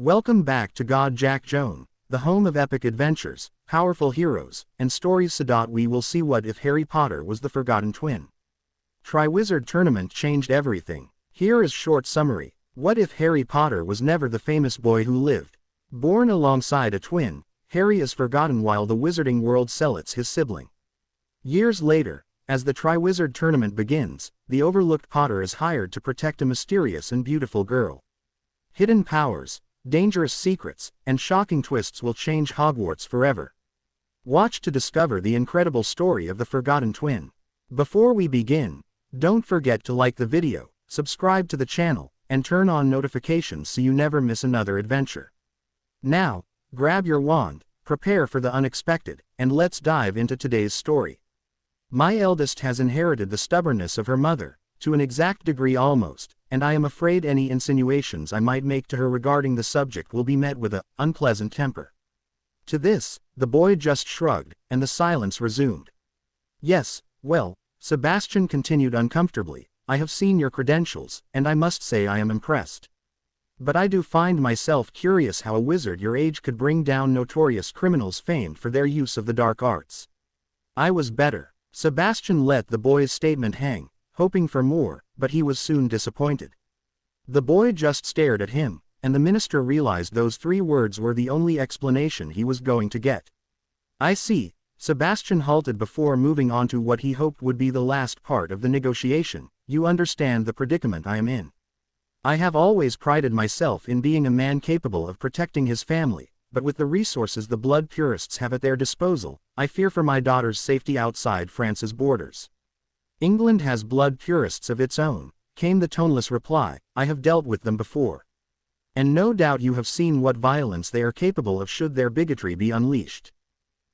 Welcome back to God Jack Joan, the home of epic adventures, powerful heroes, and stories. We will see what if Harry Potter was the forgotten twin. Triwizard Tournament changed everything. Here is short summary. What if Harry Potter was never the famous boy who lived? Born alongside a twin, Harry is forgotten while the wizarding world celebrates his sibling. Years later, as the Triwizard Tournament begins, the overlooked Potter is hired to protect a mysterious and beautiful girl. Hidden powers, dangerous secrets, and shocking twists will change Hogwarts forever. Watch to discover the incredible story of the forgotten twin. Before we begin, don't forget to like the video, subscribe to the channel, and turn on notifications so you never miss another adventure. Now, grab your wand, prepare for the unexpected, and let's dive into today's story. My eldest has inherited the stubbornness of her mother, to an exact degree almost, and I am afraid any insinuations I might make to her regarding the subject will be met with an unpleasant temper. To this, the boy just shrugged, and the silence resumed. Yes, well, Sebastian continued uncomfortably, I have seen your credentials, and I must say I am impressed. But I do find myself curious how a wizard your age could bring down notorious criminals famed for their use of the dark arts. I was better. Sebastian let the boy's statement hang, hoping for more, but he was soon disappointed. The boy just stared at him, and the minister realized those 3 words were the only explanation he was going to get. I see. Sebastian halted before moving on to what he hoped would be the last part of the negotiation. You understand the predicament I am in. I have always prided myself in being a man capable of protecting his family, but with the resources the blood purists have at their disposal, I fear for my daughter's safety outside France's borders. England has blood purists of its own, came the toneless reply. I have dealt with them before. And no doubt you have seen what violence they are capable of should their bigotry be unleashed.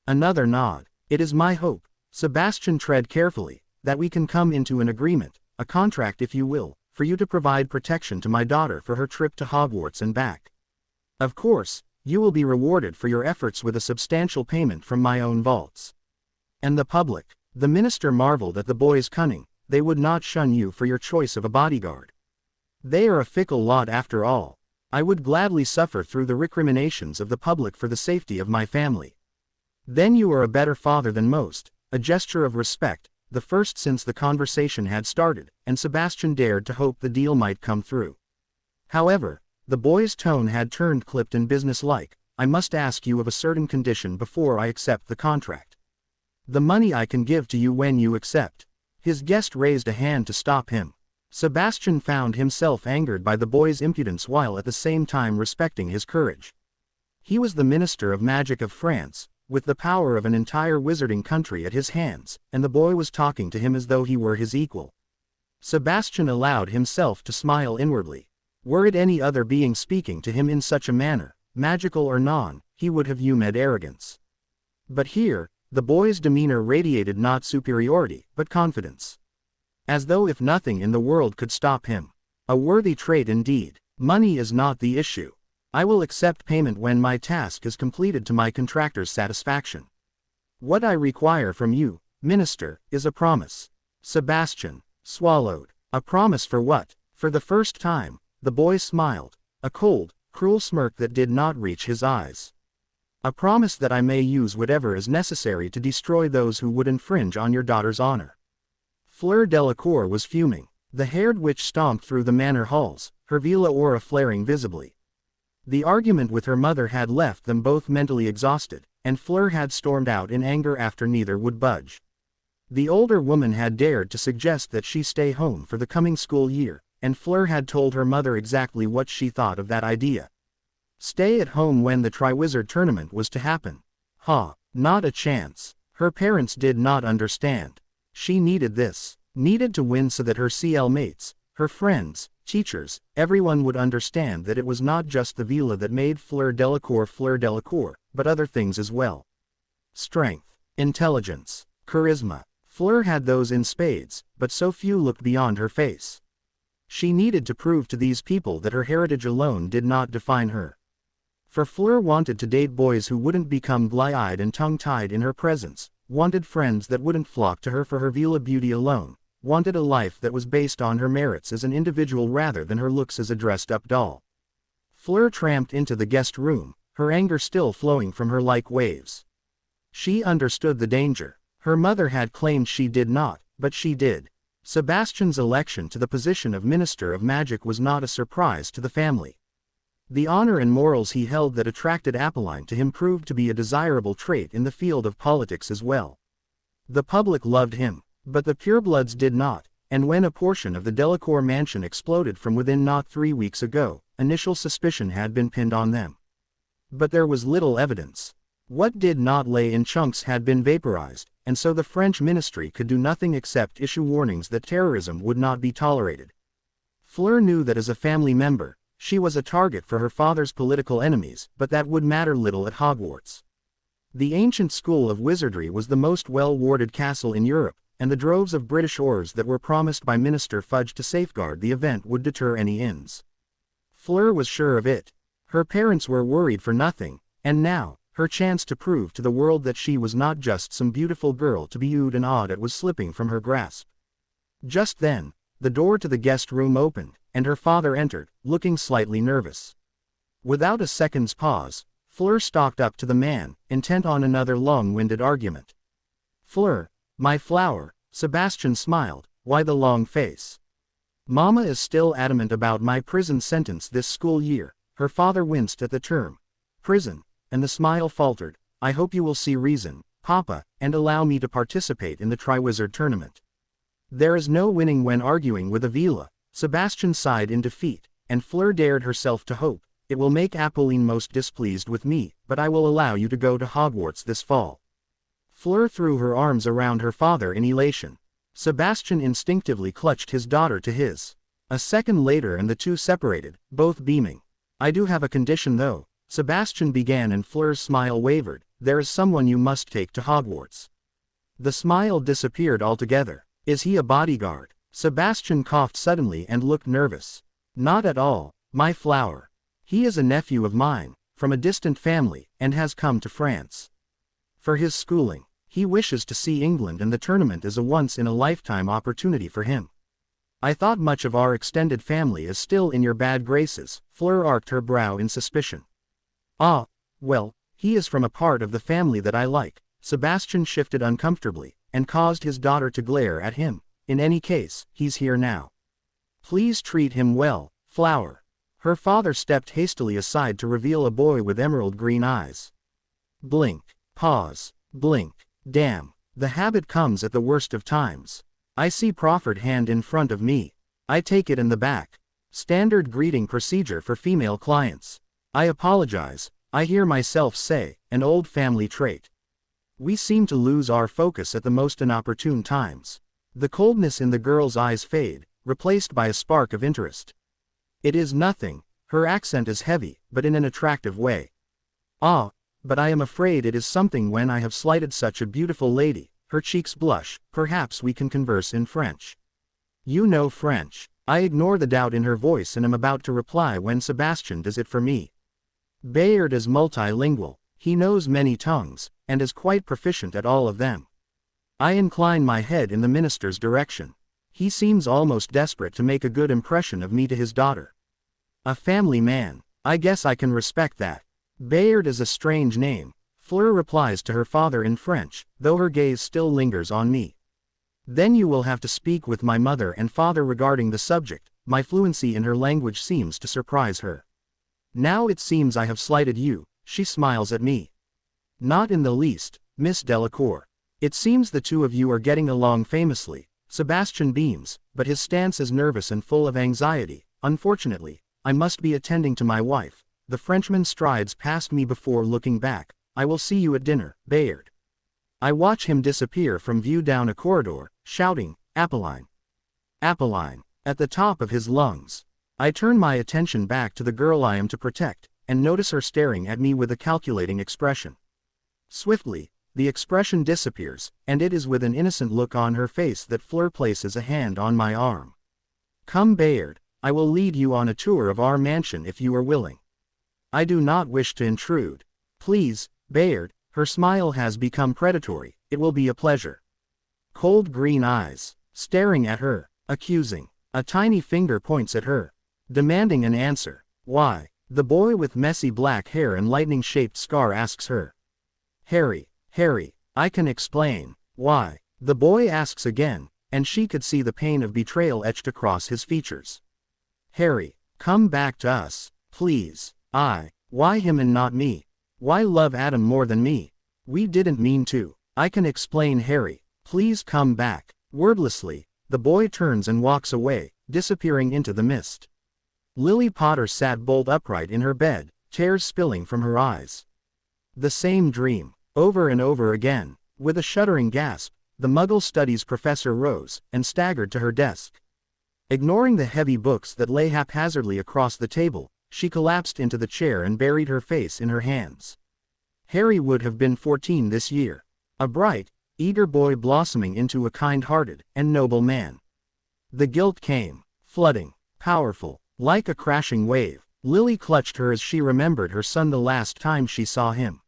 Another nod. It is my hope, Sebastian, tread carefully, that we can come into an agreement, a contract if you will, for you to provide protection to my daughter for her trip to Hogwarts and back. Of course, you will be rewarded for your efforts with a substantial payment from my own vaults. And the public? The minister marveled at the boy's cunning. They would not shun you for your choice of a bodyguard. They are a fickle lot after all. I would gladly suffer through the recriminations of the public for the safety of my family. Then you are a better father than most, a gesture of respect, the first since the conversation had started, and Sebastian dared to hope the deal might come through. However, the boy's tone had turned clipped and businesslike. I must ask you of a certain condition before I accept the contract. The money I can give to you when you accept. His guest raised a hand to stop him. Sebastian found himself angered by the boy's impudence while at the same time respecting his courage. He was the Minister of Magic of France, with the power of an entire wizarding country at his hands, and the boy was talking to him as though he were his equal. Sebastian allowed himself to smile inwardly. Were it any other being speaking to him in such a manner, magical or non, he would have hummed arrogance. But here, the boy's demeanor radiated not superiority, but confidence. As though if nothing in the world could stop him. A worthy trait indeed. Money is not the issue. I will accept payment when my task is completed to my contractor's satisfaction. What I require from you, Minister, is a promise. Sebastian swallowed. A promise for what? For the first time, the boy smiled, a cold, cruel smirk that did not reach his eyes. A promise that I may use whatever is necessary to destroy those who would infringe on your daughter's honor. Fleur Delacour was fuming. The haired witch stomped through the manor halls, her vela aura flaring visibly. The argument with her mother had left them both mentally exhausted, and Fleur had stormed out in anger after neither would budge. The older woman had dared to suggest that she stay home for the coming school year, and Fleur had told her mother exactly what she thought of that idea. Stay at home when the Triwizard Tournament was to happen. Not a chance. Her parents did not understand. She needed this. Needed to win so that her CL mates, her friends, teachers, everyone would understand that it was not just the vela that made Fleur Delacour, but other things as well. Strength, intelligence, charisma. Fleur had those in spades, but so few looked beyond her face. She needed to prove to these people that her heritage alone did not define her. For Fleur wanted to date boys who wouldn't become bly-eyed and tongue-tied in her presence, wanted friends that wouldn't flock to her for her vela beauty alone, wanted a life that was based on her merits as an individual rather than her looks as a dressed-up doll. Fleur tramped into the guest room, her anger still flowing from her like waves. She understood the danger. Her mother had claimed she did not, but she did. Sebastian's election to the position of Minister of Magic was not a surprise to the family. The honor and morals he held that attracted Apolline to him proved to be a desirable trait in the field of politics as well. The public loved him, but the purebloods did not, and when a portion of the Delacour mansion exploded from within not 3 weeks ago, initial suspicion had been pinned on them. But there was little evidence. What did not lay in chunks had been vaporized, and so the French ministry could do nothing except issue warnings that terrorism would not be tolerated. Fleur knew that as a family member, she was a target for her father's political enemies, but that would matter little at Hogwarts. The ancient school of wizardry was the most well-warded castle in Europe, and the droves of British ores that were promised by Minister Fudge to safeguard the event would deter any ins. Fleur was sure of it. Her parents were worried for nothing, and now, her chance to prove to the world that she was not just some beautiful girl to be oohed and awed at was slipping from her grasp. Just then, the door to the guest room opened, and her father entered, looking slightly nervous. Without a second's pause, Fleur stalked up to the man, intent on another long-winded argument. "Fleur, my flower," Sebastian smiled, "why the long face?" "Mama is still adamant about my prison sentence this school year." Her father winced at the term prison, and the smile faltered. "I hope you will see reason, Papa, and allow me to participate in the Triwizard Tournament." "There is no winning when arguing with Avila," Sebastian sighed in defeat, and Fleur dared herself to hope, "It will make Apolline most displeased with me, but I will allow you to go to Hogwarts this fall." Fleur threw her arms around her father in elation. Sebastian instinctively clutched his daughter to his. A second later and the two separated, both beaming. "I do have a condition though," Sebastian began, and Fleur's smile wavered. "There is someone you must take to Hogwarts." The smile disappeared altogether. "Is he a bodyguard?" Sebastian coughed suddenly and looked nervous. "Not at all, my flower. He is a nephew of mine, from a distant family, and has come to France for his schooling. He wishes to see England, and the tournament is a once-in-a-lifetime opportunity for him." "I thought much of our extended family is still in your bad graces." Fleur arched her brow in suspicion. "Ah, well, he is from a part of the family that I like." Sebastian shifted uncomfortably, and caused his daughter to glare at him. "In any case, he's here now. Please treat him well, flower." Her father stepped hastily aside to reveal a boy with emerald green eyes. Blink. Pause. Blink. Damn. The habit comes at the worst of times. I see proffered hand in front of me. I take it in the back. Standard greeting procedure for female clients. "I apologize," I hear myself say, an old family trait. We seem to lose our focus at the most inopportune times. The coldness in the girl's eyes fade, replaced by a spark of interest. "It is nothing." Her accent is heavy, but in an attractive way. "Ah, but I am afraid it is something when I have slighted such a beautiful lady." Her cheeks blush. "Perhaps we can converse in French." "You know French." I ignore the doubt in her voice and am about to reply when Sebastian does it for me. Bayard is multilingual. He knows many tongues, and is quite proficient at all of them. I incline my head in the minister's direction. He seems almost desperate to make a good impression of me to his daughter. A family man. I guess I can respect that. Bayard is a strange name. Fleur replies to her father in French, though her gaze still lingers on me. "Then you will have to speak with my mother and father regarding the subject." My fluency in her language seems to surprise her. "Now it seems I have slighted you." She smiles at me. "Not in the least, Miss Delacour. It seems the two of you are getting along famously." Sebastian beams, but his stance is nervous and full of anxiety. "Unfortunately, I must be attending to my wife." The Frenchman strides past me before looking back. "I will see you at dinner, Bayard." I watch him disappear from view down a corridor, shouting, "Apolline! Apolline!" at the top of his lungs. I turn my attention back to the girl I am to protect, and notice her staring at me with a calculating expression. Swiftly, the expression disappears, and it is with an innocent look on her face that Fleur places a hand on my arm. "Come, Bayard, I will lead you on a tour of our mansion if you are willing." I do not wish to intrude. "Please, Bayard." Her smile has become predatory. "It will be a pleasure." Cold green eyes, staring at her, accusing. A tiny finger points at her, demanding an answer. "Why?" The boy with messy black hair and lightning-shaped scar asks her. Harry, I can explain. Why? The boy asks again, and she could see the pain of betrayal etched across his features. Harry, come back to us, please. Why him and not me? Why love Adam more than me? We didn't mean to. I can explain, Harry. Please come back. Wordlessly, the boy turns and walks away, disappearing into the mist. Lily Potter sat bolt upright in her bed, tears spilling from her eyes. The same dream, over and over again. With a shuddering gasp, the Muggle Studies professor rose and staggered to her desk. Ignoring the heavy books that lay haphazardly across the table, she collapsed into the chair and buried her face in her hands. Harry would have been 14 this year. A bright, eager boy blossoming into a kind-hearted and noble man. The guilt came, flooding, powerful, like a crashing wave. Lily clutched her as she remembered her son the last time she saw him.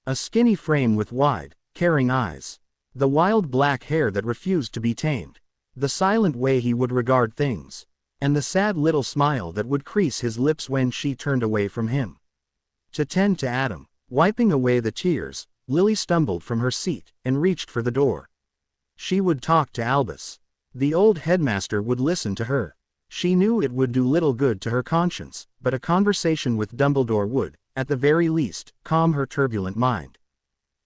A skinny frame with wide, caring eyes. The wild black hair that refused to be tamed. The silent way he would regard things. And the sad little smile that would crease his lips when she turned away from him. To tend to Adam, wiping away the tears, Lily stumbled from her seat and reached for the door. She would talk to Albus. The old headmaster would listen to her. She knew it would do little good to her conscience, but a conversation with Dumbledore would, at the very least, calm her turbulent mind.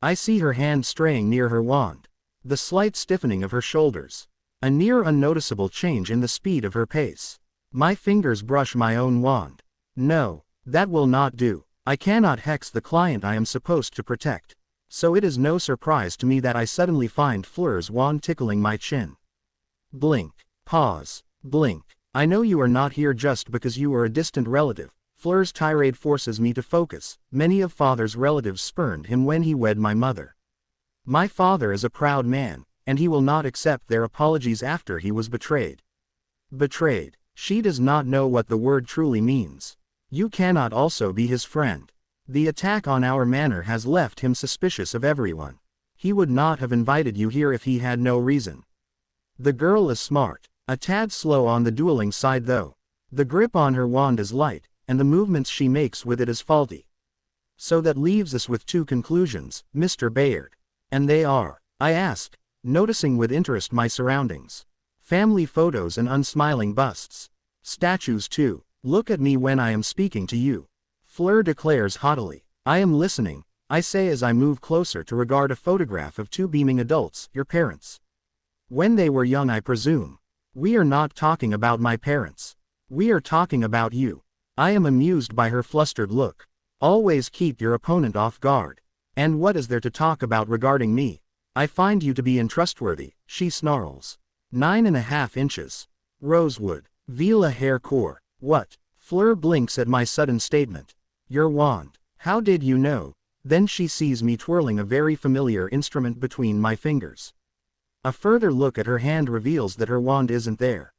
I see her hand straying near her wand. The slight stiffening of her shoulders. A near unnoticeable change in the speed of her pace. My fingers brush my own wand. No, that will not do. I cannot hex the client I am supposed to protect. So it is no surprise to me that I suddenly find Fleur's wand tickling my chin. Blink. Pause. Blink. I know you are not here just because you are a distant relative. Fleur's tirade forces me to focus. Many of Father's relatives spurned him when he wed my mother. My father is a proud man, and he will not accept their apologies after he was betrayed. Betrayed. She does not know what the word truly means. You cannot also be his friend. The attack on our manor has left him suspicious of everyone. He would not have invited you here if he had no reason. The girl is smart. A tad slow on the dueling side though. The grip on her wand is light, and the movements she makes with it is faulty. So that leaves us with two conclusions, Mr. Bayard. And they are, I ask, noticing with interest my surroundings. Family photos and unsmiling busts. Statues too. Look at me when I am speaking to you. Fleur declares haughtily. I am listening, I say as I move closer to regard a photograph of two beaming adults, your parents. When they were young, I presume. We are not talking about my parents. We are talking about you. I am amused by her flustered look. Always keep your opponent off guard. And what is there to talk about regarding me? I find you to be untrustworthy, she snarls. 9.5 inches. Rosewood. Vila hair core. What? Fleur blinks at my sudden statement. Your wand. How did you know? Then she sees me twirling a very familiar instrument between my fingers. A further look at her hand reveals that her wand isn't there.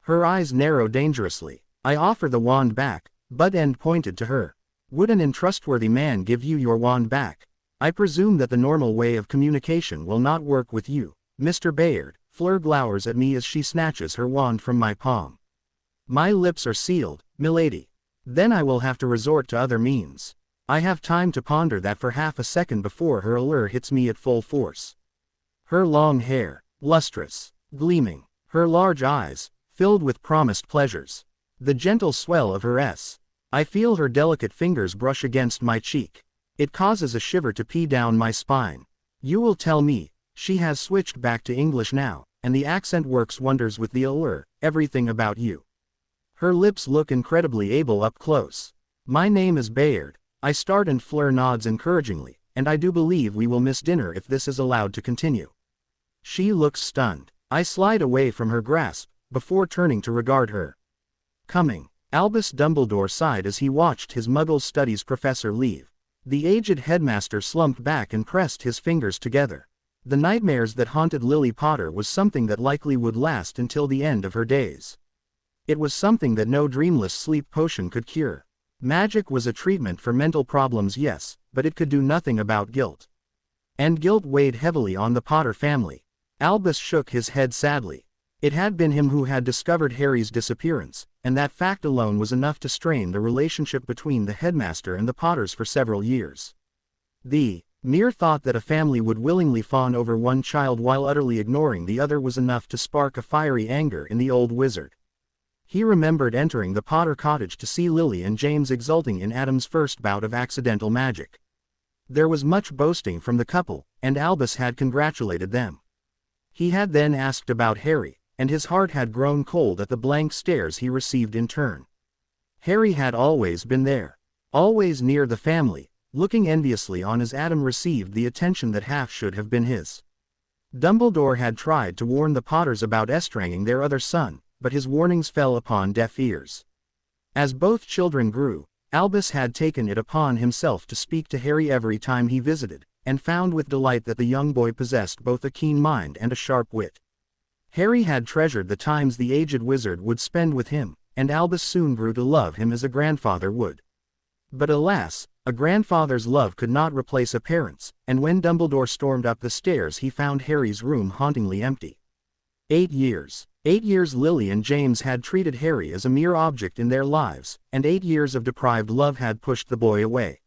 Her eyes narrow dangerously. I offer the wand back, butt end pointed to her. Would an untrustworthy man give you your wand back? I presume that the normal way of communication will not work with you, Mr. Bayard. Fleur glowers at me as she snatches her wand from my palm. My lips are sealed, milady. Then I will have to resort to other means. I have time to ponder that for half a second before her allure hits me at full force. Her long hair, lustrous, gleaming, her large eyes, filled with promised pleasures. The gentle swell of her S. I feel her delicate fingers brush against my cheek. It causes a shiver to pee down my spine. You will tell me, she has switched back to English now, and the accent works wonders with the allure, everything about you. Her lips look incredibly able up close. My name is Bayard, I start and Fleur nods encouragingly, and I do believe we will miss dinner if this is allowed to continue. She looks stunned. I slide away from her grasp, before turning to regard her. Coming. Albus Dumbledore sighed as he watched his Muggle Studies professor leave. The aged headmaster slumped back and pressed his fingers together. The nightmares that haunted Lily Potter was something that likely would last until the end of her days. It was something that no dreamless sleep potion could cure. Magic was a treatment for mental problems, yes, but it could do nothing about guilt. And guilt weighed heavily on the Potter family. Albus shook his head sadly. It had been him who had discovered Harry's disappearance, and that fact alone was enough to strain the relationship between the headmaster and the Potters for several years. The mere thought that a family would willingly fawn over one child while utterly ignoring the other was enough to spark a fiery anger in the old wizard. He remembered entering the Potter cottage to see Lily and James exulting in Adam's first bout of accidental magic. There was much boasting from the couple, and Albus had congratulated them. He had then asked about Harry, and his heart had grown cold at the blank stares he received in turn. Harry had always been there, always near the family, looking enviously on as Adam received the attention that half should have been his. Dumbledore had tried to warn the Potters about estranging their other son, but his warnings fell upon deaf ears. As both children grew, Albus had taken it upon himself to speak to Harry every time he visited, and found with delight that the young boy possessed both a keen mind and a sharp wit. Harry had treasured the times the aged wizard would spend with him, and Albus soon grew to love him as a grandfather would. But alas, a grandfather's love could not replace a parent's, and when Dumbledore stormed up the stairs he found Harry's room hauntingly empty. 8 years. 8 years Lily and James had treated Harry as a mere object in their lives, and 8 years of deprived love had pushed the boy away.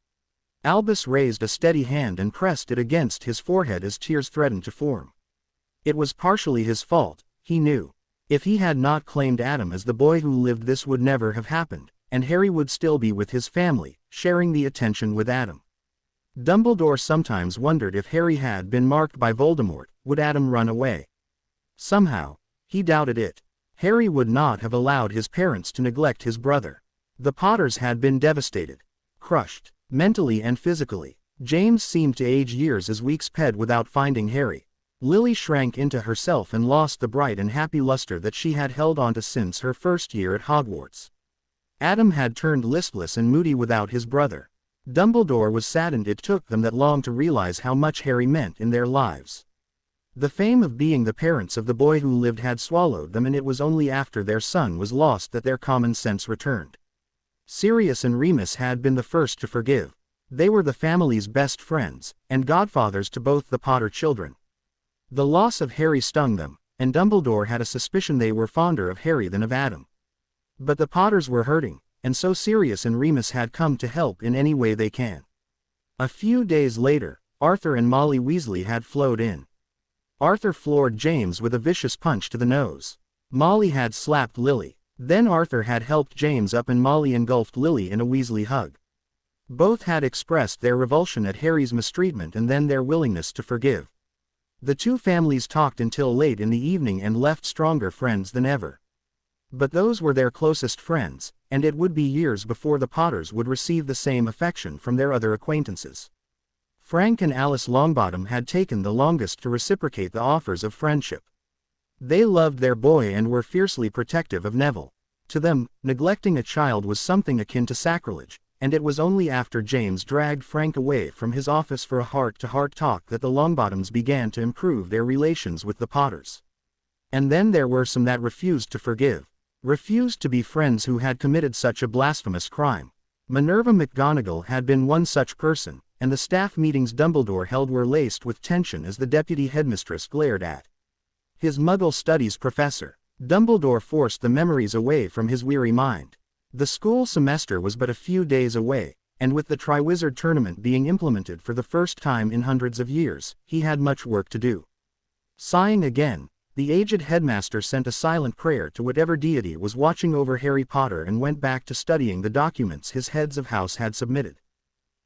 Albus raised a steady hand and pressed it against his forehead as tears threatened to form. It was partially his fault, he knew. If he had not claimed Adam as the boy who lived, this would never have happened, and Harry would still be with his family, sharing the attention with Adam. Dumbledore sometimes wondered if Harry had been marked by Voldemort, would Adam run away? Somehow, he doubted it. Harry would not have allowed his parents to neglect his brother. The Potters had been devastated, crushed, mentally and physically. James seemed to age years as weeks sped without finding Harry. Lily shrank into herself and lost the bright and happy luster that she had held onto since her first year at Hogwarts. Adam had turned listless and moody without his brother. Dumbledore was saddened it took them that long to realize how much Harry meant in their lives. The fame of being the parents of the boy who lived had swallowed them, and it was only after their son was lost that their common sense returned. Sirius and Remus had been the first to forgive. They were the family's best friends, and godfathers to both the Potter children. The loss of Harry stung them, and Dumbledore had a suspicion they were fonder of Harry than of Adam. But the Potters were hurting, and so Sirius and Remus had come to help in any way they can. A few days later, Arthur and Molly Weasley had flowed in. Arthur floored James with a vicious punch to the nose. Molly had slapped Lily. Then Arthur had helped James up and Molly engulfed Lily in a Weasley hug. Both had expressed their revulsion at Harry's mistreatment and then their willingness to forgive. The two families talked until late in the evening and left stronger friends than ever. But those were their closest friends, and it would be years before the Potters would receive the same affection from their other acquaintances. Frank and Alice Longbottom had taken the longest to reciprocate the offers of friendship. They loved their boy and were fiercely protective of Neville. To them, neglecting a child was something akin to sacrilege, and it was only after James dragged Frank away from his office for a heart-to-heart talk that the Longbottoms began to improve their relations with the Potters. And then there were some that refused to forgive. Refused to be friends who had committed such a blasphemous crime. Minerva McGonagall had been one such person, and the staff meetings Dumbledore held were laced with tension as the deputy headmistress glared at his Muggle studies professor. Dumbledore forced the memories away from his weary mind. The school semester was but a few days away, and with the Triwizard Tournament being implemented for the first time in hundreds of years, he had much work to do. Sighing again, the aged headmaster sent a silent prayer to whatever deity was watching over Harry Potter and went back to studying the documents his heads of house had submitted.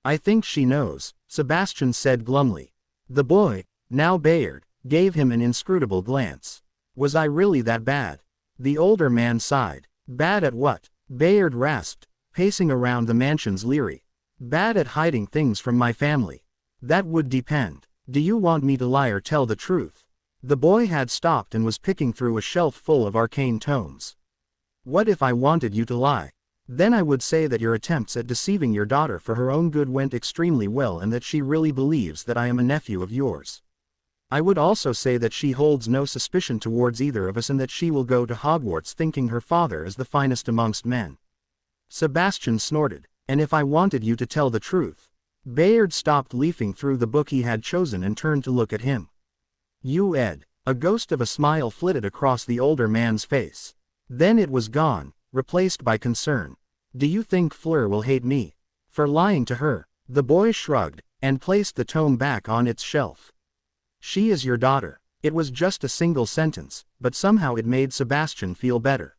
"I think she knows," Sebastian said glumly. The boy, now Bayard, gave him an inscrutable glance. "Was I really that bad?" The older man sighed. "Bad at what?" Bayard rasped, pacing around the mansion's leery. "Bad at hiding things from my family." "That would depend. Do you want me to lie or tell the truth?" The boy had stopped and was picking through a shelf full of arcane tomes. "What if I wanted you to lie? Then I would say that your attempts at deceiving your daughter for her own good went extremely well and that she really believes that I am a nephew of yours. I would also say that she holds no suspicion towards either of us and that she will go to Hogwarts thinking her father is the finest amongst men." Sebastian snorted. "And if I wanted you to tell the truth?" Bayard stopped leafing through the book he had chosen and turned to look at him. "You Ed." A ghost of a smile flitted across the older man's face. Then it was gone, replaced by concern. Do you think Fleur will hate me for lying to her? The boy shrugged, and placed the tome back on its shelf. She is your daughter. It was just a single sentence, but somehow it made Sebastian feel better.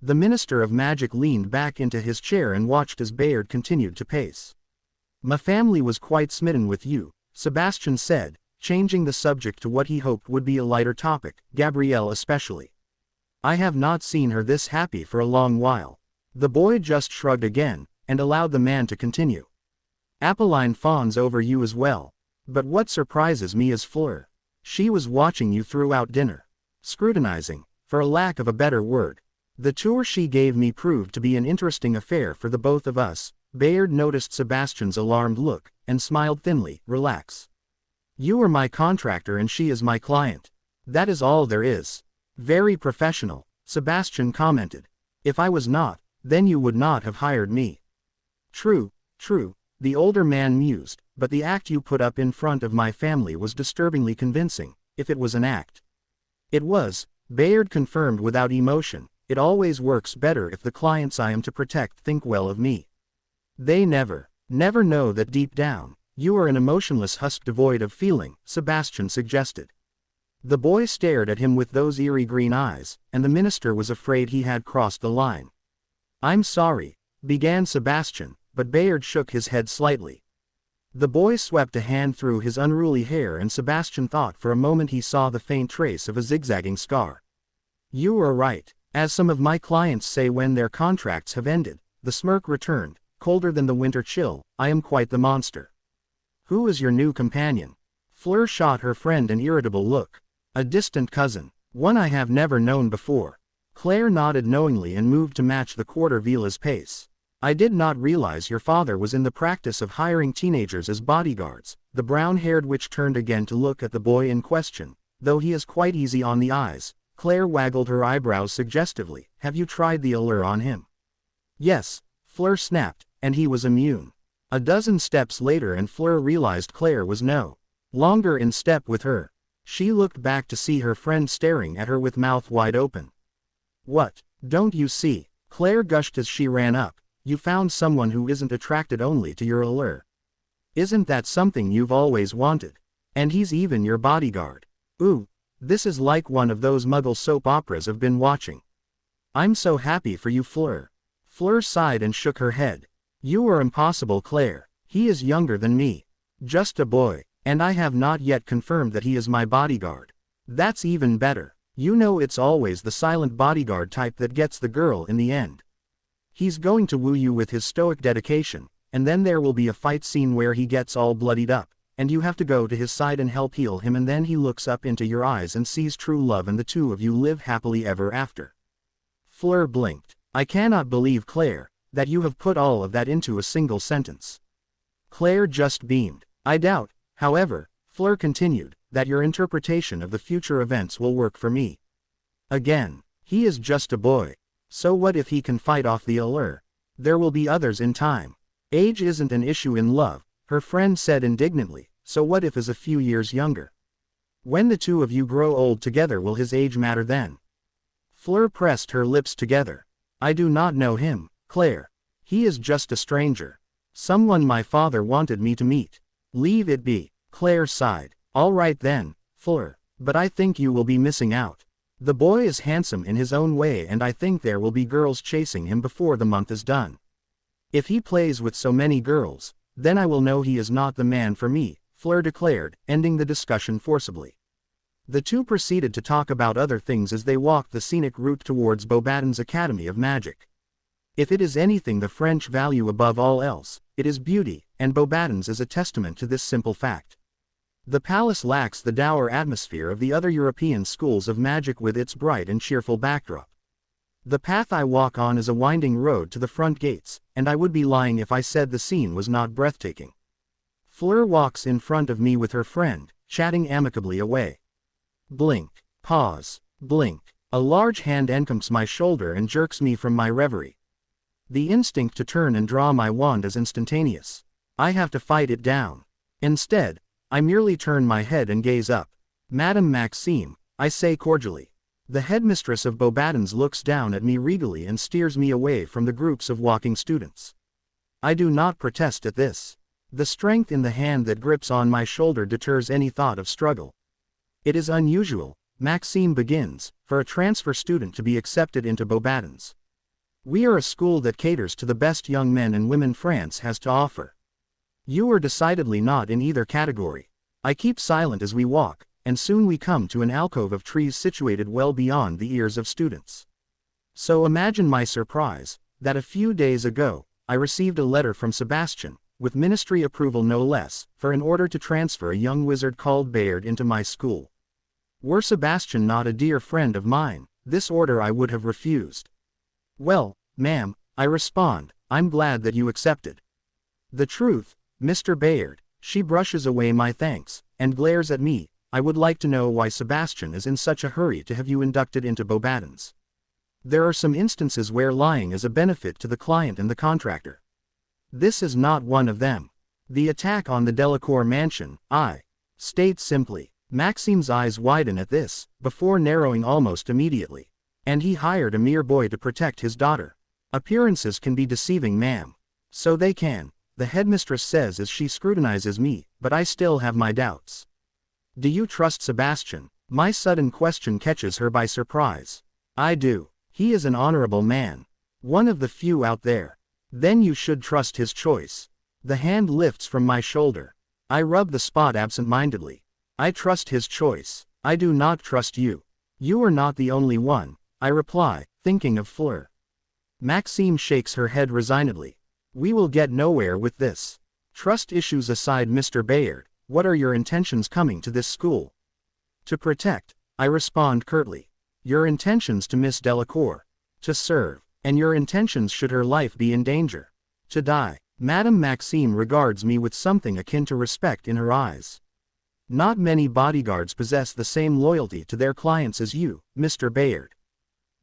The Minister of Magic leaned back into his chair and watched as Bayard continued to pace. My family was quite smitten with you, Sebastian said, changing the subject to what he hoped would be a lighter topic, Gabrielle especially. I have not seen her this happy for a long while. The boy just shrugged again, and allowed the man to continue. Apolline fawns over you as well. But what surprises me is Fleur. She was watching you throughout dinner. Scrutinizing, for a lack of a better word. The tour she gave me proved to be an interesting affair for the both of us. Bayard noticed Sebastian's alarmed look, and smiled thinly. Relax. You are my contractor and she is my client. That is all there is. Very professional, Sebastian commented. If I was not, then you would not have hired me. True, the older man mused, but the act you put up in front of my family was disturbingly convincing, if it was an act. It was, Bayard confirmed without emotion. It always works better if the clients I am to protect think well of me. They never know that deep down, you are an emotionless husk devoid of feeling, Sebastian suggested. The boy stared at him with those eerie green eyes, and the minister was afraid he had crossed the line. I'm sorry, began Sebastian, but Bayard shook his head slightly. The boy swept a hand through his unruly hair and Sebastian thought for a moment he saw the faint trace of a zigzagging scar. You are right, as some of my clients say when their contracts have ended, the smirk returned, colder than the winter chill. I am quite the monster. Who is your new companion? Fleur shot her friend an irritable look. A distant cousin, one I have never known before. Claire nodded knowingly and moved to match the quarter Vila's pace. I did not realize your father was in the practice of hiring teenagers as bodyguards. The brown-haired witch turned again to look at the boy in question. Though he is quite easy on the eyes, Claire waggled her eyebrows suggestively. Have you tried the allure on him? Yes, Fleur snapped, and he was immune. A dozen steps later and Fleur realized Claire was no longer in step with her. She looked back to see her friend staring at her with mouth wide open. What, don't you see? Claire gushed as she ran up. You found someone who isn't attracted only to your allure. Isn't that something you've always wanted? And he's even your bodyguard. Ooh, this is like one of those Muggle soap operas I've been watching. I'm so happy for you, Fleur. Fleur sighed and shook her head. You are impossible, Claire. He is younger than me. Just a boy, and I have not yet confirmed that he is my bodyguard. That's even better. You know it's always the silent bodyguard type that gets the girl in the end. He's going to woo you with his stoic dedication, and then there will be a fight scene where he gets all bloodied up, and you have to go to his side and help heal him, and then he looks up into your eyes and sees true love and the two of you live happily ever after. Fleur blinked. I cannot believe, Claire, that you have put all of that into a single sentence. Claire just beamed. I doubt, however, Fleur continued, that your interpretation of the future events will work for me. Again, he is just a boy. So what if he can fight off the allure? There will be others in time. Age isn't an issue in love, her friend said indignantly. So what if he's a few years younger? When the two of you grow old together, will his age matter then? Fleur pressed her lips together. I do not know him, Claire. He is just a stranger. Someone my father wanted me to meet. Leave it be. Claire sighed. All right then, Fleur, but I think you will be missing out. The boy is handsome in his own way and I think there will be girls chasing him before the month is done. If he plays with so many girls, then I will know he is not the man for me, Fleur declared, ending the discussion forcibly. The two proceeded to talk about other things as they walked the scenic route towards Beauxbaton's Academy of Magic. If it is anything the French value above all else, it is beauty, and Beauxbaton's is a testament to this simple fact. The palace lacks the dour atmosphere of the other European schools of magic with its bright and cheerful backdrop. The path I walk on is a winding road to the front gates, and I would be lying if I said the scene was not breathtaking. Fleur walks in front of me with her friend, chatting amicably away. Blink, pause, blink. A large hand encompasses my shoulder and jerks me from my reverie. The instinct to turn and draw my wand is instantaneous. I have to fight it down. Instead, I merely turn my head and gaze up. Madame Maxime, I say cordially. The headmistress of Beauxbatons looks down at me regally and steers me away from the groups of walking students. I do not protest at this. The strength in the hand that grips on my shoulder deters any thought of struggle. It is unusual, Maxime begins, for a transfer student to be accepted into Beauxbatons. We are a school that caters to the best young men and women France has to offer. You are decidedly not in either category. I keep silent as we walk, and soon we come to an alcove of trees situated well beyond the ears of students. So imagine my surprise, that a few days ago, I received a letter from Sebastian, with ministry approval no less, for an order to transfer a young wizard called Bayard into my school. Were Sebastian not a dear friend of mine, this order I would have refused. Well, ma'am, I respond, I'm glad that you accepted. The truth, Mr. Bayard, she brushes away my thanks, and glares at me. I would like to know why Sebastian is in such a hurry to have you inducted into Beauxbatons. There are some instances where lying is a benefit to the client and the contractor. This is not one of them. The attack on the Delacour mansion, I state simply. Maxime's eyes widen at this, before narrowing almost immediately. And he hired a mere boy to protect his daughter. Appearances can be deceiving, ma'am. So they can, the headmistress says as she scrutinizes me, but I still have my doubts. Do you trust Sebastian? My sudden question catches her by surprise. I do. He is an honorable man. One of the few out there. Then you should trust his choice. The hand lifts from my shoulder. I rub the spot absent-mindedly. I trust his choice. I do not trust you. You are not the only one, I reply, thinking of Fleur. Maxime shakes her head resignedly. We will get nowhere with this. Trust issues aside, Mr. Bayard, what are your intentions coming to this school? To protect, I respond curtly. Your intentions to Miss Delacour. To serve. And your intentions should her life be in danger. To die. Madame Maxime regards me with something akin to respect in her eyes. Not many bodyguards possess the same loyalty to their clients as you, Mr. Bayard.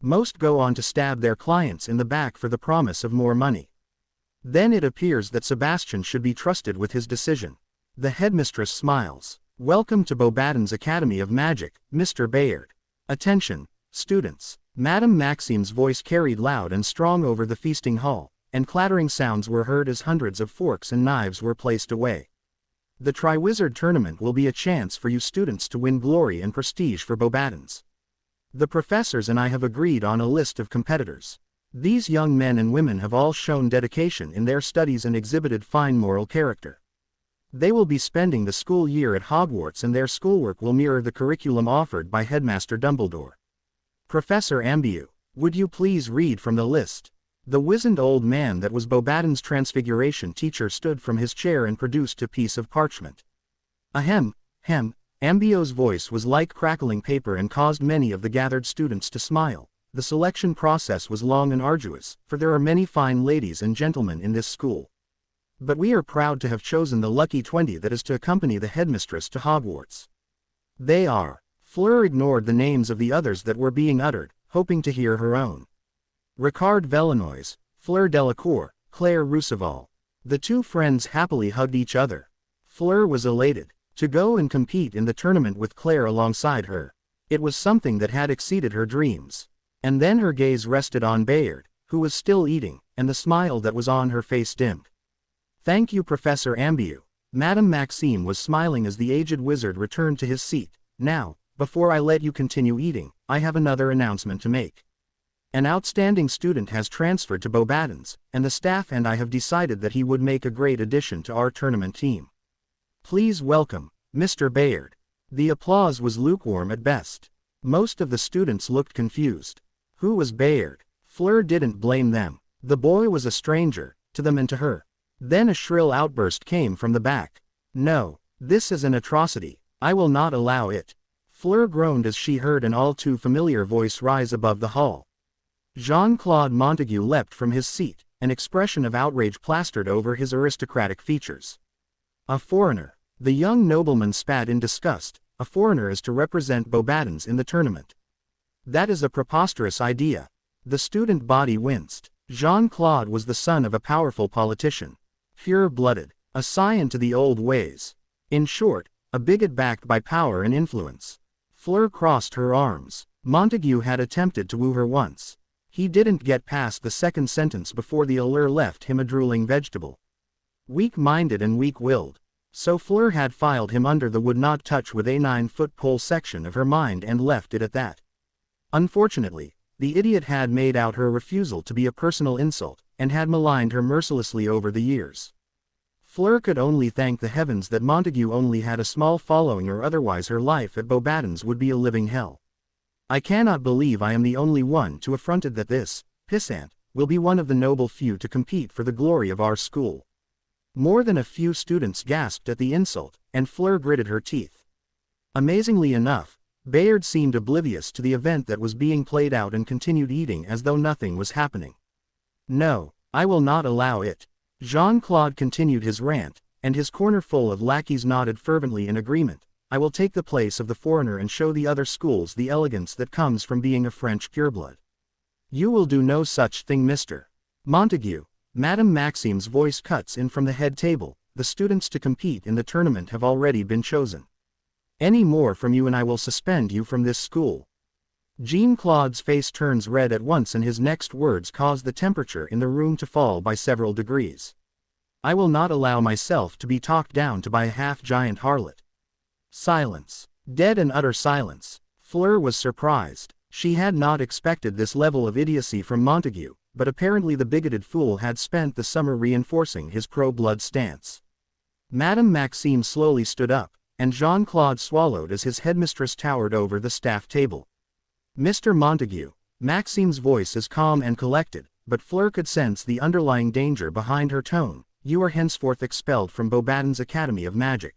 Most go on to stab their clients in the back for the promise of more money. Then it appears that Sebastian should be trusted with his decision. The headmistress smiles. Welcome to Beauxbatons Academy of Magic, Mr. Bayard. Attention, students. Madame Maxime's voice carried loud and strong over the feasting hall, and clattering sounds were heard as hundreds of forks and knives were placed away. The Triwizard Tournament will be a chance for you students to win glory and prestige for Beauxbatons. The professors and I have agreed on a list of competitors. These young men and women have all shown dedication in their studies and exhibited fine moral character. They will be spending the school year at Hogwarts, and their schoolwork will mirror the curriculum offered by Headmaster Dumbledore. Professor Ambiu, would you please read from the list? The wizened old man that was Beauxbatons' transfiguration teacher stood from his chair and produced a piece of parchment. Ahem, hem, Ambiu's voice was like crackling paper and caused many of the gathered students to smile. The selection process was long and arduous, for there are many fine ladies and gentlemen in this school. But we are proud to have chosen the lucky 20 that is to accompany the headmistress to Hogwarts. They are. Fleur ignored the names of the others that were being uttered, hoping to hear her own. Ricard Vellanois, Fleur Delacour, Claire Rousseval. The two friends happily hugged each other. Fleur was elated to go and compete in the tournament with Claire alongside her. It was something that had exceeded her dreams. And then her gaze rested on Bayard, who was still eating, and the smile that was on her face dimmed. Thank you, Professor Ambiu. Madame Maxime was smiling as the aged wizard returned to his seat. Now, before I let you continue eating, I have another announcement to make. An outstanding student has transferred to Beauxbatons, and the staff and I have decided that he would make a great addition to our tournament team. Please welcome, Mr. Bayard. The applause was lukewarm at best. Most of the students looked confused. Who was Bayard? Fleur didn't blame them. The boy was a stranger, to them and to her. Then a shrill outburst came from the back. No, this is an atrocity. I will not allow it. Fleur groaned as she heard an all too familiar voice rise above the hall. Jean-Claude Montague leapt from his seat, an expression of outrage plastered over his aristocratic features. A foreigner. The young nobleman spat in disgust. A foreigner is to represent Beauxbatons in the tournament. That is a preposterous idea. The student body winced. Jean-Claude was the son of a powerful politician. Pure-blooded. A scion to the old ways. In short, a bigot backed by power and influence. Fleur crossed her arms. Montague had attempted to woo her once. He didn't get past the second sentence before the allure left him a drooling vegetable. Weak-minded and weak-willed. So Fleur had filed him under the would-not-touch with a 9-foot pole section of her mind and left it at that. Unfortunately, the idiot had made out her refusal to be a personal insult, and had maligned her mercilessly over the years. Fleur could only thank the heavens that Montague only had a small following, or otherwise her life at Beauxbatons would be a living hell. I cannot believe I am the only one to affronted that this pissant will be one of the noble few to compete for the glory of our school. More than a few students gasped at the insult, and Fleur gritted her teeth. Amazingly enough, Bayard seemed oblivious to the event that was being played out and continued eating as though nothing was happening. No, I will not allow it. Jean-Claude continued his rant, and his corner full of lackeys nodded fervently in agreement. I will take the place of the foreigner and show the other schools the elegance that comes from being a French pureblood. You will do no such thing, Mr. Montague. Madame Maxime's voice cuts in from the head table. The students to compete in the tournament have already been chosen. Any more from you and I will suspend you from this school. Jean-Claude's face turns red at once, and his next words cause the temperature in the room to fall by several degrees. I will not allow myself to be talked down to by a half-giant harlot. Silence. Dead and utter silence. Fleur was surprised. She had not expected this level of idiocy from Montague, but apparently the bigoted fool had spent the summer reinforcing his pro-blood stance. Madame Maxime slowly stood up, and Jean-Claude swallowed as his headmistress towered over the staff table. Mr. Montague. Maxime's voice is calm and collected, but Fleur could sense the underlying danger behind her tone. You are henceforth expelled from Beauxbatons Academy of Magic.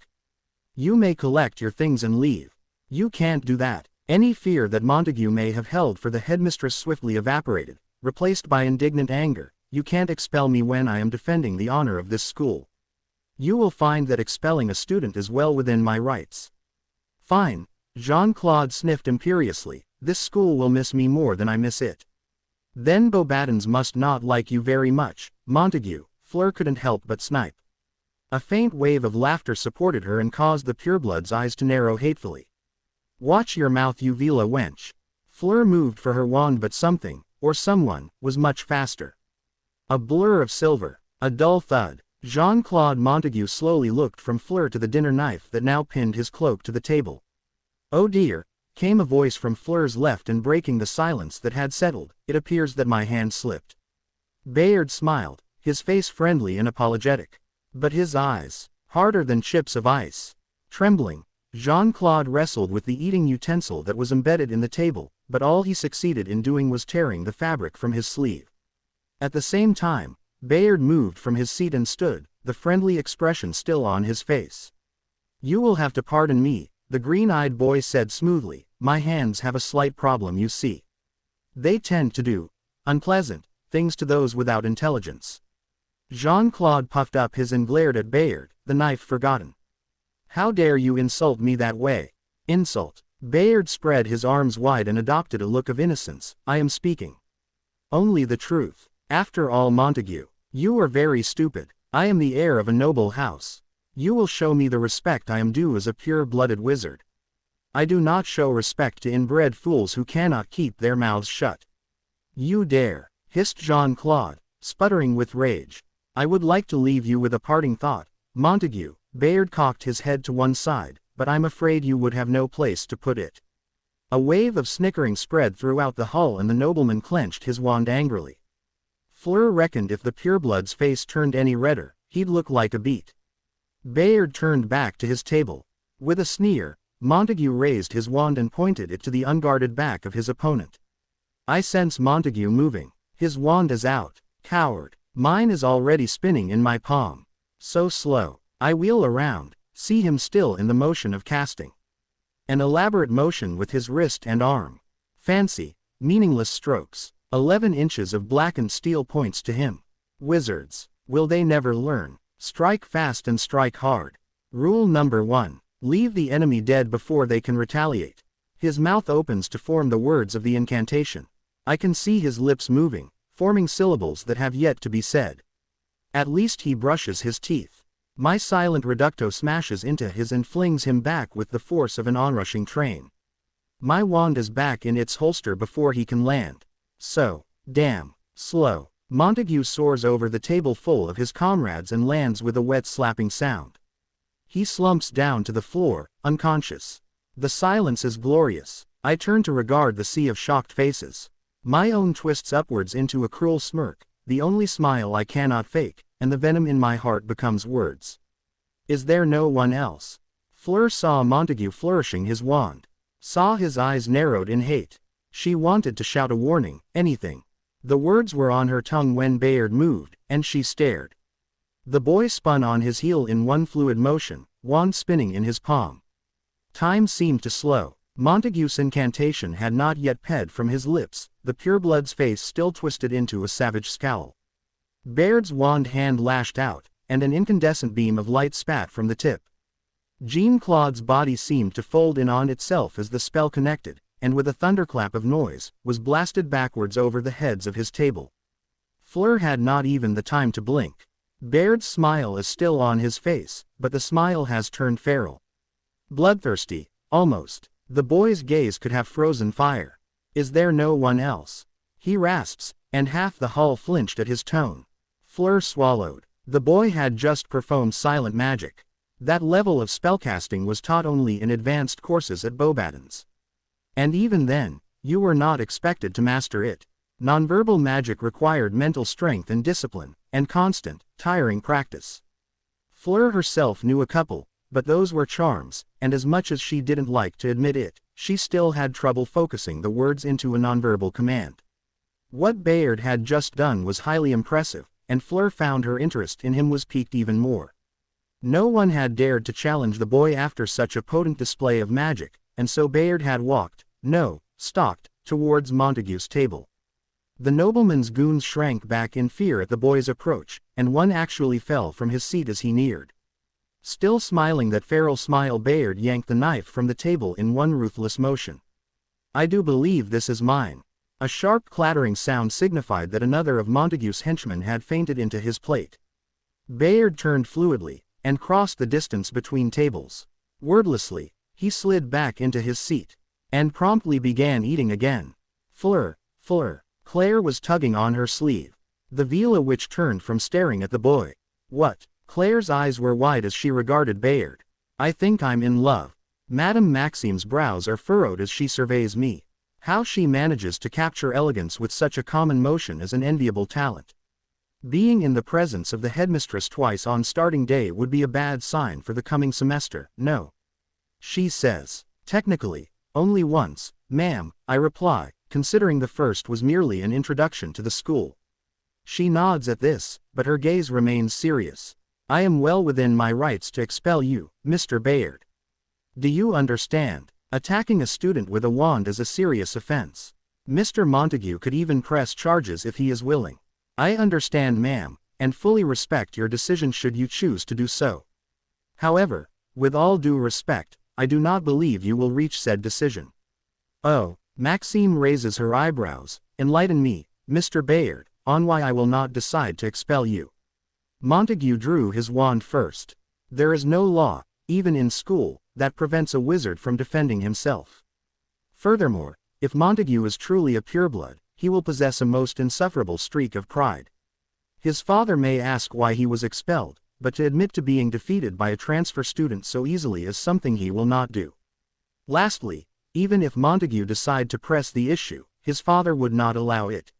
You may collect your things and leave. You can't do that. Any fear that Montague may have held for the headmistress swiftly evaporated, replaced by indignant anger. You can't expel me when I am defending the honor of this school. You will find that expelling a student is well within my rights. Fine. Jean-Claude sniffed imperiously. This school will miss me more than I miss it. Then Beauxbatons must not like you very much, Montague. Fleur couldn't help but snipe. A faint wave of laughter supported her and caused the purebloods' eyes to narrow hatefully. Watch your mouth, you vila wench. Fleur moved for her wand, but something, or someone, was much faster. A blur of silver. A dull thud. Jean-Claude Montague slowly looked from Fleur to the dinner knife that now pinned his cloak to the table. Oh dear, came a voice from Fleur's left, and breaking the silence that had settled, it appears that my hand slipped. Bayard smiled, his face friendly and apologetic. But his eyes, harder than chips of ice. Trembling, Jean-Claude wrestled with the eating utensil that was embedded in the table, but all he succeeded in doing was tearing the fabric from his sleeve. At the same time, Bayard moved from his seat and stood, the friendly expression still on his face. You will have to pardon me, the green-eyed boy said smoothly. My hands have a slight problem, you see. They tend to do unpleasant things to those without intelligence. Jean-Claude puffed up his and glared at Bayard, the knife forgotten. How dare you insult me that way? Insult. Bayard spread his arms wide and adopted a look of innocence. I am speaking only the truth. After all, Montague, you are very stupid. I am the heir of a noble house. You will show me the respect I am due as a pure-blooded wizard. I do not show respect to inbred fools who cannot keep their mouths shut. You dare, hissed Jean-Claude, sputtering with rage. I would like to leave you with a parting thought, Montague. Bayard cocked his head to one side, but I'm afraid you would have no place to put it. A wave of snickering spread throughout the hall, and the nobleman clenched his wand angrily. Fleur reckoned if the purebloods' face turned any redder, he'd look like a beet. Bayard turned back to his table. With a sneer, Montague raised his wand and pointed it to the unguarded back of his opponent. I sense Montague moving. His wand is out. Coward. Mine is already spinning in my palm. So slow. I wheel around, see him still in the motion of casting. An elaborate motion with his wrist and arm. Fancy, meaningless strokes. 11 inches of blackened steel points to him. Wizards, will they never learn? Strike fast and strike hard. Rule number 1. Leave the enemy dead before they can retaliate. His mouth opens to form the words of the incantation. I can see his lips moving, forming syllables that have yet to be said. At least he brushes his teeth. My silent reducto smashes into his and flings him back with the force of an onrushing train. My wand is back in its holster before he can land. So damn slow. Montague soars over the table full of his comrades and lands with a wet slapping sound. He slumps down to the floor, unconscious. The silence is glorious. I turn to regard the sea of shocked faces. My own twists upwards into a cruel smirk, the only smile I cannot fake, and the venom in my heart becomes words. Is there no one else? Fleur saw Montague flourishing his wand. Saw his eyes narrowed in hate. She wanted to shout a warning, anything. The words were on her tongue when Bayard moved, and she stared. The boy spun on his heel in one fluid motion, wand spinning in his palm. Time seemed to slow. Montague's incantation had not yet peed from his lips, the pureblood's face still twisted into a savage scowl. Bayard's wand hand lashed out, and an incandescent beam of light spat from the tip. Jean-Claude's body seemed to fold in on itself as the spell connected, and with a thunderclap of noise, was blasted backwards over the heads of his table. Fleur had not even the time to blink. Bayard's smile is still on his face, but the smile has turned feral. Bloodthirsty, almost. The boy's gaze could have frozen fire. Is there no one else? He rasps, and half the hall flinched at his tone. Fleur swallowed. The boy had just performed silent magic. That level of spellcasting was taught only in advanced courses at Beauxbatons. And even then, you were not expected to master it. Nonverbal magic required mental strength and discipline, and constant, tiring practice. Fleur herself knew a couple, but those were charms, and as much as she didn't like to admit it, she still had trouble focusing the words into a nonverbal command. What Bayard had just done was highly impressive, and Fleur found her interest in him was piqued even more. No one had dared to challenge the boy after such a potent display of magic, and so Bayard had stalked, towards Montague's table. The nobleman's goons shrank back in fear at the boy's approach, and one actually fell from his seat as he neared. Still smiling that feral smile, Bayard yanked the knife from the table in one ruthless motion. I do believe this is mine. A sharp clattering sound signified that another of Montague's henchmen had fainted into his plate. Bayard turned fluidly, and crossed the distance between tables. Wordlessly, he slid back into his seat, and promptly began eating again. Fleur. Claire was tugging on her sleeve. The Vila witch turned from staring at the boy. What? Claire's eyes were wide as she regarded Bayard. I think I'm in love. Madame Maxime's brows are furrowed as she surveys me. How she manages to capture elegance with such a common motion is an enviable talent. Being in the presence of the headmistress twice on starting day would be a bad sign for the coming semester. No. She says. Technically, only once, ma'am, I reply, considering the first was merely an introduction to the school. She nods at this, but her gaze remains serious. I am well within my rights to expel you, Mr. Bayard. Do you understand? Attacking a student with a wand is a serious offense. Mr. Montague could even press charges if he is willing. I understand, ma'am, and fully respect your decision should you choose to do so. However, with all due respect, I do not believe you will reach said decision. Oh, Maxime raises her eyebrows. Enlighten me, Mr. Bayard, on why I will not decide to expel you. Montague drew his wand first. There is no law, even in school, that prevents a wizard from defending himself. Furthermore, if Montague is truly a pureblood, he will possess a most insufferable streak of pride. His father may ask why he was expelled, but to admit to being defeated by a transfer student so easily is something he will not do. Lastly, even if Montague decide to press the issue, his father would not allow it.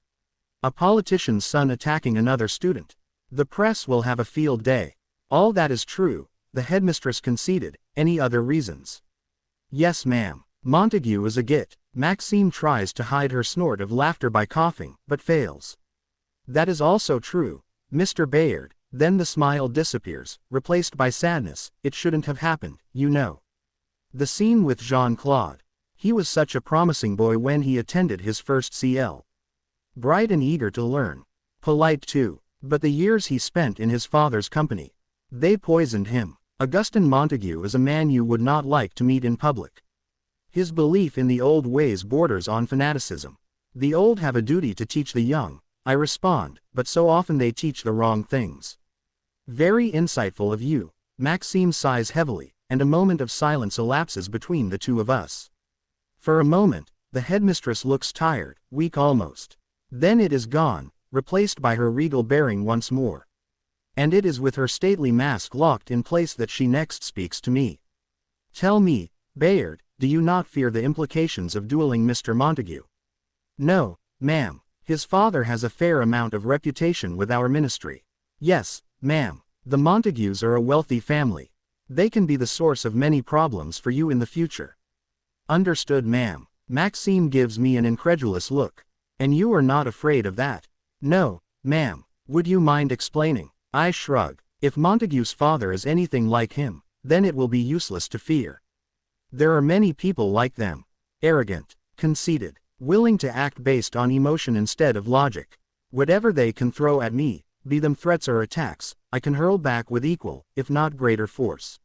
A politician's son attacking another student. The press will have a field day. All that is true, the headmistress conceded. Any other reasons? Yes, ma'am. Montague is a git. Maxime tries to hide her snort of laughter by coughing, but fails. That is also true, Mr. Bayard. Then the smile disappears, replaced by sadness. It shouldn't have happened, you know. The scene with Jean-Claude. He was such a promising boy when he attended his first CL. Bright and eager to learn. Polite too. But the years he spent in his father's company. They poisoned him. Augustin Montague is a man you would not like to meet in public. His belief in the old ways borders on fanaticism. The old have a duty to teach the young, I respond, but so often they teach the wrong things. Very insightful of you. Maxime sighs heavily, and a moment of silence elapses between the two of us. For a moment, the headmistress looks tired, weak almost. Then it is gone, replaced by her regal bearing once more. And it is with her stately mask locked in place that she next speaks to me. Tell me, Bayard, do you not fear the implications of dueling Mr. Montague? No, ma'am. His father has a fair amount of reputation with our ministry. Yes, ma'am. The Montagues are a wealthy family. They can be the source of many problems for you in the future. Understood, ma'am. Maxime gives me an incredulous look. And you are not afraid of that? No, ma'am. Would you mind explaining? I shrug. If Montague's father is anything like him, then it will be useless to fear. There are many people like them. Arrogant, conceited, willing to act based on emotion instead of logic. Whatever they can throw at me, be them threats or attacks, I can hurl back with equal, if not greater force.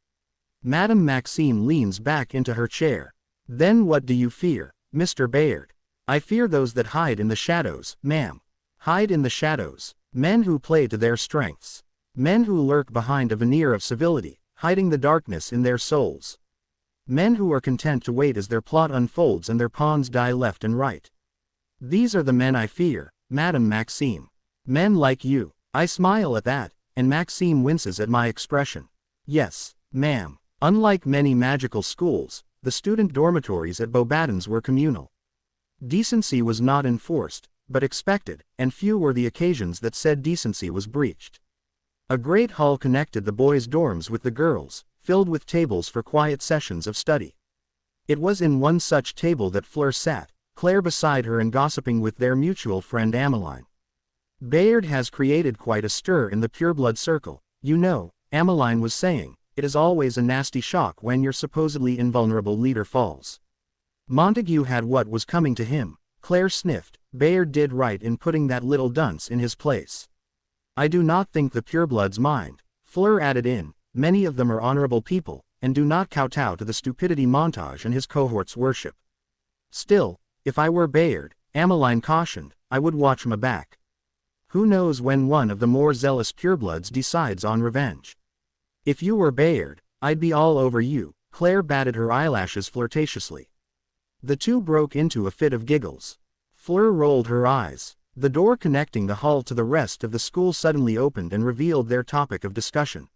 Madame Maxime leans back into her chair. Then what do you fear, Mr. Bayard? I fear those that hide in the shadows, ma'am. Hide in the shadows. Men who play to their strengths. Men who lurk behind a veneer of civility, hiding the darkness in their souls. Men who are content to wait as their plot unfolds and their pawns die left and right. These are the men I fear, Madame Maxime. Men like you. I smile at that, and Maxime winces at my expression. Yes, ma'am. Unlike many magical schools, the student dormitories at Beauxbatons were communal. Decency was not enforced, but expected, and few were the occasions that said decency was breached. A great hall connected the boys' dorms with the girls', filled with tables for quiet sessions of study. It was in one such table that Fleur sat, Claire beside her and gossiping with their mutual friend Ameline. Bayard has created quite a stir in the pureblood circle, you know, Ameline was saying. It is always a nasty shock when your supposedly invulnerable leader falls. Montague had what was coming to him, Claire sniffed. Bayard did right in putting that little dunce in his place. I do not think the purebloods mind, Fleur added in, many of them are honorable people, and do not kowtow to the stupidity Montage and his cohorts worship. Still, if I were Bayard, Ameline cautioned, I would watch my back. Who knows when one of the more zealous purebloods decides on revenge? If you were Bayard, I'd be all over you, Claire batted her eyelashes flirtatiously. The two broke into a fit of giggles. Fleur rolled her eyes. The door connecting the hall to the rest of the school suddenly opened and revealed their topic of discussion.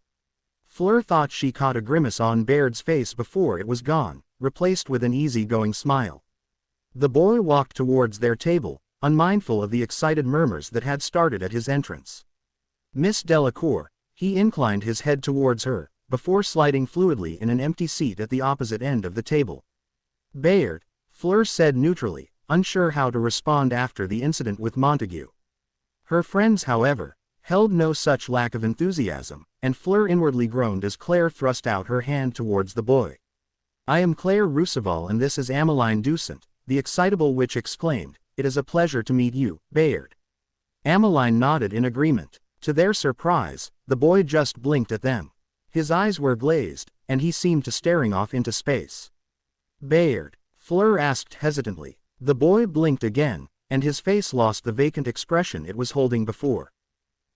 Fleur thought she caught a grimace on Bayard's face before it was gone, replaced with an easy-going smile. The boy walked towards their table, unmindful of the excited murmurs that had started at his entrance. Miss Delacour, he inclined his head towards her, before sliding fluidly in an empty seat at the opposite end of the table. Bayard, Fleur said neutrally, unsure how to respond after the incident with Montague. Her friends, however, held no such lack of enthusiasm, and Fleur inwardly groaned as Claire thrust out her hand towards the boy. I am Claire Rousseval and this is Ameline Doucet, the excitable witch exclaimed, it is a pleasure to meet you, Bayard. Ameline nodded in agreement. To their surprise, the boy just blinked at them. His eyes were glazed, and he seemed to staring off into space. Bayard, Fleur asked hesitantly. The boy blinked again, and his face lost the vacant expression it was holding before.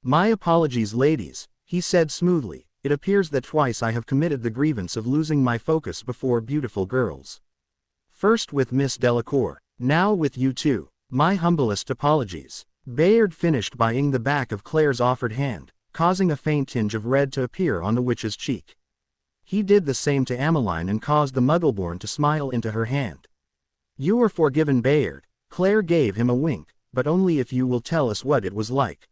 My apologies, ladies, he said smoothly. It appears that twice I have committed the grievance of losing my focus before beautiful girls. First with Miss Delacour, now with you two. My humblest apologies. Bayard finished buying the back of Claire's offered hand, causing a faint tinge of red to appear on the witch's cheek. He did the same to Ameline and caused the Muggleborn to smile into her hand. You are forgiven, Bayard. Claire gave him a wink, but only if you will tell us what it was like.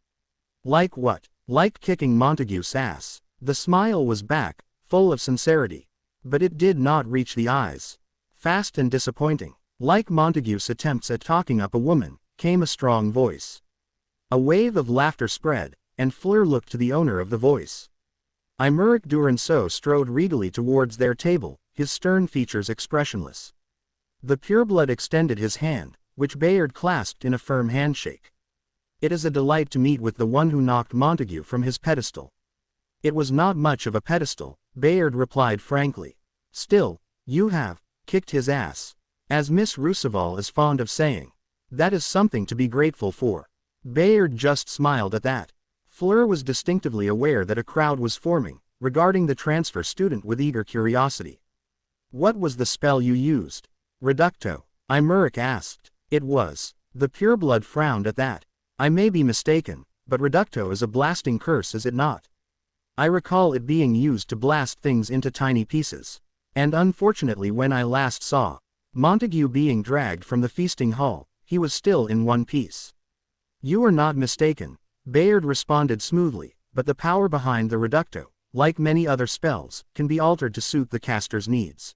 Like what? Like kicking Montague's ass. The smile was back, full of sincerity. But it did not reach the eyes. Fast and disappointing. Like Montague's attempts at talking up a woman, came a strong voice. A wave of laughter spread, and Fleur looked to the owner of the voice. Imeric Duranceau strode regally towards their table, his stern features expressionless. The pureblood extended his hand, which Bayard clasped in a firm handshake. It is a delight to meet with the one who knocked Montague from his pedestal. It was not much of a pedestal, Bayard replied frankly. Still, you have kicked his ass. As Miss Rousseval is fond of saying. That is something to be grateful for. Bayard just smiled at that. Fleur was distinctively aware that a crowd was forming, regarding the transfer student with eager curiosity. What was the spell you used? Reducto? Imeric asked. It was. The pureblood frowned at that. I may be mistaken, but Reducto is a blasting curse, is it not? I recall it being used to blast things into tiny pieces. And unfortunately, when I last saw Montague being dragged from the feasting hall, he was still in one piece. You are not mistaken, Bayard responded smoothly, but the power behind the Reducto, like many other spells, can be altered to suit the caster's needs.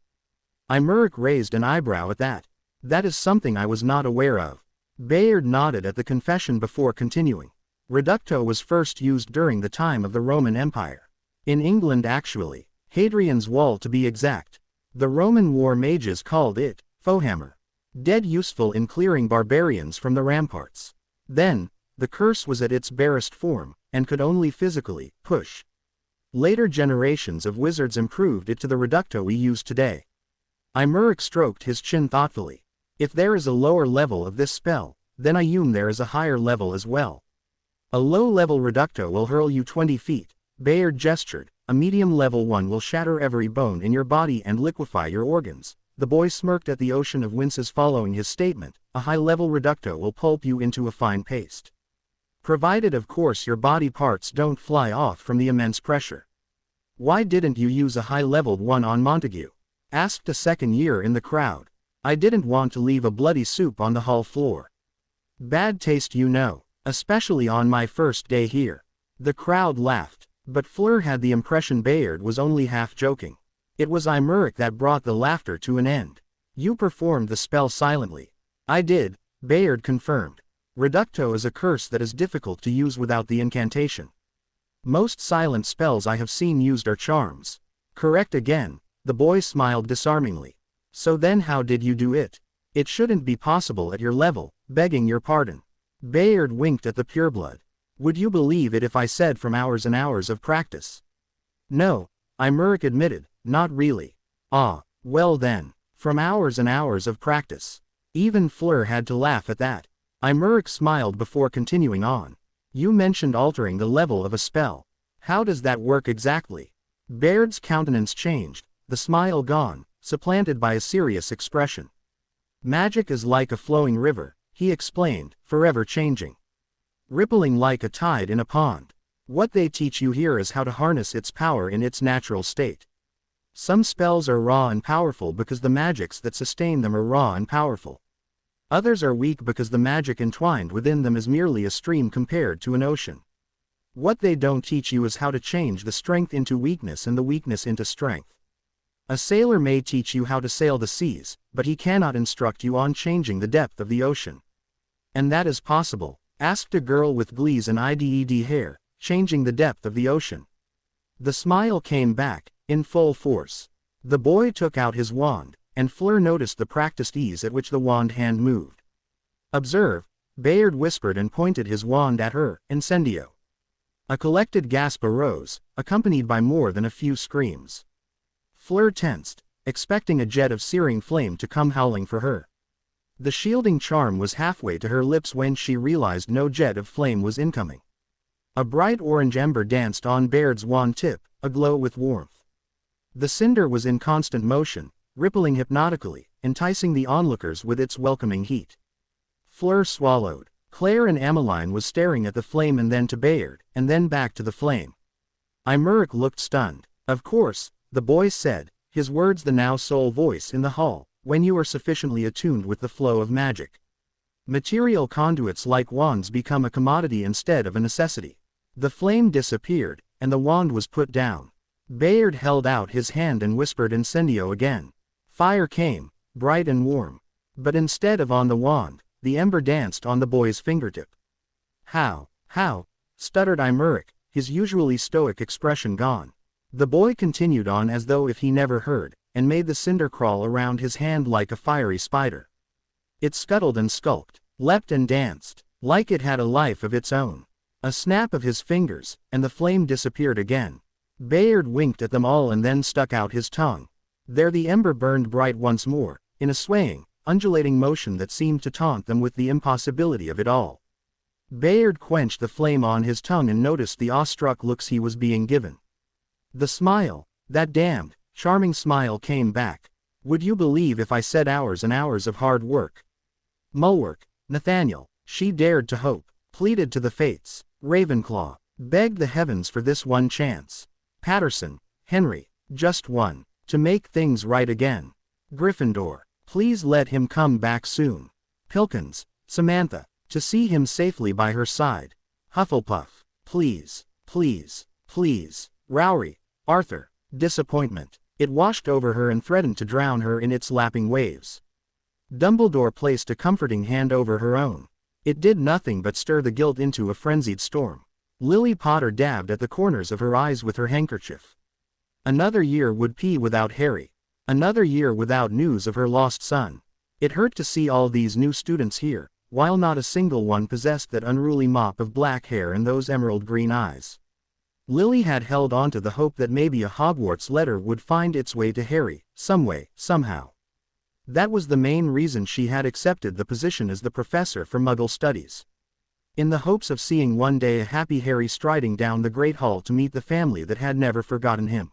Imeric raised an eyebrow at that. That is something I was not aware of. Bayard nodded at the confession before continuing. Reducto was first used during the time of the Roman Empire. In England actually, Hadrian's Wall to be exact. The Roman war mages called it foehammer. Dead useful in clearing barbarians from the ramparts. Then, the curse was at its barest form, and could only physically push. Later generations of wizards improved it to the Reducto we use today. Imeric stroked his chin thoughtfully. If there is a lower level of this spell, then I assume there is a higher level as well. A low-level Reducto will hurl you 20 feet, Bayard gestured. A medium-level one will shatter every bone in your body and liquefy your organs. The boy smirked at the ocean of winces following his statement. A high-level Reducto will pulp you into a fine paste. Provided of course your body parts don't fly off from the immense pressure. Why didn't you use a high-leveled one on Montague? Asked a second year in the crowd. I didn't want to leave a bloody soup on the hall floor. Bad taste, you know, especially on my first day here. The crowd laughed, but Fleur had the impression Bayard was only half joking. It was Imeric that brought the laughter to an end. You performed the spell silently. I did, Bayard confirmed. Reducto is a curse that is difficult to use without the incantation. Most silent spells I have seen used are charms. Correct again, the boy smiled disarmingly. So then how did you do it? It shouldn't be possible at your level, begging your pardon. Bayard winked at the pureblood. Would you believe it if I said from hours and hours of practice? No, Imeric admitted, not really. Ah, well then, from hours and hours of practice. Even Fleur had to laugh at that. Imeric smiled before continuing on. You mentioned altering the level of a spell. How does that work exactly? Bayard's countenance changed, the smile gone, supplanted by a serious expression. Magic is like a flowing river, he explained, forever changing. Rippling like a tide in a pond. What they teach you here is how to harness its power in its natural state. Some spells are raw and powerful because the magics that sustain them are raw and powerful. Others are weak because the magic entwined within them is merely a stream compared to an ocean. What they don't teach you is how to change the strength into weakness and the weakness into strength. A sailor may teach you how to sail the seas, but he cannot instruct you on changing the depth of the ocean. And that is possible, asked a girl with glees and ided hair, changing the depth of the ocean. The smile came back, in full force. The boy took out his wand, and Fleur noticed the practiced ease at which the wand hand moved. Observe, Bayard whispered and pointed his wand at her, incendio. A collected gasp arose, accompanied by more than a few screams. Fleur tensed, expecting a jet of searing flame to come howling for her. The shielding charm was halfway to her lips when she realized no jet of flame was incoming. A bright orange ember danced on Bayard's wand tip, aglow with warmth. The cinder was in constant motion, rippling hypnotically, enticing the onlookers with its welcoming heat. Fleur swallowed. Claire and Emmeline was staring at the flame and then to Bayard, and then back to the flame. Imeric looked stunned. Of course, the boy said, his words the now sole voice in the hall, when you are sufficiently attuned with the flow of magic. Material conduits like wands become a commodity instead of a necessity. The flame disappeared, and the wand was put down. Bayard held out his hand and whispered incendio again. Fire came, bright and warm. But instead of on the wand, the ember danced on the boy's fingertip. How, stuttered Imeric, his usually stoic expression gone. The boy continued on as though if he never heard, and made the cinder crawl around his hand like a fiery spider. It scuttled and skulked, leapt and danced, like it had a life of its own. A snap of his fingers, and the flame disappeared again. Bayard winked at them all and then stuck out his tongue. There the ember burned bright once more, in a swaying, undulating motion that seemed to taunt them with the impossibility of it all. Bayard quenched the flame on his tongue and noticed the awestruck looks he was being given. The smile, that damned, charming smile came back. Would you believe if I said hours and hours of hard work? Mulwark, Nathaniel, she dared to hope, pleaded to the fates. Ravenclaw, begged the heavens for this one chance. Patterson, Henry, just one, to make things right again. Gryffindor, please let him come back soon. Pilkins, Samantha, to see him safely by her side. Hufflepuff, please, please, please. Rowry, Arthur, disappointment. It washed over her and threatened to drown her in its lapping waves. Dumbledore placed a comforting hand over her own. It did nothing but stir the guilt into a frenzied storm. Lily Potter dabbed at the corners of her eyes with her handkerchief. Another year would be without Harry. Another year without news of her lost son. It hurt to see all these new students here, while not a single one possessed that unruly mop of black hair and those emerald green eyes. Lily had held on to the hope that maybe a Hogwarts letter would find its way to Harry, some way, somehow. That was the main reason she had accepted the position as the professor for Muggle studies. In the hopes of seeing one day a happy Harry striding down the Great Hall to meet the family that had never forgotten him.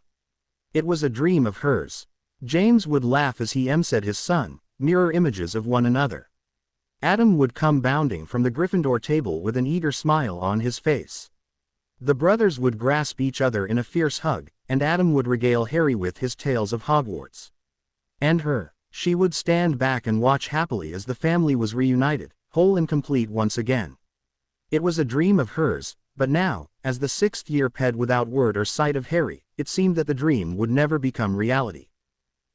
It was a dream of hers. James would laugh as he said his son, mirror images of one another. Adam would come bounding from the Gryffindor table with an eager smile on his face. The brothers would grasp each other in a fierce hug, and Adam would regale Harry with his tales of Hogwarts. And her, she would stand back and watch happily as the family was reunited, whole and complete once again. It was a dream of hers, but now, as the sixth-year ped without word or sight of Harry, it seemed that the dream would never become reality.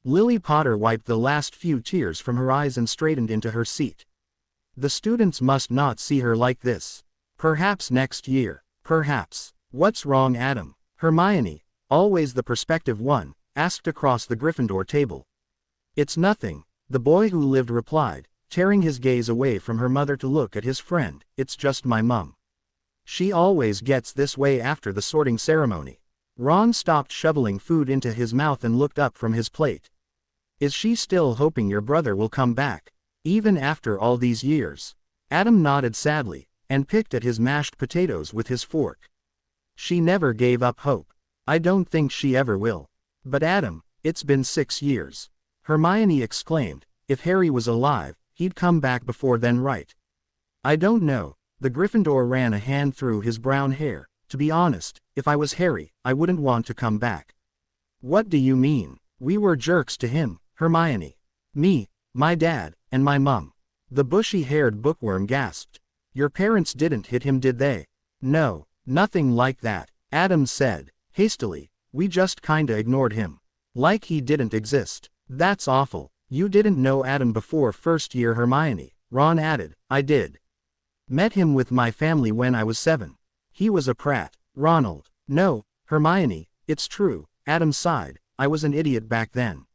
Lily Potter wiped the last few tears from her eyes and straightened into her seat. The students must not see her like this. Perhaps next year. Perhaps. What's wrong, Adam? Hermione, always the perspective one, asked across the Gryffindor table. It's nothing, the boy who lived replied, tearing his gaze away from her mother to look at his friend. It's just my mum. She always gets this way after the sorting ceremony. Ron stopped shoveling food into his mouth and looked up from his plate. Is she still hoping your brother will come back, even after all these years? Adam nodded sadly, and picked at his mashed potatoes with his fork. She never gave up hope. I don't think she ever will. But Adam, it's been 6 years. Hermione exclaimed, if Harry was alive, he'd come back before then, right? I don't know. The Gryffindor ran a hand through his brown hair. To be honest, if I was Harry, I wouldn't want to come back. What do you mean? We were jerks to him, Hermione. Me, my dad, and my mum. The bushy-haired bookworm gasped. Your parents didn't hit him, did they? No, nothing like that, Adam said, hastily. We just kinda ignored him. Like he didn't exist. That's awful. You didn't know Adam before first year, Hermione, Ron added. I did. Met him with my family when I was 7. He was a prat. Ronald. No, Hermione, it's true, Adam sighed. I was an idiot back then.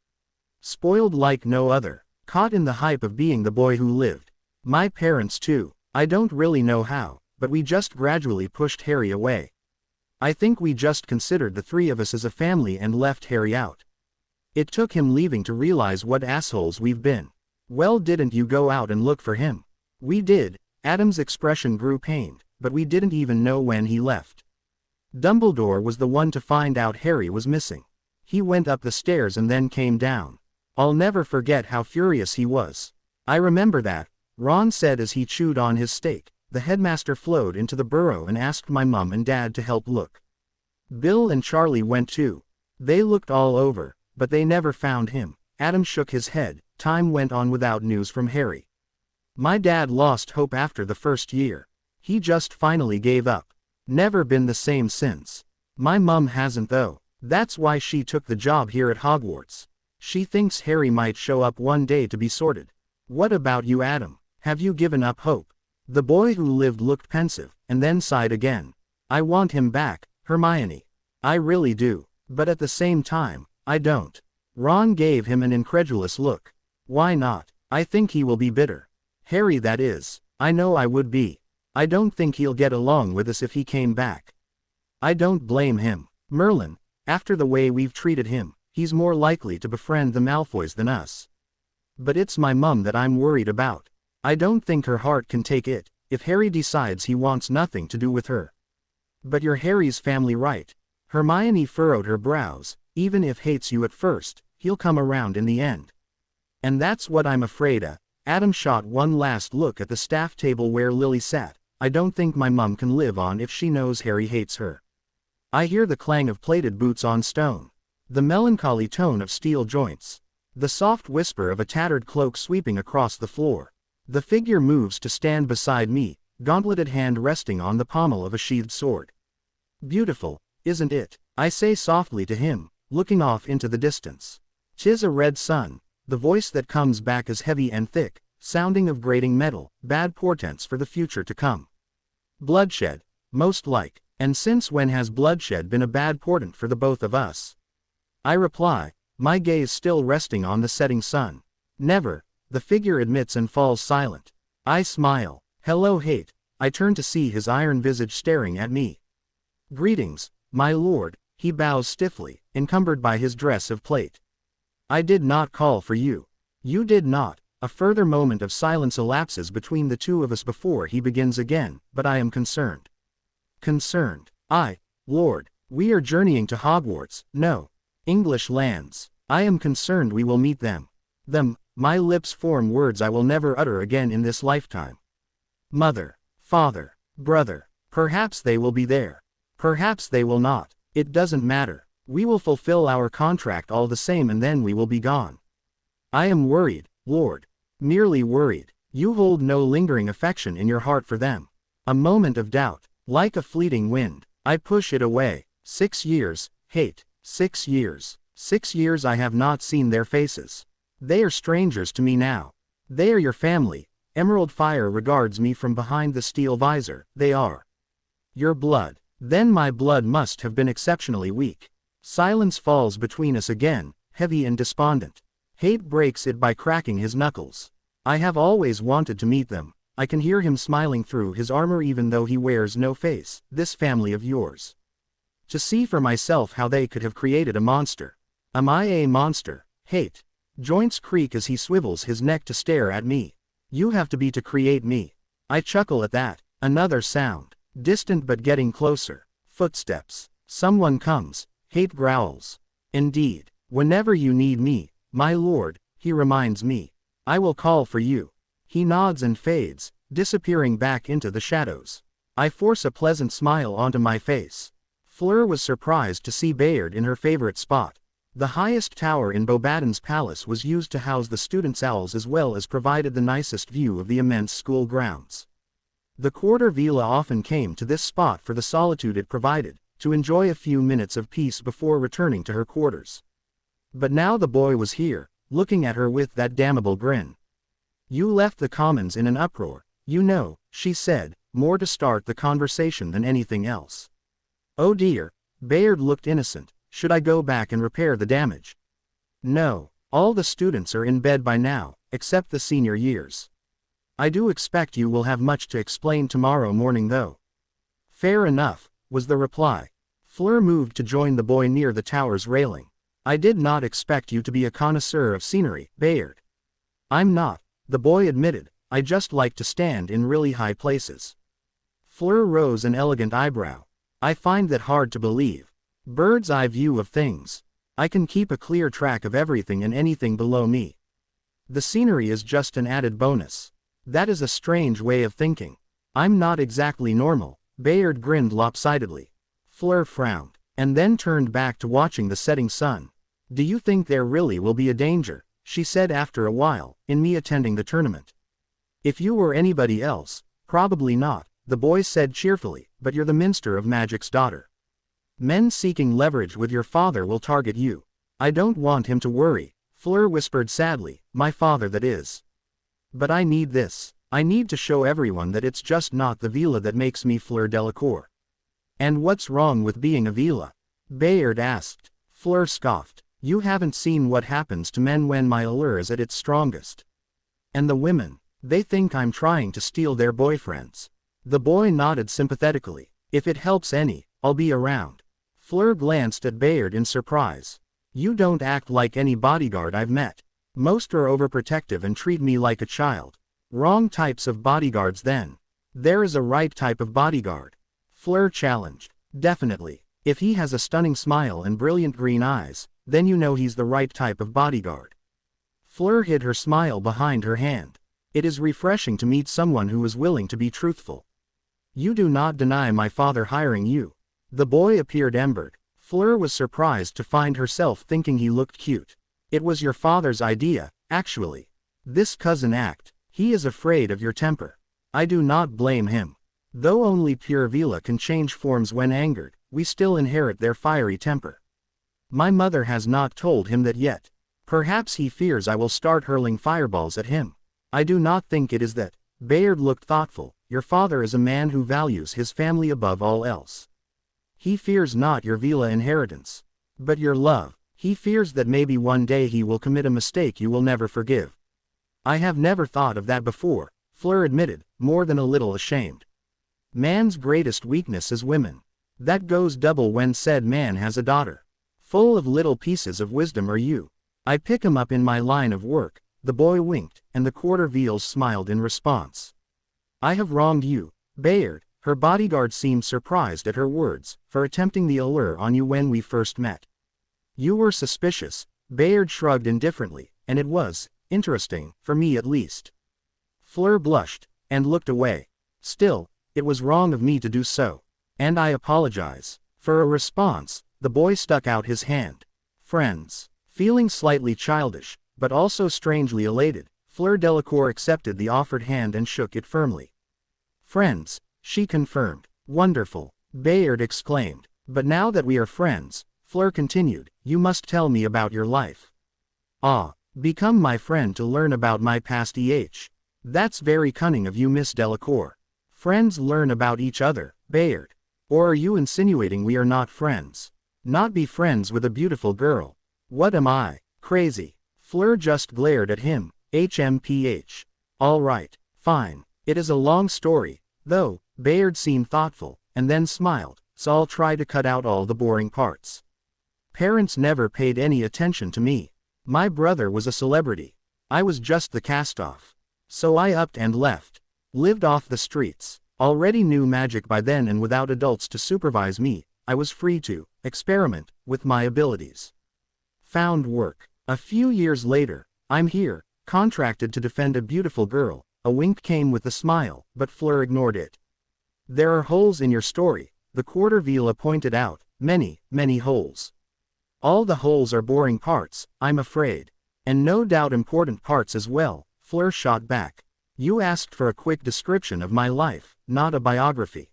Spoiled like no other. Caught in the hype of being the boy who lived. My parents too. I don't really know how, but we just gradually pushed Harry away. I think we just considered the 3 of us as a family and left Harry out. It took him leaving to realize what assholes we've been. Well, didn't you go out and look for him? We did. Adam's expression grew pained, but we didn't even know when he left. Dumbledore was the one to find out Harry was missing. He went up the stairs and then came down. I'll never forget how furious he was. I remember that, Ron said as he chewed on his steak. The headmaster flowed into the burrow and asked my mum and dad to help look. Bill and Charlie went too. They looked all over, but they never found him. Adam shook his head. Time went on without news from Harry. My dad lost hope after the first year. He just finally gave up. Never been the same since. My mum hasn't though. That's why she took the job here at Hogwarts. She thinks Harry might show up one day to be sorted. What about you, Adam? Have you given up hope? The boy who lived looked pensive, and then sighed again. I want him back, Hermione. I really do. But at the same time, I don't. Ron gave him an incredulous look. Why not? I think he will be bitter. Harry, that is. I know I would be. I don't think he'll get along with us if he came back. I don't blame him. Merlin, after the way we've treated him, he's more likely to befriend the Malfoys than us. But it's my mum that I'm worried about. I don't think her heart can take it, if Harry decides he wants nothing to do with her. But you're Harry's family, right? Hermione furrowed her brows. Even if hates you at first, he'll come around in the end. And that's what I'm afraid of. Adam shot one last look at the staff table where Lily sat. I don't think my mum can live on if she knows Harry hates her. I hear the clang of plated boots on stone. The melancholy tone of steel joints. The soft whisper of a tattered cloak sweeping across the floor. The figure moves to stand beside me, gauntleted hand resting on the pommel of a sheathed sword. Beautiful, isn't it? I say softly to him, looking off into the distance. 'Tis a red sun. The voice that comes back is heavy and thick, sounding of grating metal, bad portents for the future to come. Bloodshed, most like, and since when has bloodshed been a bad portent for the both of us? I reply, my gaze still resting on the setting sun. Never, the figure admits and falls silent. I smile. Hello, hate. I turn to see his iron visage staring at me. Greetings, my lord, he bows stiffly, encumbered by his dress of plate. I did not call for you. You did not. A further moment of silence elapses between the two of us before he begins again, but I am concerned. Concerned. Lord, we are journeying to Hogwarts, no. English lands. I am concerned we will meet them. My lips form words I will never utter again in this lifetime. Mother, father, brother, perhaps they will be there. Perhaps they will not. It doesn't matter. We will fulfill our contract all the same and then we will be gone. I am worried, Lord. Merely worried. You hold no lingering affection in your heart for them. A moment of doubt, like a fleeting wind. I push it away. 6 years, hate. 6 years. 6 years I have not seen their faces. They are strangers to me now. They are your family. Emerald Fire regards me from behind the steel visor. They are your blood. Then my blood must have been exceptionally weak. Silence falls between us again, heavy and despondent. Hate breaks it by cracking his knuckles. I have always wanted to meet them. I can hear him smiling through his armor even though he wears no face. This family of yours. To see for myself how they could have created a monster. Am I a monster? Hate. Joints creak as he swivels his neck to stare at me. You have to be to create me. I chuckle at that. Another sound. Distant but getting closer. Footsteps. Someone comes. Hate growls. Indeed. Whenever you need me, my lord, he reminds me. I will call for you. He nods and fades, disappearing back into the shadows. I force a pleasant smile onto my face. Fleur was surprised to see Bayard in her favorite spot. The highest tower in Bobaden's palace was used to house the students' owls as well as provided the nicest view of the immense school grounds. The quarter villa often came to this spot for the solitude it provided, to enjoy a few minutes of peace before returning to her quarters. But now the boy was here, looking at her with that damnable grin. You left the commons in an uproar, you know, she said, more to start the conversation than anything else. Oh dear, Bayard looked innocent. Should I go back and repair the damage? No, all the students are in bed by now, except the senior years. I do expect you will have much to explain tomorrow morning though. Fair enough, was the reply. Fleur moved to join the boy near the tower's railing. I did not expect you to be a connoisseur of scenery, Bayard. I'm not, the boy admitted, I just like to stand in really high places. Fleur rose an elegant eyebrow. I find that hard to believe. Bird's eye view of things. I can keep a clear track of everything and anything below me. The scenery is just an added bonus. That is a strange way of thinking. I'm not exactly normal, Bayard grinned lopsidedly. Fleur frowned, and then turned back to watching the setting sun. Do you think there really will be a danger, she said after a while, in me attending the tournament? If you were anybody else, probably not, the boy said cheerfully, but you're the Minster of Magic's daughter. Men seeking leverage with your father will target you. I don't want him to worry, Fleur whispered sadly, my father that is. But I need this. I need to show everyone that it's just not the villa that makes me Fleur Delacour. And what's wrong with being a villa? Bayard asked. Fleur scoffed. You haven't seen what happens to men when my allure is at its strongest. And the women, they think I'm trying to steal their boyfriends. The boy nodded sympathetically. If it helps any, I'll be around. Fleur glanced at Bayard in surprise. You don't act like any bodyguard I've met. Most are overprotective and treat me like a child. Wrong types of bodyguards then. There is a right type of bodyguard. Fleur challenged. Definitely. If he has a stunning smile and brilliant green eyes, then you know he's the right type of bodyguard. Fleur hid her smile behind her hand. It is refreshing to meet someone who is willing to be truthful. You do not deny my father hiring you. The boy appeared embered. Fleur was surprised to find herself thinking he looked cute. It was your father's idea, actually. This cousin act. He is afraid of your temper. I do not blame him. Though only pure Vila can change forms when angered, we still inherit their fiery temper. My mother has not told him that yet. Perhaps he fears I will start hurling fireballs at him. I do not think it is that. Bayard looked thoughtful. Your father is a man who values his family above all else. He fears not your Vila inheritance, but your love. He fears that maybe one day he will commit a mistake you will never forgive. I have never thought of that before, Fleur admitted, more than a little ashamed. Man's greatest weakness is women. That goes double when said man has a daughter. Full of little pieces of wisdom are you. I pick 'em up in my line of work. The boy winked, and the quarter Veals smiled in response. I have wronged you, Bayard. Her bodyguard seemed surprised at her words, for attempting the allure on you when we first met. You were suspicious, Bayard shrugged indifferently, and it was, interesting, for me at least. Fleur blushed, and looked away. Still, it was wrong of me to do so. And I apologize. For a response, the boy stuck out his hand. Friends. Feeling slightly childish, but also strangely elated, Fleur Delacour accepted the offered hand and shook it firmly. Friends, she confirmed. Wonderful, Bayard exclaimed. But now that we are friends, Fleur continued, you must tell me about your life. Ah, become my friend to learn about my past. That's very cunning of you, Miss Delacour. Friends learn about each other, Bayard. Or are you insinuating we are not friends? Not be friends with a beautiful girl. What am I, crazy? Fleur just glared at him, HMPH. All right, fine. It is a long story, though. Bayard seemed thoughtful, and then smiled, so I'll try to cut out all the boring parts. Parents never paid any attention to me. My brother was a celebrity. I was just the cast-off. So I upped and left. Lived off the streets. Already knew magic by then, and without adults to supervise me, I was free to experiment with my abilities. Found work. A few years later, I'm here, contracted to defend a beautiful girl. A wink came with a smile, but Fleur ignored it. There are holes in your story, the quarter Vila pointed out, many, many holes. All the holes are boring parts, I'm afraid. And no doubt important parts as well, Fleur shot back. You asked for a quick description of my life, not a biography.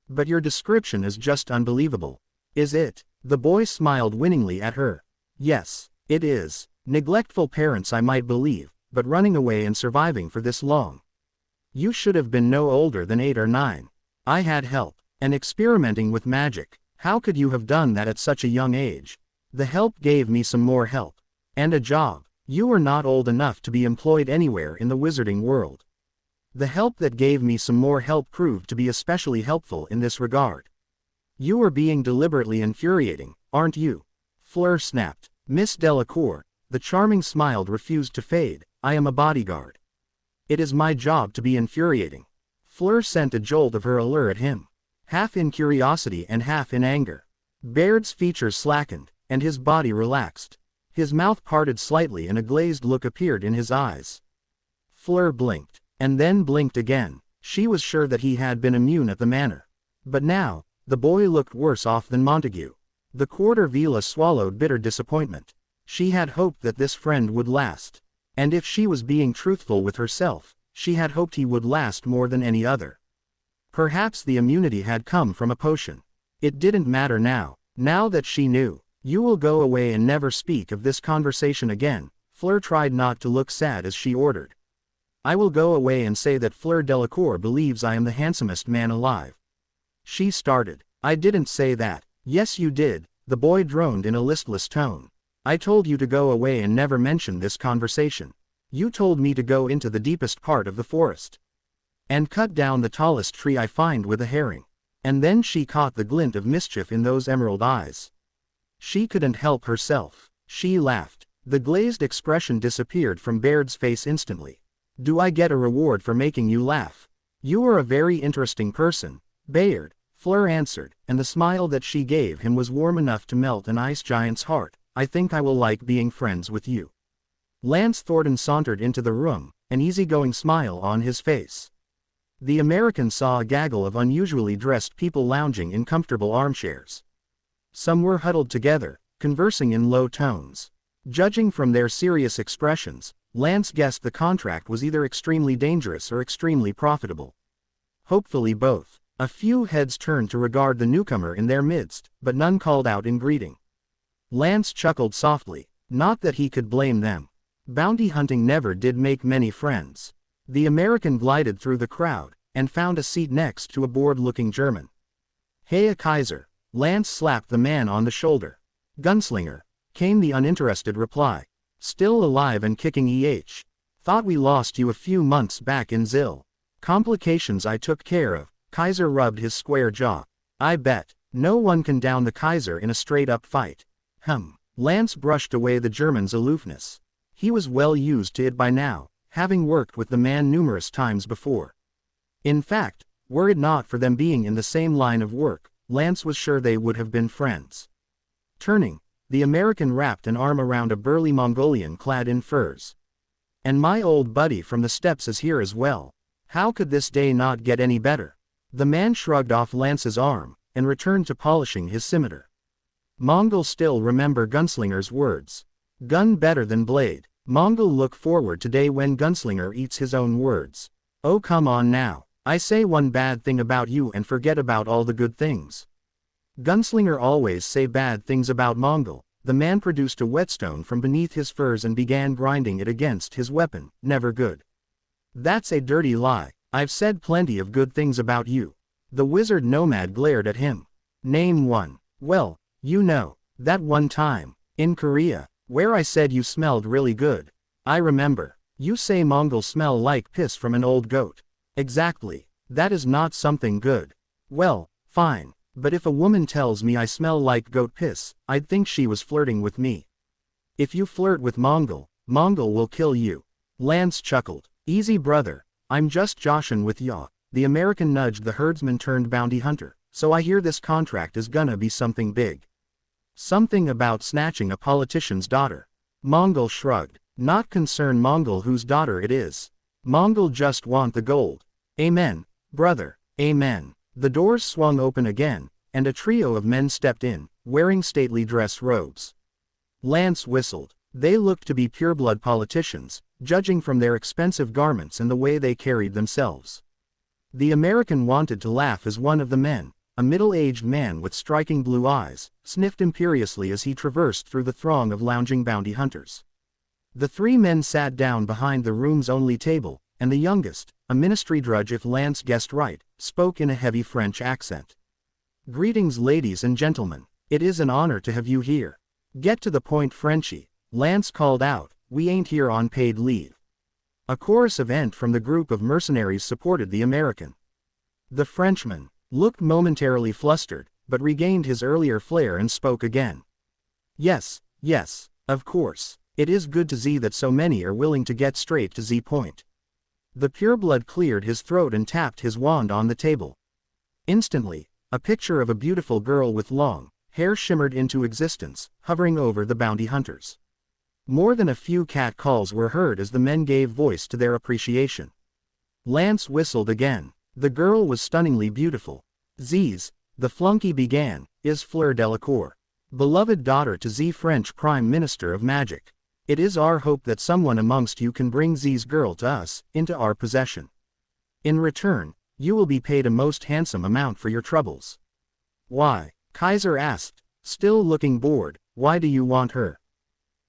But your description is just unbelievable. Is it? The boy smiled winningly at her. Yes, it is. Neglectful parents I might believe, but running away and surviving for this long. You should have been no older than 8 or 9. I had help. And experimenting with magic. How could you have done that at such a young age? The help gave me some more help. And a job. You were not old enough to be employed anywhere in the wizarding world. The help that gave me some more help proved to be especially helpful in this regard. You are being deliberately infuriating, aren't you? Fleur snapped. Miss Delacour, the charming smile refused to fade. I am a bodyguard. It is my job to be infuriating. Fleur sent a jolt of her allure at him. Half in curiosity and half in anger. Bayard's features slackened, and his body relaxed. His mouth parted slightly and a glazed look appeared in his eyes. Fleur blinked, and then blinked again. She was sure that he had been immune at the manor. But now, the boy looked worse off than Montague. The quarter Vila swallowed bitter disappointment. She had hoped that this friend would last. And if she was being truthful with herself, she had hoped he would last more than any other. Perhaps the immunity had come from a potion. It didn't matter now that she knew. You will go away and never speak of this conversation again. Fleur tried not to look sad as she ordered. I will go away and say that Fleur Delacour believes I am the handsomest man alive. She started. I didn't say that. Yes you did, the boy droned in a listless tone. I told you to go away and never mention this conversation. You told me to go into the deepest part of the forest. And cut down the tallest tree I find with a herring. And then she caught the glint of mischief in those emerald eyes. She couldn't help herself. She laughed. The glazed expression disappeared from Bayard's face instantly. Do I get a reward for making you laugh? You are a very interesting person, Bayard, Fleur answered, and the smile that she gave him was warm enough to melt an ice giant's heart. I think I will like being friends with you. Lance Thornton sauntered into the room, an easygoing smile on his face. The American saw a gaggle of unusually dressed people lounging in comfortable armchairs. Some were huddled together, conversing in low tones. Judging from their serious expressions, Lance guessed the contract was either extremely dangerous or extremely profitable. Hopefully both. A few heads turned to regard the newcomer in their midst, but none called out in greeting. Lance chuckled softly, not that he could blame them. Bounty hunting never did make many friends. The American glided through the crowd, and found a seat next to a bored-looking German. "Hey, Kaiser," Lance slapped the man on the shoulder. "Gunslinger," came the uninterested reply. "Still alive and kicking Thought we lost you a few months back in Zill. Complications I took care of." Kaiser rubbed his square jaw. "I bet. No one can down the Kaiser in a straight-up fight." Lance brushed away the German's aloofness. He was well used to it by now, having worked with the man numerous times before. In fact, were it not for them being in the same line of work, Lance was sure they would have been friends. Turning, the American wrapped an arm around a burly Mongolian clad in furs. "And my old buddy from the steppes is here as well. How could this day not get any better?" The man shrugged off Lance's arm, and returned to polishing his scimitar. Mongols still remember Gunslinger's words. "Gun better than blade." Mongol look forward to day when Gunslinger eats his own words. "Oh come on now, I say one bad thing about you and forget about all the good things." Gunslinger always say bad things about Mongol. The man produced a whetstone from beneath his furs and began grinding it against his weapon. "Never good." "That's a dirty lie. I've said plenty of good things about you." The wizard nomad glared at him. "Name one." "Well, you know, that one time, in Korea, where I said you smelled really good. I remember. You say Mongols smell like piss from an old goat." "Exactly. That is not something good." "Well, fine. But if a woman tells me I smell like goat piss, I'd think she was flirting with me." "If you flirt with Mongol, Mongol will kill you." Lance chuckled. "Easy brother. I'm just joshin' with ya." The American nudged the herdsman turned bounty hunter. "So I hear this contract is gonna be something big. Something about snatching a politician's daughter." Mongol shrugged. "Not concern Mongol whose daughter it is. Mongol just want the gold." "Amen, brother, amen." The doors swung open again, and a trio of men stepped in, wearing stately dress robes. Lance whistled. They looked to be pureblood politicians, judging from their expensive garments and the way they carried themselves. The American wanted to laugh as one of the men, a middle-aged man with striking blue eyes, sniffed imperiously as he traversed through the throng of lounging bounty hunters. The three men sat down behind the room's only table, and the youngest, a ministry drudge if Lance guessed right, spoke in a heavy French accent. "Greetings ladies and gentlemen. It is an honor to have you here." "Get to the point, Frenchie," Lance called out. "We ain't here on paid leave." A chorus of "ent" from the group of mercenaries supported the American. The Frenchman looked momentarily flustered, but regained his earlier flair and spoke again. Yes, of course. It is good to see that so many are willing to get straight to the point." The pureblood cleared his throat and tapped his wand on the table. Instantly, a picture of a beautiful girl with long hair shimmered into existence, hovering over the bounty hunters. More than a few cat calls were heard as the men gave voice to their appreciation. Lance whistled again. The girl was stunningly beautiful. "Ziz," the flunky began, "is Fleur Delacour. Beloved daughter to the French Prime Minister of Magic. It is our hope that someone amongst you can bring Z's girl to us, into our possession. In return, you will be paid a most handsome amount for your troubles." "Why?" Kaiser asked, still looking bored. "Why do you want her?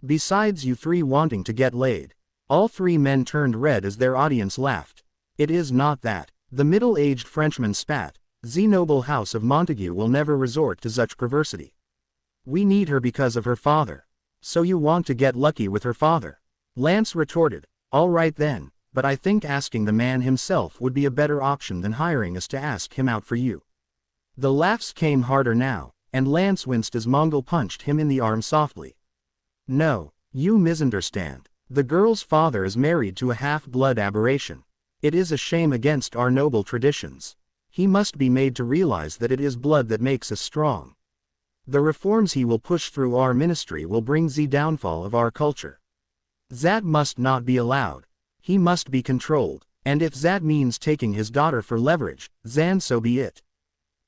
Besides you three wanting to get laid." All three men turned red as their audience laughed. "It is not that." The middle-aged Frenchman spat. "The noble house of Montague will never resort to such perversity. We need her because of her father." "So you want to get lucky with her father?" Lance retorted. "All right then, but I think asking the man himself would be a better option than hiring us to ask him out for you." The laughs came harder now, and Lance winced as Mongol punched him in the arm softly. "No, you misunderstand. The girl's father is married to a half-blood aberration. It is a shame against our noble traditions. He must be made to realize that it is blood that makes us strong." The reforms he will push through our ministry will bring the downfall of our culture. That must not be allowed. He must be controlled, and if that means taking his daughter for leverage, then so be it.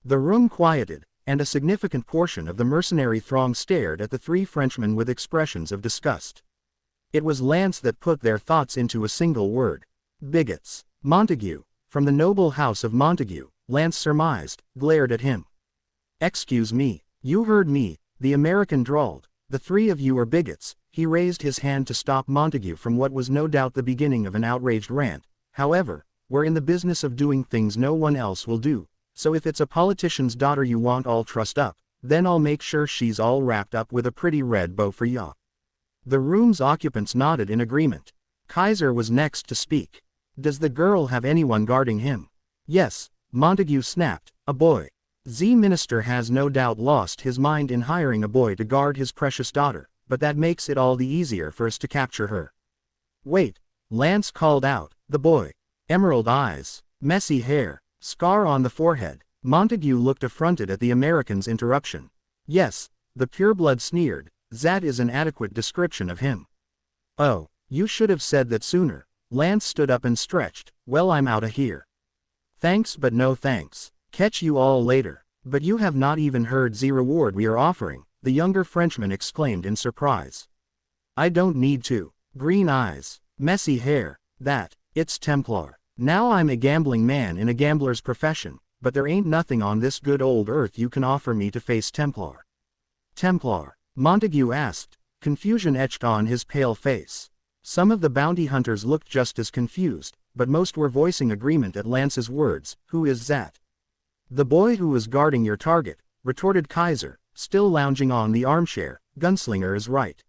The room quieted, and a significant portion of the mercenary throng stared at the three Frenchmen with expressions of disgust. It was Lance that put their thoughts into a single word. Bigots. Montague, from the noble house of Montague, Lance surmised, glared at him. Excuse me, you heard me, the American drawled. The three of you are bigots. He raised his hand to stop Montague from what was no doubt the beginning of an outraged rant. However, we're in the business of doing things no one else will do, so if it's a politician's daughter you want all trussed up, then I'll make sure she's all wrapped up with a pretty red bow for ya. The room's occupants nodded in agreement. Kaiser was next to speak. Does the girl have anyone guarding him? Yes, Montague snapped, a boy. The minister has no doubt lost his mind in hiring a boy to guard his precious daughter, but that makes it all the easier for us to capture her. Wait, Lance called out, the boy. Emerald eyes, messy hair, scar on the forehead. Montague looked affronted at the American's interruption. Yes, the pureblood sneered, that is an adequate description of him. Oh, you should have said that sooner. Lance stood up and stretched, well I'm outta here. Thanks but no thanks. Catch you all later. But you have not even heard the reward we are offering, the younger Frenchman exclaimed in surprise. I don't need to. Green eyes, messy hair, it's Templar. Now I'm a gambling man in a gambler's profession, but there ain't nothing on this good old earth you can offer me to face Templar. Templar? Montague asked, confusion etched on his pale face. Some of the bounty hunters looked just as confused, but most were voicing agreement at Lance's words. Who is that? The boy who is guarding your target, retorted Kaiser, still lounging on the armchair. Gunslinger is right.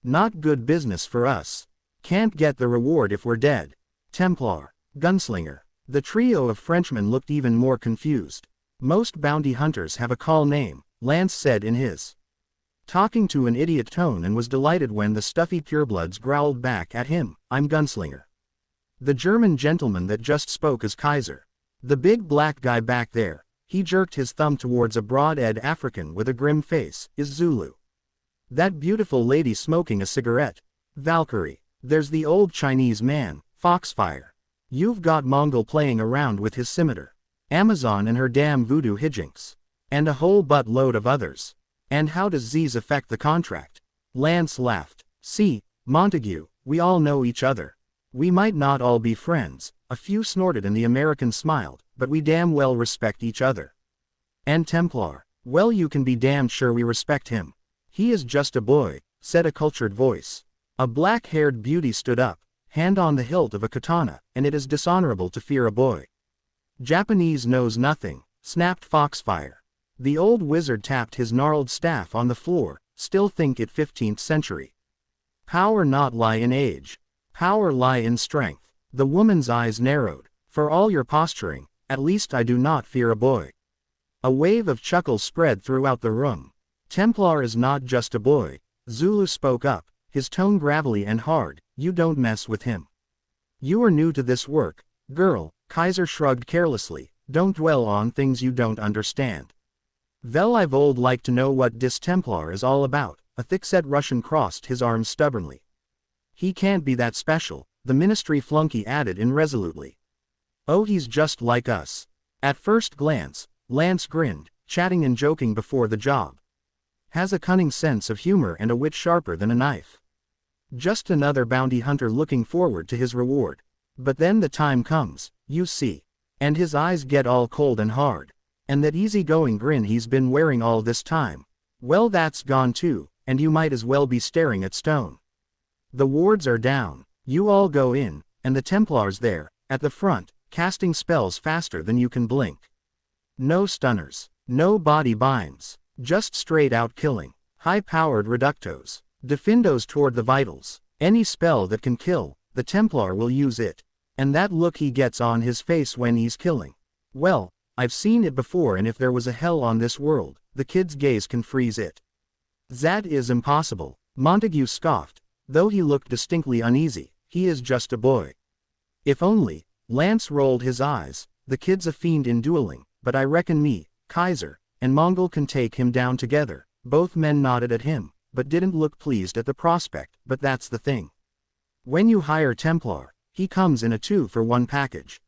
Not good business for us. Can't get the reward if we're dead. Templar. Gunslinger. The trio of Frenchmen looked even more confused. Most bounty hunters have a call name, Lance said in his talking to an idiot tone, and was delighted when the stuffy purebloods growled back at him, I'm Gunslinger. The German gentleman that just spoke is Kaiser. The big black guy back there, he jerked his thumb towards a broad-eyed African with a grim face, is Zulu. That beautiful lady smoking a cigarette, Valkyrie. There's the old Chinese man, Foxfire. You've got Mongol playing around with his scimitar. Amazon and her damn voodoo hijinks. And a whole butt-load of others. And how does these affect the contract? Lance laughed. See, Montague, we all know each other. We might not all be friends, a few snorted and the American smiled, but we damn well respect each other. And Templar, well you can be damned sure we respect him. He is just a boy, said a cultured voice. A black-haired beauty stood up, hand on the hilt of a katana, and it is dishonorable to fear a boy. Japanese knows nothing, snapped Foxfire. The old wizard tapped his gnarled staff on the floor, still think it 15th century. Power not lie in age. Power lie in strength. The woman's eyes narrowed. For all your posturing, at least I do not fear a boy. A wave of chuckles spread throughout the room. Templar is not just a boy. Zulu spoke up, his tone gravelly and hard, you don't mess with him. You are new to this work, girl. Kaiser shrugged carelessly, don't dwell on things you don't understand. Well I've old like to know what dis Templar is all about. A thick-set Russian crossed his arms stubbornly. He can't be that special, the ministry flunky added irresolutely. Oh he's just like us. At first glance, Lance grinned, chatting and joking before the job. Has a cunning sense of humor and a wit sharper than a knife. Just another bounty hunter looking forward to his reward. But then the time comes, you see. And his eyes get all cold and hard. And that easy-going grin he's been wearing all this time, well that's gone too, and you might as well be staring at stone. The wards are down, you all go in, and the Templars there, at the front, casting spells faster than you can blink. No stunners, no body binds, just straight-out killing, high-powered reductos, defindos toward the vitals. Any spell that can kill, the Templar will use it. And that look he gets on his face when he's killing. Well, I've seen it before, and if there was a hell on this world, the kid's gaze can freeze it. That is impossible, Montague scoffed, though he looked distinctly uneasy, he is just a boy. If only, Lance rolled his eyes, the kid's a fiend in dueling, but I reckon me, Kaiser, and Mongol can take him down together." Both men nodded at him, but didn't look pleased at the prospect. "But that's the thing. When you hire Templar, he comes in a 2-for-1 package."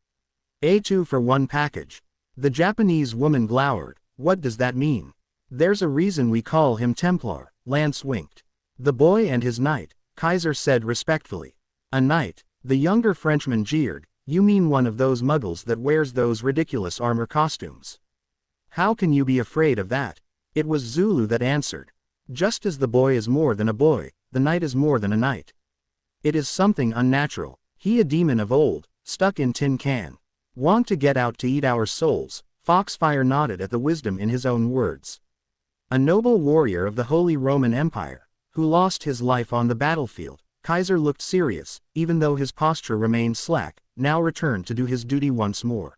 "A 2-for-1 package?" The Japanese woman glowered. "What does that mean?" "There's a reason we call him Templar." Lance winked. "The boy and his knight," Kaiser said respectfully. "A knight?" The younger Frenchman jeered. "You mean one of those muggles that wears those ridiculous armor costumes? How can you be afraid of that?" It was Zulu that answered. "Just as the boy is more than a boy, the knight is more than a knight. It is something unnatural. He a demon of old, stuck in tin can. Want to get out to eat our souls." Foxfire nodded at the wisdom in his own words. "A noble warrior of the Holy Roman Empire, who lost his life on the battlefield." Kaiser looked serious, even though his posture remained slack, now returned to do his duty once more.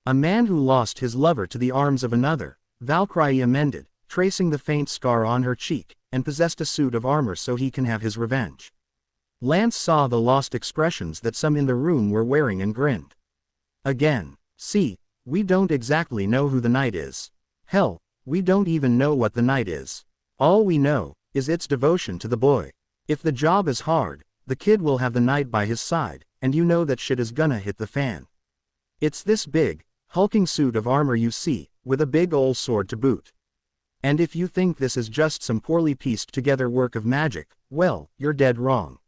"A man who lost his lover to the arms of another," Valkyrie amended, tracing the faint scar on her cheek, "and possessed a suit of armor so he can have his revenge." Lance saw the lost expressions that some in the room were wearing and grinned. "Again. See, we don't exactly know who the knight is. Hell, we don't even know what the knight is. All we know is its devotion to the boy. If the job is hard, the kid will have the knight by his side, and you know that shit is gonna hit the fan. It's this big, hulking suit of armor you see, with a big ol' sword to boot. And if you think this is just some poorly pieced together work of magic, well, you're dead wrong.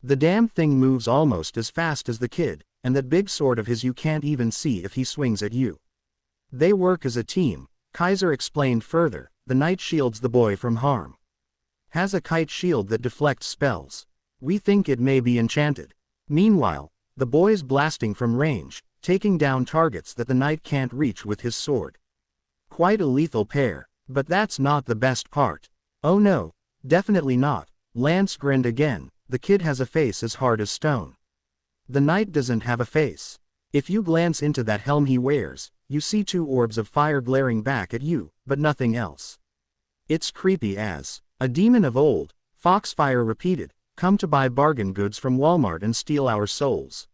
The damn thing moves almost as fast as the kid, and that big sword of his you can't even see if he swings at you. They work as a team," Kaiser explained further. "The knight shields the boy from harm. Has a kite shield that deflects spells. We think it may be enchanted. Meanwhile, the boy's blasting from range, taking down targets that the knight can't reach with his sword. Quite a lethal pair. But that's not the best part." "Oh no, definitely not." Lance grinned again. "The kid has a face as hard as stone. The knight doesn't have a face. If you glance into that helm he wears, you see 2 orbs of fire glaring back at you, but nothing else. It's creepy as." "A demon of old," Foxfire repeated, "come to buy bargain goods from Walmart and steal our souls.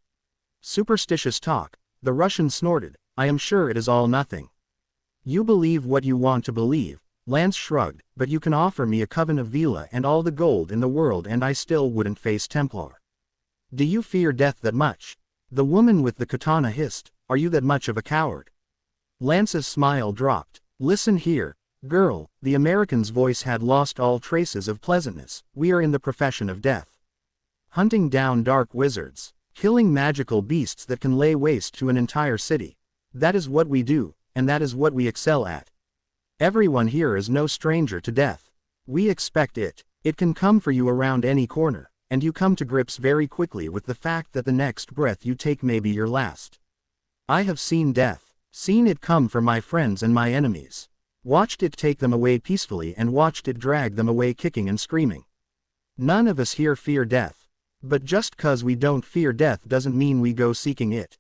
Superstitious talk." The Russian snorted. "I am sure it is all nothing." "You believe what you want to believe," Lance shrugged, "but you can offer me a coven of Vila and all the gold in the world and I still wouldn't face Templar." "Do you fear death that much?" The woman with the katana hissed. "Are you that much of a coward?" Lance's smile dropped. "Listen here, girl," the American's voice had lost all traces of pleasantness, "we are in the profession of death. Hunting down dark wizards, killing magical beasts that can lay waste to an entire city. That is what we do, and that is what we excel at. Everyone here is no stranger to death. We expect it. It can come for you around any corner, and you come to grips very quickly with the fact that the next breath you take may be your last. I have seen death, seen it come for my friends and my enemies. Watched it take them away peacefully and watched it drag them away kicking and screaming. None of us here fear death. But just 'cause we don't fear death doesn't mean we go seeking it.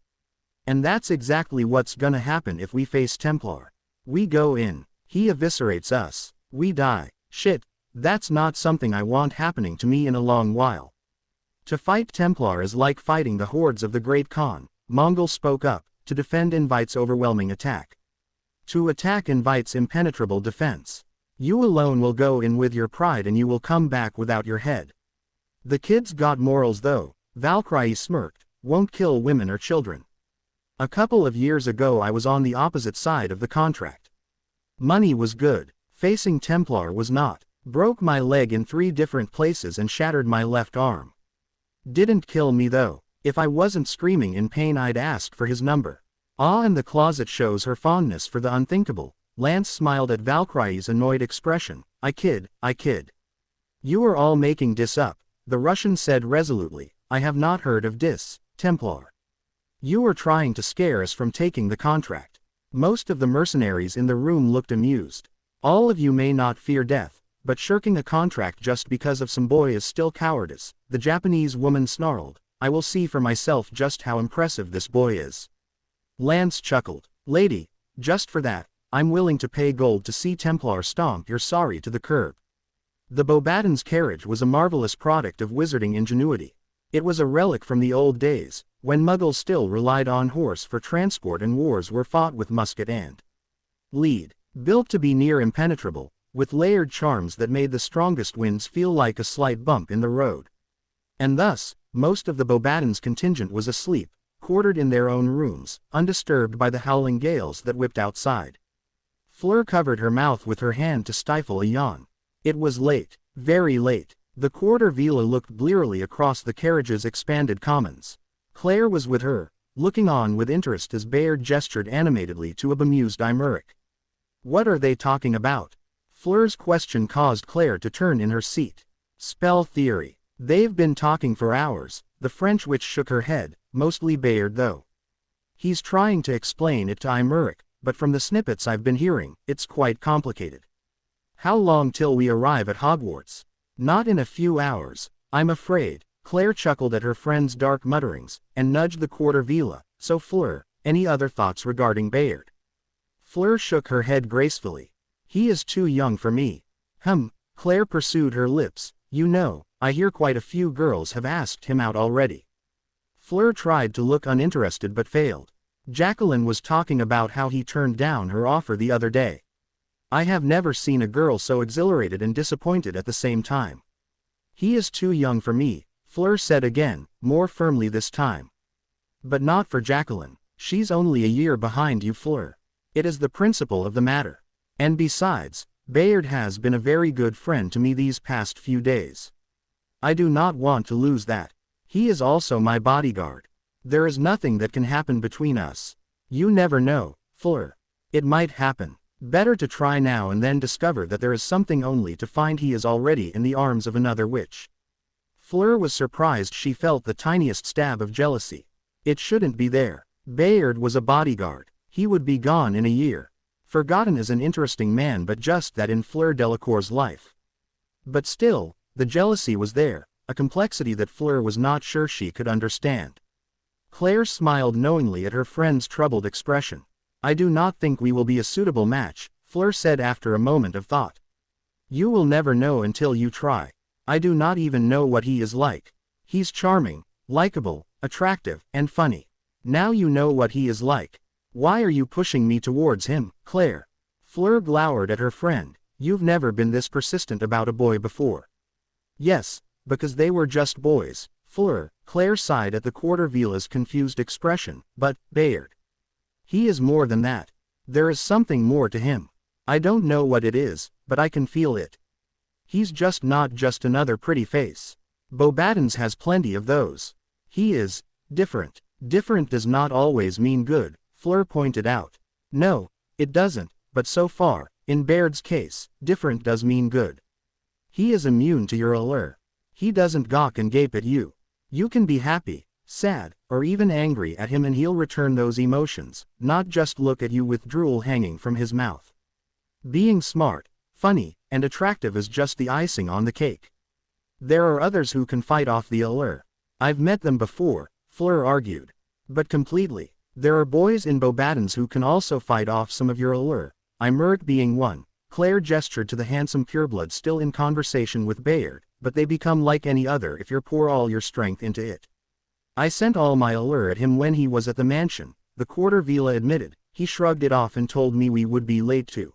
And that's exactly what's gonna happen if we face Templar. We go in, he eviscerates us, we die. Shit, that's not something I want happening to me in a long while. To fight Templar is like fighting the hordes of the Great Khan," Mongol spoke up. "To defend invites overwhelming attack. To attack invites impenetrable defense. You alone will go in with your pride and you will come back without your head. The kid's got morals though," Valkyrie smirked, "won't kill women or children. A couple of years ago I was on the opposite side of the contract. Money was good, facing Templar was not. Broke my leg in 3 different places and shattered my left arm. Didn't kill me though. If I wasn't screaming in pain I'd ask for his number. Ah, and the closet shows her fondness for the unthinkable." Lance smiled at Valkyrie's annoyed expression. I kid. "You are all making dis up," the Russian said resolutely. "I have not heard of dis, Templar. You are trying to scare us from taking the contract." Most of the mercenaries in the room looked amused. "All of you may not fear death, but shirking a contract just because of some boy is still cowardice," the Japanese woman snarled. "I will see for myself just how impressive this boy is." Lance chuckled. "Lady, just for that, I'm willing to pay gold to see Templar stomp your sorry to the curb." The Bobaton's carriage was a marvelous product of wizarding ingenuity. It was a relic from the old days, when Muggles still relied on horse for transport and wars were fought with musket and lead. Built to be near impenetrable, with layered charms that made the strongest winds feel like a slight bump in the road. And thus, most of the Bobaden's contingent was asleep, quartered in their own rooms, undisturbed by the howling gales that whipped outside. Fleur covered her mouth with her hand to stifle a yawn. It was late, very late. The quarter villa looked blearily across the carriage's expanded commons. Claire was with her, looking on with interest as Bayard gestured animatedly to a bemused Imeric. What are they talking about? Fleur's question caused Claire to turn in her seat. Spell theory. They've been talking for hours, the French witch shook her head, mostly Bayard though. He's trying to explain it to Imeric, but from the snippets I've been hearing, it's quite complicated. How long till we arrive at Hogwarts? Not in a few hours, I'm afraid. Claire chuckled at her friend's dark mutterings, and nudged the quarter villa. So Fleur, any other thoughts regarding Bayard? Fleur shook her head gracefully. He is too young for me. Claire pursued her lips. You know, I hear quite a few girls have asked him out already. Fleur tried to look uninterested but failed. Jacqueline was talking about how he turned down her offer the other day. I have never seen a girl so exhilarated and disappointed at the same time. He is too young for me, Fleur said again, more firmly this time. But not for Jacqueline. She's only a year behind you, Fleur. It is the principle of the matter. And besides, Bayard has been a very good friend to me these past few days. I do not want to lose that. He is also my bodyguard. There is nothing that can happen between us. You never know, Fleur. It might happen. Better to try now and then discover that there is something only to find he is already in the arms of another witch. Fleur was surprised she felt the tiniest stab of jealousy. It shouldn't be there. Bayard was a bodyguard. He would be gone in a year. Forgotten is an interesting man, but just that in Fleur Delacour's life. But still, the jealousy was there, a complexity that Fleur was not sure she could understand. Claire smiled knowingly at her friend's troubled expression. I do not think we will be a suitable match, Fleur said after a moment of thought. You will never know until you try. I do not even know what he is like. He's charming, likable, attractive, and funny. Now you know what he is like. Why are you pushing me towards him, Claire? Fleur glowered at her friend. You've never been this persistent about a boy before. Yes, because they were just boys, Fleur. Claire sighed at the quarter villa's confused expression. But, Bayard. He is more than that. There is something more to him. I don't know what it is, but I can feel it. He's just not just another pretty face. Bobaden's has plenty of those. He is different. Different does not always mean good, Fleur pointed out. No, it doesn't, but so far, in Bayard's case, different does mean good. He is immune to your allure. He doesn't gawk and gape at you. You can be happy, sad, or even angry at him and he'll return those emotions, not just look at you with drool hanging from his mouth. Being smart, funny, and attractive is just the icing on the cake. There are others who can fight off the allure. I've met them before, Fleur argued. But completely. There are boys in Bobaden's who can also fight off some of your allure, Imeric being one. Claire gestured to the handsome pureblood still in conversation with Bayard, but they become like any other if you pour all your strength into it. I sent all my allure at him when he was at the mansion, the quarter villa admitted. He shrugged it off and told me we would be late to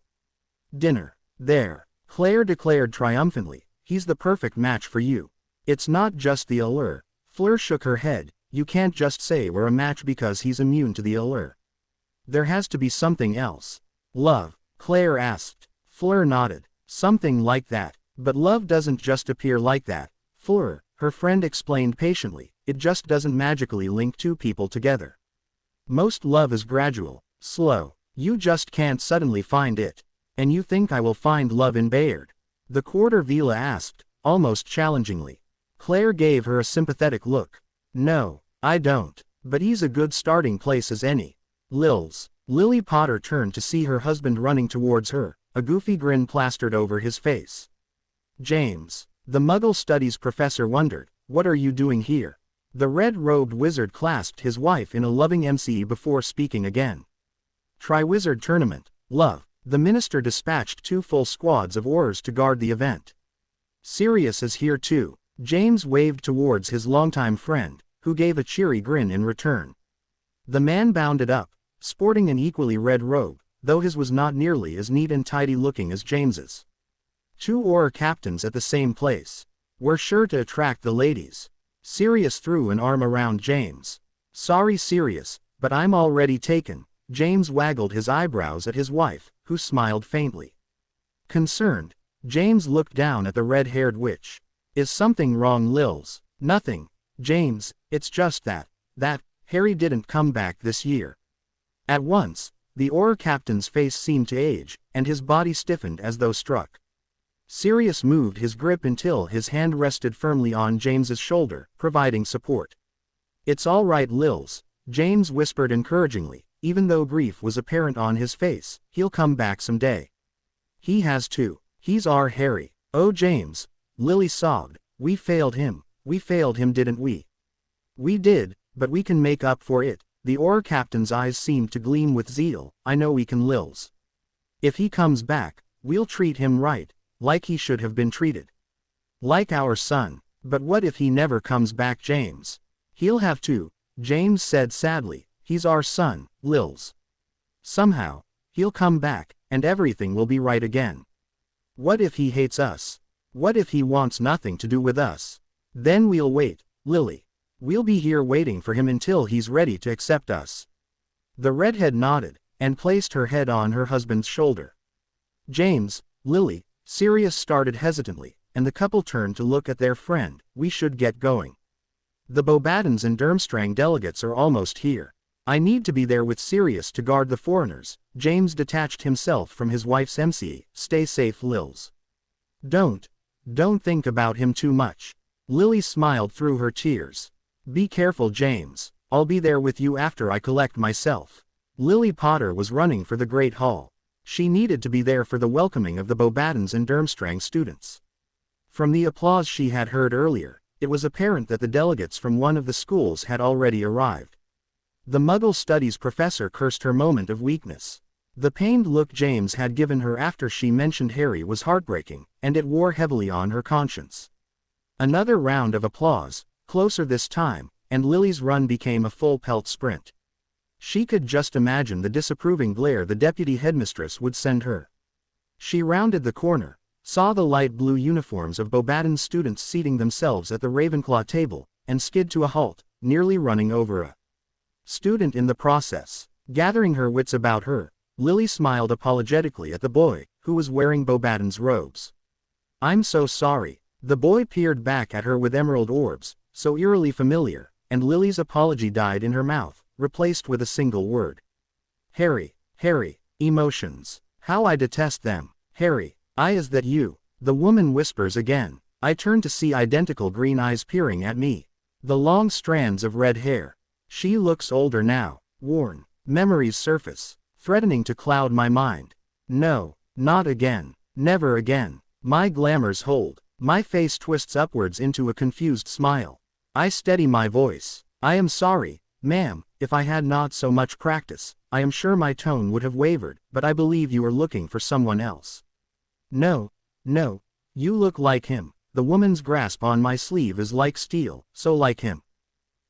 dinner. There, Claire declared triumphantly, he's the perfect match for you. It's not just the allure. Fleur shook her head. You can't just say we're a match because he's immune to the allure. There has to be something else. Love, Claire asked. Fleur nodded. Something like that. But love doesn't just appear like that, Fleur, her friend explained patiently. It just doesn't magically link two people together. Most love is gradual, slow. You just can't suddenly find it. And you think I will find love in Bayard? The quarter villa asked, almost challengingly. Claire gave her a sympathetic look. No, I don't. But he's a good starting place as any. Lily Potter turned to see her husband running towards her, a goofy grin plastered over his face. James, the Muggle Studies professor wondered, what are you doing here? The red-robed wizard clasped his wife in a loving embrace before speaking again. Triwizard Tournament, love. The minister dispatched 2 full squads of Aurors to guard the event. Sirius is here too. James waved towards his longtime friend, who gave a cheery grin in return. The man bounded up, sporting an equally red robe, though his was not nearly as neat and tidy looking as James's. 2 Auror captains at the same place. We're sure to attract the ladies. Sirius threw an arm around James. Sorry Sirius, but I'm already taken. James waggled his eyebrows at his wife, who smiled faintly. Concerned, James looked down at the red-haired witch. Is something wrong, Lils? Nothing, James, it's just that Harry didn't come back this year. At once, the Auror captain's face seemed to age, and his body stiffened as though struck. Sirius moved his grip until his hand rested firmly on James's shoulder, providing support. It's all right, Lils, James whispered encouragingly, even though grief was apparent on his face. He'll come back someday. He has to. He's our Harry. Oh James, Lily sobbed, we failed him, didn't we? We did, but we can make up for it. The Auror captain's eyes seemed to gleam with zeal. I know we can, Lils. If he comes back, we'll treat him right, like he should have been treated. Like our son. But what if he never comes back, James? He'll have to, James said sadly. He's our son, Lils. Somehow, he'll come back, and everything will be right again. What if he hates us? What if he wants nothing to do with us? Then we'll wait, Lily. We'll be here waiting for him until he's ready to accept us. The redhead nodded, and placed her head on her husband's shoulder. James, Lily, Sirius started hesitantly, and the couple turned to look at their friend. We should get going. The Beauxbatons and Durmstrang delegates are almost here. I need to be there with Sirius to guard the foreigners. James detached himself from his wife's MC. Stay safe, Lils. Don't think about him too much. Lily smiled through her tears. Be careful, James. I'll be there with you after I collect myself. Lily Potter was running for the Great Hall. She needed to be there for the welcoming of the Beauxbatons and Durmstrang students. From the applause she had heard earlier, it was apparent that the delegates from one of the schools had already arrived. The Muggle Studies professor cursed her moment of weakness. The pained look James had given her after she mentioned Harry was heartbreaking, and it wore heavily on her conscience. Another round of applause, closer this time, and Lily's run became a full pelt sprint. She could just imagine the disapproving glare the deputy headmistress would send her. She rounded the corner, saw the light blue uniforms of Beauxbaton students seating themselves at the Ravenclaw table, and skid to a halt, nearly running over a student in the process. Gathering her wits about her, Lily smiled apologetically at the boy, who was wearing Beauxbaton's robes. I'm so sorry. The boy peered back at her with emerald orbs, so eerily familiar, and Lily's apology died in her mouth, replaced with a single word. Harry, emotions. How I detest them. Harry, is that you? The woman whispers again. I turn to see identical green eyes peering at me. The long strands of red hair. She looks older now, worn. Memories surface, threatening to cloud my mind. No, not again. Never again. My glamours hold. My face twists upwards into a confused smile. I steady my voice. I am sorry, ma'am, if I had not so much practice, I am sure my tone would have wavered, but I believe you are looking for someone else. No, you look like him. The woman's grasp on my sleeve is like steel, so like him.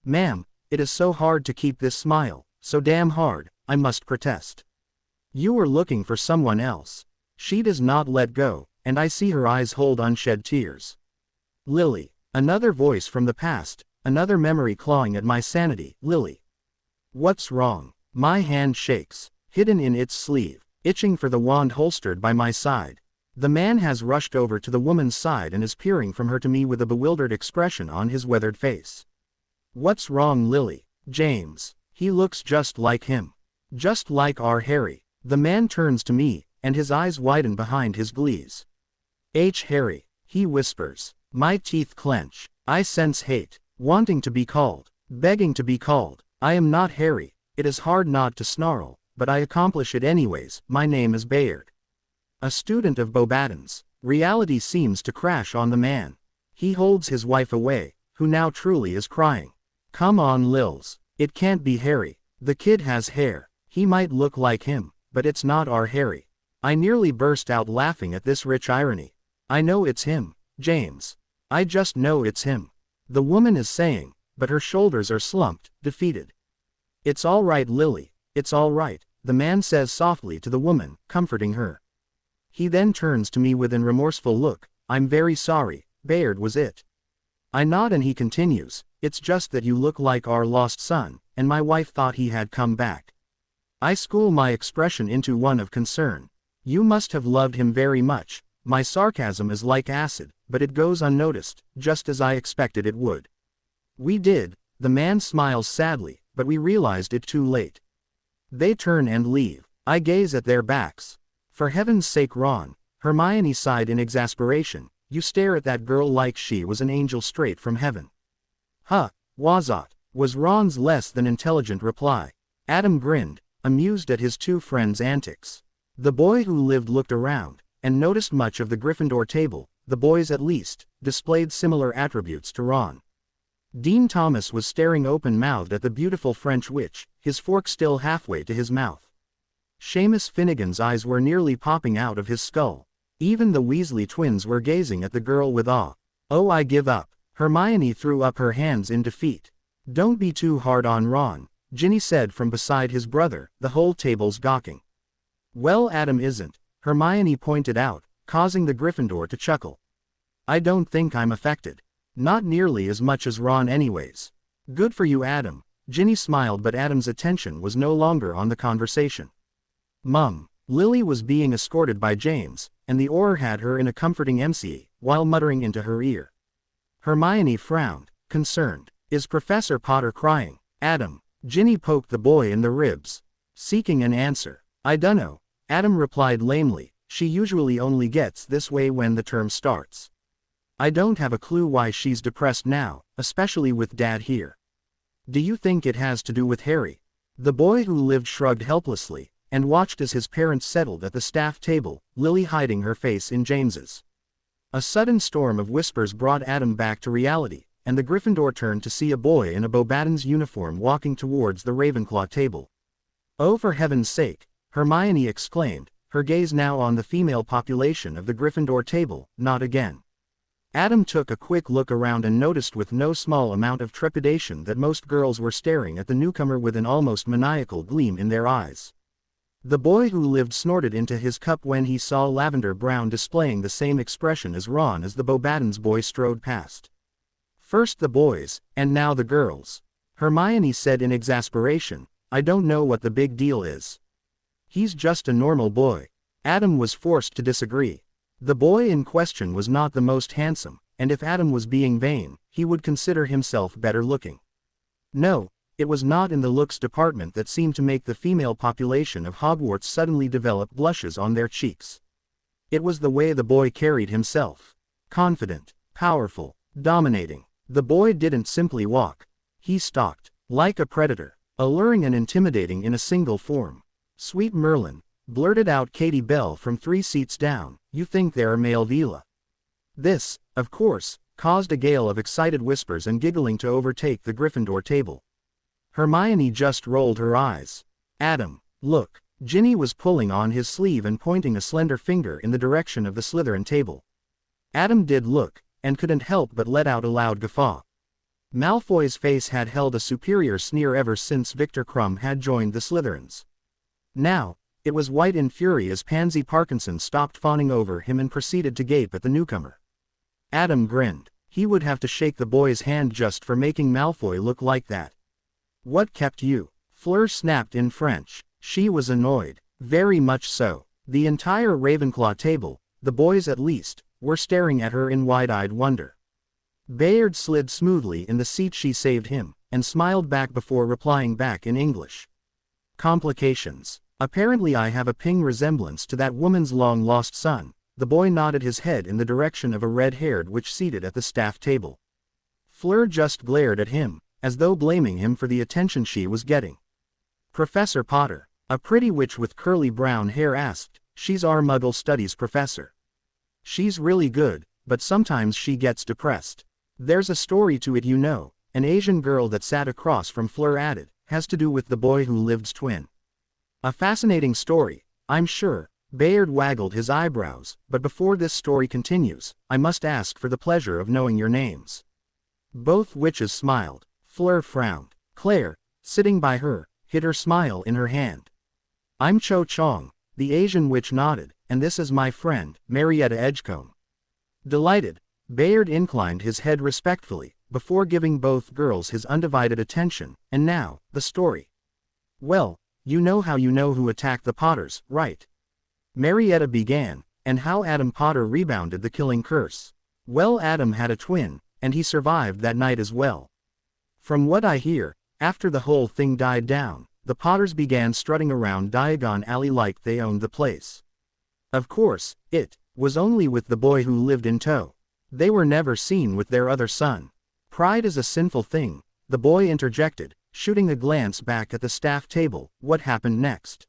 Ma'am, it is so hard to keep this smile, so damn hard, I must protest. You are looking for someone else. She does not let go, and I see her eyes hold unshed tears. Lily, another voice from the past, another memory clawing at my sanity. Lily. What's wrong? My hand shakes, hidden in its sleeve, itching for the wand holstered by my side. The man has rushed over to the woman's side and is peering from her to me with a bewildered expression on his weathered face. What's wrong, Lily? James. He looks just like him. Just like our Harry. The man turns to me, and his eyes widen behind his glees. Harry, he whispers. My teeth clench. I sense hate, wanting to be called, begging to be called. I am not Harry. It is hard not to snarl, but I accomplish it anyways. My name is Bayard. A student of Beauxbaton's. Reality seems to crash on the man. He holds his wife away, who now truly is crying. Come on, Lils. It can't be Harry. The kid has hair. He might look like him, but it's not our Harry. I nearly burst out laughing at this rich irony. I know it's him, James. I just know it's him. The woman is saying, but her shoulders are slumped, defeated. It's all right, Lily. It's all right. the man says softly to the woman, comforting her. He then turns to me with an remorseful look. I'm very sorry, Bayard, was it? I nod and he continues, it's just that you look like our lost son, and my wife thought he had come back. I school my expression into one of concern. You must have loved him very much. My sarcasm is like acid, but it goes unnoticed, just as I expected it would. We did, the man smiles sadly, but we realized it too late. They turn and leave. I gaze at their backs. For heaven's sake, Ron, Hermione sighed in exasperation, you stare at that girl like she was an angel straight from heaven. Huh, Wazot, was Ron's less than intelligent reply. Adam grinned, amused at his two friends' antics. The boy who lived looked around, and noticed much of the Gryffindor table. The boys at least, displayed similar attributes to Ron. Dean Thomas was staring open-mouthed at the beautiful French witch, his fork still halfway to his mouth. Seamus Finnegan's eyes were nearly popping out of his skull. Even the Weasley twins were gazing at the girl with awe. Oh, I give up. Hermione threw up her hands in defeat. Don't be too hard on Ron, Ginny said from beside his brother, the whole table's gawking. Well, Adam isn't, Hermione pointed out, causing the Gryffindor to chuckle. I don't think I'm affected. Not nearly as much as Ron anyways. Good for you, Adam. Ginny smiled, but Adam's attention was no longer on the conversation. Mum, Lily was being escorted by James, and the Auror had her in a comforting MC, while muttering into her ear. Hermione frowned, concerned. Is Professor Potter crying? Adam. Ginny poked the boy in the ribs, seeking an answer. I dunno, Adam replied lamely. She usually only gets this way when the term starts. I don't have a clue why she's depressed now, especially with Dad here. Do you think it has to do with Harry? The boy who lived shrugged helplessly, and watched as his parents settled at the staff table, Lily hiding her face in James's. A sudden storm of whispers brought Adam back to reality, and the Gryffindor turned to see a boy in a Beauxbatons uniform walking towards the Ravenclaw table. Oh, for heaven's sake, Hermione exclaimed, her gaze now on the female population of the Gryffindor table, not again. Adam took a quick look around and noticed with no small amount of trepidation that most girls were staring at the newcomer with an almost maniacal gleam in their eyes. The boy who lived snorted into his cup when he saw Lavender Brown displaying the same expression as Ron as the Beauxbatons boy strode past. First the boys, and now the girls. Hermione said in exasperation, I don't know what the big deal is. He's just a normal boy. Adam was forced to disagree. The boy in question was not the most handsome, and if Adam was being vain, he would consider himself better looking. No, it was not in the looks department that seemed to make the female population of Hogwarts suddenly develop blushes on their cheeks. It was the way the boy carried himself. Confident, powerful, dominating. The boy didn't simply walk. He stalked, like a predator, alluring and intimidating in a single form. Sweet Merlin, blurted out Katie Bell from 3 seats down, you think they're male Vila. This, of course, caused a gale of excited whispers and giggling to overtake the Gryffindor table. Hermione just rolled her eyes. Adam, look. Ginny was pulling on his sleeve and pointing a slender finger in the direction of the Slytherin table. Adam did look, and couldn't help but let out a loud guffaw. Malfoy's face had held a superior sneer ever since Victor Krum had joined the Slytherins. Now, it was white in fury as Pansy Parkinson stopped fawning over him and proceeded to gape at the newcomer. Adam grinned. He would have to shake the boy's hand just for making Malfoy look like that. What kept you? Fleur snapped in French. She was annoyed. Very much so. The entire Ravenclaw table, the boys at least, were staring at her in wide-eyed wonder. Bayard slid smoothly in the seat she saved him, and smiled back before replying back in English. Complications. Apparently I have a ping resemblance to that woman's long-lost son. The boy nodded his head in the direction of a red-haired witch seated at the staff table. Fleur just glared at him, as though blaming him for the attention she was getting. Professor Potter, a pretty witch with curly brown hair asked, she's our Muggle Studies professor. She's really good, but sometimes she gets depressed. There's a story to it, you know, an Asian girl that sat across from Fleur added, has to do with the boy who lived's twin. A fascinating story, I'm sure. Bayard waggled his eyebrows, but before this story continues, I must ask for the pleasure of knowing your names. Both witches smiled. Fleur frowned. Claire, sitting by her, hid her smile in her hand. I'm Cho Chong, the Asian witch nodded, and this is my friend, Marietta Edgecombe. Delighted, Bayard inclined his head respectfully, before giving both girls his undivided attention, and now, the story. Well, you know who attacked the Potters, right? Marietta began, and how Adam Potter rebounded the killing curse. Well, Adam had a twin, and he survived that night as well. From what I hear, after the whole thing died down, the Potters began strutting around Diagon Alley like they owned the place. Of course, it was only with the boy who lived in tow. They were never seen with their other son. Pride is a sinful thing, the boy interjected, shooting a glance back at the staff table. What happened next?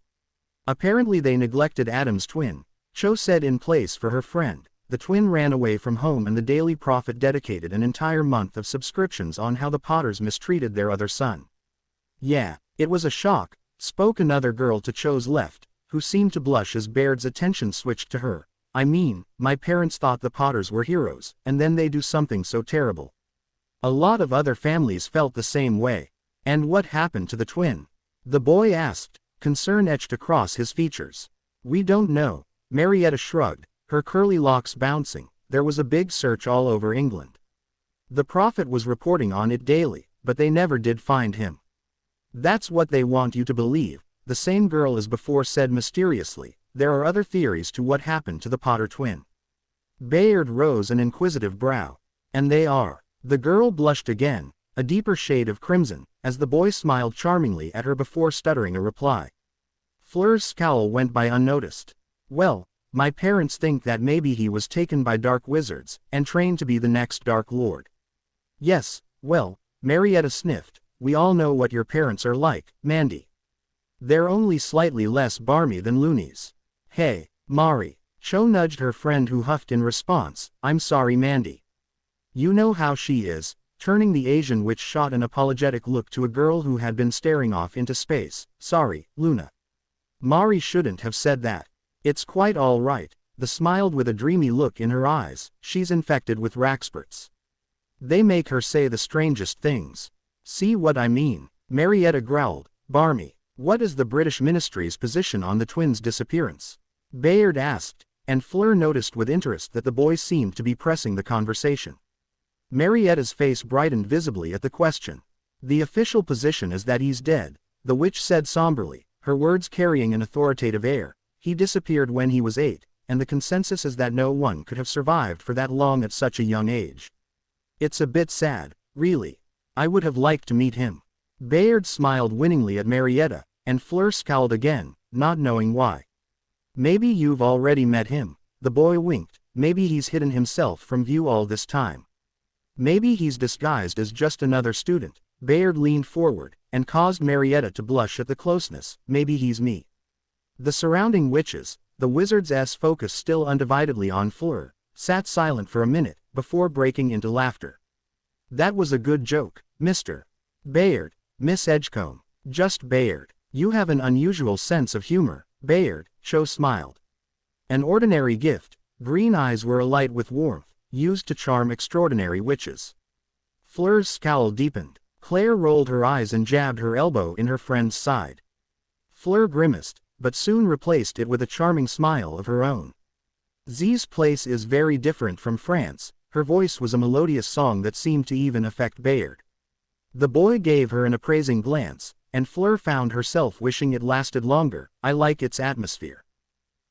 Apparently they neglected Adam's twin, Cho said. In place for her friend, the twin ran away from home, and the Daily Prophet dedicated an entire month of subscriptions on how the Potters mistreated their other son. Yeah, it was a shock, spoke another girl to Cho's left, who seemed to blush as Baird's attention switched to her. I mean, my parents thought the Potters were heroes, and then they do something so terrible. A lot of other families felt the same way. And what happened to the twin? The boy asked, concern etched across his features. We don't know, Marietta shrugged, her curly locks bouncing. There was a big search all over England. The Prophet was reporting on it daily, but they never did find him. That's what they want you to believe, the same girl as before said mysteriously. There are other theories to what happened to the Potter twin. Bayard rose an inquisitive brow. And they are. The girl blushed again, a deeper shade of crimson, as the boy smiled charmingly at her before stuttering a reply. Fleur's scowl went by unnoticed. Well, my parents think that maybe he was taken by dark wizards, and trained to be the next Dark Lord. Yes, well, Marietta sniffed, we all know what your parents are like, Mandy. They're only slightly less barmy than loonies. Hey, Mari, Cho nudged her friend, who huffed in response, I'm sorry Mandy. You know how she is, turning. The Asian witch shot an apologetic look to a girl who had been staring off into space. Sorry, Luna. Mari shouldn't have said that. It's quite all right, the smiled with a dreamy look in her eyes. She's infected with Raxperts. They make her say the strangest things. See what I mean? Marietta growled. Barmy, what is the British ministry's position on the twins' disappearance? Bayard asked, and Fleur noticed with interest that the boy seemed to be pressing the conversation. Marietta's face brightened visibly at the question. The official position is that he's dead, the witch said somberly, her words carrying an authoritative air. He disappeared when he was 8, and the consensus is that no one could have survived for that long at such a young age. It's a bit sad, really. I would have liked to meet him. Bayard smiled winningly at Marietta, and Fleur scowled again, not knowing why. Maybe you've already met him, the boy winked. Maybe he's hidden himself from view all this time. Maybe he's disguised as just another student. Bayard leaned forward, and caused Marietta to blush at the closeness. Maybe he's me. The surrounding witches, the wizard's focus still undividedly on Fleur, sat silent for a minute, before breaking into laughter. That was a good joke, Mr. Bayard. Miss Edgecombe. Just Bayard. You have an unusual sense of humor, Bayard, Cho smiled. An ordinary gift. Green eyes were alight with warmth, used to charm extraordinary witches. Fleur's scowl deepened. Claire rolled her eyes and jabbed her elbow in her friend's side. Fleur grimaced, but soon replaced it with a charming smile of her own. Z's place is very different from France. Her voice was a melodious song that seemed to even affect Bayard. The boy gave her an appraising glance, and Fleur found herself wishing it lasted longer. I like its atmosphere.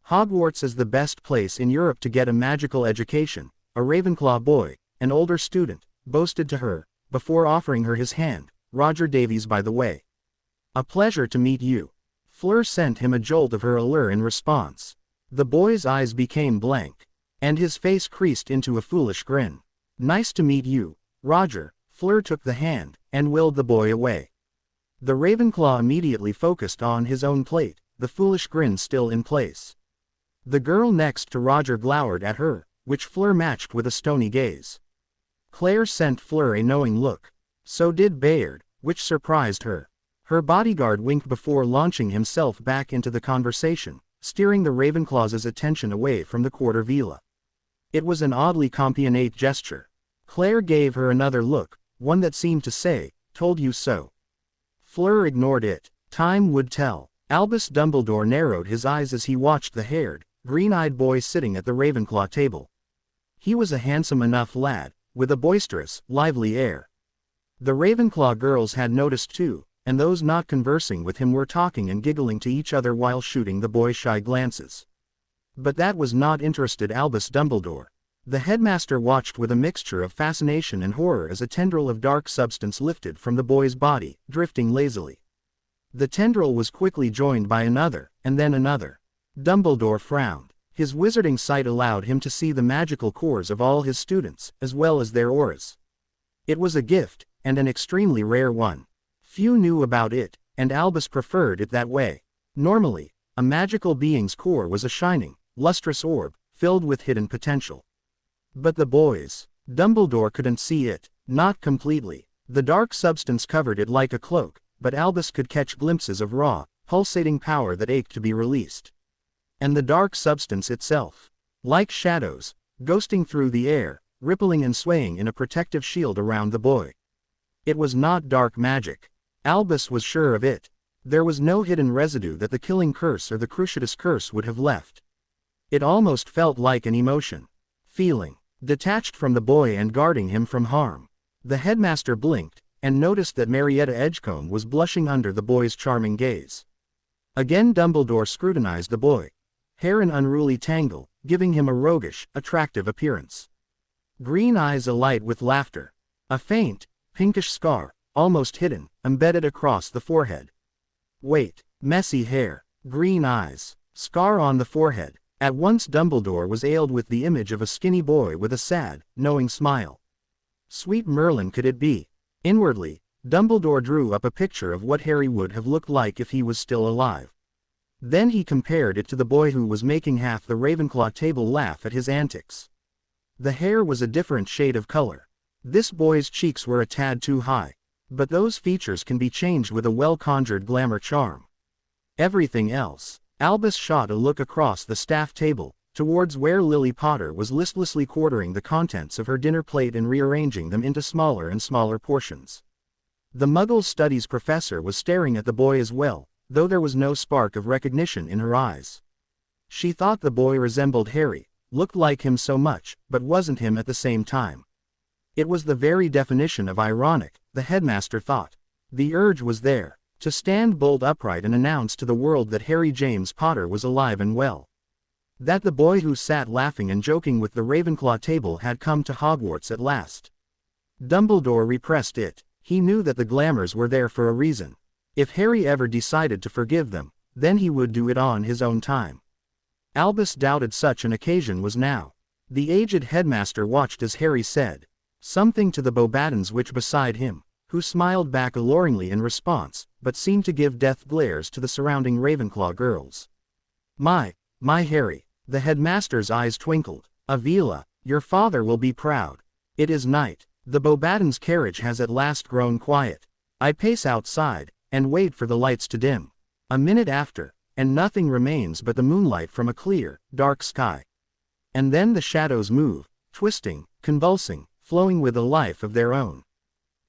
Hogwarts is the best place in Europe to get a magical education, a Ravenclaw boy, an older student, boasted to her, before offering her his hand. Roger Davies, by the way. A pleasure to meet you. Fleur sent him a jolt of her allure in response. The boy's eyes became blank, and his face creased into a foolish grin. Nice to meet you, Roger. Fleur took the hand, and willed the boy away. The Ravenclaw immediately focused on his own plate, the foolish grin still in place. The girl next to Roger glowered at her, which Fleur matched with a stony gaze. Claire sent Fleur a knowing look. So did Bayard, which surprised her. Her bodyguard winked before launching himself back into the conversation, steering the Ravenclaw's attention away from the quarter villa. It was an oddly compassionate gesture. Claire gave her another look, one that seemed to say, told you so. Fleur ignored it. Time would tell. Albus Dumbledore narrowed his eyes as he watched the haired, green-eyed boy sitting at the Ravenclaw table. He was a handsome enough lad, with a boisterous, lively air. The Ravenclaw girls had noticed too, and those not conversing with him were talking and giggling to each other while shooting the boy shy glances. But that was not interested Albus Dumbledore. The headmaster watched with a mixture of fascination and horror as a tendril of dark substance lifted from the boy's body, drifting lazily. The tendril was quickly joined by another, and then another. Dumbledore frowned. His wizarding sight allowed him to see the magical cores of all his students, as well as their auras. It was a gift, and an extremely rare one. Few knew about it, and Albus preferred it that way. Normally, a magical being's core was a shining, lustrous orb, filled with hidden potential. But the boy's, Dumbledore couldn't see it, not completely. The dark substance covered it like a cloak, but Albus could catch glimpses of raw, pulsating power that ached to be released. And the dark substance itself, like shadows, ghosting through the air, rippling and swaying in a protective shield around the boy. It was not dark magic. Albus was sure of it. There was no hidden residue that the killing curse or the Cruciatus curse would have left. It almost felt like an emotion. Feeling, detached from the boy and guarding him from harm. The headmaster blinked, and noticed that Marietta Edgecombe was blushing under the boy's charming gaze. Again Dumbledore scrutinized the boy. Hair in unruly tangle, giving him a roguish, attractive appearance. Green eyes alight with laughter. A faint, pinkish scar, almost hidden, embedded across the forehead. Wait, messy hair, green eyes, scar on the forehead. At once Dumbledore was ailed with the image of a skinny boy with a sad, knowing smile. Sweet Merlin could it be? Inwardly, Dumbledore drew up a picture of what Harry would have looked like if he was still alive. Then he compared it to the boy who was making half the Ravenclaw table laugh at his antics. The hair was a different shade of color. This boy's cheeks were a tad too high. But those features can be changed with a well-conjured glamour charm. Everything else. Albus shot a look across the staff table, towards where Lily Potter was listlessly quartering the contents of her dinner plate and rearranging them into smaller and smaller portions. The Muggle Studies professor was staring at the boy as well, though there was no spark of recognition in her eyes. She thought the boy resembled Harry, looked like him so much, but wasn't him at the same time. It was the very definition of ironic, the headmaster thought. The urge was there, to stand bolt upright and announce to the world that Harry James Potter was alive and well. That the boy who sat laughing and joking with the Ravenclaw table had come to Hogwarts at last. Dumbledore repressed it. He knew that the glamours were there for a reason. If Harry ever decided to forgive them, then he would do it on his own time. Albus doubted such an occasion was now. The aged headmaster watched as Harry said something to the Beauxbatons which beside him, who smiled back alluringly in response, but seemed to give death glares to the surrounding Ravenclaw girls. My Harry. The headmaster's eyes twinkled. Avila, your father will be proud. It is night. The Beauxbatons' carriage has at last grown quiet. I pace outside, and wait for the lights to dim. A minute after, and nothing remains but the moonlight from a clear, dark sky. And then the shadows move, twisting, convulsing, flowing with a life of their own.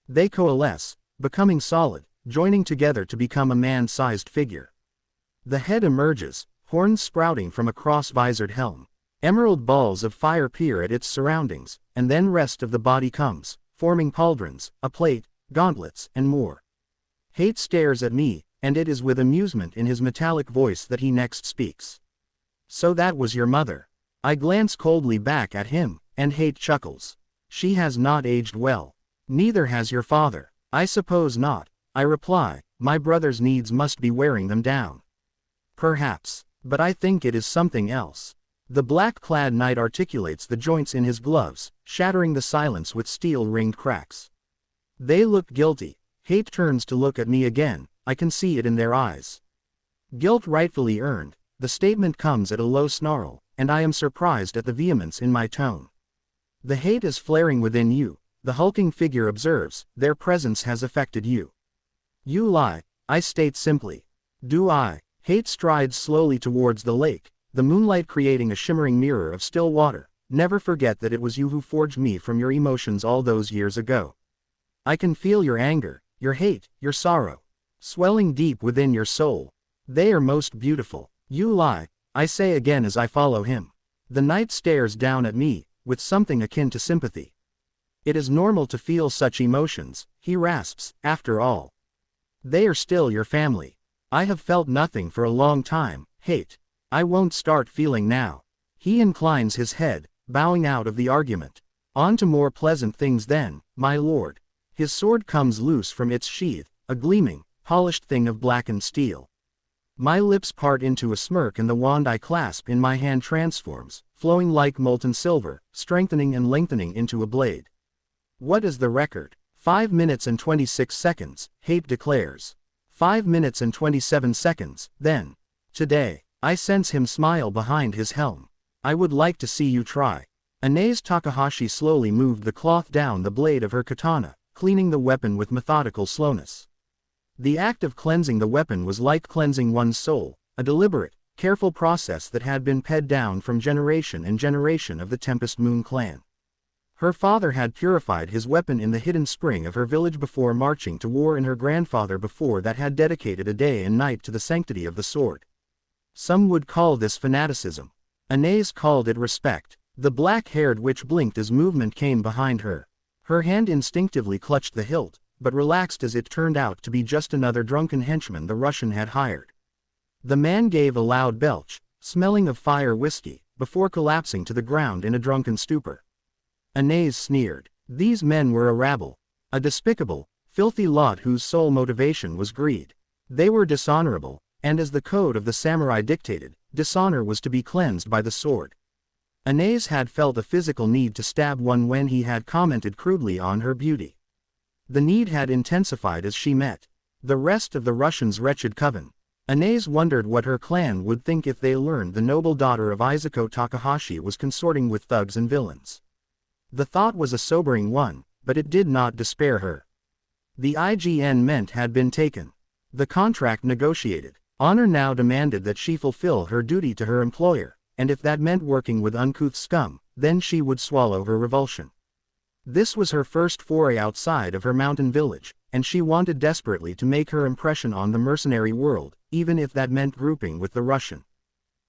They coalesce, becoming solid, joining together to become a man-sized figure. The head emerges, horns sprouting from a cross-visored helm. Emerald balls of fire peer at its surroundings, and then rest of the body comes, forming pauldrons, a plate, gauntlets, and more. Hate stares at me, and it is with amusement in his metallic voice that he next speaks. So that was your mother. I glance coldly back at him, and Hate chuckles. She has not aged well. Neither has your father. I suppose not, I reply. My brother's needs must be wearing them down. Perhaps, but I think it is something else. The black-clad knight articulates the joints in his gloves, shattering the silence with steel-ringed cracks. They look guilty. Hate turns to look at me again. I can see it in their eyes. Guilt rightfully earned. The statement comes at a low snarl, and I am surprised at the vehemence in my tone. The hate is flaring within you, the hulking figure observes. Their presence has affected you. You lie, I state simply. Do I? Hate strides slowly towards the lake, the moonlight creating a shimmering mirror of still water. Never forget that it was you who forged me from your emotions all those years ago. I can feel your anger, your hate, your sorrow, swelling deep within your soul. They are most beautiful. You lie, I say again as I follow him. The knight stares down at me, with something akin to sympathy. It is normal to feel such emotions, he rasps, after all. They are still your family. I have felt nothing for a long time, hate. I won't start feeling now. He inclines his head, bowing out of the argument. On to more pleasant things then, my lord. His sword comes loose from its sheath, a gleaming, polished thing of blackened steel. My lips part into a smirk and the wand I clasp in my hand transforms, flowing like molten silver, strengthening and lengthening into a blade. What is the record? 5 minutes and 26 seconds, Hate declares. 5 minutes and 27 seconds, then. Today. I sense him smile behind his helm. I would like to see you try. Anase Takahashi slowly moved the cloth down the blade of her katana, cleaning the weapon with methodical slowness. The act of cleansing the weapon was like cleansing one's soul, a deliberate, careful process that had been passed down from generation and generation of the Tempest Moon clan. Her father had purified his weapon in the hidden spring of her village before marching to war, and her grandfather before that had dedicated a day and night to the sanctity of the sword. Some would call this fanaticism. Anase called it respect. The black-haired witch blinked as movement came behind her. Her hand instinctively clutched the hilt, but relaxed as it turned out to be just another drunken henchman the Russian had hired. The man gave a loud belch, smelling of fire whiskey, before collapsing to the ground in a drunken stupor. Anase sneered. These men were a rabble. A despicable, filthy lot whose sole motivation was greed. They were dishonorable, and as the code of the samurai dictated, dishonor was to be cleansed by the sword. Anase had felt a physical need to stab one when he had commented crudely on her beauty. The need had intensified as she met the rest of the Russians' wretched coven. Anase wondered what her clan would think if they learned the noble daughter of Izuko Takahashi was consorting with thugs and villains. The thought was a sobering one, but it did not despair her. The IGN meant had been taken. The contract negotiated. Honor now demanded that she fulfill her duty to her employer, and if that meant working with uncouth scum, then she would swallow her revulsion. This was her first foray outside of her mountain village, and she wanted desperately to make her impression on the mercenary world, even if that meant grouping with the Russian.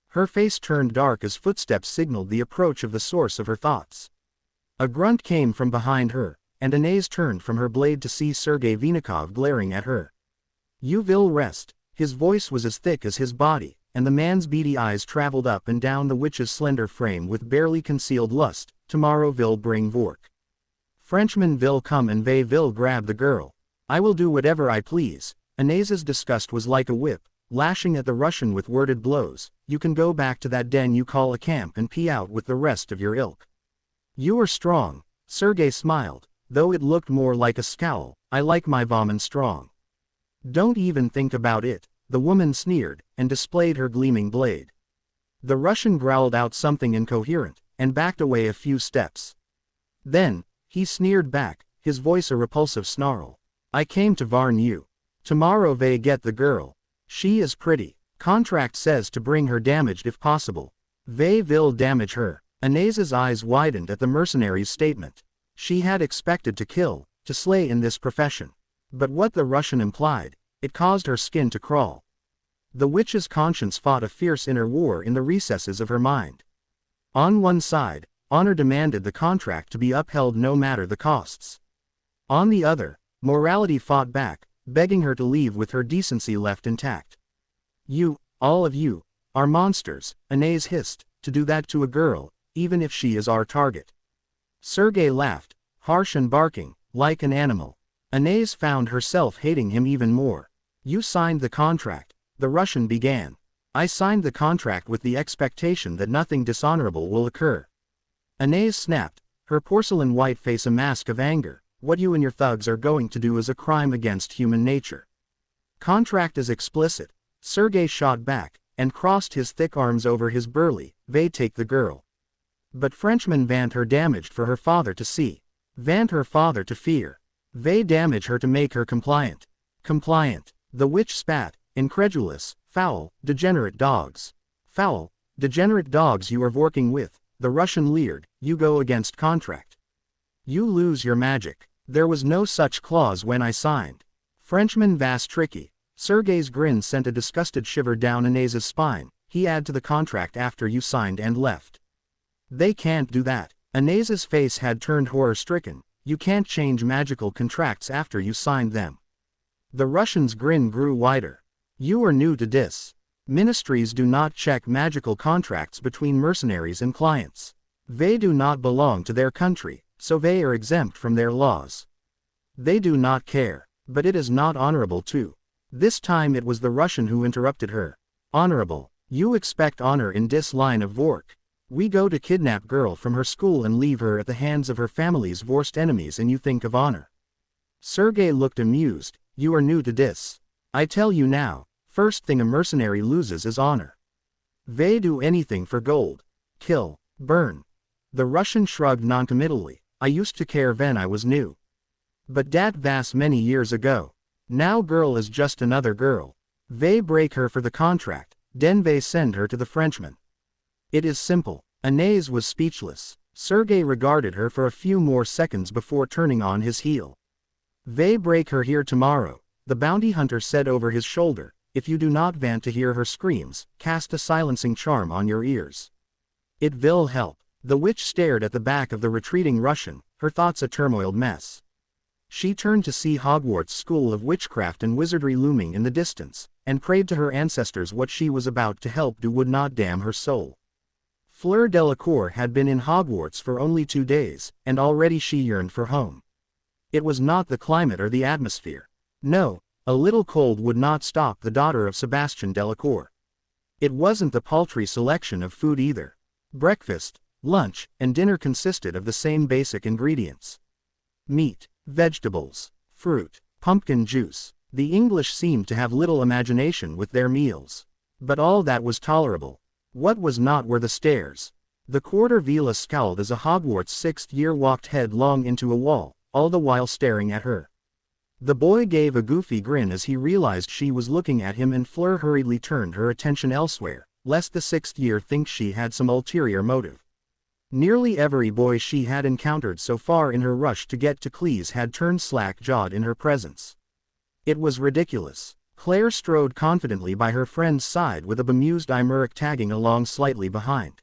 Her face turned dark as footsteps signaled the approach of the source of her thoughts. A grunt came from behind her, and Anase turned from her blade to see Sergei Vinikov glaring at her. You will rest. His voice was as thick as his body, and the man's beady eyes traveled up and down the witch's slender frame with barely concealed lust. Tomorrow will bring Vork. Frenchman will come and they will grab the girl. I will do whatever I please. Anase's disgust was like a whip, lashing at the Russian with worded blows. You can go back to that den you call a camp and pee out with the rest of your ilk. You are strong. Sergei smiled, though it looked more like a scowl. I like my vomit strong. Don't even think about it, the woman sneered, and displayed her gleaming blade. The Russian growled out something incoherent, and backed away a few steps. Then, he sneered back, his voice a repulsive snarl. I came to warn you. Tomorrow they get the girl. She is pretty. Contract says to bring her damaged if possible. They will damage her. Anase's eyes widened at the mercenary's statement. She had expected to kill, to slay in this profession. But what the Russian implied, it caused her skin to crawl. The witch's conscience fought a fierce inner war in the recesses of her mind. On one side, honor demanded the contract to be upheld no matter the costs. On the other, morality fought back, begging her to leave with her decency left intact. You, all of you, are monsters, Anase hissed, to do that to a girl, even if she is our target. Sergei laughed, harsh and barking, like an animal. Anase found herself hating him even more. You signed the contract, the Russian began. I signed the contract with the expectation that nothing dishonorable will occur. Anase snapped, her porcelain white face a mask of anger. What you and your thugs are going to do is a crime against human nature. Contract is explicit. Sergei shot back, and crossed his thick arms over his burly. They take the girl. But Frenchman vant her damaged for her father to see. Vant her father to fear. They damage her to make her compliant. Compliant. The witch spat, incredulous. Foul, degenerate dogs. Foul, degenerate dogs you are working with, the Russian leered. You go against contract. You lose your magic. There was no such clause when I signed. Frenchman vas tricky. Sergei's grin sent a disgusted shiver down Anais's spine. He add to the contract after you signed and left. They can't do that. Anais's face had turned horror-stricken. You can't change magical contracts after you signed them. The Russian's grin grew wider. You are new to this. Ministries do not check magical contracts between mercenaries and clients. They do not belong to their country, so they are exempt from their laws. They do not care, but it is not honorable too. This time it was the Russian who interrupted her. Honorable. You expect honor in this line of work. We go to kidnap girl from her school and leave her at the hands of her family's worst enemies and you think of honor. Sergei looked amused. You are new to this. I tell you now, first thing a mercenary loses is honor. They do anything for gold. Kill, burn. The Russian shrugged noncommittally. I used to care when I was new. But that was many years ago. Now girl is just another girl. They break her for the contract, then they send her to the Frenchman. It is simple. Anais was speechless. Sergei regarded her for a few more seconds before turning on his heel. They break her here tomorrow, the bounty hunter said over his shoulder. If you do not want to hear her screams, cast a silencing charm on your ears. It will help. The witch stared at the back of the retreating Russian, her thoughts a turmoiled mess. She turned to see Hogwarts School of Witchcraft and Wizardry looming in the distance, and prayed to her ancestors what she was about to help do would not damn her soul. Fleur Delacour had been in Hogwarts for only 2 days, and already she yearned for home. It was not the climate or the atmosphere. No, a little cold would not stop the daughter of Sebastian Delacour. It wasn't the paltry selection of food either. Breakfast, lunch, and dinner consisted of the same basic ingredients. Meat, vegetables, fruit, pumpkin juice. The English seemed to have little imagination with their meals. But all that was tolerable. What was not were the stares. The quarter villa scowled as a Hogwarts 6th year walked headlong into a wall, all the while staring at her. The boy gave a goofy grin as he realized she was looking at him and Fleur hurriedly turned her attention elsewhere, lest the 6th year think she had some ulterior motive. Nearly every boy she had encountered so far in her rush to get to Cleese had turned slack-jawed in her presence. It was ridiculous. Claire strode confidently by her friend's side with a bemused Imeric tagging along slightly behind.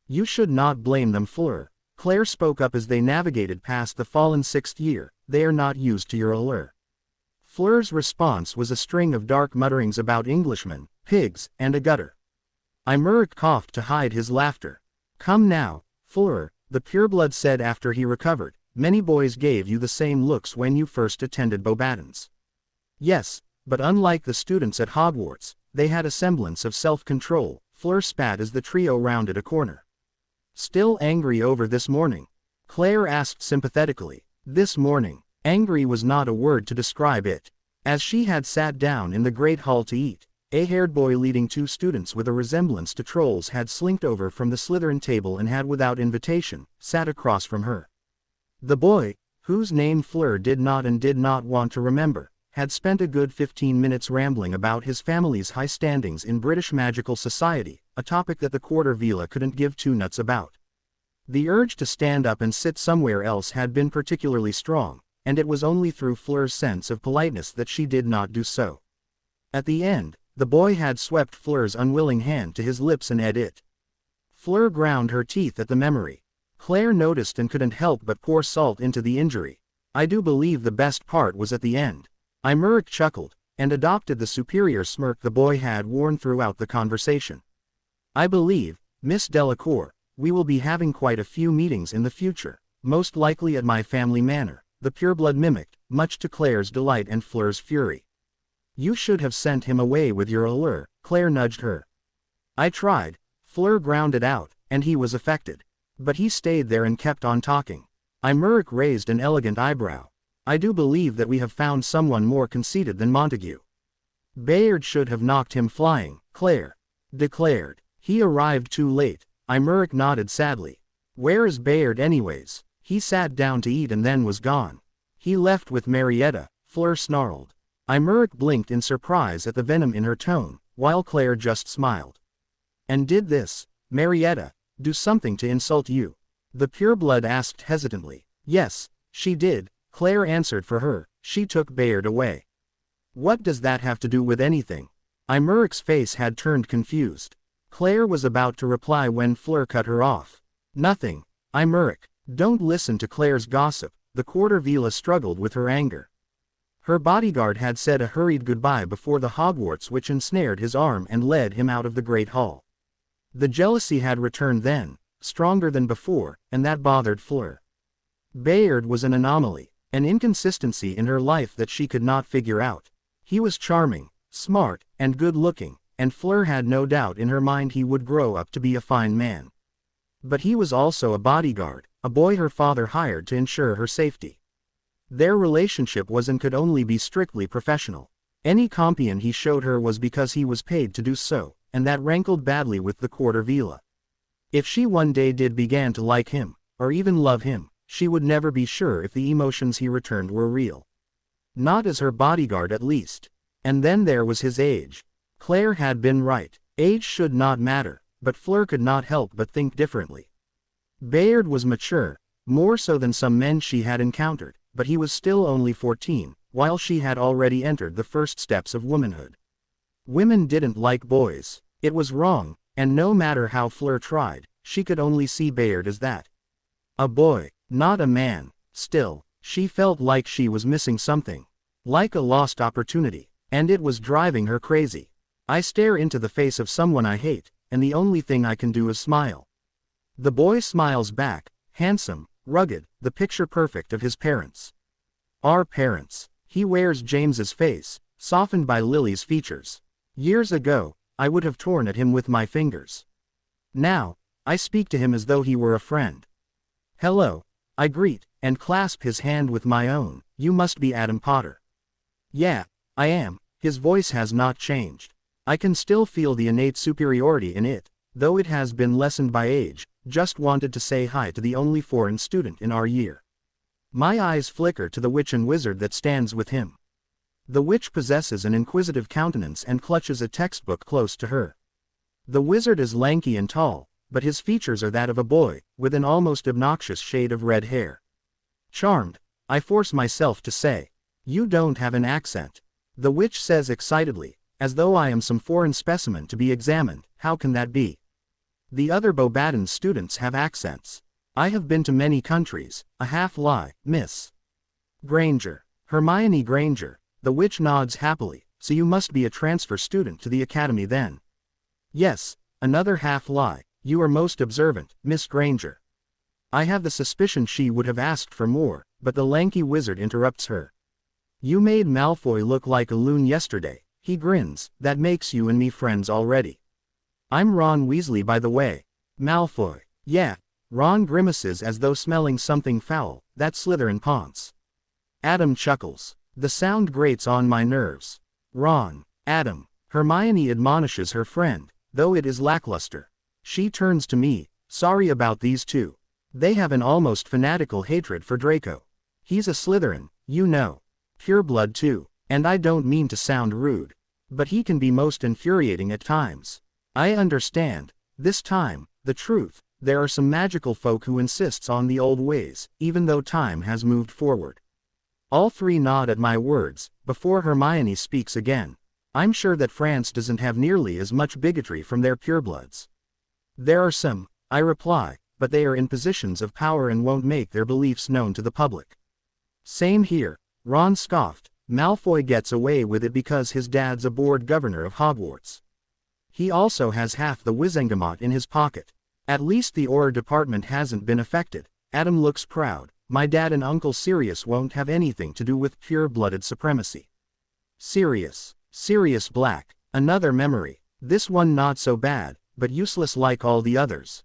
You should not blame them, Fleur. Claire spoke up as they navigated past the fallen 6th year. They are not used to your allure. Fleur's response was a string of dark mutterings about Englishmen, pigs, and a gutter. Imeric coughed to hide his laughter. Come now, Fleur, the pureblood said after he recovered. Many boys gave you the same looks when you first attended Beauxbatons. Yes, but unlike the students at Hogwarts, they had a semblance of self-control. Fleur spat as the trio rounded a corner. Still angry over this morning? Claire asked sympathetically. This morning. Angry was not a word to describe it. As she had sat down in the great hall to eat, a haired boy leading 2 students with a resemblance to trolls had slinked over from the Slytherin table and had without invitation, sat across from her. The boy, whose name Fleur did not want to remember, had spent a good 15 minutes rambling about his family's high standings in British magical society, a topic that the quarter villa couldn't give 2 nuts about. The urge to stand up and sit somewhere else had been particularly strong, and it was only through Fleur's sense of politeness that she did not do so. At the end, the boy had swept Fleur's unwilling hand to his lips and ate it. Fleur ground her teeth at the memory. Claire noticed and couldn't help but pour salt into the injury. I do believe the best part was at the end. Imeric chuckled, and adopted the superior smirk the boy had worn throughout the conversation. I believe, Miss Delacour, we will be having quite a few meetings in the future, most likely at my family manor, the pureblood mimicked, much to Claire's delight and Fleur's fury. You should have sent him away with your allure, Claire nudged her. I tried, Fleur ground it out, and he was affected. But he stayed there and kept on talking. Imeric raised an elegant eyebrow. I do believe that we have found someone more conceited than Montague. Bayard should have knocked him flying, Claire declared. He arrived too late. Imeric nodded sadly. Where is Bayard anyways? He sat down to eat and then was gone. He left with Marietta, Fleur snarled. Imeric blinked in surprise at the venom in her tone, while Claire just smiled. And did this, Marietta, do something to insult you? The pureblood asked hesitantly. Yes, she did, Claire answered for her. She took Bayard away. What does that have to do with anything? Imric's face had turned confused. Claire was about to reply when Fleur cut her off. Nothing. Imric, don't listen to Claire's gossip. The Quarter Vila struggled with her anger. Her bodyguard had said a hurried goodbye before the Hogwarts which ensnared his arm and led him out of the Great Hall. The jealousy had returned then, stronger than before, and that bothered Fleur. Bayard was an anomaly, an inconsistency in her life that she could not figure out. He was charming, smart, and good-looking, and Fleur had no doubt in her mind he would grow up to be a fine man. But he was also a bodyguard, a boy her father hired to ensure her safety. Their relationship was and could only be strictly professional. Any compion he showed her was because he was paid to do so, and that rankled badly with the Quarter Vila. If she one day did begin to like him, or even love him, she would never be sure if the emotions he returned were real. Not as her bodyguard at least. And then there was his age. Claire had been right. Age should not matter, but Fleur could not help but think differently. Bayard was mature, more so than some men she had encountered, but he was still only 14, while she had already entered the first steps of womanhood. Women didn't like boys. It was wrong, and no matter how Fleur tried, she could only see Bayard as that. A boy, not a man. Still, she felt like she was missing something. Like a lost opportunity. And it was driving her crazy. I stare into the face of someone I hate, and the only thing I can do is smile. The boy smiles back, handsome, rugged, the picture perfect of his parents. Our parents. He wears James's face, softened by Lily's features. Years ago, I would have torn at him with my fingers. Now, I speak to him as though he were a friend. Hello. I greet, and clasp his hand with my own. You must be Adam Potter. Yeah, I am. His voice has not changed. I can still feel the innate superiority in it, though it has been lessened by age. Just wanted to say hi to the only foreign student in our year. My eyes flicker to the witch and wizard that stands with him. The witch possesses an inquisitive countenance and clutches a textbook close to her. The wizard is lanky and tall, but his features are that of a boy, with an almost obnoxious shade of red hair. Charmed, I force myself to say. You don't have an accent. The witch says excitedly, as though I am some foreign specimen to be examined. How can that be? The other Beauxbaton students have accents. I have been to many countries. A half-lie, Miss Granger. Hermione Granger. The witch nods happily. So you must be a transfer student to the academy then. Yes, another half-lie. You are most observant, Miss Granger. I have the suspicion she would have asked for more, but the lanky wizard interrupts her. You made Malfoy look like a loon yesterday. He grins. That makes you and me friends already. I'm Ron Weasley by the way. Malfoy. Yeah. Ron grimaces as though smelling something foul. That's Slytherin Ponce. Adam chuckles. The sound grates on my nerves. Ron. Adam. Hermione admonishes her friend, though it is lackluster. She turns to me. Sorry about these two. They have an almost fanatical hatred for Draco. He's a Slytherin, you know. Pureblood too, and I don't mean to sound rude. But he can be most infuriating at times. I understand. This time, the truth, there are some magical folk who insists on the old ways, even though time has moved forward. All three nod at my words, before Hermione speaks again. I'm sure that France doesn't have nearly as much bigotry from their purebloods. There are some, I reply, but they are in positions of power and won't make their beliefs known to the public. Same here. Ron scoffed. Malfoy gets away with it because his dad's a board governor of Hogwarts. He also has half the Wizengamot in his pocket. At least the Auror department hasn't been affected. Adam looks proud. My dad and Uncle Sirius won't have anything to do with pure-blooded supremacy. Sirius. Sirius Black. Another memory. This one not so bad, but useless like all the others.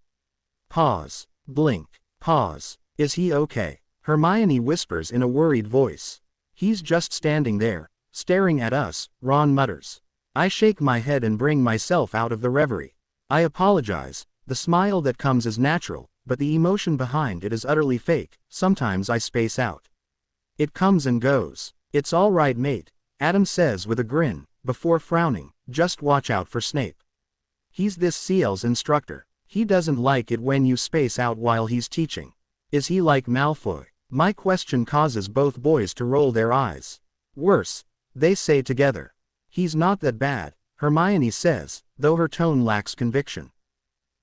Pause. Blink. Pause. Is he okay? Hermione whispers in a worried voice. He's just standing there, staring at us, Ron mutters. I shake my head and bring myself out of the reverie. I apologize. The smile that comes is natural, but the emotion behind it is utterly fake. Sometimes I space out. It comes and goes. It's all right, mate, Adam says with a grin, before frowning. Just watch out for Snape. He's this CL's instructor. He doesn't like it when you space out while he's teaching. Is he like Malfoy? My question causes both boys to roll their eyes. Worse, They say together. He's not that bad, Hermione says, though her tone lacks conviction.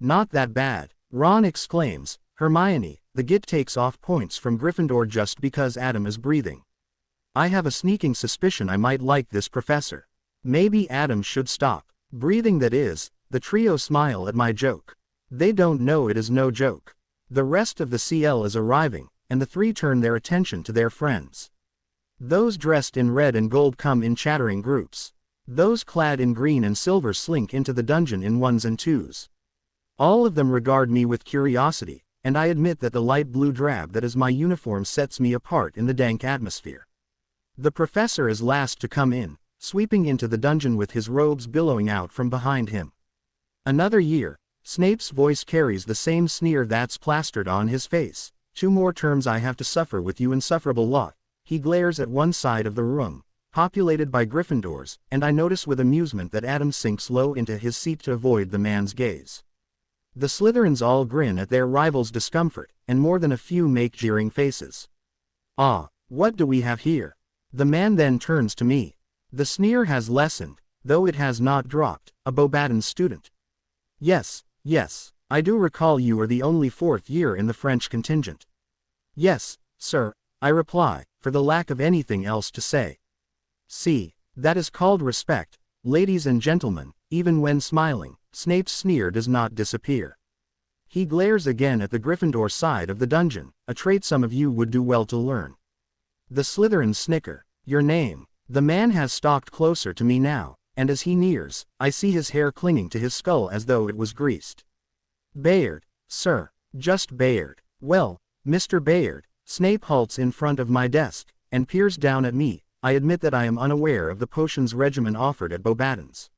Not that bad, Ron exclaims. Hermione, the git takes off points from Gryffindor just because Adam is breathing. I have a sneaking suspicion I might like this professor. Maybe Adam should stop breathing, that is. The trio smile at my joke. They don't know it is no joke. The rest of the CL is arriving, and the three turn their attention to their friends. Those dressed in red and gold come in chattering groups. Those clad in green and silver slink into the dungeon in ones and twos. All of them regard me with curiosity, and I admit that the light blue drab that is my uniform sets me apart in the dank atmosphere. The professor is last to come in, sweeping into the dungeon with his robes billowing out from behind him. Another year. Snape's voice carries the same sneer that's plastered on his face. 2 more terms I have to suffer with you insufferable lot. He glares at one side of the room, populated by Gryffindors, and I notice with amusement that Adam sinks low into his seat to avoid the man's gaze. The Slytherins all grin at their rival's discomfort, and more than a few make jeering faces. Ah, what do we have here? The man then turns to me. The sneer has lessened, though it has not dropped. A Beauxbatons student. Yes, I do recall you are the only 4th year in the French contingent. Yes, sir, I reply, for the lack of anything else to say. See, that is called respect, ladies and gentlemen. Even when smiling, Snape's sneer does not disappear. He glares again at the Gryffindor side of the dungeon, a trait some of you would do well to learn. The Slytherins snicker. Your name. The man has stalked closer to me now, and as he nears, I see his hair clinging to his skull as though it was greased. Bayard, sir, just Bayard. Well, Mr. Bayard. Snape halts in front of my desk, and peers down at me. I admit that I am unaware of the potions regimen offered at Beauxbatons.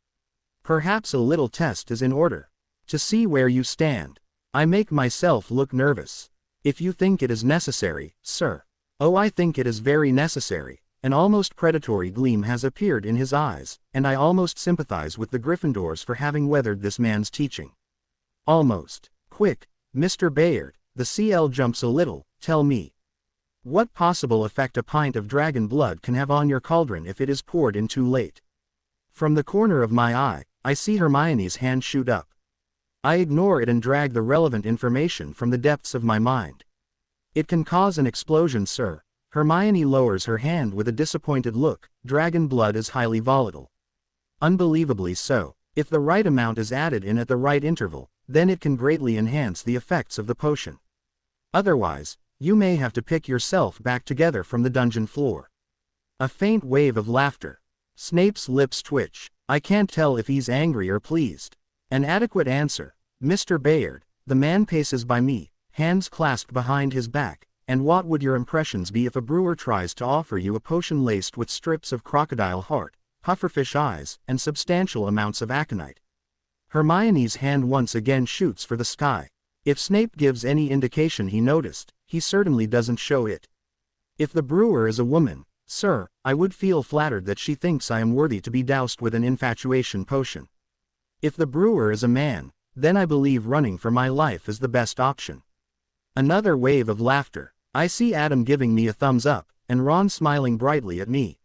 Perhaps a little test is in order. To see where you stand. I make myself look nervous. If you think it is necessary, sir. Oh, I think it is very necessary. An almost predatory gleam has appeared in his eyes, and I almost sympathize with the Gryffindors for having weathered this man's teaching. Almost. Quick, Mr. Bayard, the CL jumps a little, tell me. What possible effect a pint of dragon blood can have on your cauldron if it is poured in too late? From the corner of my eye, I see Hermione's hand shoot up. I ignore it and drag the relevant information from the depths of my mind. It can cause an explosion, sir. Hermione lowers her hand with a disappointed look. Dragon blood is highly volatile. Unbelievably so. If the right amount is added in at the right interval, then it can greatly enhance the effects of the potion. Otherwise, you may have to pick yourself back together from the dungeon floor. A faint wave of laughter. Snape's lips twitch. I can't tell if he's angry or pleased. An adequate answer, Mr. Bayard. The man paces by me, hands clasped behind his back. And what would your impressions be if a brewer tries to offer you a potion laced with strips of crocodile heart, pufferfish eyes, and substantial amounts of aconite? Hermione's hand once again shoots for the sky. If Snape gives any indication he noticed, he certainly doesn't show it. If the brewer is a woman, sir, I would feel flattered that she thinks I am worthy to be doused with an infatuation potion. If the brewer is a man, then I believe running for my life is the best option. Another wave of laughter. I see Adam giving me a thumbs up, and Ron smiling brightly at me.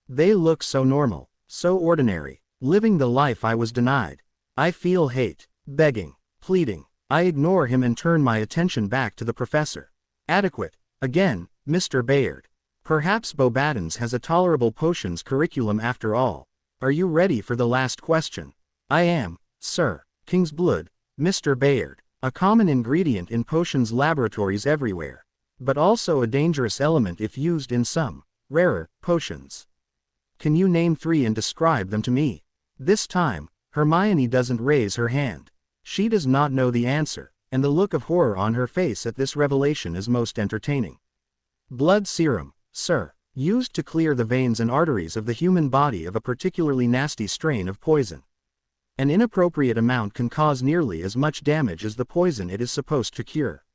They look so normal, so ordinary, living the life I was denied. I feel hate, begging, pleading. I ignore him and turn my attention back to the professor. Adequate. Again, Mr. Bayard. Perhaps Beauxbatons has a tolerable potions curriculum after all. Are you ready for the last question? I am, sir. King's blood, Mr. Bayard. A common ingredient in potions laboratories everywhere, but also a dangerous element if used in some rarer potions. Can you name 3 and describe them to me? This time, Hermione doesn't raise her hand. She does not know the answer, and the look of horror on her face at this revelation is most entertaining. Blood serum, sir, used to clear the veins and arteries of the human body of a particularly nasty strain of poison. An inappropriate amount can cause nearly as much damage as the poison it is supposed to cure.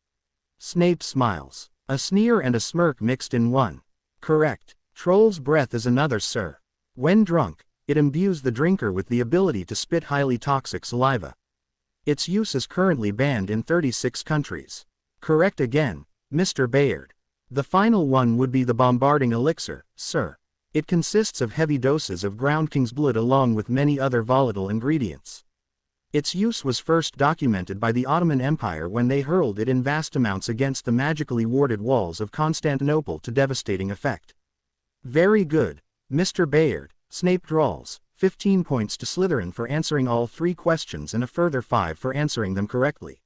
Snape smiles. A sneer and a smirk mixed in one. Correct. Troll's breath is another, sir. When drunk, it imbues the drinker with the ability to spit highly toxic saliva. Its use is currently banned in 36 countries. Correct again, Mr. Bayard. The final one would be the bombarding elixir, sir. It consists of heavy doses of ground king's blood along with many other volatile ingredients. Its use was first documented by the Ottoman Empire when they hurled it in vast amounts against the magically warded walls of Constantinople to devastating effect. Very good, Mr. Bayard, Snape drawls. 15 points to Slytherin for answering all 3 questions and a further 5 for answering them correctly.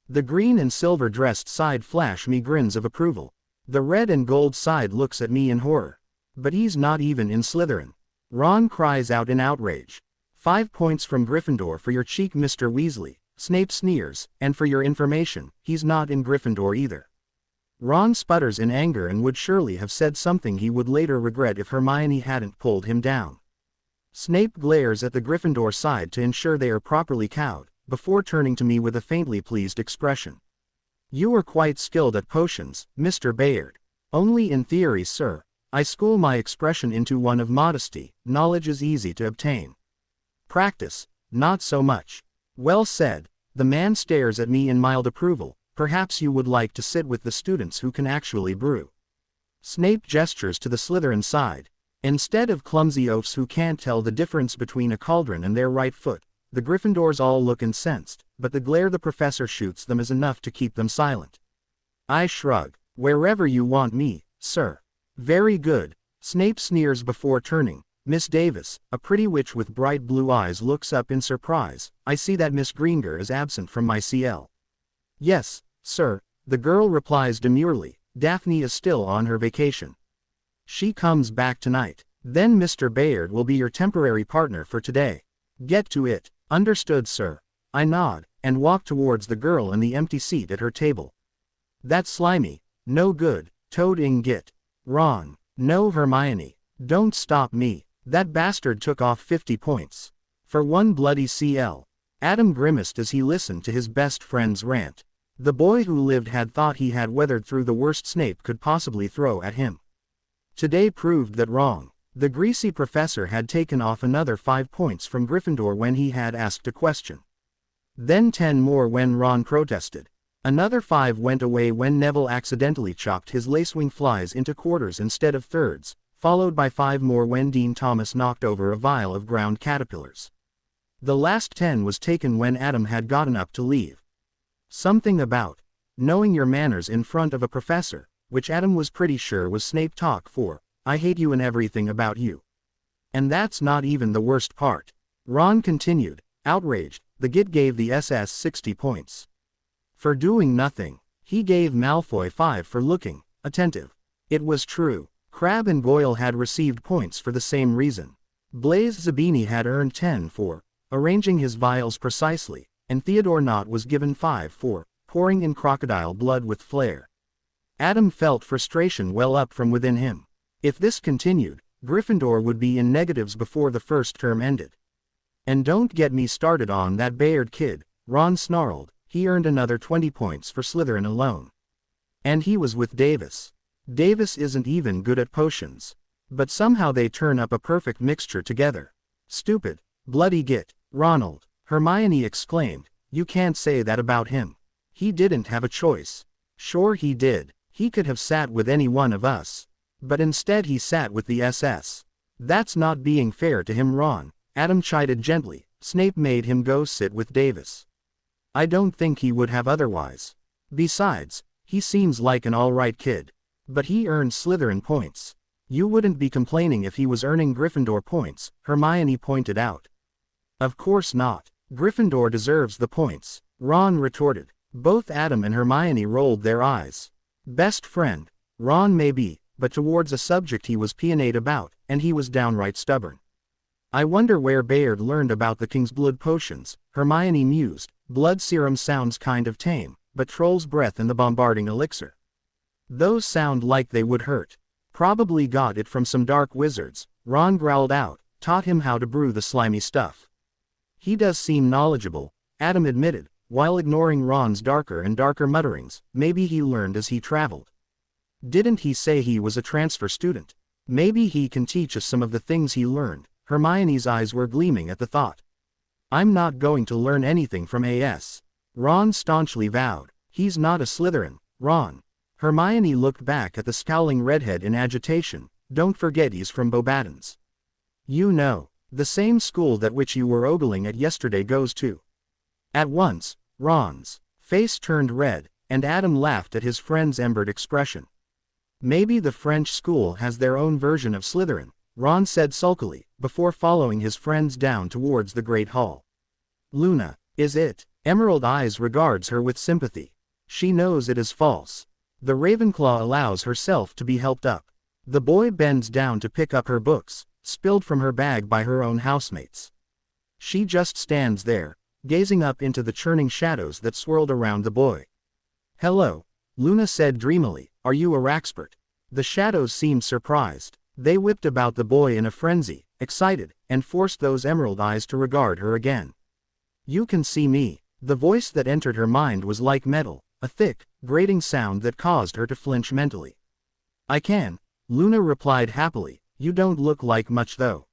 The green and silver dressed side flash me grins of approval. The red and gold side looks at me in horror. But he's not even in Slytherin. Ron cries out in outrage. 5 points from Gryffindor for your cheek, Mr. Weasley. Snape sneers, and for your information, he's not in Gryffindor either. Ron sputters in anger and would surely have said something he would later regret if Hermione hadn't pulled him down. Snape glares at the Gryffindor side to ensure they are properly cowed, before turning to me with a faintly pleased expression. You are quite skilled at potions, Mr. Bayard. Only in theory, sir. I school my expression into one of modesty. Knowledge is easy to obtain. Practice, not so much. Well said. The man stares at me in mild approval. Perhaps you would like to sit with the students who can actually brew. Snape gestures to the Slytherin side. Instead of clumsy oafs who can't tell the difference between a cauldron and their right foot, the Gryffindors all look incensed, but the glare the professor shoots them is enough to keep them silent. I shrug. Wherever you want me, sir. Very good. Snape sneers before turning. Miss Davis, a pretty witch with bright blue eyes, looks up in surprise. I see that Miss Greenger is absent from my CL. Yes, sir, the girl replies demurely. Daphne is still on her vacation. She comes back tonight. Then Mr. Bayard will be your temporary partner for today. Get to it. Understood, sir. I nod, and walk towards the girl in the empty seat at her table. That's slimy. No good. Toad Inget. Ron. No, Hermione. Don't stop me. That bastard took off 50 points. For one bloody CL. Adam grimaced as he listened to his best friend's rant. The boy who lived had thought he had weathered through the worst Snape could possibly throw at him. Today proved that wrong. The greasy professor had taken off another 5 points from Gryffindor when he had asked a question. Then 10 more when Ron protested. Another 5 went away when Neville accidentally chopped his lacewing flies into quarters instead of thirds, followed by 5 more when Dean Thomas knocked over a vial of ground caterpillars. The last 10 was taken when Adam had gotten up to leave. Something about knowing your manners in front of a professor, which Adam was pretty sure was Snape talk for, I hate you and everything about you. And that's not even the worst part. Ron continued, outraged. The Git gave the SS 60 points. For doing nothing. He gave Malfoy 5 for looking attentive. It was true. Crabbe and Goyle had received points for the same reason. Blaise Zabini had earned 10 for arranging his vials precisely, and Theodore Nott was given 5 for pouring in crocodile blood with flair. Adam felt frustration well up from within him. If this continued, Gryffindor would be in negatives before the first term ended. And don't get me started on that Bayard kid, Ron snarled. He earned another 20 points for Slytherin alone. And he was with Davis. Davis isn't even good at potions. But somehow they turn up a perfect mixture together. Stupid. Bloody git. Ronald. Hermione exclaimed. You can't say that about him. He didn't have a choice. Sure he did. He could have sat with any one of us. But instead he sat with the SS. That's not being fair to him, Ron. Adam chided gently. Snape made him go sit with Davis. I don't think he would have otherwise. Besides, he seems like an alright kid. But he earned Slytherin points. You wouldn't be complaining if he was earning Gryffindor points, Hermione pointed out. Of course not. Gryffindor deserves the points, Ron retorted. Both Adam and Hermione rolled their eyes. Best friend. Ron may be, but towards a subject he was peonate about, and he was downright stubborn. I wonder where Bayard learned about the King's Blood potions, Hermione mused. Blood serum sounds kind of tame, but Troll's breath and the bombarding elixir. Those sound like they would hurt. Probably got it from some dark wizards, Ron growled out, taught him how to brew the slimy stuff. He does seem knowledgeable, Adam admitted, while ignoring Ron's darker and darker mutterings. Maybe he learned as he traveled. Didn't he say he was a transfer student? Maybe he can teach us some of the things he learned. Hermione's eyes were gleaming at the thought. I'm not going to learn anything from AS. Ron staunchly vowed. He's not a Slytherin, Ron. Hermione looked back at the scowling redhead in agitation. don't forget he's from Bobaton's. You know, the same school that which you were ogling at yesterday goes to. At once, Ron's face turned red, and Adam laughed at his friend's embered expression. Maybe the French school has their own version of Slytherin, Ron said sulkily, before following his friends down towards the Great Hall. Luna, is it? Emerald Eyes regards her with sympathy. She knows it is false. The Ravenclaw allows herself to be helped up. The boy bends down to pick up her books, spilled from her bag by her own housemates. She just stands there, gazing up into the churning shadows that swirled around the boy. Hello, Luna said dreamily, are you a Raxpert? The shadows seemed surprised. They whipped about the boy in a frenzy, excited, and forced those emerald eyes to regard her again. You can see me. The voice that entered her mind was like metal, a thick, grating sound that caused her to flinch mentally. I can, Luna replied happily, you don't look like much though.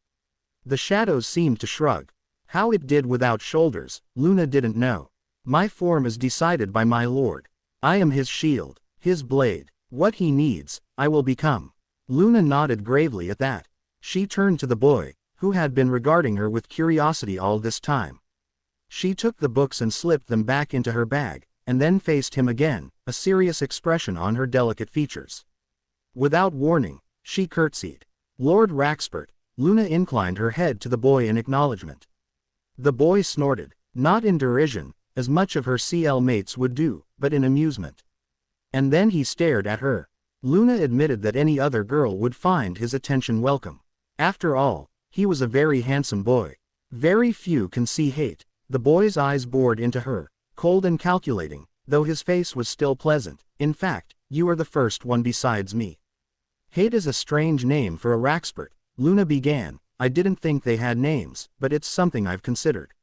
The shadows seemed to shrug. How it did without shoulders, Luna didn't know. My form is decided by my lord. I am his shield, his blade. What he needs, I will become. Luna nodded gravely at that. She turned to the boy, who had been regarding her with curiosity all this time. She took the books and slipped them back into her bag, and then faced him again, a serious expression on her delicate features. Without warning, she curtsied. Lord Raxpert, Luna inclined her head to the boy in acknowledgement. The boy snorted, not in derision, as much of her CL mates would do, but in amusement. And then he stared at her. Luna admitted that any other girl would find his attention welcome. After all, he was a very handsome boy. Very few can see hate. The boy's eyes bored into her, cold and calculating, though his face was still pleasant. In fact, you are the first one besides me. Hate is a strange name for a Raxpert, Luna began. I didn't think they had names, but it's something I've considered.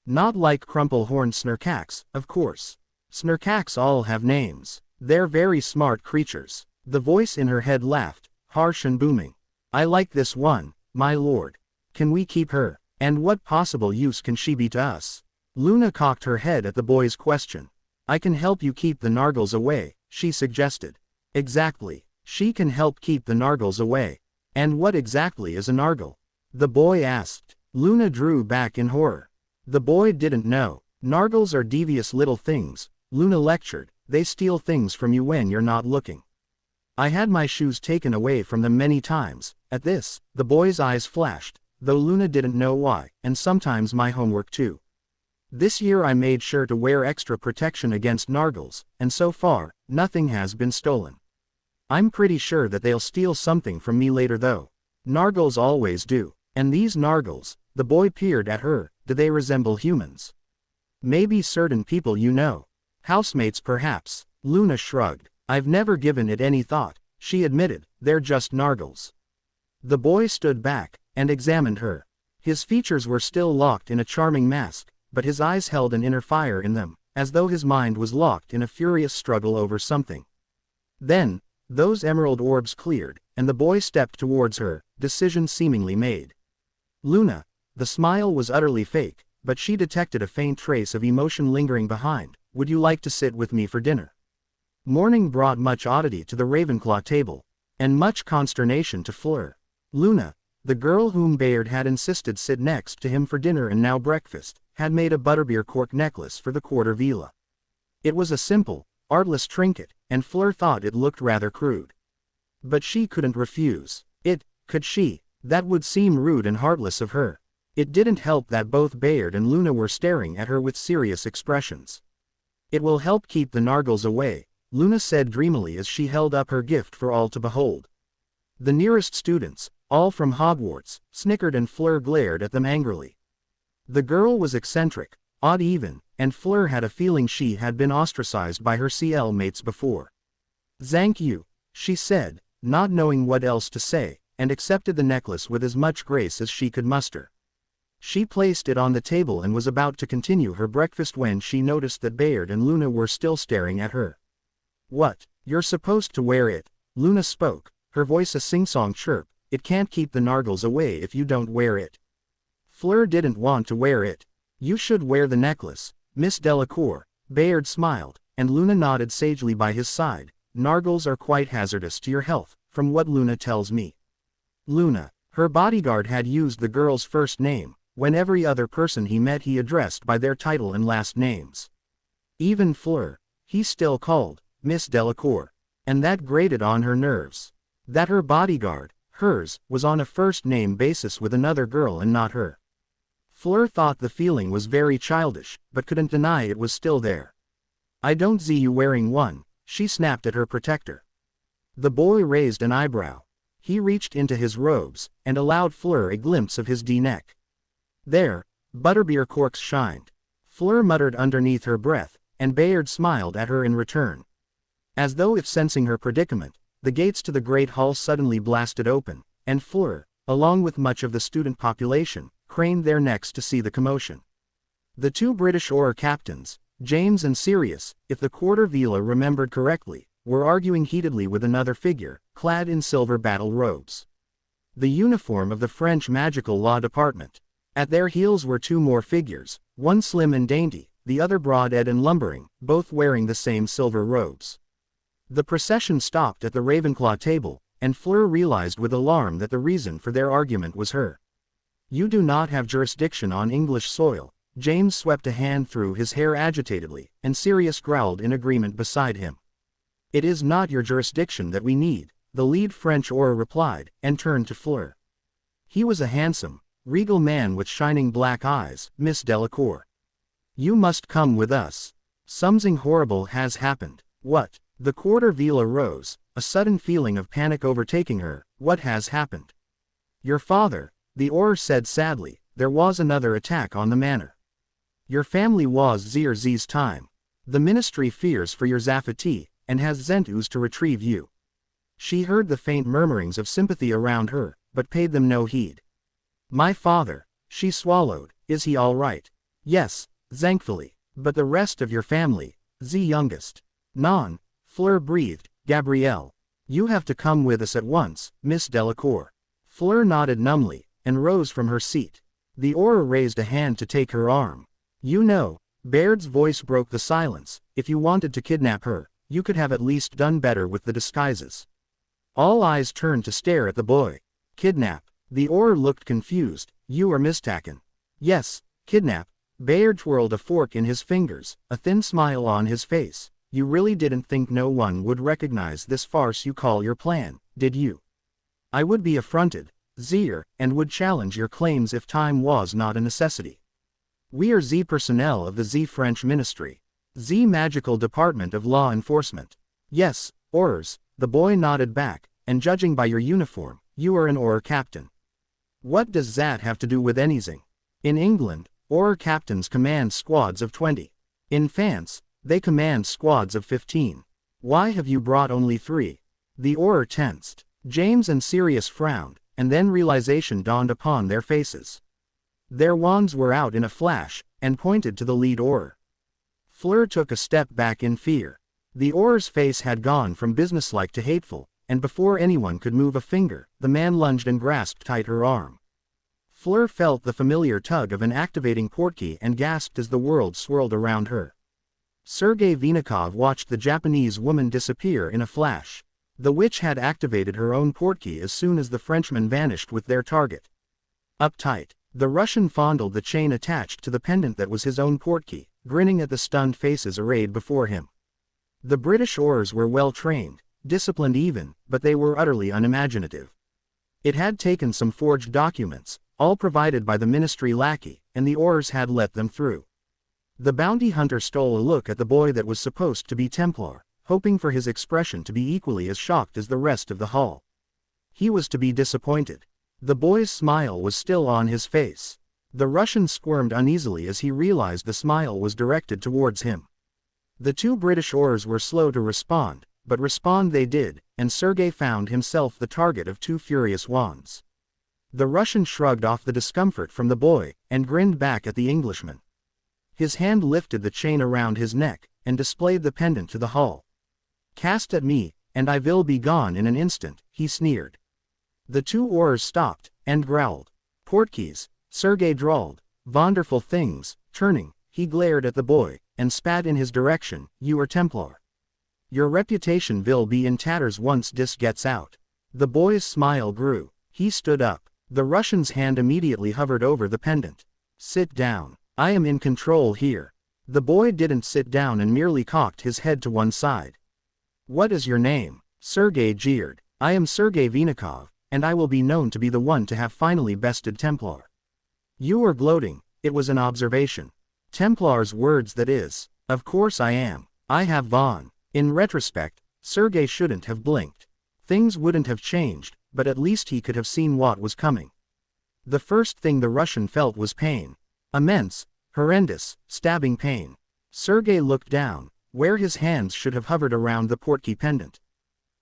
Not like Crumplehorn Snurkax, of course. Snurkax all have names. They're very smart creatures. The voice in her head laughed, harsh and booming. I like this one, my lord. Can we keep her? And what possible use can she be to us? Luna cocked her head at the boy's question. I can help you keep the Nargles away, she suggested. Exactly. She can help keep the Nargles away. And what exactly is a Nargle? The boy asked. Luna drew back in horror. The boy didn't know. Nargles are devious little things, Luna lectured. They steal things from you when you're not looking. I had my shoes taken away from them many times. At this, the boy's eyes flashed, though Luna didn't know why, and sometimes my homework too. This year I made sure to wear extra protection against Nargles, and so far, nothing has been stolen. I'm pretty sure that they'll steal something from me later though. Nargles always do. And these Nargles, the boy peered at her, do they resemble humans? Maybe certain people you know. Housemates perhaps. Luna shrugged. I've never given it any thought, she admitted, they're just Nargles. The boy stood back, and examined her. His features were still locked in a charming mask, but his eyes held an inner fire in them, as though his mind was locked in a furious struggle over something. Then, those emerald orbs cleared, and the boy stepped towards her, decision seemingly made. Luna, the smile was utterly fake, but she detected a faint trace of emotion lingering behind. Would you like to sit with me for dinner? Morning brought much oddity to the Ravenclaw table, and much consternation to Fleur. Luna, the girl whom Bayard had insisted sit next to him for dinner and now breakfast, had made a butterbeer cork necklace for the quarter vila. It was a simple, artless trinket, and Fleur thought it looked rather crude. But she couldn't refuse. Could she? That would seem rude and heartless of her. It didn't help that both Bayard and Luna were staring at her with serious expressions. It will help keep the Nargles away, Luna said dreamily as she held up her gift for all to behold. The nearest students, all from Hogwarts, snickered and Fleur glared at them angrily. The girl was eccentric, odd even, and Fleur had a feeling she had been ostracized by her CL mates before. Thank you, she said, not knowing what else to say, and accepted the necklace with as much grace as she could muster. She placed it on the table and was about to continue her breakfast when she noticed that Bayard and Luna were still staring at her. What? You're supposed to wear it, Luna spoke, her voice a sing-song chirp. It can't keep the Nargles away if you don't wear it. Fleur didn't want to wear it. You should wear the necklace, Miss Delacour. Bayard smiled, and Luna nodded sagely by his side. Nargles are quite hazardous to your health, from what Luna tells me. Luna. Her bodyguard had used the girl's first name, when every other person he met he addressed by their title and last names. Even Fleur, he still called Miss Delacour. And that grated on her nerves. That her bodyguard, hers, was on a first-name basis with another girl and not her. Fleur thought the feeling was very childish, but couldn't deny it was still there. "I don't see you wearing one," she snapped at her protector. The boy raised an eyebrow. He reached into his robes, and allowed Fleur a glimpse of his D-neck. There, butterbeer corks shined. Fleur muttered underneath her breath, and Bayard smiled at her in return. As though if sensing her predicament, the gates to the great hall suddenly blasted open, and Fleur, along with much of the student population, craned their necks to see the commotion. The two British oar captains, James and Sirius, if the quarter villa remembered correctly, were arguing heatedly with another figure, clad in silver battle robes. The uniform of the French Magical Law Department. At their heels were two more figures, one slim and dainty, the other broad-eyed and lumbering, both wearing the same silver robes. The procession stopped at the Ravenclaw table, and Fleur realized with alarm that the reason for their argument was her. "You do not have jurisdiction on English soil." James swept a hand through his hair agitatedly, and Sirius growled in agreement beside him. "It is not your jurisdiction that we need," the lead French oar replied, and turned to Fleur. He was a handsome, regal man with shining black eyes. "Miss Delacour, you must come with us. Something horrible has happened." "What?" The quarter villa rose, a sudden feeling of panic overtaking her. "What has happened?" "Your father," the oar said sadly. "There was another attack on the manor. Your family was Z's time. The ministry fears for your safety, and has sent us to retrieve you." She heard the faint murmurings of sympathy around her, but paid them no heed. "My father," she swallowed. "Is he all right?" "Yes, thankfully. But the rest of your family, the youngest?" "Non," Fleur breathed. "Gabrielle, you have to come with us at once, Miss Delacour." Fleur nodded numbly, and rose from her seat. The oar raised a hand to take her arm. "You know," Baird's voice broke the silence, "if you wanted to kidnap her, you could have at least done better with the disguises." All eyes turned to stare at the boy. "Kidnap?" The oar looked confused. "You are mistaken." "Yes, kidnap." Bayard twirled a fork in his fingers, a thin smile on his face. "You really didn't think no one would recognize this farce you call your plan, did you?" "I would be affronted, Zir, and would challenge your claims if time was not a necessity. We are Z personnel of the Z French Ministry. Z Magical Department of Law Enforcement." "Yes, oars," the boy nodded back, "and judging by your uniform, you are an oar captain." "What does that have to do with anything?" "In England, oar captains command squads of 20. In France, they command squads of 15. Why have you brought only 3? The oar tensed. James and Sirius frowned, and then realization dawned upon their faces. Their wands were out in a flash, and pointed to the lead oar. Fleur took a step back in fear. The oar's face had gone from businesslike to hateful, and before anyone could move a finger, the man lunged and grasped tight her arm. Fleur felt the familiar tug of an activating portkey and gasped as the world swirled around her. Sergei Vinnikov watched the Japanese woman disappear in a flash. The witch had activated her own portkey as soon as the Frenchman vanished with their target. Uptight, the Russian fondled the chain attached to the pendant that was his own portkey, grinning at the stunned faces arrayed before him. The British oars were well trained, disciplined even, but they were utterly unimaginative. It had taken some forged documents, all provided by the ministry lackey, and the oars had let them through. The bounty hunter stole a look at the boy that was supposed to be Templar, hoping for his expression to be equally as shocked as the rest of the hall. He was to be disappointed. The boy's smile was still on his face. The Russian squirmed uneasily as he realized the smile was directed towards him. The two British oars were slow to respond, but respond they did, and Sergei found himself the target of two furious wands. The Russian shrugged off the discomfort from the boy, and grinned back at the Englishman. His hand lifted the chain around his neck, and displayed the pendant to the hull. "Cast at me, and I will be gone in an instant," he sneered. The two oars stopped, and growled. "Portkeys," Sergei drawled. "Wonderful things." Turning, he glared at the boy, and spat in his direction. "You are Templar. Your reputation will be in tatters once this gets out." The boy's smile grew. He stood up. The Russian's hand immediately hovered over the pendant. Sit down. I am in control here. The boy didn't sit down and merely cocked his head to one side. What is your name? Sergei jeered. I am Sergei Vinikov, and I will be known to be the one to have finally bested Templar. You were gloating, it was an observation. Templar's words, that is. Of course I am. I have Vaughn. In retrospect, Sergei shouldn't have blinked. Things wouldn't have changed, but at least he could have seen what was coming. The first thing the Russian felt was pain. Immense, horrendous, stabbing pain. Sergei looked down, where his hands should have hovered around the portkey pendant.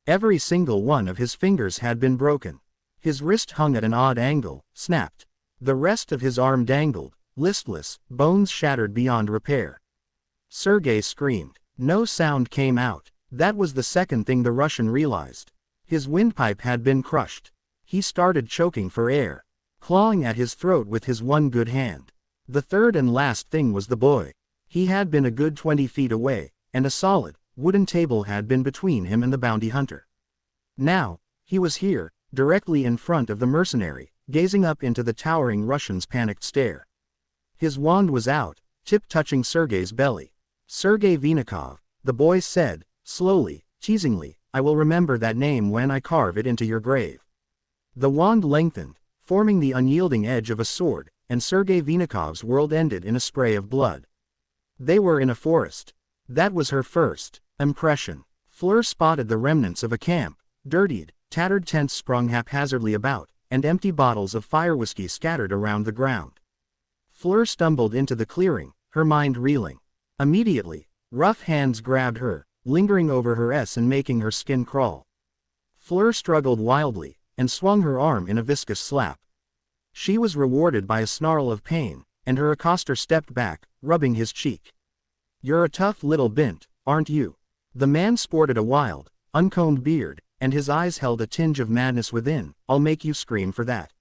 Every single one of his fingers had been broken. His wrist hung at an odd angle, snapped. The rest of his arm dangled, listless, bones shattered beyond repair. Sergei screamed. No sound came out. That was the second thing the Russian realized. His windpipe had been crushed. He started choking for air, clawing at his throat with his one good hand. The third and last thing was the boy. He had been a good 20 feet away, and a solid, wooden table had been between him and the bounty hunter. Now, he was here, directly in front of the mercenary, gazing up into the towering Russian's panicked stare. His wand was out, tip touching Sergei's belly. Sergei Vinikov, the boy said, slowly, teasingly, I will remember that name when I carve it into your grave. The wand lengthened, forming the unyielding edge of a sword, and Sergei Vinikov's world ended in a spray of blood. They were in a forest. That was her first impression. Fleur spotted the remnants of a camp, dirtied, tattered tents sprung haphazardly about, and empty bottles of fire whiskey scattered around the ground. Fleur stumbled into the clearing, her mind reeling. Immediately, rough hands grabbed her, lingering over her and making her skin crawl. Fleur struggled wildly, and swung her arm in a viscous slap. She was rewarded by a snarl of pain, and her accoster stepped back, rubbing his cheek. You're a tough little bint, aren't you? The man sported a wild, uncombed beard, and his eyes held a tinge of madness within. I'll make you scream for that.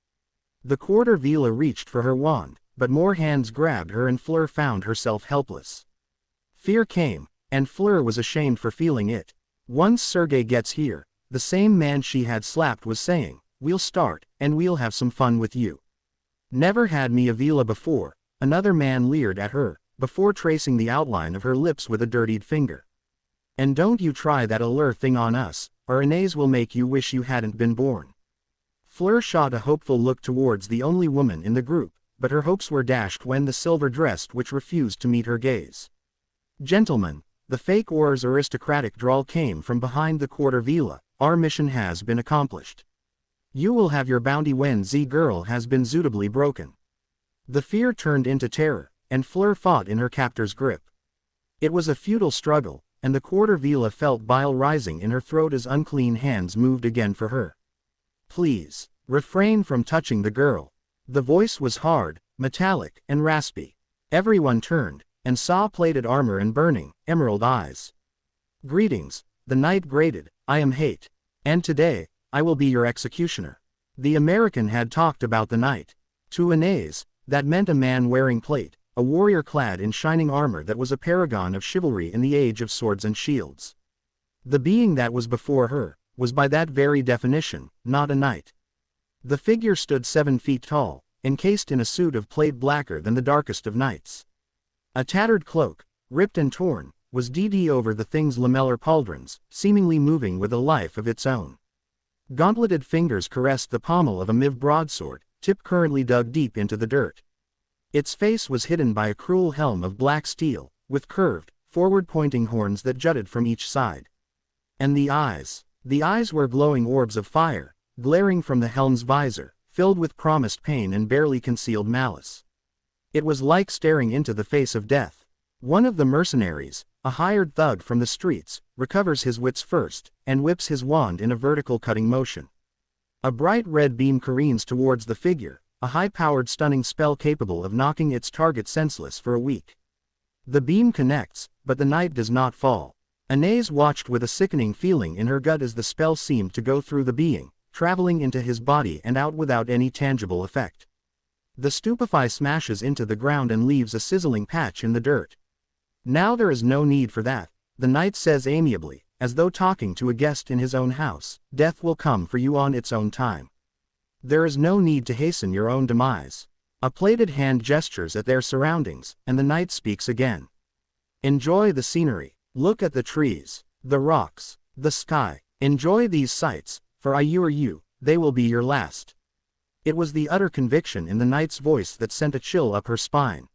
The quarter Vila reached for her wand, but more hands grabbed her and Fleur found herself helpless. Fear came, and Fleur was ashamed for feeling it. Once Sergei gets here, the same man she had slapped was saying, we'll start, and we'll have some fun with you. Never had me a Vila before, another man leered at her, before tracing the outline of her lips with a dirtied finger. And don't you try that allure thing on us, or Inez will make you wish you hadn't been born. Fleur shot a hopeful look towards the only woman in the group, but her hopes were dashed when the silver-dressed witch refused to meet her gaze. Gentlemen, the fake Auror's aristocratic drawl came from behind the quarter Vila, our mission has been accomplished. You will have your bounty when Z girl has been suitably broken. The fear turned into terror, and Fleur fought in her captor's grip. It was a futile struggle, and the quarter Vila felt bile rising in her throat as unclean hands moved again for her. Please, refrain from touching the girl. The voice was hard, metallic, and raspy. Everyone turned, and saw plated armor and burning, emerald eyes. Greetings, the knight grated, I am Hate. And today, I will be your executioner. The American had talked about the knight. To Inez, that meant a man wearing plate, a warrior clad in shining armor that was a paragon of chivalry in the age of swords and shields. The being that was before her, was by that very definition, not a knight. The figure stood 7 feet tall, encased in a suit of plate blacker than the darkest of nights. A tattered cloak, ripped and torn, was DD over the thing's lamellar pauldrons, seemingly moving with a life of its own. Gauntleted fingers caressed the pommel of a Miv broadsword, tip currently dug deep into the dirt. Its face was hidden by a cruel helm of black steel, with curved, forward-pointing horns that jutted from each side. And the eyes were glowing orbs of fire, glaring from the helm's visor, filled with promised pain and barely concealed malice. It was like staring into the face of death. One of the mercenaries, a hired thug from the streets, recovers his wits first, and whips his wand in a vertical cutting motion. A bright red beam careens towards the figure, a high-powered stunning spell capable of knocking its target senseless for a week. The beam connects, but the knight does not fall. Inez watched with a sickening feeling in her gut as the spell seemed to go through the being, traveling into his body and out without any tangible effect. The stupefy smashes into the ground and leaves a sizzling patch in the dirt. Now there is no need for that, the knight says amiably, as though talking to a guest in his own house. Death will come for you on its own time. There is no need to hasten your own demise. A plated hand gestures at their surroundings, and the knight speaks again. Enjoy the scenery. Look at the trees, the rocks, the sky. Enjoy these sights, for I assure you, they will be your last. It was the utter conviction in the knight's voice that sent a chill up her spine.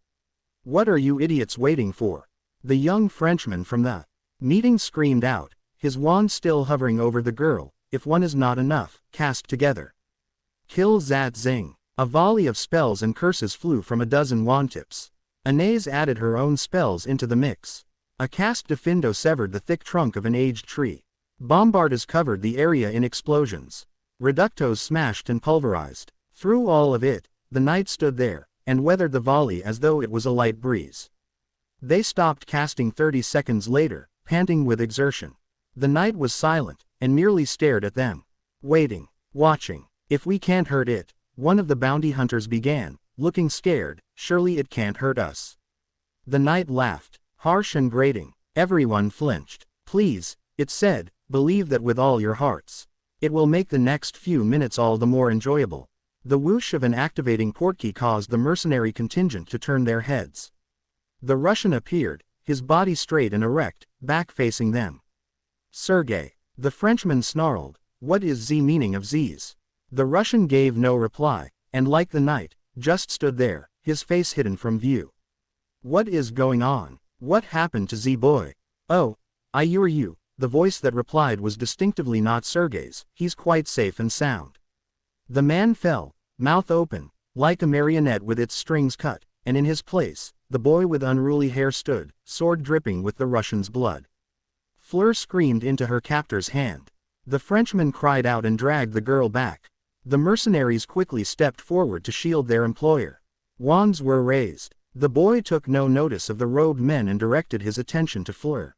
What are you idiots waiting for? The young Frenchman from the meeting screamed out, his wand still hovering over the girl. If one is not enough, cast together. Kill Zat Zing. A volley of spells and curses flew from a dozen wand tips. Anais added her own spells into the mix. A cast Defindo severed the thick trunk of an aged tree. Bombardas covered the area in explosions. Reductos smashed and pulverized. Through all of it, the knight stood there, and weathered the volley as though it was a light breeze. They stopped casting 30 seconds later, panting with exertion. The knight was silent, and merely stared at them. Waiting, watching. If we can't hurt it, one of the bounty hunters began, looking scared, surely it can't hurt us. The knight laughed, harsh and grating. Everyone flinched. Please, it said, believe that with all your hearts. It will make the next few minutes all the more enjoyable. The whoosh of an activating portkey caused the mercenary contingent to turn their heads. The Russian appeared, his body straight and erect, back facing them. Sergei. The Frenchman snarled, what is the meaning of Z's? The Russian gave no reply, and like the knight, just stood there, his face hidden from view. What is going on? What happened to Z boy? Oh, I assure you, the voice that replied was distinctively not Sergei's. He's quite safe and sound. The man fell, mouth open, like a marionette with its strings cut, and in his place, the boy with unruly hair stood, sword dripping with the Russian's blood. Fleur screamed into her captor's hand. The Frenchman cried out and dragged the girl back. The mercenaries quickly stepped forward to shield their employer. Wands were raised. The boy took no notice of the robed men and directed his attention to Fleur.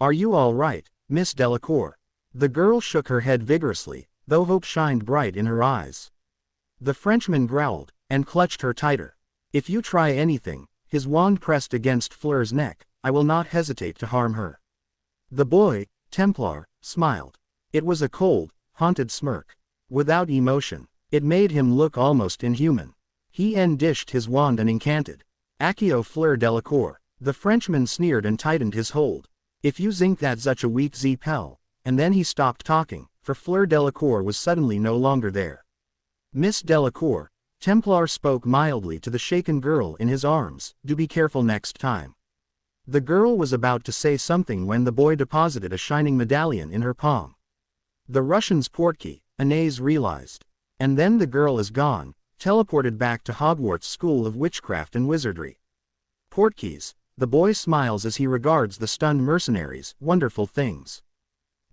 Are you all right, Miss Delacour? The girl shook her head vigorously, though hope shined bright in her eyes. The Frenchman growled, and clutched her tighter. If you try anything, his wand pressed against Fleur's neck, I will not hesitate to harm her. The boy, Templar, smiled. It was a cold, haunted smirk. Without emotion, it made him look almost inhuman. He dished his wand and incanted. Accio Fleur Delacour. The Frenchman sneered and tightened his hold. If you think that's such a weak Z-Pel. And then he stopped talking, for Fleur Delacour was suddenly no longer there. Miss Delacour, Templar spoke mildly to the shaken girl in his arms, do be careful next time. The girl was about to say something when the boy deposited a shining medallion in her palm. The Russian's portkey, Anais realized. And then the girl is gone, teleported back to Hogwarts School of Witchcraft and Wizardry. Portkeys, the boy smiles as he regards the stunned mercenaries, wonderful things.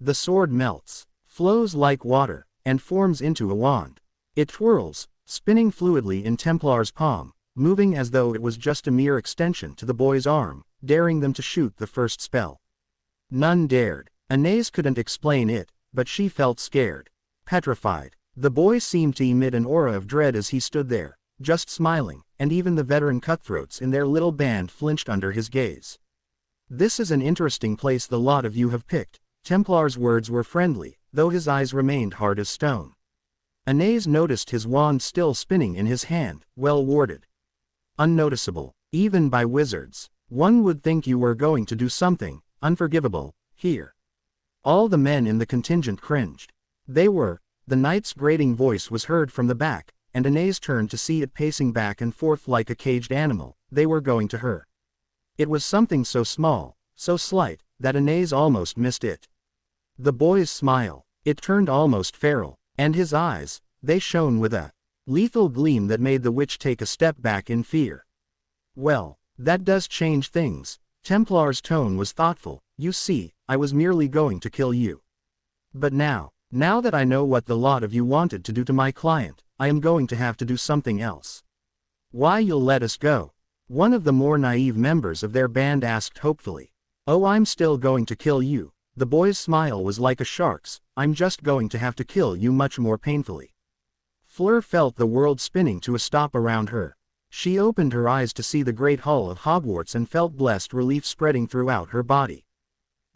The sword melts, flows like water, and forms into a wand. It twirls, spinning fluidly in Templar's palm, moving as though it was just a mere extension to the boy's arm, daring them to shoot the first spell. None dared. Anais couldn't explain it, but she felt scared. Petrified. The boy seemed to emit an aura of dread as he stood there, just smiling, and even the veteran cutthroats in their little band flinched under his gaze. This is an interesting place the lot of you have picked. Templar's words were friendly, though his eyes remained hard as stone. Anais noticed his wand still spinning in his hand, well warded. Unnoticeable, even by wizards. One would think you were going to do something unforgivable here. All the men in the contingent cringed. They were. The knight's grating voice was heard from the back, and Anais turned to see it pacing back and forth like a caged animal. They were going to her. It was something so small, so slight, that Anais almost missed it. The boy's smile, it turned almost feral, and his eyes, they shone with a lethal gleam that made the witch take a step back in fear. Well, that does change things. Templar's tone was thoughtful. You see, I was merely going to kill you. But now that I know what the lot of you wanted to do to my client, I am going to have to do something else. Why, you'll let us go? One of the more naive members of their band asked hopefully. Oh, I'm still going to kill you. The boy's smile was like a shark's. I'm just going to have to kill you much more painfully. Fleur felt the world spinning to a stop around her. She opened her eyes to see the great hall of Hogwarts and felt blessed relief spreading throughout her body.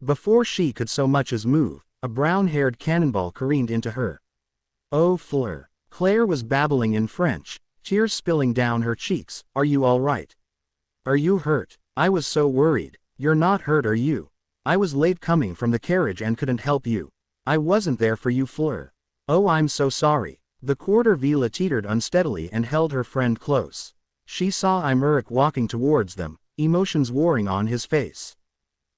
Before she could so much as move, a brown-haired cannonball careened into her. Oh, Fleur! Claire was babbling in French, tears spilling down her cheeks. "Are you all right? Are you hurt? I was so worried." "You're not hurt, are you? I was late coming from the carriage and couldn't help you. I wasn't there for you, Fleur." "Oh, I'm so sorry." The quarter Vila teetered unsteadily and held her friend close. She saw Imeric walking towards them, emotions warring on his face.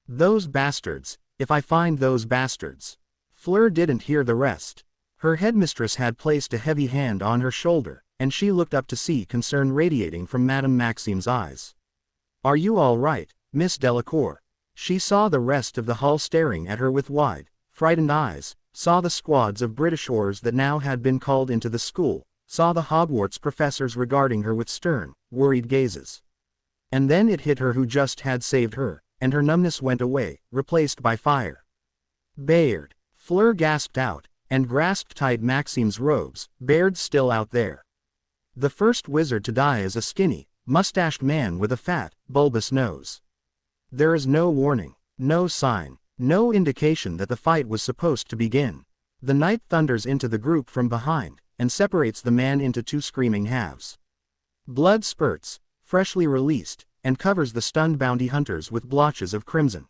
"Those bastards, if I find those bastards." Fleur didn't hear the rest. Her headmistress had placed a heavy hand on her shoulder, and she looked up to see concern radiating from Madame Maxime's eyes. "Are you all right, Miss Delacour?" She saw the rest of the hall staring at her with wide, frightened eyes, saw the squads of British oars that now had been called into the school, saw the Hogwarts professors regarding her with stern, worried gazes. And then it hit her who just had saved her, and her numbness went away, replaced by fire. "Bayard!" Fleur gasped out, and grasped tight Maxime's robes. "Bayard's still out there. The first wizard to die is a skinny, mustached man with a fat, bulbous nose. There is no warning, no sign, no indication that the fight was supposed to begin. The knight thunders into the group from behind, and separates the man into two screaming halves. Blood spurts, freshly released, and covers the stunned bounty hunters with blotches of crimson.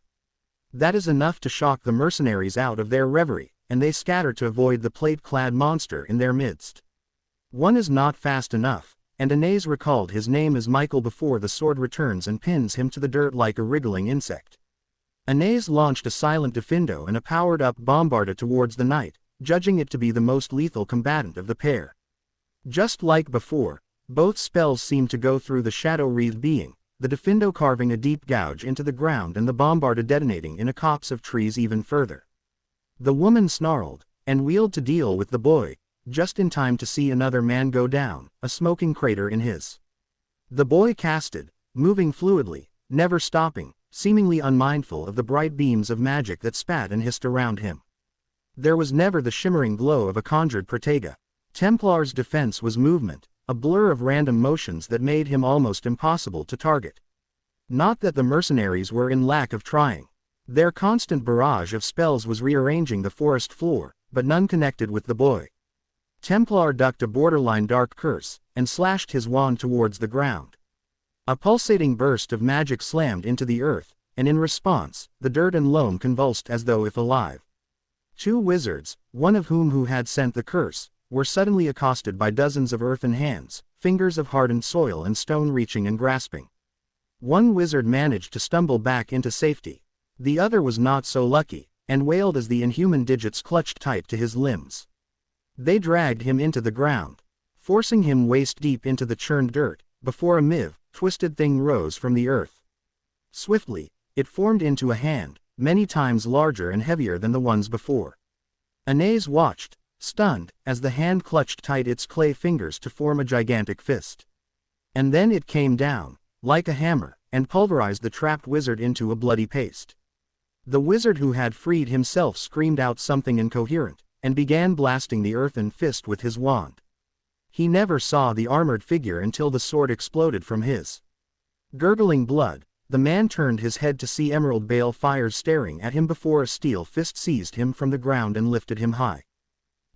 That is enough to shock the mercenaries out of their reverie, and they scatter to avoid the plate-clad monster in their midst. One is not fast enough, and Anais recalled his name as Michael before the sword returns and pins him to the dirt like a wriggling insect. Anais launched a silent diffindo and a powered-up bombarda towards the knight, judging it to be the most lethal combatant of the pair. Just like before, both spells seemed to go through the shadow-wreathed being, the diffindo carving a deep gouge into the ground and the bombarda detonating in a copse of trees even further. The woman snarled, and wheeled to deal with the boy, just in time to see another man go down, a smoking crater in his. The boy casted, moving fluidly, never stopping, seemingly unmindful of the bright beams of magic that spat and hissed around him. There was never the shimmering glow of a conjured protega. Templar's defense was movement, a blur of random motions that made him almost impossible to target. Not that the mercenaries were in lack of trying. Their constant barrage of spells was rearranging the forest floor, but none connected with the boy. Templar ducked a borderline dark curse, and slashed his wand towards the ground. A pulsating burst of magic slammed into the earth, and in response, the dirt and loam convulsed as though if alive. Two wizards, one of whom had sent the curse, were suddenly accosted by dozens of earthen hands, fingers of hardened soil and stone reaching and grasping. One wizard managed to stumble back into safety. The other was not so lucky, and wailed as the inhuman digits clutched tight to his limbs. They dragged him into the ground, forcing him waist-deep into the churned dirt, before a twisted thing rose from the earth. Swiftly, it formed into a hand, many times larger and heavier than the ones before. Anais watched, stunned, as the hand clutched tight its clay fingers to form a gigantic fist. And then it came down, like a hammer, and pulverized the trapped wizard into a bloody paste. The wizard who had freed himself screamed out something incoherent, and began blasting the earthen fist with his wand. He never saw the armored figure until the sword exploded from his. Gurgling blood, the man turned his head to see emerald bale fires staring at him before a steel fist seized him from the ground and lifted him high.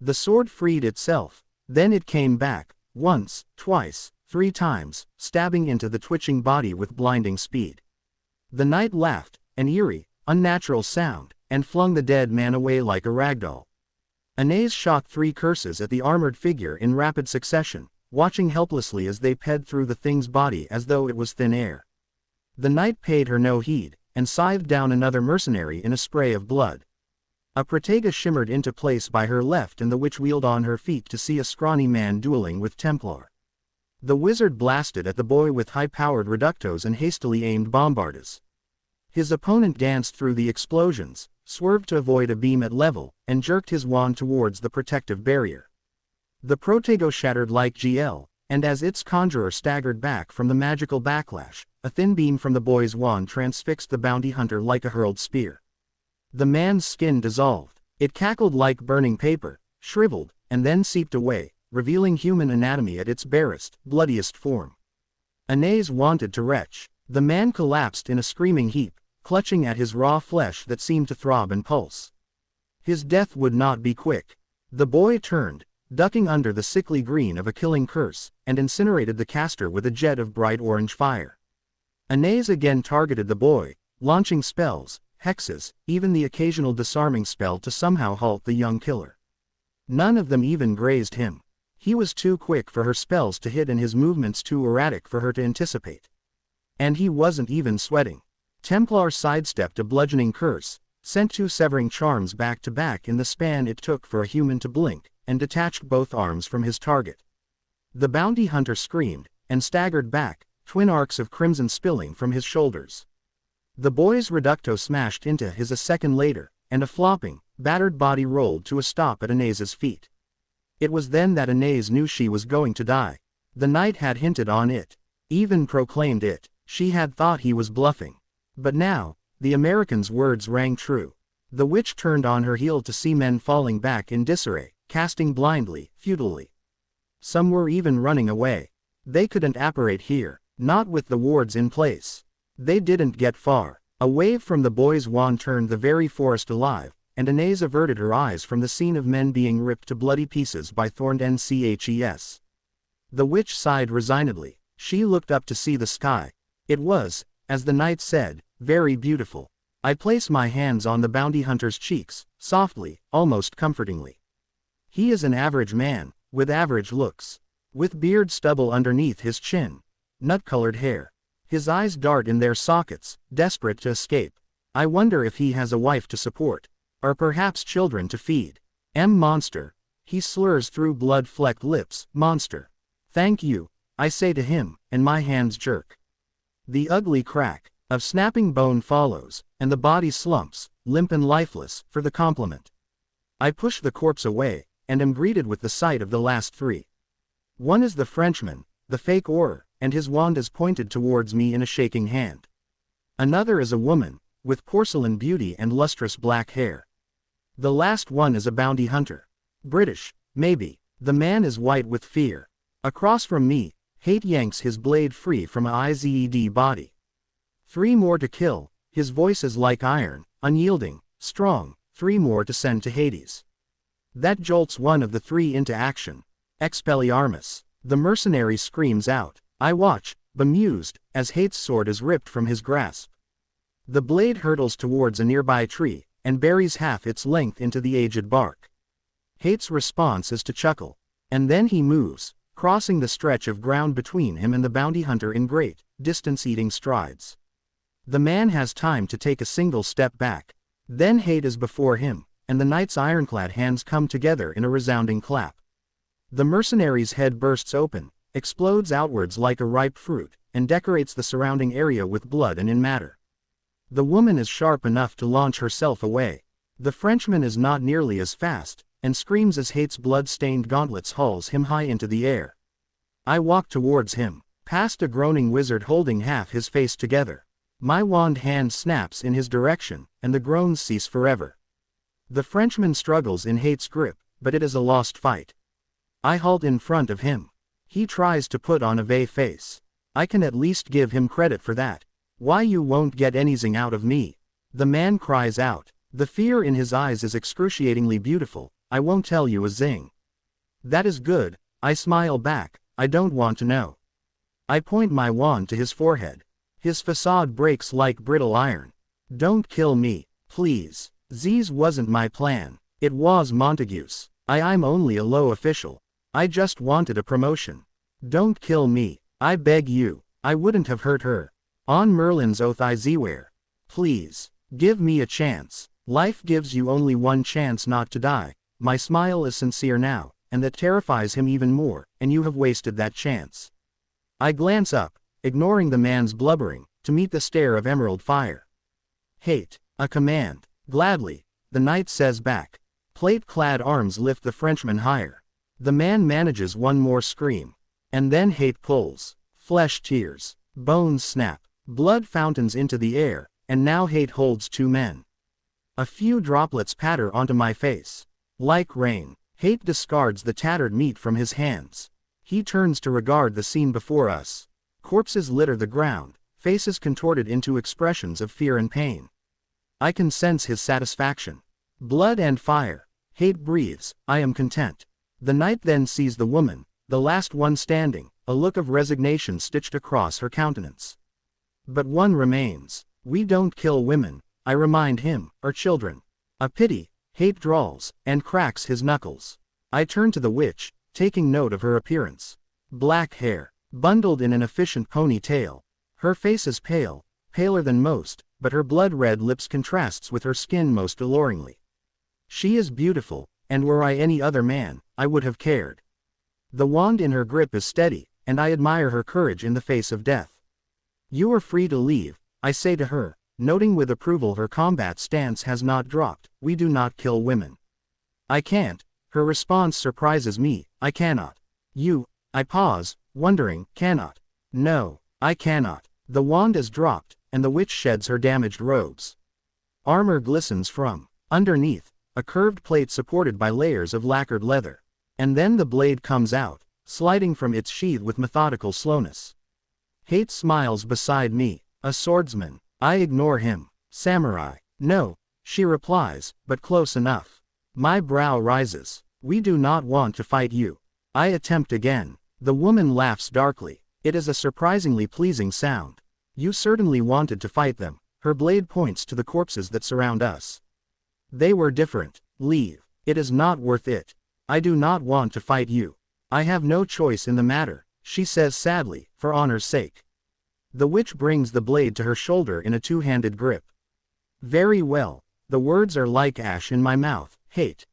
The sword freed itself, then it came back, once, twice, 3 times, stabbing into the twitching body with blinding speed. The knight laughed, an eerie, unnatural sound, and flung the dead man away like a ragdoll. Anais shot 3 curses at the armored figure in rapid succession, watching helplessly as they ped through the thing's body as though it was thin air. The knight paid her no heed, and scythed down another mercenary in a spray of blood. A protega shimmered into place by her left and the witch wheeled on her feet to see a scrawny man dueling with Templar. The wizard blasted at the boy with high-powered reductos and hastily aimed bombardas. His opponent danced through the explosions, swerved to avoid a beam at level, and jerked his wand towards the protective barrier. The protego shattered like GL, and as its conjurer staggered back from the magical backlash, a thin beam from the boy's wand transfixed the bounty hunter like a hurled spear. The man's skin dissolved. It cackled like burning paper, shriveled, and then seeped away, revealing human anatomy at its barest, bloodiest form. Anais wanted to retch. The man collapsed in a screaming heap, clutching at his raw flesh that seemed to throb and pulse. His death would not be quick. The boy turned, ducking under the sickly green of a killing curse, and incinerated the caster with a jet of bright orange fire. Anais again targeted the boy, launching spells, hexes, even the occasional disarming spell to somehow halt the young killer. None of them even grazed him. He was too quick for her spells to hit and his movements too erratic for her to anticipate. And he wasn't even sweating. Templar sidestepped a bludgeoning curse, sent 2 severing charms back to back in the span it took for a human to blink, and detached both arms from his target. The bounty hunter screamed, and staggered back, twin arcs of crimson spilling from his shoulders. The boy's reducto smashed into his a second later, and a flopping, battered body rolled to a stop at Anais's feet. It was then that Anais knew she was going to die. The knight had hinted on it, even proclaimed it. She had thought he was bluffing. But now, the American's words rang true. The witch turned on her heel to see men falling back in disarray, casting blindly, futilely. Some were even running away. They couldn't apparate here, not with the wards in place. They didn't get far. A wave from the boy's wand turned the very forest alive, and Anais averted her eyes from the scene of men being ripped to bloody pieces by thorned nches. The witch sighed resignedly. She looked up to see the sky. It was, as the knight said, very beautiful. I place my hands on the bounty hunter's cheeks, softly, almost comfortingly. He is an average man, with average looks. With beard stubble underneath his chin. Nut-colored hair. His eyes dart in their sockets, desperate to escape. I wonder if he has a wife to support. Or perhaps children to feed. Monster. He slurs through blood-flecked lips, monster. Thank you, I say to him, and my hands jerk. The ugly crack of snapping bone follows, and the body slumps, limp and lifeless, for the compliment. I push the corpse away, and am greeted with the sight of the last 3. One is the Frenchman, the fake Auror, and his wand is pointed towards me in a shaking hand. Another is a woman, with porcelain beauty and lustrous black hair. The last one is a bounty hunter. British, maybe. The man is white with fear. Across from me, hate yanks his blade free from a Ized body. 3 more to kill, his voice is like iron, unyielding, strong, 3 more to send to Hades. That jolts one of the 3 into action. Expelliarmus. The mercenary screams out. I watch, bemused, as Hate's sword is ripped from his grasp. The blade hurtles towards a nearby tree, and buries half its length into the aged bark. Hate's response is to chuckle. And then he moves, crossing the stretch of ground between him and the bounty hunter in great, distance-eating strides. The man has time to take a single step back. Then Hate is before him, and the knight's ironclad hands come together in a resounding clap. The mercenary's head bursts open, explodes outwards like a ripe fruit, and decorates the surrounding area with blood and in matter. The woman is sharp enough to launch herself away. The Frenchman is not nearly as fast, and screams as Hate's blood-stained gauntlets hauls him high into the air. I walk towards him, past a groaning wizard holding half his face together. My wand hand snaps in his direction, and the groans cease forever. The Frenchman struggles in Hate's grip, but it is a lost fight. I halt in front of him. He tries to put on a vague face. I can at least give him credit for that. Why you won't get anything out of me? The man cries out. The fear in his eyes is excruciatingly beautiful. I won't tell you a zing. That is good, I smile back. I don't want to know. I point my wand to his forehead. His facade breaks like brittle iron. Don't kill me, please. Z's wasn't my plan. It was Montague's. I'm only a low official. I just wanted a promotion. Don't kill me, I beg you. I wouldn't have hurt her. On Merlin's oath I swear. Please, give me a chance. Life gives you only one chance not to die. My smile is sincere now, and that terrifies him even more, and you have wasted that chance. I glance up, ignoring the man's blubbering, to meet the stare of emerald fire. Hate, a command. Gladly, the knight says back. Plate-clad arms lift the Frenchman higher. The man manages one more scream. And then Hate pulls. Flesh tears. Bones snap. Blood fountains into the air, and now Hate holds 2 men. A few droplets patter onto my face. Like rain, Hate discards the tattered meat from his hands. He turns to regard the scene before us. Corpses litter the ground, faces contorted into expressions of fear and pain. I can sense his satisfaction. Blood and fire. Hate breathes, I am content. The knight then sees the woman, the last one standing, a look of resignation stitched across her countenance. But one remains. We don't kill women, I remind him, or children. A pity, hate drawls, and cracks his knuckles. I turn to the witch, taking note of her appearance. Black hair, bundled in an efficient ponytail. Her face is pale, paler than most, but her blood-red lips contrasts with her skin most alluringly. She is beautiful, and were I any other man, I would have cared. The wand in her grip is steady, and I admire her courage in the face of death. You are free to leave, I say to her, noting with approval her combat stance has not dropped. We do not kill women. I can't. Her response surprises me. I cannot. You, I pause, wondering, cannot. No, I cannot. The wand is dropped, and the witch sheds her damaged robes. Armor glistens from underneath, a curved plate supported by layers of lacquered leather. And then the blade comes out, sliding from its sheath with methodical slowness. Hate smiles beside me. A swordsman. I ignore him. Samurai. No, she replies, but close enough. My brow rises. We do not want to fight you. I attempt again. The woman laughs darkly. It is a surprisingly pleasing sound. You certainly wanted to fight them. Her blade points to the corpses that surround us. They were different. Leave. It is not worth it. I do not want to fight you. I have no choice in the matter, she says sadly, for honor's sake. The witch brings the blade to her shoulder in a two-handed grip. Very well. The words are like ash in my mouth. Hate.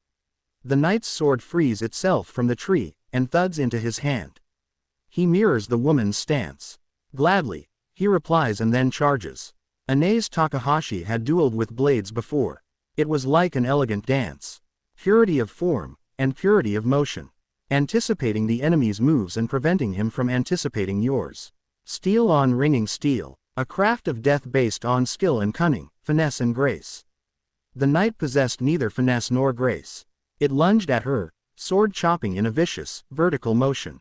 The knight's sword frees itself from the tree, and thuds into his hand. He mirrors the woman's stance. Gladly, he replies and then charges. Anaze Takahashi had dueled with blades before. It was like an elegant dance. Purity of form, and purity of motion. Anticipating the enemy's moves and preventing him from anticipating yours. Steel on ringing steel, a craft of death based on skill and cunning, finesse and grace. The knight possessed neither finesse nor grace. It lunged at her, sword chopping in a vicious, vertical motion.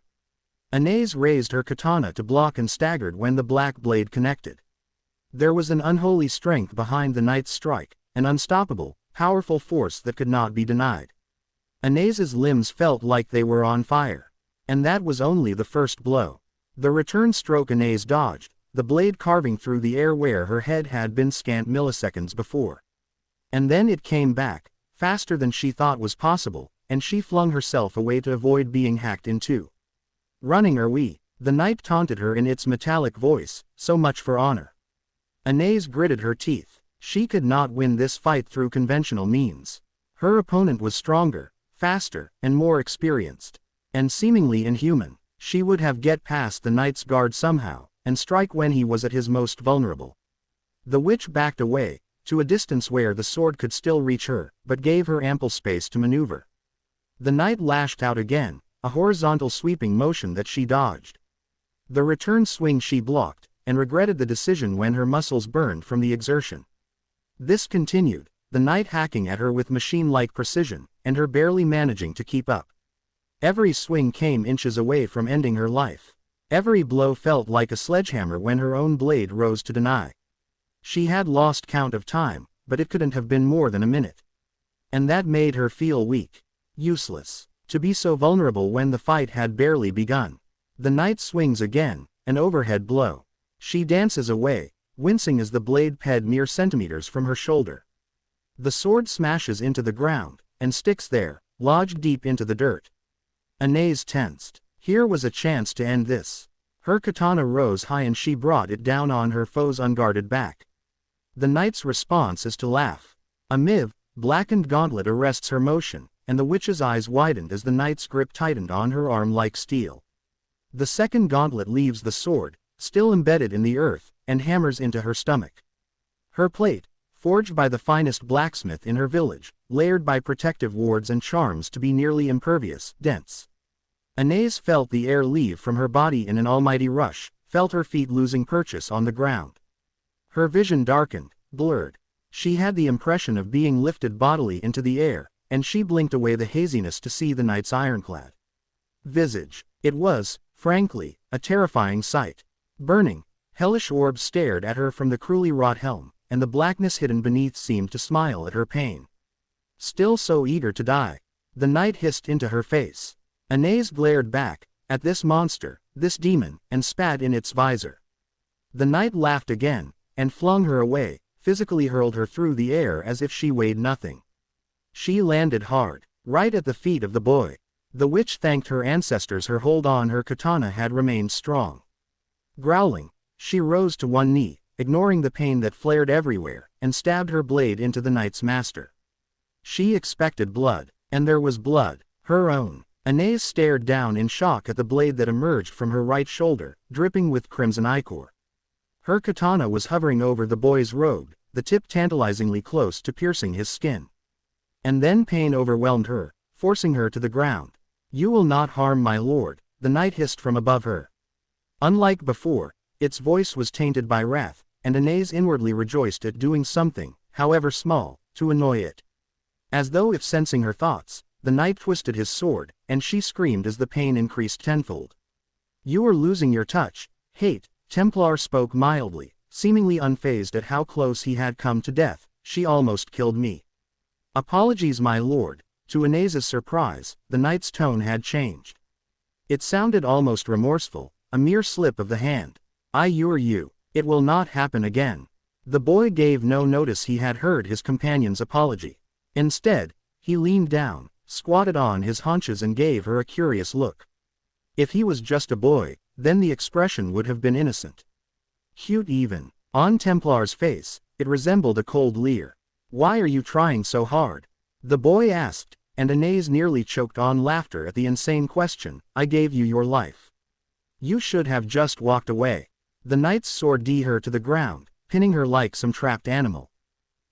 Anaze raised her katana to block and staggered when the black blade connected. There was an unholy strength behind the knight's strike, an unstoppable, powerful force that could not be denied. Anaze's limbs felt like they were on fire. And that was only the first blow. The return stroke Anaze dodged, the blade carving through the air where her head had been scant milliseconds before. And then it came back, faster than she thought was possible, and she flung herself away to avoid being hacked in two. Running are we, the knight taunted her in its metallic voice, so much for honor. Anaze gritted her teeth. She could not win this fight through conventional means. Her opponent was stronger, faster, and more experienced. And seemingly inhuman. She would have get past the knight's guard somehow, and strike when he was at his most vulnerable. The witch backed away, to a distance where the sword could still reach her, but gave her ample space to maneuver. The knight lashed out again, a horizontal sweeping motion that she dodged. The return swing she blocked, and regretted the decision when her muscles burned from the exertion. This continued, the knight hacking at her with machine-like precision, and her barely managing to keep up. Every swing came inches away from ending her life. Every blow felt like a sledgehammer when her own blade rose to deny. She had lost count of time, but it couldn't have been more than a minute. And that made her feel weak. Useless. To be so vulnerable when the fight had barely begun. The knight swings again, an overhead blow. She dances away, wincing as the blade ped mere centimeters from her shoulder. The sword smashes into the ground, and sticks there, lodged deep into the dirt. Anaze tensed. Here was a chance to end this. Her katana rose high and she brought it down on her foe's unguarded back. The knight's response is to laugh. A blackened gauntlet arrests her motion, and the witch's eyes widened as the knight's grip tightened on her arm like steel. The second gauntlet leaves the sword, still embedded in the earth, and hammers into her stomach. Her plate, forged by the finest blacksmith in her village, layered by protective wards and charms to be nearly impervious, dense. Anaze felt the air leave from her body in an almighty rush, felt her feet losing purchase on the ground. Her vision darkened, blurred. She had the impression of being lifted bodily into the air, and she blinked away the haziness to see the knight's ironclad visage. It was, frankly, a terrifying sight. Burning, hellish orbs stared at her from the cruelly wrought helm, and the blackness hidden beneath seemed to smile at her pain. Still so eager to die. The knight hissed into her face. Anais glared back, at this monster, this demon, and spat in its visor. The knight laughed again, and flung her away, physically hurled her through the air as if she weighed nothing. She landed hard, right at the feet of the boy. The witch thanked her ancestors her hold on her katana had remained strong. Growling, she rose to one knee, ignoring the pain that flared everywhere, and stabbed her blade into the knight's master. She expected blood, and there was blood, her own. Anais stared down in shock at the blade that emerged from her right shoulder, dripping with crimson ichor. Her katana was hovering over the boy's robe, the tip tantalizingly close to piercing his skin. And then pain overwhelmed her, forcing her to the ground. "You will not harm my lord," the knight hissed from above her. Unlike before, its voice was tainted by wrath, and Anais inwardly rejoiced at doing something, however small, to annoy it. As though if sensing her thoughts, the knight twisted his sword, and she screamed as the pain increased tenfold. "You are losing your touch, hate." Templar spoke mildly, seemingly unfazed at how close he had come to death. "She almost killed me." "Apologies, my lord." To Anais's surprise, the knight's tone had changed. It sounded almost remorseful, a mere slip of the hand. "I assure you, it will not happen again." The boy gave no notice he had heard his companion's apology. Instead, he leaned down, squatted on his haunches and gave her a curious look. If he was just a boy, then the expression would have been innocent. Cute even. On Templar's face, it resembled a cold leer. "Why are you trying so hard?" the boy asked, and Anais nearly choked on laughter at the insane question. "I gave you your life. You should have just walked away." The knight's sword drew her to the ground, pinning her like some trapped animal.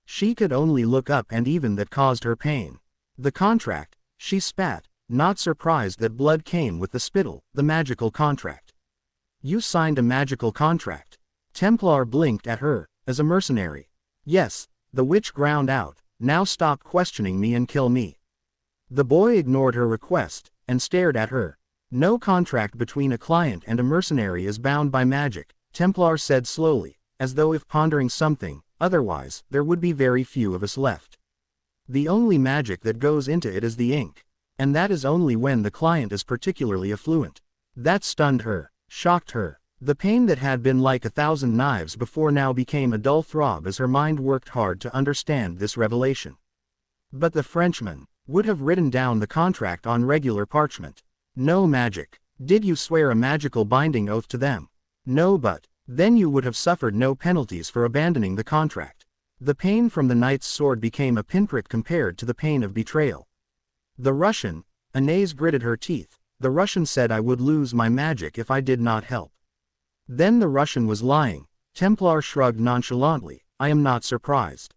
She could only look up, and even that caused her pain. "The contract," she spat, not surprised that blood came with the spittle. "The magical contract. You signed a magical contract." Templar blinked at her. "As a mercenary." "Yes," the witch ground out. "Now stop questioning me and kill me." The boy ignored her request, and stared at her. "No contract between a client and a mercenary is bound by magic," Templar said slowly, as though if pondering something. "Otherwise, there would be very few of us left. The only magic that goes into it is the ink. And that is only when the client is particularly affluent." That stunned her, shocked her. The pain that had been like 1,000 knives before now became a dull throb as her mind worked hard to understand this revelation. But the Frenchman would have written down the contract on regular parchment. "No magic." "Did you swear a magical binding oath to them?" "No, but then you would have suffered no penalties for abandoning the contract." The pain from the knight's sword became a pinprick compared to the pain of betrayal. "The Russian," Anais gritted her teeth, "the Russian said I would lose my magic if I did not help." Then the Russian was lying. Templar shrugged nonchalantly. "I am not surprised.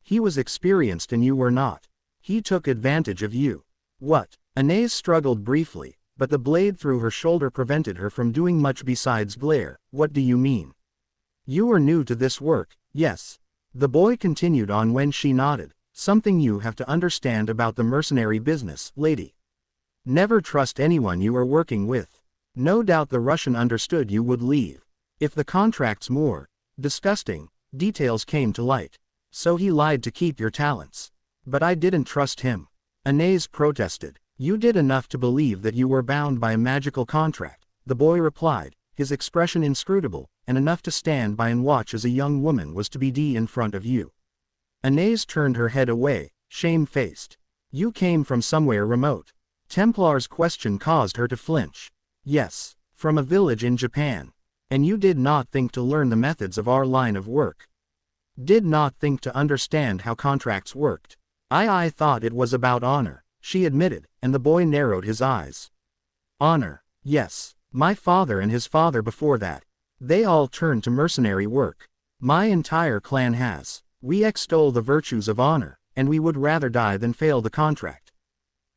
He was experienced and you were not. He took advantage of you." "What?" Anais struggled briefly, but the blade through her shoulder prevented her from doing much besides glare. "What do you mean?" "You are new to this work." "Yes." The boy continued on when she nodded. "Something you have to understand about the mercenary business, lady. Never trust anyone you are working with. No doubt the Russian understood you would leave. If the contract's more disgusting details came to light. So he lied to keep your talents." "But I didn't trust him." Anais protested. "You did enough to believe that you were bound by a magical contract," the boy replied, his expression inscrutable, "and enough to stand by and watch as a young woman was to be in front of you." Anais turned her head away, shame-faced. "You came from somewhere remote." Templar's question caused her to flinch. "Yes, from a village in Japan. And you did not think to learn the methods of our line of work. Did not think to understand how contracts worked. I thought it was about honor," she admitted, and the boy narrowed his eyes. "Honor, yes. My father and his father before that. They all turned to mercenary work. My entire clan has. We extol the virtues of honor, and we would rather die than fail the contract.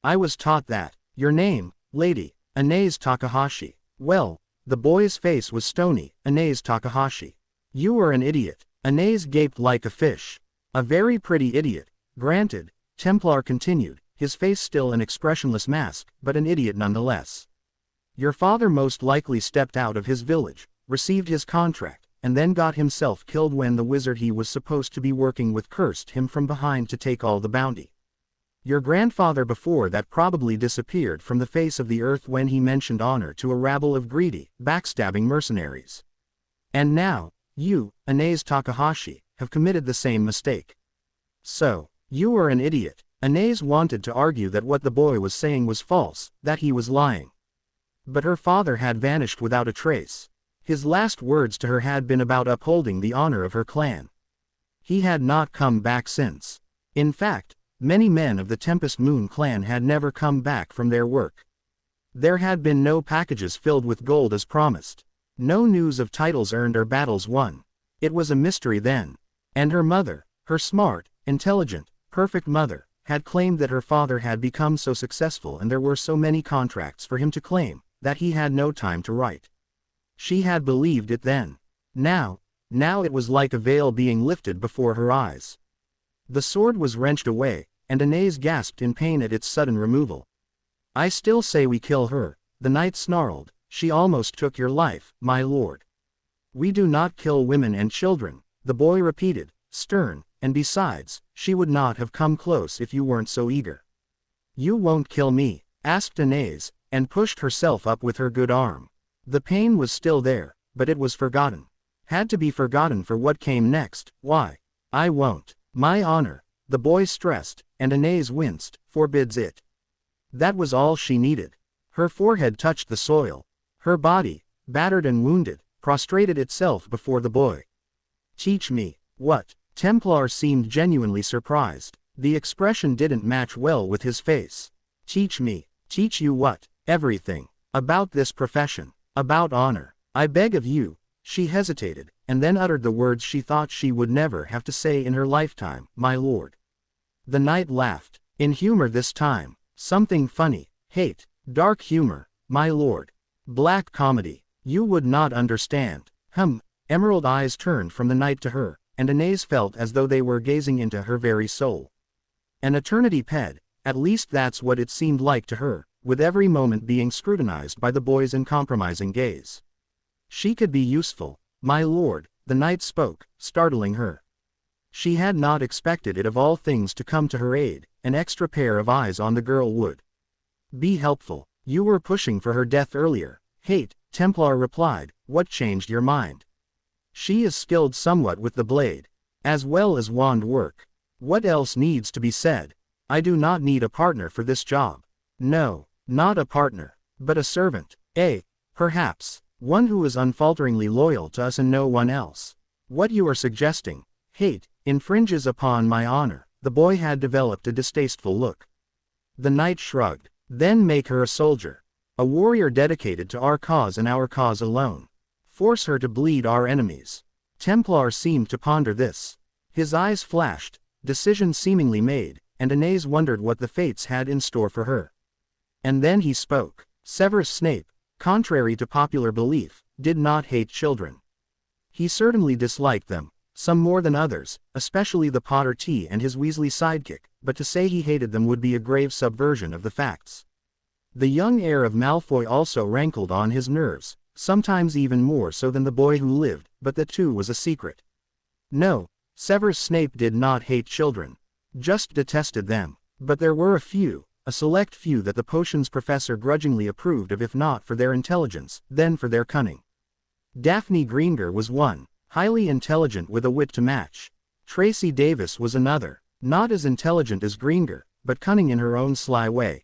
I was taught that." "Your name, lady?" "Anais Takahashi." "Well," the boy's face was stony. "Anais Takahashi. You are an idiot." Anais gaped like a fish. "A very pretty idiot, granted," Templar continued, his face still an expressionless mask, "but an idiot nonetheless. Your father most likely stepped out of his village, received his contract, and then got himself killed when the wizard he was supposed to be working with cursed him from behind to take all the bounty. Your grandfather before that probably disappeared from the face of the earth when he mentioned honor to a rabble of greedy, backstabbing mercenaries. And now, you, Anase Takahashi, have committed the same mistake. So, you are an idiot. Anase wanted to argue that what the boy was saying was false, that he was lying. But her father had vanished without a trace. His last words to her had been about upholding the honor of her clan. He had not come back since. In fact, many men of the Tempest Moon clan had never come back from their work. There had been no packages filled with gold as promised. No news of titles earned or battles won. It was a mystery then. And her mother, her smart, intelligent, perfect mother, had claimed that her father had become so successful and there were so many contracts for him to claim, that he had no time to write. She had believed it then. Now it was like a veil being lifted before her eyes. The sword was wrenched away, and Anase gasped in pain at its sudden removal. I still say we kill her, the knight snarled. She almost took your life, my lord. We do not kill women and children, the boy repeated, stern, and besides, she would not have come close if you weren't so eager. You won't kill me, asked Anase, and pushed herself up with her good arm. The pain was still there, but it was forgotten. Had to be forgotten for what came next. Why? I won't. My honor, the boy stressed, and Anase winced, forbids it. That was all she needed. Her forehead touched the soil. Her body, battered and wounded, prostrated itself before the boy. Teach me. What? Templar seemed genuinely surprised. The expression didn't match well with his face. Teach me. Teach you what? Everything. About this profession. About honor. I beg of you. She hesitated, and then uttered the words she thought she would never have to say in her lifetime, my lord. The knight laughed. In humor this time. Something funny. Hate. Dark humor, my lord. Black comedy. You would not understand. Emerald eyes turned from the knight to her, and Anase felt as though they were gazing into her very soul. An eternity at least that's what it seemed like to her, with every moment being scrutinized by the boy's uncompromising gaze. She could be useful, my lord, the knight spoke, startling her. She had not expected it of all things to come to her aid, an extra pair of eyes on the girl would be helpful. You were pushing for her death earlier. Hate, Templar replied, what changed your mind? She is skilled somewhat with the blade, as well as wand work. What else needs to be said? I do not need a partner for this job. No, not a partner, but a servant. Perhaps, one who is unfalteringly loyal to us and no one else. What you are suggesting, Hate, infringes upon my honor. The boy had developed a distasteful look. The knight shrugged. Then make her a soldier. A warrior dedicated to our cause and our cause alone. Force her to bleed our enemies. Templar seemed to ponder this. His eyes flashed, decision seemingly made, and Anase wondered what the fates had in store for her. And then he spoke. Severus Snape, contrary to popular belief, did not hate children. He certainly disliked them, some more than others, especially the Potter T and his Weasley sidekick, but to say he hated them would be a grave subversion of the facts. The young heir of Malfoy also rankled on his nerves, sometimes even more so than the boy who lived, but that too was a secret. No, Severus Snape did not hate children. Just detested them. But there were a select few that the potions professor grudgingly approved of, if not for their intelligence, then for their cunning. Daphne Greenger was one, highly intelligent with a wit to match. Tracy Davis was another, not as intelligent as Greenger, but cunning in her own sly way.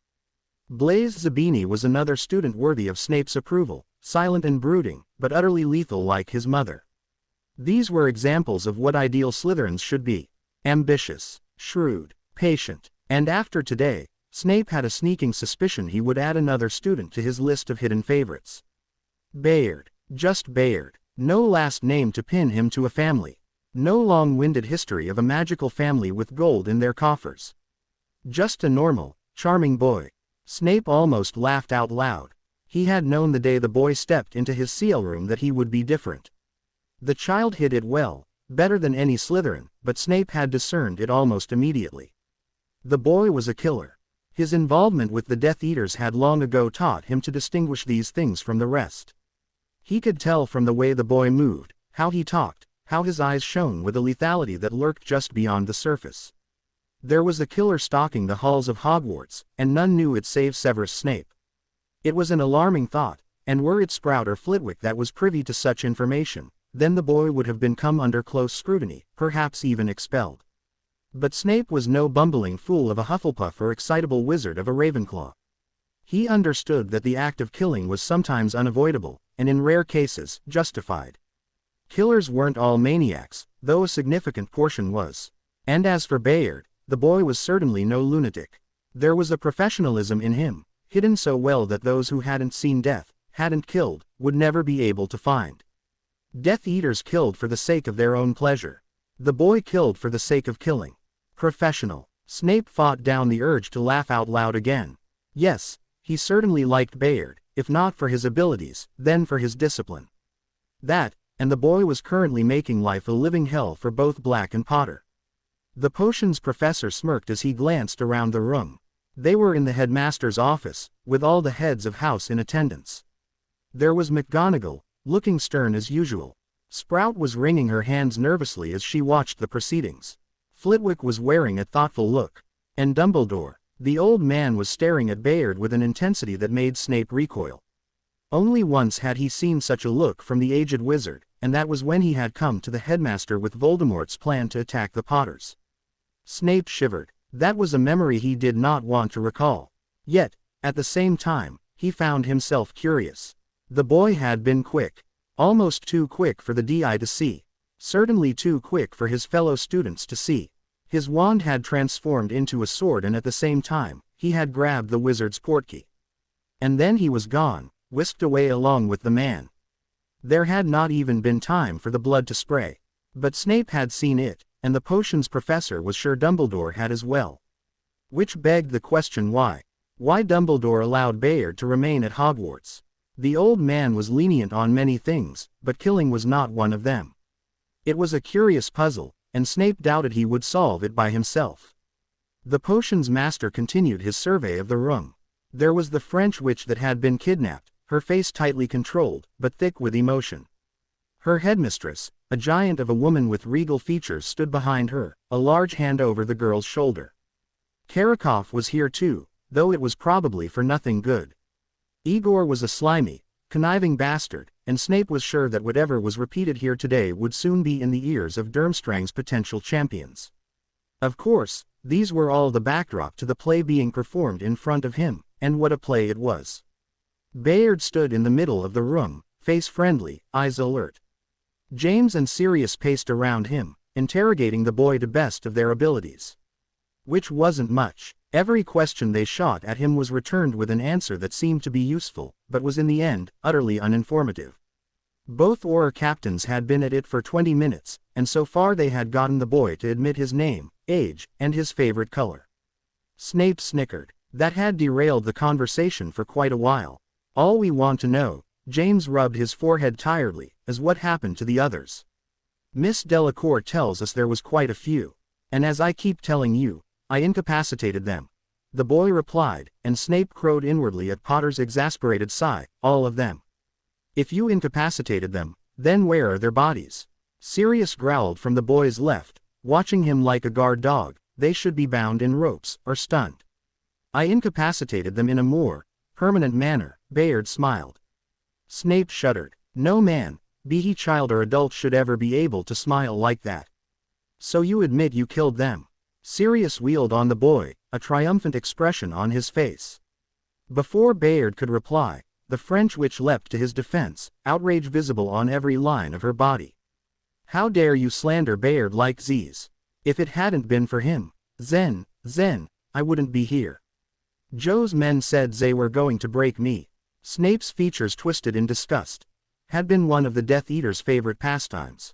Blaise Zabini was another student worthy of Snape's approval, silent and brooding, but utterly lethal like his mother. These were examples of what ideal Slytherins should be. Ambitious, shrewd, patient, and after today, Snape had a sneaking suspicion he would add another student to his list of hidden favorites. Bayard, just Bayard, no last name to pin him to a family. No long-winded history of a magical family with gold in their coffers. Just a normal, charming boy. Snape almost laughed out loud. He had known the day the boy stepped into his seal room that he would be different. The child hid it well, better than any Slytherin, but Snape had discerned it almost immediately. The boy was a killer. His involvement with the Death Eaters had long ago taught him to distinguish these things from the rest. He could tell from the way the boy moved, how he talked, how his eyes shone with a lethality that lurked just beyond the surface. There was a killer stalking the halls of Hogwarts, and none knew it save Severus Snape. It was an alarming thought, and were it Sprout or Flitwick that was privy to such information, then the boy would have been come under close scrutiny, perhaps even expelled. But Snape was no bumbling fool of a Hufflepuff or excitable wizard of a Ravenclaw. He understood that the act of killing was sometimes unavoidable, and in rare cases, justified. Killers weren't all maniacs, though a significant portion was. And as for Bayard, the boy was certainly no lunatic. There was a professionalism in him, hidden so well that those who hadn't seen death, hadn't killed, would never be able to find. Death Eaters killed for the sake of their own pleasure. The boy killed for the sake of killing. Professional. Snape fought down the urge to laugh out loud again. Yes, he certainly liked Bayard, if not for his abilities, then for his discipline. That, and the boy was currently making life a living hell for both Black and Potter. The potions professor smirked as he glanced around the room. They were in the headmaster's office, with all the heads of house in attendance. There was McGonagall, looking stern as usual. Sprout was wringing her hands nervously as she watched the proceedings. Flitwick was wearing a thoughtful look. And Dumbledore, the old man, was staring at Bayard with an intensity that made Snape recoil. Only once had he seen such a look from the aged wizard, and that was when he had come to the headmaster with Voldemort's plan to attack the Potters. Snape shivered. That was a memory he did not want to recall. Yet, at the same time, he found himself curious. The boy had been quick. Almost too quick for the DI to see. Certainly too quick for his fellow students to see. His wand had transformed into a sword, and at the same time, he had grabbed the wizard's portkey. And then he was gone, whisked away along with the man. There had not even been time for the blood to spray. But Snape had seen it, and the potions professor was sure Dumbledore had as well. Which begged the question why. Why Dumbledore allowed Bayard to remain at Hogwarts. The old man was lenient on many things, but killing was not one of them. It was a curious puzzle, and Snape doubted he would solve it by himself. The potions master continued his survey of the room. There was the French witch that had been kidnapped, her face tightly controlled, but thick with emotion. Her headmistress, a giant of a woman with regal features, stood behind her, a large hand over the girl's shoulder. Karakov was here too, though it was probably for nothing good. Igor was a slimy, conniving bastard, and Snape was sure that whatever was repeated here today would soon be in the ears of Durmstrang's potential champions. Of course, these were all the backdrop to the play being performed in front of him, and what a play it was. Bayard stood in the middle of the room, face friendly, eyes alert. James and Sirius paced around him, interrogating the boy to best of their abilities. Which wasn't much. Every question they shot at him was returned with an answer that seemed to be useful, but was in the end, utterly uninformative. Both Auror captains had been at it for 20 minutes, and so far they had gotten the boy to admit his name, age, and his favorite color. Snape snickered. That had derailed the conversation for quite a while. All we want to know, James rubbed his forehead tiredly, is what happened to the others. Miss Delacour tells us there was quite a few. And as I keep telling you, I incapacitated them. The boy replied, and Snape crowed inwardly at Potter's exasperated sigh, all of them. If you incapacitated them, then where are their bodies? Sirius growled from the boy's left, watching him like a guard dog. They should be bound in ropes, or stunned. I incapacitated them in a more permanent manner, Bayard smiled. Snape shuddered. No man, be he child or adult, should ever be able to smile like that. So you admit you killed them? Sirius wheeled on the boy, a triumphant expression on his face. Before Bayard could reply, the French witch leapt to his defense, outrage visible on every line of her body. How dare you slander Bayard like Z's? If it hadn't been for him, Zen, I wouldn't be here. Joe's men said they were going to break me. Snape's features twisted in disgust. Had been one of the Death Eater's favorite pastimes.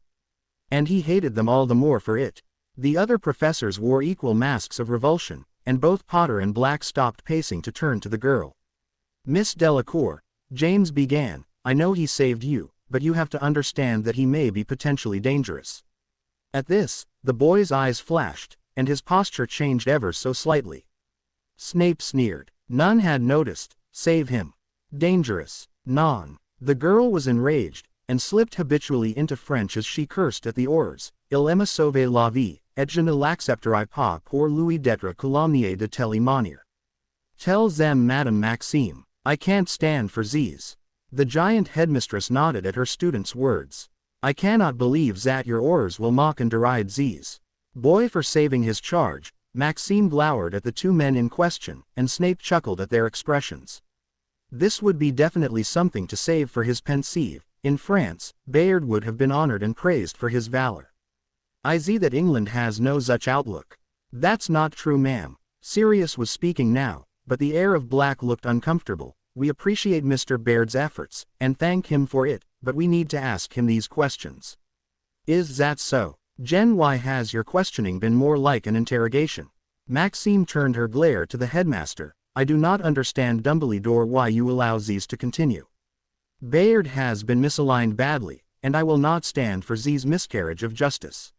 And he hated them all the more for it. The other professors wore equal masks of revulsion, and both Potter and Black stopped pacing to turn to the girl. Miss Delacour, James began, I know he saved you, but you have to understand that he may be potentially dangerous. At this, the boy's eyes flashed, and his posture changed ever so slightly. Snape sneered. None had noticed, save him. Dangerous. Non. The girl was enraged, and slipped habitually into French as she cursed at the Aurors. Il aime sauver la vie, et je ne l'accepterai pas pour lui d'être calomnié de telle manière. Tell them Madame Maxime, I can't stand for these. The giant headmistress nodded at her student's words. I cannot believe that your orders will mock and deride these. Boy for saving his charge, Maxime glowered at the two men in question, and Snape chuckled at their expressions. This would be definitely something to save for his pensieve. In France, Bayard would have been honored and praised for his valor. I see that England has no such outlook. That's not true, ma'am. Sirius was speaking now, but the air of Black looked uncomfortable. We appreciate Mr. Bayard's efforts, and thank him for it, but we need to ask him these questions. Is that so? Jen, why has your questioning been more like an interrogation? Maxime turned her glare to the headmaster. I do not understand, Dumbledore, why you allow these to continue. Bayard has been misaligned badly, and I will not stand for these miscarriage of justice.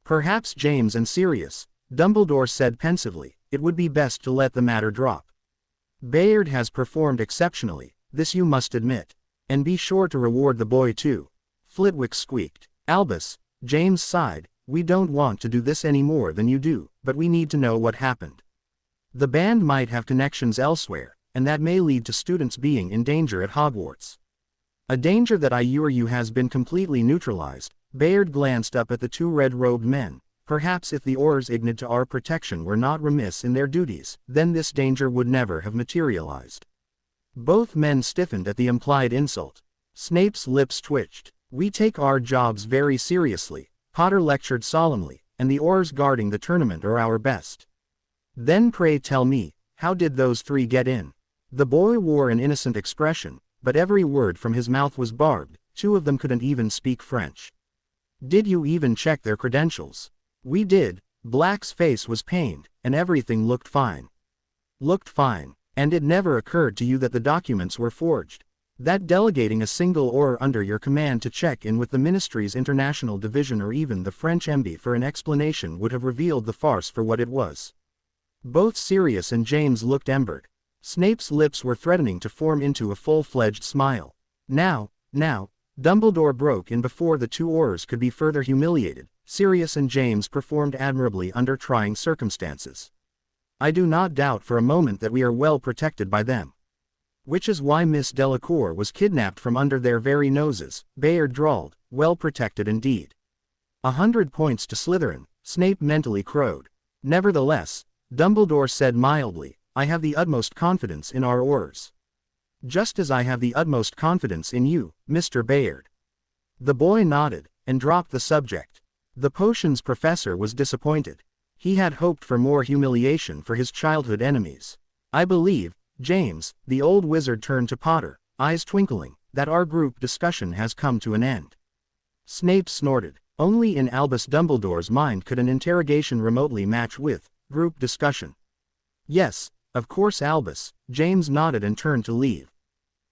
Perhaps James and Sirius, Dumbledore said pensively, it would be best to let the matter drop. Bayard has performed exceptionally, this you must admit. And be sure to reward the boy too. Flitwick squeaked. Albus, James sighed, we don't want to do this any more than you do, but we need to know what happened. The band might have connections elsewhere, and that may lead to students being in danger at Hogwarts. A danger that I assure you has been completely neutralized. Bayard glanced up at the two red-robed men. Perhaps if the Aurors ignis to our protection were not remiss in their duties, then this danger would never have materialized. Both men stiffened at the implied insult. Snape's lips twitched. We take our jobs very seriously, Potter lectured solemnly, and the Aurors guarding the tournament are our best. Then pray tell me, how did those three get in? The boy wore an innocent expression, but every word from his mouth was barbed. Two of them couldn't even speak French. Did you even check their credentials? We did. Black's face was pained, and everything looked fine. Looked fine. And it never occurred to you that the documents were forged. That delegating a single Auror under your command to check in with the Ministry's International Division or even the French Embassy for an explanation would have revealed the farce for what it was. Both Sirius and James looked embered. Snape's lips were threatening to form into a full-fledged smile. Now, Dumbledore broke in before the two Aurors could be further humiliated. Sirius and James performed admirably under trying circumstances. I do not doubt for a moment that we are well protected by them. Which is why Miss Delacour was kidnapped from under their very noses, Bayard drawled, well protected indeed. 100 points to Slytherin, Snape mentally crowed. Nevertheless, Dumbledore said mildly, I have the utmost confidence in our Aurors. Just as I have the utmost confidence in you, Mr. Bayard. The boy nodded, and dropped the subject. The potions professor was disappointed. He had hoped for more humiliation for his childhood enemies. I believe, James, the old wizard turned to Potter, eyes twinkling, that our group discussion has come to an end. Snape snorted. Only in Albus Dumbledore's mind could an interrogation remotely match with group discussion. Yes, of course, Albus. James nodded and turned to leave.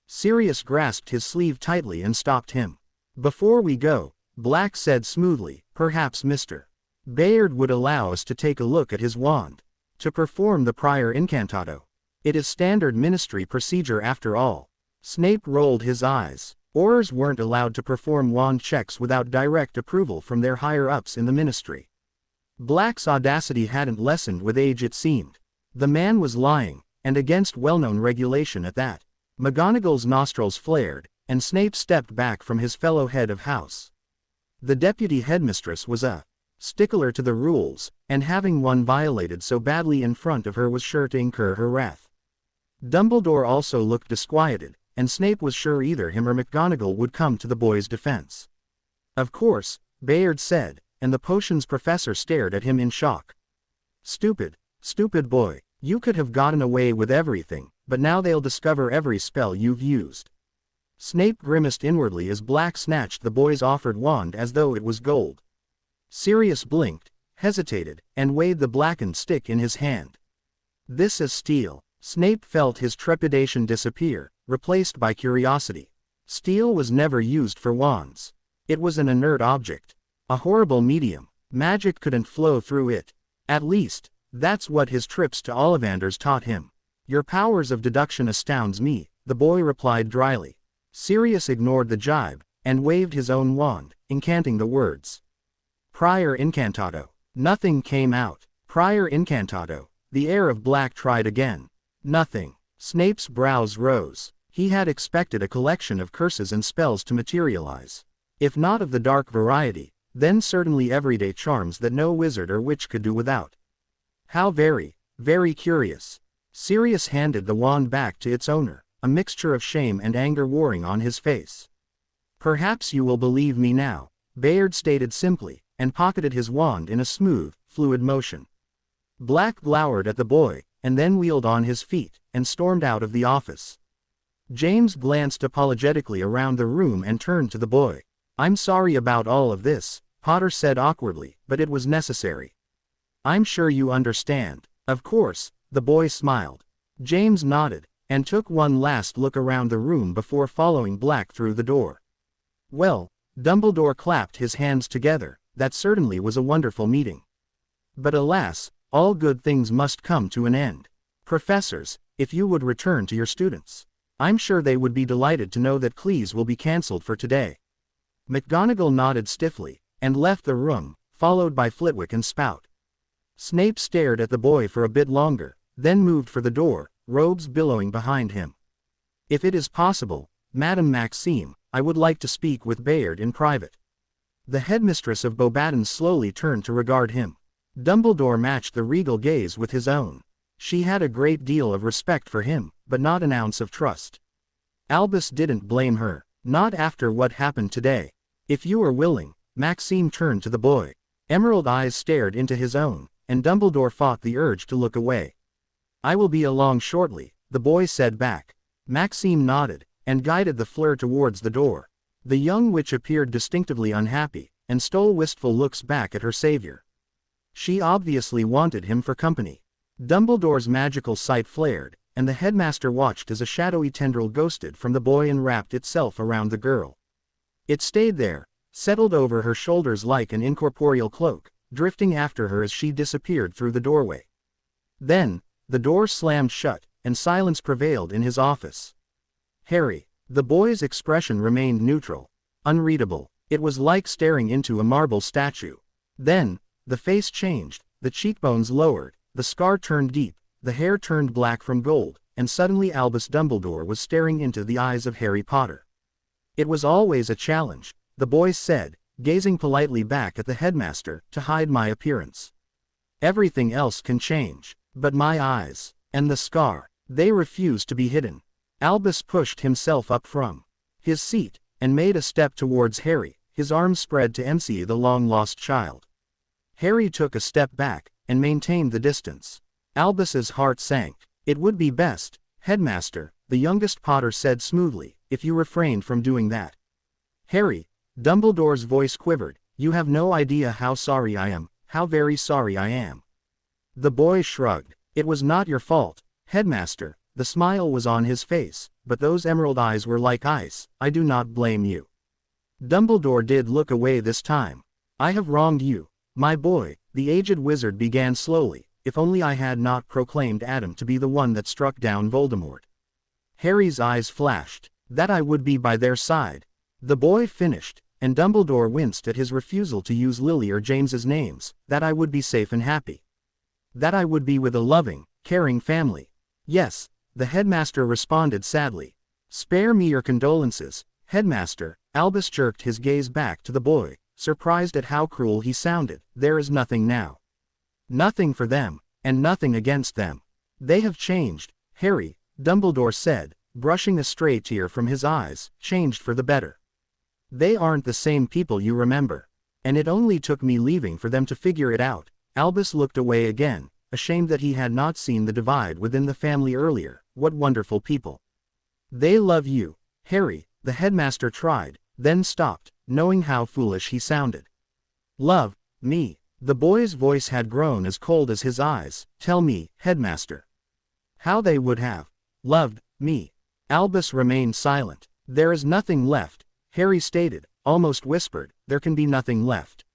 Sirius grasped his sleeve tightly and stopped him. Before we go, Black said smoothly, perhaps Mr. Bayard would allow us to take a look at his wand. To perform the prior incantato. It is standard ministry procedure after all. Snape rolled his eyes. Aurors weren't allowed to perform wand checks without direct approval from their higher-ups in the ministry. Black's audacity hadn't lessened with age, it seemed. The man was lying, and against well-known regulation at that. McGonagall's nostrils flared, and Snape stepped back from his fellow head of house. The deputy headmistress was a stickler to the rules, and having one violated so badly in front of her was sure to incur her wrath. Dumbledore also looked disquieted, and Snape was sure either him or McGonagall would come to the boy's defense. Of course, Bayard said, and the potions professor stared at him in shock. Stupid boy, you could have gotten away with everything, but now they'll discover every spell you've used. Snape grimaced inwardly as Black snatched the boy's offered wand as though it was gold. Sirius blinked, hesitated, and weighed the blackened stick in his hand. This is steel. Snape felt his trepidation disappear, replaced by curiosity. Steel was never used for wands. It was an inert object. A horrible medium. Magic couldn't flow through it. At least, that's what his trips to Ollivanders taught him. Your powers of deduction astounds me, the boy replied dryly. Sirius ignored the jibe, and waved his own wand, incanting the words. Prior incantato. Nothing came out. Prior incantado. The heir of black tried again. Nothing. Snape's brows rose. He had expected a collection of curses and spells to materialize. If not of the dark variety, then certainly everyday charms that no wizard or witch could do without. How very, very curious. Sirius handed the wand back to its owner, a mixture of shame and anger warring on his face. Perhaps you will believe me now, Bayard stated simply, and pocketed his wand in a smooth, fluid motion. Black glowered at the boy, and then wheeled on his feet, and stormed out of the office. James glanced apologetically around the room and turned to the boy. I'm sorry about all of this, Potter said awkwardly, but it was necessary. I'm sure you understand. Of course, the boy smiled. James nodded, and took one last look around the room before following Black through the door. Well, Dumbledore clapped his hands together, that certainly was a wonderful meeting. But alas, all good things must come to an end. Professors, if you would return to your students. I'm sure they would be delighted to know that Cleese will be cancelled for today. McGonagall nodded stiffly, and left the room, followed by Flitwick and Spout. Snape stared at the boy for a bit longer, then moved for the door, robes billowing behind him. If it is possible, Madame Maxime, I would like to speak with Bayard in private. The headmistress of Beauxbatons slowly turned to regard him. Dumbledore matched the regal gaze with his own. She had a great deal of respect for him, but not an ounce of trust. Albus didn't blame her, not after what happened today. If you are willing, Maxime turned to the boy. Emerald eyes stared into his own, and Dumbledore fought the urge to look away. I will be along shortly, the boy said back. Maxime nodded, and guided the Fleur towards the door. The young witch appeared distinctively unhappy, and stole wistful looks back at her savior. She obviously wanted him for company. Dumbledore's magical sight flared, and the headmaster watched as a shadowy tendril ghosted from the boy and wrapped itself around the girl. It stayed there, settled over her shoulders like an incorporeal cloak, drifting after her as she disappeared through the doorway. Then, the door slammed shut, and silence prevailed in his office. Harry. The boy's expression remained neutral, unreadable. It was like staring into a marble statue. Then, the face changed, the cheekbones lowered, the scar turned deep, the hair turned black from gold, and suddenly Albus Dumbledore was staring into the eyes of Harry Potter. It was always a challenge, the boy said, gazing politely back at the headmaster, to hide my appearance. Everything else can change, but my eyes, and the scar, they refuse to be hidden. Albus pushed himself up from his seat, and made a step towards Harry, his arms spread to emcee the long-lost child. Harry took a step back, and maintained the distance. Albus's heart sank. It would be best, headmaster, the youngest Potter said smoothly, if you refrained from doing that. Harry, Dumbledore's voice quivered, you have no idea how sorry I am, how very sorry I am. The boy shrugged. It was not your fault, headmaster. The smile was on his face, but those emerald eyes were like ice. I do not blame you. Dumbledore did look away this time. I have wronged you, my boy, the aged wizard began slowly, if only I had not proclaimed Adam to be the one that struck down Voldemort. Harry's eyes flashed. That I would be by their side. The boy finished, and Dumbledore winced at his refusal to use Lily or James's names, that I would be safe and happy. That I would be with a loving, caring family. Yes. The headmaster responded sadly. Spare me your condolences, headmaster. Albus jerked his gaze back to the boy, surprised at how cruel he sounded. There is nothing now. Nothing for them, and nothing against them. They have changed, Harry, Dumbledore said, brushing a stray tear from his eyes, changed for the better. They aren't the same people you remember. And it only took me leaving for them to figure it out. Albus looked away again, ashamed that he had not seen the divide within the family earlier. What wonderful people. They love you, Harry, the headmaster tried, then stopped, knowing how foolish he sounded. Love, me. The boy's voice had grown as cold as his eyes. Tell me, headmaster. How they would have loved me. Albus remained silent. There is nothing left, Harry stated, almost whispered, there can be nothing left.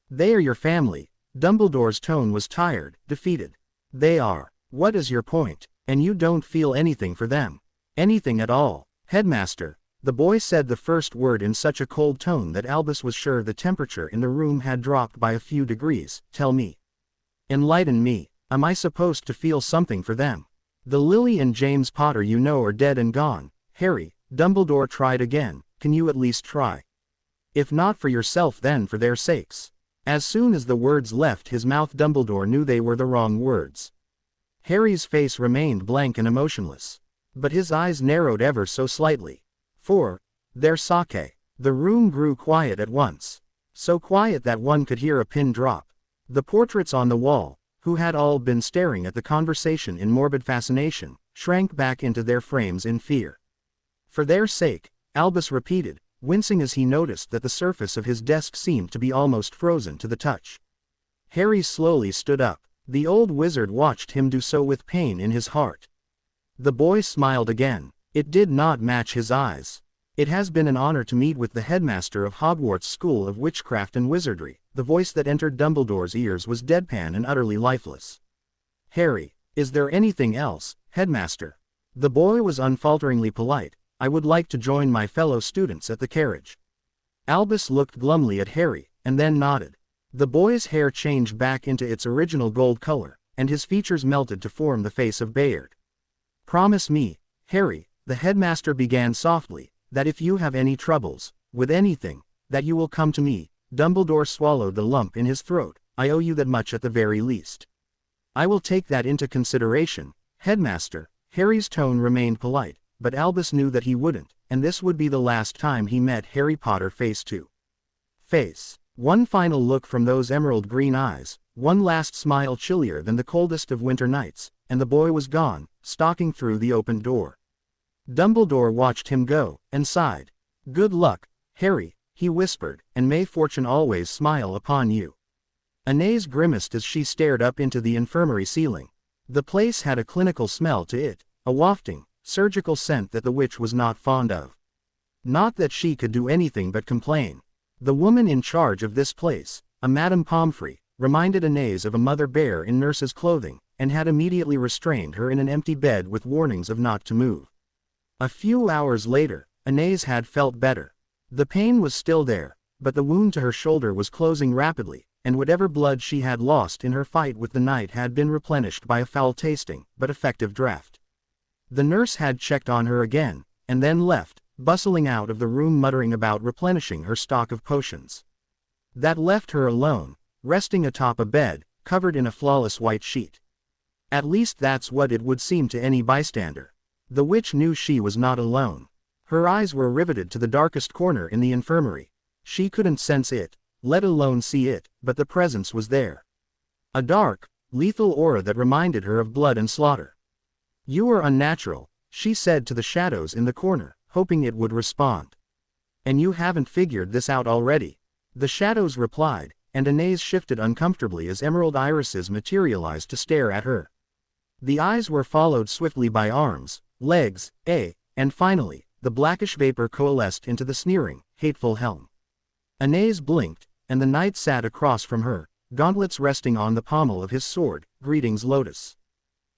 They are your family. Dumbledore's tone was tired, defeated. They are. What is your point? And you don't feel anything for them. Anything at all. Headmaster, The boy said the first word in such a cold tone that Albus was sure the temperature in the room had dropped by a few degrees. Tell me. Enlighten me. Am I supposed to feel something for them? The Lily and James Potter you know are dead and gone. Harry, Dumbledore tried again. Can you at least try? If not for yourself then for their sakes. As soon as the words left his mouth Dumbledore knew they were the wrong words. Harry's face remained blank and emotionless. But his eyes narrowed ever so slightly. For their sake. The room grew quiet at once. So quiet that one could hear a pin drop. The portraits on the wall, who had all been staring at the conversation in morbid fascination, shrank back into their frames in fear. For their sake, Albus repeated, wincing as he noticed that the surface of his desk seemed to be almost frozen to the touch. Harry slowly stood up. The old wizard watched him do so with pain in his heart. The boy smiled again. It did not match his eyes. It has been an honor to meet with the headmaster of Hogwarts School of Witchcraft and Wizardry. The voice that entered Dumbledore's ears was deadpan and utterly lifeless. Harry, is there anything else, headmaster? The boy was unfalteringly polite. I would like to join my fellow students at the carriage. Albus looked glumly at Harry, and then nodded. The boy's hair changed back into its original gold color, and his features melted to form the face of Bayard. Promise me, Harry, the headmaster began softly, that if you have any troubles, with anything, that you will come to me. Dumbledore swallowed the lump in his throat. I owe you that much at the very least. I will take that into consideration, headmaster. Harry's tone remained polite, but Albus knew that he wouldn't, and this would be the last time he met Harry Potter face to face. One final look from those emerald green eyes, one last smile chillier than the coldest of winter nights, and the boy was gone, stalking through the opened door. Dumbledore watched him go, and sighed. Good luck, Harry, he whispered, and may fortune always smile upon you. Inez grimaced as she stared up into the infirmary ceiling. The place had a clinical smell to it, a wafting, surgical scent that the witch was not fond of. Not that she could do anything but complain. The woman in charge of this place, a Madame Pomfrey, reminded Inez of a mother bear in nurse's clothing, and had immediately restrained her in an empty bed with warnings of not to move. A few hours later, Inez had felt better. The pain was still there, but the wound to her shoulder was closing rapidly, and whatever blood she had lost in her fight with the knight had been replenished by a foul-tasting, but effective draught. The nurse had checked on her again, and then left, bustling out of the room muttering about replenishing her stock of potions. That left her alone, resting atop a bed, covered in a flawless white sheet. At least that's what it would seem to any bystander. The witch knew she was not alone. Her eyes were riveted to the darkest corner in the infirmary. She couldn't sense it, let alone see it, but the presence was there. A dark, lethal aura that reminded her of blood and slaughter. You are unnatural, she said to the shadows in the corner, hoping it would respond. And you haven't figured this out already. The shadows replied, and Inez shifted uncomfortably as emerald irises materialized to stare at her. The eyes were followed swiftly by arms, legs, and finally, the blackish vapor coalesced into the sneering, hateful helm. Inez blinked, and the knight sat across from her, gauntlets resting on the pommel of his sword. Greetings, Lotus.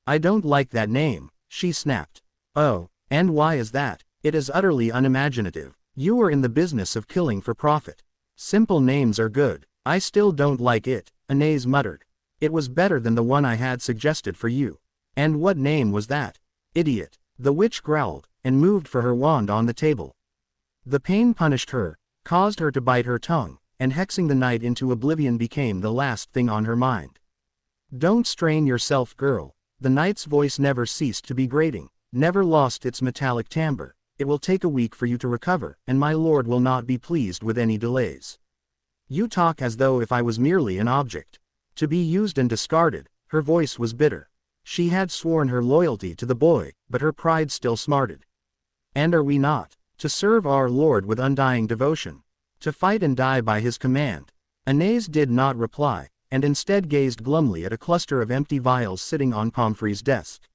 I don't like that name, she snapped. Oh, and why is that? It is utterly unimaginative. You are in the business of killing for profit. Simple names are good. I still don't like it, Inez muttered. It was better than the one I had suggested for you. And what name was that? Idiot. The witch growled, and moved for her wand on the table. The pain punished her, caused her to bite her tongue, and hexing the knight into oblivion became the last thing on her mind. Don't strain yourself, girl. The knight's voice never ceased to be grating, never lost its metallic timbre. It will take a week for you to recover, and my lord will not be pleased with any delays. You talk as though if I was merely an object, to be used and discarded. Her voice was bitter. She had sworn her loyalty to the boy, but her pride still smarted. And are we not to serve our Lord with undying devotion, to fight and die by his command? Inez did not reply, and instead gazed glumly at a cluster of empty vials sitting on Pomfrey's desk.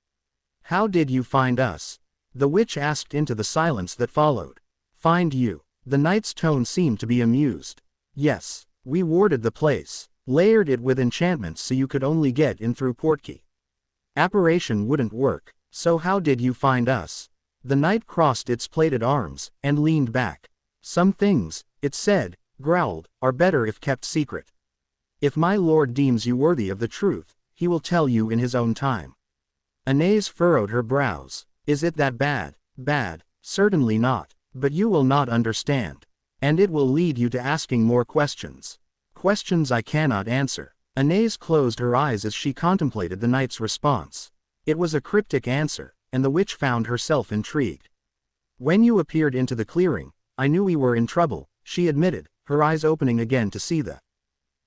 How did you find us? The witch asked into the silence that followed. Find you? The knight's tone seemed to be amused. Yes, we warded the place, layered it with enchantments so you could only get in through portkey. Apparition wouldn't work, so how did you find us? The knight crossed its plated arms, and leaned back. Some things, it said, growled, are better if kept secret. If my lord deems you worthy of the truth, he will tell you in his own time. Anais furrowed her brows. Is it that bad? Bad, certainly not, but you will not understand. And it will lead you to asking more questions. Questions I cannot answer. Anais closed her eyes as she contemplated the knight's response. It was a cryptic answer, and the witch found herself intrigued. When you appeared into the clearing, I knew we were in trouble, she admitted, her eyes opening again to see the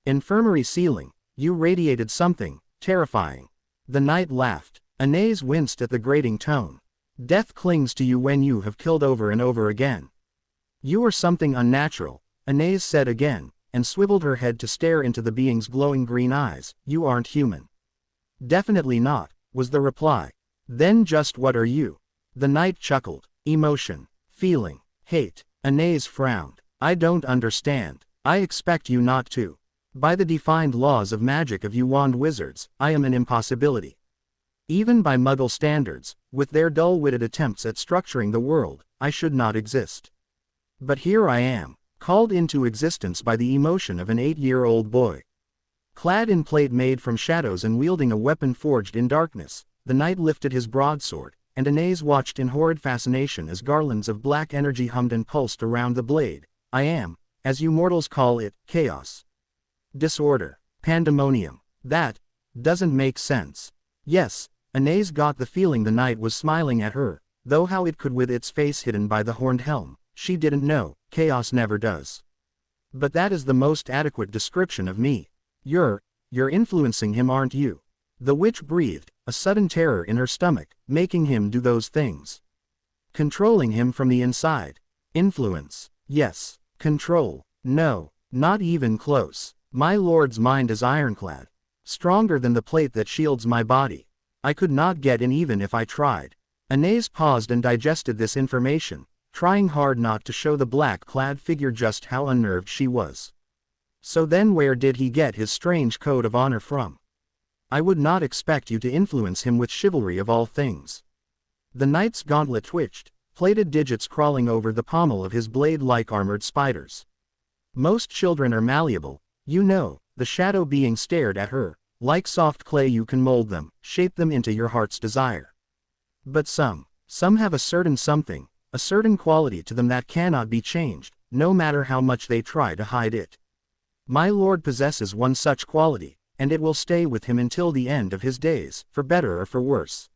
infirmary ceiling. You radiated something terrifying. The knight laughed. Anais winced at the grating tone. Death clings to you when you have killed over and over again. You are something unnatural, Anais said again, and swiveled her head to stare into the being's glowing green eyes. You aren't human. Definitely not, was the reply. Then just what are you? The knight chuckled. Emotion, feeling, hate. Anais frowned. I don't understand. I expect you not to. By the defined laws of magic of you wand wizards, I am an impossibility. Even by Muggle standards, with their dull-witted attempts at structuring the world, I should not exist. But here I am, called into existence by the emotion of an 8-year-old boy. Clad in plate made from shadows and wielding a weapon forged in darkness, the knight lifted his broadsword, and Anais watched in horrid fascination as garlands of black energy hummed and pulsed around the blade. I am, as you mortals call it, chaos. Disorder. Pandemonium. That doesn't make sense. Yes, Anais got the feeling the knight was smiling at her, though how it could with its face hidden by the horned helm, she didn't know. Chaos never does. But that is the most adequate description of me. You're influencing him, aren't you? The witch breathed, a sudden terror in her stomach, making him do those things. Controlling him from the inside. Influence. Yes. Control. No, not even close. My lord's mind is ironclad. Stronger than the plate that shields my body. I could not get in even if I tried. Anais paused and digested this information, trying hard not to show the black-clad figure just how unnerved she was. So then where did he get his strange code of honor from? I would not expect you to influence him with chivalry of all things. The knight's gauntlet twitched, plated digits crawling over the pommel of his blade like armored spiders. Most children are malleable, you know, the shadow being stared at her. Like soft clay you can mold them, shape them into your heart's desire. But some have a certain something, a certain quality to them that cannot be changed, no matter how much they try to hide it. My lord possesses one such quality, and it will stay with him until the end of his days, for better or for worse.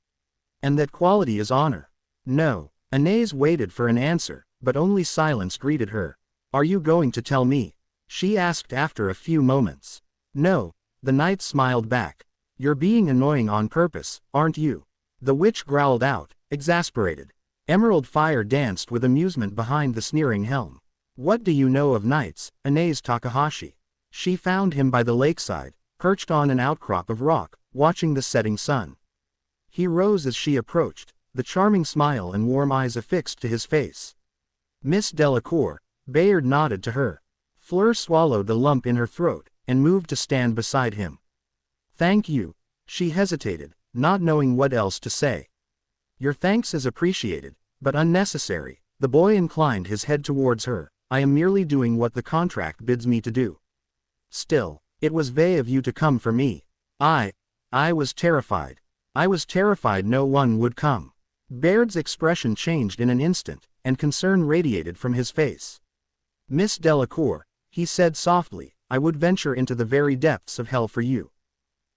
And that quality is honor. No, Anais waited for an answer, but only silence greeted her. Are you going to tell me? She asked after a few moments. No. The knight smiled back. You're being annoying on purpose, aren't you? The witch growled out, exasperated. Emerald fire danced with amusement behind the sneering helm. What do you know of knights, Anais Takahashi? She found him by the lakeside, perched on an outcrop of rock, watching the setting sun. He rose as she approached, the charming smile and warm eyes affixed to his face. Miss Delacour, Bayard nodded to her. Fleur swallowed the lump in her throat, and moved to stand beside him. Thank you. She hesitated, not knowing what else to say. Your thanks is appreciated, but unnecessary. The boy inclined his head towards her. I am merely doing what the contract bids me to do. Still, it was vague of you to come for me. I was terrified. I was terrified no one would come. Baird's expression changed in an instant, and concern radiated from his face. Miss Delacour, he said softly, I would venture into the very depths of hell for you.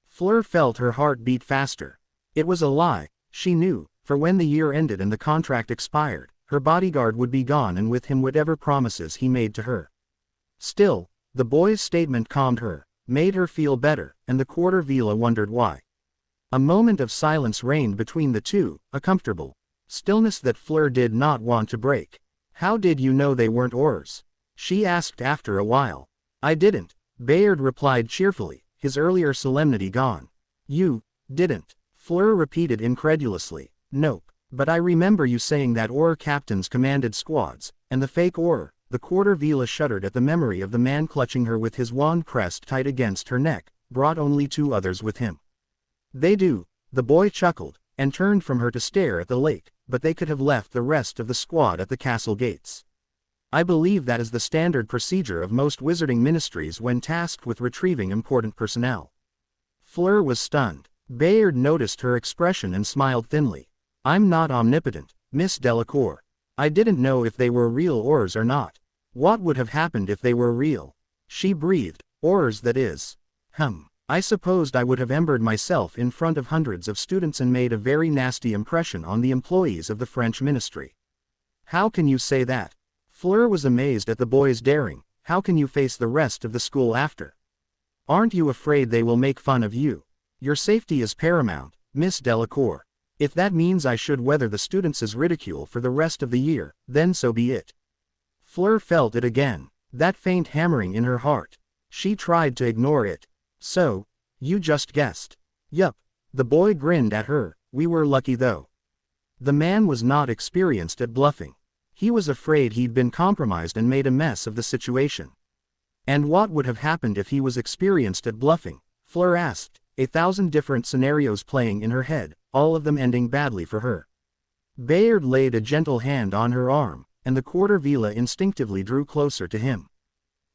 Fleur felt her heart beat faster. It was a lie, she knew, for when the year ended and the contract expired, her bodyguard would be gone and with him whatever promises he made to her. Still, the boy's statement calmed her, made her feel better, and the quarter villa wondered why. A moment of silence reigned between the two, a comfortable stillness that Fleur did not want to break. How did you know they weren't Aurors? She asked after a while. I didn't, Bayard replied cheerfully, his earlier solemnity gone. You didn't, Fleur repeated incredulously. Nope, but I remember you saying that Auror captains commanded squads, and the fake Auror. The quarter villa shuddered at the memory of the man clutching her with his wand pressed tight against her neck, brought only 2 others with him. They do, the boy chuckled, and turned from her to stare at the lake, but they could have left the rest of the squad at the castle gates. I believe that is the standard procedure of most wizarding ministries when tasked with retrieving important personnel. Fleur was stunned. Bayard noticed her expression and smiled thinly. I'm not omnipotent, Miss Delacour. I didn't know if they were real ores or not. What would have happened if they were real? She breathed. Ores, that is. I supposed I would have embered myself in front of hundreds of students and made a very nasty impression on the employees of the French ministry. How can you say that? Fleur was amazed at the boy's daring. How can you face the rest of the school after? Aren't you afraid they will make fun of you? Your safety is paramount, Miss Delacour. If that means I should weather the students' ridicule for the rest of the year, then so be it. Fleur felt it again, that faint hammering in her heart. She tried to ignore it. So, you just guessed. Yup. The boy grinned at her. We were lucky though. The man was not experienced at bluffing. He was afraid he'd been compromised and made a mess of the situation. And what would have happened if he was experienced at bluffing? Fleur asked, 1,000 different scenarios playing in her head, all of them ending badly for her. Bayard laid a gentle hand on her arm, and the quarter villa instinctively drew closer to him.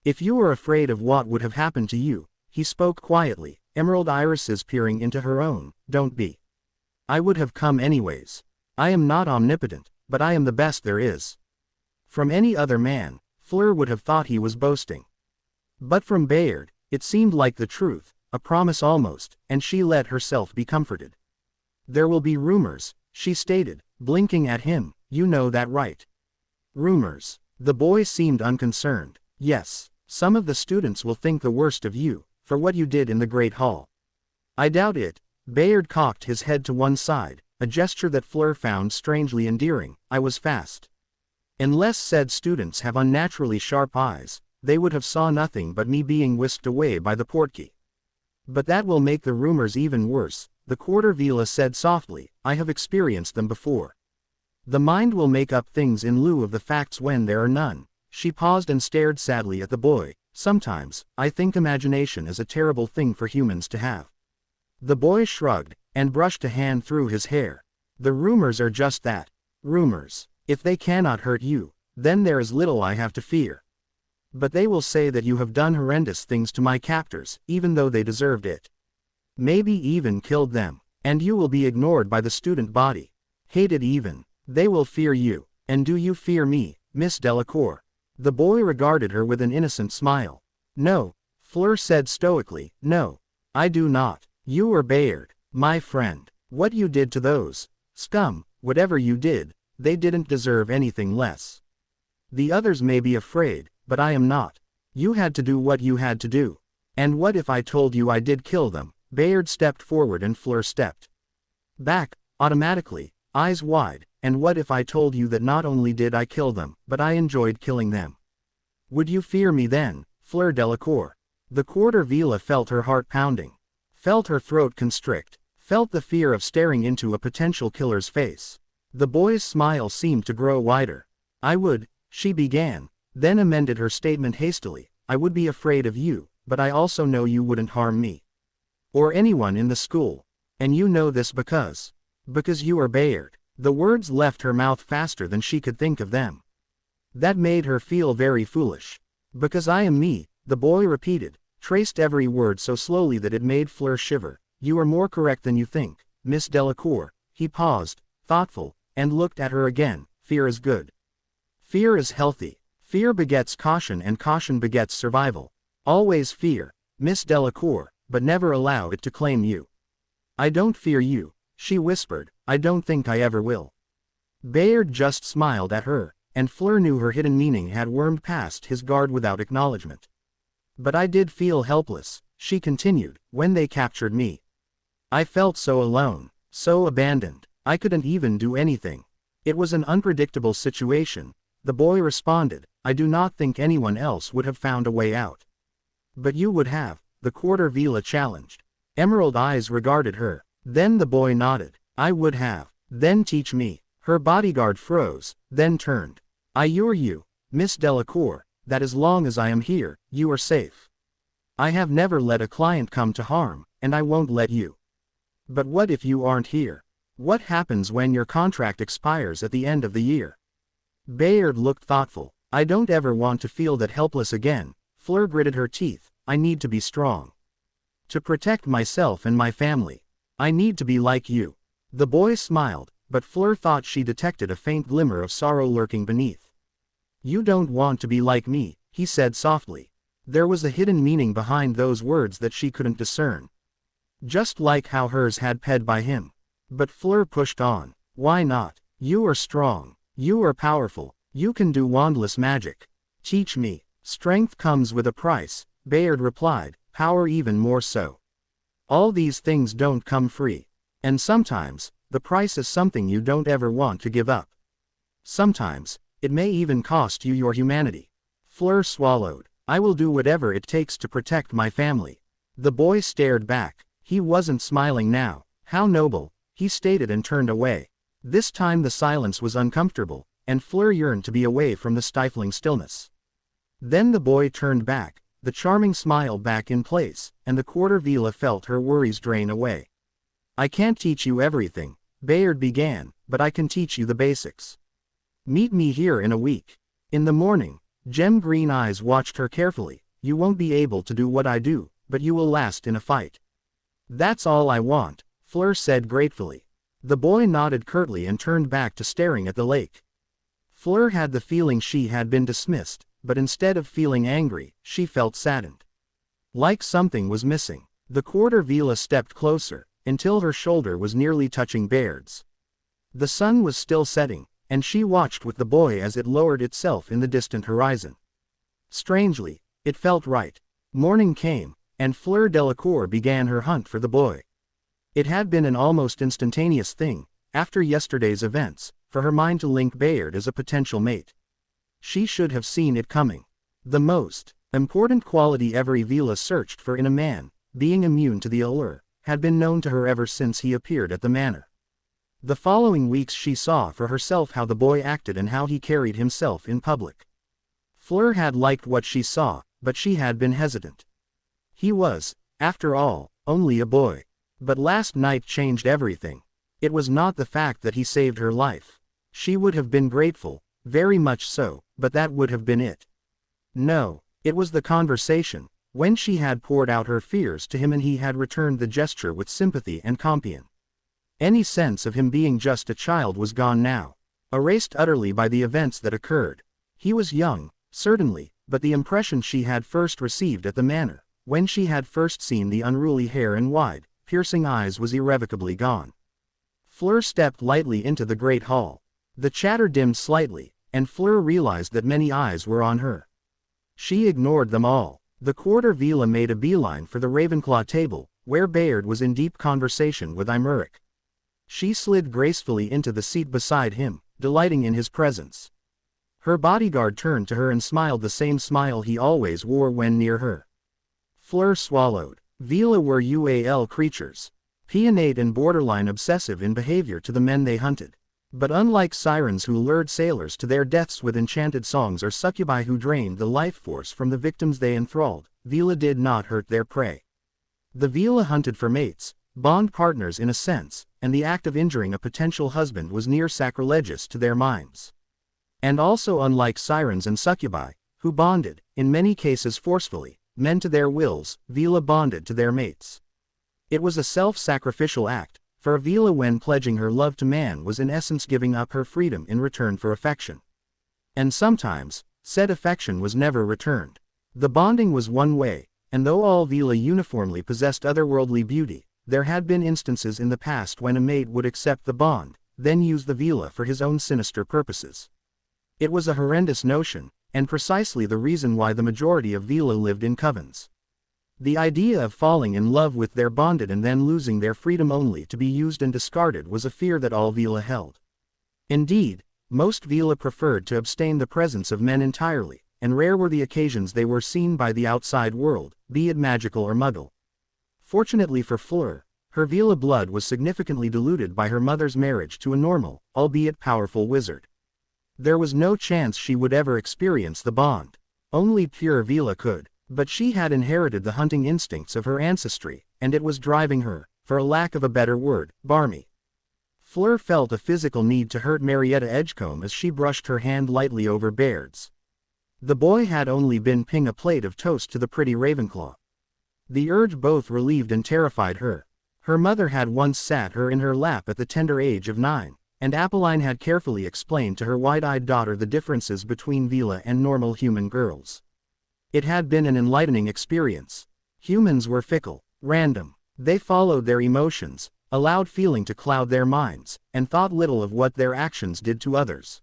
If you are afraid of what would have happened to you, he spoke quietly, emerald irises peering into her own, don't be. I would have come anyways. I am not omnipotent, but I am the best there is. From any other man, Fleur would have thought he was boasting. But from Bayard, it seemed like the truth, a promise almost, and she let herself be comforted. There will be rumors, she stated, blinking at him, you know that right. Rumors. The boy seemed unconcerned. Yes, some of the students will think the worst of you, for what you did in the Great Hall. I doubt it. Bayard cocked his head to one side, a gesture that Fleur found strangely endearing. I was fast. Unless said students have unnaturally sharp eyes, they would have saw nothing but me being whisked away by the portkey. But that will make the rumors even worse, the quarter villa said softly. I have experienced them before. The mind will make up things in lieu of the facts when there are none. She paused and stared sadly at the boy. Sometimes, I think imagination is a terrible thing for humans to have. The boy shrugged, and brushed a hand through his hair. The rumors are just that. Rumors. If they cannot hurt you, then there is little I have to fear. But they will say that you have done horrendous things to my captors, even though they deserved it. Maybe even killed them, and you will be ignored by the student body. Hated even. They will fear you. And do you fear me, Miss Delacour? The boy regarded her with an innocent smile. No, Fleur said stoically, no. I do not. You or Bayard, my friend. What you did to those scum, whatever you did, they didn't deserve anything less. The others may be afraid, but I am not. You had to do what you had to do. And what if I told you I did kill them? Bayard stepped forward and Fleur stepped back, automatically, eyes wide. And what if I told you that not only did I kill them, but I enjoyed killing them? Would you fear me then, Fleur Delacour? The quarter villa felt her heart pounding. Felt her throat constrict. Felt the fear of staring into a potential killer's face. The boy's smile seemed to grow wider. I would, she began, then amended her statement hastily. I would be afraid of you, but I also know you wouldn't harm me. Or anyone in the school. And you know this because you are Bayard. The words left her mouth faster than she could think of them. That made her feel very foolish. Because I am me, the boy repeated, traced every word so slowly that it made Fleur shiver. You are more correct than you think, Miss Delacour. He paused, thoughtful, and looked at her again. Fear is good. Fear is healthy. Fear begets caution and caution begets survival. Always fear, Miss Delacour, but never allow it to claim you. I don't fear you, she whispered. I don't think I ever will. Bayard just smiled at her, and Fleur knew her hidden meaning had wormed past his guard without acknowledgement. But I did feel helpless, she continued, when they captured me. I felt so alone, so abandoned. I couldn't even do anything. It was an unpredictable situation. The boy responded, I do not think anyone else would have found a way out. But you would have, the quarter villa challenged. Emerald eyes regarded her. Then the boy nodded. I would have. Then teach me. Her bodyguard froze, then turned. I assure you, Miss Delacour, that as long as I am here, you are safe. I have never let a client come to harm, and I won't let you. But what if you aren't here? What happens when your contract expires at the end of the year? Bayard looked thoughtful. I don't ever want to feel that helpless again. Fleur gritted her teeth. I need to be strong. To protect myself and my family. I need to be like you. The boy smiled, but Fleur thought she detected a faint glimmer of sorrow lurking beneath. You don't want to be like me, he said softly. There was a hidden meaning behind those words that she couldn't discern. Just like how hers had paid by him. But Fleur pushed on. Why not? You are strong. You are powerful. You can do wandless magic. Teach me. Strength comes with a price, Bayard replied, power even more so. All these things don't come free. And sometimes, the price is something you don't ever want to give up. Sometimes, it may even cost you your humanity. Fleur swallowed. I will do whatever it takes to protect my family. The boy stared back. He wasn't smiling now. How noble, he stated and turned away. This time the silence was uncomfortable, and Fleur yearned to be away from the stifling stillness. Then the boy turned back, the charming smile back in place, and the quarter Vila felt her worries drain away. I can't teach you everything, Bayard began, but I can teach you the basics. Meet me here in a week. In the morning, gem-green eyes watched her carefully. You won't be able to do what I do, but you will last in a fight. That's all I want, Fleur said gratefully. The boy nodded curtly and turned back to staring at the lake. Fleur had the feeling she had been dismissed, but instead of feeling angry, she felt saddened. Like something was missing. The quarter Vila stepped closer, until her shoulder was nearly touching Bayard's. The sun was still setting, and she watched with the boy as it lowered itself in the distant horizon. Strangely, it felt right. Morning came, and Fleur Delacour began her hunt for the boy. It had been an almost instantaneous thing, after yesterday's events, for her mind to link Bayard as a potential mate. She should have seen it coming. The most important quality every Vila searched for in a man, being immune to the allure, had been known to her ever since he appeared at the manor. The following weeks she saw for herself how the boy acted and how he carried himself in public. Fleur had liked what she saw, but she had been hesitant. He was, after all, only a boy. But last night changed everything. It was not the fact that he saved her life. She would have been grateful, very much so, but that would have been it. No, it was the conversation, when she had poured out her fears to him and he had returned the gesture with sympathy and compassion. Any sense of him being just a child was gone now, erased utterly by the events that occurred. He was young, certainly, but the impression she had first received at the manor, when she had first seen the unruly hair and wide, piercing eyes, was irrevocably gone. Fleur stepped lightly into the great hall. The chatter dimmed slightly, and Fleur realized that many eyes were on her. She ignored them all. The quarter Vila made a beeline for the Ravenclaw table, where Bayard was in deep conversation with Imeric. She slid gracefully into the seat beside him, delighting in his presence. Her bodyguard turned to her and smiled the same smile he always wore when near her. Fleur swallowed. Vila were UAL creatures. Pianate and borderline obsessive in behavior to the men they hunted. But unlike sirens who lured sailors to their deaths with enchanted songs or succubi who drained the life force from the victims they enthralled, Vila did not hurt their prey. The Vila hunted for mates, bond partners in a sense, and the act of injuring a potential husband was near sacrilegious to their minds. And also, unlike sirens and succubi, who bonded, in many cases forcefully, men to their wills, Vila bonded to their mates. It was a self-sacrificial act, for a Vila when pledging her love to man was in essence giving up her freedom in return for affection. And sometimes, said affection was never returned. The bonding was one way, and though all Vila uniformly possessed otherworldly beauty, there had been instances in the past when a mate would accept the bond, then use the Vila for his own sinister purposes. It was a horrendous notion, and precisely the reason why the majority of Vila lived in covens. The idea of falling in love with their bonded and then losing their freedom only to be used and discarded was a fear that all Vila held. Indeed, most Vila preferred to abstain the presence of men entirely, and rare were the occasions they were seen by the outside world, be it magical or muggle. Fortunately for Fleur, her Vila blood was significantly diluted by her mother's marriage to a normal, albeit powerful wizard. There was no chance she would ever experience the bond. Only pure Vila could. But she had inherited the hunting instincts of her ancestry, and it was driving her, for a lack of a better word, barmy. Fleur felt a physical need to hurt Marietta Edgecombe as she brushed her hand lightly over Baird's. The boy had only been ping a plate of toast to the pretty Ravenclaw. The urge both relieved and terrified her. Her mother had once sat her in her lap at the tender age of 9, and Apolline had carefully explained to her wide-eyed daughter the differences between Vila and normal human girls. It had been an enlightening experience. Humans were fickle, random. They followed their emotions, allowed feeling to cloud their minds, and thought little of what their actions did to others.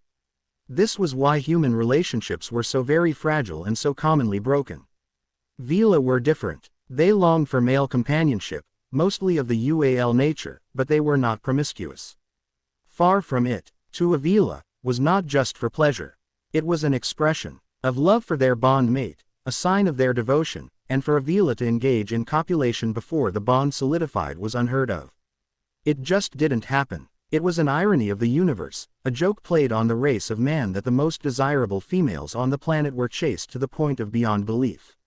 This was why human relationships were so very fragile and so commonly broken. Vila were different. They longed for male companionship, mostly of the UAL nature, but they were not promiscuous. Far from it. To a Vila, was not just for pleasure. It was an expression of love for their bond mate, a sign of their devotion, and for a Vila to engage in copulation before the bond solidified was unheard of. It just didn't happen. It was an irony of the universe, a joke played on the race of man that the most desirable females on the planet were chaste to the point of beyond belief.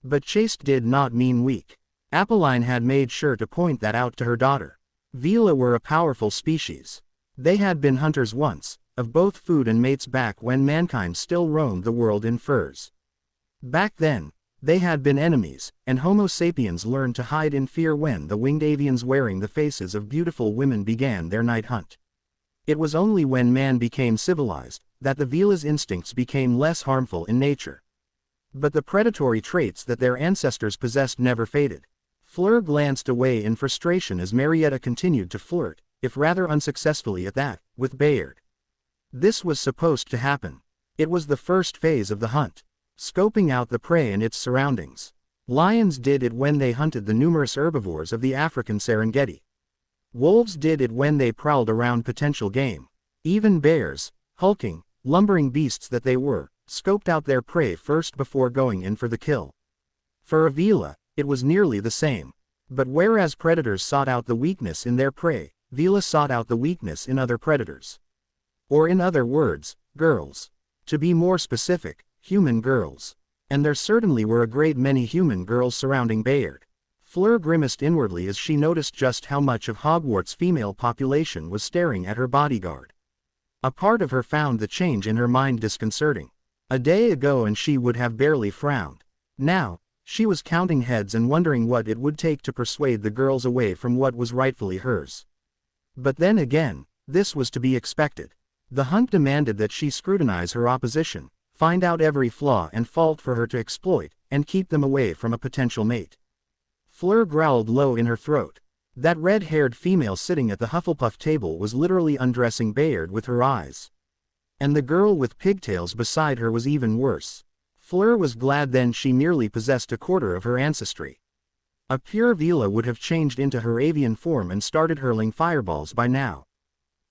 But chaste did not mean weak. Apolline had made sure to point that out to her daughter. Vila were a powerful species. They had been hunters once, of both food and mates back when mankind still roamed the world in furs. Back then, they had been enemies, and Homo sapiens learned to hide in fear when the winged avians wearing the faces of beautiful women began their night hunt. It was only when man became civilized, that the Vila's instincts became less harmful in nature. But the predatory traits that their ancestors possessed never faded. Fleur glanced away in frustration as Marietta continued to flirt, if rather unsuccessfully at that, with Bayard. This was supposed to happen. It was the first phase of the hunt. Scoping out the prey and its surroundings. Lions did it when they hunted the numerous herbivores of the African Serengeti. Wolves did it when they prowled around potential game. Even bears, hulking, lumbering beasts that they were, scoped out their prey first before going in for the kill. For a Vila, it was nearly the same. But whereas predators sought out the weakness in their prey, Vila sought out the weakness in other predators. Or in other words, girls. To be more specific, human girls. And there certainly were a great many human girls surrounding Bayard. Fleur grimaced inwardly as she noticed just how much of Hogwarts' female population was staring at her bodyguard. A part of her found the change in her mind disconcerting. A day ago and she would have barely frowned. Now, she was counting heads and wondering what it would take to persuade the girls away from what was rightfully hers. But then again, this was to be expected. The hunt demanded that she scrutinize her opposition, find out every flaw and fault for her to exploit, and keep them away from a potential mate. Fleur growled low in her throat. That red-haired female sitting at the Hufflepuff table was literally undressing Bayard with her eyes. And the girl with pigtails beside her was even worse. Fleur was glad then she merely possessed a quarter of her ancestry. A pure Vila would have changed into her avian form and started hurling fireballs by now.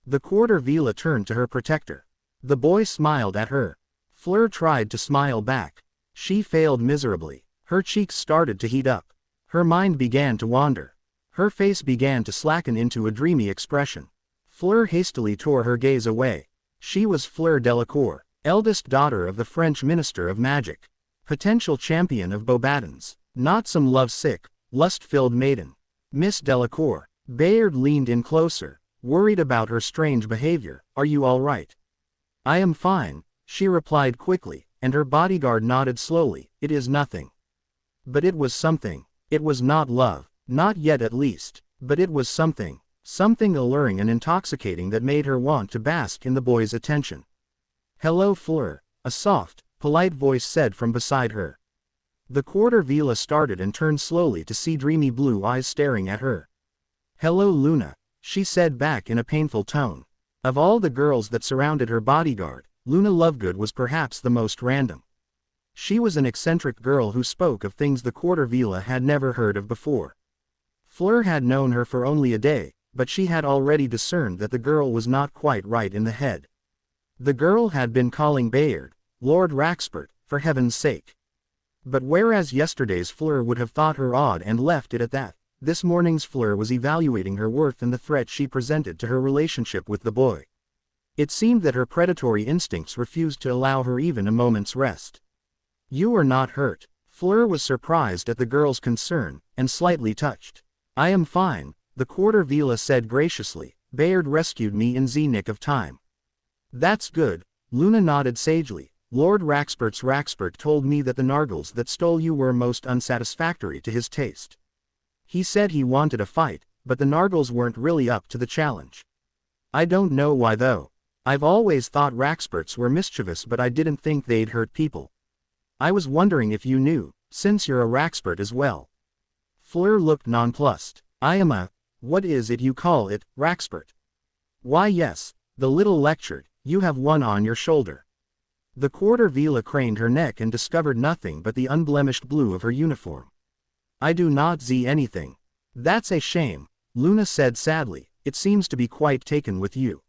The quarter Vila turned to her protector. The boy smiled at her. Fleur tried to smile back. She failed miserably. Her cheeks started to heat up. Her mind began to wander. Her face began to slacken into a dreamy expression. Fleur hastily tore her gaze away. She was Fleur Delacour, eldest daughter of the French Minister of Magic. Potential champion of Beauxbatons. Not some love-sick, lust-filled maiden. Miss Delacour. Bayard leaned in closer, worried about her strange behavior. Are you all right? I am fine, she replied quickly, and her bodyguard nodded slowly. It is nothing. But it was something. It was not love, not yet at least, but it was something. Something alluring and intoxicating that made her want to bask in the boy's attention. Hello Fleur, a soft, polite voice said from beside her. The quarter Vila started and turned slowly to see dreamy blue eyes staring at her. Hello Luna, she said back in a painful tone. Of all the girls that surrounded her bodyguard, Luna Lovegood was perhaps the most random. She was an eccentric girl who spoke of things the quarter Vila had never heard of before. Fleur had known her for only a day, but she had already discerned that the girl was not quite right in the head. The girl had been calling Bayard, Lord Raxpert, for heaven's sake. But whereas yesterday's Fleur would have thought her odd and left it at that, this morning's Fleur was evaluating her worth and the threat she presented to her relationship with the boy. It seemed that her predatory instincts refused to allow her even a moment's rest. You are not hurt. Fleur was surprised at the girl's concern, and slightly touched. I am fine, the quarter Vila said graciously, Bayard rescued me in the nick of time. That's good, Luna nodded sagely. Lord Raxpert told me that the Nargles that stole you were most unsatisfactory to his taste. He said he wanted a fight, but the Nargles weren't really up to the challenge. I don't know why though. I've always thought Raxperts were mischievous, but I didn't think they'd hurt people. I was wondering if you knew, since you're a Raxpert as well. Fleur looked nonplussed. I am a, what is it you call it, Raxpert? Why yes, the little lectured, you have one on your shoulder. The quarter Vila craned her neck and discovered nothing but the unblemished blue of her uniform. I do not see anything. That's a shame, Luna said sadly, it seems to be quite taken with you.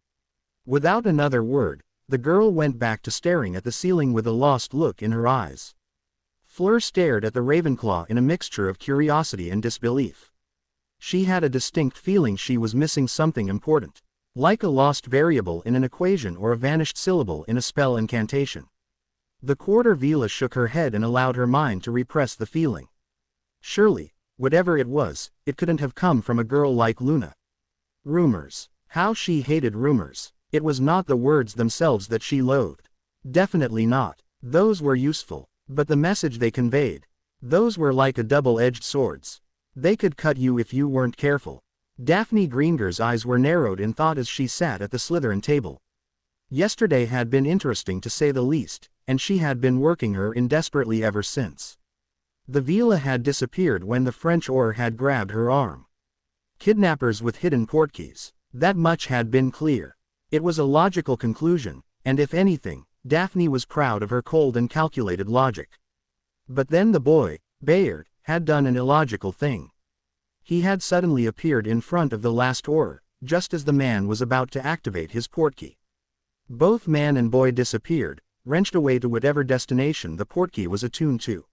Without another word, the girl went back to staring at the ceiling with a lost look in her eyes. Fleur stared at the Ravenclaw in a mixture of curiosity and disbelief. She had a distinct feeling she was missing something important, like a lost variable in an equation or a vanished syllable in a spell incantation. The quarter Vila shook her head and allowed her mind to repress the feeling. Surely, whatever it was, it couldn't have come from a girl like Luna. Rumors. How she hated rumors. It was not the words themselves that she loathed. Definitely not. Those were useful, but the message they conveyed. Those were like a double-edged swords. They could cut you if you weren't careful. Daphne Greenger's eyes were narrowed in thought as she sat at the Slytherin table. Yesterday had been interesting to say the least, and she had been working her in desperately ever since. The Vila had disappeared when the French Auror had grabbed her arm. Kidnappers with hidden portkeys. That much had been clear. It was a logical conclusion, and if anything, Daphne was proud of her cold and calculated logic. But then the boy, Bayard, had done an illogical thing. He had suddenly appeared in front of the last Auror, just as the man was about to activate his portkey. Both man and boy disappeared, wrenched away to whatever destination the portkey was attuned to.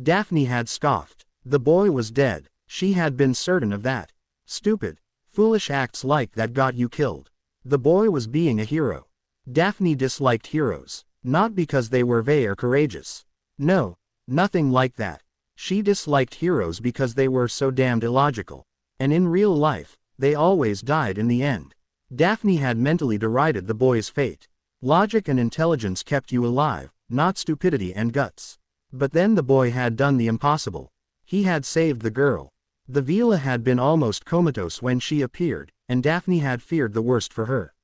Daphne had scoffed. The boy was dead, she had been certain of that. Stupid, foolish acts like that got you killed. The boy was being a hero. Daphne disliked heroes, not because they were vain or courageous. No, nothing like that. She disliked heroes because they were so damned illogical. And in real life, they always died in the end. Daphne had mentally derided the boy's fate. Logic and intelligence kept you alive, not stupidity and guts. But then the boy had done the impossible. He had saved the girl. The Vila had been almost comatose when she appeared, and Daphne had feared the worst for her.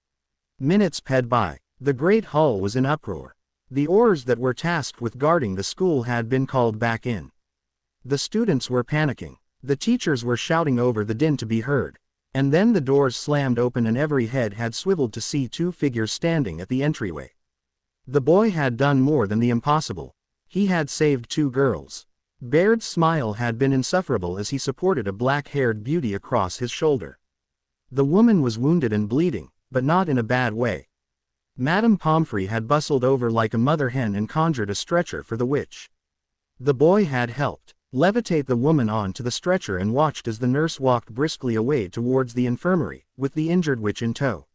Minutes sped by. The Great Hall was in uproar. The Aurors that were tasked with guarding the school had been called back in. The students were panicking. The teachers were shouting over the din to be heard. And then the doors slammed open and every head had swiveled to see two figures standing at the entryway. The boy had done more than the impossible. He had saved two girls. Baird's smile had been insufferable as he supported a black-haired beauty across his shoulder. The woman was wounded and bleeding, but not in a bad way. Madame Pomfrey had bustled over like a mother hen and conjured a stretcher for the witch. The boy had helped levitate the woman onto the stretcher and watched as the nurse walked briskly away towards the infirmary, with the injured witch in tow.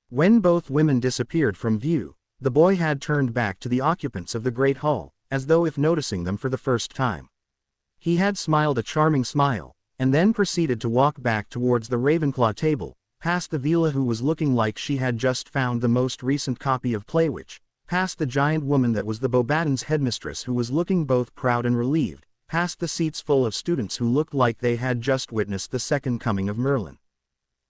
When both women disappeared from view, the boy had turned back to the occupants of the Great Hall, as though if noticing them for the first time. He had smiled a charming smile, and then proceeded to walk back towards the Ravenclaw table, past the Vila who was looking like she had just found the most recent copy of Playwitch, past the giant woman that was the Beauxbatons headmistress who was looking both proud and relieved, past the seats full of students who looked like they had just witnessed the second coming of Merlin.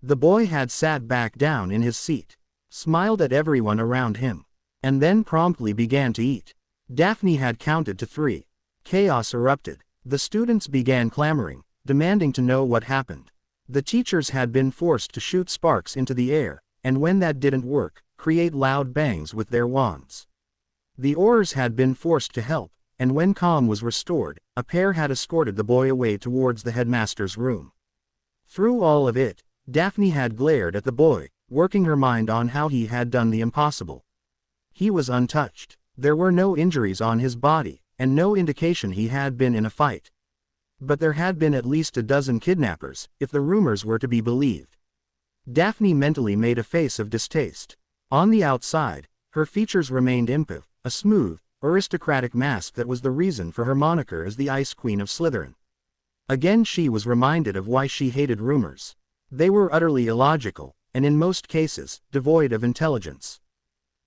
The boy had sat back down in his seat, smiled at everyone around him, and then promptly began to eat. Daphne had counted to 3. Chaos erupted. The students began clamoring, demanding to know what happened. The teachers had been forced to shoot sparks into the air, and when that didn't work, create loud bangs with their wands. The Aurors had been forced to help, and when calm was restored, a pair had escorted the boy away towards the headmaster's room. Through all of it, Daphne had glared at the boy, working her mind on how he had done the impossible. He was untouched. There were no injuries on his body, and no indication he had been in a fight. But there had been at least a dozen kidnappers, if the rumors were to be believed. Daphne mentally made a face of distaste. On the outside, her features remained impassive, a smooth, aristocratic mask that was the reason for her moniker as the Ice Queen of Slytherin. Again she was reminded of why she hated rumors. They were utterly illogical, and in most cases, devoid of intelligence.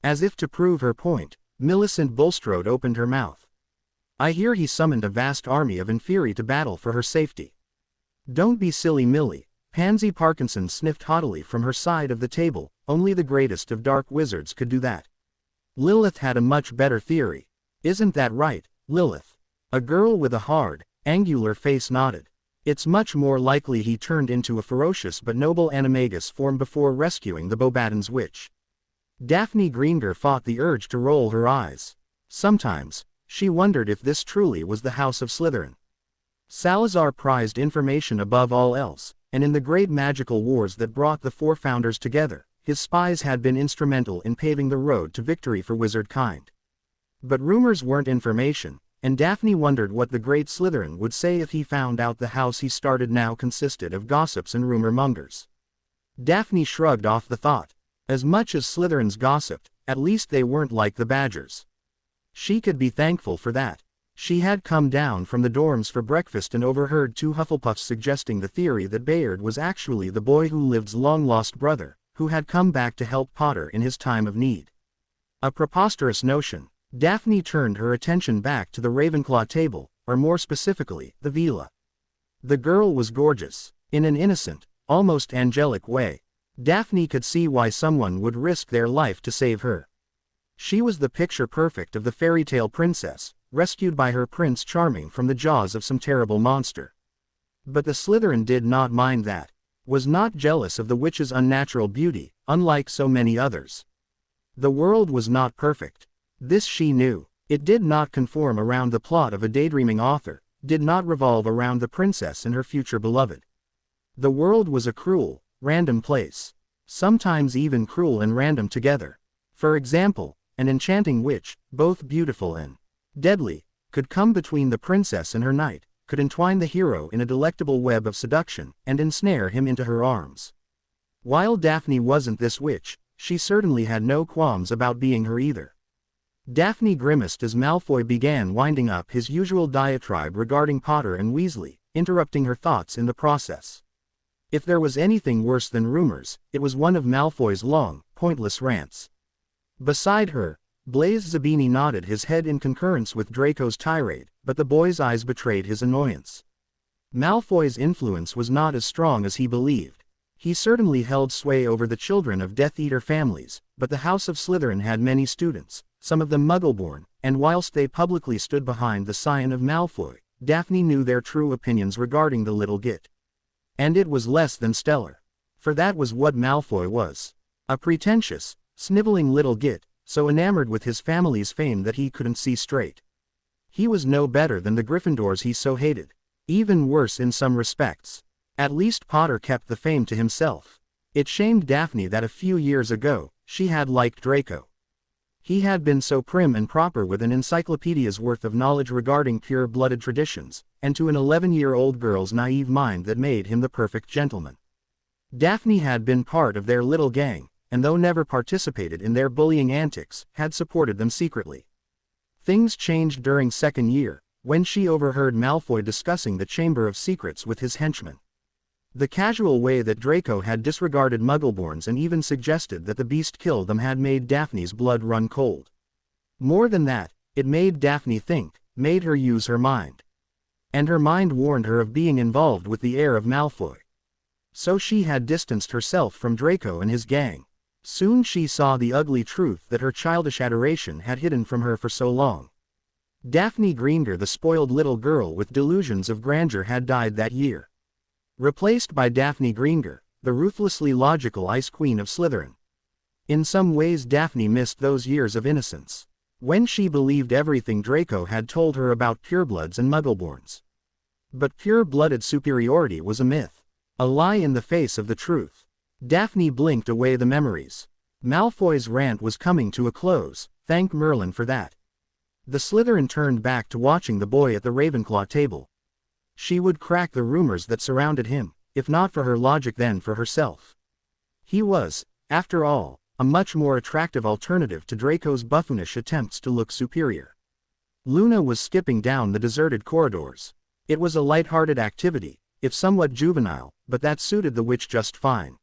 As if to prove her point, Millicent Bulstrode opened her mouth. "I hear he summoned a vast army of Inferi to battle for her safety." "Don't be silly, Millie." Pansy Parkinson sniffed haughtily from her side of the table. "Only the greatest of dark wizards could do that." Lilith had a much better theory. "Isn't that right, Lilith?" A girl with a hard, angular face nodded. "It's much more likely he turned into a ferocious but noble animagus form before rescuing the Bobaton's witch." Daphne Greenger fought the urge to roll her eyes. Sometimes, she wondered if this truly was the House of Slytherin. Salazar prized information above all else, and in the great magical wars that brought the four founders together, his spies had been instrumental in paving the road to victory for wizard kind. But rumors weren't information, and Daphne wondered what the great Slytherin would say if he found out the house he started now consisted of gossips and rumor mongers. Daphne shrugged off the thought. As much as Slytherins gossiped, at least they weren't like the Badgers. She could be thankful for that. She had come down from the dorms for breakfast and overheard two Hufflepuffs suggesting the theory that Bayard was actually the boy who lived's long-lost brother, who had come back to help Potter in his time of need. A preposterous notion. Daphne turned her attention back to the Ravenclaw table, or more specifically, the villa. The girl was gorgeous, in an innocent, almost angelic way. Daphne could see why someone would risk their life to save her. She was the picture perfect of the fairy tale princess, rescued by her Prince Charming from the jaws of some terrible monster. But the Slytherin did not mind that, was not jealous of the witch's unnatural beauty, unlike so many others. The world was not perfect. This she knew. It did not conform around the plot of a daydreaming author, did not revolve around the princess and her future beloved. The world was a cruel, random place. Sometimes even cruel and random together. For example, an enchanting witch, both beautiful and deadly, could come between the princess and her knight, could entwine the hero in a delectable web of seduction, and ensnare him into her arms. While Daphne wasn't this witch, she certainly had no qualms about being her either. Daphne grimaced as Malfoy began winding up his usual diatribe regarding Potter and Weasley, interrupting her thoughts in the process. If there was anything worse than rumors, it was one of Malfoy's long, pointless rants. Beside her, Blaise Zabini nodded his head in concurrence with Draco's tirade, but the boy's eyes betrayed his annoyance. Malfoy's influence was not as strong as he believed. He certainly held sway over the children of Death Eater families, but the House of Slytherin had many students, some of them Muggle-born, and whilst they publicly stood behind the scion of Malfoy, Daphne knew their true opinions regarding the little git. And it was less than stellar. For that was what Malfoy was. A pretentious, sniveling little git, so enamored with his family's fame that he couldn't see straight. He was no better than the Gryffindors he so hated. Even worse in some respects. At least Potter kept the fame to himself. It shamed Daphne that a few years ago, she had liked Draco. He had been so prim and proper with an encyclopedia's worth of knowledge regarding pure-blooded traditions, and to an 11-year-old girl's naive mind that made him the perfect gentleman. Daphne had been part of their little gang, and though never participated in their bullying antics, had supported them secretly. Things changed during second year, when she overheard Malfoy discussing the Chamber of Secrets with his henchmen. The casual way that Draco had disregarded Muggleborns and even suggested that the beast kill them had made Daphne's blood run cold. More than that, it made Daphne think, made her use her mind. And her mind warned her of being involved with the heir of Malfoy. So she had distanced herself from Draco and his gang. Soon she saw the ugly truth that her childish adoration had hidden from her for so long. Daphne Greenger, the spoiled little girl with delusions of grandeur, had died that year. Replaced by Daphne Greenger, the ruthlessly logical Ice Queen of Slytherin. In some ways Daphne missed those years of innocence, when she believed everything Draco had told her about purebloods and Muggleborns. But pure-blooded superiority was a myth, a lie in the face of the truth. Daphne blinked away the memories. Malfoy's rant was coming to a close, thank Merlin for that. The Slytherin turned back to watching the boy at the Ravenclaw table. She would crack the rumors that surrounded him, if not for her logic then for herself. He was, after all, a much more attractive alternative to Draco's buffoonish attempts to look superior. Luna was skipping down the deserted corridors. It was a light-hearted activity, if somewhat juvenile, but that suited the witch just fine.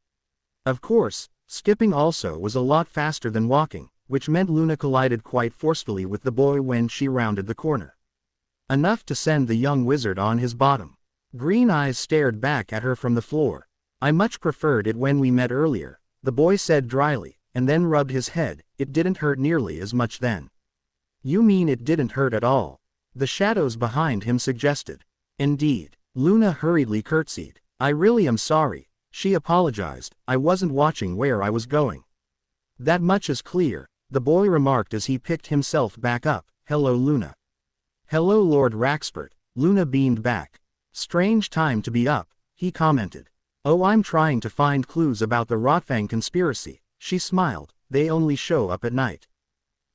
Of course, skipping also was a lot faster than walking, which meant Luna collided quite forcefully with the boy when she rounded the corner. Enough to send the young wizard on his bottom. Green eyes stared back at her from the floor. I much preferred it when we met earlier, the boy said dryly, and then rubbed his head. It didn't hurt nearly as much then. You mean it didn't hurt at all? The shadows behind him suggested. Indeed. Luna hurriedly curtsied. I really am sorry, she apologized, I wasn't watching where I was going. That much is clear, the boy remarked as he picked himself back up. Hello Luna. Hello Lord Raxpert, Luna beamed back. Strange time to be up, he commented. Oh, I'm trying to find clues about the Rotfang conspiracy, she smiled, they only show up at night.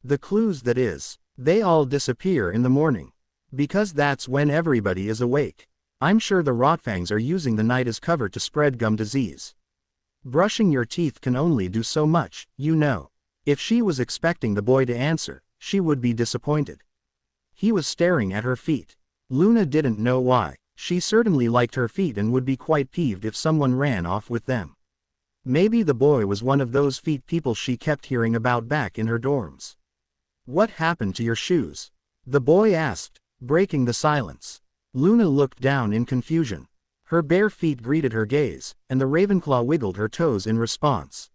The clues, that is, they all disappear in the morning. Because that's when everybody is awake. I'm sure the Rotfangs are using the night as cover to spread gum disease. Brushing your teeth can only do so much, you know. If she was expecting the boy to answer, she would be disappointed. He was staring at her feet. Luna didn't know why. She certainly liked her feet and would be quite peeved if someone ran off with them. Maybe the boy was one of those feet people she kept hearing about back in her dorms. What happened to your shoes? The boy asked, breaking the silence. Luna looked down in confusion. Her bare feet greeted her gaze, and the Ravenclaw wiggled her toes in response.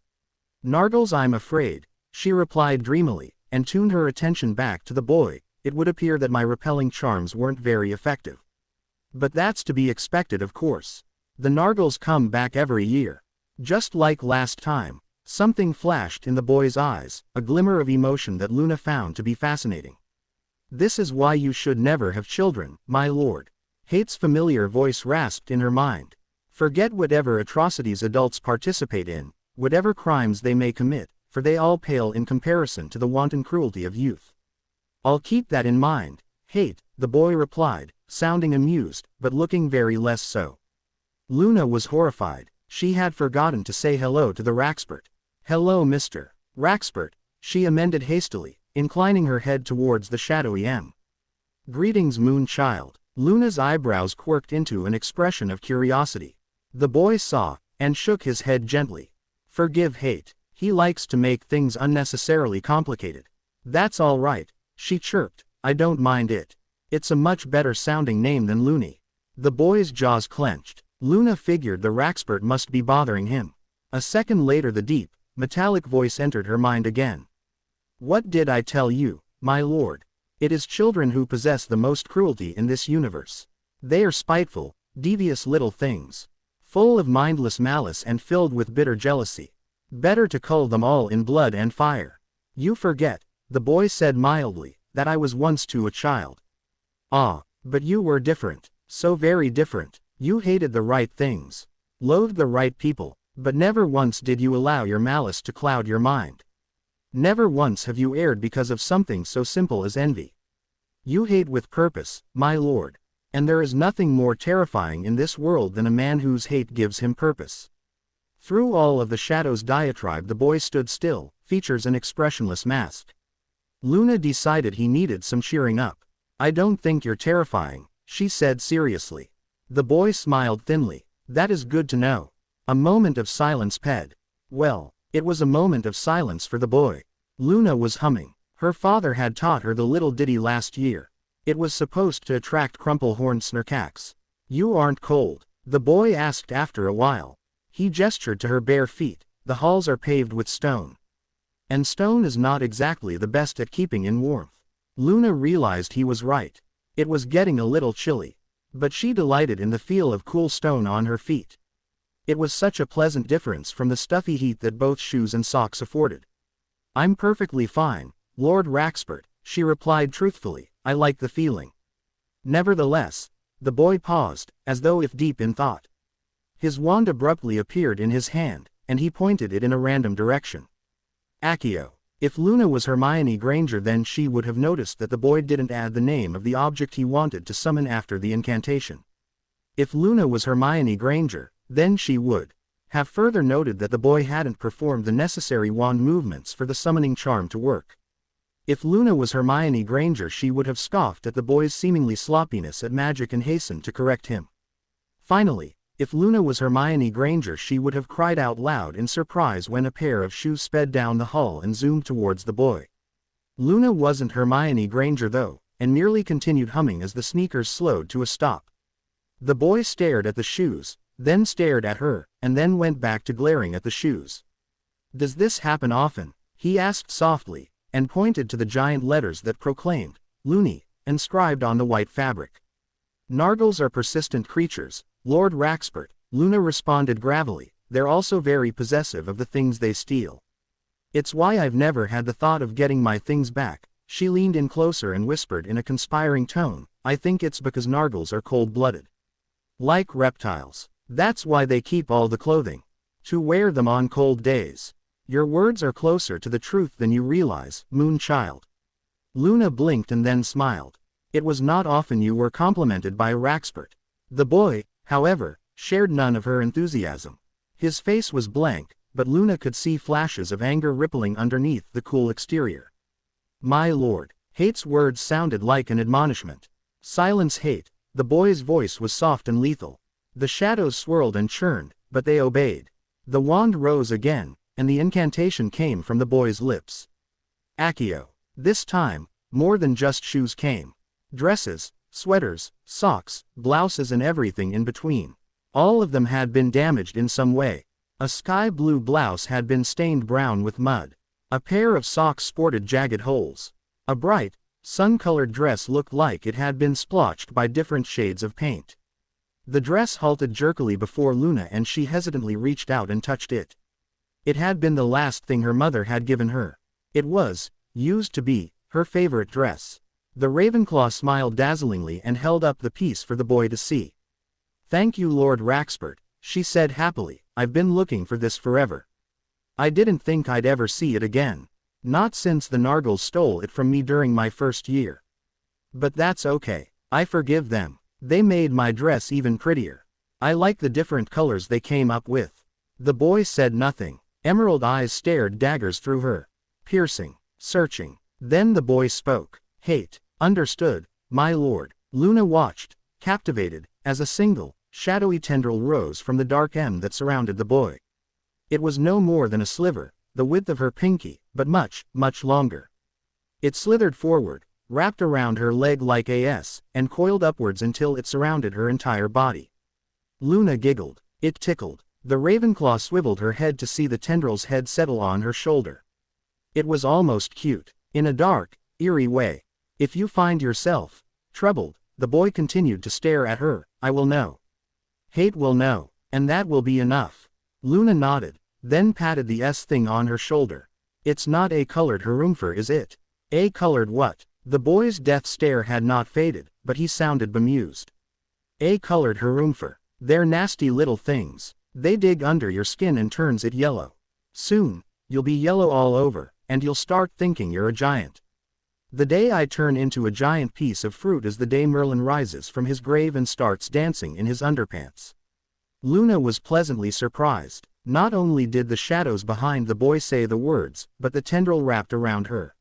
Nargles, I'm afraid, she replied dreamily, and tuned her attention back to the boy. It would appear that my repelling charms weren't very effective. But that's to be expected, of course. The Nargles come back every year. Just like last time. Something flashed in the boy's eyes, a glimmer of emotion that Luna found to be fascinating. This is why you should never have children, my lord. Hate's familiar voice rasped in her mind. Forget whatever atrocities adults participate in, whatever crimes they may commit, for they all pale in comparison to the wanton cruelty of youth. I'll keep that in mind, Hate, the boy replied, sounding amused, but looking very less so. Luna was horrified. She had forgotten to say hello to the Raxpert. Hello Mr. Raxpert, she amended hastily, inclining her head towards the shadowy M. Greetings Moonchild. Luna's eyebrows quirked into an expression of curiosity. The boy saw, and shook his head gently. Forgive Hate, he likes to make things unnecessarily complicated. That's all right, she chirped, I don't mind it. It's a much better sounding name than Loony. The boy's jaws clenched. Luna figured the Raxpert must be bothering him. A second later the deep, metallic voice entered her mind again. What did I tell you, my lord? It is children who possess the most cruelty in this universe. They are spiteful, devious little things. Full of mindless malice and filled with bitter jealousy. Better to cull them all in blood and fire. You forget, the boy said mildly, that I was once too a child. Ah, but you were different, so very different. You hated the right things, loathed the right people, but never once did you allow your malice to cloud your mind. Never once have you erred because of something so simple as envy. You hate with purpose, my lord, and there is nothing more terrifying in this world than a man whose hate gives him purpose. Through all of the shadow's diatribe the boy stood still, features an expressionless mask. Luna decided he needed some cheering up. I don't think you're terrifying, she said seriously. The boy smiled thinly. That is good to know. A moment of silence ped. Well, it was a moment of silence for the boy. Luna was humming. Her father had taught her the little ditty last year. It was supposed to attract crumple-horned snarkax. You aren't cold? The boy asked after a while. He gestured to her bare feet. The halls are paved with stone. And stone is not exactly the best at keeping in warmth. Luna realized he was right. It was getting a little chilly. But she delighted in the feel of cool stone on her feet. It was such a pleasant difference from the stuffy heat that both shoes and socks afforded. I'm perfectly fine, Lord Raxpert, she replied truthfully, I like the feeling. Nevertheless, the boy paused, as though if deep in thought. His wand abruptly appeared in his hand, and he pointed it in a random direction. Accio. If Luna was Hermione Granger then she would have noticed that the boy didn't add the name of the object he wanted to summon after the incantation. If Luna was Hermione Granger, then she would have further noted that the boy hadn't performed the necessary wand movements for the summoning charm to work. If Luna was Hermione Granger she would have scoffed at the boy's seemingly sloppiness at magic and hastened to correct him. Finally, If Luna was Hermione Granger, she would have cried out loud in surprise when a pair of shoes sped down the hall and zoomed towards the boy. Luna wasn't Hermione Granger though, and merely continued humming as the sneakers slowed to a stop. The boy stared at the shoes, then stared at her, and then went back to glaring at the shoes. "Does this happen often?" he asked softly, and pointed to the giant letters that proclaimed, "Loony," inscribed on the white fabric. "Nargles are persistent creatures, Lord Raxpert," Luna responded gravely. "They're also very possessive of the things they steal. It's why I've never had the thought of getting my things back." She leaned in closer and whispered in a conspiring tone, "I think it's because Nargles are cold-blooded. Like reptiles. That's why they keep all the clothing. To wear them on cold days." "Your words are closer to the truth than you realize, Moonchild." Luna blinked and then smiled. It was not often you were complimented by a Raxpert. The boy, however, shared none of her enthusiasm. His face was blank, but Luna could see flashes of anger rippling underneath the cool exterior. "My lord." Hate's words sounded like an admonishment. "Silence, Hate." The boy's voice was soft and lethal. The shadows swirled and churned, but they obeyed. The wand rose again, and the incantation came from the boy's lips. Accio. This time, more than just shoes came. Dresses, sweaters, socks, blouses and everything in between. All of them had been damaged in some way. A sky blue blouse had been stained brown with mud. A pair of socks sported jagged holes. A bright, sun-colored dress looked like it had been splotched by different shades of paint. The dress halted jerkily before Luna and she hesitantly reached out and touched it. It had been the last thing her mother had given her. It was, used to be, her favorite dress. The Ravenclaw smiled dazzlingly and held up the piece for the boy to see. "Thank you, Lord Raxpert," she said happily. "I've been looking for this forever. I didn't think I'd ever see it again. Not since the Nargles stole it from me during my first year. But that's okay. I forgive them. They made my dress even prettier. I like the different colors they came up with." The boy said nothing. Emerald eyes stared daggers through her. Piercing, searching. Then the boy spoke. "Hate." "Understood, my lord." Luna watched, captivated, as a single, shadowy tendril rose from the dark M that surrounded the boy. It was no more than a sliver, the width of her pinky, but much, much longer. It slithered forward, wrapped around her leg like as, and coiled upwards until it surrounded her entire body. Luna giggled. It tickled. The Ravenclaw swiveled her head to see the tendril's head settle on her shoulder. It was almost cute, in a dark, eerie way. "If you find yourself troubled," the boy continued to stare at her, "I will know. Hate will know, and that will be enough." Luna nodded, then patted the thing on her shoulder. "It's not A-colored Harumfer, is it?" "A-colored what?" The boy's death stare had not faded, but he sounded bemused. "A-colored Harumfer. They're nasty little things. They dig under your skin and turns it yellow. Soon, you'll be yellow all over, and you'll start thinking you're a giant. The day I turn into a giant piece of fruit is the day Merlin rises from his grave and starts dancing in his underpants." Luna was pleasantly surprised. Not only did the shadows behind the boy say the words, but the tendril wrapped around her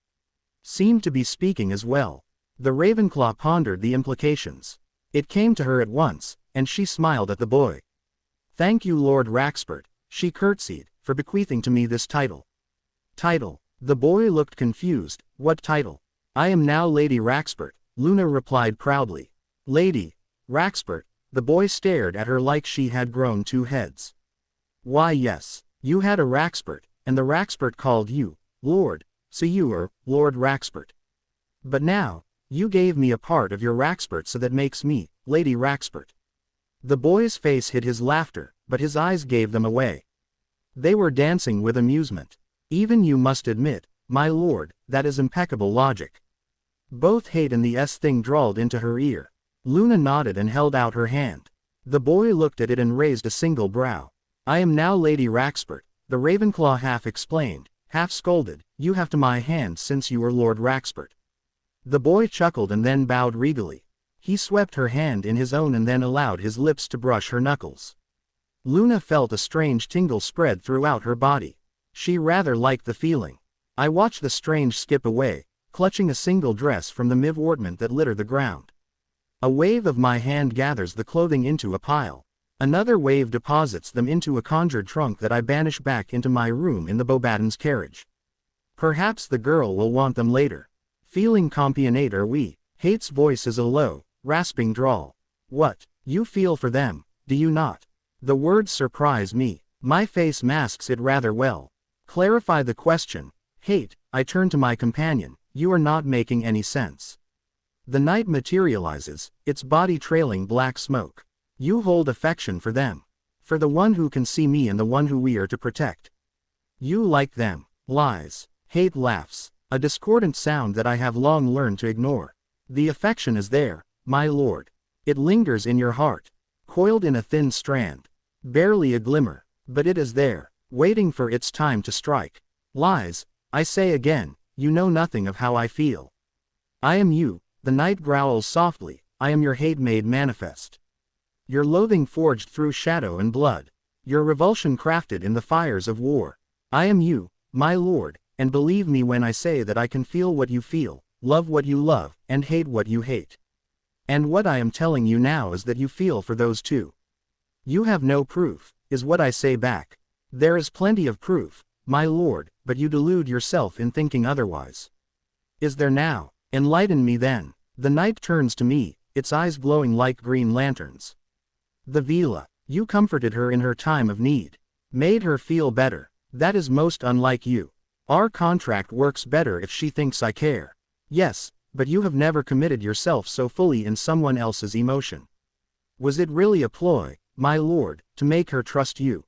seemed to be speaking as well. The Ravenclaw pondered the implications. It came to her at once, and she smiled at the boy. "Thank you, Lord Raxpert," she curtsied, "for bequeathing to me this title." "Title?" The boy looked confused. "What title?" "I am now Lady Raxpert," Luna replied proudly. "Lady Raxpert?" The boy stared at her like she had grown two heads. "Why yes, you had a Raxpert, and the Raxpert called you Lord, so you are Lord Raxpert. But now, you gave me a part of your Raxpert, so that makes me Lady Raxpert." The boy's face hid his laughter, but his eyes gave them away. They were dancing with amusement. "Even you must admit, my lord, that is impeccable logic." Both Hate and the thing drawled into her ear. Luna nodded and held out her hand. The boy looked at it and raised a single brow. "I am now Lady Raxpert," the Ravenclaw half explained, half scolded. "You have to my hand since you are Lord Raxpert." The boy chuckled and then bowed regally. He swept her hand in his own and then allowed his lips to brush her knuckles. Luna felt a strange tingle spread throughout her body. She rather liked the feeling. I watched the strange skip away, clutching a single dress from the mivortment that littered the ground. A wave of my hand gathers the clothing into a pile. Another wave deposits them into a conjured trunk that I banish back into my room in the Bobadden's carriage. Perhaps the girl will want them later. Feeling compionate are we? Hate's voice is a low, rasping drawl. What? You feel for them, do you not? The words surprise me. My face masks it rather well. Clarify the question. Hate, I turn to my companion, you are not making any sense. The night materializes, its body trailing black smoke. You hold affection for them. For the one who can see me and the one who we are to protect. You like them. Lies. Hate laughs. A discordant sound that I have long learned to ignore. The affection is there, my lord. It lingers in your heart. Coiled in a thin strand. Barely a glimmer. But it is there, waiting for its time to strike. Lies, I say again, you know nothing of how I feel. I am you, the night growls softly, I am your hate made manifest. Your loathing forged through shadow and blood. Your revulsion crafted in the fires of war. I am you, my lord, and believe me when I say that I can feel what you feel, love what you love, and hate what you hate. And what I am telling you now is that you feel for those too. You have no proof, is what I say back. There is plenty of proof, my lord, but you delude yourself in thinking otherwise. Is there now? Enlighten me then. The night turns to me, its eyes glowing like green lanterns. The Vila, you comforted her in her time of need. Made her feel better. That is most unlike you. Our contract works better if she thinks I care. Yes, but you have never committed yourself so fully in someone else's emotion. Was it really a ploy, my lord, to make her trust you?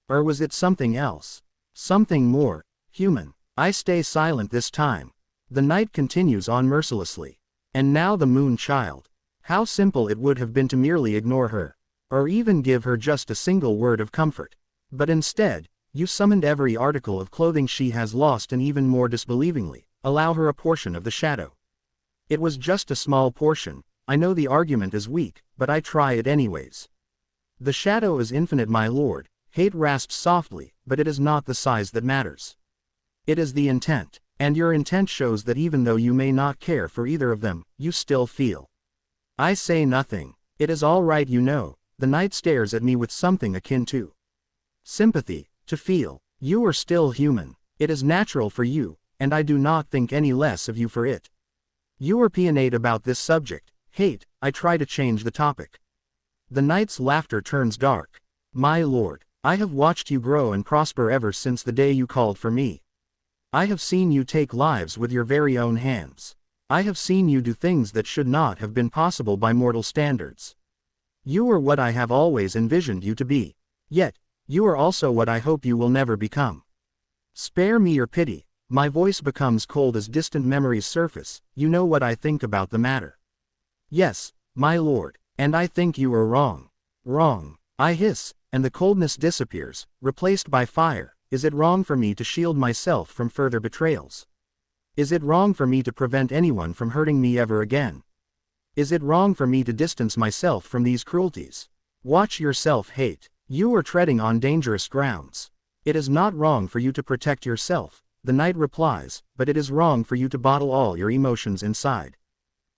Or was it something else? Something more human? I stay silent this time. The night continues on mercilessly. And now the moon child. How simple it would have been to merely ignore her. Or even give her just a single word of comfort. But instead, you summoned every article of clothing she has lost and even more disbelievingly, allow her a portion of the shadow. It was just a small portion. I know the argument is weak, but I try it anyways. The shadow is infinite, my lord. Hate rasps softly, but it is not the size that matters. It is the intent, and your intent shows that even though you may not care for either of them, you still feel. I say nothing. It is all right, you know. The night stares at me with something akin to sympathy, to feel. You are still human. It is natural for you, and I do not think any less of you for it. You are opinionate about this subject. Hate, I try to change the topic. The night's laughter turns dark. My lord, I have watched you grow and prosper ever since the day you called for me. I have seen you take lives with your very own hands. I have seen you do things that should not have been possible by mortal standards. You are what I have always envisioned you to be. Yet, you are also what I hope you will never become. Spare me your pity. My voice becomes cold as distant memories surface. You know what I think about the matter. Yes, my lord, and I think you are wrong. Wrong. I hiss, and the coldness disappears, replaced by fire. Is it wrong for me to shield myself from further betrayals? Is it wrong for me to prevent anyone from hurting me ever again? Is it wrong for me to distance myself from these cruelties? Watch yourself, hate. You are treading on dangerous grounds. It is not wrong for you to protect yourself, the night replies, but it is wrong for you to bottle all your emotions inside.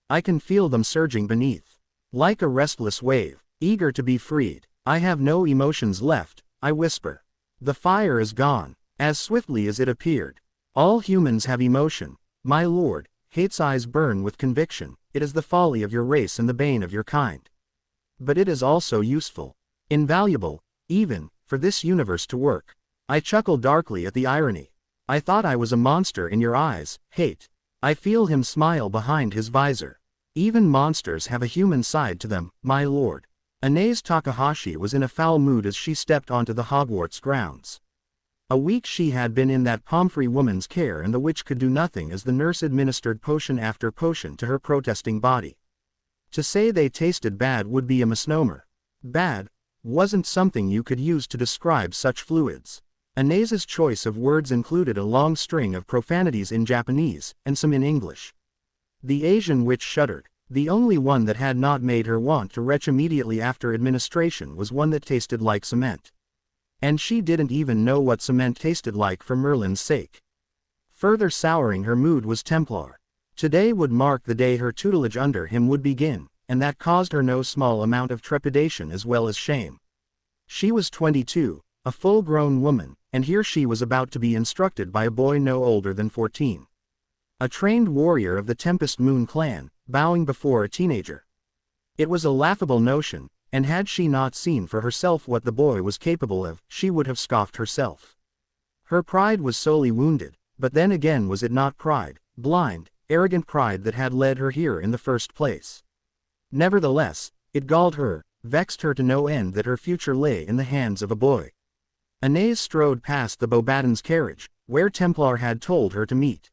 I can feel them surging beneath. Like a restless wave, eager to be freed. I have no emotions left, I whisper. The fire is gone, as swiftly as it appeared. All humans have emotion, my lord. Hate's eyes burn with conviction. It is the folly of your race and the bane of your kind. But it is also useful. Invaluable, even, for this universe to work. I chuckle darkly at the irony. I thought I was a monster in your eyes, hate. I feel him smile behind his visor. Even monsters have a human side to them, my lord. Anais Takahashi was in a foul mood as she stepped onto the Hogwarts grounds. A week she had been in that Pomfrey woman's care, and the witch could do nothing as the nurse administered potion after potion to her protesting body. To say they tasted bad would be a misnomer. Bad wasn't something you could use to describe such fluids. Anais's choice of words included a long string of profanities in Japanese, and some in English. The Asian witch shuddered. The only one that had not made her want to retch immediately after administration was one that tasted like cement. And she didn't even know what cement tasted like for Merlin's sake. Further souring her mood was Templar. Today would mark the day her tutelage under him would begin, and that caused her no small amount of trepidation as well as shame. She was 22, a full-grown woman, and here she was about to be instructed by a boy no older than 14. A trained warrior of the Tempest Moon clan, bowing before a teenager. It was a laughable notion, and had she not seen for herself what the boy was capable of, she would have scoffed herself. Her pride was sorely wounded, but then again was it not pride, blind, arrogant pride that had led her here in the first place? Nevertheless, it galled her, vexed her to no end that her future lay in the hands of a boy. Inez strode past the Beauxbatons carriage, where Templar had told her to meet.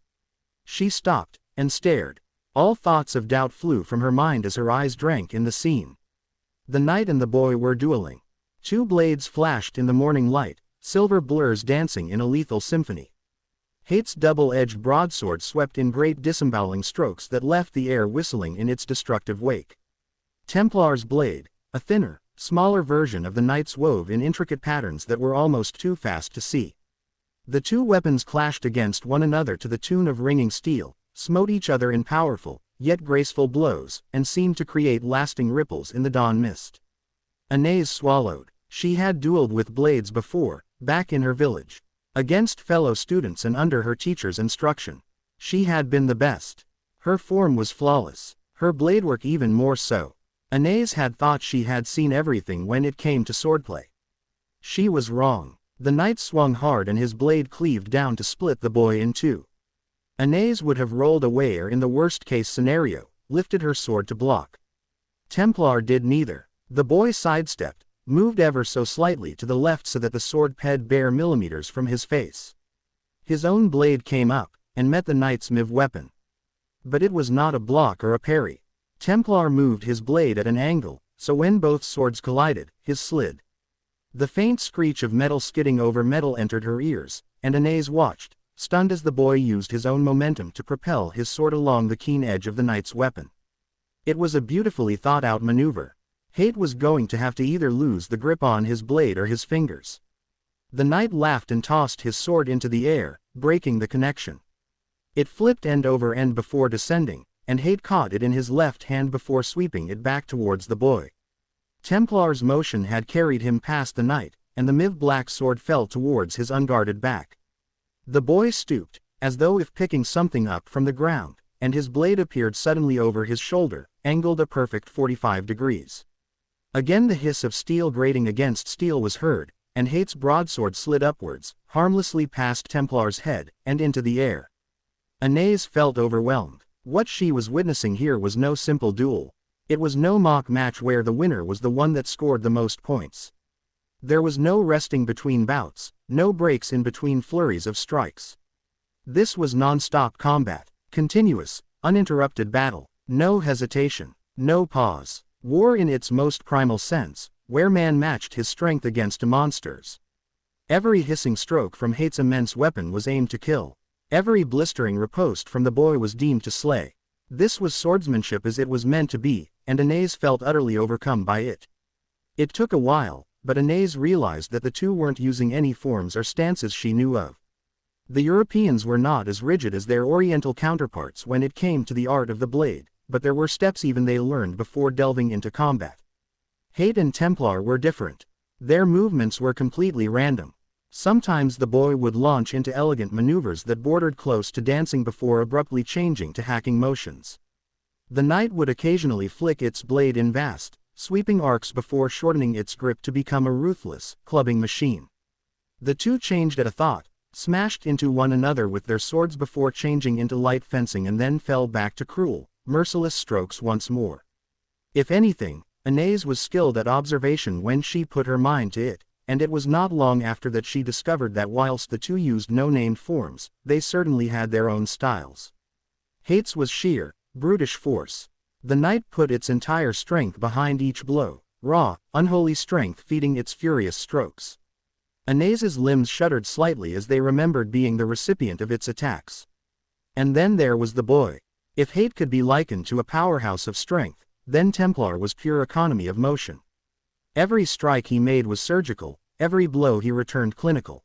She stopped, and stared. All thoughts of doubt flew from her mind as her eyes drank in the scene. The knight and the boy were dueling. Two blades flashed in the morning light, silver blurs dancing in a lethal symphony. Hate's double-edged broadsword swept in great disemboweling strokes that left the air whistling in its destructive wake. Templar's blade, a thinner, smaller version of the knight's, wove in intricate patterns that were almost too fast to see. The two weapons clashed against one another to the tune of ringing steel, smote each other in powerful, yet graceful blows, and seemed to create lasting ripples in the dawn mist. Inez swallowed. She had dueled with blades before, back in her village. Against fellow students and under her teacher's instruction. She had been the best. Her form was flawless, her bladework even more so. Inez had thought she had seen everything when it came to swordplay. She was wrong. The knight swung hard and his blade cleaved down to split the boy in two. Inez would have rolled away or in the worst-case scenario, lifted her sword to block. Templar did neither. The boy sidestepped, moved ever so slightly to the left so that the sword ped bare millimeters from his face. His own blade came up, and met the knight's miv weapon. But it was not a block or a parry. Templar moved his blade at an angle, so when both swords collided, his slid. The faint screech of metal skidding over metal entered her ears, and Inez watched, stunned as the boy used his own momentum to propel his sword along the keen edge of the knight's weapon. It was a beautifully thought-out maneuver. Hate was going to have to either lose the grip on his blade or his fingers. The knight laughed and tossed his sword into the air, breaking the connection. It flipped end over end before descending, and Hate caught it in his left hand before sweeping it back towards the boy. Templar's motion had carried him past the knight, and the miv-black sword fell towards his unguarded back. The boy stooped, as though if picking something up from the ground, and his blade appeared suddenly over his shoulder, angled a perfect 45 degrees. Again the hiss of steel grating against steel was heard, and Hate's broadsword slid upwards, harmlessly past Templar's head, and into the air. Inez felt overwhelmed. What she was witnessing here was no simple duel. It was no mock match where the winner was the one that scored the most points. There was no resting between bouts, no breaks in between flurries of strikes. This was non-stop combat, continuous, uninterrupted battle, no hesitation, no pause. War in its most primal sense, where man matched his strength against a monster's. Every hissing stroke from Hate's immense weapon was aimed to kill. Every blistering riposte from the boy was deemed to slay. This was swordsmanship as it was meant to be, and Inez felt utterly overcome by it. It took a while, but Inez realized that the two weren't using any forms or stances she knew of. The Europeans were not as rigid as their Oriental counterparts when it came to the art of the blade, but there were steps even they learned before delving into combat. Hate and Templar were different. Their movements were completely random. Sometimes the boy would launch into elegant maneuvers that bordered close to dancing before abruptly changing to hacking motions. The knight would occasionally flick its blade in vast, sweeping arcs before shortening its grip to become a ruthless, clubbing machine. The two changed at a thought, smashed into one another with their swords before changing into light fencing and then fell back to cruel, merciless strokes once more. If anything, Inez was skilled at observation when she put her mind to it, and it was not long after that she discovered that whilst the two used no named forms, they certainly had their own styles. Hate's was sheer, brutish force. The knight put its entire strength behind each blow, raw, unholy strength feeding its furious strokes. Inez's limbs shuddered slightly as they remembered being the recipient of its attacks. And then there was the boy. If Hate could be likened to a powerhouse of strength, then Templar was pure economy of motion. Every strike he made was surgical, every blow he returned clinical.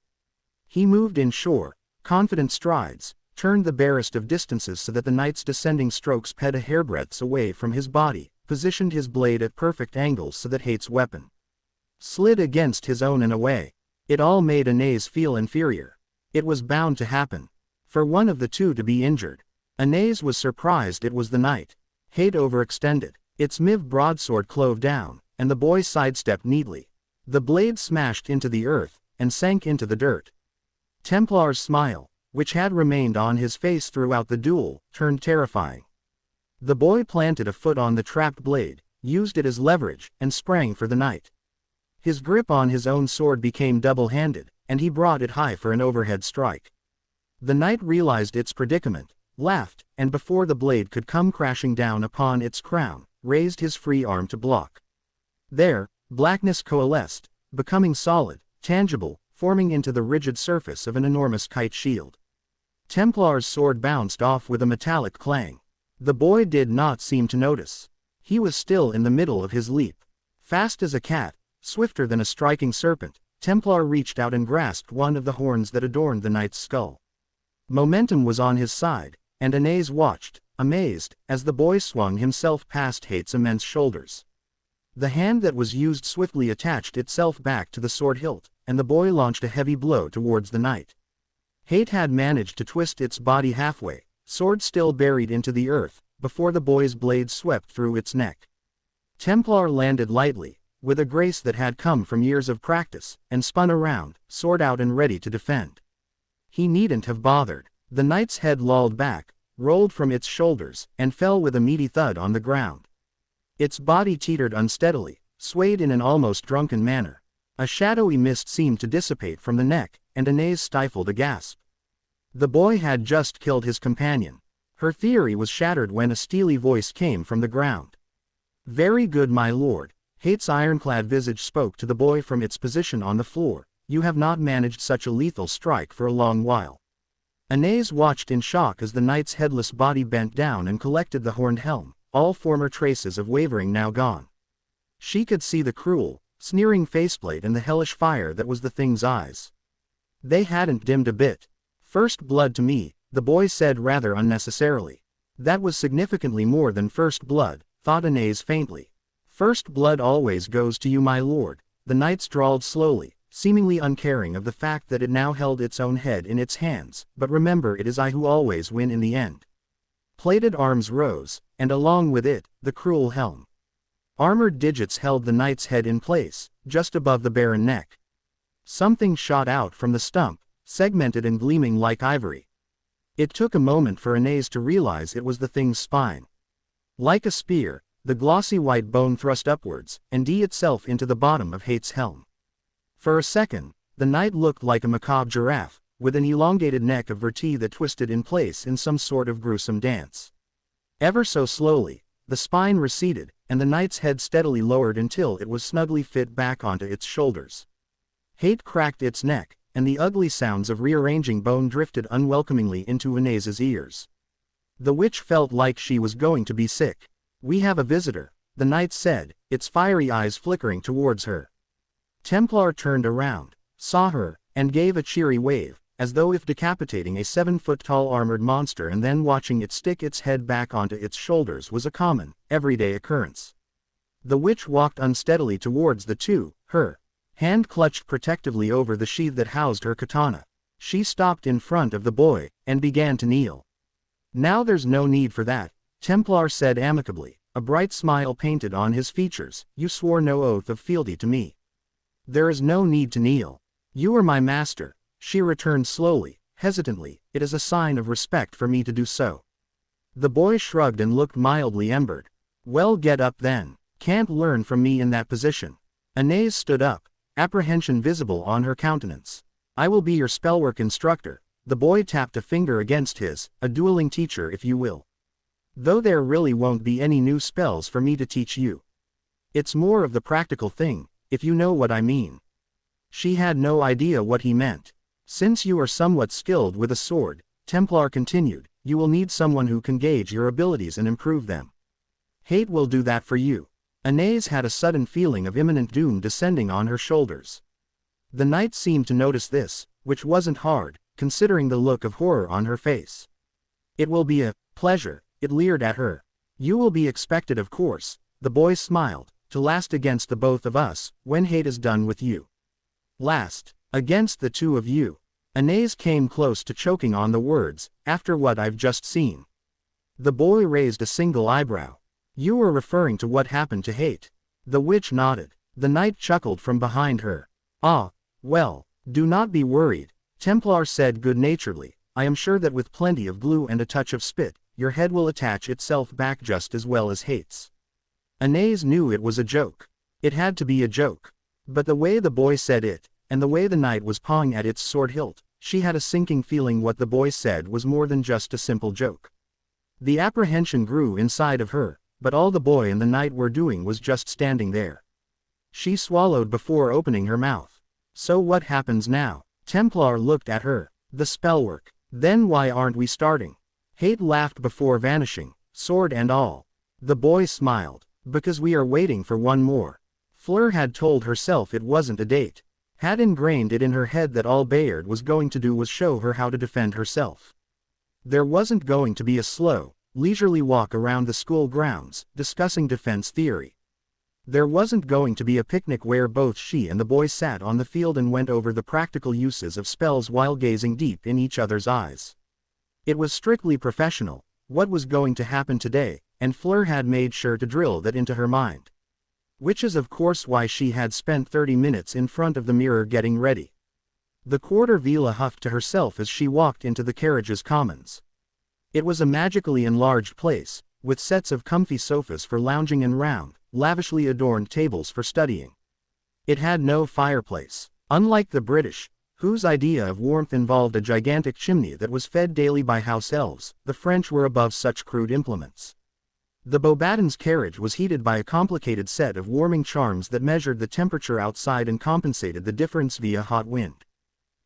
He moved in sure, confident strides, turned the barest of distances so that the knight's descending strokes ped a hairbreadths away from his body, positioned his blade at perfect angles so that Hate's weapon slid against his own and away. It all made Anais feel inferior. It was bound to happen. For one of the two to be injured. Anais was surprised it was the knight. Hate overextended. Its miv broadsword clove down, and the boy sidestepped neatly. The blade smashed into the earth, and sank into the dirt. Templar's smile, which had remained on his face throughout the duel, turned terrifying. The boy planted a foot on the trapped blade, used it as leverage, and sprang for the knight. His grip on his own sword became double-handed, and he brought it high for an overhead strike. The knight realized its predicament, laughed, and before the blade could come crashing down upon its crown, raised his free arm to block. There, blackness coalesced, becoming solid, tangible, forming into the rigid surface of an enormous kite shield. Templar's sword bounced off with a metallic clang. The boy did not seem to notice. He was still in the middle of his leap. Fast as a cat, swifter than a striking serpent, Templar reached out and grasped one of the horns that adorned the knight's skull. Momentum was on his side, and Anais watched, amazed, as the boy swung himself past Hate's immense shoulders. The hand that was used swiftly attached itself back to the sword hilt, and the boy launched a heavy blow towards the knight. Hate had managed to twist its body halfway, sword still buried into the earth, before the boy's blade swept through its neck. Templar landed lightly, with a grace that had come from years of practice, and spun around, sword out and ready to defend. He needn't have bothered. The knight's head lolled back, rolled from its shoulders, and fell with a meaty thud on the ground. Its body teetered unsteadily, swayed in an almost drunken manner. A shadowy mist seemed to dissipate from the neck, and Anais stifled a gasp. The boy had just killed his companion. Her theory was shattered when a steely voice came from the ground. "Very good, my lord." Hate's ironclad visage spoke to the boy from its position on the floor. "You have not managed such a lethal strike for a long while." Anais watched in shock as the knight's headless body bent down and collected the horned helm, all former traces of wavering now gone. She could see the cruel, sneering faceplate and the hellish fire that was the thing's eyes. They hadn't dimmed a bit. "First blood to me," the boy said rather unnecessarily. That was significantly more than first blood, thought Anais faintly. "First blood always goes to you, my lord," the knight drawled slowly, seemingly uncaring of the fact that it now held its own head in its hands, "but remember, it is I who always win in the end." Plated arms rose, and along with it, the cruel helm. Armored digits held the knight's head in place, just above the barren neck. Something shot out from the stump, segmented and gleaming like ivory. It took a moment for Anais to realize it was the thing's spine. Like a spear, the glossy white bone thrust upwards, and dug itself into the bottom of Hate's helm. For a second, the knight looked like a macabre giraffe, with an elongated neck of verti that twisted in place in some sort of gruesome dance. Ever so slowly, the spine receded, and the knight's head steadily lowered until it was snugly fit back onto its shoulders. Hate cracked its neck, and the ugly sounds of rearranging bone drifted unwelcomingly into Anais's ears. The witch felt like she was going to be sick. "We have a visitor," the knight said, its fiery eyes flickering towards her. Templar turned around, saw her, and gave a cheery wave, as though if decapitating a 7-foot-tall armored monster and then watching it stick its head back onto its shoulders was a common, everyday occurrence. The witch walked unsteadily towards the two, her hand clutched protectively over the sheath that housed her katana. She stopped in front of the boy, and began to kneel. "Now there's no need for that," Templar said amicably, a bright smile painted on his features. "You swore no oath of fealty to me. There is no need to kneel. You are my master." She returned slowly, hesitantly. "It is a sign of respect for me to do so." The boy shrugged and looked mildly embered. "Well, get up then. Can't learn from me in that position." Anais stood up, apprehension visible on her countenance. "I will be your spellwork instructor." The boy tapped a finger against his, "a dueling teacher if you will. Though there really won't be any new spells for me to teach you. It's more of the practical thing, if you know what I mean." She had no idea what he meant. "Since you are somewhat skilled with a sword," Templar continued, "you will need someone who can gauge your abilities and improve them. Hate will do that for you." Anais had a sudden feeling of imminent doom descending on her shoulders. The knight seemed to notice this, which wasn't hard, considering the look of horror on her face. "It will be a pleasure," it leered at her. "You will be expected, of course." The boy smiled, to last against the both of us, when hate is done with you. Last, against the two of you. Anais came close to choking on the words, after what I've just seen. The boy raised a single eyebrow. You were referring to what happened to Hate. The witch nodded. The knight chuckled from behind her. Ah, well, do not be worried, Templar said good-naturedly. I am sure that with plenty of glue and a touch of spit, your head will attach itself back just as well as Hate's. Anais knew it was a joke. It had to be a joke. But the way the boy said it, and the way the knight was pawing at its sword hilt, she had a sinking feeling what the boy said was more than just a simple joke. The apprehension grew inside of her, but all the boy and the knight were doing was just standing there. She swallowed before opening her mouth. So what happens now? Templar looked at her. The spellwork. Then why aren't we starting? Hate laughed before vanishing, sword and all. The boy smiled. Because we are waiting for one more. Fleur had told herself it wasn't a date. Had ingrained it in her head that all Bayard was going to do was show her how to defend herself. There wasn't going to be a slow, leisurely walk around the school grounds, discussing defense theory. There wasn't going to be a picnic where both she and the boy sat on the field and went over the practical uses of spells while gazing deep in each other's eyes. It was strictly professional, what was going to happen today, and Fleur had made sure to drill that into her mind. Which is of course why she had spent 30 minutes in front of the mirror getting ready. The quarter Vila huffed to herself as she walked into the carriage's commons. It was a magically enlarged place, with sets of comfy sofas for lounging and round, lavishly adorned tables for studying. It had no fireplace. Unlike the British, whose idea of warmth involved a gigantic chimney that was fed daily by house elves, the French were above such crude implements. The Beauxbatons carriage was heated by a complicated set of warming charms that measured the temperature outside and compensated the difference via hot wind.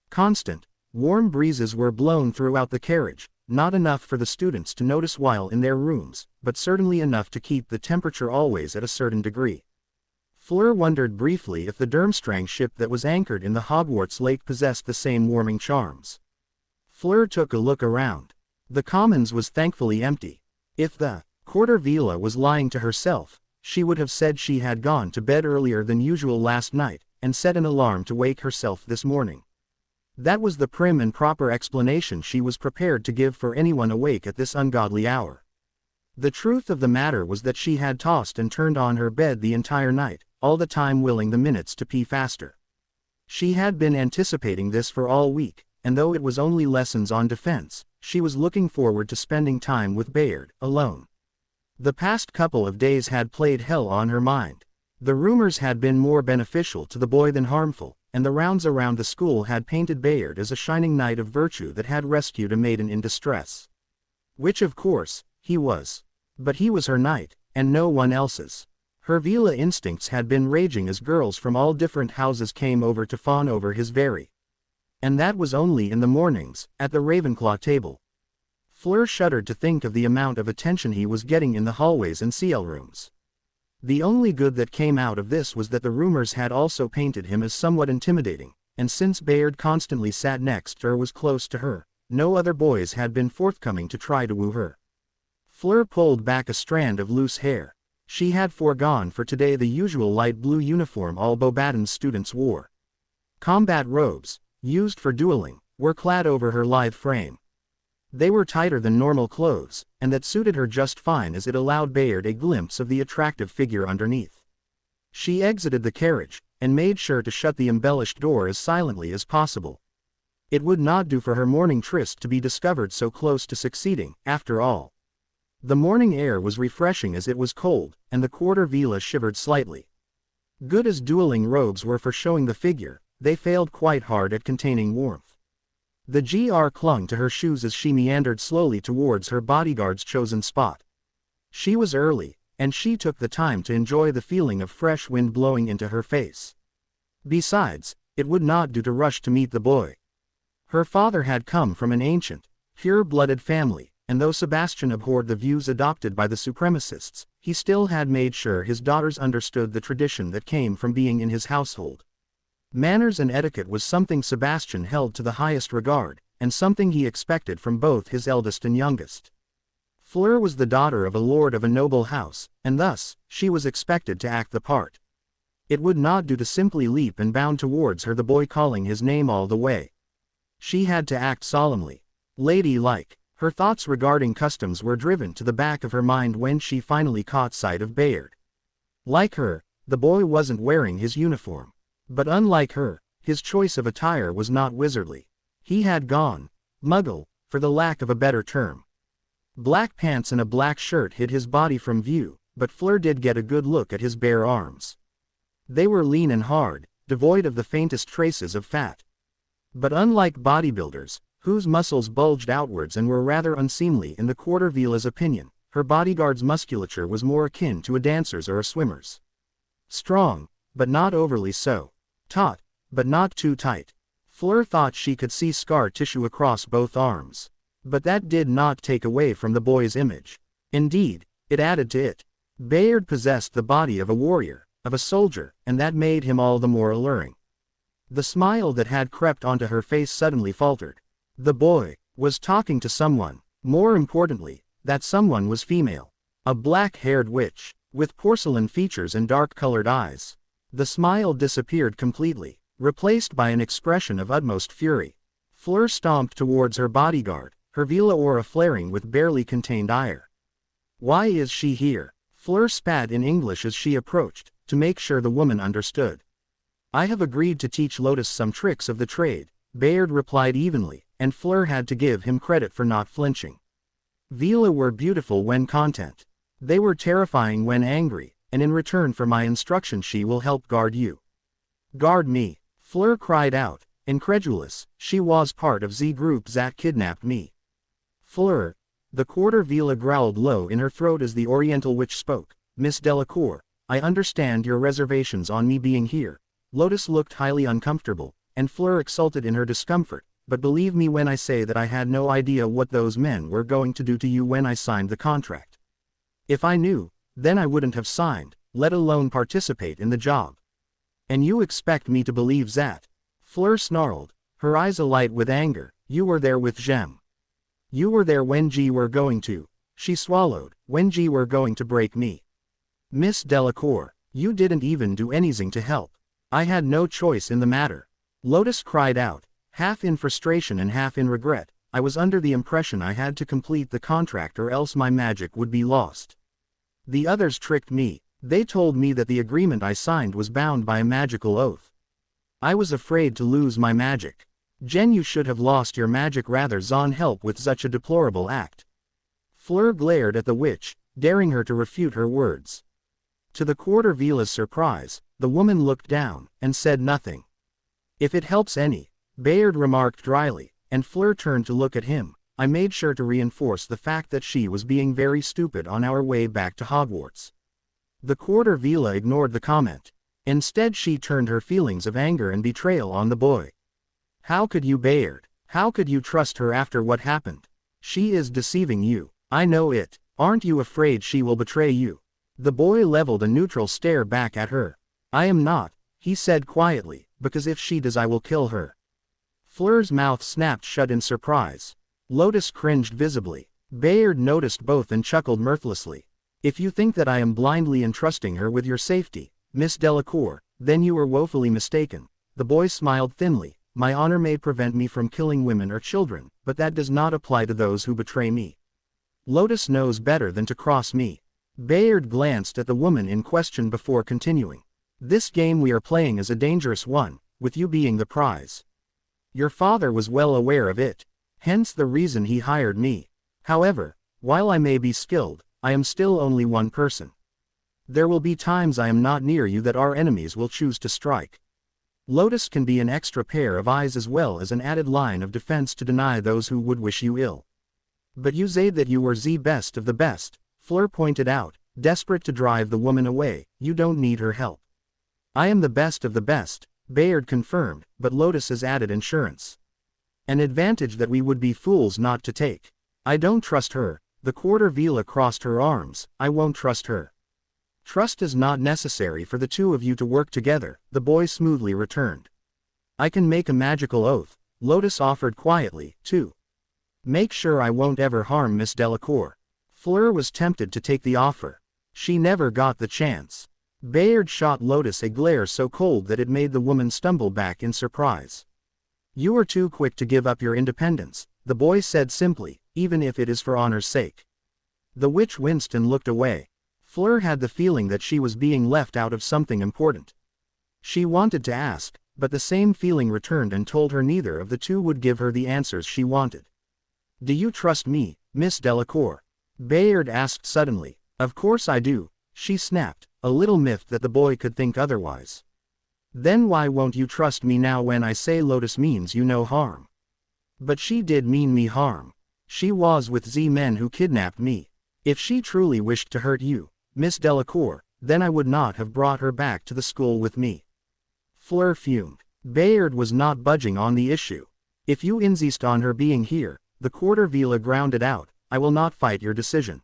Constant, warm breezes were blown throughout the carriage, not enough for the students to notice while in their rooms, but certainly enough to keep the temperature always at a certain degree. Fleur wondered briefly if the Durmstrang ship that was anchored in the Hogwarts lake possessed the same warming charms. Fleur took a look around. The commons was thankfully empty. If the quarter Vila was lying to herself, she would have said she had gone to bed earlier than usual last night, and set an alarm to wake herself this morning. That was the prim and proper explanation she was prepared to give for anyone awake at this ungodly hour. The truth of the matter was that she had tossed and turned on her bed the entire night, all the time willing the minutes to pee faster. She had been anticipating this for all week, and though it was only lessons on defense, she was looking forward to spending time with Bayard, alone. The past couple of days had played hell on her mind. The rumors had been more beneficial to the boy than harmful, and the rounds around the school had painted Bayard as a shining knight of virtue that had rescued a maiden in distress. Which of course, he was. But he was her knight, and no one else's. Her Vila instincts had been raging as girls from all different houses came over to fawn over his very. And that was only in the mornings, at the Ravenclaw table. Fleur shuddered to think of the amount of attention he was getting in the hallways and CL rooms. The only good that came out of this was that the rumors had also painted him as somewhat intimidating, and since Bayard constantly sat next to or was close to her, no other boys had been forthcoming to try to woo her. Fleur pulled back a strand of loose hair. She had foregone for today the usual light blue uniform all Beauxbatons students wore. Combat robes, used for dueling, were clad over her lithe frame. They were tighter than normal clothes, and that suited her just fine as it allowed Bayard a glimpse of the attractive figure underneath. She exited the carriage, and made sure to shut the embellished door as silently as possible. It would not do for her morning tryst to be discovered so close to succeeding, after all. The morning air was refreshing as it was cold, and the quarter Vila shivered slightly. Good as dueling robes were for showing the figure, they failed quite hard at containing warmth. The GR clung to her shoes as she meandered slowly towards her bodyguard's chosen spot. She was early, and she took the time to enjoy the feeling of fresh wind blowing into her face. Besides, it would not do to rush to meet the boy. Her father had come from an ancient, pure-blooded family, and though Sebastian abhorred the views adopted by the supremacists, he still had made sure his daughters understood the tradition that came from being in his household. Manners and etiquette was something Sebastian held to the highest regard, and something he expected from both his eldest and youngest. Fleur was the daughter of a lord of a noble house, and thus, she was expected to act the part. It would not do to simply leap and bound towards her, the boy calling his name all the way. She had to act solemnly, lady-like. Her thoughts regarding customs were driven to the back of her mind when she finally caught sight of Bayard. Like her, the boy wasn't wearing his uniform. But unlike her, his choice of attire was not wizardly. He had gone muggle, for the lack of a better term. Black pants and a black shirt hid his body from view, but Fleur did get a good look at his bare arms. They were lean and hard, devoid of the faintest traces of fat. But unlike bodybuilders, whose muscles bulged outwards and were rather unseemly in the Quarter Vila's opinion, her bodyguard's musculature was more akin to a dancer's or a swimmer's. Strong, but not overly so. Taut, but not too tight. Fleur thought she could see scar tissue across both arms. But that did not take away from the boy's image. Indeed, it added to it. Bayard possessed the body of a warrior, of a soldier, and that made him all the more alluring. The smile that had crept onto her face suddenly faltered. The boy was talking to someone. More importantly, that someone was female. A black-haired witch, with porcelain features and dark-colored eyes. The smile disappeared completely, replaced by an expression of utmost fury. Fleur stomped towards her bodyguard, her Vila aura flaring with barely contained ire. "Why is she here?" Fleur spat in English as she approached, to make sure the woman understood. "I have agreed to teach Lotus some tricks of the trade," Bayard replied evenly, and Fleur had to give him credit for not flinching. Vila were beautiful when content. They were terrifying when angry, and in return for my instruction she will help guard you. "Guard me?" Fleur cried out, incredulous. She was part of the group that kidnapped me. "Fleur," the Quarter Vila growled low in her throat as the Oriental witch spoke, "Miss Delacour, I understand your reservations on me being here." Lotus looked highly uncomfortable, and Fleur exulted in her discomfort, "but believe me when I say that I had no idea what those men were going to do to you when I signed the contract. If I knew, then I wouldn't have signed, let alone participate in the job. And you expect me to believe that?" Fleur snarled, her eyes alight with anger. "You were there with Jem. You were there when G were going to," she swallowed, "when G were going to break me. Miss Delacour, you didn't even do anything to help. I had no choice in the matter." Lotus cried out, half in frustration and half in regret. "I was under the impression I had to complete the contract or else my magic would be lost. The others tricked me. They told me that the agreement I signed was bound by a magical oath. I was afraid to lose my magic. Jen, you should have lost your magic rather than help with such a deplorable act." Fleur glared at the witch, daring her to refute her words. To the Quarter Vila's surprise, the woman looked down, and said nothing. "If it helps any," Bayard remarked dryly, and Fleur turned to look at him, "I made sure to reinforce the fact that she was being very stupid on our way back to Hogwarts." The Quarter Vila ignored the comment. Instead she turned her feelings of anger and betrayal on the boy. "How could you, Bayard? How could you trust her after what happened? She is deceiving you. I know it. Aren't you afraid she will betray you?" The boy leveled a neutral stare back at her. "I am not," he said quietly, "because if she does I will kill her." Fleur's mouth snapped shut in surprise. Lotus cringed visibly. Bayard noticed both and chuckled mirthlessly. "If you think that I am blindly entrusting her with your safety, Miss Delacour, then you are woefully mistaken." The boy smiled thinly. "My honor may prevent me from killing women or children, but that does not apply to those who betray me. Lotus knows better than to cross me." Bayard glanced at the woman in question before continuing. "This game we are playing is a dangerous one, with you being the prize. Your father was well aware of it. Hence the reason he hired me. However, while I may be skilled, I am still only one person. There will be times I am not near you that our enemies will choose to strike. Lotus can be an extra pair of eyes as well as an added line of defense to deny those who would wish you ill." "But you said that you were the best of the best," Fleur pointed out, desperate to drive the woman away. "You don't need her help." "I am the best of the best," Bayard confirmed, "but Lotus has added insurance. An advantage that we would be fools not to take. I don't trust her." The Quarter Vila crossed her arms. "I won't trust her." "Trust is not necessary for the two of you to work together," the boy smoothly returned. "I can make a magical oath," Lotus offered quietly, "to make sure I won't ever harm Miss Delacour." Fleur was tempted to take the offer. She never got the chance. Bayard shot Lotus a glare so cold that it made the woman stumble back in surprise. "You are too quick to give up your independence," the boy said simply, "even if it is for honor's sake." The witch winced and looked away. Fleur had the feeling that she was being left out of something important. She wanted to ask, but the same feeling returned and told her neither of the two would give her the answers she wanted. "Do you trust me, Miss Delacour?" Bayard asked suddenly. "Of course I do," she snapped, a little miffed that the boy could think otherwise. "Then why won't you trust me now when I say Lotus means you no harm?" "But she did mean me harm. She was with the men who kidnapped me. If she truly wished to hurt you, Miss Delacour, then I would not have brought her back to the school with me." Fleur fumed. Bayard was not budging on the issue. "If you insist on her being here," the quarter villa grounded out, "I will not fight your decision."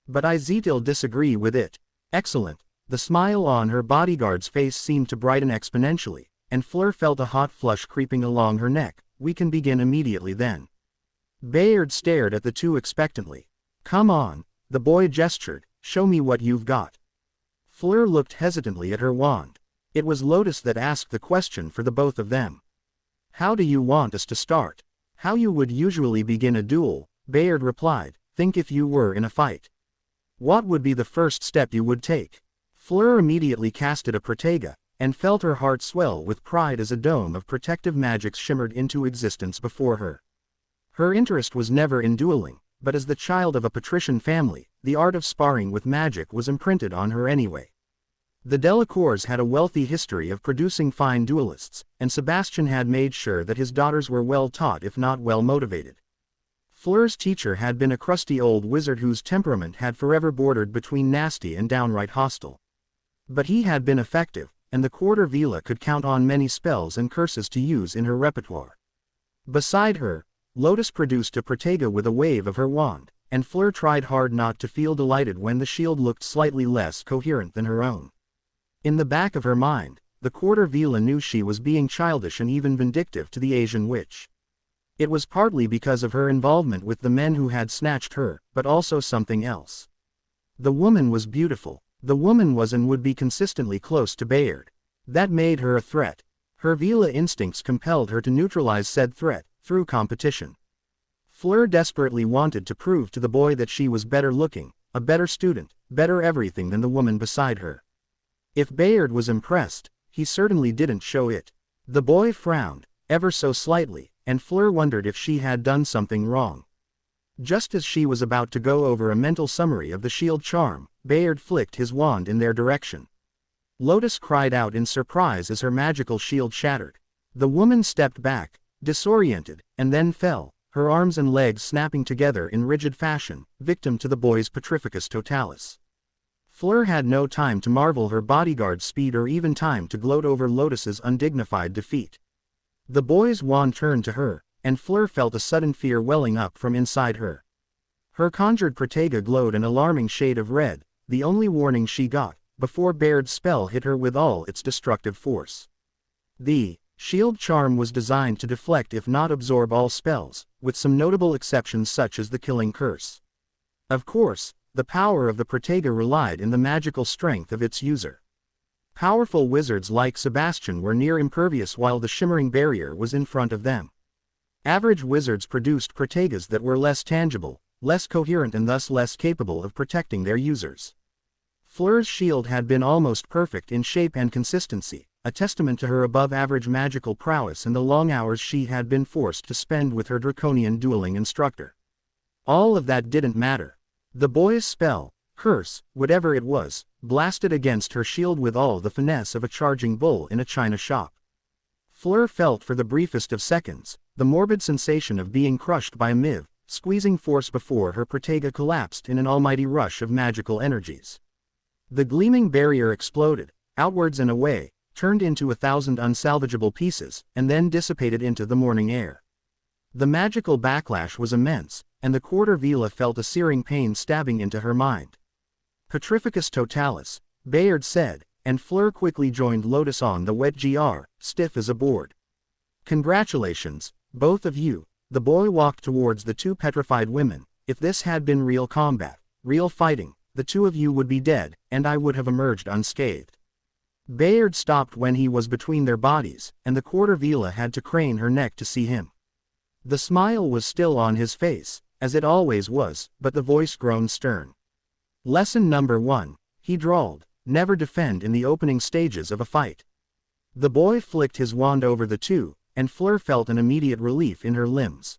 "But I still disagree with it." "Excellent." The smile on her bodyguard's face seemed to brighten exponentially, and Fleur felt a hot flush creeping along her neck. "We can begin immediately then." Bayard stared at the two expectantly. "Come on," the boy gestured, "show me what you've got." Fleur looked hesitantly at her wand. It was Lotus that asked the question for the both of them. "How do you want us to start?" "How you would usually begin a duel," Bayard replied. "Think if you were in a fight. What would be the first step you would take?" Fleur immediately casted a Protega, and felt her heart swell with pride as a dome of protective magics shimmered into existence before her. Her interest was never in dueling, but as the child of a patrician family, the art of sparring with magic was imprinted on her anyway. The Delacours had a wealthy history of producing fine duelists, and Sebastian had made sure that his daughters were well taught if not well motivated. Fleur's teacher had been a crusty old wizard whose temperament had forever bordered between nasty and downright hostile. But he had been effective, and the quarter villa could count on many spells and curses to use in her repertoire. Beside her, Lotus produced a Protega with a wave of her wand, and Fleur tried hard not to feel delighted when the shield looked slightly less coherent than her own. In the back of her mind, the quarter villa knew she was being childish and even vindictive to the Asian witch. It was partly because of her involvement with the men who had snatched her, but also something else. The woman was beautiful. The woman was and would be consistently close to Bayard. That made her a threat. Her villa instincts compelled her to neutralize said threat, through competition. Fleur desperately wanted to prove to the boy that she was better looking, a better student, better everything than the woman beside her. If Bayard was impressed, he certainly didn't show it. The boy frowned, ever so slightly, and Fleur wondered if she had done something wrong. Just as she was about to go over a mental summary of the shield charm, Bayard flicked his wand in their direction. Lotus cried out in surprise as her magical shield shattered. The woman stepped back, disoriented, and then fell, her arms and legs snapping together in rigid fashion, victim to the boy's Petrificus Totalis. Fleur had no time to marvel her bodyguard's speed or even time to gloat over Lotus's undignified defeat. The boy's wand turned to her, and Fleur felt a sudden fear welling up from inside her. Her conjured Protega glowed an alarming shade of red, the only warning she got, before Bayard's spell hit her with all its destructive force. The shield charm was designed to deflect if not absorb all spells, with some notable exceptions such as the killing curse. Of course, the power of the Protega relied in the magical strength of its user. Powerful wizards like Sebastian were near impervious while the shimmering barrier was in front of them. Average wizards produced Protegas that were less tangible, less coherent and thus less capable of protecting their users. Fleur's shield had been almost perfect in shape and consistency, a testament to her above-average magical prowess and the long hours she had been forced to spend with her draconian dueling instructor. All of that didn't matter. The boy's spell, curse, whatever it was, blasted against her shield with all the finesse of a charging bull in a china shop. Fleur felt for the briefest of seconds, the morbid sensation of being crushed by a miv, squeezing force before her Protega collapsed in an almighty rush of magical energies. The gleaming barrier exploded, outwards and away, turned into 1,000 unsalvageable pieces, and then dissipated into the morning air. The magical backlash was immense, and the quarter villa felt a searing pain stabbing into her mind. Petrificus Totalis, Bayard said, and Fleur quickly joined Lotus on the wet gr, stiff as a board. Congratulations, both of you. The boy walked towards the two petrified women. If this had been real combat, real fighting, the two of you would be dead, and I would have emerged unscathed. Bayard stopped when he was between their bodies, and the quarter Vila had to crane her neck to see him. The smile was still on his face, as it always was, but the voice grown stern. Lesson number 1, he drawled, never defend in the opening stages of a fight. The boy flicked his wand over the two, and Fleur felt an immediate relief in her limbs.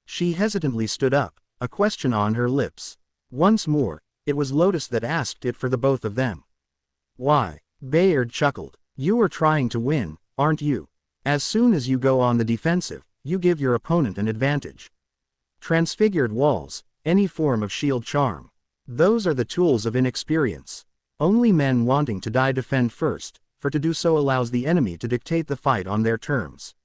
She hesitantly stood up, a question on her lips. Once more, it was Lotus that asked it for the both of them. Why? Bayard chuckled. You are trying to win, aren't you? As soon as you go on the defensive, you give your opponent an advantage. Transfigured walls, any form of shield charm. Those are the tools of inexperience. Only men wanting to die defend first, for to do so allows the enemy to dictate the fight on their terms.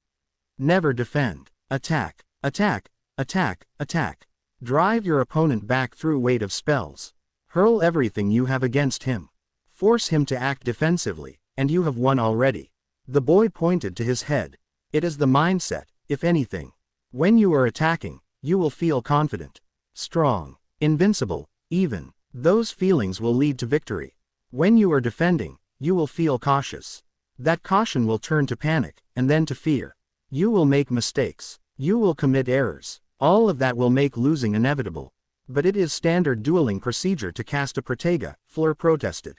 Never defend. Attack, attack, attack, attack. Drive your opponent back through weight of spells. Hurl everything you have against him. Force him to act defensively, and you have won already. The boy pointed to his head. It is the mindset, if anything. When you are attacking, you will feel confident, strong, invincible, even. Those feelings will lead to victory. When you are defending, you will feel cautious. That caution will turn to panic, and then to fear. You will make mistakes. You will commit errors. All of that will make losing inevitable. But it is standard dueling procedure to cast a Protega, Fleur protested.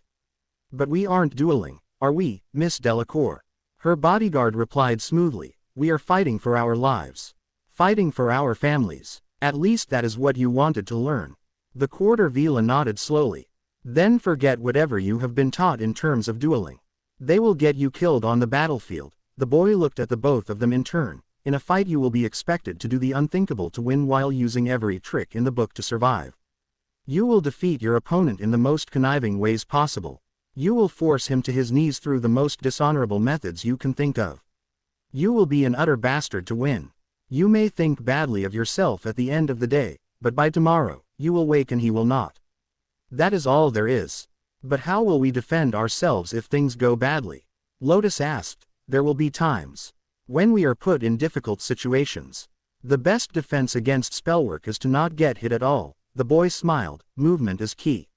But we aren't dueling, are we, Miss Delacour? Her bodyguard replied smoothly. We are fighting for our lives. Fighting for our families. At least that is what you wanted to learn. The quarter Vila nodded slowly. Then forget whatever you have been taught in terms of dueling. They will get you killed on the battlefield. The boy looked at the both of them in turn. In a fight you will be expected to do the unthinkable to win while using every trick in the book to survive. You will defeat your opponent in the most conniving ways possible. You will force him to his knees through the most dishonorable methods you can think of. You will be an utter bastard to win. You may think badly of yourself at the end of the day, but by tomorrow, you will wake and he will not. That is all there is. But how will we defend ourselves if things go badly? Lotus asked. There will be times when we are put in difficult situations. The best defense against spellwork is to not get hit at all. The boy smiled. Movement is key.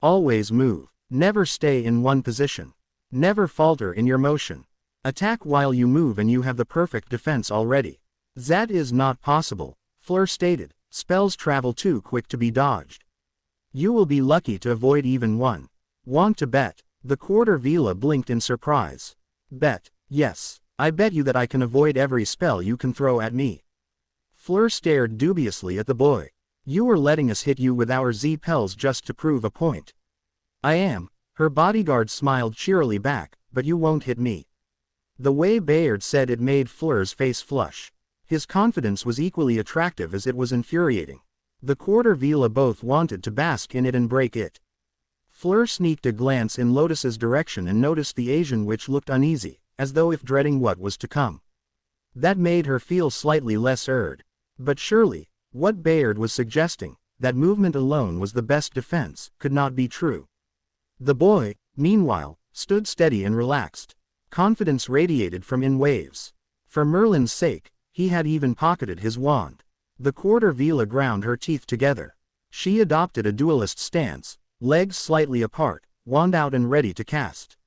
Always move. Never stay in one position. Never falter in your motion. Attack while you move and you have the perfect defense already. That is not possible, Fleur stated. Spells travel too quick to be dodged. You will be lucky to avoid even one. Want to bet? The quarter Vila blinked in surprise. Bet? Yes. I bet you that I can avoid every spell you can throw at me. Fleur stared dubiously at the boy. You are letting us hit you with our Z-Pels just to prove a point. I am. Her bodyguard smiled cheerily back, but you won't hit me. The way Bayard said it made Fleur's face flush. His confidence was equally attractive as it was infuriating. The quarter Vila both wanted to bask in it and break it. Fleur sneaked a glance in Lotus's direction and noticed the Asian witch looked uneasy, as though if dreading what was to come. That made her feel slightly less irred. But surely, what Bayard was suggesting, that movement alone was the best defense, could not be true. The boy, meanwhile, stood steady and relaxed. Confidence radiated from in waves. For Merlin's sake, he had even pocketed his wand. The quarter Vila ground her teeth together. She adopted a duelist stance, legs slightly apart, wand out and ready to cast.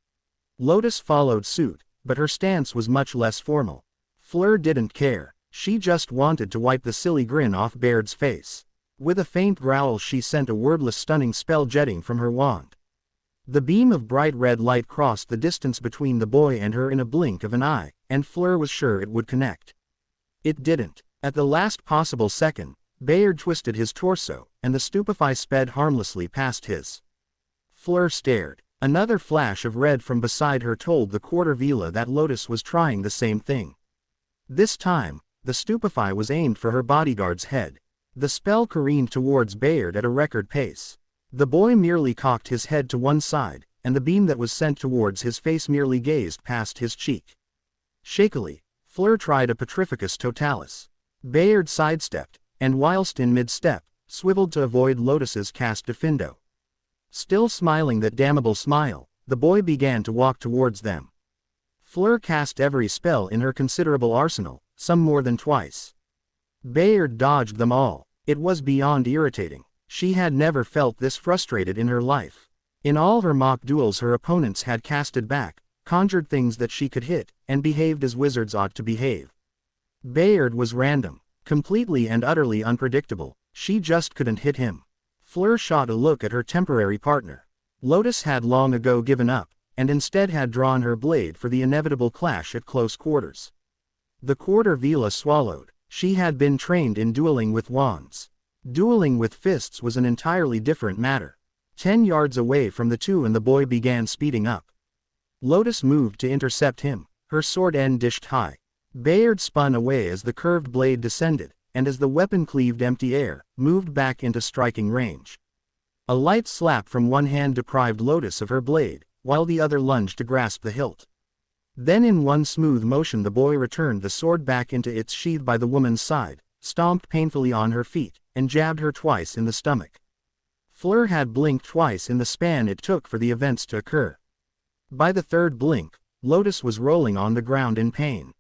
Lotus followed suit, but her stance was much less formal. Fleur didn't care. She just wanted to wipe the silly grin off Bayard's face. With a faint growl she sent a wordless stunning spell jetting from her wand. The beam of bright red light crossed the distance between the boy and her in a blink of an eye, and Fleur was sure it would connect. It didn't. At the last possible second, Bayard twisted his torso, and the stupefy sped harmlessly past his. Fleur stared. Another flash of red from beside her told the quarter Vila that Lotus was trying the same thing. This time, the stupefy was aimed for her bodyguard's head. The spell careened towards Bayard at a record pace. The boy merely cocked his head to one side, and the beam that was sent towards his face merely gazed past his cheek. Shakily, Fleur tried a Petrificus Totalis. Bayard sidestepped, and whilst in mid-step, swiveled to avoid Lotus's cast Defindo. Still smiling that damnable smile, the boy began to walk towards them. Fleur cast every spell in her considerable arsenal, some more than twice. Bayard dodged them all. It was beyond irritating. She had never felt this frustrated in her life. In all her mock duels her opponents had casted back, conjured things that she could hit, and behaved as wizards ought to behave. Bayard was random, completely and utterly unpredictable. She just couldn't hit him. Fleur shot a look at her temporary partner. Lotus had long ago given up, and instead had drawn her blade for the inevitable clash at close quarters. The quarter Vila swallowed. She had been trained in dueling with wands. Dueling with fists was an entirely different matter. 10 yards away from the two and the boy began speeding up. Lotus moved to intercept him, her sword end dished high. Bayard spun away as the curved blade descended, and as the weapon cleaved empty air, moved back into striking range. A light slap from one hand deprived Lotus of her blade, while the other lunged to grasp the hilt. Then in one smooth motion the boy returned the sword back into its sheath by the woman's side, stomped painfully on her feet, and jabbed her twice in the stomach. Fleur had blinked twice in the span it took for the events to occur. By the third blink, Lotus was rolling on the ground in pain.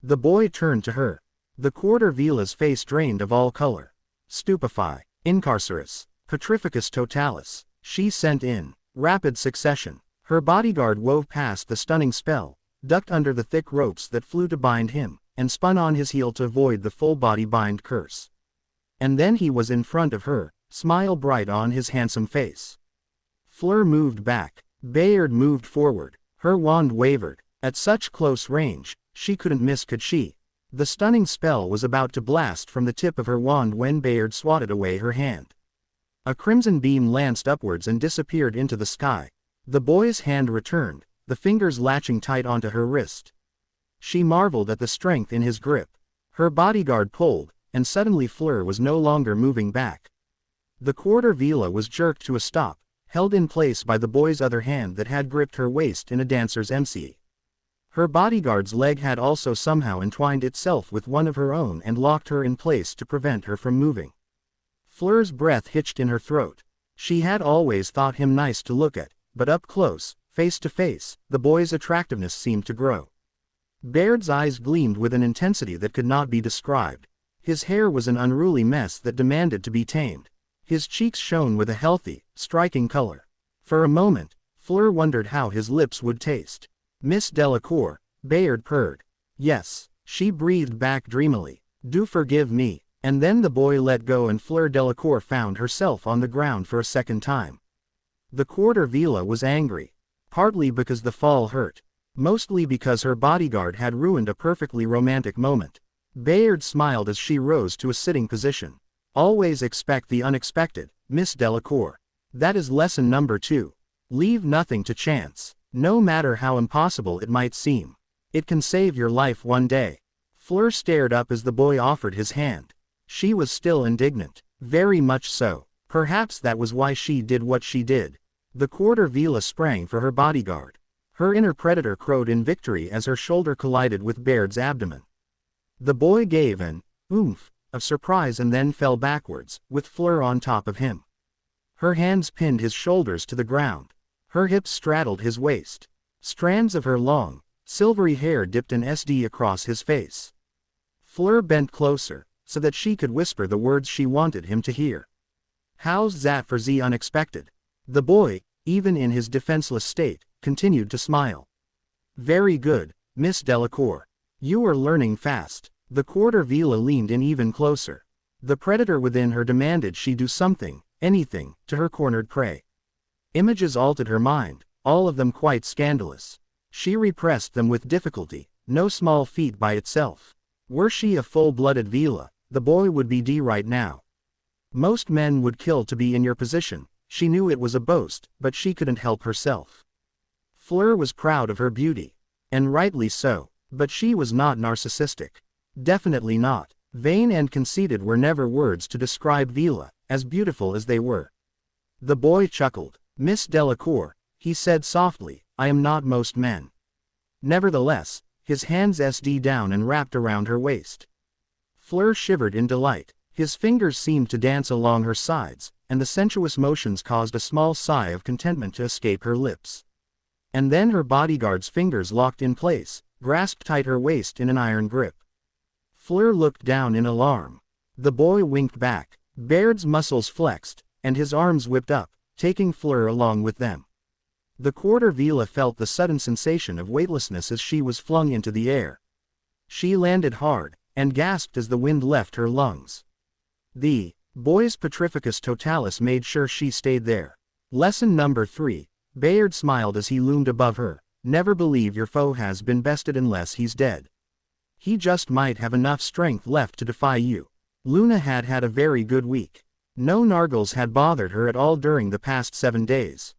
The boy turned to her. The quarter Vila's face drained of all color. Stupefy, incarcerus, petrificus totalis, she sent in rapid succession. Her bodyguard wove past the stunning spell, ducked under the thick ropes that flew to bind him, and spun on his heel to avoid the full-body bind curse. And then he was in front of her, smile bright on his handsome face. Fleur moved back. Bayard moved forward. Her wand wavered. At such close range, she couldn't miss, could she? The stunning spell was about to blast from the tip of her wand when Bayard swatted away her hand. A crimson beam lanced upwards and disappeared into the sky. The boy's hand returned, the fingers latching tight onto her wrist. She marveled at the strength in his grip. Her bodyguard pulled, and suddenly Fleur was no longer moving back. The quarter Vila was jerked to a stop, held in place by the boy's other hand that had gripped her waist in a dancer's MC. Her bodyguard's leg had also somehow entwined itself with one of her own and locked her in place to prevent her from moving. Fleur's breath hitched in her throat. She had always thought him nice to look at, but up close, face to face, the boy's attractiveness seemed to grow. Bayard's eyes gleamed with an intensity that could not be described. His hair was an unruly mess that demanded to be tamed. His cheeks shone with a healthy, striking color. For a moment, Fleur wondered how his lips would taste. Miss Delacour, Bayard purred. Yes, she breathed back dreamily. Do forgive me. And then the boy let go and Fleur Delacour found herself on the ground for a second time. The quarter Vila was angry. Partly because the fall hurt. Mostly because her bodyguard had ruined a perfectly romantic moment. Bayard smiled as she rose to a sitting position. Always expect the unexpected, Miss Delacour. That is lesson number 2. Leave nothing to chance, no matter how impossible it might seem. It can save your life one day. Fleur stared up as the boy offered his hand. She was still indignant. Very much so. Perhaps that was why she did what she did. The quarter Vila sprang for her bodyguard. Her inner predator crowed in victory as her shoulder collided with Bayard's abdomen. The boy gave an oomph of surprise and then fell backwards, with Fleur on top of him. Her hands pinned his shoulders to the ground. Her hips straddled his waist. Strands of her long, silvery hair dipped an SD across his face. Fleur bent closer, so that she could whisper the words she wanted him to hear. How's that for the unexpected? The boy, even in his defenseless state, continued to smile. Very good, Miss Delacour. You are learning fast. The quarter Vila leaned in even closer. The predator within her demanded she do something, anything, to her cornered prey. Images altered her mind, all of them quite scandalous. She repressed them with difficulty, no small feat by itself. Were she a full-blooded Vila, the boy would be D right now. Most men would kill to be in your position. She knew it was a boast, but she couldn't help herself. Fleur was proud of her beauty. And rightly so, but she was not narcissistic. Definitely not. Vain and conceited were never words to describe Vila, as beautiful as they were. The boy chuckled. Miss Delacour, he said softly, I am not most men. Nevertheless, his hands SD down and wrapped around her waist. Fleur shivered in delight. His fingers seemed to dance along her sides, and the sensuous motions caused a small sigh of contentment to escape her lips. And then her bodyguard's fingers locked in place, grasped tight her waist in an iron grip. Fleur looked down in alarm. The boy winked back. Baird's muscles flexed, and his arms whipped up, taking Fleur along with them. The quarter Vila felt the sudden sensation of weightlessness as she was flung into the air. She landed hard, and gasped as the wind left her lungs. The boy's Petrificus Totalis made sure she stayed there. Lesson number 3. Bayard smiled as he loomed above her. Never believe your foe has been bested unless he's dead. He just might have enough strength left to defy you. Luna had had a very good week. No Nargles had bothered her at all during the past 7 days.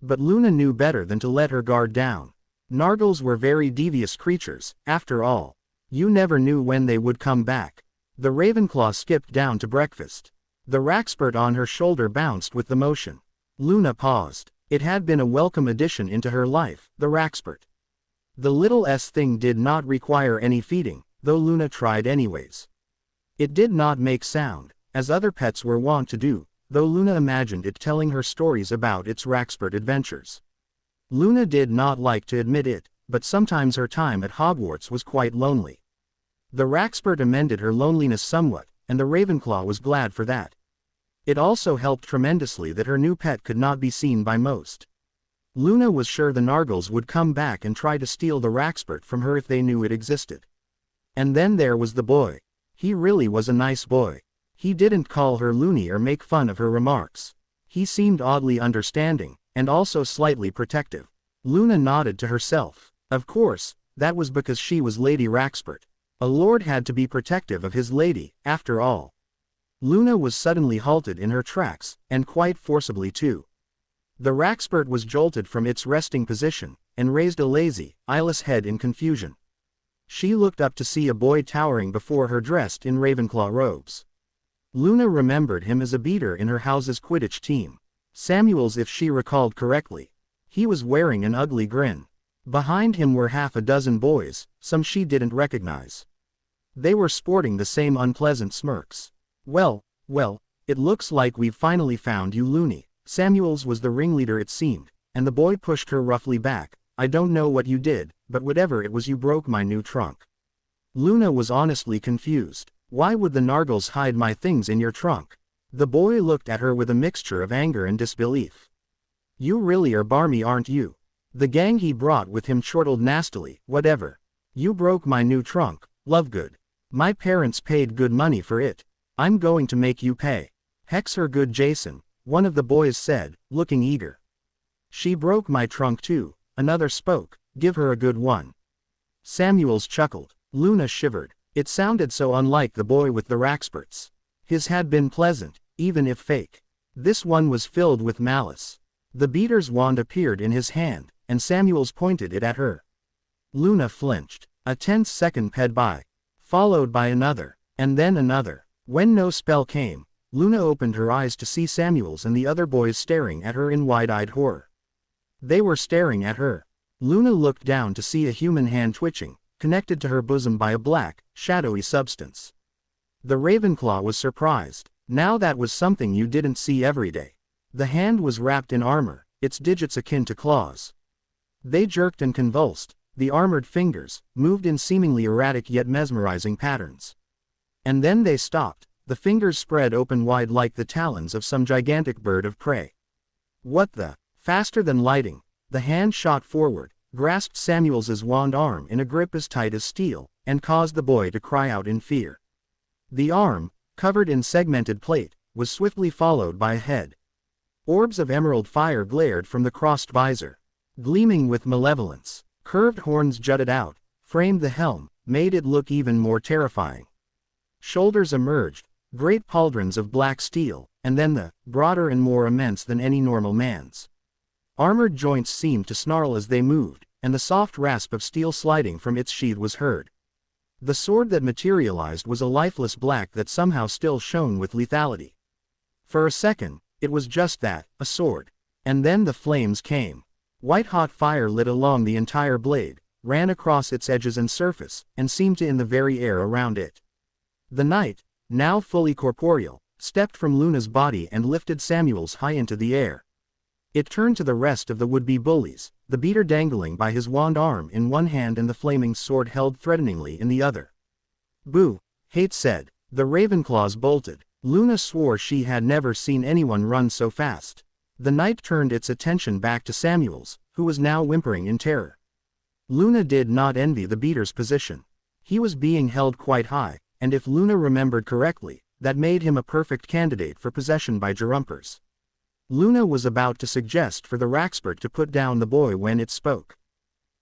But Luna knew better than to let her guard down. Nargles were very devious creatures, after all. You never knew when they would come back. The Ravenclaw skipped down to breakfast. The Raxpert on her shoulder bounced with the motion. Luna paused. It had been a welcome addition into her life, the Raxpert. The little thing did not require any feeding, though Luna tried anyways. It did not make sound, as other pets were wont to do, though Luna imagined it telling her stories about its Raxpert adventures. Luna did not like to admit it, but sometimes her time at Hogwarts was quite lonely. The Raxpert amended her loneliness somewhat, and the Ravenclaw was glad for that. It also helped tremendously that her new pet could not be seen by most. Luna was sure the Nargles would come back and try to steal the Raxpert from her if they knew it existed. And then there was the boy. He really was a nice boy. He didn't call her loony or make fun of her remarks. He seemed oddly understanding, and also slightly protective. Luna nodded to herself. Of course, that was because she was Lady Raxpert. A lord had to be protective of his lady, after all. Luna was suddenly halted in her tracks, and quite forcibly too. The Raxpert was jolted from its resting position, and raised a lazy, eyeless head in confusion. She looked up to see a boy towering before her dressed in Ravenclaw robes. Luna remembered him as a beater in her house's Quidditch team. Samuel's if she recalled correctly. He was wearing an ugly grin. Behind him were half a dozen boys, some she didn't recognize. They were sporting the same unpleasant smirks. Well, it looks like we've finally found you, Loony. Samuel's was the ringleader it seemed, and the boy pushed her roughly back. I don't know what you did, but whatever it was you broke my new trunk. Luna was honestly confused. Why would the Nargles hide my things in your trunk? The boy looked at her with a mixture of anger and disbelief. You really are barmy, aren't you? The gang he brought with him chortled nastily. Whatever. You broke my new trunk, Lovegood. My parents paid good money for it. I'm going to make you pay. Hex her good, Jason, one of the boys said, looking eager. She broke my trunk too, another spoke. Give her a good one. Samuels chuckled. Luna shivered. It sounded so unlike the boy with the Raxperts. His had been pleasant, even if fake. This one was filled with malice. The beater's wand appeared in his hand, and Samuels pointed it at her. Luna flinched. A tense second sped by, followed by another, and then another. When no spell came, Luna opened her eyes to see Samuels and the other boys staring at her in wide-eyed horror. They were staring at her. Luna looked down to see a human hand twitching, connected to her bosom by a black, shadowy substance. The Ravenclaw was surprised. Now that was something you didn't see every day. The hand was wrapped in armor, its digits akin to claws. They jerked and convulsed. The armored fingers moved in seemingly erratic yet mesmerizing patterns. And then they stopped. The fingers spread open wide like the talons of some gigantic bird of prey. What the? Faster than lighting, the hand shot forward, grasped Samuels's wand arm in a grip as tight as steel, and caused the boy to cry out in fear. The arm, covered in segmented plate, was swiftly followed by a head. Orbs of emerald fire glared from the crossed visor. Gleaming with malevolence, curved horns jutted out, framed the helm, made it look even more terrifying. Shoulders emerged, great pauldrons of black steel, and then the, broader and more immense than any normal man's. Armored joints seemed to snarl as they moved, and the soft rasp of steel sliding from its sheath was heard. The sword that materialized was a lifeless black that somehow still shone with lethality. For a second, it was just that, a sword. And then the flames came. White-hot fire lit along the entire blade, ran across its edges and surface, and seemed to in the very air around it. The knight, now fully corporeal, stepped from Luna's body and lifted Samuel's high into the air. It turned to the rest of the would-be bullies, the beater dangling by his wand arm in one hand and the flaming sword held threateningly in the other. Boo, Hate said. The Ravenclaws bolted. Luna swore she had never seen anyone run so fast. The knight turned its attention back to Samuel's, who was now whimpering in terror. Luna did not envy the beater's position. He was being held quite high, and if Luna remembered correctly, that made him a perfect candidate for possession by Gerumpers. Luna was about to suggest for the Raxpert to put down the boy when it spoke.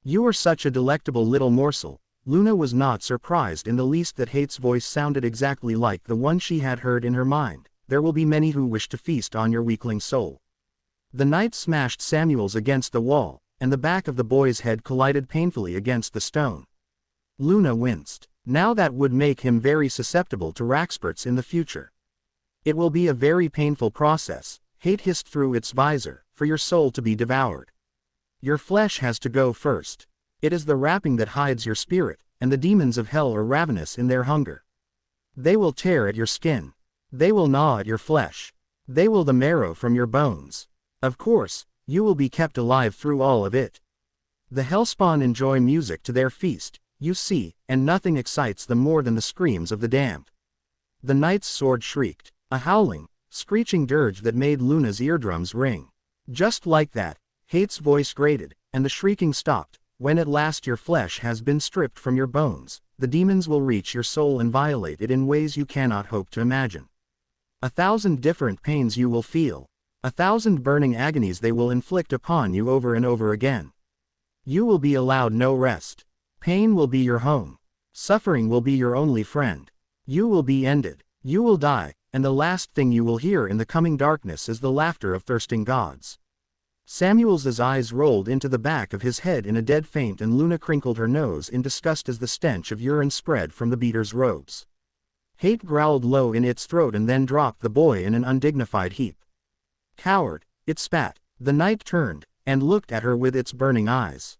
"You are such a delectable little morsel." Luna was not surprised in the least that Hate's voice sounded exactly like the one she had heard in her mind. "There will be many who wish to feast on your weakling soul." The knight smashed Samuel's against the wall, and the back of the boy's head collided painfully against the stone. Luna winced. Now that would make him very susceptible to Raxperts in the future. "It will be a very painful process," Hate hissed through its visor, "for your soul to be devoured. Your flesh has to go first. It is the wrapping that hides your spirit, and the demons of hell are ravenous in their hunger. They will tear at your skin. They will gnaw at your flesh. They will the marrow from your bones. Of course, you will be kept alive through all of it. The hellspawn enjoy music to their feast, you see, and nothing excites them more than the screams of the damned." The knight's sword shrieked, a howling, screeching dirge that made Luna's eardrums ring. Just like that, Hate's voice grated, and the shrieking stopped. "When at last your flesh has been stripped from your bones, the demons will reach your soul and violate it in ways you cannot hope to imagine. 1,000 different pains you will feel. 1,000 burning agonies they will inflict upon you over and over again. You will be allowed no rest. Pain will be your home. Suffering will be your only friend. You will be ended. You will die, and the last thing you will hear in the coming darkness is the laughter of thirsting gods." Samuel's eyes rolled into the back of his head in a dead faint, and Luna crinkled her nose in disgust as the stench of urine spread from the beater's robes. Hate growled low in its throat and then dropped the boy in an undignified heap. "Coward," it spat. The knight turned, and looked at her with its burning eyes.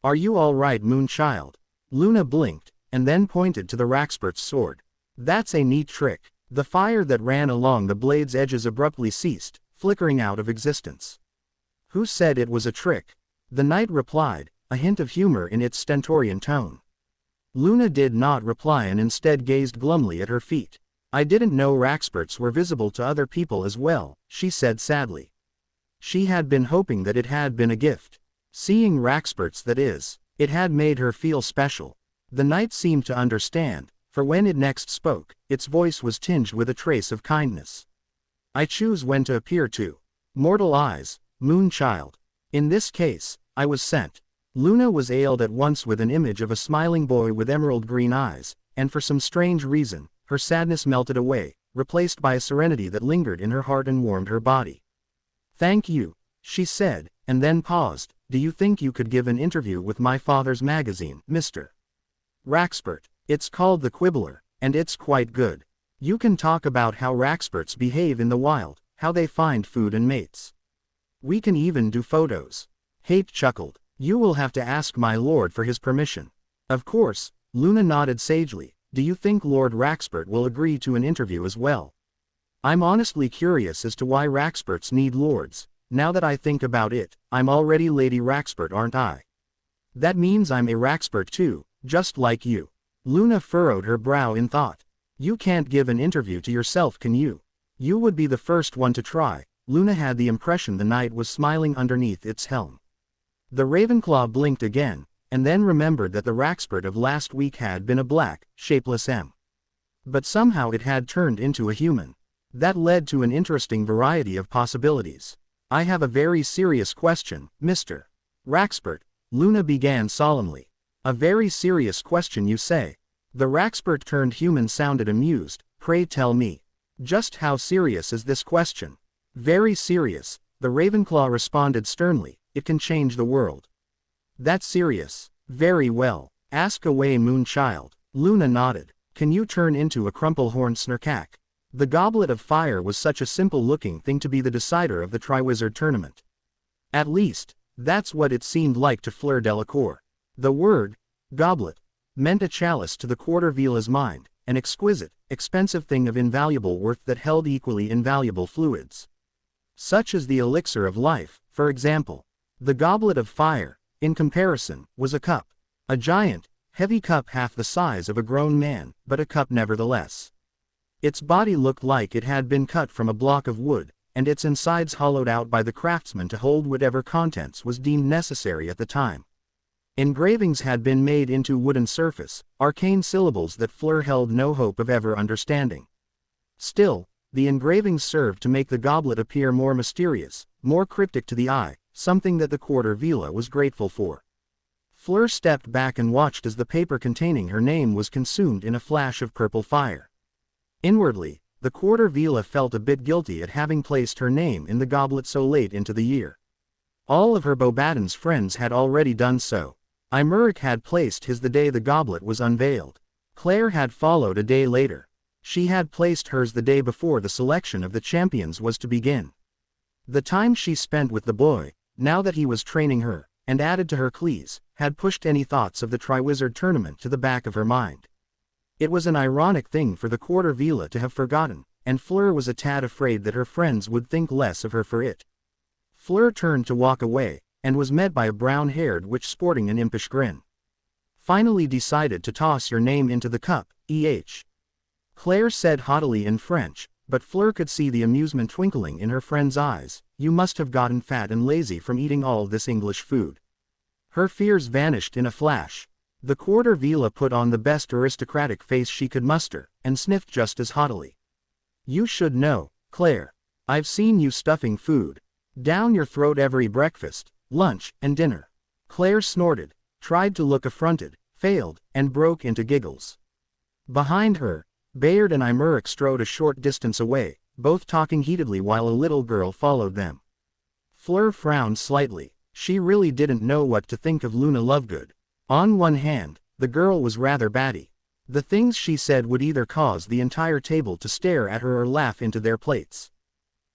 "Are you all right, Moonchild?" Luna blinked, and then pointed to the Raxpert's sword. "That's a neat trick." The fire that ran along the blade's edges abruptly ceased, flickering out of existence. "Who said it was a trick?" the knight replied, a hint of humor in its stentorian tone. Luna did not reply and instead gazed glumly at her feet. "I didn't know Raxperts were visible to other people as well," she said sadly. She had been hoping that it had been a gift. Seeing Raxperts, that is, it had made her feel special. The knight seemed to understand, for when it next spoke, its voice was tinged with a trace of kindness. "I choose when to appear to mortal eyes, Moonchild. In this case, I was sent." Luna was ailed at once with an image of a smiling boy with emerald green eyes, and for some strange reason, her sadness melted away, replaced by a serenity that lingered in her heart and warmed her body. "Thank you," she said, and then paused. "Do you think you could give an interview with my father's magazine, Mr. Raxpert? It's called The Quibbler, and it's quite good. You can talk about how Raxperts behave in the wild, how they find food and mates. We can even do photos." Hate chuckled. "You will have to ask my lord for his permission." "Of course," Luna nodded sagely. "Do you think Lord Raxpert will agree to an interview as well? I'm honestly curious as to why Raxperts need lords. Now that I think about it, I'm already Lady Raxpert, aren't I? That means I'm a Raxpert too, just like you." Luna furrowed her brow in thought. "You can't give an interview to yourself, can you? You would be the first one to try." Luna had the impression the knight was smiling underneath its helm. The Ravenclaw blinked again, and then remembered that the Raxpert of last week had been a black, shapeless M. But somehow it had turned into a human. That led to an interesting variety of possibilities. "I have a very serious question, Mr. Raxpert," Luna began solemnly. "A very serious question, you say?" The Raxpert turned human sounded amused. "Pray tell me. Just how serious is this question?" "Very serious," the Ravenclaw responded sternly. "It can change the world." "That's serious. Very well. Ask away, Moonchild." Luna nodded. "Can you turn into a crumplehorn snarkack?" The Goblet of Fire was such a simple-looking thing to be the decider of the Triwizard Tournament. At least, that's what it seemed like to Fleur Delacour. The word, goblet, meant a chalice to the Quarter Vila's mind, an exquisite, expensive thing of invaluable worth that held equally invaluable fluids. Such as the elixir of life, for example. The Goblet of Fire, in comparison, was a cup. A giant, heavy cup half the size of a grown man, but a cup nevertheless. Its body looked like it had been cut from a block of wood, and its insides hollowed out by the craftsman to hold whatever contents was deemed necessary at the time. Engravings had been made into wooden surface, arcane syllables that Fleur held no hope of ever understanding. Still, the engravings served to make the goblet appear more mysterious, more cryptic to the eye, something that the Quarter Vila was grateful for. Fleur stepped back and watched as the paper containing her name was consumed in a flash of purple fire. Inwardly, the Quarter Vila felt a bit guilty at having placed her name in the goblet so late into the year. All of her Beauxbatons friends had already done so. Imeric had placed his the day the goblet was unveiled. Claire had followed a day later. She had placed hers the day before the selection of the champions was to begin. The time she spent with the boy, now that he was training her, and added to her clees, had pushed any thoughts of the Triwizard Tournament to the back of her mind. It was an ironic thing for the Quarter Vila to have forgotten, and Fleur was a tad afraid that her friends would think less of her for it. Fleur turned to walk away, and was met by a brown-haired witch sporting an impish grin. Finally decided to toss your name into the cup, Claire said haughtily in French, but Fleur could see the amusement twinkling in her friend's eyes. You must have gotten fat and lazy from eating all this English food. Her fears vanished in a flash. The Quarter Vila put on the best aristocratic face she could muster, and sniffed just as haughtily. You should know, Claire. I've seen you stuffing food down your throat every breakfast, lunch, and dinner. Claire snorted, tried to look affronted, failed, and broke into giggles. Behind her, Bayard and Imeric strode a short distance away, both talking heatedly while a little girl followed them. Fleur frowned slightly. She really didn't know what to think of Luna Lovegood. On one hand, the girl was rather batty. The things she said would either cause the entire table to stare at her or laugh into their plates.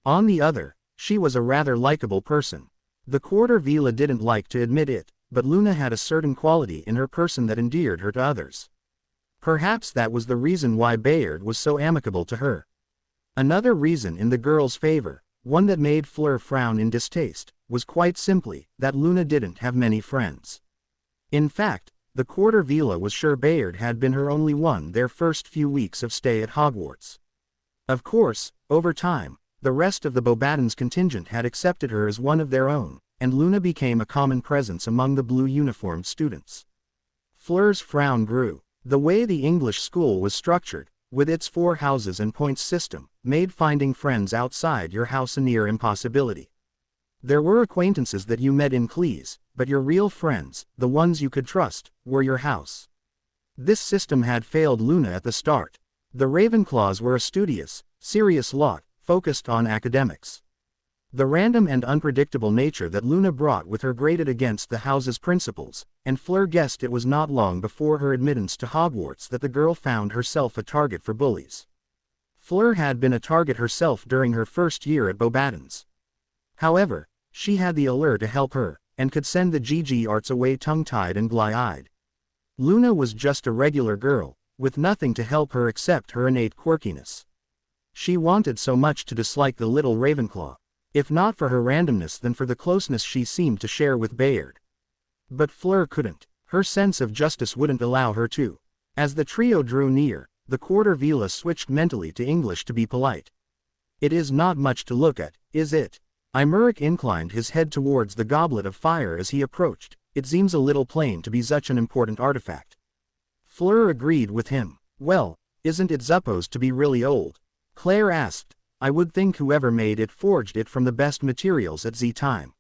On the other, she was a rather likable person. The Quarter Vila didn't like to admit it, but Luna had a certain quality in her person that endeared her to others. Perhaps that was the reason why Bayard was so amicable to her. Another reason in the girl's favor, one that made Fleur frown in distaste, was quite simply that Luna didn't have many friends. In fact, the Quarter Vila was sure Bayard had been her only one their first few weeks of stay at Hogwarts. Of course, over time, the rest of the Beauxbatons contingent had accepted her as one of their own, and Luna became a common presence among the blue-uniformed students. Fleur's frown grew. The way the English school was structured, with its 4 houses and points system, made finding friends outside your house a near impossibility. There were acquaintances that you met in Cleese, but your real friends, the ones you could trust, were your house. This system had failed Luna at the start. The Ravenclaws were a studious, serious lot, focused on academics. The random and unpredictable nature that Luna brought with her grated against the house's principles, and Fleur guessed it was not long before her admittance to Hogwarts that the girl found herself a target for bullies. Fleur had been a target herself during her first year at Beauxbatons. However, she had the allure to help her, and could send the GG arts away tongue-tied and gly-eyed. Luna was just a regular girl, with nothing to help her except her innate quirkiness. She wanted so much to dislike the little Ravenclaw, if not for her randomness then for the closeness she seemed to share with Bayard. But Fleur couldn't. Her sense of justice wouldn't allow her to. As the trio drew near, the Quarter Vila switched mentally to English to be polite. It is not much to look at, is it? Imeric inclined his head towards the goblet of fire as he approached. It seems a little plain to be such an important artifact. Fleur agreed with him. Well, isn't it supposed to be really old? Claire asked. I would think whoever made it forged it from the best materials at Z-time.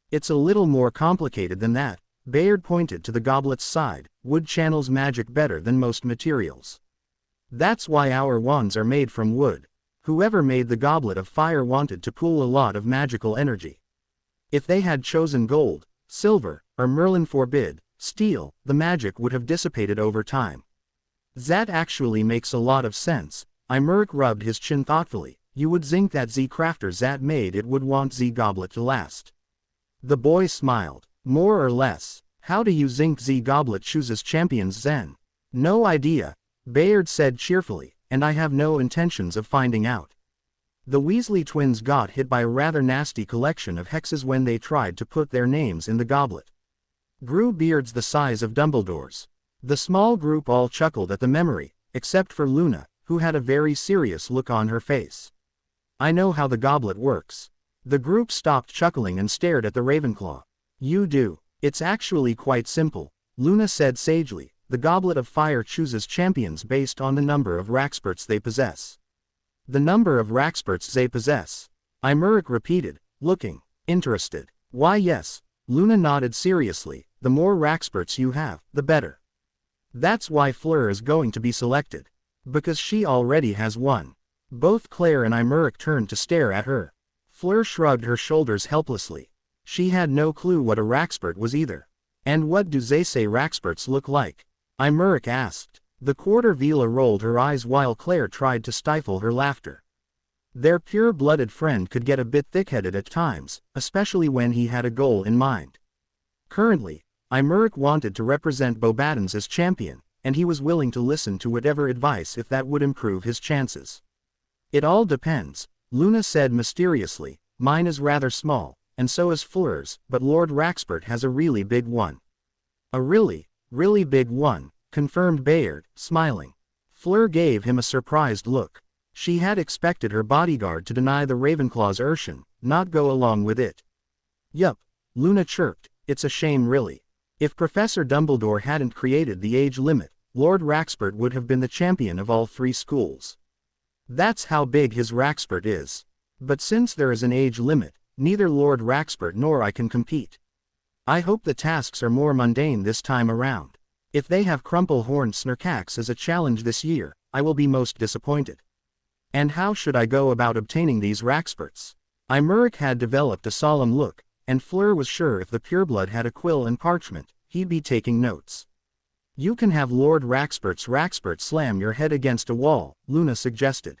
It's a little more complicated than that. Bayard pointed to the goblet's side. Wood channels magic better than most materials. That's why our wands are made from wood. Whoever made the goblet of fire wanted to pool a lot of magical energy. If they had chosen gold, silver, or Merlin forbid, steel, the magic would have dissipated over time. That actually makes a lot of sense. Imeric rubbed his chin thoughtfully. You would think that Z-crafter that made it would want Z-goblet to last. The boy smiled. More or less. How do you think Z-goblet chooses champions then? No idea, Bayard said cheerfully, and I have no intentions of finding out. The Weasley twins got hit by a rather nasty collection of hexes when they tried to put their names in the goblet. Grew beards the size of Dumbledore's. The small group all chuckled at the memory, except for Luna, who had a very serious look on her face. I know how the goblet works. The group stopped chuckling and stared at the Ravenclaw. You do. It's actually quite simple, Luna said sagely. The Goblet of Fire chooses champions based on the number of Raxperts they possess. The number of Raxperts they possess. Imeric repeated, looking interested. Why yes, Luna nodded seriously, the more Raxperts you have, the better. That's why Fleur is going to be selected. Because she already has one. Both Claire and Imeric turned to stare at her. Fleur shrugged her shoulders helplessly. She had no clue what a Raxpert was either. And what do they say Raxperts look like? Imeric asked. The Quarter Vila rolled her eyes while Claire tried to stifle her laughter. Their pure-blooded friend could get a bit thick-headed at times, especially when he had a goal in mind. Currently, Imeric wanted to represent Beauxbatons as champion, and he was willing to listen to whatever advice if that would improve his chances. It all depends, Luna said mysteriously. Mine is rather small, and so is Fleur's, but Lord Raxpert has a really big one. A really big one, confirmed Bayard, smiling. Fleur gave him a surprised look. She had expected her bodyguard to deny the Ravenclaw's Urshan, not go along with it. Yup, Luna chirped, it's a shame really. If Professor Dumbledore hadn't created the age limit, Lord Raxpert would have been the champion of all three schools. That's how big his Raxpert is. But since there is an age limit, neither Lord Raxpert nor I can compete. I hope the tasks are more mundane this time around. If they have Crumplehorn Snurkax as a challenge this year, I will be most disappointed. And how should I go about obtaining these Raxperts? Imeric had developed a solemn look, and Fleur was sure if the pureblood had a quill and parchment, he'd be taking notes. You can have Lord Raxpert's Raxpert slam your head against a wall, Luna suggested.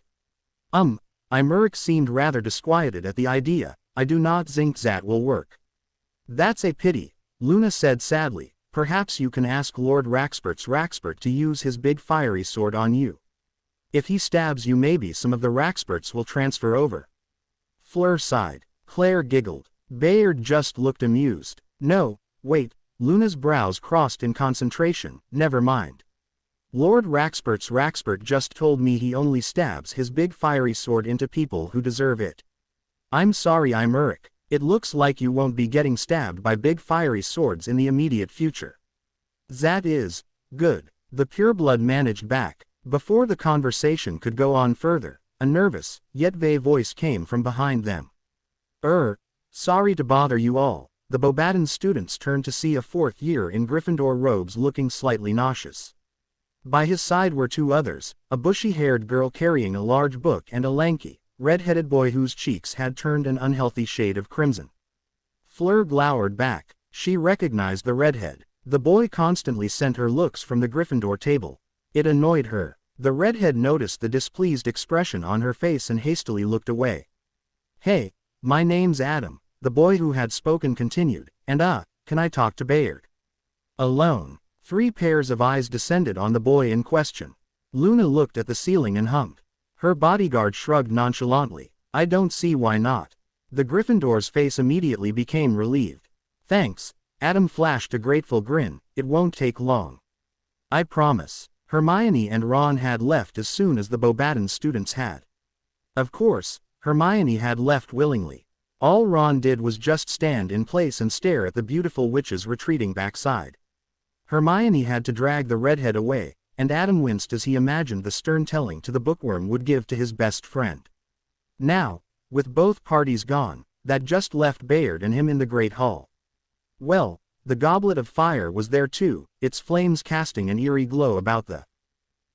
Imeric seemed rather disquieted at the idea. I do not think that will work. That's a pity, Luna said sadly. Perhaps you can ask Lord Raxpert's Raxpert to use his big fiery sword on you. If he stabs you, maybe some of the Raxperts will transfer over. Fleur sighed. Claire giggled. Bayard just looked amused. No, wait, Luna's brows crossed in concentration. Never mind. Lord Raxpert's Raxpert just told me he only stabs his big fiery sword into people who deserve it. I'm sorry, Imeric. It looks like you won't be getting stabbed by big fiery swords in the immediate future. That is good. The pureblood managed back. Before the conversation could go on further, a nervous, yet vague voice came from behind them. Sorry to bother you all. The Beauxbatons students turned to see a fourth year in Gryffindor robes looking slightly nauseous. By his side were two others, a bushy-haired girl carrying a large book and a lanky, red-headed boy whose cheeks had turned an unhealthy shade of crimson. Fleur glowered back. She recognized the redhead. The boy constantly sent her looks from the Gryffindor table. It annoyed her. The redhead noticed the displeased expression on her face and hastily looked away. Hey, my name's Adam, the boy who had spoken continued, and can I talk to Bayard? Alone. 3 pairs of eyes descended on the boy in question. Luna looked at the ceiling and hummed. Her bodyguard shrugged nonchalantly. I don't see why not. The Gryffindor's face immediately became relieved. Thanks. Adam flashed a grateful grin. It won't take long. I promise. Hermione and Ron had left as soon as the Beauxbatons students had. Of course, Hermione had left willingly. All Ron did was just stand in place and stare at the beautiful witch's retreating backside. Hermione had to drag the redhead away, and Adam winced as he imagined the stern telling to the bookworm would give to his best friend. Now, with both parties gone, that just left Bayard and him in the Great Hall. Well, the Goblet of Fire was there too, its flames casting an eerie glow about the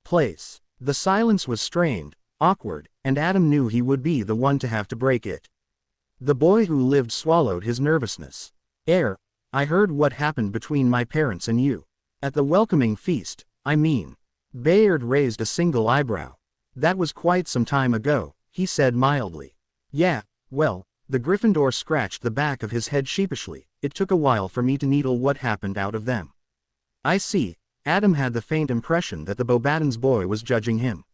place. The silence was strained, awkward, and Adam knew he would be the one to have to break it. The boy who lived swallowed his nervousness. I heard what happened between my parents and you. At the welcoming feast, I mean. Bayard raised a single eyebrow. That was quite some time ago, he said mildly. Yeah, well, the Gryffindor scratched the back of his head sheepishly. It took a while for me to needle what happened out of them. I see. Adam had the faint impression that the Beauxbatons boy was judging him.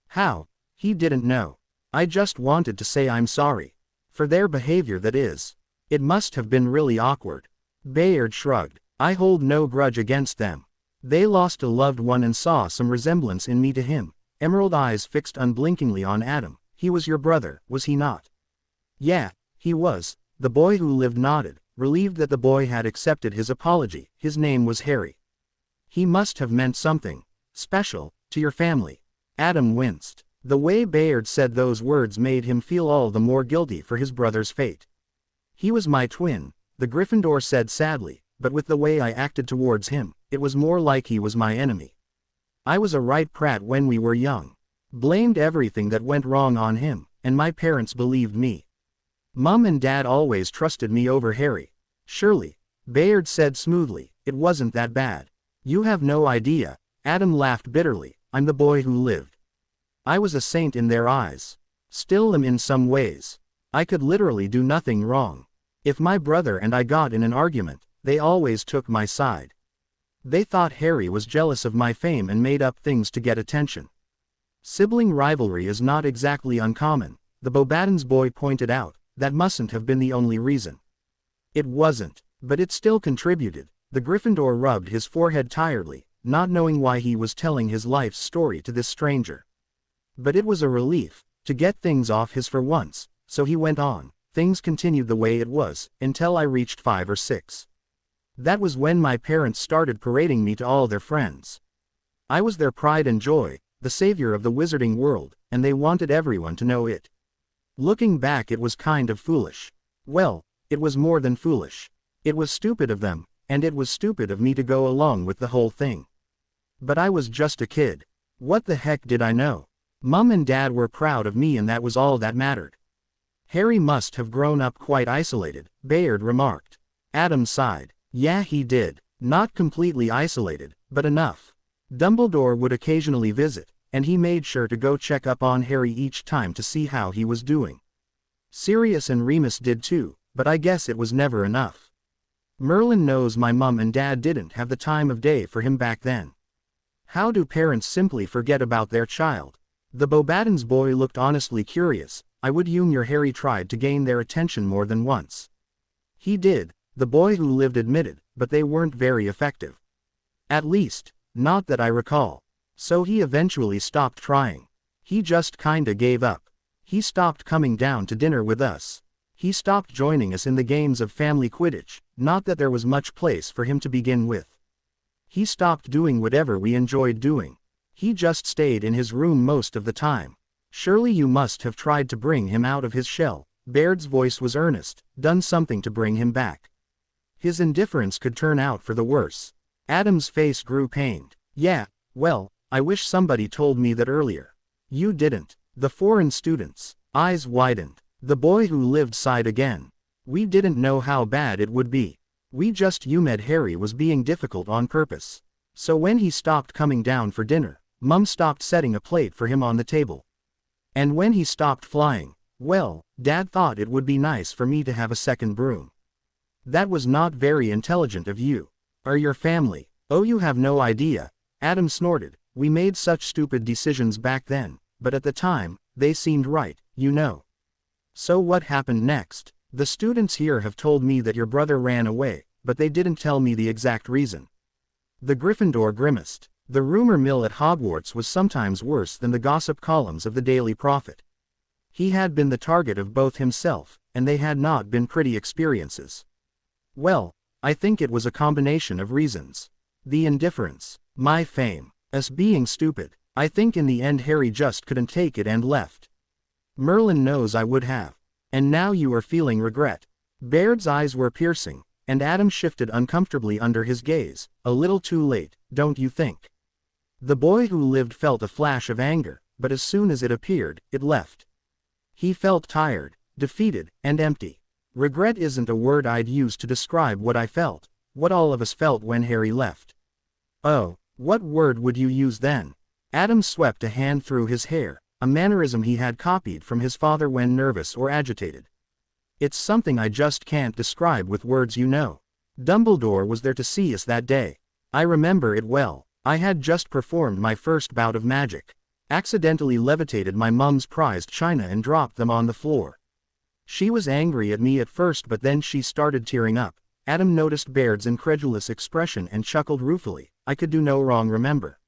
How? He didn't know. I just wanted to say I'm sorry. For their behavior, that is. It must have been really awkward. Bayard shrugged. I hold no grudge against them. They lost a loved one and saw some resemblance in me to him, emerald eyes fixed unblinkingly on Adam. He was your brother, was he not? Yeah, he was. The boy who lived nodded, relieved that the boy had accepted his apology. His name was Harry. He must have meant something special to your family. Adam winced. The way Bayard said those words made him feel all the more guilty for his brother's fate. He was my twin, the Gryffindor said sadly, but with the way I acted towards him, it was more like he was my enemy. I was a right prat when we were young. Blamed everything that went wrong on him, and my parents believed me. Mum and Dad always trusted me over Harry. Surely, Bayard said smoothly, it wasn't that bad. You have no idea. Adam laughed bitterly. I'm the boy who lived. I was a saint in their eyes. Still am in some ways. I could literally do nothing wrong. If my brother and I got in an argument, they always took my side. They thought Harry was jealous of my fame and made up things to get attention. Sibling rivalry is not exactly uncommon, the Beauxbatons boy pointed out. That mustn't have been the only reason. It wasn't, but it still contributed. The Gryffindor rubbed his forehead tiredly, not knowing why he was telling his life's story to this stranger. But it was a relief, to get things off his for once, so he went on. Things continued the way it was, until I reached 5 or 6. That was when my parents started parading me to all their friends. I was their pride and joy, the savior of the wizarding world, and they wanted everyone to know it. Looking back, it was kind of foolish. Well, it was more than foolish. It was stupid of them, and it was stupid of me to go along with the whole thing. But I was just a kid. What the heck did I know? Mum and Dad were proud of me and that was all that mattered. Harry must have grown up quite isolated, Bayard remarked. Adam sighed. Yeah, he did. Not completely isolated, but enough. Dumbledore would occasionally visit, and he made sure to go check up on Harry each time to see how he was doing. Sirius and Remus did too, but I guess it was never enough. Merlin knows my mum and dad didn't have the time of day for him back then. How do parents simply forget about their child? The Beauxbatons boy looked honestly curious. I would assume your Harry tried to gain their attention more than once. He did, the boy who lived admitted, but they weren't very effective. At least, not that I recall. So he eventually stopped trying. He just kinda gave up. He stopped coming down to dinner with us. He stopped joining us in the games of family Quidditch, not that there was much place for him to begin with. He stopped doing whatever we enjoyed doing. He just stayed in his room most of the time. Surely you must have tried to bring him out of his shell. Baird's voice was earnest, done something to bring him back. His indifference could turn out for the worse. Adam's face grew pained. Yeah, well, I wish somebody told me that earlier. You didn't. The foreign students' eyes widened. The boy who lived sighed again. We didn't know how bad it would be. We just assumed Harry was being difficult on purpose. So when he stopped coming down for dinner, Mum stopped setting a plate for him on the table. And when he stopped flying, well, Dad thought it would be nice for me to have a second broom. That was not very intelligent of you. Or your family. Oh, you have no idea. Adam snorted. We made such stupid decisions back then, but at the time, they seemed right, you know. So what happened next? The students here have told me that your brother ran away, but they didn't tell me the exact reason. The Gryffindor grimaced. The rumor mill at Hogwarts was sometimes worse than the gossip columns of the Daily Prophet. He had been the target of both himself, and they had not been pretty experiences. Well, I think it was a combination of reasons. The indifference, my fame, us being stupid. I think in the end Harry just couldn't take it and left. Merlin knows I would have. And now you are feeling regret. Baird's eyes were piercing, and Adam shifted uncomfortably under his gaze. A little too late, don't you think? The boy who lived felt a flash of anger, but as soon as it appeared, it left. He felt tired, defeated, and empty. Regret isn't a word I'd use to describe what I felt, what all of us felt when Harry left. Oh, what word would you use then? Adam swept a hand through his hair, a mannerism he had copied from his father when nervous or agitated. It's something I just can't describe with words, you know. Dumbledore was there to see us that day. I remember it well. I had just performed my first bout of magic. Accidentally levitated my mum's prized china and dropped them on the floor. She was angry at me at first, but then she started tearing up. Adam noticed Baird's incredulous expression and chuckled ruefully. I could do no wrong, remember.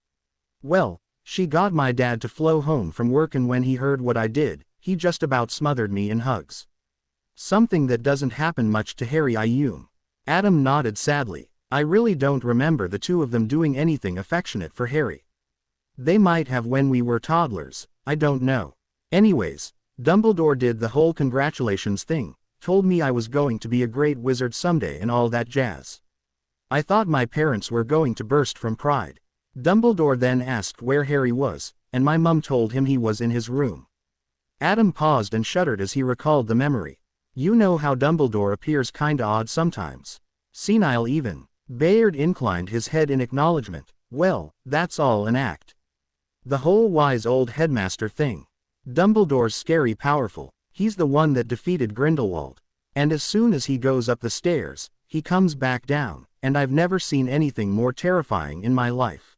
Well, She got my dad to flow home from work, and when he heard what I did, he just about smothered me in hugs. Something that doesn't happen much to Harry. Adam nodded sadly. I really don't remember the two of them doing anything affectionate for Harry. They might have when we were toddlers, I don't know. Anyways, Dumbledore did the whole congratulations thing, told me I was going to be a great wizard someday and all that jazz. I thought my parents were going to burst from pride. Dumbledore then asked where Harry was, and my mum told him he was in his room. Adam paused and shuddered as he recalled the memory. You know how Dumbledore appears kinda odd sometimes. Senile even. Bayard inclined his head in acknowledgement. Well, that's all an act. The whole wise old headmaster thing. Dumbledore's scary powerful. He's the one that defeated Grindelwald. And as soon as he goes up the stairs, he comes back down, and I've never seen anything more terrifying in my life.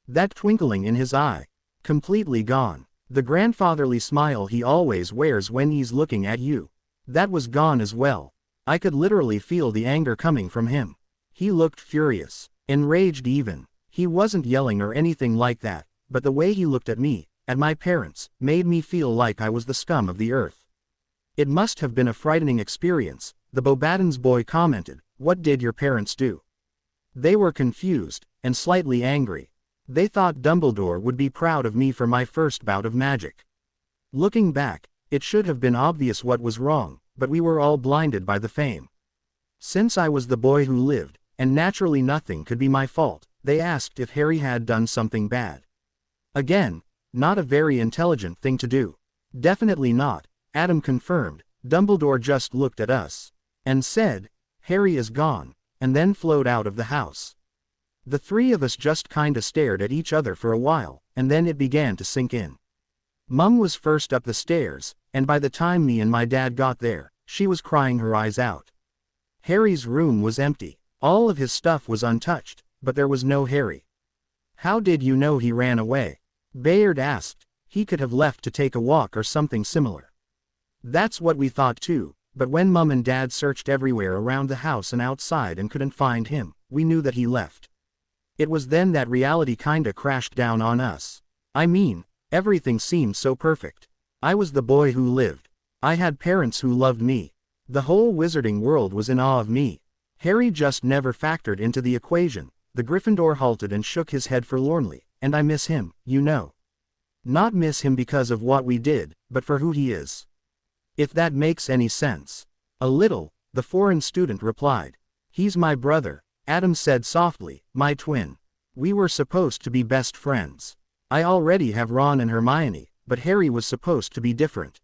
That twinkling in his eye. Completely gone. The grandfatherly smile he always wears when he's looking at you. That was gone as well. I could literally feel the anger coming from him. He looked furious. Enraged even. He wasn't yelling or anything like that, but the way he looked at me, at my parents, made me feel like I was the scum of the earth. It must have been a frightening experience, the Bobaden's boy commented. What did your parents do? They were confused, and slightly angry. They thought Dumbledore would be proud of me for my first bout of magic. Looking back, it should have been obvious what was wrong, but we were all blinded by the fame. Since I was the boy who lived, and naturally nothing could be my fault, they asked if Harry had done something bad. Again, not a very intelligent thing to do. Definitely not, Adam confirmed. Dumbledore just looked at us. And said, Harry is gone, and then flowed out of the house. The three of us just kinda stared at each other for a while, and then it began to sink in. Mum was first up the stairs, and by the time me and my dad got there, she was crying her eyes out. Harry's room was empty. All of his stuff was untouched, but there was no Harry. How did you know he ran away? Bayard asked. He could have left to take a walk or something similar. That's what we thought too, but when Mum and Dad searched everywhere around the house and outside and couldn't find him, we knew that he left. It was then that reality kinda crashed down on us. I mean, everything seemed so perfect. I was the boy who lived. I had parents who loved me. The whole wizarding world was in awe of me. Harry just never factored into the equation. The Gryffindor halted and shook his head forlornly, and I miss him, you know. Not miss him because of what we did, but for who he is. If that makes any sense. A little, the foreign student replied. He's my brother, Adam said softly, my twin. We were supposed to be best friends. I already have Ron and Hermione, but Harry was supposed to be different.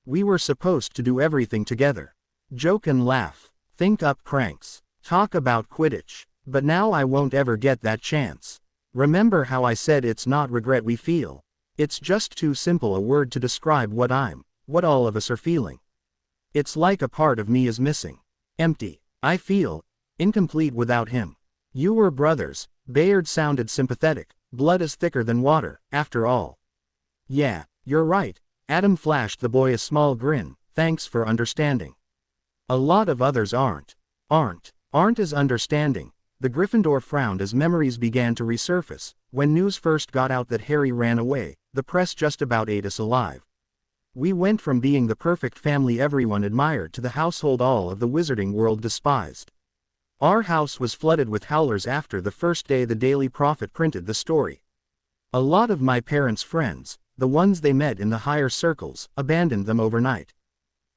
We were supposed to do everything together. Joke and laugh. Think up pranks. Talk about Quidditch. But now I won't ever get that chance. Remember how I said it's not regret we feel. It's just too simple a word to describe what all of us are feeling. It's like a part of me is missing. Empty. I feel incomplete without him. You were brothers. Bayard sounded sympathetic. Blood is thicker than water, after all. Yeah, you're right. Adam flashed the boy a small grin. Thanks for understanding. A lot of others aren't as understanding. The Gryffindor frowned as memories began to resurface. When news first got out that Harry ran away, the press just about ate us alive. We went from being the perfect family everyone admired to the household all of the wizarding world despised. Our house was flooded with howlers after the first day the Daily Prophet printed the story. A lot of my parents' friends, the ones they met in the higher circles, abandoned them overnight.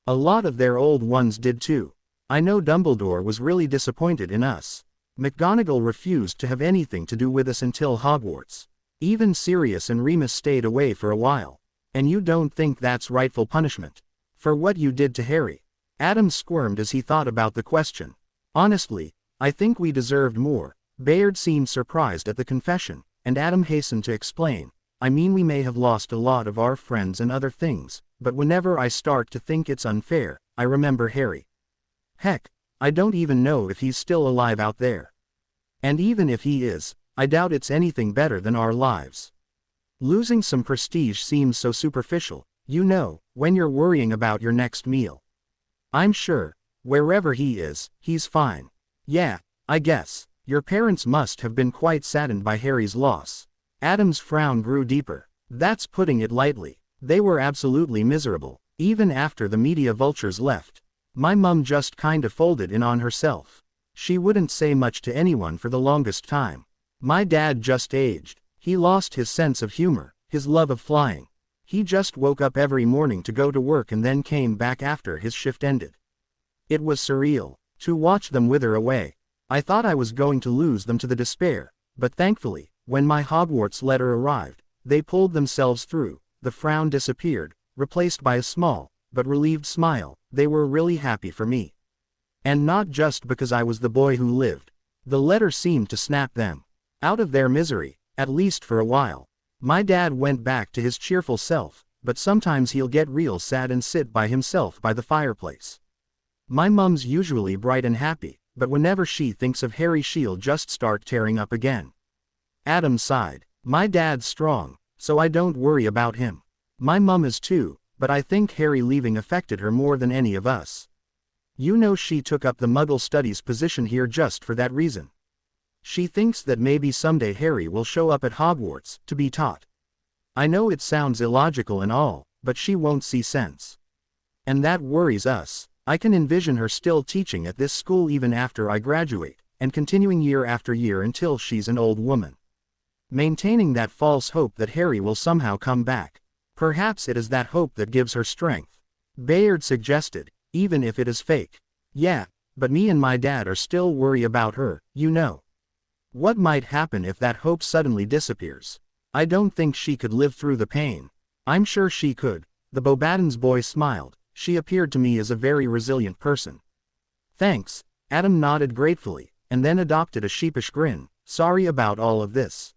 A lot of their old ones did too. I know Dumbledore was really disappointed in us. McGonagall refused to have anything to do with us until Hogwarts. Even Sirius and Remus stayed away for a while. And you don't think that's rightful punishment? For what you did to Harry? Adam squirmed as he thought about the question. Honestly, I think we deserved more. Bayard seemed surprised at the confession, and Adam hastened to explain. I mean, we may have lost a lot of our friends and other things, but whenever I start to think it's unfair, I remember Harry. Heck, I don't even know if he's still alive out there. And even if he is, I doubt it's anything better than our lives. Losing some prestige seems so superficial, you know, when you're worrying about your next meal. I'm sure, wherever he is, he's fine. Yeah, I guess, your parents must have been quite saddened by Harry's loss. Adam's frown grew deeper. That's putting it lightly. They were absolutely miserable, even after the media vultures left. My mum just kinda folded in on herself. She wouldn't say much to anyone for the longest time. My dad just aged. He lost his sense of humor, his love of flying. He just woke up every morning to go to work and then came back after his shift ended. It was surreal to watch them wither away. I thought I was going to lose them to the despair, but thankfully, when my Hogwarts letter arrived, they pulled themselves through. The frown disappeared, replaced by a small, but relieved smile. They were really happy for me. And not just because I was the boy who lived. The letter seemed to snap them out of their misery, at least for a while. My dad went back to his cheerful self, but sometimes he'll get real sad and sit by himself by the fireplace. My mum's usually bright and happy, but whenever she thinks of Harry she'll just start tearing up again. Adam sighed. My dad's strong, so I don't worry about him. My mum is too, but I think Harry leaving affected her more than any of us. You know, she took up the Muggle studies position here just for that reason. She thinks that maybe someday Harry will show up at Hogwarts to be taught. I know it sounds illogical and all, but she won't see sense. And that worries us. I can envision her still teaching at this school even after I graduate, and continuing year after year until she's an old woman. Maintaining that false hope that Harry will somehow come back. Perhaps it is that hope that gives her strength. Bayard suggested, even if it is fake. Yeah, but me and my dad are still worried about her, you know. What might happen if that hope suddenly disappears? I don't think she could live through the pain. I'm sure she could. The Bobadden's boy smiled. She appeared to me as a very resilient person. Thanks. Adam nodded gratefully, and then adopted a sheepish grin. Sorry about all of this.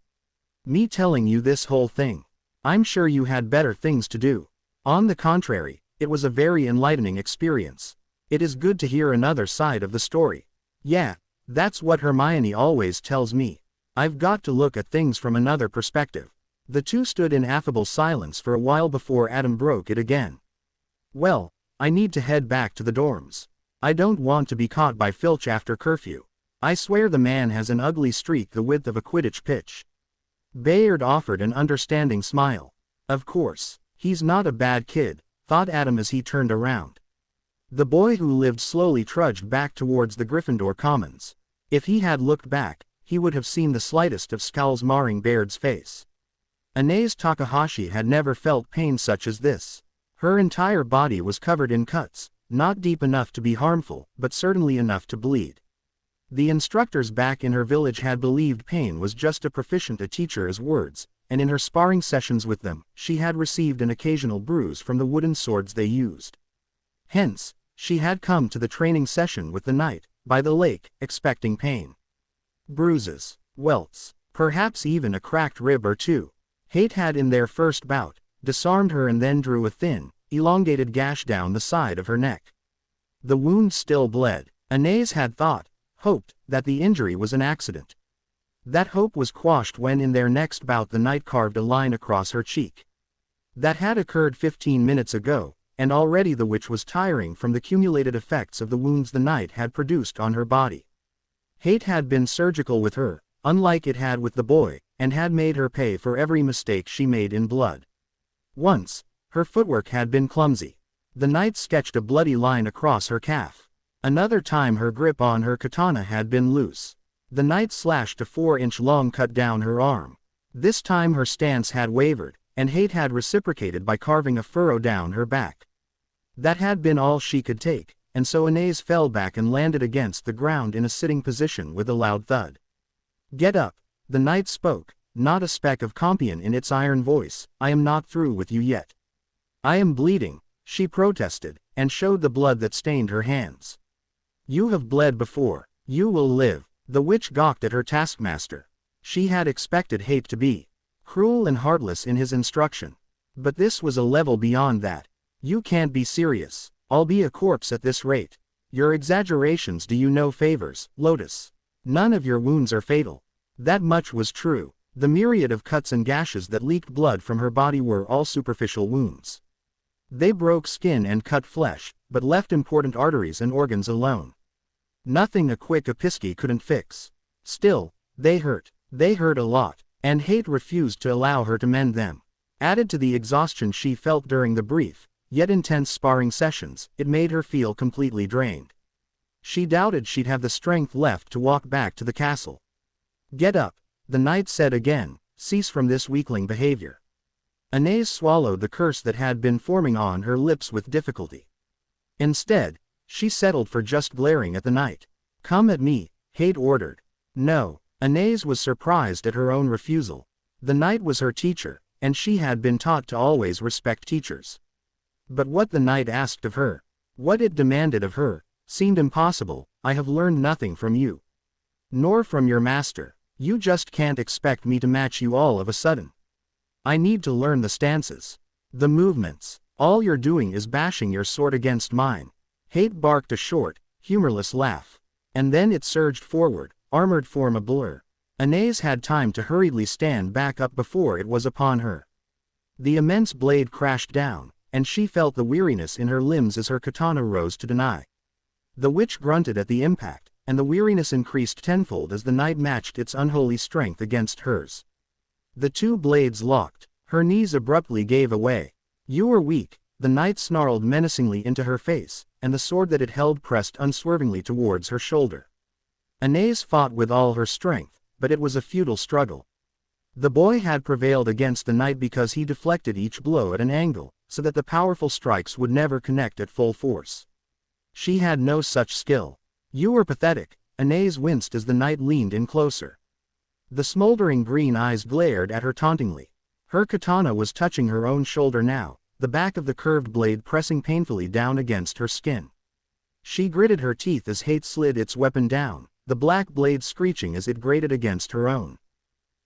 Me telling you this whole thing. I'm sure you had better things to do. On the contrary, it was a very enlightening experience. It is good to hear another side of the story. Yeah, that's what Hermione always tells me. I've got to look at things from another perspective. The two stood in affable silence for a while before Adam broke it again. Well, I need to head back to the dorms. I don't want to be caught by Filch after curfew. I swear the man has an ugly streak the width of a Quidditch pitch. Bayard offered an understanding smile. Of course, he's not a bad kid, thought Adam as he turned around. The boy who lived slowly trudged back towards the Gryffindor Commons. If he had looked back, he would have seen the slightest of scowls marring Bayard's face. Anais Takahashi had never felt pain such as this. Her entire body was covered in cuts, not deep enough to be harmful, but certainly enough to bleed. The instructors back in her village had believed pain was just as proficient a teacher as words, and in her sparring sessions with them, she had received an occasional bruise from the wooden swords they used. Hence, she had come to the training session with the knight, by the lake, expecting pain. Bruises, welts, perhaps even a cracked rib or two. Hate had in their first bout, disarmed her and then drew a thin, elongated gash down the side of her neck. The wound still bled. Anais had hoped, that the injury was an accident. That hope was quashed when in their next bout the knight carved a line across her cheek. That had occurred 15 minutes ago, and already the witch was tiring from the cumulated effects of the wounds the knight had produced on her body. Hate had been surgical with her, unlike it had with the boy, and had made her pay for every mistake she made in blood. Once, her footwork had been clumsy. The knight sketched a bloody line across her calf. Another time her grip on her katana had been loose. The knight slashed a 4-inch long cut down her arm. This time her stance had wavered, and Hate had reciprocated by carving a furrow down her back. That had been all she could take, and so Anais fell back and landed against the ground in a sitting position with a loud thud. Get up, the knight spoke, not a speck of compion in its iron voice. I am not through with you yet. I am bleeding, she protested, and showed the blood that stained her hands. You have bled before. You will live. The witch gawked at her taskmaster. She had expected Hate to be cruel and heartless in his instruction. But this was a level beyond that. You can't be serious. I'll be a corpse at this rate. Your exaggerations do you no favors, Lotus. None of your wounds are fatal. That much was true. The myriad of cuts and gashes that leaked blood from her body were all superficial wounds. They broke skin and cut flesh, but left important arteries and organs alone. Nothing a quick episky couldn't fix. Still, they hurt. They hurt a lot. And hate refused to allow her to mend them. Added to the exhaustion she felt during the brief, yet intense sparring sessions, it made her feel completely drained. She doubted she'd have the strength left to walk back to the castle. "Get up," the knight said again, "cease from this weakling behavior." Anais swallowed the curse that had been forming on her lips with difficulty. Instead, she settled for just glaring at the knight. "Come at me," Hate ordered. "No." Anais was surprised at her own refusal. The knight was her teacher, and she had been taught to always respect teachers. But what the knight asked of her, what it demanded of her, seemed impossible. "I have learned nothing from you. Nor from your master. You just can't expect me to match you all of a sudden. I need to learn the stances. The movements. All you're doing is bashing your sword against mine." Hate barked a short, humorless laugh. And then it surged forward, armored form a blur. Anais had time to hurriedly stand back up before it was upon her. The immense blade crashed down, and she felt the weariness in her limbs as her katana rose to deny. The witch grunted at the impact, and the weariness increased tenfold as the knight matched its unholy strength against hers. The two blades locked. Her knees abruptly gave away. "You are weak," the knight snarled menacingly into her face, and the sword that it held pressed unswervingly towards her shoulder. Anais fought with all her strength, but it was a futile struggle. The boy had prevailed against the knight because he deflected each blow at an angle, so that the powerful strikes would never connect at full force. She had no such skill. "You are pathetic," Anais winced as the knight leaned in closer. The smoldering green eyes glared at her tauntingly. Her katana was touching her own shoulder now, the back of the curved blade pressing painfully down against her skin. She gritted her teeth as Hate slid its weapon down, the black blade screeching as it grated against her own.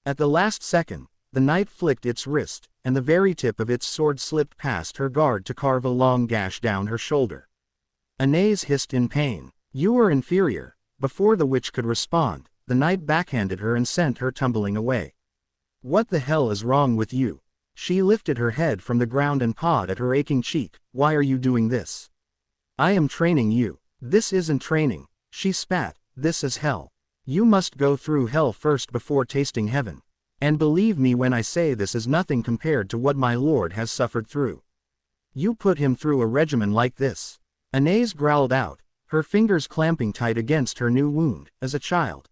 At the last second, the knight flicked its wrist, and the very tip of its sword slipped past her guard to carve a long gash down her shoulder. Anais hissed in pain. "You are inferior." Before the witch could respond, the knight backhanded her and sent her tumbling away. "What the hell is wrong with you?" She lifted her head from the ground and pawed at her aching cheek. "Why are you doing this?" "I am training you." "This isn't training," she spat. "This is hell. You must go through hell first before tasting heaven. And believe me when I say this is nothing compared to what my lord has suffered through. You put him through a regimen like this." Anais growled out, her fingers clamping tight against her new wound, "as a child."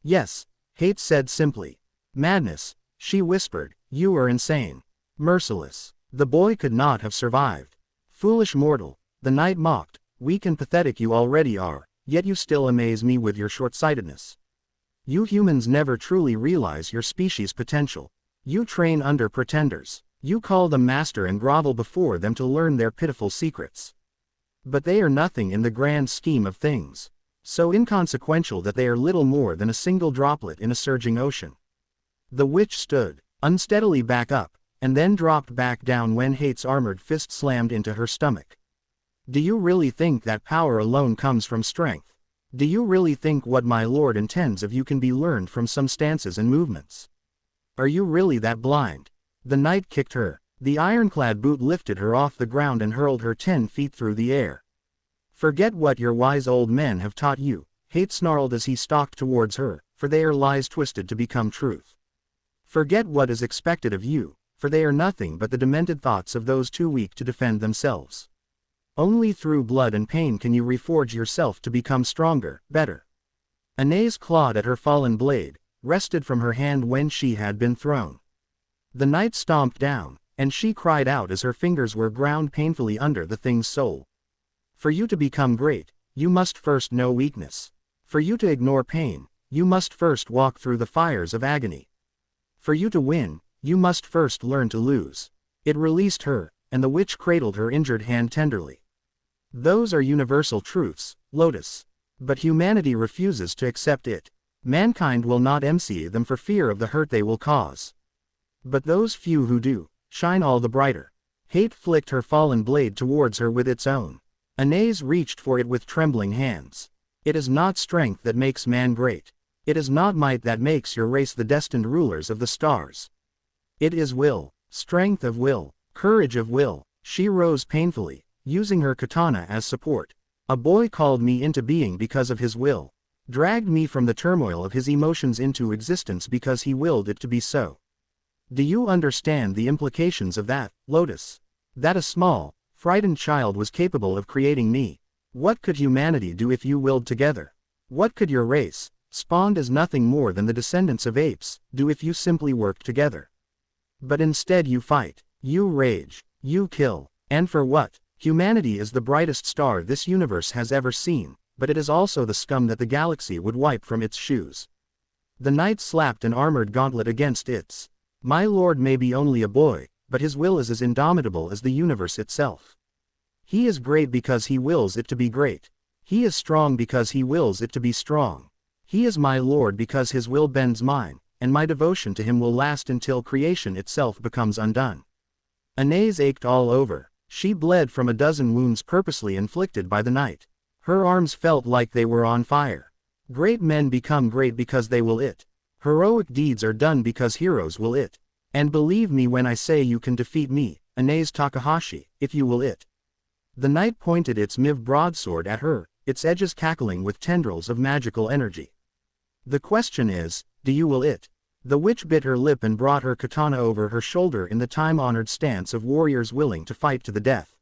"Yes," Hate said simply. "Madness," she whispered. "You are insane. Merciless. The boy could not have survived." "Foolish mortal," the knight mocked, "weak and pathetic you already are, yet you still amaze me with your short-sightedness. You humans never truly realize your species' potential. You train under pretenders. You call them master and grovel before them to learn their pitiful secrets. But they are nothing in the grand scheme of things. So inconsequential that they are little more than a single droplet in a surging ocean." The witch stood, unsteadily back up, and then dropped back down when Hate's armored fist slammed into her stomach. "Do you really think that power alone comes from strength? Do you really think what my lord intends of you can be learned from some stances and movements? Are you really that blind?" The knight kicked her. The ironclad boot lifted her off the ground and hurled her 10 feet through the air. "Forget what your wise old men have taught you," Hate snarled as he stalked towards her, "for they are lies twisted to become truth. Forget what is expected of you, for they are nothing but the demented thoughts of those too weak to defend themselves. Only through blood and pain can you reforge yourself to become stronger, better." Anais clawed at her fallen blade, wrested from her hand when she had been thrown. The knight stomped down, and she cried out as her fingers were ground painfully under the thing's soul. "For you to become great, you must first know weakness. For you to ignore pain, you must first walk through the fires of agony. For you to win, you must first learn to lose." It released her, and the witch cradled her injured hand tenderly. "Those are universal truths, Lotus. But humanity refuses to accept it. Mankind will not MC them for fear of the hurt they will cause. But those few who do, shine all the brighter." Hate flicked her fallen blade towards her with its own. Anais reached for it with trembling hands. "It is not strength that makes man great. It is not might that makes your race the destined rulers of the stars. It is will, strength of will, courage of will." She rose painfully, using her katana as support. "A boy called me into being because of his will. dragged me from the turmoil of his emotions into existence because he willed it to be so. Do you understand the implications of that, Lotus? That a small, frightened child was capable of creating me. What could humanity do if you willed together? What could your race, spawned as nothing more than the descendants of apes, do if you simply worked together? But instead you fight, you rage, you kill, and for what? Humanity is the brightest star this universe has ever seen, but it is also the scum that the galaxy would wipe from its shoes. The knight slapped an armored gauntlet against its. My lord may be only a boy, but his will is as indomitable as the universe itself. He is great because he wills it to be great. He is strong because he wills it to be strong. He is my lord because his will bends mine, and my devotion to him will last until creation itself becomes undone. Anais ached all over. She bled from a dozen wounds purposely inflicted by the knight. Her arms felt like they were on fire. Great men become great because they will it. Heroic deeds are done because heroes will it. And believe me when I say you can defeat me, Anais Takahashi, if you will it. The knight pointed its miv broadsword at her, its edges cackling with tendrils of magical energy. The question is, do you will it? The witch bit her lip and brought her katana over her shoulder in the time-honored stance of warriors willing to fight to the death.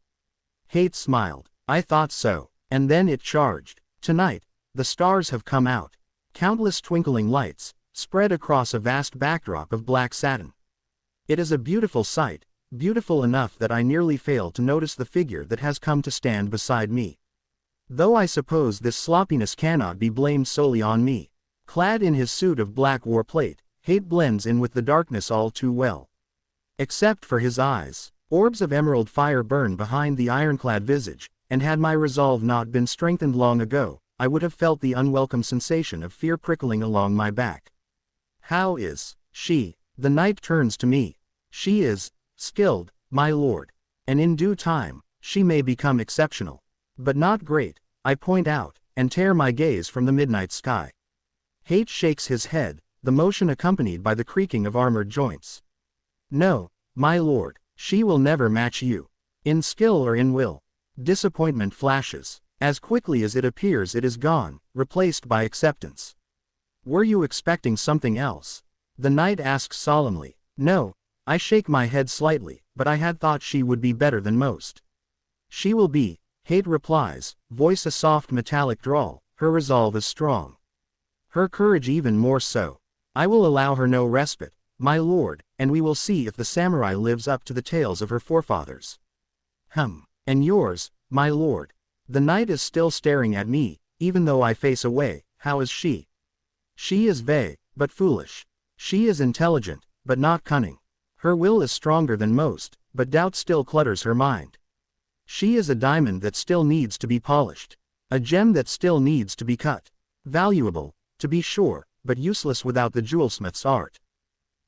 Hate smiled. I thought so. And then it charged. Tonight, the stars have come out. Countless twinkling lights, spread across a vast backdrop of black satin. It is a beautiful sight, beautiful enough that I nearly fail to notice the figure that has come to stand beside me. Though I suppose this sloppiness cannot be blamed solely on me. Clad in his suit of black war plate, Hate blends in with the darkness all too well. Except for his eyes, orbs of emerald fire burn behind the ironclad visage, and had my resolve not been strengthened long ago, I would have felt the unwelcome sensation of fear prickling along my back. How is she? The knight turns to me. She is skilled, my lord. And in due time, she may become exceptional. But not great, I point out, and tear my gaze from the midnight sky. Hate shakes his head, the motion accompanied by the creaking of armored joints. No, my lord, she will never match you. In skill or in will. Disappointment flashes. As quickly as it appears it is gone, replaced by acceptance. Were you expecting something else? The knight asks solemnly. No, I shake my head slightly, but I had thought she would be better than most. She will be, Hate replies, voice a soft metallic drawl, her resolve is strong. Her courage even more so. I will allow her no respite, my lord, and we will see if the samurai lives up to the tales of her forefathers. And yours, my lord. The knight is still staring at me, even though I face away. How is she? She is vague, but foolish. She is intelligent, but not cunning. Her will is stronger than most, but doubt still clutters her mind. She is a diamond that still needs to be polished. A gem that still needs to be cut. Valuable, to be sure, but useless without the jewelsmith's art.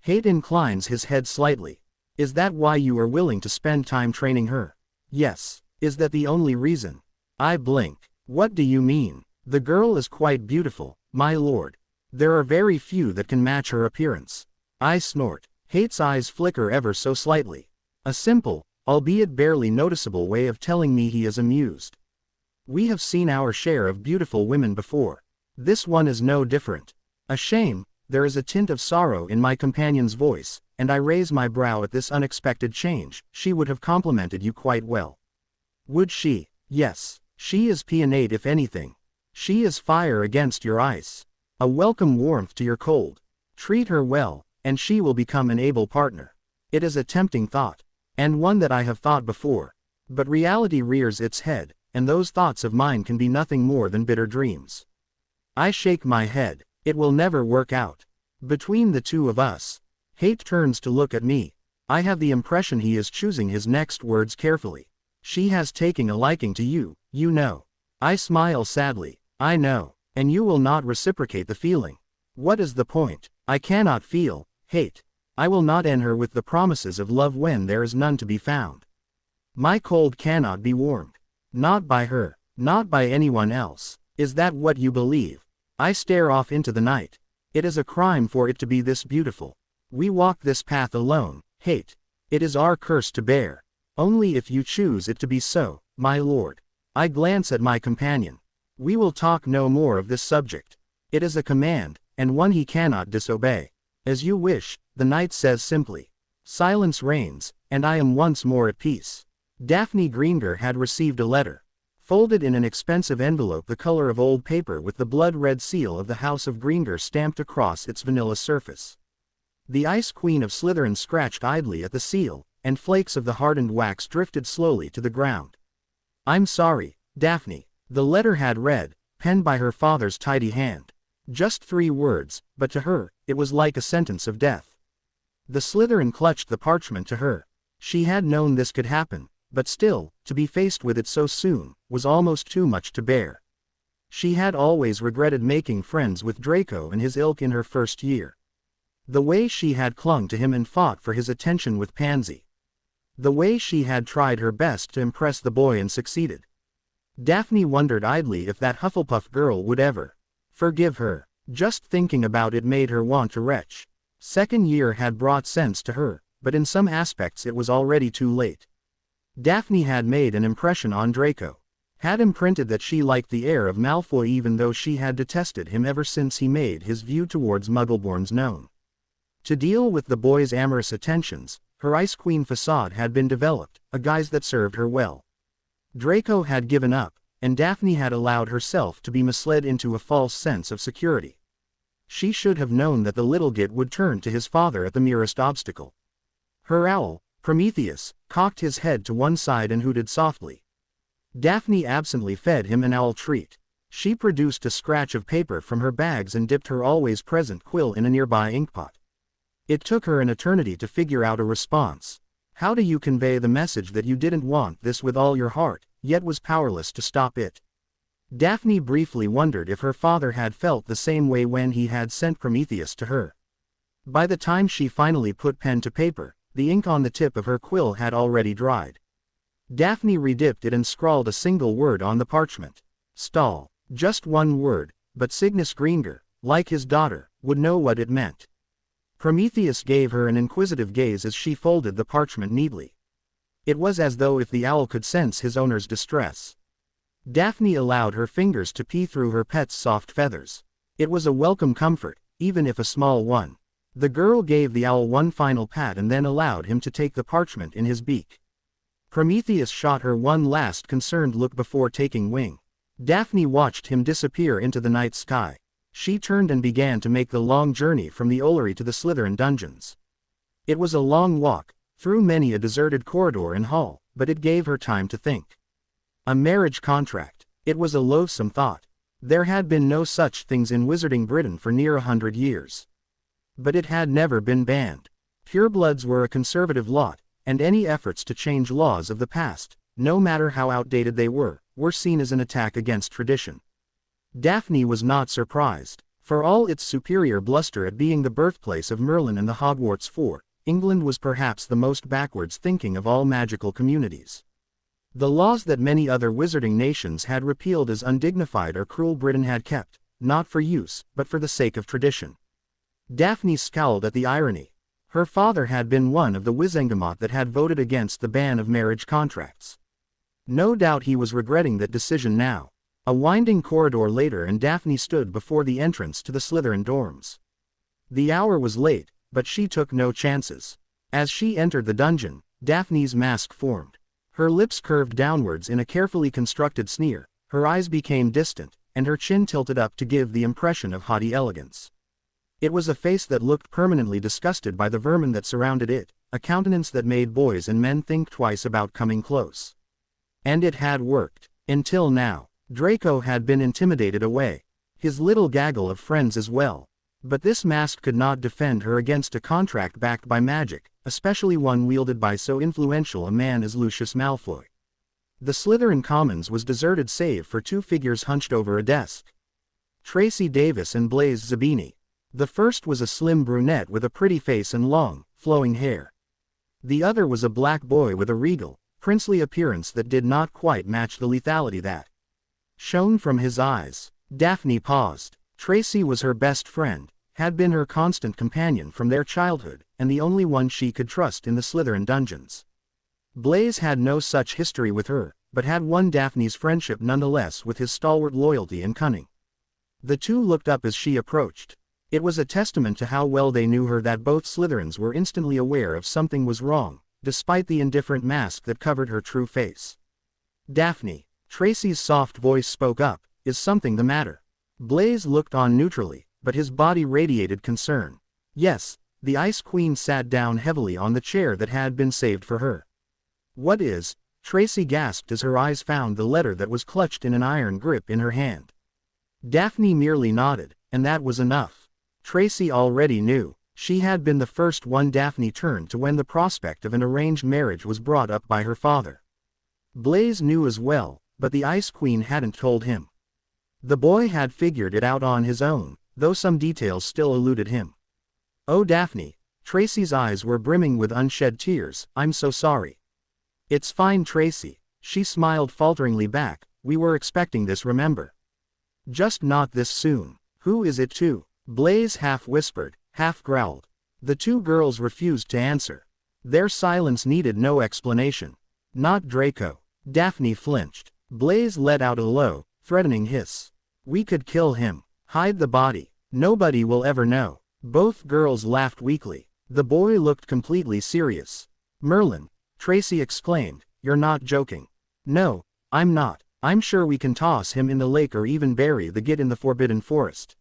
Hate inclines his head slightly. Is that why you are willing to spend time training her? Yes. Is that the only reason? I blink. What do you mean? The girl is quite beautiful, my lord. There are very few that can match her appearance. I snort. Hate's eyes flicker ever so slightly. A simple, albeit barely noticeable way of telling me he is amused. We have seen our share of beautiful women before. This one is no different. A shame, there is a tint of sorrow in my companion's voice, and I raise my brow at this unexpected change. She would have complimented you quite well. Would she? Yes. She is peonate if anything. She is fire against your ice. A welcome warmth to your cold. Treat her well, and she will become an able partner. It is a tempting thought. And one that I have thought before. But reality rears its head, and those thoughts of mine can be nothing more than bitter dreams. I shake my head. It will never work out. Between the two of us. Hate turns to look at me. I have the impression he is choosing his next words carefully. She has taken a liking to you, you know. I smile sadly. I know. And you will not reciprocate the feeling. What is the point? I cannot feel hate. I will not end her with the promises of love when there is none to be found. My cold cannot be warmed. Not by her. Not by anyone else. Is that what you believe? I stare off into the night. It is a crime for it to be this beautiful. We walk this path alone, Hate. It is our curse to bear. Only if you choose it to be so, my lord. I glance at my companion. We will talk no more of this subject. It is a command, and one he cannot disobey. As you wish, the knight says simply. Silence reigns, and I am once more at peace. Daphne Greenger had received a letter. Folded in an expensive envelope the color of old paper with the blood-red seal of the House of Greenger stamped across its vanilla surface. The Ice Queen of Slytherin scratched idly at the seal, and flakes of the hardened wax drifted slowly to the ground. I'm sorry, Daphne. The letter had read, penned by her father's tidy hand. Just 3 words, but to her, it was like a sentence of death. The Slytherin clutched the parchment to her. She had known this could happen, but still, to be faced with it so soon, was almost too much to bear. She had always regretted making friends with Draco and his ilk in her first year. The way she had clung to him and fought for his attention with Pansy. The way she had tried her best to impress the boy and succeeded. Daphne wondered idly if that Hufflepuff girl would ever forgive her. Just thinking about it made her want to retch. Second year had brought sense to her, but in some aspects it was already too late. Daphne had made an impression on Draco. Had imprinted that she liked the air of Malfoy even though she had detested him ever since he made his view towards Muggleborns known. To deal with the boy's amorous attentions, her Ice Queen facade had been developed, a guise that served her well. Draco had given up, and Daphne had allowed herself to be misled into a false sense of security. She should have known that the little git would turn to his father at the merest obstacle. Her owl, Prometheus, cocked his head to one side and hooted softly. Daphne absently fed him an owl treat. She produced a scratch of paper from her bags and dipped her always present quill in a nearby inkpot. It took her an eternity to figure out a response. How do you convey the message that you didn't want this with all your heart, yet was powerless to stop it? Daphne briefly wondered if her father had felt the same way when he had sent Prometheus to her. By the time she finally put pen to paper, the ink on the tip of her quill had already dried. Daphne redipped it and scrawled a single word on the parchment. Stall. Just one word, but Cygnus Greenger, like his daughter, would know what it meant. Prometheus gave her an inquisitive gaze as she folded the parchment neatly. It was as though if the owl could sense his owner's distress. Daphne allowed her fingers to pee through her pet's soft feathers. It was a welcome comfort, even if a small one. The girl gave the owl one final pat and then allowed him to take the parchment in his beak. Prometheus shot her one last concerned look before taking wing. Daphne watched him disappear into the night sky. She turned and began to make the long journey from the Ollery to the Slytherin dungeons. It was a long walk, through many a deserted corridor and hall, but it gave her time to think. A marriage contract. It was a loathsome thought. There had been no such things in Wizarding Britain for near 100 years. But it had never been banned. Purebloods were a conservative lot, and any efforts to change laws of the past, no matter how outdated they were seen as an attack against tradition. Daphne was not surprised. For all its superior bluster at being the birthplace of Merlin and the Hogwarts 4, England was perhaps the most backwards thinking of all magical communities. The laws that many other wizarding nations had repealed as undignified or cruel Britain had kept, not for use, but for the sake of tradition. Daphne scowled at the irony. Her father had been one of the Wizengamot that had voted against the ban of marriage contracts. No doubt he was regretting that decision now. A winding corridor later and Daphne stood before the entrance to the Slytherin dorms. The hour was late, but she took no chances. As she entered the dungeon, Daphne's mask formed. Her lips curved downwards in a carefully constructed sneer, her eyes became distant, and her chin tilted up to give the impression of haughty elegance. It was a face that looked permanently disgusted by the vermin that surrounded it, a countenance that made boys and men think twice about coming close. And it had worked. Until now. Draco had been intimidated away. His little gaggle of friends as well. But this mask could not defend her against a contract backed by magic, especially one wielded by so influential a man as Lucius Malfoy. The Slytherin Commons was deserted save for 2 figures hunched over a desk. Tracy Davis and Blaise Zabini. The first was a slim brunette with a pretty face and long, flowing hair. The other was a black boy with a regal, princely appearance that did not quite match the lethality that shone from his eyes. Daphne paused. Tracy was her best friend, had been her constant companion from their childhood, and the only one she could trust in the Slytherin dungeons. Blaise had no such history with her, but had won Daphne's friendship nonetheless with his stalwart loyalty and cunning. The two looked up as she approached. It was a testament to how well they knew her that both Slytherins were instantly aware of something was wrong, despite the indifferent mask that covered her true face. "Daphne," Tracy's soft voice spoke up, "is something the matter?" Blaise looked on neutrally, but his body radiated concern. "Yes." The Ice Queen sat down heavily on the chair that had been saved for her. "What is?" Tracy gasped as her eyes found the letter that was clutched in an iron grip in her hand. Daphne merely nodded, and that was enough. Tracy already knew. She had been the first one Daphne turned to when the prospect of an arranged marriage was brought up by her father. Blaise knew as well, but the Ice Queen hadn't told him. The boy had figured it out on his own, though some details still eluded him. "Oh Daphne," Tracy's eyes were brimming with unshed tears, "I'm so sorry." "It's fine Tracy," she smiled falteringly back, "we were expecting this, remember? Just not this soon." "Who is it to?" Blaise half whispered, half growled. The two girls refused to answer. Their silence needed no explanation. "Not Draco." Daphne flinched. Blaise let out a low, threatening hiss. "We could kill him. Hide the body. Nobody will ever know." Both girls laughed weakly. The boy looked completely serious. "Merlin," Tracy exclaimed, "you're not joking." "No, I'm not. I'm sure we can toss him in the lake or even bury the git in the Forbidden Forest."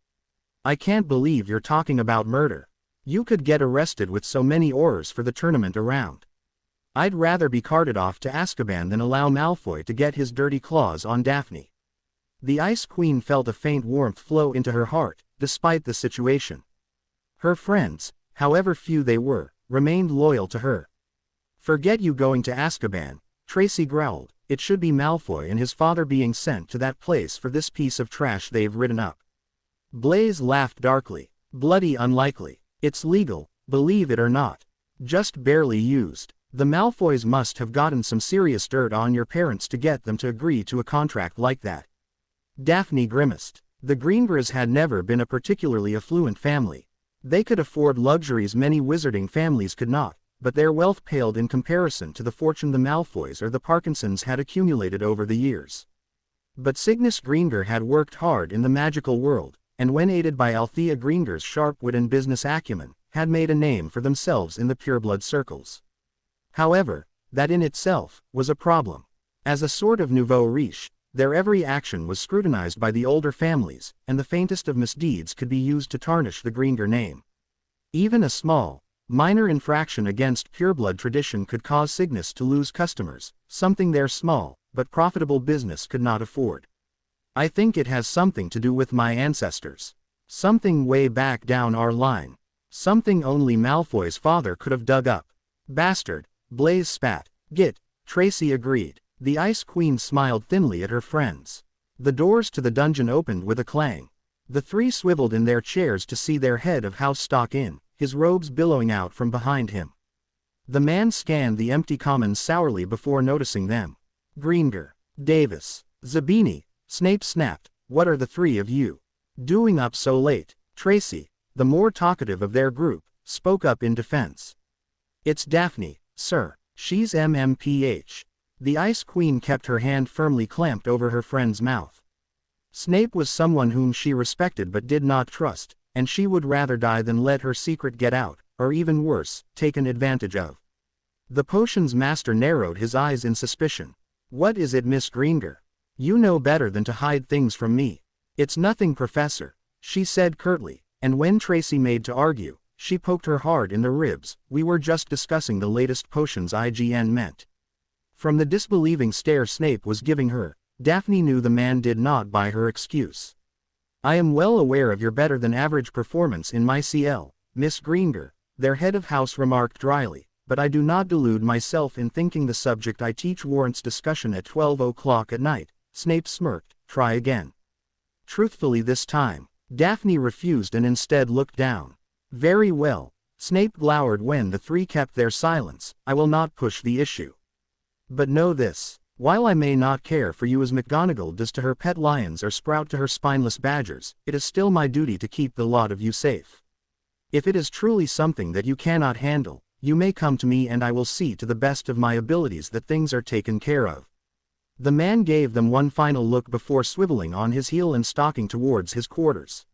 "I can't believe you're talking about murder. You could get arrested with so many Aurors for the tournament around. I'd rather be carted off to Azkaban than allow Malfoy to get his dirty claws on Daphne." The Ice Queen felt a faint warmth flow into her heart, despite the situation. Her friends, however few they were, remained loyal to her. "Forget you going to Azkaban," Tracy growled. "It should be Malfoy and his father being sent to that place for this piece of trash they've written up." Blaise laughed darkly. "Bloody unlikely. It's legal, believe it or not. Just barely used. The Malfoys must have gotten some serious dirt on your parents to get them to agree to a contract like that." Daphne grimaced. The Greengars had never been a particularly affluent family. They could afford luxuries many wizarding families could not, but their wealth paled in comparison to the fortune the Malfoys or the Parkinsons had accumulated over the years. But Cygnus Greengar had worked hard in the magical world, and when aided by Althea Greengar's sharp wit and business acumen, had made a name for themselves in the pureblood circles. However, that in itself was a problem. As a sort of nouveau riche, their every action was scrutinized by the older families, and the faintest of misdeeds could be used to tarnish the Greengar name. Even a small, minor infraction against pureblood tradition could cause Cygnus to lose customers, something their small, but profitable business could not afford. "I think it has something to do with my ancestors. Something way back down our line. Something only Malfoy's father could have dug up." "Bastard," Blaise spat. "Git," Tracy agreed. The Ice Queen smiled thinly at her friends. The doors to the dungeon opened with a clang. The three swiveled in their chairs to see their head of house stalk in, his robes billowing out from behind him. The man scanned the empty commons sourly before noticing them. "Greengar, Davis, Zabini," Snape snapped, "what are the three of you doing up so late?" Tracy, the more talkative of their group, spoke up in defense. "It's Daphne, sir. She's MMPH." The Ice Queen kept her hand firmly clamped over her friend's mouth. Snape was someone whom she respected but did not trust, and she would rather die than let her secret get out, or even worse, taken advantage of. The potions master narrowed his eyes in suspicion. "What is it, Miss Greengar? You know better than to hide things from me." "It's nothing, Professor," she said curtly, and when Tracy made to argue, she poked her hard in the ribs. "We were just discussing the latest potions IGN meant." From the disbelieving stare Snape was giving her, Daphne knew the man did not buy her excuse. "I am well aware of your better-than-average performance in my CL, Miss Greengar," their head of house remarked dryly, "but I do not delude myself in thinking the subject I teach warrants discussion at 12 o'clock at night." Snape smirked. "Try again." Truthfully this time, Daphne refused and instead looked down. "Very well." Snape glowered when the three kept their silence. "I will not push the issue. But know this, while I may not care for you as McGonagall does to her pet lions or Sprout to her spineless badgers, it is still my duty to keep the lot of you safe. If it is truly something that you cannot handle, you may come to me and I will see to the best of my abilities that things are taken care of." The man gave them one final look before swiveling on his heel and stalking towards his quarters.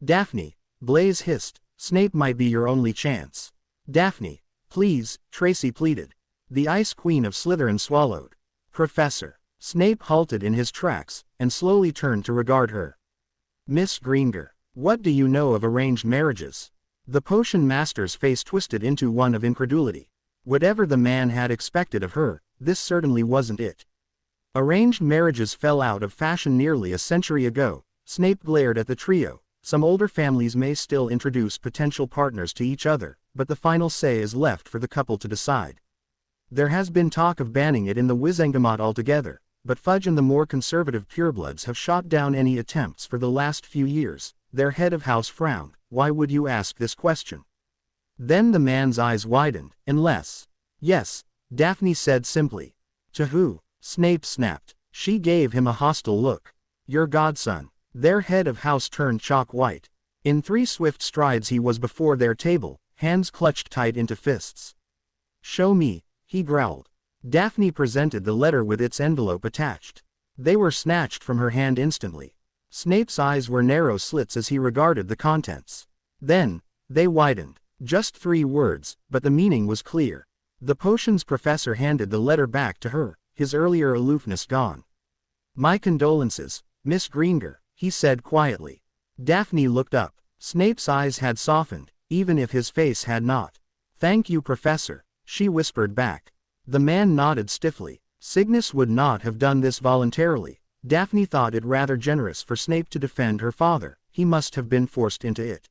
Daphne, Blaise hissed, Snape might be your only chance. Daphne, please, Tracy pleaded. The Ice Queen of Slytherin swallowed. Professor. Snape halted in his tracks, and slowly turned to regard her. Miss Greenger, what do you know of arranged marriages? The potion master's face twisted into one of incredulity. Whatever the man had expected of her, this certainly wasn't it. Arranged marriages fell out of fashion nearly a century ago. Snape glared at the trio. Some older families may still introduce potential partners to each other, but the final say is left for the couple to decide. There has been talk of banning it in the Wizengamot altogether, but Fudge and the more conservative purebloods have shot down any attempts for the last few years. Their head of house frowned. Why would you ask this question? Then the man's eyes widened. Unless. Yes, Daphne said simply. To who? Snape snapped. She gave him a hostile look. Your godson. Their head of house turned chalk white. In 3 swift strides he was before their table, hands clutched tight into fists. Show me, he growled. Daphne presented the letter with its envelope attached. They were snatched from her hand instantly. Snape's eyes were narrow slits as he regarded the contents. Then, they widened. Just 3 words, but the meaning was clear. The potions professor handed the letter back to her, his earlier aloofness gone. My condolences, Miss Greenger, he said quietly. Daphne looked up. Snape's eyes had softened, even if his face had not. Thank you, Professor, she whispered back. The man nodded stiffly. Cygnus would not have done this voluntarily. Daphne thought it rather generous for Snape to defend her father. He must have been forced into it.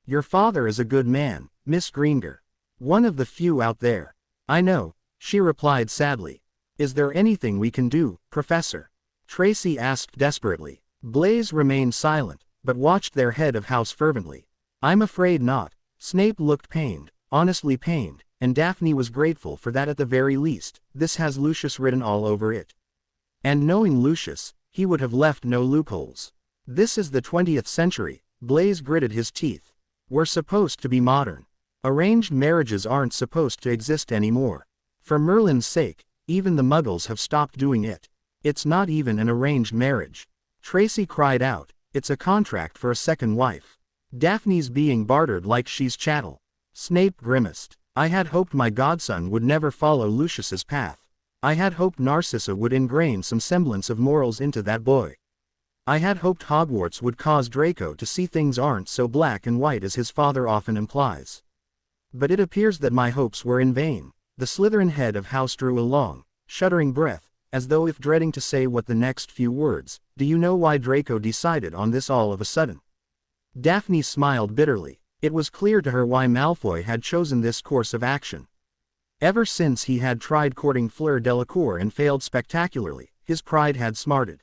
Your father is a good man, Miss Greenger. One of the few out there. I know, she replied sadly. Is there anything we can do, Professor? Tracy asked desperately. Blaise remained silent, but watched their head of house fervently. I'm afraid not. Snape looked pained, honestly pained, and Daphne was grateful for that at the very least. This has Lucius written all over it. And knowing Lucius, he would have left no loopholes. This is the 20th century, Blaise gritted his teeth. We're supposed to be modern. Arranged marriages aren't supposed to exist anymore. For Merlin's sake, even the Muggles have stopped doing it. It's not even an arranged marriage. Tracy cried out, it's a contract for a second wife. Daphne's being bartered like she's chattel. Snape grimaced. I had hoped my godson would never follow Lucius's path. I had hoped Narcissa would ingrain some semblance of morals into that boy. I had hoped Hogwarts would cause Draco to see things aren't so black and white as his father often implies. But it appears that my hopes were in vain. The Slytherin head of house drew a long, shuddering breath, as though if dreading to say what the next few words. Do you know why Draco decided on this all of a sudden? Daphne smiled bitterly. It was clear to her why Malfoy had chosen this course of action. Ever since he had tried courting Fleur Delacour and failed spectacularly, his pride had smarted.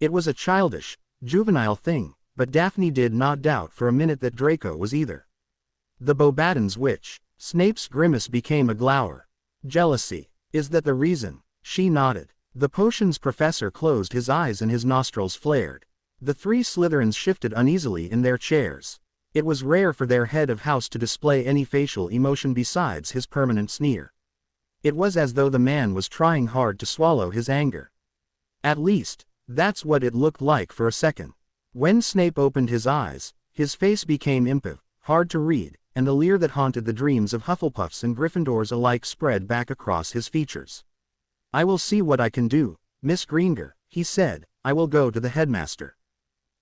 It was a childish, juvenile thing, but Daphne did not doubt for a minute that Draco was either. The Beauxbatons witch. Snape's grimace became a glower. Jealousy. Is that the reason? She nodded. The potions professor closed his eyes and his nostrils flared. The 3 Slytherins shifted uneasily in their chairs. It was rare for their head of house to display any facial emotion besides his permanent sneer. It was as though the man was trying hard to swallow his anger. At least, that's what it looked like for a second. When Snape opened his eyes, his face became impassive, hard to read, and the leer that haunted the dreams of Hufflepuffs and Gryffindors alike spread back across his features. I will see what I can do, Miss Greenger, he said. I will go to the headmaster.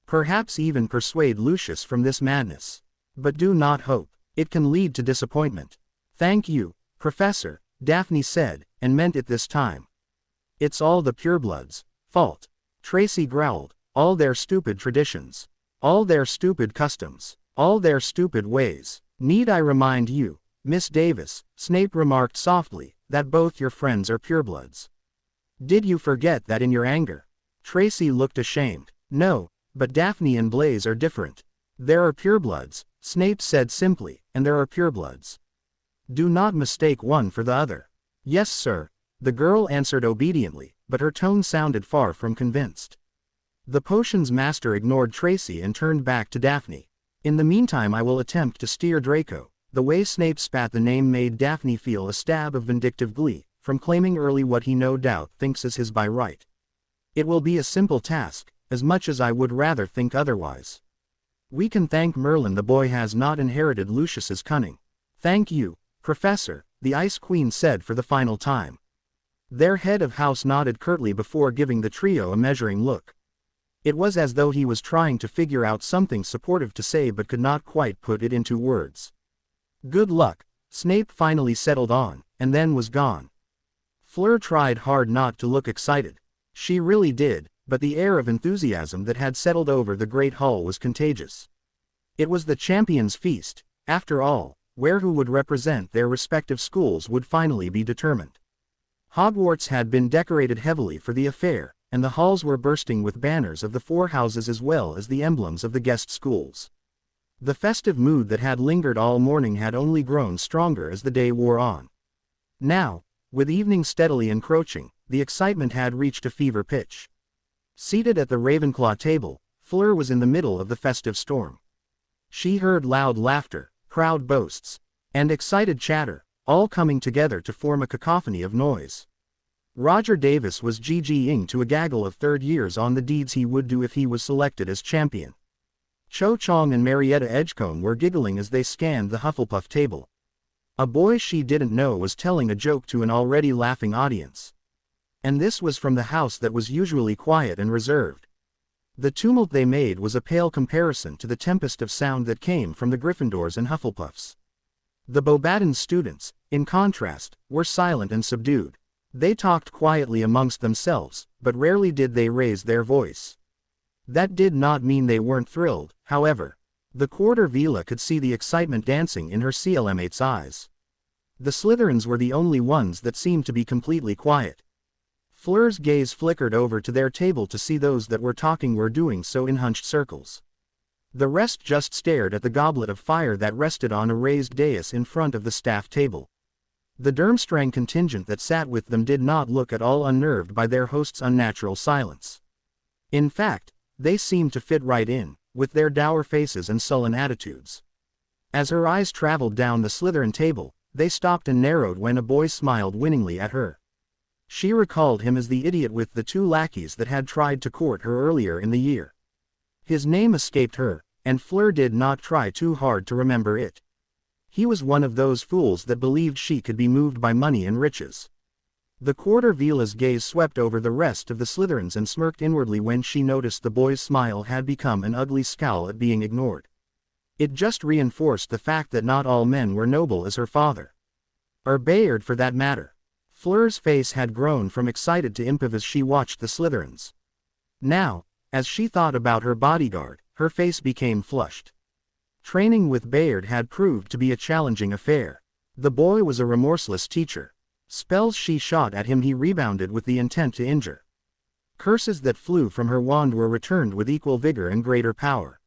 Perhaps even persuade Lucius from this madness. But do not hope. It can lead to disappointment. Thank you, Professor, Daphne said, and meant it this time. It's all the purebloods' fault. Tracy growled. All their stupid traditions. All their stupid customs. All their stupid ways. Need I remind you, Miss Davis, Snape remarked softly, that both your friends are purebloods? Did you forget that in your anger? Tracy looked ashamed. No, but Daphne and Blaise are different. There are purebloods, Snape said simply, and there are purebloods. Do not mistake one for the other. Yes, sir, the girl answered obediently, but her tone sounded far from convinced. The potions master ignored Tracy and turned back to Daphne. In the meantime I will attempt to steer Draco. The way Snape spat the name made Daphne feel a stab of vindictive glee. from claiming early what he no doubt thinks is his by right. It will be a simple task, as much as I would rather think otherwise. We can thank Merlin the boy has not inherited Lucius's cunning. Thank you, Professor, the Ice Queen said for the final time. Their head of house nodded curtly before giving the trio a measuring look. It was as though he was trying to figure out something supportive to say but could not quite put it into words. Good luck, Snape finally settled on, and then was gone. Fleur tried hard not to look excited. She really did, but the air of enthusiasm that had settled over the great hall was contagious. It was the champions' feast, after all, where who would represent their respective schools would finally be determined. Hogwarts had been decorated heavily for the affair, and the halls were bursting with banners of the four houses as well as the emblems of the guest schools. The festive mood that had lingered all morning had only grown stronger as the day wore on. Now, with evening steadily encroaching, the excitement had reached a fever pitch. Seated at the Ravenclaw table, Fleur was in the middle of the festive storm. She heard loud laughter, proud boasts, and excited chatter, all coming together to form a cacophony of noise. Roger Davis was GGing to a gaggle of third years on the deeds he would do if he was selected as champion. Cho Chang and Marietta Edgecombe were giggling as they scanned the Hufflepuff table. A boy she didn't know was telling a joke to an already laughing audience. And this was from the house that was usually quiet and reserved. The tumult they made was a pale comparison to the tempest of sound that came from the Gryffindors and Hufflepuffs. The Beauxbatons students, in contrast, were silent and subdued. They talked quietly amongst themselves, but rarely did they raise their voice. That did not mean they weren't thrilled, however. The Quarter Vila could see the excitement dancing in her CLMate's eyes. The Slytherins were the only ones that seemed to be completely quiet. Fleur's gaze flickered over to their table to see those that were talking were doing so in hunched circles. The rest just stared at the goblet of fire that rested on a raised dais in front of the staff table. The Durmstrang contingent that sat with them did not look at all unnerved by their host's unnatural silence. In fact, they seemed to fit right in, with their dour faces and sullen attitudes. As her eyes traveled down the Slytherin table, they stopped and narrowed when a boy smiled winningly at her. She recalled him as the idiot with the two lackeys that had tried to court her earlier in the year. His name escaped her, and Fleur did not try too hard to remember it. He was one of those fools that believed she could be moved by money and riches. The Quarter Vila's gaze swept over the rest of the Slytherins and smirked inwardly when she noticed the boy's smile had become an ugly scowl at being ignored. It just reinforced the fact that not all men were noble as her father. Or Bayard for that matter. Fleur's face had grown from excited to impish as she watched the Slytherins. Now, as she thought about her bodyguard, her face became flushed. Training with Bayard had proved to be a challenging affair. The boy was a remorseless teacher. Spells she shot at him he rebounded with the intent to injure. Curses that flew from her wand were returned with equal vigor and greater power.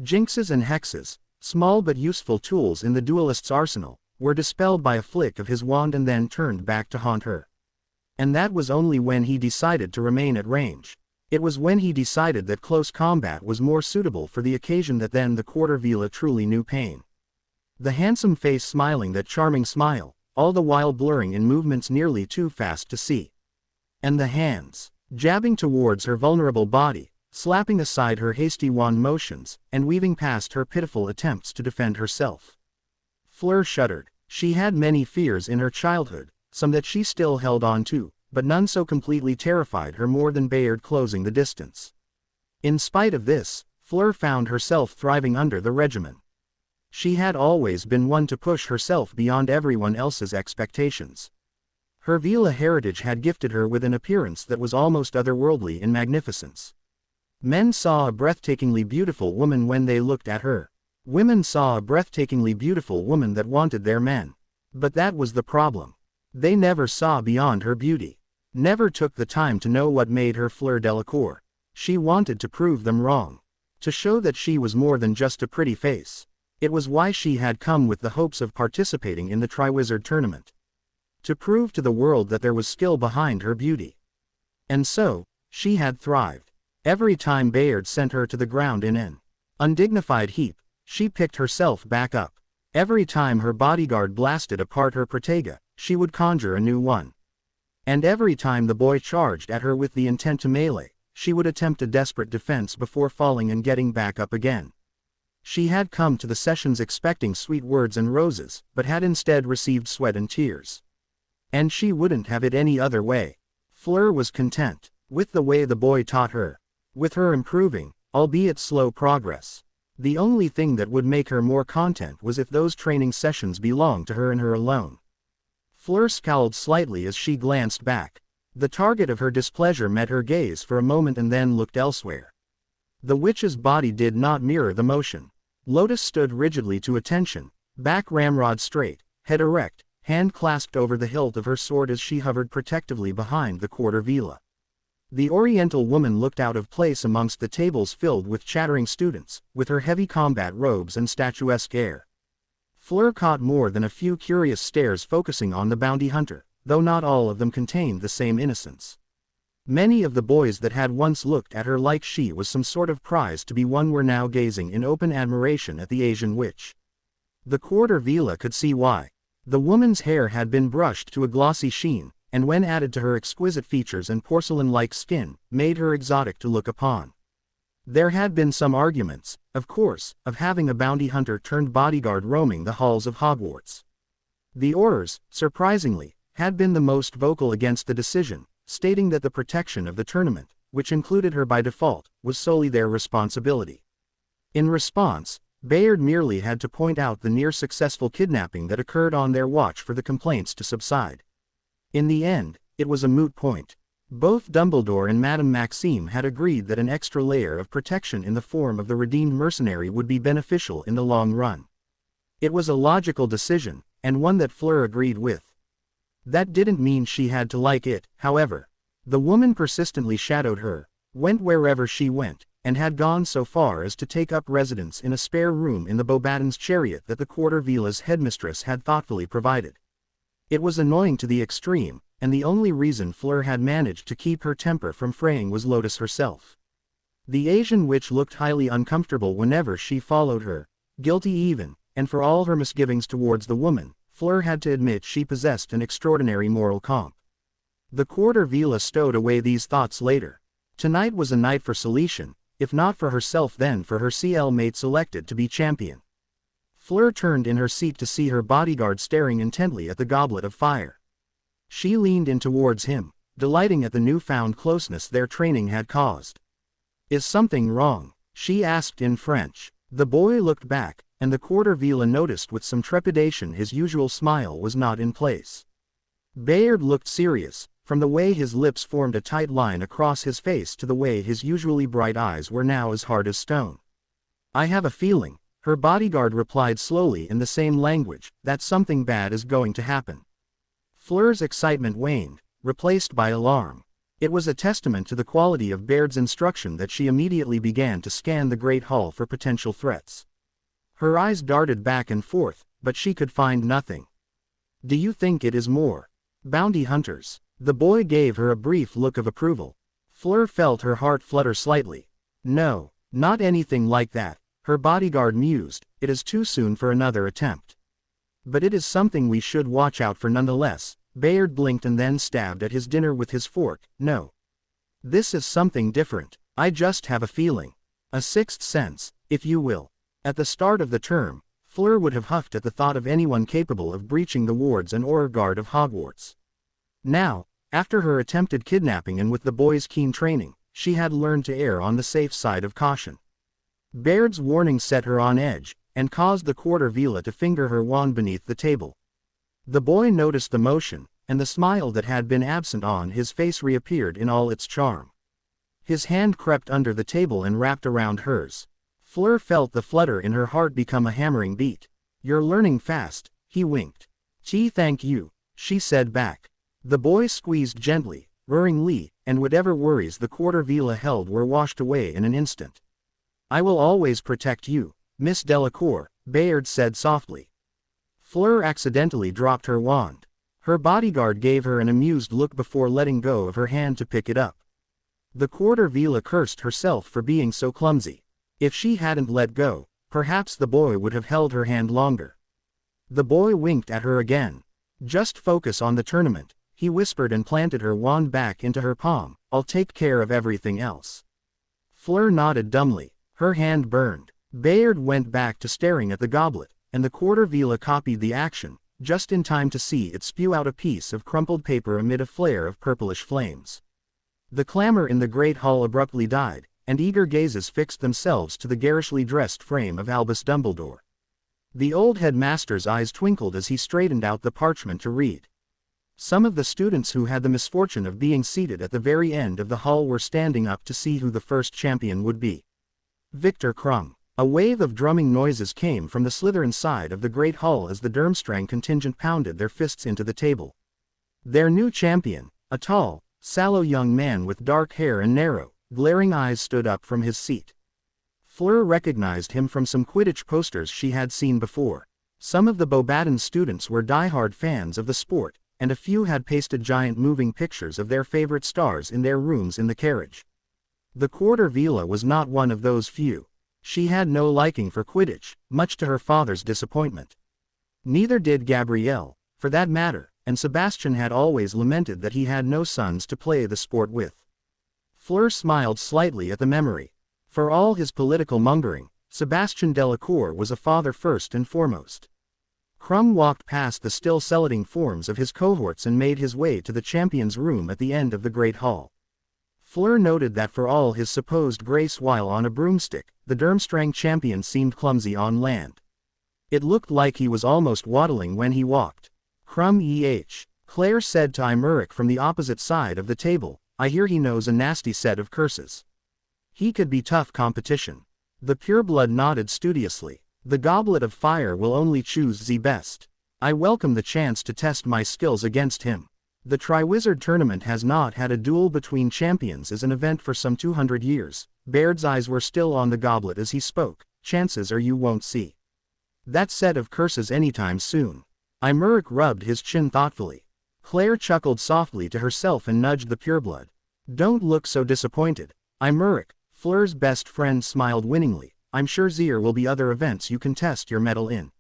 Jinxes and hexes, small but useful tools in the duelist's arsenal, were dispelled by a flick of his wand and then turned back to haunt her. And that was only when he decided to remain at range. It was when he decided that close combat was more suitable for the occasion that then the Quarter Vila truly knew pain. The handsome face smiling that charming smile, all the while blurring in movements nearly too fast to see. And the hands, jabbing towards her vulnerable body, slapping aside her hasty wand motions, and weaving past her pitiful attempts to defend herself. Fleur shuddered. She had many fears in her childhood, some that she still held on to, but none so completely terrified her more than Bayard closing the distance. In spite of this, Fleur found herself thriving under the regimen. She had always been one to push herself beyond everyone else's expectations. Her Vila heritage had gifted her with an appearance that was almost otherworldly in magnificence. Men saw a breathtakingly beautiful woman when they looked at her. Women saw a breathtakingly beautiful woman that wanted their men. But that was the problem. They never saw beyond her beauty. Never took the time to know what made her Fleur Delacour. She wanted to prove them wrong. To show that she was more than just a pretty face. It was why she had come with the hopes of participating in the Triwizard Tournament. To prove to the world that there was skill behind her beauty. And so, she had thrived. Every time Bayard sent her to the ground in an undignified heap, she picked herself back up. Every time her bodyguard blasted apart her protega, she would conjure a new one. And every time the boy charged at her with the intent to melee, she would attempt a desperate defense before falling and getting back up again. She had come to the sessions expecting sweet words and roses, but had instead received sweat and tears. And she wouldn't have it any other way. Fleur was content with the way the boy taught her, with her improving, albeit slow progress. The only thing that would make her more content was if those training sessions belonged to her and her alone. Fleur scowled slightly as she glanced back. The target of her displeasure met her gaze for a moment and then looked elsewhere. The witch's body did not mirror the motion. Lotus stood rigidly to attention, back ramrod straight, head erect, hand clasped over the hilt of her sword as she hovered protectively behind the quarter villa. The Oriental woman looked out of place amongst the tables filled with chattering students, with her heavy combat robes and statuesque air. Fleur caught more than a few curious stares focusing on the bounty hunter, though not all of them contained the same innocence. Many of the boys that had once looked at her like she was some sort of prize to be won were now gazing in open admiration at the Asian witch. The quarter villa could see why. The woman's hair had been brushed to a glossy sheen, and when added to her exquisite features and porcelain-like skin, made her exotic to look upon. There had been some arguments, of course, of having a bounty hunter turned bodyguard roaming the halls of Hogwarts. The Aurors, surprisingly, had been the most vocal against the decision, stating that the protection of the tournament, which included her by default, was solely their responsibility. In response, Bayard merely had to point out the near-successful kidnapping that occurred on their watch for the complaints to subside. In the end, it was a moot point. Both Dumbledore and Madame Maxime had agreed that an extra layer of protection in the form of the redeemed mercenary would be beneficial in the long run. It was a logical decision, and one that Fleur agreed with. That didn't mean she had to like it, however. The woman persistently shadowed her, went wherever she went, and had gone so far as to take up residence in a spare room in the Beauxbatons chariot that the quarter villa's headmistress had thoughtfully provided. It was annoying to the extreme, and the only reason Fleur had managed to keep her temper from fraying was Lotus herself. The Asian witch looked highly uncomfortable whenever she followed her, guilty even, and for all her misgivings towards the woman, Fleur had to admit she possessed an extraordinary moral comp. The quarter villa stowed away these thoughts later. Tonight was a night for selection, if not for herself then for her CL mate selected to be champion. Fleur turned in her seat to see her bodyguard staring intently at the goblet of fire. She leaned in towards him, delighting at the newfound closeness their training had caused. "Is something wrong?" she asked in French. The boy looked back, and the quarter villa noticed with some trepidation his usual smile was not in place. Bayard looked serious, from the way his lips formed a tight line across his face to the way his usually bright eyes were now as hard as stone. "I have a feeling," her bodyguard replied slowly in the same language, "that something bad is going to happen." Fleur's excitement waned, replaced by alarm. It was a testament to the quality of Bayard's instruction that she immediately began to scan the great hall for potential threats. Her eyes darted back and forth, but she could find nothing. "Do you think it is more bounty hunters?" The boy gave her a brief look of approval. Fleur felt her heart flutter slightly. "No, not anything like that," her bodyguard mused, "it is too soon for another attempt. But it is something we should watch out for nonetheless." Bayard blinked and then stabbed at his dinner with his fork. "No. This is something different. I just have a feeling. A sixth sense, if you will." At the start of the term, Fleur would have huffed at the thought of anyone capable of breaching the wards and Auror Guard of Hogwarts. Now, after her attempted kidnapping and with the boy's keen training, she had learned to err on the safe side of caution. Bayard's warning set her on edge, and caused the quarter villa to finger her wand beneath the table. The boy noticed the motion, and the smile that had been absent on his face reappeared in all its charm. His hand crept under the table and wrapped around hers. Fleur felt the flutter in her heart become a hammering beat. "You're learning fast," he winked. "Gee, thank you," she said back. The boy squeezed gently, whirringly, and whatever worries the quarter villa held were washed away in an instant. "I will always protect you, Miss Delacour," Bayard said softly. Fleur accidentally dropped her wand. Her bodyguard gave her an amused look before letting go of her hand to pick it up. The quarter villa cursed herself for being so clumsy. If she hadn't let go, perhaps the boy would have held her hand longer. The boy winked at her again. "Just focus on the tournament," he whispered and planted her wand back into her palm. "I'll take care of everything else." Fleur nodded dumbly. Her hand burned. Bayard went back to staring at the goblet, and the quarter vila copied the action, just in time to see it spew out a piece of crumpled paper amid a flare of purplish flames. The clamor in the great hall abruptly died, and eager gazes fixed themselves to the garishly dressed frame of Albus Dumbledore. The old headmaster's eyes twinkled as he straightened out the parchment to read. Some of the students who had the misfortune of being seated at the very end of the hall were standing up to see who the first champion would be. Victor Krum. A wave of drumming noises came from the Slytherin side of the great hall as the Durmstrang contingent pounded their fists into the table. Their new champion, a tall, sallow young man with dark hair and narrow, glaring eyes, stood up from his seat. Fleur recognized him from some Quidditch posters she had seen before. Some of the Beauxbatons students were die-hard fans of the sport, and a few had pasted giant moving pictures of their favorite stars in their rooms in the carriage. The quarter vila was not one of those few. She had no liking for Quidditch, much to her father's disappointment. Neither did Gabrielle, for that matter, and Sebastian had always lamented that he had no sons to play the sport with. Fleur smiled slightly at the memory. For all his political mongering, Sebastian Delacour was a father first and foremost. Krum walked past the still celading forms of his cohorts and made his way to the champion's room at the end of the great hall. Fleur noted that for all his supposed grace while on a broomstick, the Durmstrang champion seemed clumsy on land. It looked like he was almost waddling when he walked. "Krum Claire said to Imeric from the opposite side of the table, "I hear he knows a nasty set of curses. He could be tough competition." The pureblood nodded studiously. "The Goblet of Fire will only choose the best. I welcome the chance to test my skills against him. The Triwizard Tournament has not had a duel between champions as an event for some 200 years. Baird's eyes were still on the goblet as he spoke. "Chances are you won't see that set of curses anytime soon." Imeric rubbed his chin thoughtfully. Claire chuckled softly to herself and nudged the pureblood. "Don't look so disappointed, Imeric." Fleur's best friend smiled winningly. "I'm sure there will be other events you can test your mettle in."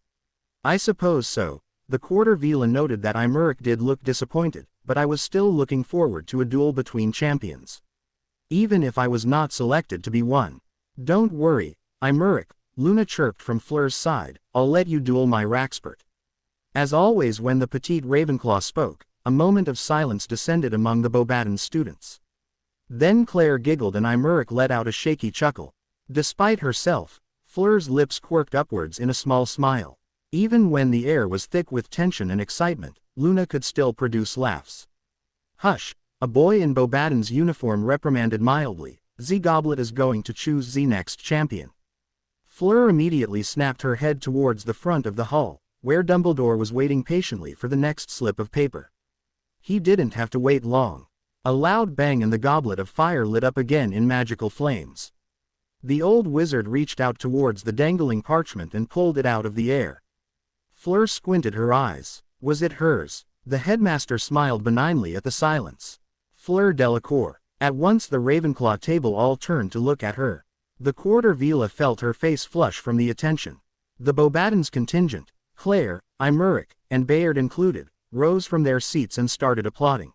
"I suppose so." The quarter vila noted that Imeric did look disappointed, but I was still looking forward to a duel between champions. Even if I was not selected to be one. "Don't worry, Imeric," Luna chirped from Fleur's side, "I'll let you duel my Raxpert." As always when the petite Ravenclaw spoke, a moment of silence descended among the Beauxbatons students. Then Claire giggled and Imeric let out a shaky chuckle. Despite herself, Fleur's lips quirked upwards in a small smile. Even when the air was thick with tension and excitement, Luna could still produce laughs. "Hush," a boy in Beauxbaton's uniform reprimanded mildly, "The Goblet is going to choose the next champion." Fleur immediately snapped her head towards the front of the hall, where Dumbledore was waiting patiently for the next slip of paper. He didn't have to wait long. A loud bang and the Goblet of Fire lit up again in magical flames. The old wizard reached out towards the dangling parchment and pulled it out of the air. Fleur squinted her eyes. Was it hers? The headmaster smiled benignly at the silence. Fleur Delacour. At once the Ravenclaw table all turned to look at her. The quarter vila felt her face flush from the attention. The Beauxbatons contingent, Claire, Imeric, and Bayard included, rose from their seats and started applauding.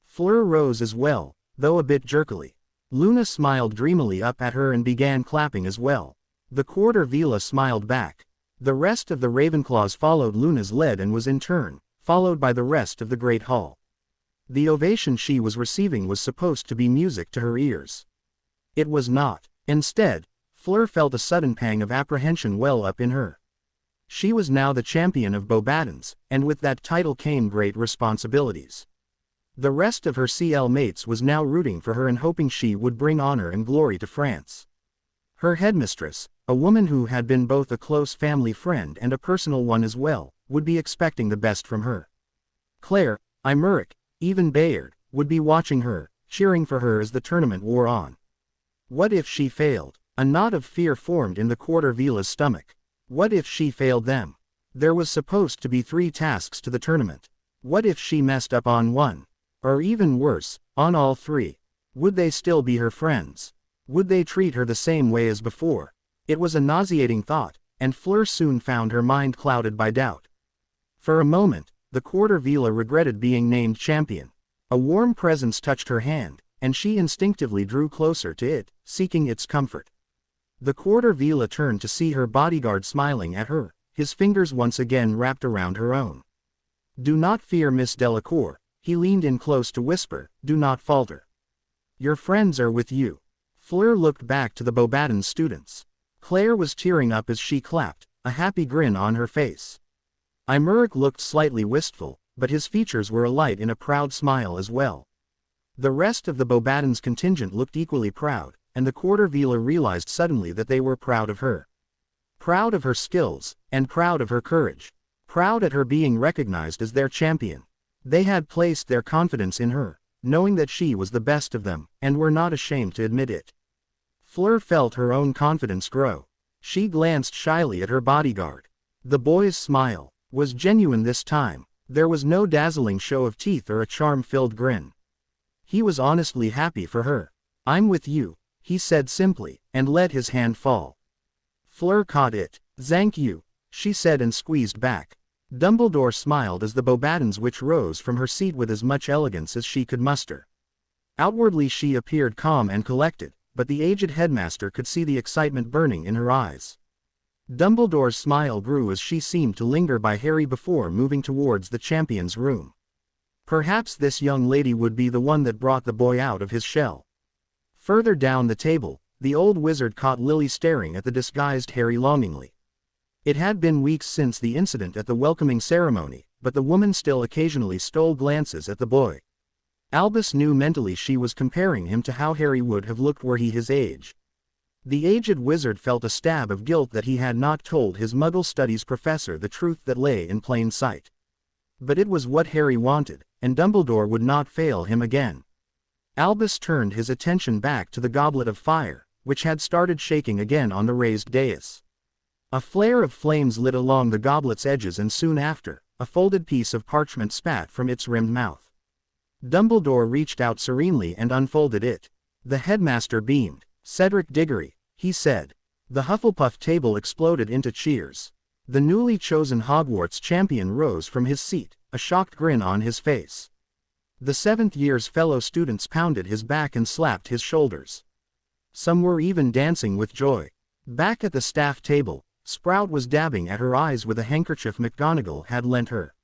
Fleur rose as well, though a bit jerkily. Luna smiled dreamily up at her and began clapping as well. The quarter vila smiled back. The rest of the Ravenclaws followed Luna's lead and was in turn followed by the rest of the great hall. The ovation she was receiving was supposed to be music to her ears. It was not. Instead, Fleur felt a sudden pang of apprehension well up in her. She was now the champion of Beauxbatons, and with that title came great responsibilities. The rest of her CL mates was now rooting for her and hoping she would bring honor and glory to France. Her headmistress, a woman who had been both a close family friend and a personal one as well, would be expecting the best from her. Claire, Imeric, even Bayard, would be watching her, cheering for her as the tournament wore on. What if she failed? A knot of fear formed in the quarter vila's stomach. What if she failed them? There was supposed to be 3 tasks to the tournament. What if she messed up on one? Or even worse, on all 3? Would they still be her friends? Would they treat her the same way as before? It was a nauseating thought, and Fleur soon found her mind clouded by doubt. For a moment, the Quarter Vila regretted being named champion. A warm presence touched her hand, and she instinctively drew closer to it, seeking its comfort. The Quarter Vila turned to see her bodyguard smiling at her, his fingers once again wrapped around her own. "Do not fear, Miss Delacour," he leaned in close to whisper, "do not falter. Your friends are with you." Fleur looked back to the Beauxbatons students. Claire was tearing up as she clapped, a happy grin on her face. Imeric looked slightly wistful, but his features were alight in a proud smile as well. The rest of the Beauxbatons contingent looked equally proud, and the Quarter Vila realized suddenly that they were proud of her. Proud of her skills, and proud of her courage. Proud at her being recognized as their champion. They had placed their confidence in her, knowing that she was the best of them, and were not ashamed to admit it. Fleur felt her own confidence grow. She glanced shyly at her bodyguard. The boy's smile was genuine this time. There was no dazzling show of teeth or a charm-filled grin. He was honestly happy for her. "I'm with you," he said simply, and let his hand fall. Fleur caught it. "Thank you," she said and squeezed back. Dumbledore smiled as the Beauxbatons witch rose from her seat with as much elegance as she could muster. Outwardly she appeared calm and collected, but the aged headmaster could see the excitement burning in her eyes. Dumbledore's smile grew as she seemed to linger by Harry before moving towards the champion's room. Perhaps this young lady would be the one that brought the boy out of his shell. Further down the table, the old wizard caught Lily staring at the disguised Harry longingly. It had been weeks since the incident at the welcoming ceremony, but the woman still occasionally stole glances at the boy. Albus knew mentally she was comparing him to how Harry would have looked were he his age. The aged wizard felt a stab of guilt that he had not told his Muggle Studies professor the truth that lay in plain sight. But it was what Harry wanted, and Dumbledore would not fail him again. Albus turned his attention back to the goblet of fire, which had started shaking again on the raised dais. A flare of flames lit along the goblet's edges, and soon after, a folded piece of parchment spat from its rimmed mouth. Dumbledore reached out serenely and unfolded it. The headmaster beamed. "Cedric Diggory," he said. The Hufflepuff table exploded into cheers. The newly chosen Hogwarts champion rose from his seat, a shocked grin on his face. The 7th year's fellow students pounded his back and slapped his shoulders. Some were even dancing with joy. Back at the staff table, Sprout was dabbing at her eyes with a handkerchief McGonagall had lent her.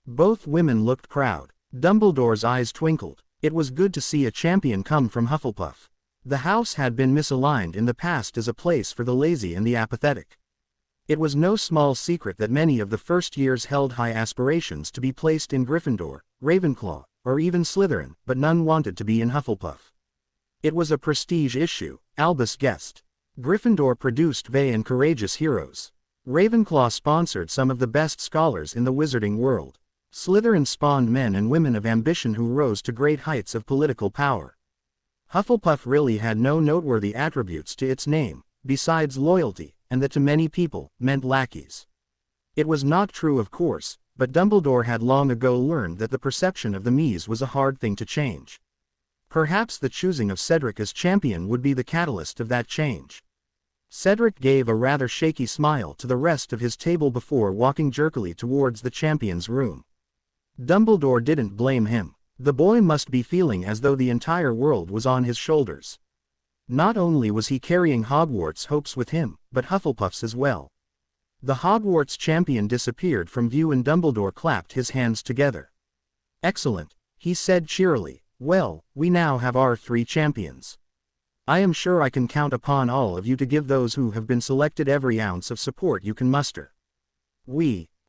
Both women looked proud. Dumbledore's eyes twinkled. It was good to see a champion come from Hufflepuff. The house had been misaligned in the past as a place for the lazy and the apathetic. It was no small secret that many of the first years held high aspirations to be placed in Gryffindor, Ravenclaw, or even Slytherin, but none wanted to be in Hufflepuff. It was a prestige issue, Albus guessed. Gryffindor produced vain and courageous heroes. Ravenclaw sponsored some of the best scholars in the wizarding world. Slytherin spawned men and women of ambition who rose to great heights of political power. Hufflepuff really had no noteworthy attributes to its name, besides loyalty, and that to many people, meant lackeys. It was not true of course, but Dumbledore had long ago learned that the perception of the Mies was a hard thing to change. Perhaps the choosing of Cedric as champion would be the catalyst of that change. Cedric gave a rather shaky smile to the rest of his table before walking jerkily towards the champion's room. Dumbledore didn't blame him. The boy must be feeling as though the entire world was on his shoulders. Not only was he carrying Hogwarts hopes with him, but Hufflepuff's as well. The Hogwarts champion disappeared from view and Dumbledore clapped his hands together. "Excellent," he said cheerily. "Well, we now have our 3 champions. I am sure I can count upon all of you to give those who have been selected every ounce of support you can muster."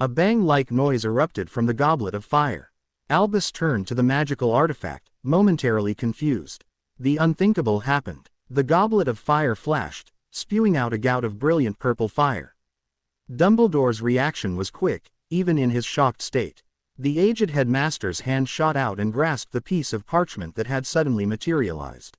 A bang-like noise erupted from the goblet of fire. Albus turned to the magical artifact, momentarily confused. The unthinkable happened. The goblet of fire flashed, spewing out a gout of brilliant purple fire. Dumbledore's reaction was quick, even in his shocked state. The aged headmaster's hand shot out and grasped the piece of parchment that had suddenly materialized.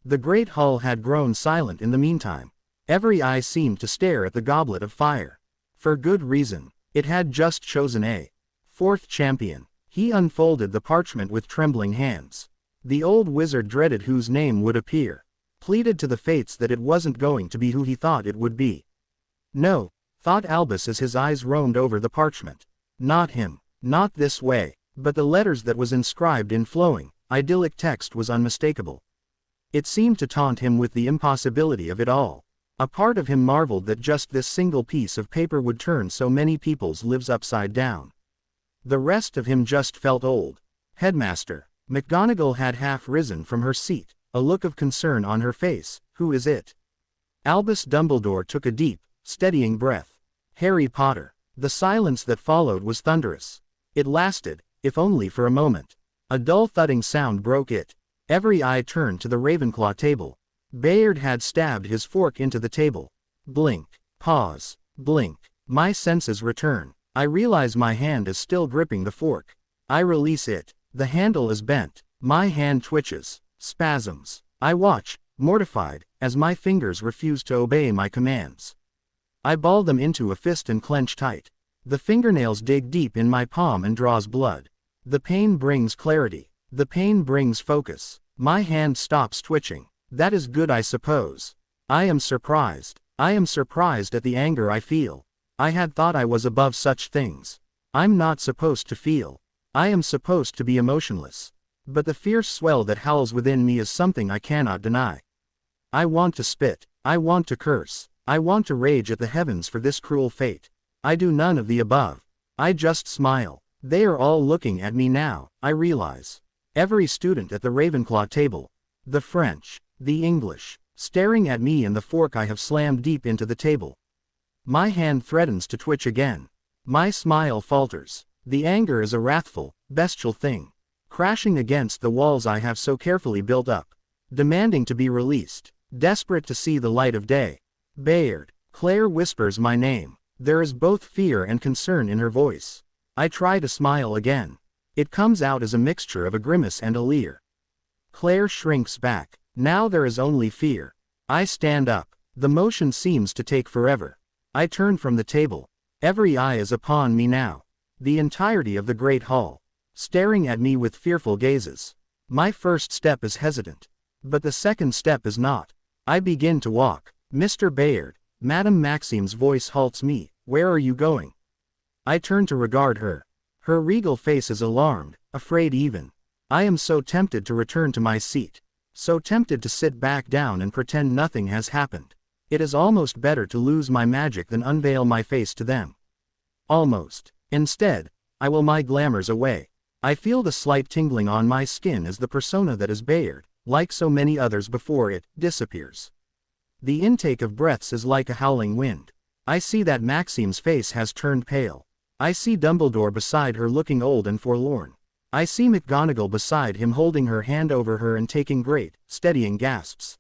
The great hall had grown silent in the meantime. Every eye seemed to stare at the goblet of fire. For good reason. It had just chosen a 4th champion. He unfolded the parchment with trembling hands. The old wizard dreaded whose name would appear. Pleaded to the fates that it wasn't going to be who he thought it would be. No, thought Albus as his eyes roamed over the parchment. Not him. Not this way. But the letters that was inscribed in flowing, idyllic text was unmistakable. It seemed to taunt him with the impossibility of it all. A part of him marveled that just this single piece of paper would turn so many people's lives upside down. The rest of him just felt old. Headmaster. McGonagall had half risen from her seat, a look of concern on her face. Who is it? Albus Dumbledore took a deep, steadying breath. Harry Potter. The silence that followed was thunderous. It lasted, if only for a moment. A dull thudding sound broke it. Every eye turned to the Ravenclaw table. Bayard had stabbed his fork into the table. Blink. Pause. Blink. My senses return. I realize my hand is still gripping the fork. I release it. The handle is bent. My hand twitches. Spasms. I watch, mortified, as my fingers refuse to obey my commands. I ball them into a fist and clench tight. The fingernails dig deep in my palm and draws blood. The pain brings clarity. The pain brings focus. My hand stops twitching. That is good, I suppose. I am surprised. I am surprised at the anger I feel. I had thought I was above such things. I'm not supposed to feel. I am supposed to be emotionless. But the fierce swell that howls within me is something I cannot deny. I want to spit. I want to curse. I want to rage at the heavens for this cruel fate. I do none of the above. I just smile. They are all looking at me now, I realize. Every student at the Ravenclaw table. The French. The English. Staring at me and the fork I have slammed deep into the table. My hand threatens to twitch again. My smile falters. The anger is a wrathful, bestial thing. Crashing against the walls I have so carefully built up. Demanding to be released. Desperate to see the light of day. Bayard. Claire whispers my name. There is both fear and concern in her voice. I try to smile again. It comes out as a mixture of a grimace and a leer. Claire shrinks back. Now there is only fear. I stand up. The motion seems to take forever. I turn from the table. Every eye is upon me now. The entirety of the great hall. Staring at me with fearful gazes. My first step is hesitant. But the second step is not. I begin to walk. Mr. Bayard. Madame Maxime's voice halts me. Where are you going? I turn to regard her. Her regal face is alarmed, afraid even. I am so tempted to return to my seat. So tempted to sit back down and pretend nothing has happened. It is almost better to lose my magic than unveil my face to them. Almost. Instead, I will my glamours away. I feel the slight tingling on my skin as the persona that is Bayard, like so many others before it, disappears. The intake of breaths is like a howling wind. I see that Maxime's face has turned pale. I see Dumbledore beside her looking old and forlorn. I see McGonagall beside him holding her hand over her and taking great, steadying gasps.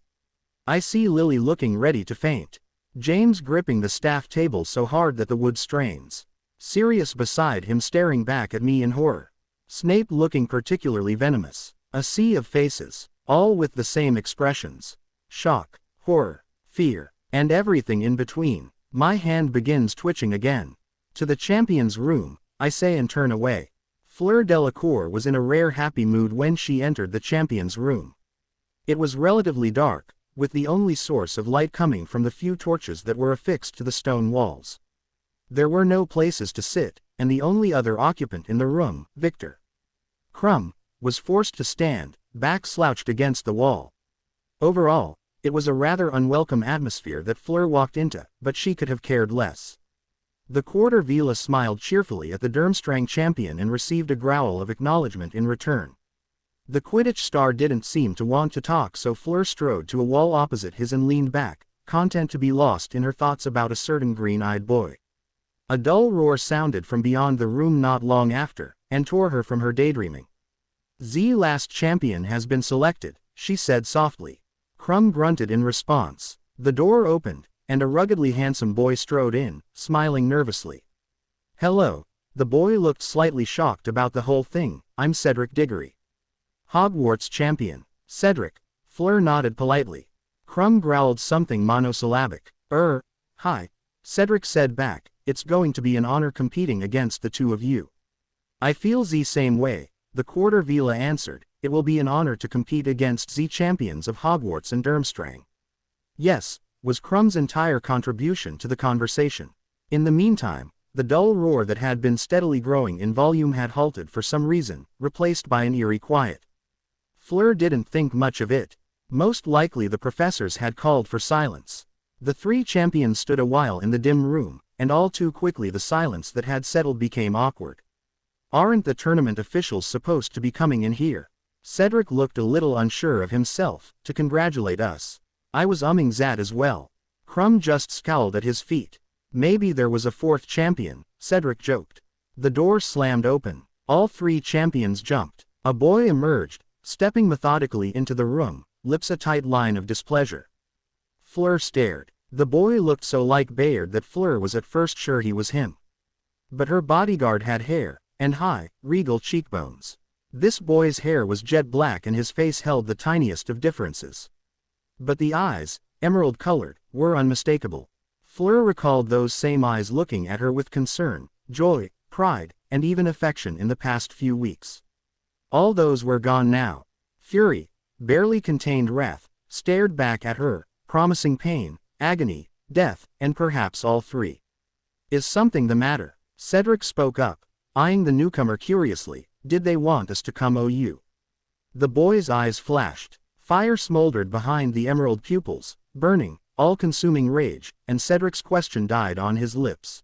I see Lily looking ready to faint. James gripping the staff table so hard that the wood strains. Sirius beside him staring back at me in horror. Snape looking particularly venomous. A sea of faces, all with the same expressions. Shock, horror, fear, and everything in between. My hand begins twitching again. To the champion's room, I say and turn away. Fleur Delacour was in a rare happy mood when she entered the champion's room. It was relatively dark, with the only source of light coming from the few torches that were affixed to the stone walls. There were no places to sit, and the only other occupant in the room, Victor Crumb, was forced to stand, back slouched against the wall. Overall, it was a rather unwelcome atmosphere that Fleur walked into, but she could have cared less. The Quarter Vila smiled cheerfully at the Durmstrang champion and received a growl of acknowledgement in return. The Quidditch star didn't seem to want to talk, so Fleur strode to a wall opposite his and leaned back, content to be lost in her thoughts about a certain green-eyed boy. A dull roar sounded from beyond the room not long after, and tore her from her daydreaming. "The last champion has been selected," she said softly. Crumb grunted in response. The door opened, and a ruggedly handsome boy strode in, smiling nervously. "Hello." The boy looked slightly shocked about the whole thing. "I'm Cedric Diggory." "Hogwarts champion." "Cedric." Fleur nodded politely. Crumb growled something monosyllabic. Hi," Cedric said back. "It's going to be an honor competing against the two of you." "I feel the same way," the Quarter Vila answered. "It will be an honor to compete against the champions of Hogwarts and Durmstrang." "Yes," was Crumb's entire contribution to the conversation. In the meantime, The dull roar that had been steadily growing in volume had halted for some reason, replaced by an eerie quiet. Fleur didn't think much of it. Most likely the professors had called for silence. The three champions stood a while in the dim room, and all too quickly the silence that had settled became awkward. "Aren't the tournament officials supposed to be coming in here?" Cedric looked a little unsure of himself. "To congratulate us." I was umming that as well. Crumb just scowled at his feet. "Maybe there was a fourth champion," Cedric joked. The door slammed open. All three champions jumped. A boy emerged, stepping methodically into the room, lips a tight line of displeasure. Fleur stared. The boy looked so like Bayard that Fleur was at first sure he was him. But her bodyguard had hair, and high, regal cheekbones. This boy's hair was jet black and his face held the tiniest of differences. But the eyes, emerald-colored, were unmistakable. Fleur recalled those same eyes looking at her with concern, joy, pride, and even affection in the past few weeks. All those were gone now. Fury, barely contained wrath, stared back at her, promising pain, agony, death, and perhaps all three. "Is something the matter?" Cedric spoke up, eyeing the newcomer curiously. "Did they want us to come OU?" The boy's eyes flashed. Fire smoldered behind the emerald pupils, burning, all-consuming rage, and Cedric's question died on his lips.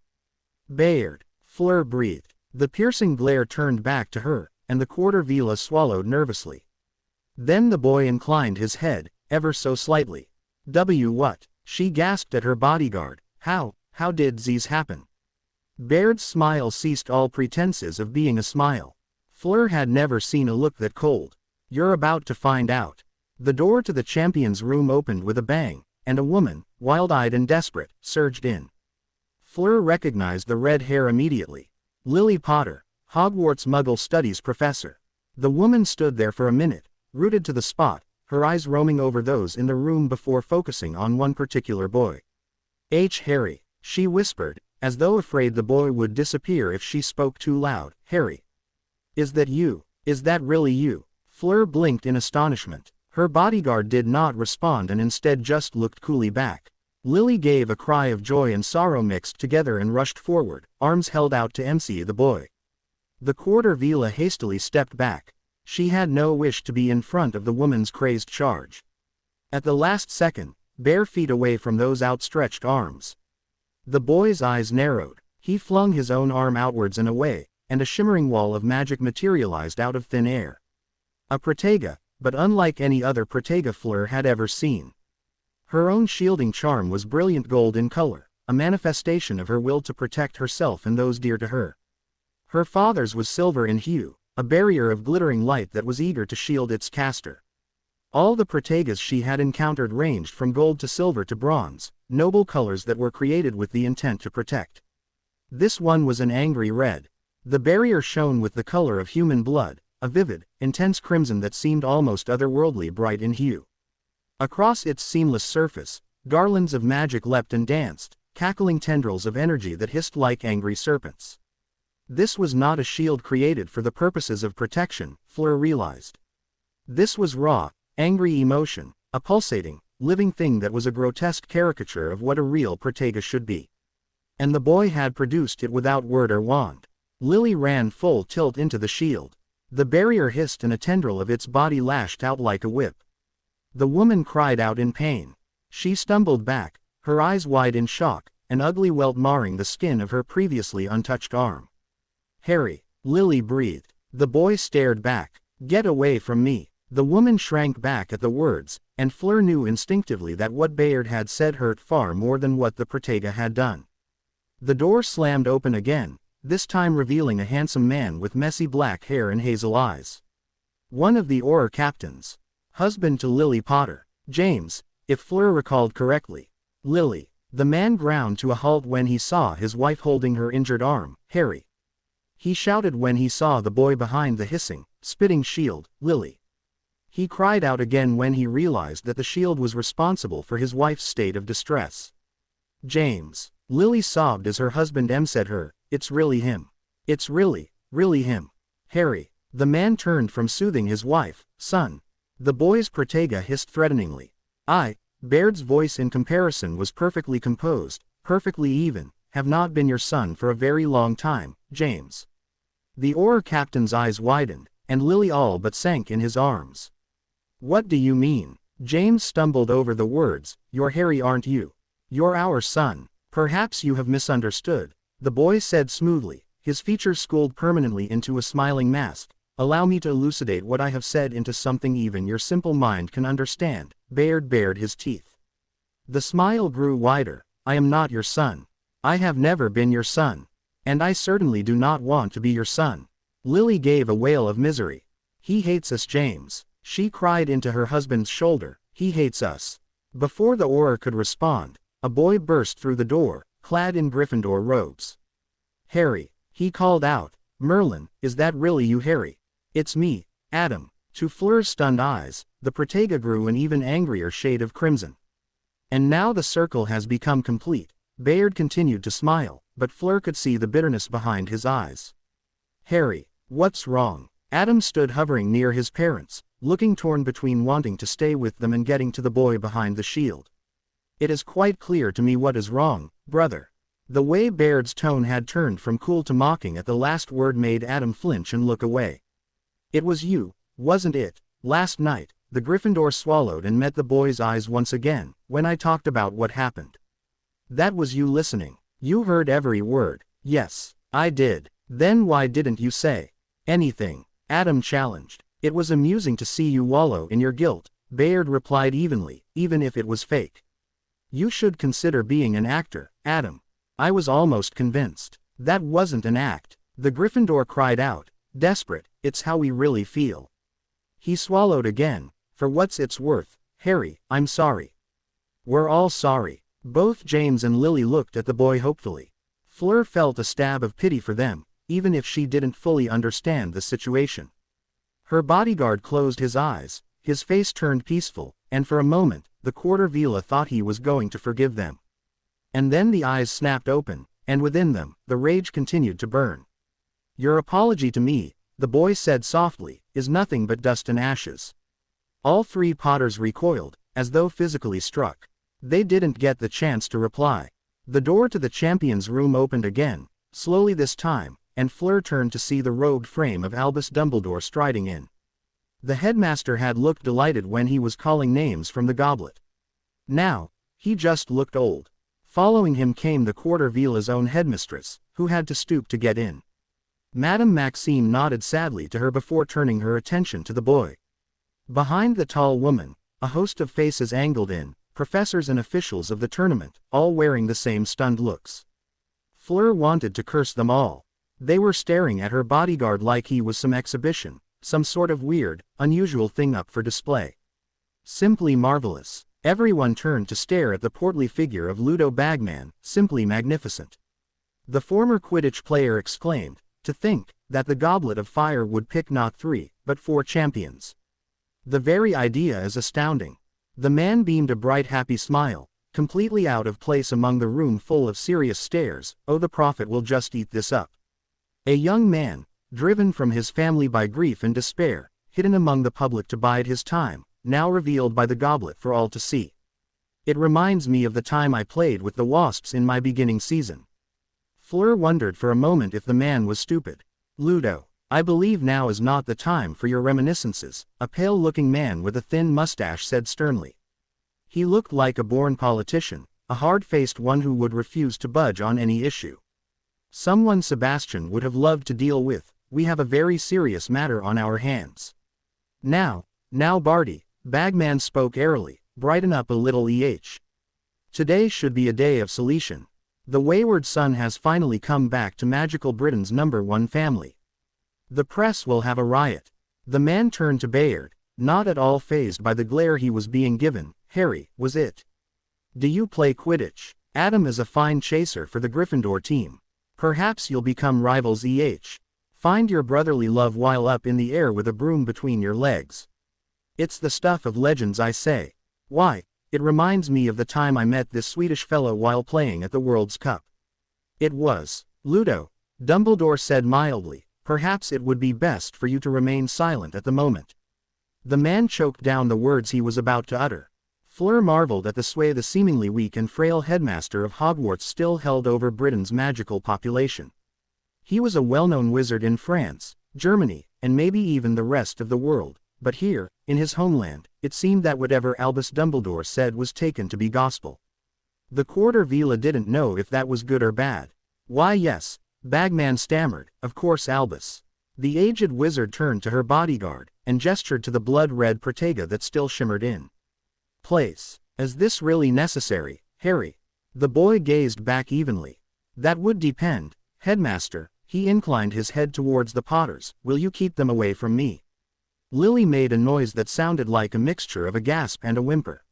"Bayard," Fleur breathed. The piercing glare turned back to her, and the quarter vila swallowed nervously. Then the boy inclined his head, ever so slightly. What?" She gasped at her bodyguard. How did these happen?" Bayard's smile ceased all pretenses of being a smile. Fleur had never seen a look that cold. "You're about to find out." The door to the champion's room opened with a bang, and a woman, wild-eyed and desperate, surged in. Fleur recognized the red hair immediately. Lily Potter, Hogwarts Muggle Studies professor. The woman stood there for a minute, rooted to the spot, her eyes roaming over those in the room before focusing on one particular boy. Harry," she whispered, as though afraid the boy would disappear if she spoke too loud. "Harry. Is that you? Is that really you?" Fleur blinked in astonishment. Her bodyguard did not respond and instead just looked coolly back. Lily gave a cry of joy and sorrow mixed together and rushed forward, arms held out to MC the boy. The quarter vila hastily stepped back. She had no wish to be in front of the woman's crazed charge. At the last second, bare feet away from those outstretched arms. The boy's eyes narrowed. He flung his own arm outwards and away, and a shimmering wall of magic materialized out of thin air. A Protega, but unlike any other Protega Fleur had ever seen. Her own shielding charm was brilliant gold in color, a manifestation of her will to protect herself and those dear to her. Her father's was silver in hue, a barrier of glittering light that was eager to shield its caster. All the Protegas she had encountered ranged from gold to silver to bronze, noble colors that were created with the intent to protect. This one was an angry red. The barrier shone with the color of human blood, a vivid, intense crimson that seemed almost otherworldly bright in hue. Across its seamless surface, garlands of magic leapt and danced, cackling tendrils of energy that hissed like angry serpents. This was not a shield created for the purposes of protection, Fleur realized. This was raw, angry emotion, a pulsating, living thing that was a grotesque caricature of what a real Protega should be. And the boy had produced it without word or wand. Lily ran full tilt into the shield. The barrier hissed and a tendril of its body lashed out like a whip. The woman cried out in pain. She stumbled back, her eyes wide in shock, an ugly welt marring the skin of her previously untouched arm. "Harry," Lily breathed. The boy stared back. "Get away from me." The woman shrank back at the words, and Fleur knew instinctively that what Bayard had said hurt far more than what the Protega had done. The door slammed open again, this time revealing a handsome man with messy black hair and hazel eyes. One of the Auror captains. Husband to Lily Potter. James, if Fleur recalled correctly. Lily. The man ground to a halt when he saw his wife holding her injured arm. Harry. He shouted when he saw the boy behind the hissing, spitting shield. Lily. He cried out again when he realized that the shield was responsible for his wife's state of distress. James. Lily sobbed as her husband said her, "It's really him. It's really him." Harry. The man turned from soothing his wife. "Son." The boy's Protega hissed threateningly. Bayard's voice in comparison was perfectly composed, perfectly even. have not been your son for a very long time, James." The Auror captain's eyes widened, and Lily all but sank in his arms. "What do you mean?" James stumbled over the words. "You're Harry, aren't you? You're our son." "Perhaps you have misunderstood," the boy said smoothly, his features schooled permanently into a smiling mask. "Allow me to elucidate what I have said into something even your simple mind can understand." Bayard bared his teeth. The smile grew wider. "I am not your son. I have never been your son. And I certainly do not want to be your son." Lily gave a wail of misery. "He hates us, James," she cried into her husband's shoulder. "He hates us." Before the Auror could respond, a boy burst through the door, clad in Gryffindor robes. "Harry," he called out. "Merlin, is that really you, Harry?" "It's me, Adam." To Fleur's stunned eyes, the Protega grew an even angrier shade of crimson. "And now the circle has become complete." Bayard continued to smile, but Fleur could see the bitterness behind his eyes. "Harry, what's wrong?" Adam stood hovering near his parents, looking torn between wanting to stay with them and getting to the boy behind the shield. "It is quite clear to me what is wrong, brother." The way Bayard's tone had turned from cool to mocking at the last word made Adam flinch and look away. "It was you, wasn't it, last night?" The Gryffindor swallowed and met the boy's eyes once again. "When I talked about what happened. That was you listening. You heard every word." "Yes, I did." "Then why didn't you say anything?" Adam challenged. "It was amusing to see you wallow in your guilt," Bayard replied evenly, "even if it was fake. You should consider being an actor, Adam." "I was almost convinced." "That wasn't an act," the Gryffindor cried out, desperate. "It's how we really feel." He swallowed again. "For what's it's worth, Harry, I'm sorry." "We're all sorry." Both James and Lily looked at the boy hopefully. Fleur felt a stab of pity for them, even if she didn't fully understand the situation. Her bodyguard closed his eyes, his face turned peaceful, and for a moment, the Quarter Vila thought he was going to forgive them. And then the eyes snapped open, and within them, the rage continued to burn. "Your apology to me," the boy said softly, "is nothing but dust and ashes." All three Potters recoiled, as though physically struck. They didn't get the chance to reply. The door to the champion's room opened again, slowly this time, and Fleur turned to see the robed frame of Albus Dumbledore striding in. The headmaster had looked delighted when he was calling names from the goblet. Now, he just looked old. Following him came the Quarter Vila's own headmistress, who had to stoop to get in. Madame Maxime nodded sadly to her before turning her attention to the boy. Behind the tall woman, a host of faces angled in, professors and officials of the tournament, all wearing the same stunned looks. Fleur wanted to curse them all. They were staring at her bodyguard like he was some exhibition, some sort of weird, unusual thing up for display. Simply marvelous. Everyone turned to stare at the portly figure of Ludo Bagman, simply magnificent. The former Quidditch player exclaimed, "To think that the Goblet of Fire would pick not 3, but 4 champions. The very idea is astounding." The man beamed a bright happy smile, completely out of place among the room full of serious stares. "Oh, the prophet will just eat this up." A young man, driven from his family by grief and despair, hidden among the public to bide his time, now revealed by the goblet for all to see. "It reminds me of the time I played with the Wasps in my beginning season." Fleur wondered for a moment if the man was stupid. "Ludo, I believe now is not the time for your reminiscences," a pale-looking man with a thin mustache said sternly. He looked like a born politician, a hard-faced one who would refuse to budge on any issue. "Someone Sebastian would have loved to deal with. We have a very serious matter on our hands." Now Barty," Bagman spoke airily, "brighten up a little Today should be a day of solution. The wayward son has finally come back to Magical Britain's #1 family. The press will have a riot." The man turned to Bayard, not at all fazed by the glare he was being given. "Harry, was it? Do you play Quidditch? Adam is a fine chaser for the Gryffindor team. Perhaps you'll become rivals. Find your brotherly love while up in the air with a broom between your legs. It's the stuff of legends, I say. Why, it reminds me of the time I met this Swedish fellow while playing at the World's Cup." "It was Ludo," Dumbledore said mildly. "Perhaps it would be best for you to remain silent at the moment." The man choked down the words he was about to utter. Fleur marveled at the sway the seemingly weak and frail headmaster of Hogwarts still held over Britain's magical population. He was a well-known wizard in France, Germany, and maybe even the rest of the world, but here, in his homeland, it seemed that whatever Albus Dumbledore said was taken to be gospel. The Quarter Vila didn't know if that was good or bad. Why yes, Bagman stammered, of course Albus. The aged wizard turned to her bodyguard, and gestured to the blood-red Protega that still shimmered in place. Is this really necessary, Harry? The boy gazed back evenly. That would depend, headmaster. He inclined his head towards the Potters. Will you keep them away from me? Lily made a noise that sounded like a mixture of a gasp and a whimper.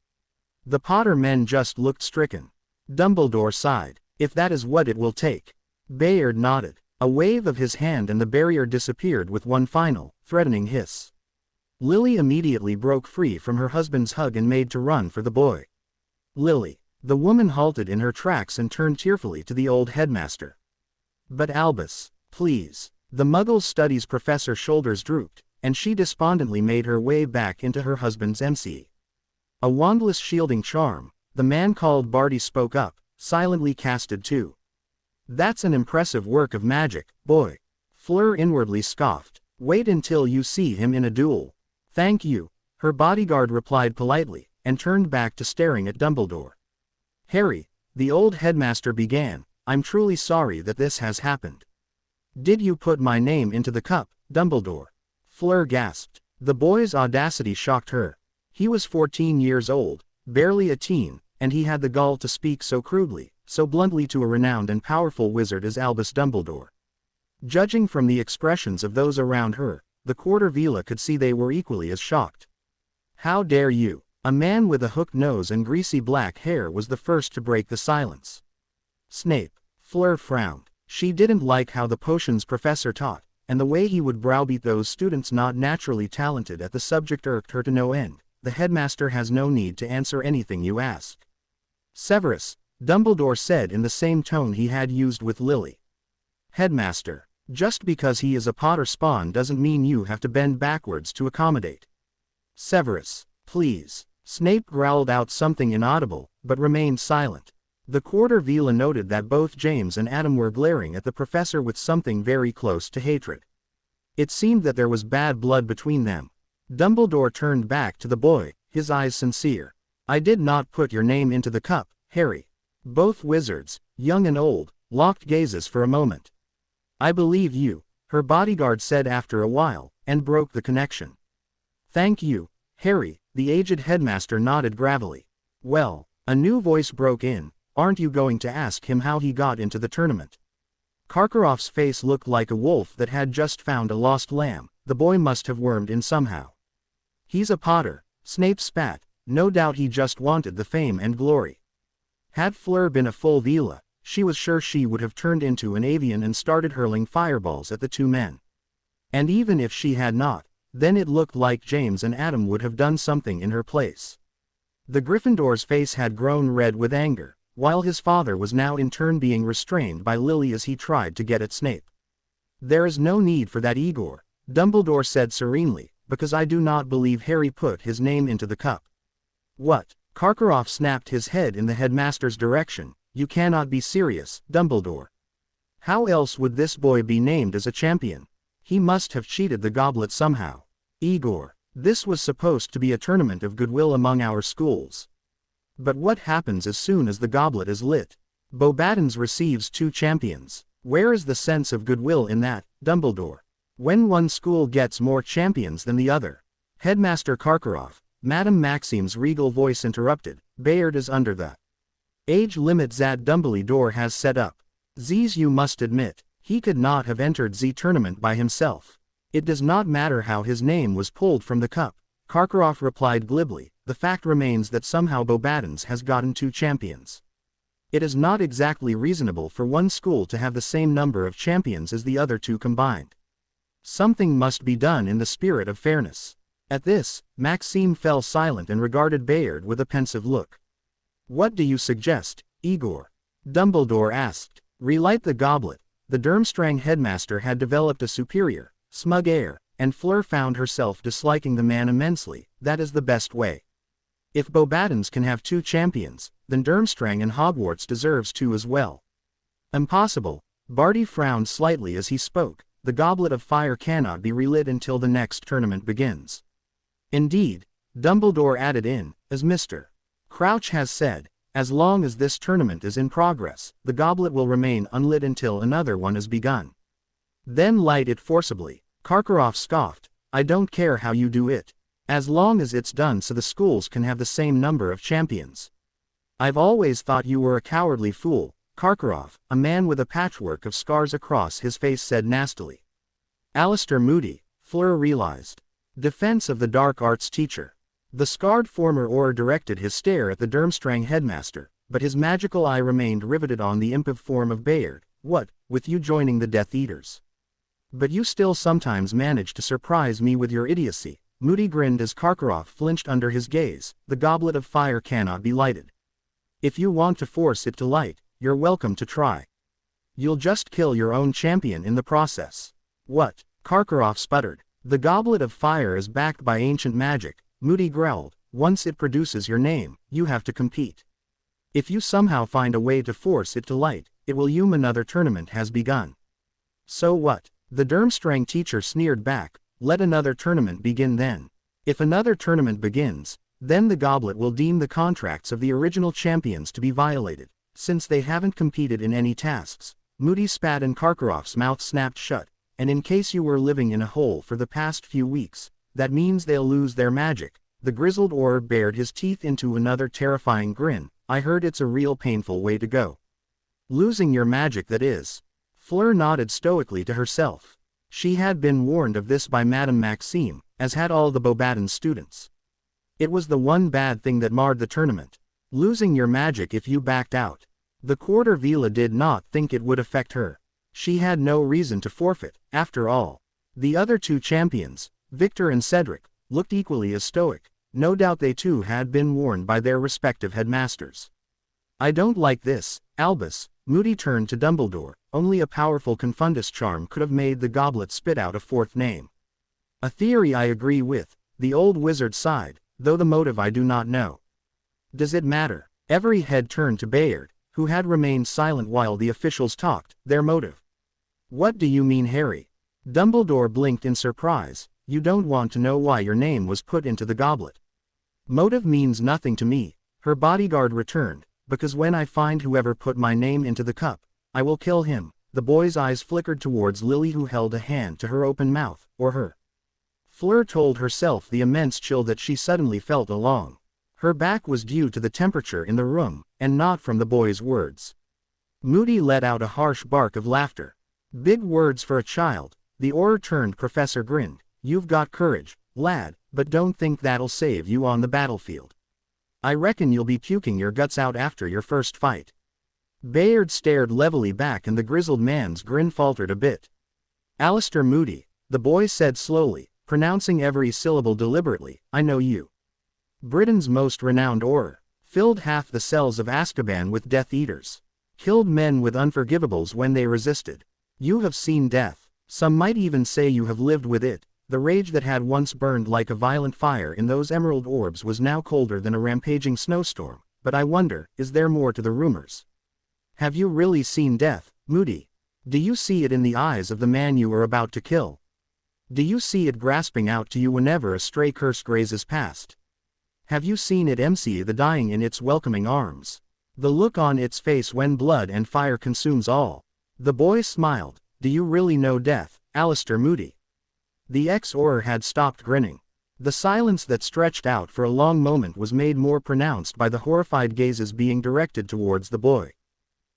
The Potter men just looked stricken. Dumbledore sighed. If that is what it will take. Bayard nodded. A wave of his hand and the barrier disappeared with one final, threatening hiss. Lily immediately broke free from her husband's hug and made to run for the boy. Lily. The woman halted in her tracks and turned tearfully to the old headmaster. But Albus, please. The Muggle Studies professor's shoulders drooped, and she despondently made her way back into her husband's MC. A wandless shielding charm, the man called Barty spoke up, silently casted too. That's an impressive work of magic, boy. Fleur inwardly scoffed. Wait until you see him in a duel. Thank you, her bodyguard replied politely, and turned back to staring at Dumbledore. Harry, the old headmaster began, I'm truly sorry that this has happened. Did you put my name into the cup, Dumbledore? Fleur gasped. The boy's audacity shocked her. He was 14 years old, barely a teen, and he had the gall to speak so crudely, so bluntly to a renowned and powerful wizard as Albus Dumbledore. Judging from the expressions of those around her, the Quarter Vila could see they were equally as shocked. How dare you? A man with a hooked nose and greasy black hair was the first to break the silence. Snape. Fleur frowned. She didn't like how the potions professor taught, and the way he would browbeat those students not naturally talented at the subject irked her to no end. The headmaster has no need to answer anything you ask. Severus, Dumbledore said in the same tone he had used with Lily. Headmaster, just because he is a Potter spawn doesn't mean you have to bend backwards to accommodate. Severus, please. Snape growled out something inaudible, but remained silent. The Quarter Vila noted that both James and Adam were glaring at the professor with something very close to hatred. It seemed that there was bad blood between them. Dumbledore turned back to the boy, his eyes sincere. I did not put your name into the cup, Harry. Both wizards, young and old, locked gazes for a moment. I believe you, her bodyguard said after a while, and broke the connection. Thank you, Harry, the aged headmaster nodded gravely. Well, a new voice broke in, aren't you going to ask him how he got into the tournament? Karkaroff's face looked like a wolf that had just found a lost lamb. The boy must have wormed in somehow. He's a Potter, Snape spat, no doubt he just wanted the fame and glory. Had Fleur been a full Vila, she was sure she would have turned into an avian and started hurling fireballs at the two men. And even if she had not, then it looked like James and Adam would have done something in her place. The Gryffindor's face had grown red with anger, while his father was now in turn being restrained by Lily as he tried to get at Snape. There is no need for that, Igor, Dumbledore said serenely, because I do not believe Harry put his name into the cup. What? Karkaroff snapped his head in the headmaster's direction. You cannot be serious, Dumbledore. How else would this boy be named as a champion? He must have cheated the goblet somehow. Igor, this was supposed to be a tournament of goodwill among our schools. But what happens as soon as the goblet is lit? Beauxbatons receives 2 champions. Where is the sense of goodwill in that, Dumbledore? When one school gets more champions than the other? Headmaster Karkaroff, Madame Maxime's regal voice interrupted. Bayard is under the age limit that Dumbledore has set up. Z's, you must admit, he could not have entered Z tournament by himself. It does not matter how his name was pulled from the cup, Karkaroff replied glibly. The fact remains that somehow Beauxbatons has gotten 2 champions. It is not exactly reasonable for one school to have the same number of champions as the other 2 combined. Something must be done in the spirit of fairness. At this, Maxime fell silent and regarded Bayard with a pensive look. What do you suggest, Igor? Dumbledore asked. Relight the goblet. The Durmstrang headmaster had developed a superior, smug air, and Fleur found herself disliking the man immensely. That is the best way. If Beauxbatons can have 2 champions, then Durmstrang and Hogwarts deserves 2 as well. Impossible. Barty frowned slightly as he spoke. The Goblet of Fire cannot be relit until the next tournament begins. Indeed, Dumbledore added in, as Mr. Crouch has said, as long as this tournament is in progress, the goblet will remain unlit until another one is begun. Then light it forcibly. Karkaroff scoffed. I don't care how you do it. As long as it's done so the schools can have the same number of champions. I've always thought you were a cowardly fool, Karkaroff, a man with a patchwork of scars across his face said nastily. Alistair Moody, Fleur realized. Defense of the dark arts teacher. The scarred former Auror directed his stare at the Durmstrang headmaster, but his magical eye remained riveted on the impive form of Bayard. What, with you joining the Death Eaters? But you still sometimes manage to surprise me with your idiocy. Moody grinned as Karkaroff flinched under his gaze. The Goblet of Fire cannot be lighted. If you want to force it to light, you're welcome to try. You'll just kill your own champion in the process. What? Karkaroff sputtered. The Goblet of Fire is backed by ancient magic, Moody growled. Once it produces your name, you have to compete. If you somehow find a way to force it to light, it will assume another tournament has begun. So what? The Durmstrang teacher sneered back. Let another tournament begin then. If another tournament begins, then the goblet will deem the contracts of the original champions to be violated, since they haven't competed in any tasks. Moody spat and Karkaroff's mouth snapped shut. And in case you were living in a hole for the past few weeks, that means they'll lose their magic. The grizzled Auror bared his teeth into another terrifying grin. I heard it's a real painful way to go. Losing your magic, that is. Fleur nodded stoically to herself. She had been warned of this by Madame Maxime, as had all the Beauxbatons students. It was the one bad thing that marred the tournament. Losing your magic if you backed out. The Quarter Vila did not think it would affect her. She had no reason to forfeit, after all. The other 2 champions, Victor and Cedric, looked equally as stoic. No doubt they too had been warned by their respective headmasters. I don't like this, Albus. Moody turned to Dumbledore. Only a powerful Confundus charm could have made the goblet spit out a 4th name. A theory I agree with, the old wizard sighed, though the motive I do not know. Does it matter? Every head turned to Bayard, who had remained silent while the officials talked. Their motive. What do you mean, Harry? Dumbledore blinked in surprise. You don't want to know why your name was put into the goblet. Motive means nothing to me, her bodyguard returned, because when I find whoever put my name into the cup, I will kill him. The boy's eyes flickered towards Lily, who held a hand to her open mouth, or her. Fleur told herself the immense chill that she suddenly felt along her back was due to the temperature in the room, and not from the boy's words. Moody let out a harsh bark of laughter. Big words for a child. The Auror-turned professor grinned. You've got courage, lad, but don't think that'll save you on the battlefield. I reckon you'll be puking your guts out after your first fight. Bayard stared levelly back and the grizzled man's grin faltered a bit. Alistair Moody, the boy said slowly, pronouncing every syllable deliberately, I know you. Britain's most renowned Auror. Filled half the cells of Azkaban with Death Eaters. Killed men with unforgivables when they resisted. You have seen death. Some might even say you have lived with it. The rage that had once burned like a violent fire in those emerald orbs was now colder than a rampaging snowstorm. But I wonder, is there more to the rumors? Have you really seen death, Moody? Do you see it in the eyes of the man you are about to kill? Do you see it grasping out to you whenever a stray curse grazes past? Have you seen it empty the dying in its welcoming arms? The look on its face when blood and fire consumes all? The boy smiled. Do you really know death, Alistair Moody? The ex-Auror had stopped grinning. The silence that stretched out for a long moment was made more pronounced by the horrified gazes being directed towards the boy.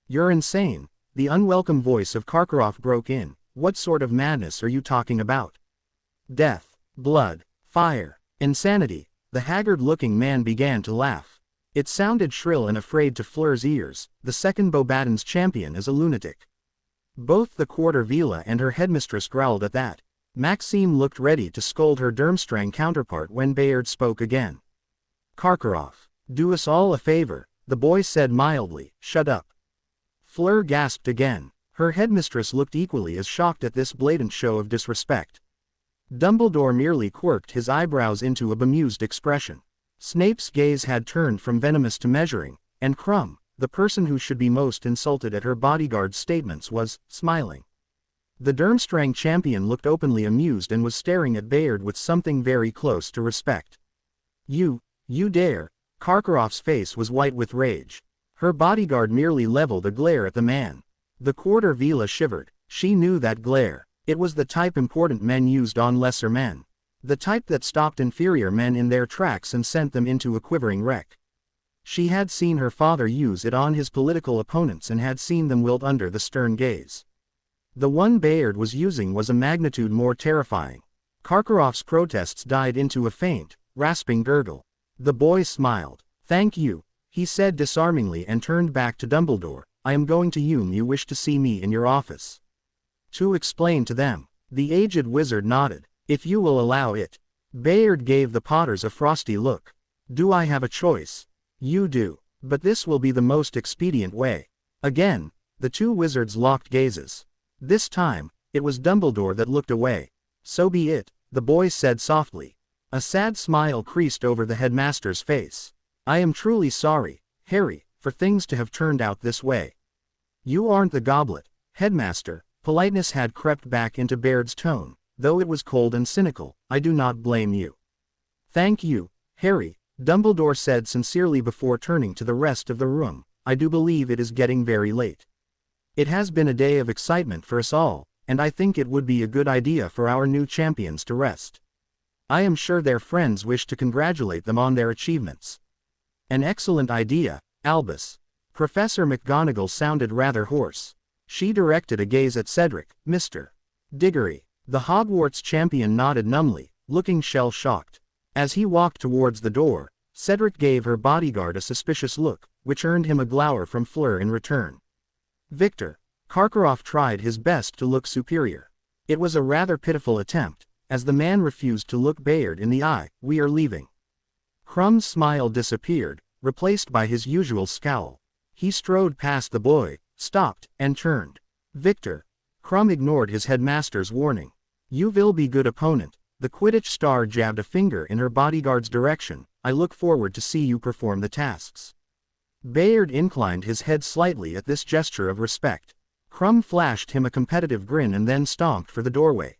You're insane, the unwelcome voice of Karkaroff broke in. What sort of madness are you talking about? Death, blood, fire, insanity. The haggard-looking man began to laugh. It sounded shrill and afraid to Fleur's ears. The second Beauxbatons champion is a lunatic. Both the Quarter Vila and her headmistress growled at that. Maxime looked ready to scold her Durmstrang counterpart when Bayard spoke again. Karkaroff, do us all a favor, the boy said mildly. Shut up. Fleur gasped again. Her headmistress looked equally as shocked at this blatant show of disrespect. Dumbledore merely quirked his eyebrows into a bemused expression. Snape's gaze had turned from venomous to measuring, and Crumb, the person who should be most insulted at her bodyguard's statements, was smiling. The Durmstrang champion looked openly amused and was staring at Bayard with something very close to respect. You dare? Karkaroff's face was white with rage. Her bodyguard merely leveled a glare at the man. The Quarter Vila shivered. She knew that glare. It was the type important men used on lesser men. The type that stopped inferior men in their tracks and sent them into a quivering wreck. She had seen her father use it on his political opponents and had seen them wilt under the stern gaze. The one Bayard was using was a magnitude more terrifying. Karkaroff's protests died into a faint, rasping gurgle. The boy smiled. "Thank you," he said disarmingly and turned back to Dumbledore. "I am going to you wish to see me in your office." "To explain to them." The aged wizard nodded. "If you will allow it." Bayard gave the Potters a frosty look. "Do I have a choice?" "You do. But this will be the most expedient way." Again, the two wizards locked gazes. This time, it was Dumbledore that looked away. "So be it," the boy said softly. A sad smile creased over the headmaster's face. "I am truly sorry, Harry, for things to have turned out this way." "You aren't the goblet, headmaster." Politeness had crept back into Bayard's tone, though it was cold and cynical. "I do not blame you." "Thank you, Harry," Dumbledore said sincerely before turning to the rest of the room. "I do believe it is getting very late. It has been a day of excitement for us all, and I think it would be a good idea for our new champions to rest. I am sure their friends wish to congratulate them on their achievements." "An excellent idea, Albus." Professor McGonagall sounded rather hoarse. She directed a gaze at Cedric. "Mr. Diggory." The Hogwarts champion nodded numbly, looking shell-shocked. As he walked towards the door, Cedric gave her bodyguard a suspicious look, which earned him a glower from Fleur in return. "Victor." Karkaroff tried his best to look superior. It was a rather pitiful attempt, as the man refused to look Bayard in the eye. "We are leaving." Crumb's smile disappeared, replaced by his usual scowl. He strode past the boy, stopped, and turned. "Victor." Crumb ignored his headmaster's warning. "You will be good opponent." The Quidditch star jabbed a finger in her bodyguard's direction. "I look forward to see you perform the tasks." Bayard inclined his head slightly at this gesture of respect. Crumb flashed him a competitive grin and then stomped for the doorway.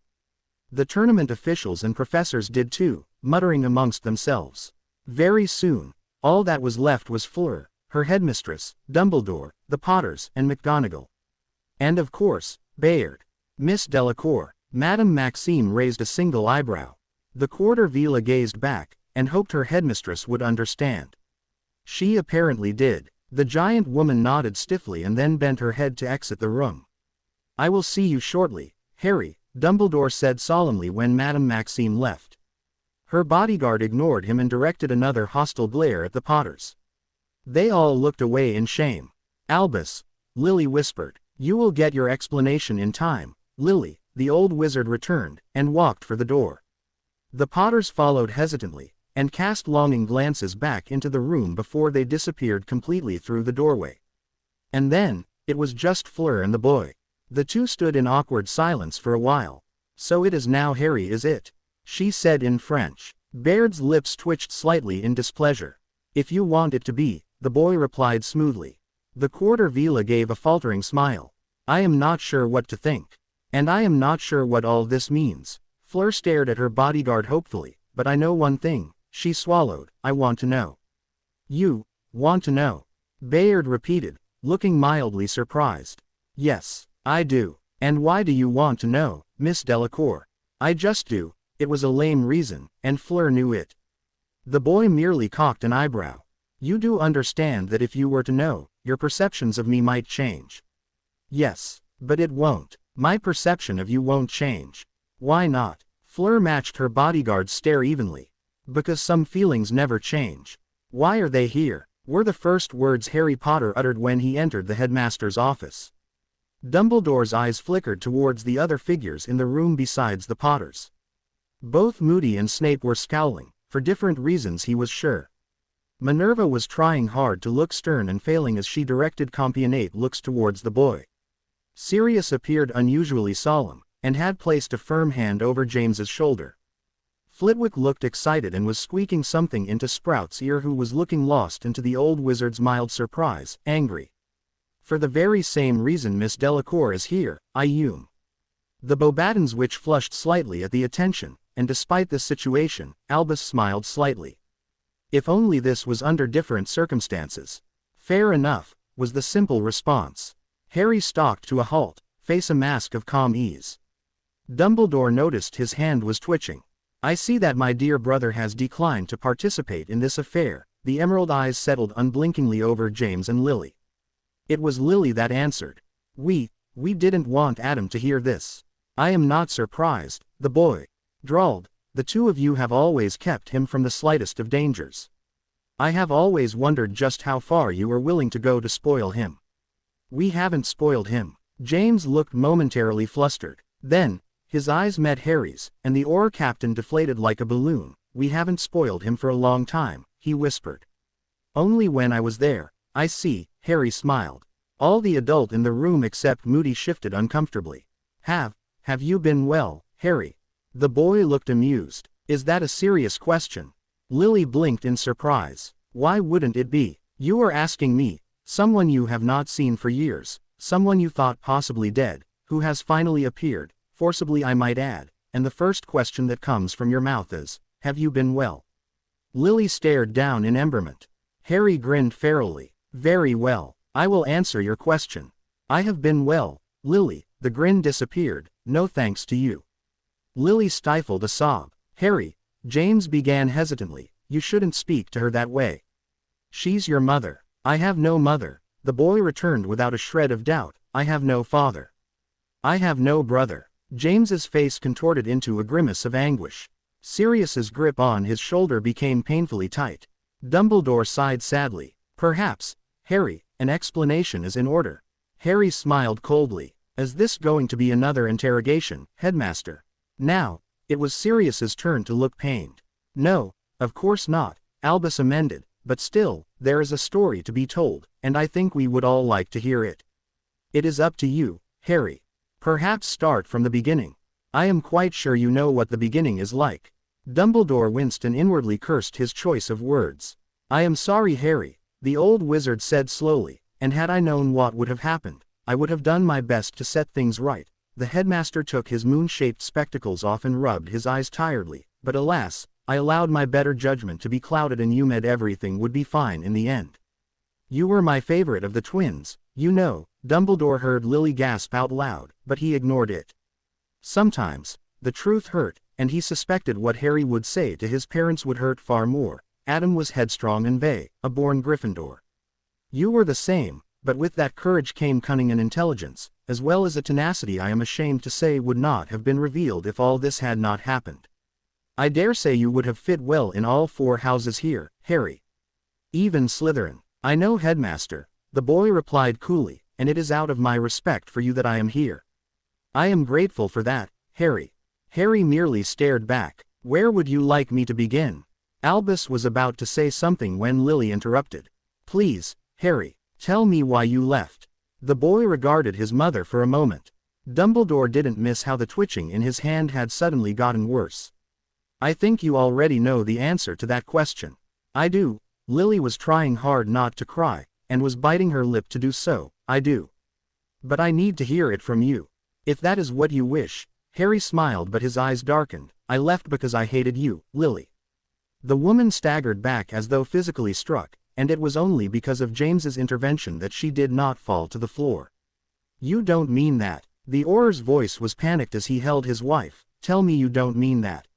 The tournament officials and professors did too, muttering amongst themselves. Very soon, all that was left was Fleur, her headmistress, Dumbledore, the Potters, and McGonagall. And of course, Bayard. "Miss Delacour." Madame Maxime raised a single eyebrow. The Quarter Vila gazed back, and hoped her headmistress would understand. She apparently did. The giant woman nodded stiffly and then bent her head to exit the room. "I will see you shortly, Harry," Dumbledore said solemnly when Madame Maxime left. Her bodyguard ignored him and directed another hostile glare at the Potters. They all looked away in shame. "Albus," Lily whispered, "you will get your explanation in time." "Lily," the old wizard returned, and walked for the door. The Potters followed hesitantly, and cast longing glances back into the room before they disappeared completely through the doorway. And then, it was just Fleur and the boy. The two stood in awkward silence for a while. "So it is now, Harry, is it?" she said in French. Bayard's lips twitched slightly in displeasure. "If you want it to be," the boy replied smoothly. The Quarter Vila gave a faltering smile. "I am not sure what to think. And I am not sure what all this means." Fleur stared at her bodyguard hopefully. "But I know one thing," she swallowed. "I want to know." "You want to know?" Bayard repeated, looking mildly surprised. "Yes, I do." "And why do you want to know, Miss Delacour?" "I just do." It was a lame reason, and Fleur knew it. The boy merely cocked an eyebrow. "You do understand that if you were to know, your perceptions of me might change." "Yes, but it won't. My perception of you won't change." "Why not?" Fleur matched her bodyguard's stare evenly. "Because some feelings never change." "Why are they here?" were the first words Harry Potter uttered when he entered the headmaster's office. Dumbledore's eyes flickered towards the other figures in the room besides the Potters. Both Moody and Snape were scowling, for different reasons he was sure. Minerva was trying hard to look stern and failing as she directed compassionate looks towards the boy. Sirius appeared unusually solemn, and had placed a firm hand over James's shoulder. Flitwick looked excited and was squeaking something into Sprout's ear, who was looking lost into the old wizard's mild surprise, angry. For the very same reason Miss Delacour is here, I assume. The Beauxbatons witch flushed slightly at the attention, and despite this situation, Albus smiled slightly. If only this was under different circumstances. Fair enough, was the simple response. Harry stalked to a halt, face a mask of calm ease. Dumbledore noticed his hand was twitching. I see that my dear brother has declined to participate in this affair. The emerald eyes settled unblinkingly over James and Lily. It was Lily that answered. We didn't want Adam to hear this. I am not surprised, the boy drawled. The two of you have always kept him from the slightest of dangers. I have always wondered just how far you were willing to go to spoil him. We haven't spoiled him. James looked momentarily flustered. Then, his eyes met Harry's, and the oar captain deflated like a balloon. We haven't spoiled him for a long time, he whispered. Only when I was there. I see, Harry smiled. All the adult in the room except Moody shifted uncomfortably. Have you been well, Harry? The boy looked amused. Is that a serious question? Lily blinked in surprise. Why wouldn't it be? You are asking me, someone you have not seen for years, someone you thought possibly dead, who has finally appeared, forcibly I might add, and the first question that comes from your mouth is, have you been well? Lily stared down in emberment. Harry grinned ferally. Very well. I will answer your question. I have been well, Lily. The grin disappeared. No thanks to you. Lily stifled a sob. Harry, James began hesitantly, you shouldn't speak to her that way. She's your mother. I have no mother. The boy returned without a shred of doubt. I have no father. I have no brother. James's face contorted into a grimace of anguish. Sirius's grip on his shoulder became painfully tight. Dumbledore sighed sadly. Perhaps, Harry, an explanation is in order. Harry smiled coldly. Is this going to be another interrogation, Headmaster? Now, it was Sirius's turn to look pained. No, of course not, Albus amended, but still, there is a story to be told, and I think we would all like to hear it. It is up to you, Harry. Perhaps start from the beginning. I am quite sure you know what the beginning is like. Dumbledore winced and inwardly cursed his choice of words. I am sorry, Harry, the old wizard said slowly, and had I known what would have happened, I would have done my best to set things right. The headmaster took his moon-shaped spectacles off and rubbed his eyes tiredly, but alas, I allowed my better judgment to be clouded and you meant everything would be fine in the end. You were my favorite of the twins, you know. Dumbledore heard Lily gasp out loud, but he ignored it. Sometimes, the truth hurt, and he suspected what Harry would say to his parents would hurt far more. Adam was headstrong and vague, a born Gryffindor. You were the same, but with that courage came cunning and intelligence, as well as a tenacity I am ashamed to say would not have been revealed if all this had not happened. I dare say you would have fit well in all four houses here, Harry. Even Slytherin. I know, Headmaster, the boy replied coolly, and it is out of my respect for you that I am here. I am grateful for that, Harry. Harry merely stared back. Where would you like me to begin? Albus was about to say something when Lily interrupted. Please, Harry, tell me why you left. The boy regarded his mother for a moment. Dumbledore didn't miss how the twitching in his hand had suddenly gotten worse. I think you already know the answer to that question. I do. Lily was trying hard not to cry, and was biting her lip to do so. I do. But I need to hear it from you. If that is what you wish. Harry smiled but his eyes darkened. I left because I hated you, Lily. The woman staggered back as though physically struck, and it was only because of James's intervention that she did not fall to the floor. You don't mean that. The Auror's voice was panicked as he held his wife. Tell me you don't mean that.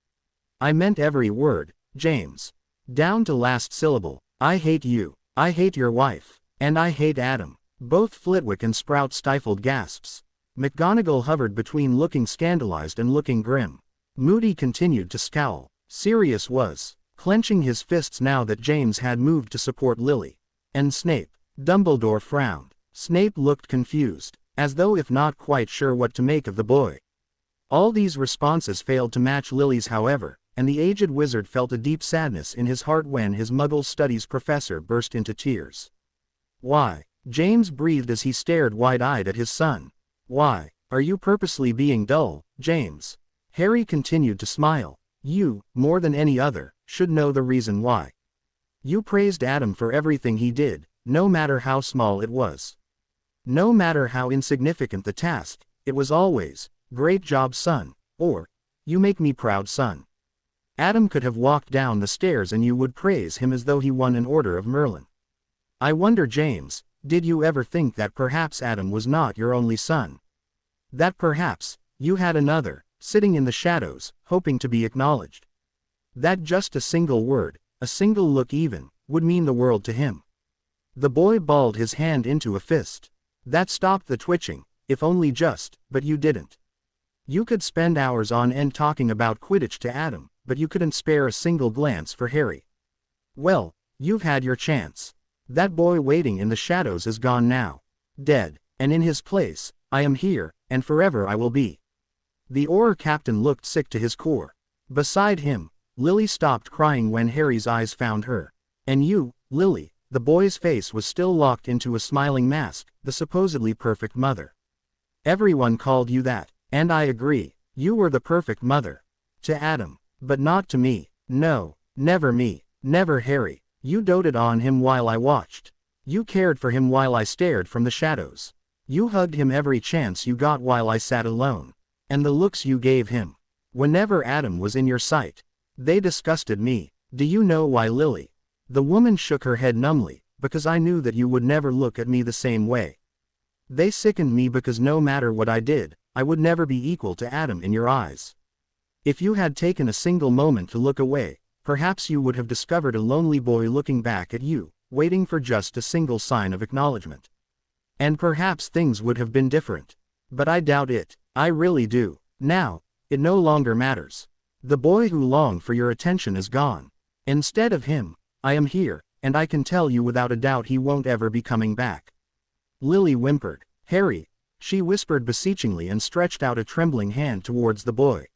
I meant every word, James. Down to last syllable. I hate you. I hate your wife. And I hate Adam. Both Flitwick and Sprout stifled gasps. McGonagall hovered between looking scandalized and looking grim. Moody continued to scowl. Sirius was clenching his fists now that James had moved to support Lily. And Snape. Dumbledore frowned. Snape looked confused, as though if not quite sure what to make of the boy. All these responses failed to match Lily's, however, and the aged wizard felt a deep sadness in his heart when his Muggle Studies professor burst into tears. Why? James breathed as he stared wide-eyed at his son. Why? Are you purposely being dull, James? Harry continued to smile. You, more than any other, should know the reason why. You praised Adam for everything he did, no matter how small it was. No matter how insignificant the task, it was always, "Great job, son," or, "You make me proud, son." Adam could have walked down the stairs and you would praise him as though he won an order of Merlin. I wonder, James, did you ever think that perhaps Adam was not your only son? That perhaps, you had another, sitting in the shadows, hoping to be acknowledged? That just a single word, a single look even, would mean the world to him. The boy balled his hand into a fist. That stopped the twitching, if only just, but you didn't. You could spend hours on end talking about Quidditch to Adam, but you couldn't spare a single glance for Harry. Well, you've had your chance. That boy waiting in the shadows is gone now. Dead, and in his place, I am here, and forever I will be. The Auror captain looked sick to his core. Beside him, Lily stopped crying when Harry's eyes found her. And you, Lily, the boy's face was still locked into a smiling mask, the supposedly perfect mother. Everyone called you that, and I agree, you were the perfect mother. To Adam. But not to me. No, never me, never Harry. You doted on him while I watched. You cared for him while I stared from the shadows. You hugged him every chance you got while I sat alone. And the looks you gave him. Whenever Adam was in your sight. They disgusted me. Do you know why, Lily? The woman shook her head numbly, because I knew that you would never look at me the same way. They sickened me because no matter what I did, I would never be equal to Adam in your eyes. If you had taken a single moment to look away, perhaps you would have discovered a lonely boy looking back at you, waiting for just a single sign of acknowledgement. And perhaps things would have been different. But I doubt it, I really do. Now, it no longer matters. The boy who longed for your attention is gone. Instead of him, I am here, and I can tell you without a doubt he won't ever be coming back. Lily whimpered. Harry, she whispered beseechingly and stretched out a trembling hand towards the boy.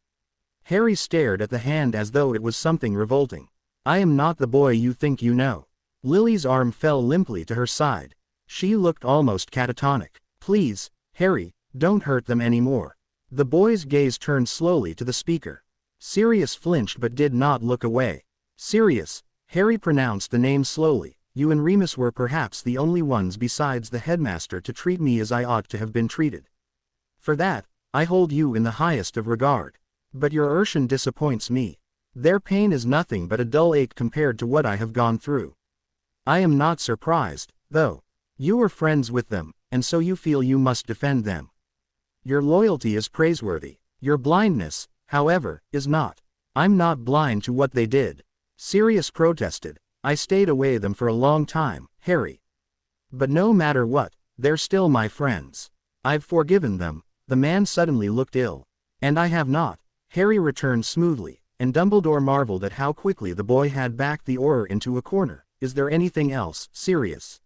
Harry stared at the hand as though it was something revolting. I am not the boy you think you know. Lily's arm fell limply to her side. She looked almost catatonic. Please, Harry, don't hurt them anymore. The boy's gaze turned slowly to the speaker. Sirius flinched but did not look away. Sirius, Harry pronounced the name slowly. You and Remus were perhaps the only ones besides the headmaster to treat me as I ought to have been treated. For that, I hold you in the highest of regard. But your Urshan disappoints me. Their pain is nothing but a dull ache compared to what I have gone through. I am not surprised, though. You were friends with them, and so you feel you must defend them. Your loyalty is praiseworthy. Your blindness, however, is not. I'm not blind to what they did. Sirius protested. I stayed away them for a long time, Harry. But no matter what, they're still my friends. I've forgiven them. The man suddenly looked ill. And I have not. Harry returned smoothly, and Dumbledore marveled at how quickly the boy had backed the Auror into a corner. Is there anything else, Sirius?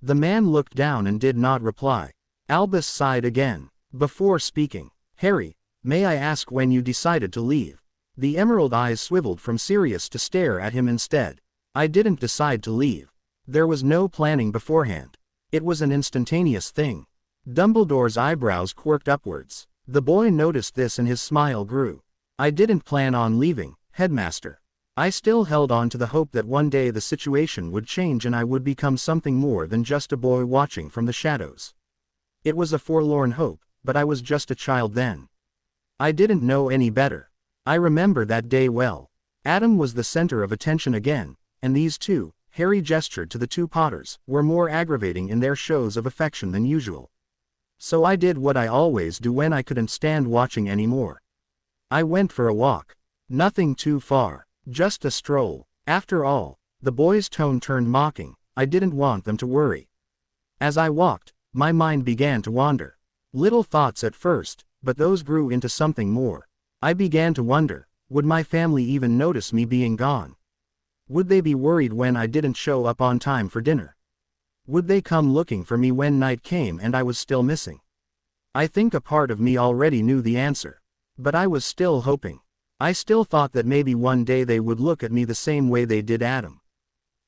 The man looked down and did not reply. Albus sighed again. Before speaking, Harry, may I ask when you decided to leave? The emerald eyes swiveled from Sirius to stare at him instead. I didn't decide to leave. There was no planning beforehand. It was an instantaneous thing. Dumbledore's eyebrows quirked upwards. The boy noticed this and his smile grew. I didn't plan on leaving, Headmaster. I still held on to the hope that one day the situation would change and I would become something more than just a boy watching from the shadows. It was a forlorn hope, but I was just a child then. I didn't know any better. I remember that day well. Adam was the center of attention again, and these two, Harry gestured to the two Potters, were more aggravating in their shows of affection than usual. So I did what I always do when I couldn't stand watching anymore. I went for a walk. Nothing too far, just a stroll. After all, the boy's tone turned mocking. I didn't want them to worry. As I walked, my mind began to wander. Little thoughts at first, but those grew into something more. I began to wonder, would my family even notice me being gone? Would they be worried when I didn't show up on time for dinner? Would they come looking for me when night came and I was still missing? I think a part of me already knew the answer. But I was still hoping. I still thought that maybe one day they would look at me the same way they did Adam.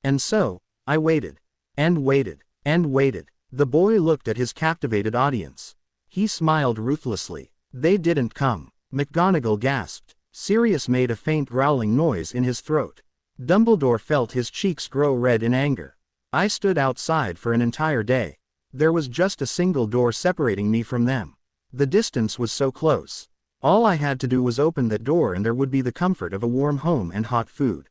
And so, I waited. And waited. And waited. The boy looked at his captivated audience. He smiled ruthlessly. They didn't come. McGonagall gasped. Sirius made a faint growling noise in his throat. Dumbledore felt his cheeks grow red in anger. I stood outside for an entire day. There was just a single door separating me from them. The distance was so close. All I had to do was open that door and there would be the comfort of a warm home and hot food.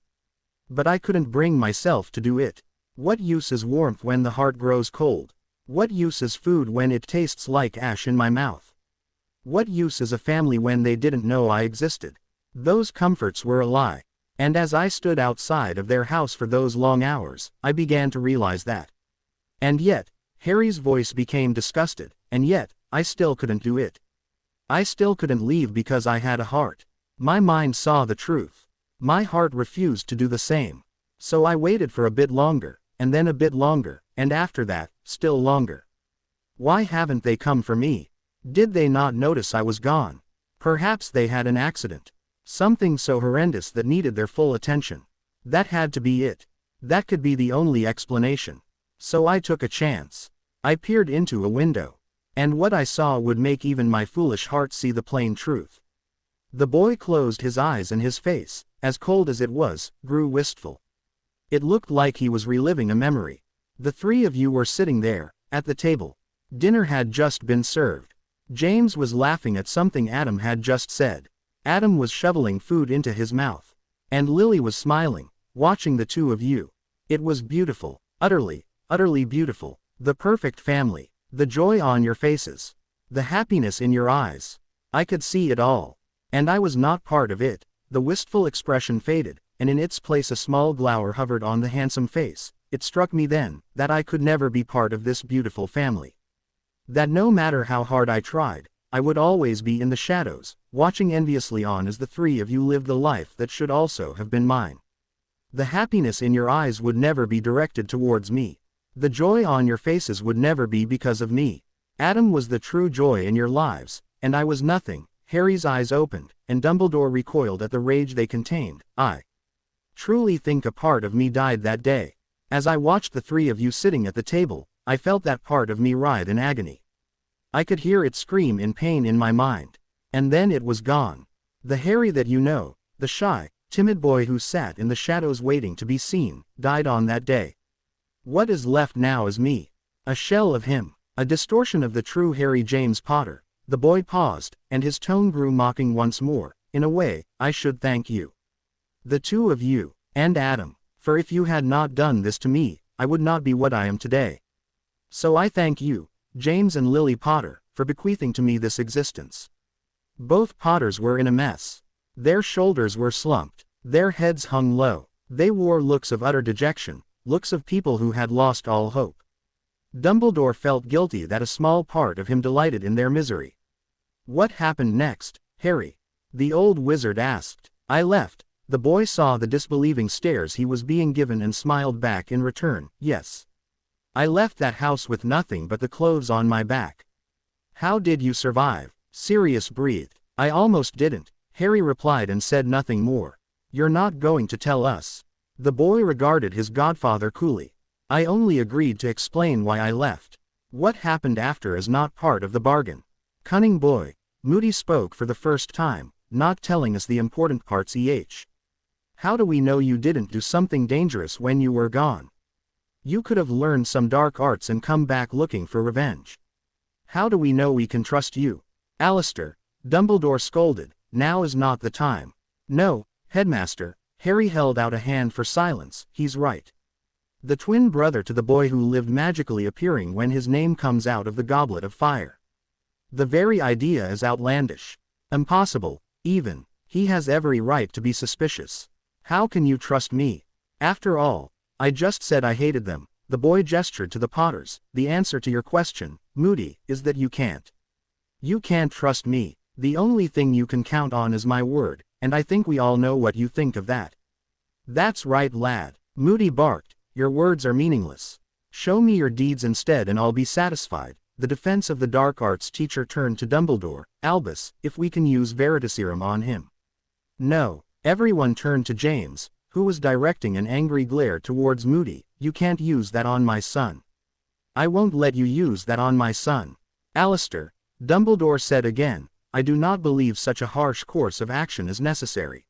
But I couldn't bring myself to do it. What use is warmth when the heart grows cold? What use is food when it tastes like ash in my mouth? What use is a family when they didn't know I existed? Those comforts were a lie. And as I stood outside of their house for those long hours, I began to realize that. And yet, Harry's voice became disgusted, and yet, I still couldn't do it. I still couldn't leave because I had a heart. My mind saw the truth. My heart refused to do the same. So I waited for a bit longer, and then a bit longer, and after that, still longer. Why haven't they come for me? Did they not notice I was gone? Perhaps they had an accident. Something so horrendous that needed their full attention. That had to be it. That could be the only explanation. So I took a chance. I peered into a window. And what I saw would make even my foolish heart see the plain truth. The boy closed his eyes and his face, as cold as it was, grew wistful. It looked like he was reliving a memory. The three of you were sitting there, at the table. Dinner had just been served. James was laughing at something Adam had just said. Adam was shoveling food into his mouth. And Lily was smiling, watching the two of you. It was beautiful, utterly, utterly beautiful. The perfect family. The joy on your faces. The happiness in your eyes. I could see it all. And I was not part of it. The wistful expression faded, and in its place a small glower hovered on the handsome face. It struck me then, that I could never be part of this beautiful family. That no matter how hard I tried, I would always be in the shadows, watching enviously on as the three of you lived the life that should also have been mine. The happiness in your eyes would never be directed towards me. The joy on your faces would never be because of me. Adam was the true joy in your lives, and I was nothing. Harry's eyes opened, and Dumbledore recoiled at the rage they contained. I truly think a part of me died that day. As I watched the three of you sitting at the table, I felt that part of me writhe in agony. I could hear it scream in pain in my mind. And then it was gone. The Harry that you know, the shy, timid boy who sat in the shadows waiting to be seen, died on that day. What is left now is me. A shell of him. A distortion of the true Harry James Potter. The boy paused, and his tone grew mocking once more. In a way, I should thank you. The two of you, and Adam. For if you had not done this to me, I would not be what I am today. So I thank you, James and Lily Potter, for bequeathing to me this existence. Both Potters were in a mess. Their shoulders were slumped. Their heads hung low. They wore looks of utter dejection, looks of people who had lost all hope. Dumbledore felt guilty that a small part of him delighted in their misery. What happened next, Harry? The old wizard asked. I left. The boy saw the disbelieving stares he was being given and smiled back in return. Yes. I left that house with nothing but the clothes on my back. How did you survive? Sirius breathed. I almost didn't, Harry replied and said nothing more. You're not going to tell us. The boy regarded his godfather coolly. I only agreed to explain why I left. What happened after is not part of the bargain. Cunning boy. Moody spoke for the first time, not telling us the important parts. How do we know you didn't do something dangerous when you were gone? You could have learned some dark arts and come back looking for revenge. How do we know we can trust you? Alistair, Dumbledore scolded, now is not the time. No, Headmaster, Harry held out a hand for silence. He's right. The twin brother to the boy who lived magically appearing when his name comes out of the goblet of fire. The very idea is outlandish. Impossible, even. He has every right to be suspicious. How can you trust me? After all, I just said I hated them. The boy gestured to the Potters. The answer to your question, Moody, is that you can't. You can't trust me. The only thing you can count on is my word, and I think we all know what you think of that. That's right, lad, Moody barked. Your words are meaningless. Show me your deeds instead and I'll be satisfied. The defense of the dark arts teacher turned to Dumbledore. Albus, if we can use Veritaserum on him. No. Everyone turned to James, who was directing an angry glare towards Moody. You can't use that on my son. I won't let you use that on my son. Alistair, Dumbledore said again, I do not believe such a harsh course of action is necessary.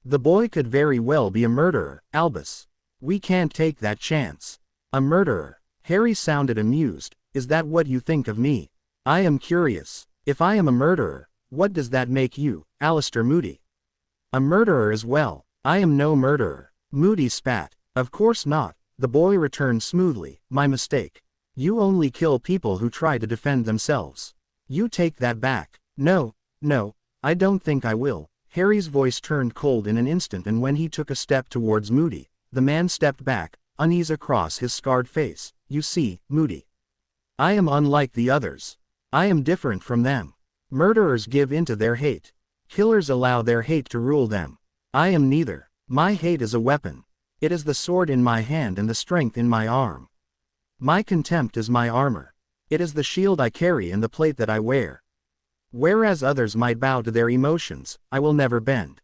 The boy could very well be a murderer, Albus. We can't take that chance. A murderer? Harry sounded amused. Is that what you think of me? I am curious. If I am a murderer, what does that make you, Alistair Moody? A murderer as well. I am no murderer. Moody spat. Of course not, the boy returned smoothly. My mistake. You only kill people who try to defend themselves. You take that back. No, I don't think I will. Harry's voice turned cold in an instant, and when he took a step towards Moody, the man stepped back, unease across his scarred face. You see, Moody, I am unlike the others. I am different from them. Murderers give in to their hate. Killers allow their hate to rule them. I am neither. My hate is a weapon. It is the sword in my hand and the strength in my arm. My contempt is my armor. It is the shield I carry and the plate that I wear. Whereas others might bow to their emotions, I will never bend.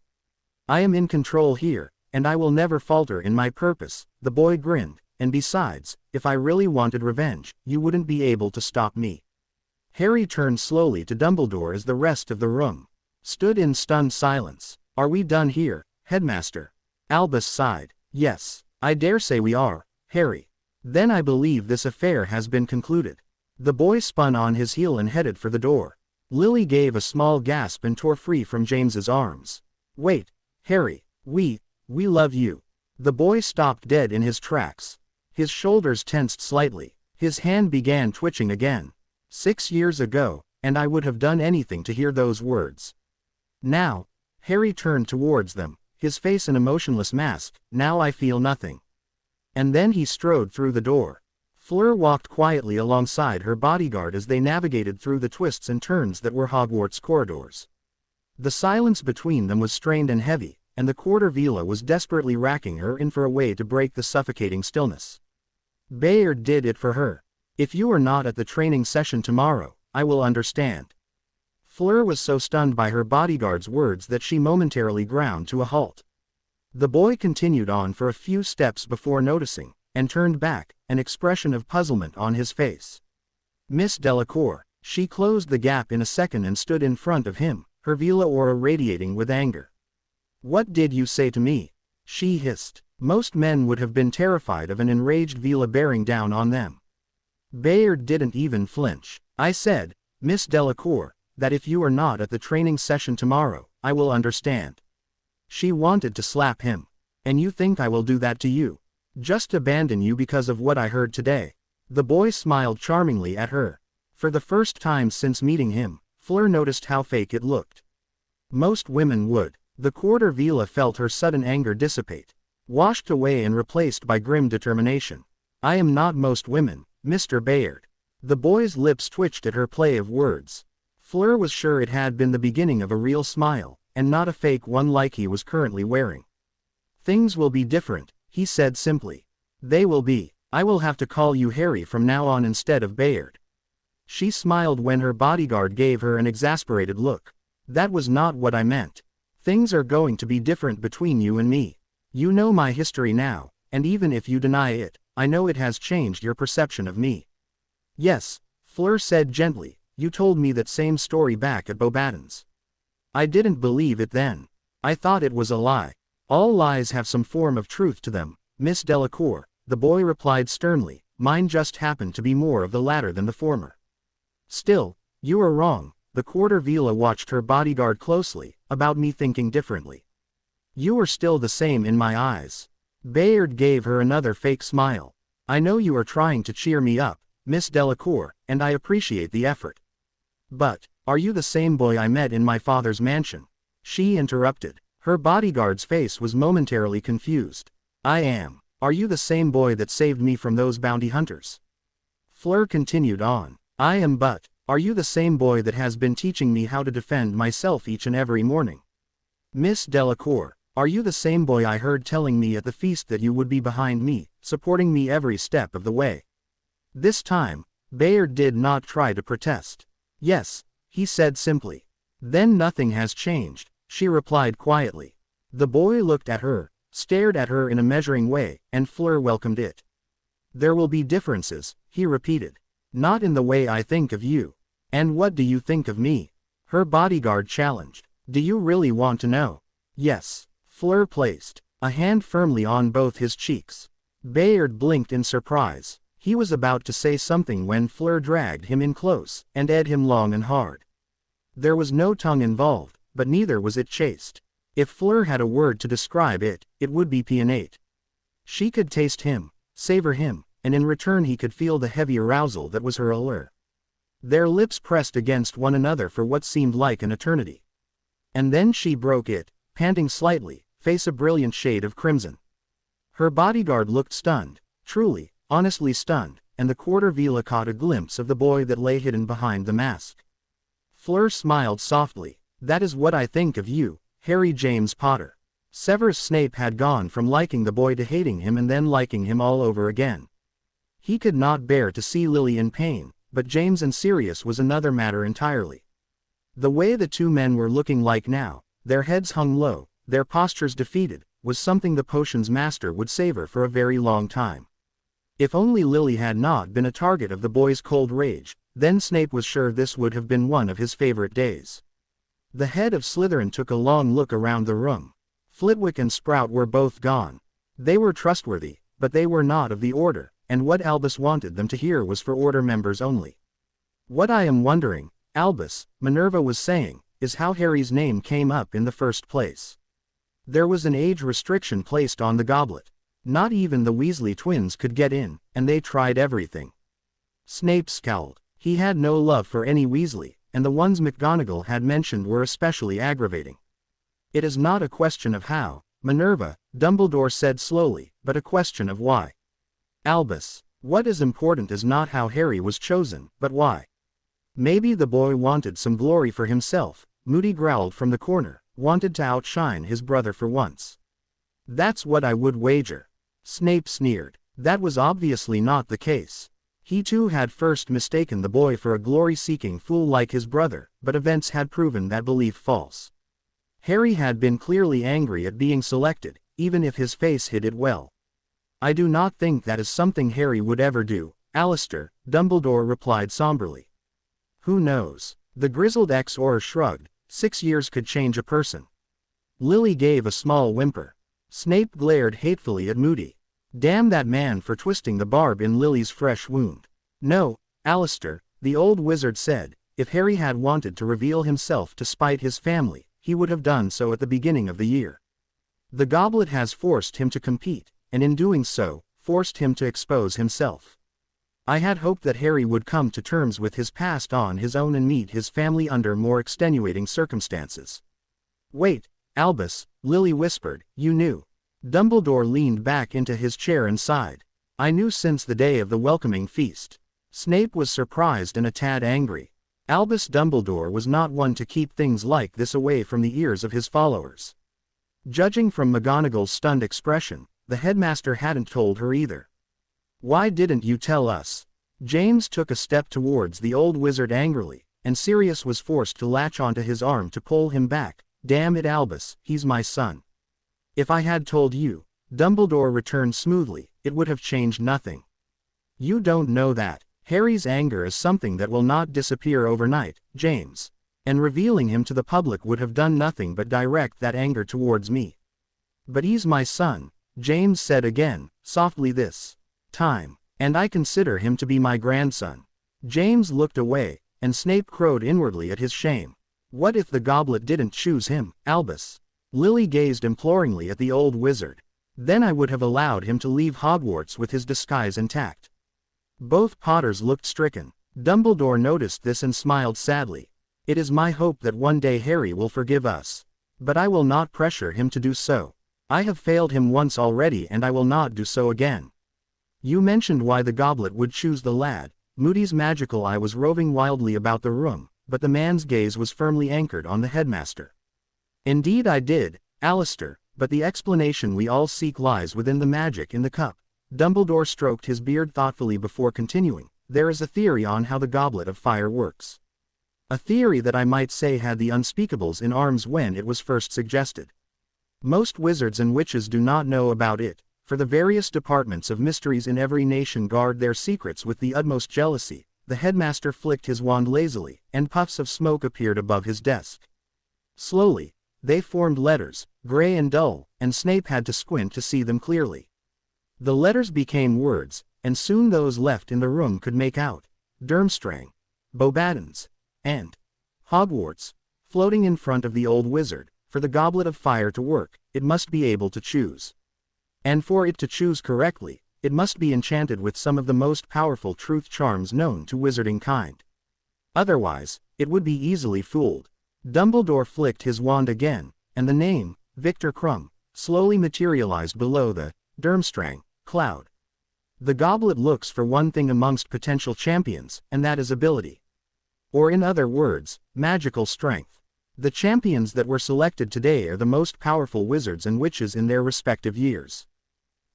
I am in control here, and I will never falter in my purpose. The boy grinned, and besides, if I really wanted revenge, you wouldn't be able to stop me. Harry turned slowly to Dumbledore as the rest of the room stood in stunned silence. Are we done here, Headmaster? Albus sighed. Yes, I dare say we are, Harry. Then I believe this affair has been concluded. The boy spun on his heel and headed for the door. Lily gave a small gasp and tore free from James's arms. Wait, Harry, we love you. The boy stopped dead in his tracks. His shoulders tensed slightly. His hand began twitching again. 6 years ago, and I would have done anything to hear those words. Now, Harry turned towards them, his face an emotionless mask. Now I feel nothing. And then he strode through the door. Fleur walked quietly alongside her bodyguard as they navigated through the twists and turns that were Hogwarts corridors. The silence between them was strained and heavy, and the quarter villa was desperately racking her in for a way to break the suffocating stillness. Bayard did it for her. If you are not at the training session tomorrow, I will understand. Fleur was so stunned by her bodyguard's words that she momentarily ground to a halt. The boy continued on for a few steps before noticing, and turned back, an expression of puzzlement on his face. Miss Delacour. She closed the gap in a second and stood in front of him, her villa aura radiating with anger. What did you say to me? She hissed. Most men would have been terrified of an enraged villa bearing down on them. Bayard didn't even flinch. I said, Miss Delacour, that if you are not at the training session tomorrow, I will understand. She wanted to slap him. And you think I will do that to you? Just abandon you because of what I heard today? The boy smiled charmingly at her. For the first time since meeting him, Fleur noticed how fake it looked. Most women would. The quarter villa felt her sudden anger dissipate, washed away and replaced by grim determination. I am not most women, Mr. Bayard. The boy's lips twitched at her play of words. Fleur was sure it had been the beginning of a real smile, and not a fake one like he was currently wearing. Things will be different, he said simply. They will be. I will have to call you Harry from now on instead of Bayard. She smiled when her bodyguard gave her an exasperated look. That was not what I meant. Things are going to be different between you and me. You know my history now, and even if you deny it, I know it has changed your perception of me. Yes, Fleur said gently, you told me that same story back at Beauxbatons. I didn't believe it then. I thought it was a lie. All lies have some form of truth to them, Miss Delacour, the boy replied sternly. Mine just happened to be more of the latter than the former. Still, you are wrong. The quarter villa watched her bodyguard closely, about me thinking differently. You are still the same in my eyes. Bayard gave her another fake smile. I know you are trying to cheer me up, Miss Delacour, and I appreciate the effort. But, are you the same boy I met in my father's mansion? She interrupted. Her bodyguard's face was momentarily confused. I am. Are you the same boy that saved me from those bounty hunters? Fleur continued on. I am, but, are you the same boy that has been teaching me how to defend myself each and every morning? Miss Delacour, are you the same boy I heard telling me at the feast that you would be behind me, supporting me every step of the way? This time, Bayard did not try to protest. Yes, he said simply. Then nothing has changed, she replied quietly. The boy looked at her, stared at her in a measuring way, and Fleur welcomed it. There will be differences, he repeated. Not in the way I think of you. And what do you think of me? Her bodyguard challenged. Do you really want to know? Yes. Fleur placed a hand firmly on both his cheeks. Bayard blinked in surprise. He was about to say something when Fleur dragged him in close, and ed him long and hard. There was no tongue involved, but neither was it chaste. If Fleur had a word to describe it, it would be pianate. She could taste him, savor him, and in return he could feel the heavy arousal that was her allure. Their lips pressed against one another for what seemed like an eternity. And then she broke it, panting slightly, face a brilliant shade of crimson. Her bodyguard looked stunned, truly, honestly stunned, and the quarter-villa caught a glimpse of the boy that lay hidden behind the mask. Fleur smiled softly. That is what I think of you, Harry James Potter. Severus Snape had gone from liking the boy to hating him and then liking him all over again. He could not bear to see Lily in pain, but James and Sirius was another matter entirely. The way the two men were looking like now, their heads hung low, their postures defeated, was something the potion's master would savor for a very long time. If only Lily had not been a target of the boy's cold rage, then Snape was sure this would have been one of his favorite days. The head of Slytherin took a long look around the room. Flitwick and Sprout were both gone. They were trustworthy, but they were not of the Order, and what Albus wanted them to hear was for Order members only. What I am wondering, Albus, Minerva was saying, is how Harry's name came up in the first place. There was an age restriction placed on the goblet. Not even the Weasley twins could get in, and they tried everything. Snape scowled. He had no love for any Weasley, and the ones McGonagall had mentioned were especially aggravating. It is not a question of how, Minerva, Dumbledore said slowly, but a question of why. Albus, what is important is not how Harry was chosen, but why. Maybe the boy wanted some glory for himself, Moody growled from the corner, wanted to outshine his brother for once. That's what I would wager. Snape sneered. That was obviously not the case. He too had first mistaken the boy for a glory-seeking fool like his brother, but events had proven that belief false. Harry had been clearly angry at being selected, even if his face hid it well. I do not think that is something Harry would ever do, Alistair, Dumbledore replied somberly. Who knows? The grizzled ex-Auror shrugged. 6 years could change a person. Lily gave a small whimper. Snape glared hatefully at Moody. Damn that man for twisting the barb in Lily's fresh wound. No, Alistair, the old wizard said, if Harry had wanted to reveal himself to spite his family, he would have done so at the beginning of the year. The goblet has forced him to compete, and in doing so, forced him to expose himself. I had hoped that Harry would come to terms with his past on his own and meet his family under more extenuating circumstances. Wait, Albus, Lily whispered, you knew. Dumbledore leaned back into his chair and sighed. I knew since the day of the welcoming feast. Snape was surprised and a tad angry. Albus Dumbledore was not one to keep things like this away from the ears of his followers. Judging from McGonagall's stunned expression, the headmaster hadn't told her either. Why didn't you tell us? James took a step towards the old wizard angrily, and Sirius was forced to latch onto his arm to pull him back. Damn it, Albus, he's my son. If I had told you, Dumbledore returned smoothly, it would have changed nothing. You don't know that. Harry's anger is something that will not disappear overnight, James. And revealing him to the public would have done nothing but direct that anger towards me. But he's my son, James said again, softly this time, and I consider him to be my grandson. James looked away, and Snape crowed inwardly at his shame. What if the goblet didn't choose him, Albus? Lily gazed imploringly at the old wizard. Then I would have allowed him to leave Hogwarts with his disguise intact. Both Potters looked stricken. Dumbledore noticed this and smiled sadly. It is my hope that one day Harry will forgive us. But I will not pressure him to do so. I have failed him once already and I will not do so again. You mentioned why the goblet would choose the lad. Moody's magical eye was roving wildly about the room, but the man's gaze was firmly anchored on the headmaster. Indeed I did, Alistair, but the explanation we all seek lies within the magic in the cup. Dumbledore stroked his beard thoughtfully before continuing. There is a theory on how the goblet of fire works. A theory that I might say had the unspeakables in arms when it was first suggested. Most wizards and witches do not know about it, for the various departments of mysteries in every nation guard their secrets with the utmost jealousy, the headmaster flicked his wand lazily, and puffs of smoke appeared above his desk. Slowly, they formed letters, gray and dull, and Snape had to squint to see them clearly. The letters became words, and soon those left in the room could make out Durmstrang, Beauxbatons, and Hogwarts. Floating in front of the old wizard, for the Goblet of Fire to work, it must be able to choose. And for it to choose correctly, it must be enchanted with some of the most powerful truth charms known to wizarding kind. Otherwise, it would be easily fooled. Dumbledore flicked his wand again, and the name, Victor Krum, slowly materialized below the Durmstrang cloud. The goblet looks for one thing amongst potential champions, and that is ability. Or in other words, magical strength. The champions that were selected today are the most powerful wizards and witches in their respective years.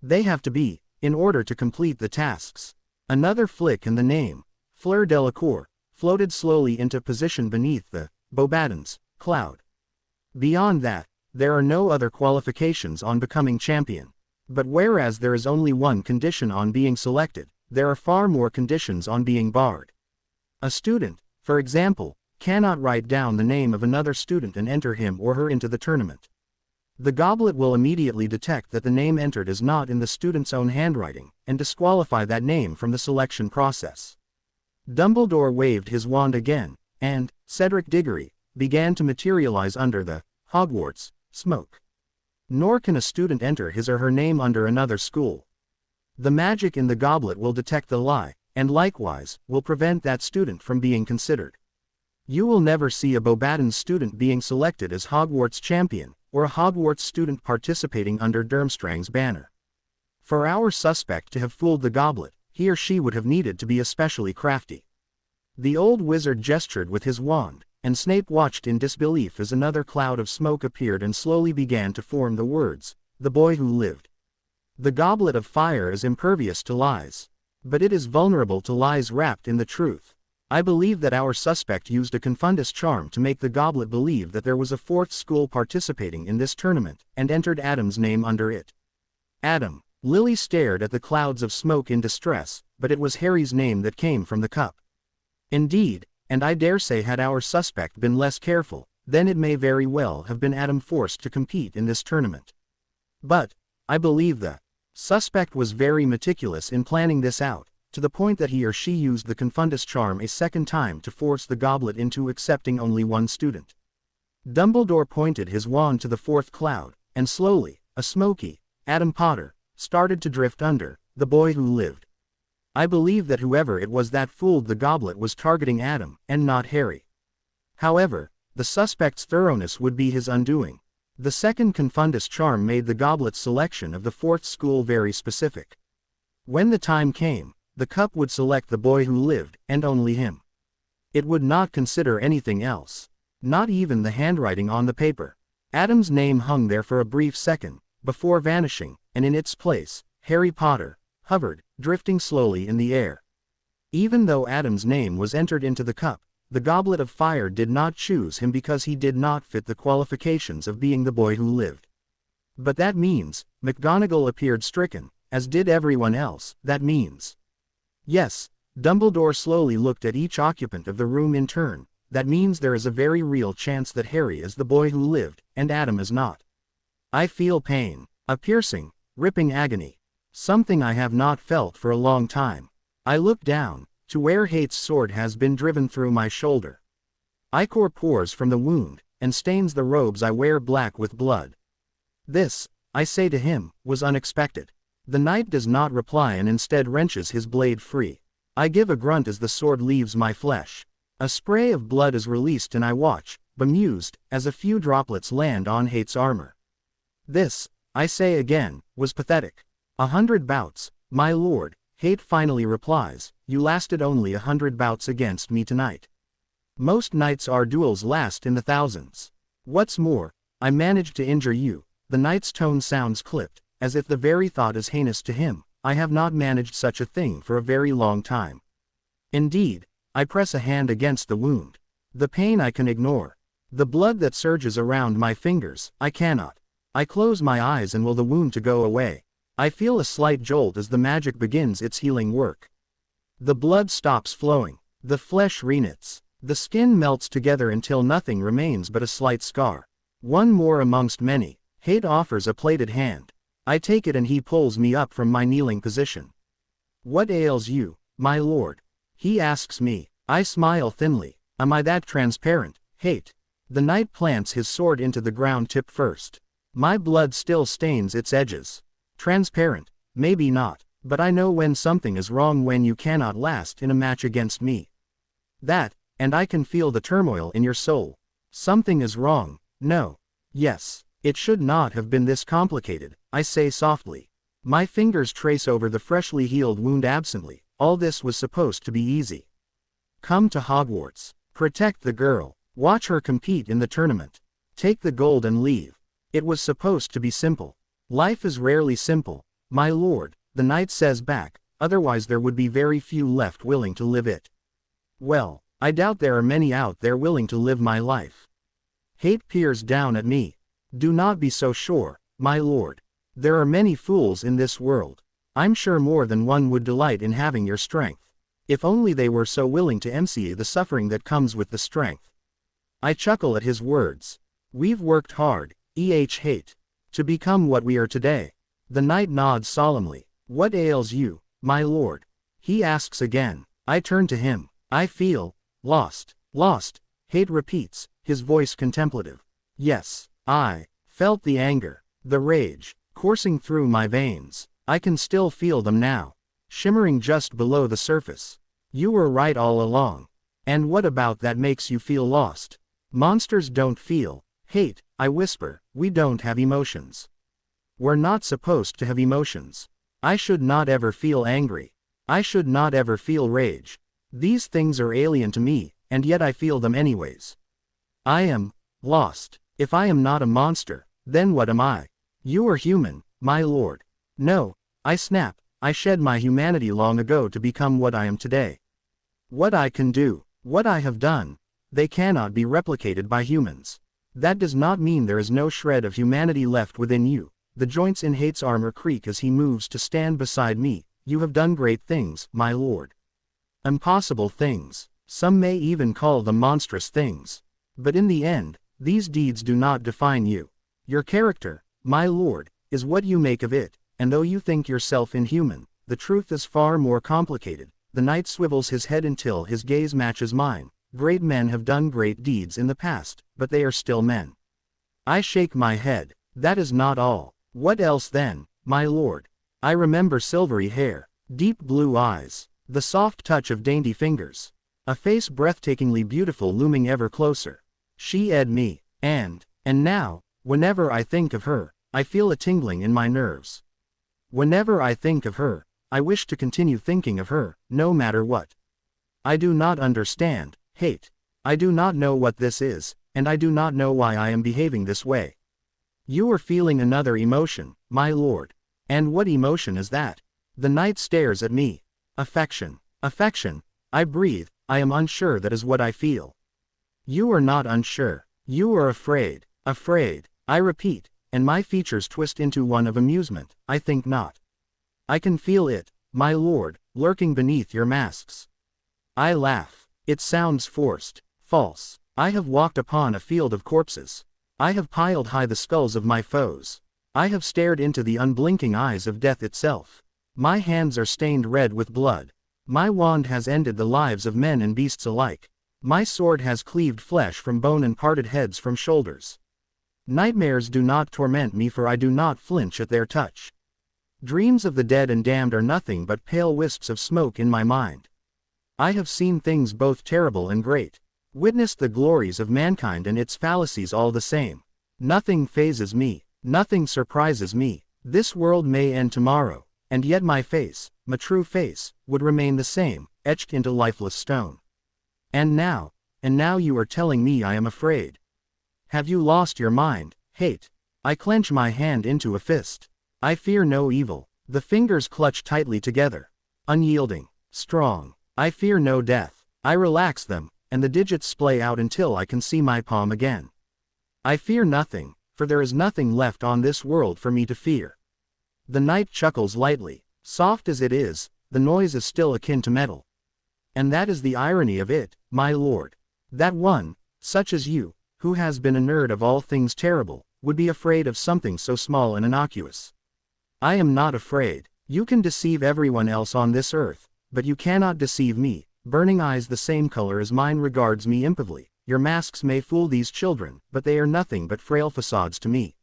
They have to be, in order to complete the tasks. Another flick and the name, Fleur Delacour, floated slowly into position beneath the Beauxbatons cloud. Beyond that, there are no other qualifications on becoming champion. But whereas there is only one condition on being selected, there are far more conditions on being barred. A student, for example, cannot write down the name of another student and enter him or her into the tournament. The goblet will immediately detect that the name entered is not in the student's own handwriting, and disqualify that name from the selection process. Dumbledore waved his wand again, and Cedric Diggory began to materialize under the Hogwarts smoke. Nor can a student enter his or her name under another school. The magic in the goblet will detect the lie, and likewise, will prevent that student from being considered. You will never see a Beauxbatons student being selected as Hogwarts champion, or a Hogwarts student participating under Durmstrang's banner. For our suspect to have fooled the goblet, he or she would have needed to be especially crafty. The old wizard gestured with his wand, and Snape watched in disbelief as another cloud of smoke appeared and slowly began to form the words, "The boy who lived." The Goblet of Fire is impervious to lies. But it is vulnerable to lies wrapped in the truth. I believe that our suspect used a confundus charm to make the goblet believe that there was a fourth school participating in this tournament, and entered Adam's name under it. Adam. Lily stared at the clouds of smoke in distress, but it was Harry's name that came from the cup. Indeed, and I dare say had our suspect been less careful, then it may very well have been Adam forced to compete in this tournament. But, I believe the suspect was very meticulous in planning this out, to the point that he or she used the confundus charm a second time to force the goblet into accepting only one student. Dumbledore pointed his wand to the fourth cloud, and slowly, a smoky, Adam Potter, started to drift under, the boy who lived. I believe that whoever it was that fooled the goblet was targeting Adam, and not Harry. However, the suspect's thoroughness would be his undoing. The second confundus charm made the goblet's selection of the fourth school very specific. When the time came, the cup would select the boy who lived, and only him. It would not consider anything else. Not even the handwriting on the paper. Adam's name hung there for a brief second, before vanishing, and in its place, Harry Potter hovered, drifting slowly in the air. Even though Adam's name was entered into the cup, the Goblet of Fire did not choose him because he did not fit the qualifications of being the boy who lived. But that means, McGonagall appeared stricken, as did everyone else. That means. Yes, Dumbledore slowly looked at each occupant of the room in turn. That means there is a very real chance that Harry is the boy who lived, and Adam is not. I feel pain. A piercing, ripping agony. Something I have not felt for a long time. I look down, to where Hate's sword has been driven through my shoulder. Ichor pours from the wound, and stains the robes I wear black with blood. This, I say to him, was unexpected. The knight does not reply and instead wrenches his blade free. I give a grunt as the sword leaves my flesh. A spray of blood is released and I watch, bemused, as a few droplets land on Hate's armor. This, I say again, was pathetic. 100 bouts, my lord, Hate finally replies, you lasted only 100 bouts against me tonight. Most nights our duels last in the thousands. What's more, I managed to injure you. The knight's tone sounds clipped, as if the very thought is heinous to him. I have not managed such a thing for a very long time. Indeed, I press a hand against the wound. The pain I can ignore. The blood that surges around my fingers, I cannot. I close my eyes and will the wound to go away. I feel a slight jolt as the magic begins its healing work. The blood stops flowing. The flesh reknits. The skin melts together until nothing remains but a slight scar. One more amongst many. Hate offers a plated hand. I take it and he pulls me up from my kneeling position. What ails you, my lord? He asks me. I smile thinly. Am I that transparent, Hate? The knight plants his sword into the ground tip first. My blood still stains its edges. Transparent, maybe not, but I know when something is wrong when you cannot last in a match against me. That, and I can feel the turmoil in your soul. Something is wrong, no. Yes, it should not have been this complicated, I say softly. My fingers trace over the freshly healed wound absently. All this was supposed to be easy. Come to Hogwarts. Protect the girl. Watch her compete in the tournament. Take the gold and leave. It was supposed to be simple. Life is rarely simple, my lord, the knight says back, otherwise there would be very few left willing to live it. Well, I doubt there are many out there willing to live my life. Hate peers down at me. Do not be so sure, my lord. There are many fools in this world. I'm sure more than one would delight in having your strength. If only they were so willing to MC the suffering that comes with the strength. I chuckle at his words. We've worked hard, Hate, to become what we are today. The knight nods solemnly. What ails you, my lord? He asks again. I turn to him. I feel lost. Lost, Hate repeats, his voice contemplative. Yes, I felt the anger, the rage, coursing through my veins. I can still feel them now, shimmering just below the surface. You were right all along. And what about that makes you feel lost? Monsters don't feel. Hate, I whisper, we don't have emotions. We're not supposed to have emotions. I should not ever feel angry. I should not ever feel rage. These things are alien to me, and yet I feel them anyways. I am lost. If I am not a monster, then what am I? You are human, my lord. No, I snap. I shed my humanity long ago to become what I am today. What I can do, what I have done, they cannot be replicated by humans. That does not mean there is no shred of humanity left within you. The joints in Hate's armor creak as he moves to stand beside me. You have done great things, my lord. Impossible things. Some may even call them monstrous things. But in the end, these deeds do not define you. Your character, my lord, is what you make of it, and though you think yourself inhuman, the truth is far more complicated. The knight swivels his head until his gaze matches mine. Great men have done great deeds in the past, but they are still men. I shake my head. That is not all. What else then, my lord? I remember silvery hair, deep blue eyes, the soft touch of dainty fingers, a face breathtakingly beautiful looming ever closer. She ed me, and now, whenever I think of her, I feel a tingling in my nerves. Whenever I think of her, I wish to continue thinking of her, no matter what. I do not understand. Hate. I do not know what this is, and I do not know why I am behaving this way. You are feeling another emotion, my lord. And what emotion is that? The knight stares at me. Affection. Affection. I breathe. I am unsure that is what I feel. You are not unsure. You are afraid. Afraid. I repeat, and my features twist into one of amusement. I think not. I can feel it, my lord, lurking beneath your masks. I laugh. It sounds forced, false. I have walked upon a field of corpses. I have piled high the skulls of my foes. I have stared into the unblinking eyes of death itself. My hands are stained red with blood. My wand has ended the lives of men and beasts alike. My sword has cleaved flesh from bone and parted heads from shoulders. Nightmares do not torment me, for I do not flinch at their touch. Dreams of the dead and damned are nothing but pale wisps of smoke in my mind. I have seen things both terrible and great, witnessed the glories of mankind and its fallacies all the same. Nothing phases me, nothing surprises me. This world may end tomorrow, and yet my face, my true face, would remain the same, etched into lifeless stone. And now you are telling me I am afraid. Have you lost your mind, Hate? I clench my hand into a fist. I fear no evil. The fingers clutch tightly together. Unyielding, strong. I fear no death. I relax them, and the digits splay out until I can see my palm again. I fear nothing, for there is nothing left on this world for me to fear. The knight chuckles lightly. Soft as it is, the noise is still akin to metal. And that is the irony of it, my lord. That one, such as you, who has been a nerd of all things terrible, would be afraid of something so small and innocuous. I am not afraid. You can deceive everyone else on this earth, but you cannot deceive me. Burning eyes the same color as mine regards me impavely. Your masks may fool these children, but they are nothing but frail facades to me.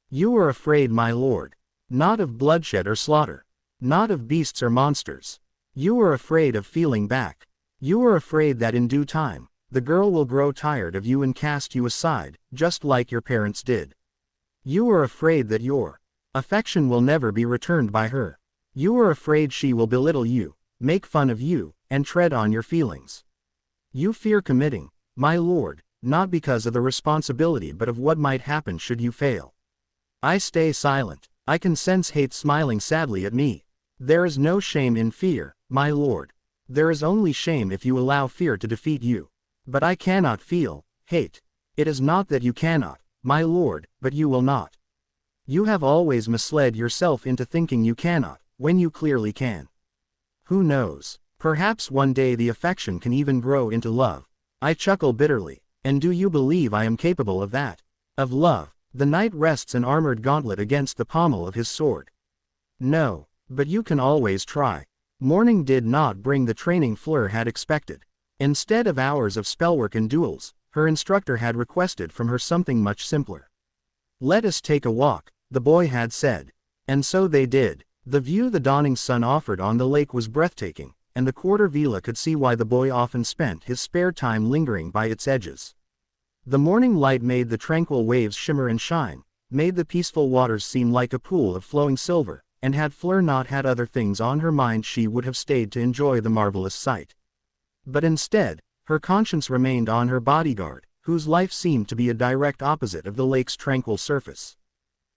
You are afraid, my lord. Not of bloodshed or slaughter. Not of beasts or monsters. You are afraid of feeling back. You are afraid that in due time, the girl will grow tired of you and cast you aside, just like your parents did. You are afraid that your affection will never be returned by her. You are afraid she will belittle you, make fun of you, and tread on your feelings. You fear committing, my lord, not because of the responsibility but of what might happen should you fail. I stay silent. I can sense hate smiling sadly at me. There is no shame in fear, my lord. There is only shame if you allow fear to defeat you. But I cannot feel hate. It is not that you cannot, my lord, but you will not. You have always misled yourself into thinking you cannot, when you clearly can. Who knows? Perhaps one day the affection can even grow into love. I chuckle bitterly. And do you believe I am capable of that? Of love? The knight rests an armored gauntlet against the pommel of his sword. No, but you can always try. Morning did not bring the training Fleur had expected. Instead of hours of spellwork and duels, her instructor had requested from her something much simpler. Let us take a walk, the boy had said. And so they did. The view the dawning sun offered on the lake was breathtaking, and the quarter villa could see why the boy often spent his spare time lingering by its edges. The morning light made the tranquil waves shimmer and shine, made the peaceful waters seem like a pool of flowing silver, and had Fleur not had other things on her mind she would have stayed to enjoy the marvelous sight. But instead, her conscience remained on her bodyguard, whose life seemed to be a direct opposite of the lake's tranquil surface.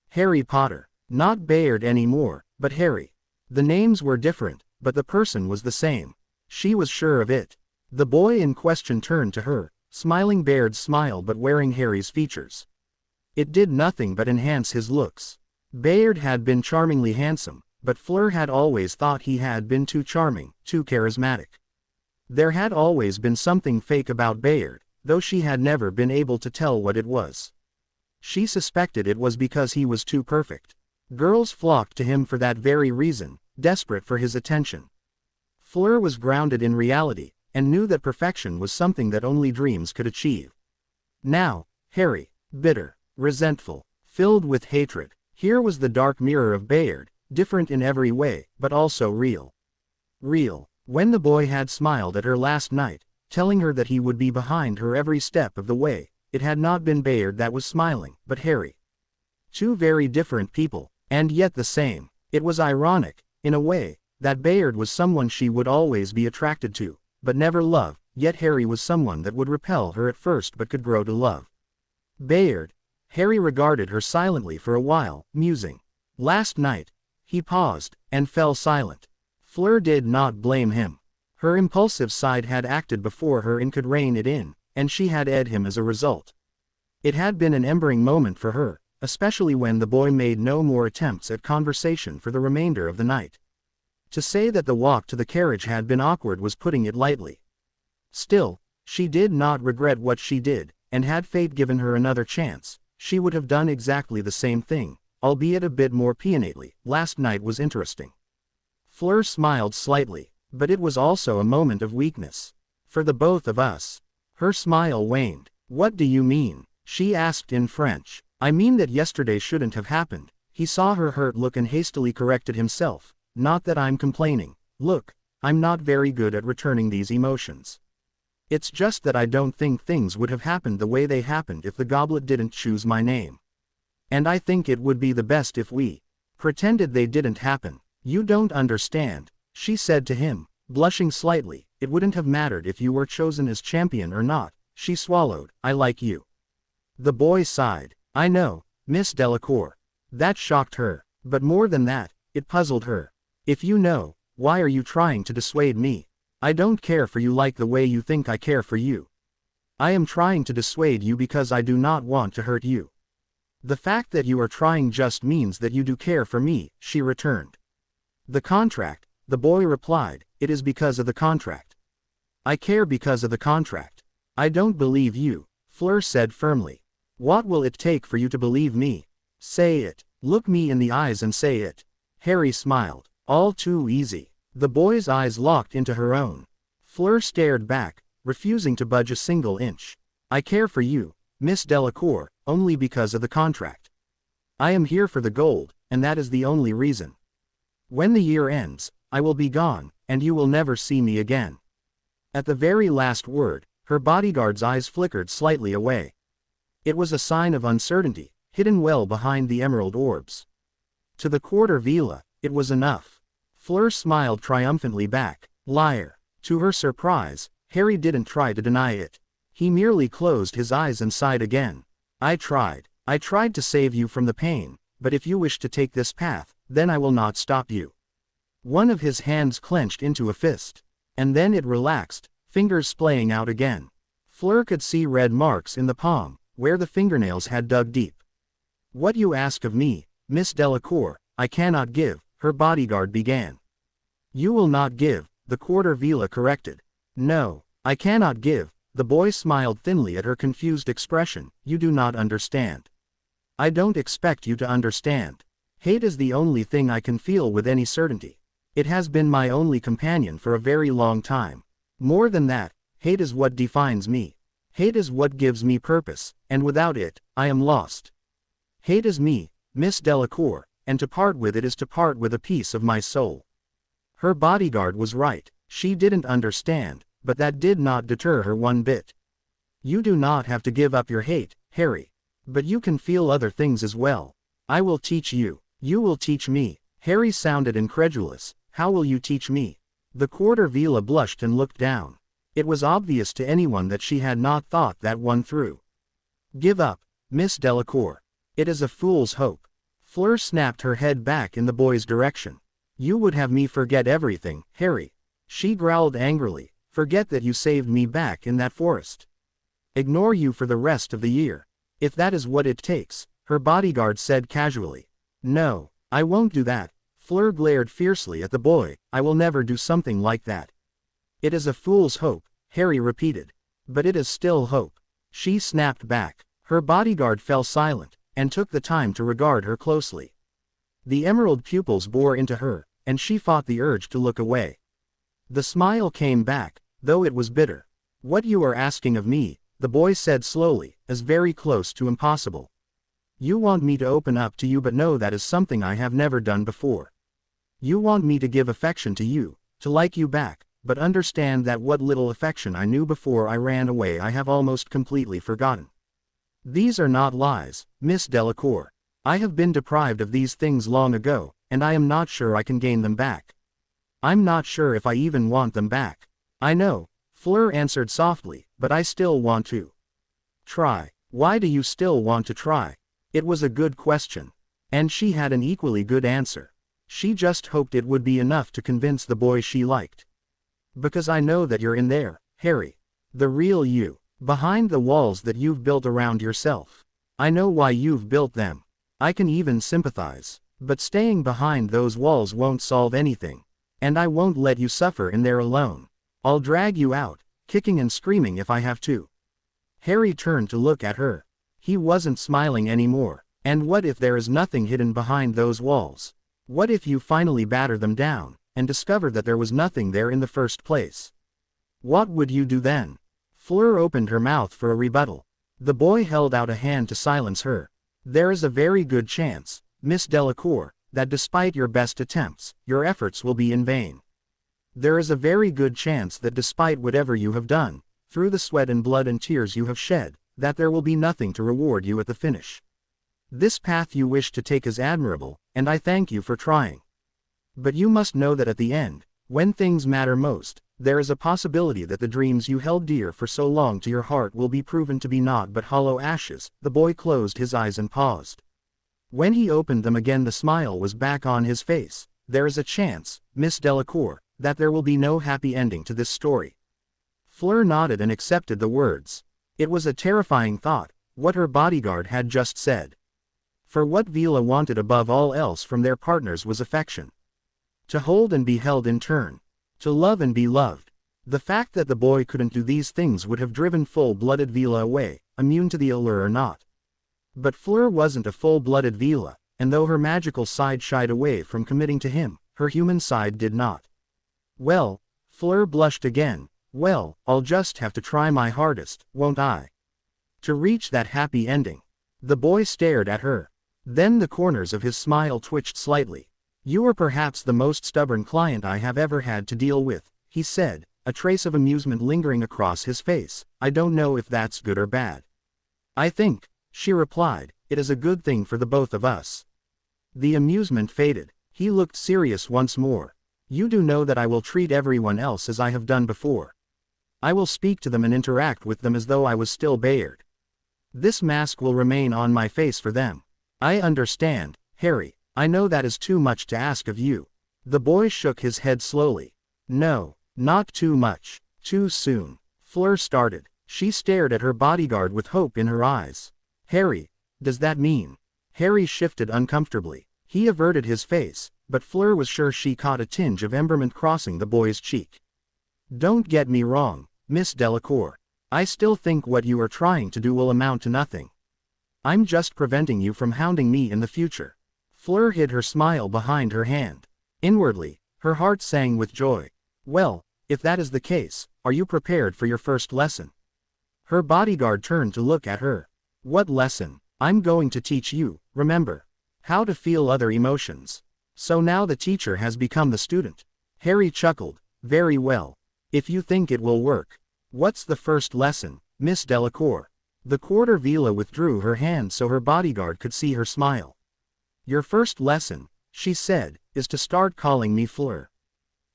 Harry Potter. Not Bayard anymore, but Harry. The names were different, but the person was the same. She was sure of it. The boy in question turned to her, smiling Bayard's smile but wearing Harry's features. It did nothing but enhance his looks. Bayard had been charmingly handsome, but Fleur had always thought he had been too charming, too charismatic. There had always been something fake about Bayard, though she had never been able to tell what it was. She suspected it was because he was too perfect. Girls flocked to him for that very reason, desperate for his attention. Fleur was grounded in reality, and knew that perfection was something that only dreams could achieve. Now, Harry, bitter, resentful, filled with hatred, here was the dark mirror of Bayard, different in every way, but also real. Real. When the boy had smiled at her last night, telling her that he would be behind her every step of the way, it had not been Bayard that was smiling, but Harry. Two very different people, and yet the same. It was ironic, in a way, that Bayard was someone she would always be attracted to, but never love, yet Harry was someone that would repel her at first but could grow to love. Bayard. Harry regarded her silently for a while, musing. Last night. He paused, and fell silent. Fleur did not blame him. Her impulsive side had acted before her and could rein it in, and she had ed him as a result. It had been an embering moment for her, especially when the boy made no more attempts at conversation for the remainder of the night. To say that the walk to the carriage had been awkward was putting it lightly. Still, she did not regret what she did, and had fate given her another chance, she would have done exactly the same thing, albeit a bit more pianately. Last night was interesting. Fleur smiled slightly, but it was also a moment of weakness. For the both of us. Her smile waned. What do you mean? She asked in French. I mean that yesterday shouldn't have happened. He saw her hurt look and hastily corrected himself. Not that I'm complaining. Look, I'm not very good at returning these emotions. It's just that I don't think things would have happened the way they happened if the goblet didn't choose my name. And I think it would be the best if we pretended they didn't happen. You don't understand, she said to him, blushing slightly. It wouldn't have mattered if you were chosen as champion or not. She swallowed. I like you. The boy sighed. I know, Miss Delacour. That shocked her. But more than that, it puzzled her. If you know, why are you trying to dissuade me? I don't care for you like the way you think I care for you. I am trying to dissuade you because I do not want to hurt you. The fact that you are trying just means that you do care for me, she returned. The contract, the boy replied, it is because of the contract. I care because of the contract. I don't believe you, Fleur said firmly. What will it take for you to believe me? Say it. Look me in the eyes and say it. Harry smiled. All too easy. The boy's eyes locked into her own. Fleur stared back, refusing to budge a single inch. I care for you, Miss Delacour, only because of the contract. I am here for the gold, and that is the only reason. When the year ends, I will be gone, and you will never see me again. At the very last word, her bodyguard's eyes flickered slightly away. It was a sign of uncertainty, hidden well behind the emerald orbs. To the quarter villa, it was enough. Fleur smiled triumphantly back. Liar. To her surprise, Harry didn't try to deny it. He merely closed his eyes and sighed again. I tried to save you from the pain, but if you wish to take this path, then I will not stop you. One of his hands clenched into a fist. And then it relaxed, fingers splaying out again. Fleur could see red marks in the palm, where the fingernails had dug deep. What you ask of me, Miss Delacour, I cannot give, her bodyguard began. You will not give, the quarter villa corrected. No, I cannot give, the boy smiled thinly at her confused expression. You do not understand. I don't expect you to understand. Hate is the only thing I can feel with any certainty. It has been my only companion for a very long time. More than that, hate is what defines me. Hate is what gives me purpose, and without it, I am lost. Hate is me, Miss Delacour, and to part with it is to part with a piece of my soul. Her bodyguard was right. She didn't understand, but that did not deter her one bit. You do not have to give up your hate, Harry. But you can feel other things as well. I will teach you. You will teach me. Harry sounded incredulous. How will you teach me? The quarter villa blushed and looked down. It was obvious to anyone that she had not thought that one through. Give up, Miss Delacour. It is a fool's hope. Fleur snapped her head back in the boy's direction. You would have me forget everything, Harry. She growled angrily. Forget that you saved me back in that forest. Ignore you for the rest of the year. If that is what it takes, her bodyguard said casually. No, I won't do that. Fleur glared fiercely at the boy. I will never do something like that. It is a fool's hope, Harry repeated. But it is still hope. She snapped back. Her bodyguard fell silent, and took the time to regard her closely. The emerald pupils bore into her, and she fought the urge to look away. The smile came back, though it was bitter. What you are asking of me, the boy said slowly, is very close to impossible. You want me to open up to you, but no, that is something I have never done before. You want me to give affection to you, to like you back, but understand that what little affection I knew before I ran away I have almost completely forgotten. These are not lies, Miss Delacour. I have been deprived of these things long ago, and I am not sure I can gain them back. I'm not sure if I even want them back. I know, Fleur answered softly, but I still want to. Try. Why do you still want to try? It was a good question. And she had an equally good answer. She just hoped it would be enough to convince the boy she liked. Because I know that you're in there, Harry. The real you. Behind the walls that you've built around yourself. I know why you've built them. I can even sympathize. But staying behind those walls won't solve anything. And I won't let you suffer in there alone. I'll drag you out, kicking and screaming if I have to. Harry turned to look at her. He wasn't smiling anymore. And what if there is nothing hidden behind those walls? What if you finally batter them down, and discover that there was nothing there in the first place? What would you do then? Fleur opened her mouth for a rebuttal. The boy held out a hand to silence her. There is a very good chance, Miss Delacour, that despite your best attempts, your efforts will be in vain. There is a very good chance that despite whatever you have done, through the sweat and blood and tears you have shed, that there will be nothing to reward you at the finish. This path you wish to take is admirable, and I thank you for trying. But you must know that at the end, when things matter most, there is a possibility that the dreams you held dear for so long to your heart will be proven to be naught but hollow ashes. The boy closed his eyes and paused. When he opened them again, the smile was back on his face. There is a chance, Miss Delacour, that there will be no happy ending to this story. Fleur nodded and accepted the words. It was a terrifying thought, what her bodyguard had just said. For what Vila wanted above all else from their partners was affection. To hold and be held in turn. To love and be loved. The fact that the boy couldn't do these things would have driven full-blooded Vila away, immune to the allure or not. But Fleur wasn't a full-blooded Vila, and though her magical side shied away from committing to him, her human side did not. Well, Fleur blushed again, well, I'll just have to try my hardest, won't I? To reach that happy ending. The boy stared at her. Then the corners of his smile twitched slightly. You are perhaps the most stubborn client I have ever had to deal with, he said, a trace of amusement lingering across his face. I don't know if that's good or bad. I think, she replied, it is a good thing for the both of us. The amusement faded. He looked serious once more. You do know that I will treat everyone else as I have done before. I will speak to them and interact with them as though I was still Bayard. This mask will remain on my face for them. I understand, Harry. I know that is too much to ask of you. The boy shook his head slowly. No, not too much. Too soon. Fleur started. She stared at her bodyguard with hope in her eyes. Harry, does that mean? Harry shifted uncomfortably. He averted his face, but Fleur was sure she caught a tinge of emberment crossing the boy's cheek. Don't get me wrong, Miss Delacour. I still think what you are trying to do will amount to nothing. I'm just preventing you from hounding me in the future. Fleur hid her smile behind her hand. Inwardly, her heart sang with joy. Well, if that is the case, are you prepared for your first lesson? Her bodyguard turned to look at her. What lesson? I'm going to teach you, remember, how to feel other emotions. So now the teacher has become the student. Harry chuckled. Very well. If you think it will work. What's the first lesson, Miss Delacour? The quarter Vila withdrew her hand so her bodyguard could see her smile. Your first lesson, she said, is to start calling me Fleur.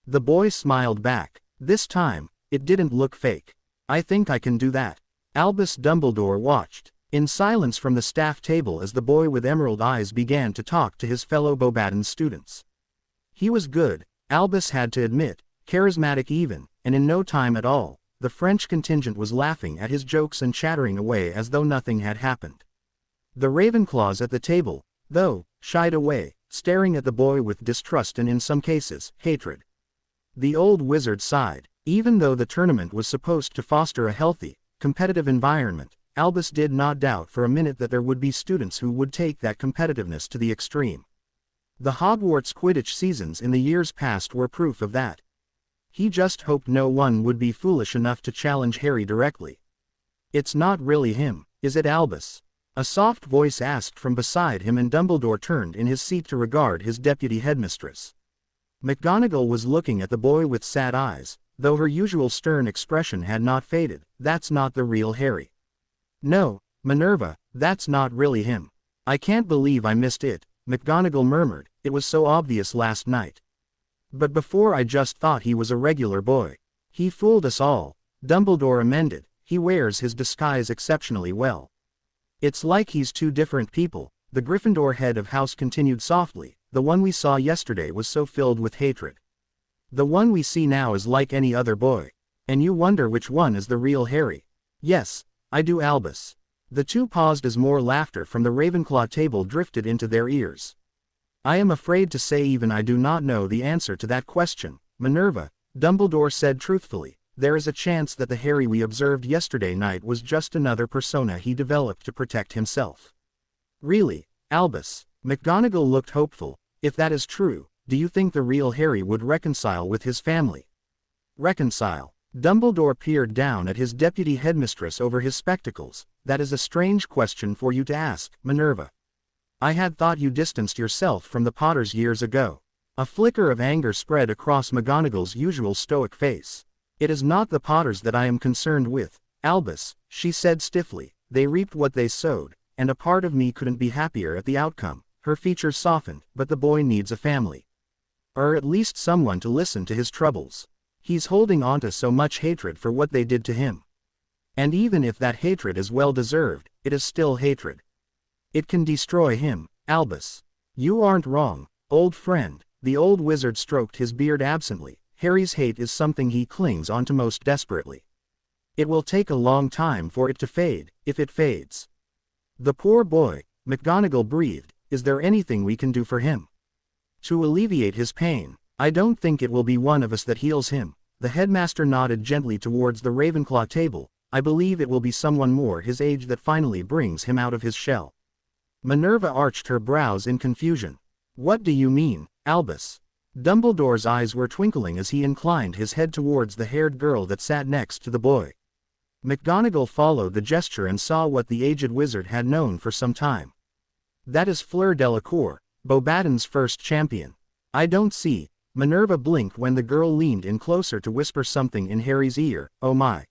The boy smiled back. This time, it didn't look fake. I think I can do that. Albus Dumbledore watched, in silence from the staff table as the boy with emerald eyes began to talk to his fellow Beauxbaton students. He was good, Albus had to admit, charismatic even, and in no time at all, the French contingent was laughing at his jokes and chattering away as though nothing had happened. The Ravenclaws at the table, though, shied away, staring at the boy with distrust and in some cases, hatred. The old wizard sighed. Even though the tournament was supposed to foster a healthy, competitive environment, Albus did not doubt for a minute that there would be students who would take that competitiveness to the extreme. The Hogwarts Quidditch seasons in the years past were proof of that. He just hoped no one would be foolish enough to challenge Harry directly. It's not really him, is it, Albus? A soft voice asked from beside him, and Dumbledore turned in his seat to regard his deputy headmistress. McGonagall was looking at the boy with sad eyes, though her usual stern expression had not faded. That's not the real Harry. No, Minerva, that's not really him. I can't believe I missed it, McGonagall murmured, it was so obvious last night. But before I just thought he was a regular boy. He fooled us all, Dumbledore amended, he wears his disguise exceptionally well. It's like he's two different people, the Gryffindor head of house continued softly, the one we saw yesterday was so filled with hatred. The one we see now is like any other boy. And you wonder which one is the real Harry. Yes, I do, Albus. The two paused as more laughter from the Ravenclaw table drifted into their ears. I am afraid to say even I do not know the answer to that question, Minerva, Dumbledore said truthfully. There is a chance that the Harry we observed yesterday night was just another persona he developed to protect himself. Really, Albus? McGonagall looked hopeful. If that is true, do you think the real Harry would reconcile with his family? Reconcile? Dumbledore peered down at his deputy headmistress over his spectacles. That is a strange question for you to ask, Minerva. I had thought you distanced yourself from the Potters years ago. A flicker of anger spread across McGonagall's usual stoic face. It is not the Potters that I am concerned with, Albus, she said stiffly. They reaped what they sowed, and a part of me couldn't be happier at the outcome. Her features softened, but the boy needs a family. Or at least someone to listen to his troubles. He's holding on to so much hatred for what they did to him. And even if that hatred is well deserved, it is still hatred. It can destroy him, Albus. You aren't wrong, old friend. The old wizard stroked his beard absently. Harry's hate is something he clings onto most desperately. It will take a long time for it to fade, if it fades. The poor boy, McGonagall breathed. Is there anything we can do for him? To alleviate his pain? I don't think it will be one of us that heals him, The headmaster nodded gently towards the Ravenclaw table. I believe it will be someone more his age that finally brings him out of his shell. Minerva arched her brows in confusion. What do you mean, Albus? Dumbledore's eyes were twinkling as he inclined his head towards the haired girl that sat next to the boy. McGonagall followed the gesture and saw what the aged wizard had known for some time. That is Fleur Delacour, Beauxbaton's first champion. I don't see. Minerva blinked when the girl leaned in closer to whisper something in Harry's ear. Oh my.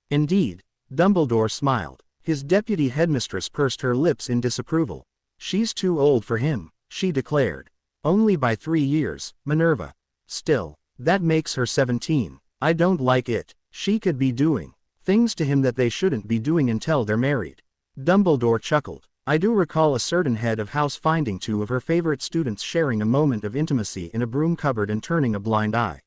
Indeed. Dumbledore smiled. His deputy headmistress pursed her lips in disapproval. She's too old for him, she declared. Only by 3 years, Minerva. Still, that makes her 17. I don't like it. She could be doing things to him that they shouldn't be doing until they're married. Dumbledore chuckled. I do recall a certain head of house finding 2 of her favorite students sharing a moment of intimacy in a broom cupboard and turning a blind eye.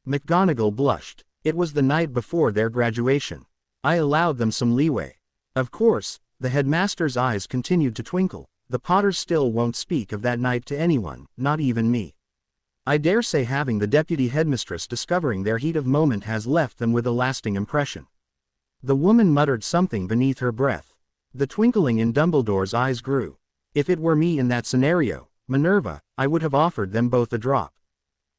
McGonagall blushed. It was the night before their graduation. I allowed them some leeway. Of course, the headmaster's eyes continued to twinkle. The Potters still won't speak of that night to anyone, not even me. I dare say having the deputy headmistress discovering their heat of moment has left them with a lasting impression. The woman muttered something beneath her breath. The twinkling in Dumbledore's eyes grew. If it were me in that scenario, Minerva, I would have offered them both a drop.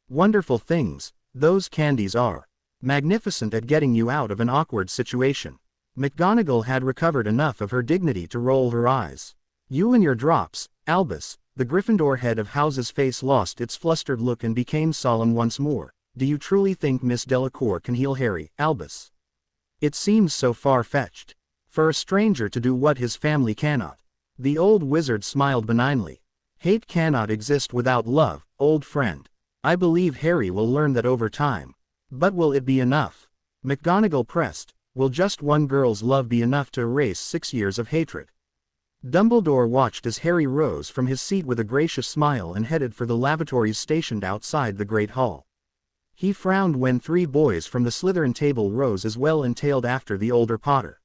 Wonderful things, those candies are. Magnificent at getting you out of an awkward situation. McGonagall had recovered enough of her dignity to roll her eyes. You and your drops, Albus. The Gryffindor head of house's face lost its flustered look and became solemn once more. Do you truly think Miss Delacour can heal Harry, Albus? It seems so far-fetched. For a stranger to do what his family cannot. The old wizard smiled benignly. Hate cannot exist without love, old friend. I believe Harry will learn that over time. But will it be enough? McGonagall pressed. Will just one girl's love be enough to erase 6 years of hatred? Dumbledore watched as Harry rose from his seat with a gracious smile and headed for the lavatories stationed outside the Great Hall. He frowned when 3 boys from the Slytherin table rose as well and tailed after the older Potter.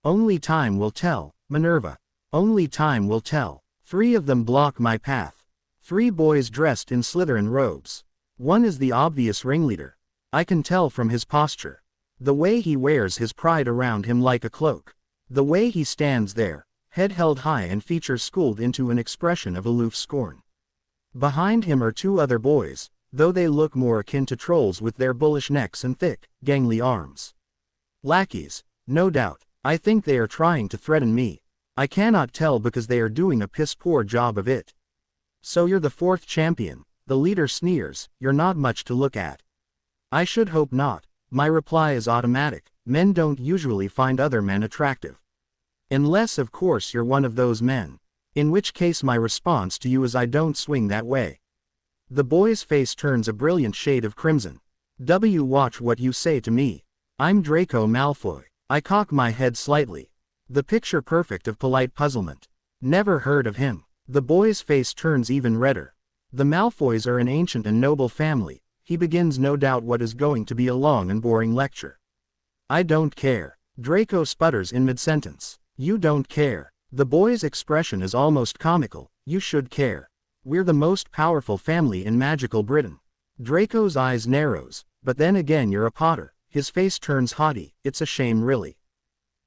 Only time will tell, Minerva. Only time will tell. 3 of them block my path. 3 boys dressed in Slytherin robes. One is the obvious ringleader. I can tell from his posture. The way he wears his pride around him like a cloak. The way he stands there, head held high and features schooled into an expression of aloof scorn. Behind him are 2 other boys, though they look more akin to trolls with their bullish necks and thick, gangly arms. Lackeys, no doubt. I think they are trying to threaten me. I cannot tell because they are doing a piss-poor job of it. So you're the 4th champion, the leader sneers. You're not much to look at. I should hope not. My reply is automatic. Men don't usually find other men attractive. Unless of course you're one of those men. In which case my response to you is I don't swing that way. The boy's face turns a brilliant shade of crimson. Watch what you say to me. I'm Draco Malfoy. I cock my head slightly. The picture perfect of polite puzzlement. Never heard of him. The boy's face turns even redder. The Malfoys are an ancient and noble family. He begins no doubt what is going to be a long and boring lecture. I don't care. Draco sputters in mid-sentence. You don't care. The boy's expression is almost comical. You should care. We're the most powerful family in magical Britain. Draco's eyes narrows, but then again you're a Potter. His face turns haughty. It's a shame really.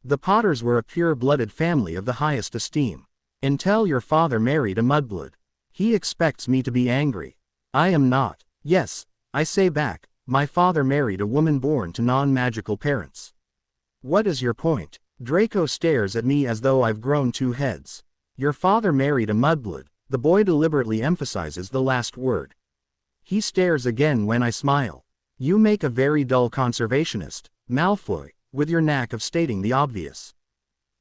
The Potters were a pure-blooded family of the highest esteem. Until your father married a mudblood. He expects me to be angry. I am not. Yes, I say back, my father married a woman born to non-magical parents. What is your point? Draco stares at me as though I've grown 2 heads. Your father married a mudblood. The boy deliberately emphasizes the last word. He stares again when I smile. You make a very dull conservationist, Malfoy, with your knack of stating the obvious.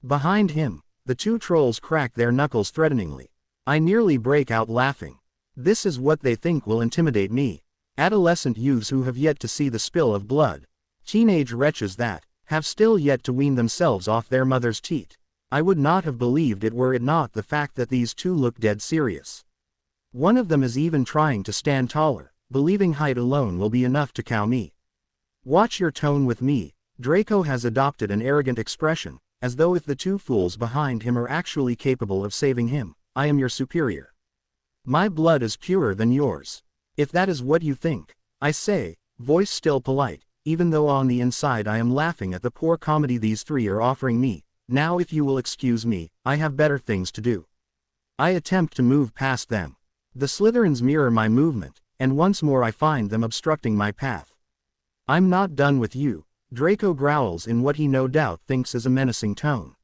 Behind him, the 2 trolls crack their knuckles threateningly. I nearly break out laughing. This is what they think will intimidate me. Adolescent youths who have yet to see the spill of blood. Teenage wretches that have still yet to wean themselves off their mother's teat. I would not have believed it were it not the fact that these 2 look dead serious. One of them is even trying to stand taller, believing height alone will be enough to cow me. Watch your tone with me. Draco has adopted an arrogant expression, as though if the 2 fools behind him are actually capable of saving him, I am your superior. My blood is purer than yours. If that is what you think, I say, voice still polite, even though on the inside I am laughing at the poor comedy these three are offering me. Now if you will excuse me, I have better things to do. I attempt to move past them. The Slytherins mirror my movement, and once more I find them obstructing my path. I'm not done with you, Draco growls in what he no doubt thinks is a menacing tone.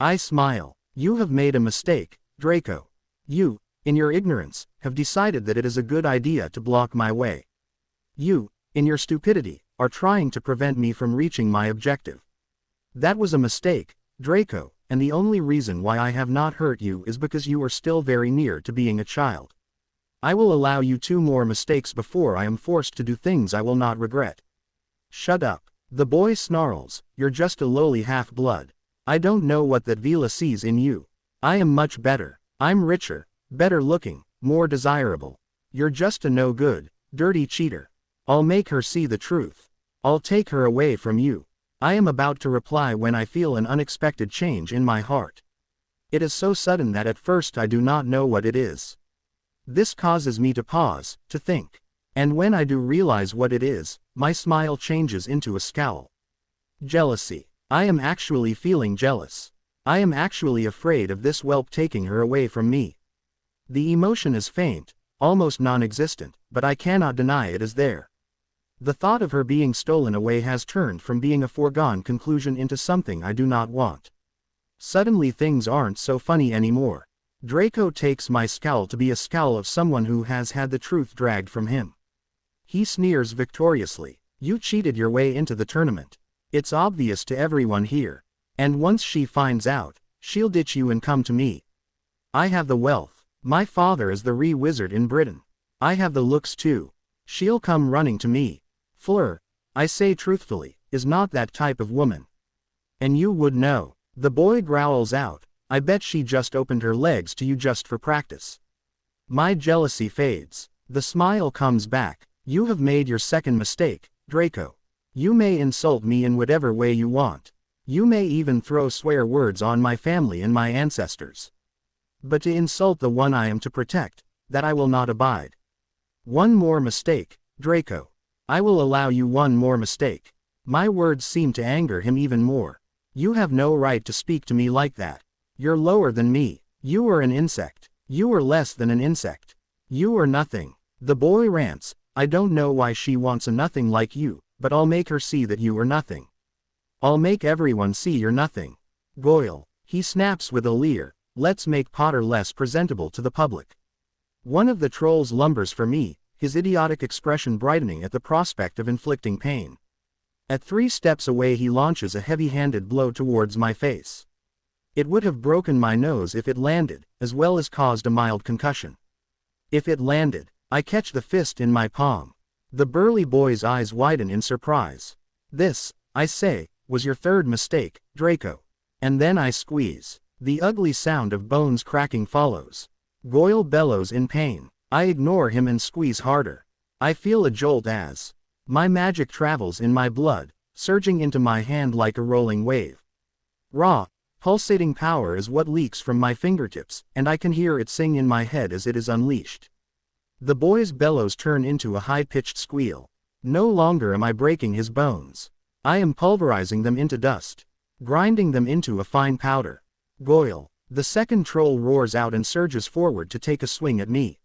I smile. You have made a mistake, Draco. You, in your ignorance, have decided that it is a good idea to block my way. You, in your stupidity, are trying to prevent me from reaching my objective. That was a mistake, Draco, and the only reason why I have not hurt you is because you are still very near to being a child. I will allow you 2 more mistakes before I am forced to do things I will not regret. Shut up. The boy snarls, you're just a lowly half-blood. I don't know what that Vila sees in you. I am much better. I'm richer, better looking, more desirable. You're just a no-good, dirty cheater. I'll make her see the truth. I'll take her away from you. I am about to reply when I feel an unexpected change in my heart. It is so sudden that at first I do not know what it is. This causes me to pause, to think. And when I do realize what it is, my smile changes into a scowl. Jealousy. I am actually feeling jealous. I am actually afraid of this whelp taking her away from me. The emotion is faint, almost non-existent, but I cannot deny it is there. The thought of her being stolen away has turned from being a foregone conclusion into something I do not want. Suddenly things aren't so funny anymore. Draco takes my scowl to be a scowl of someone who has had the truth dragged from him. He sneers victoriously. You cheated your way into the tournament. It's obvious to everyone here. And once she finds out, she'll ditch you and come to me. I have the wealth. My father is the Triwizard in Britain. I have the looks too. She'll come running to me. Fleur, I say truthfully, is not that type of woman. And you would know. The boy growls out, I bet she just opened her legs to you just for practice. My jealousy fades. The smile comes back. You have made your second mistake, Draco. You may insult me in whatever way you want. You may even throw swear words on my family and my ancestors. But to insult the one I am to protect, that I will not abide. One more mistake, Draco. I will allow you one more mistake. My words seem to anger him even more. You have no right to speak to me like that. You're lower than me. You are an insect. You are less than an insect. You are nothing. The boy rants, I don't know why she wants a nothing like you, but I'll make her see that you are nothing. I'll make everyone see you're nothing. Goyle. He snaps with a leer, let's make Potter less presentable to the public. One of the trolls lumbers for me, his idiotic expression brightening at the prospect of inflicting pain. At 3 steps away he launches a heavy-handed blow towards my face. It would have broken my nose if it landed, as well as caused a mild concussion. If it landed, I catch the fist in my palm. The burly boy's eyes widen in surprise. This, I say, was your third mistake, Draco. And then I squeeze. The ugly sound of bones cracking follows. Goyle bellows in pain. I ignore him and squeeze harder. I feel a jolt as my magic travels in my blood, surging into my hand like a rolling wave. Raw, pulsating power is what leaks from my fingertips, and I can hear it sing in my head as it is unleashed. The boy's bellows turn into a high-pitched squeal. No longer am I breaking his bones. I am pulverizing them into dust, grinding them into a fine powder. Goyle. The second troll roars out and surges forward to take a swing at me.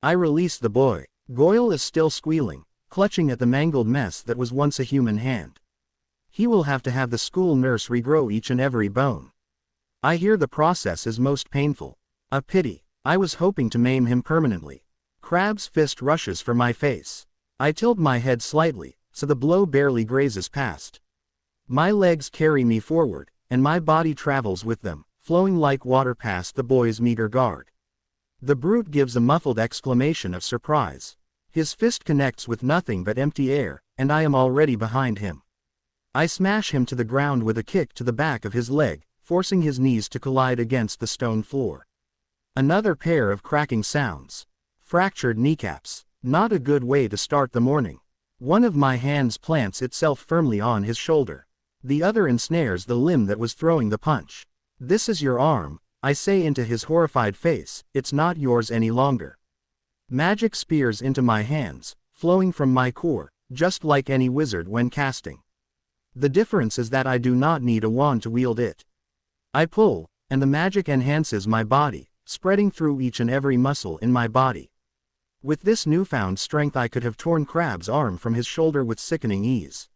I release the boy. Goyle is still squealing, clutching at the mangled mess that was once a human hand. He will have to have the school nurse regrow each and every bone. I hear the process is most painful. A pity. I was hoping to maim him permanently. Crab's fist rushes for my face. I tilt my head slightly, so the blow barely grazes past. My legs carry me forward, and my body travels with them, flowing like water past the boy's meager guard. The brute gives a muffled exclamation of surprise. His fist connects with nothing but empty air, and I am already behind him. I smash him to the ground with a kick to the back of his leg, forcing his knees to collide against the stone floor. Another pair of cracking sounds. Fractured kneecaps. Not a good way to start the morning. One of my hands plants itself firmly on his shoulder. The other ensnares the limb that was throwing the punch. This is your arm, I say into his horrified face, it's not yours any longer. Magic spears into my hands, flowing from my core, just like any wizard when casting. The difference is that I do not need a wand to wield it. I pull, and the magic enhances my body, spreading through each and every muscle in my body. With this newfound strength I could have torn Crabbe's arm from his shoulder with sickening ease.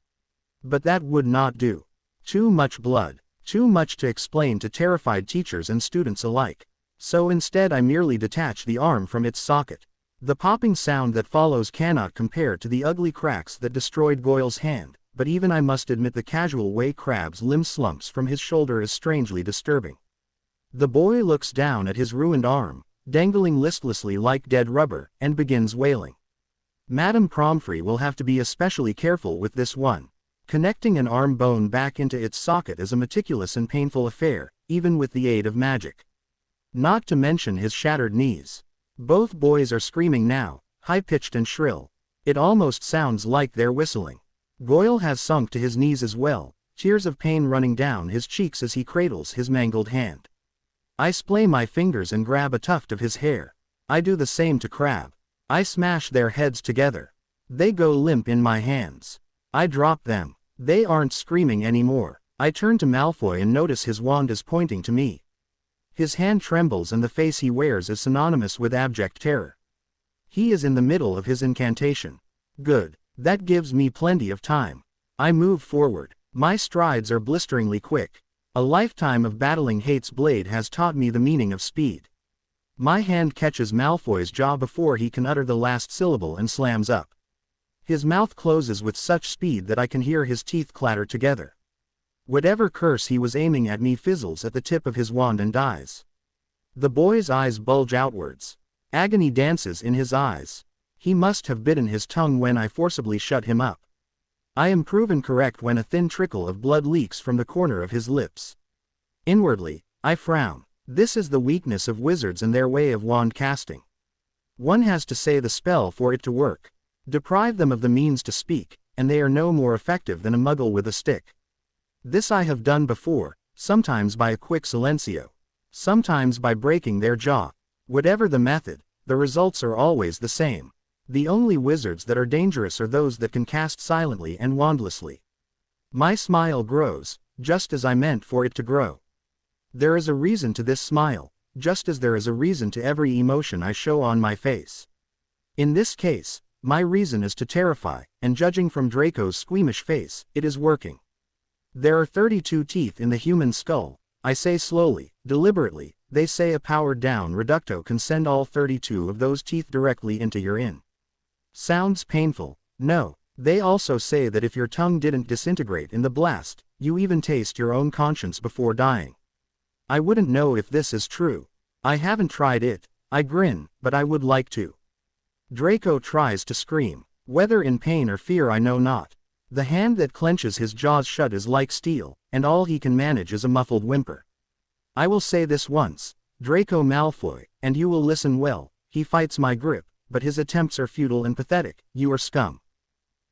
But that would not do. Too much blood, too much to explain to terrified teachers and students alike. So instead I merely detach the arm from its socket. The popping sound that follows cannot compare to the ugly cracks that destroyed Goyle's hand, but even I must admit the casual way Crabbe's limb slumps from his shoulder is strangely disturbing. The boy looks down at his ruined arm, dangling listlessly like dead rubber, and begins wailing. Madame Pomfrey will have to be especially careful with this one. Connecting an arm bone back into its socket is a meticulous and painful affair, even with the aid of magic. Not to mention his shattered knees. Both boys are screaming now, high-pitched and shrill. It almost sounds like they're whistling. Goyle has sunk to his knees as well, tears of pain running down his cheeks as he cradles his mangled hand. I splay my fingers and grab a tuft of his hair. I do the same to Crabbe. I smash their heads together. They go limp in my hands. I drop them. They aren't screaming anymore. I turn to Malfoy and notice his wand is pointing to me. His hand trembles and the face he wears is synonymous with abject terror. He is in the middle of his incantation. Good. That gives me plenty of time. I move forward. My strides are blisteringly quick. A lifetime of battling Hate's blade has taught me the meaning of speed. My hand catches Malfoy's jaw before he can utter the last syllable and slams up. His mouth closes with such speed that I can hear his teeth clatter together. Whatever curse he was aiming at me fizzles at the tip of his wand and dies. The boy's eyes bulge outwards. Agony dances in his eyes. He must have bitten his tongue when I forcibly shut him up. I am proven correct when a thin trickle of blood leaks from the corner of his lips. Inwardly, I frown. This is the weakness of wizards and their way of wand casting. One has to say the spell for it to work. Deprive them of the means to speak, and they are no more effective than a muggle with a stick. This I have done before, sometimes by a quick silencio, sometimes by breaking their jaw. Whatever the method, the results are always the same. The only wizards that are dangerous are those that can cast silently and wandlessly. My smile grows, just as I meant for it to grow. There is a reason to this smile, just as there is a reason to every emotion I show on my face. In this case, my reason is to terrify, and judging from Draco's squeamish face, it is working. There are 32 teeth in the human skull, I say slowly, deliberately. They say a powered-down reducto can send all 32 of those teeth directly into your in. Sounds painful. No, they also say that if your tongue didn't disintegrate in the blast, you even taste your own conscience before dying. I wouldn't know if this is true. I haven't tried it. I grin, but I would like to. Draco tries to scream. Whether in pain or fear I know not. The hand that clenches his jaws shut is like steel, and all he can manage is a muffled whimper. I will say this once, Draco Malfoy, and you will listen well. He fights my grip, but his attempts are futile and pathetic. You are scum.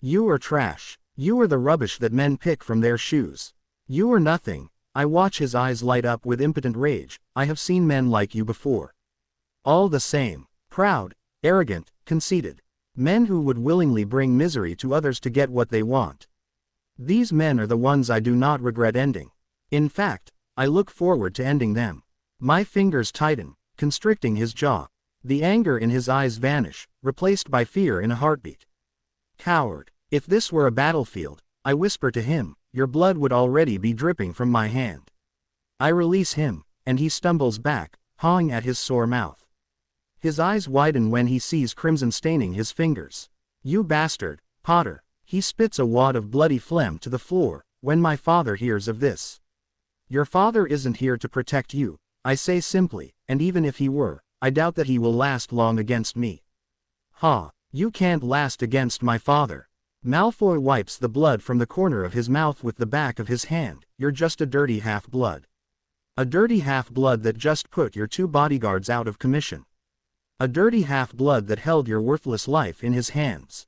You are trash. You are the rubbish that men pick from their shoes. You are nothing. I watch his eyes light up with impotent rage. I have seen men like you before. All the same. Proud, arrogant, conceited. Men who would willingly bring misery to others to get what they want. These men are the ones I do not regret ending. In fact, I look forward to ending them. My fingers tighten, constricting his jaw. The anger in his eyes vanish, replaced by fear in a heartbeat. Coward. If this were a battlefield, I whisper to him, your blood would already be dripping from my hand. I release him, and he stumbles back, pawing at his sore mouth. His eyes widen when he sees crimson staining his fingers. You bastard, Potter. He spits a wad of bloody phlegm to the floor, when my father hears of this. Your father isn't here to protect you, I say simply, and even if he were, I doubt that he will last long against me. Ha, you can't last against my father. Malfoy wipes the blood from the corner of his mouth with the back of his hand. You're just a dirty half-blood. A dirty half-blood that just put your 2 bodyguards out of commission. A dirty half-blood that held your worthless life in his hands.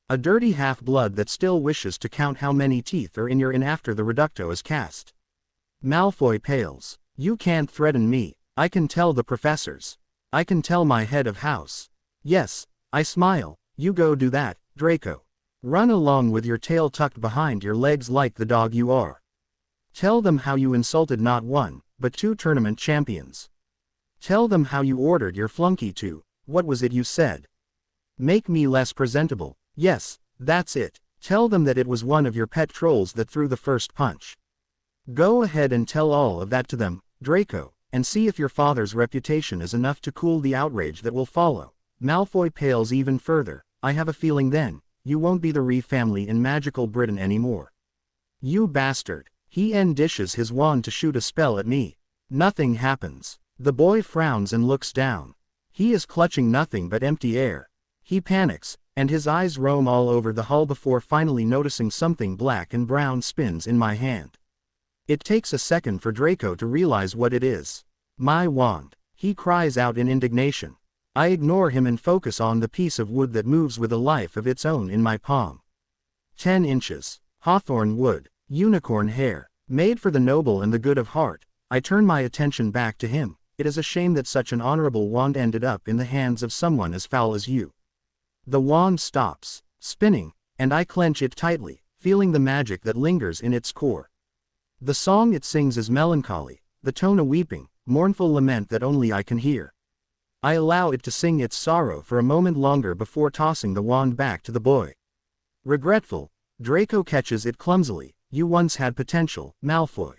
A dirty half-blood that still wishes to count how many teeth are in your inn after the reducto is cast. Malfoy pales. You can't threaten me. I can tell the professors. I can tell my head of house. Yes, I smile. You go do that, Draco. Run along with your tail tucked behind your legs like the dog you are. Tell them how you insulted not one, but two tournament champions. Tell them how you ordered your flunky to, what was it you said? Make me less presentable. Yes, that's it. Tell them that it was one of your pet trolls that threw the first punch. Go ahead and tell all of that to them, Draco, and see if your father's reputation is enough to cool the outrage that will follow. Malfoy pales even further. I have a feeling then, you won't be the Ree family in magical Britain anymore. You bastard. He dishes his wand to shoot a spell at me. Nothing happens. The boy frowns and looks down. He is clutching nothing but empty air. He panics, and his eyes roam all over the hall before finally noticing something black and brown spins in my hand. It takes a second for Draco to realize what it is. My wand. He cries out in indignation. I ignore him and focus on the piece of wood that moves with a life of its own in my palm. 10 inches. Hawthorn wood. Unicorn hair. Made for the noble and the good of heart. I turn my attention back to him. It is a shame that such an honorable wand ended up in the hands of someone as foul as you. The wand stops, spinning, and I clench it tightly, feeling the magic that lingers in its core. The song it sings is melancholy, the tone a weeping, mournful lament that only I can hear. I allow it to sing its sorrow for a moment longer before tossing the wand back to the boy. Regretful, Draco catches it clumsily. You once had potential, Malfoy.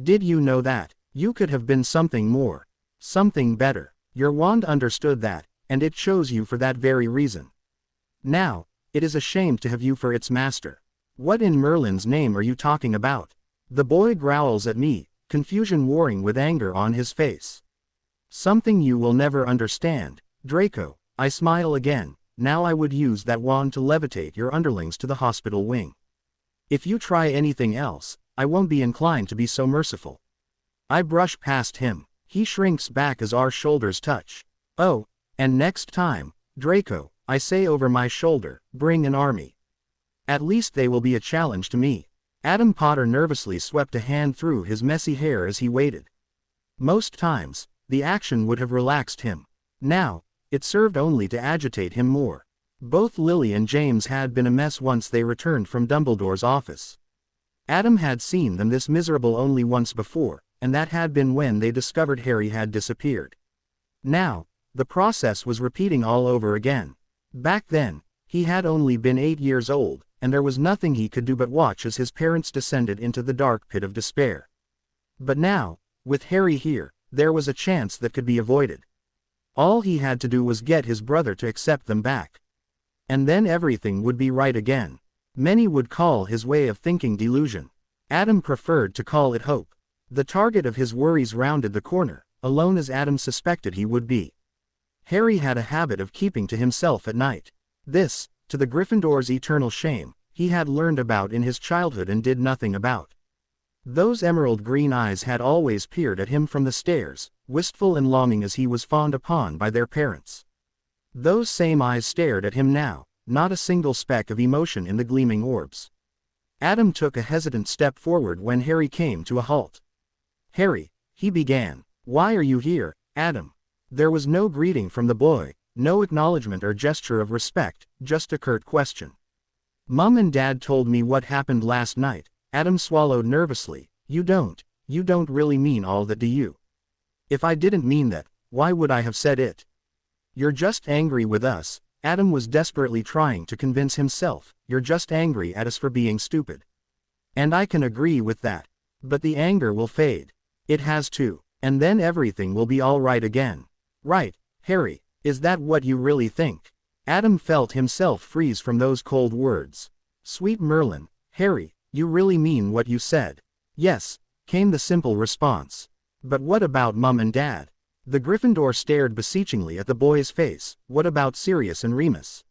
Did you know that? You could have been something more. Something better. Your wand understood that, and it chose you for that very reason. Now, it is a shame to have you for its master. What in Merlin's name are you talking about? The boy growls at me, confusion warring with anger on his face. Something you will never understand, Draco. I smile again. Now I would use that wand to levitate your underlings to the hospital wing. If you try anything else, I won't be inclined to be so merciful. I brush past him. He shrinks back as our shoulders touch. Oh, and next time, Draco, I say over my shoulder, bring an army. At least they will be a challenge to me. Adam Potter nervously swept a hand through his messy hair as he waited. Most times, the action would have relaxed him. Now, it served only to agitate him more. Both Lily and James had been a mess once they returned from Dumbledore's office. Adam had seen them this miserable only once before, and that had been when they discovered Harry had disappeared. Now, the process was repeating all over again. Back then, he had only been 8 years old, and there was nothing he could do but watch as his parents descended into the dark pit of despair. But now, with Harry here, there was a chance that could be avoided. All he had to do was get his brother to accept them back. And then everything would be right again. Many would call his way of thinking delusion. Adam preferred to call it hope. The target of his worries rounded the corner, alone as Adam suspected he would be. Harry had a habit of keeping to himself at night. This, to the Gryffindor's eternal shame, he had learned about in his childhood and did nothing about. Those emerald green eyes had always peered at him from the stairs, wistful and longing as he was fawned upon by their parents. Those same eyes stared at him now, not a single speck of emotion in the gleaming orbs. Adam took a hesitant step forward when Harry came to a halt. Harry, he began. Why are you here, Adam? There was no greeting from the boy, no acknowledgement or gesture of respect, just a curt question. Mum and Dad told me what happened last night. Adam swallowed nervously. You don't really mean all that, do you? If I didn't mean that, why would I have said it? You're just angry with us. Adam was desperately trying to convince himself. You're just angry at us for being stupid. And I can agree with that. But the anger will fade. It has to. And then everything will be all right again. Right, Harry, is that what you really think? Adam felt himself freeze from those cold words. Sweet Merlin, Harry, you really mean what you said? Yes, came the simple response. But what about Mum and Dad? The Gryffindor stared beseechingly at the boy's face. What about Sirius and Remus?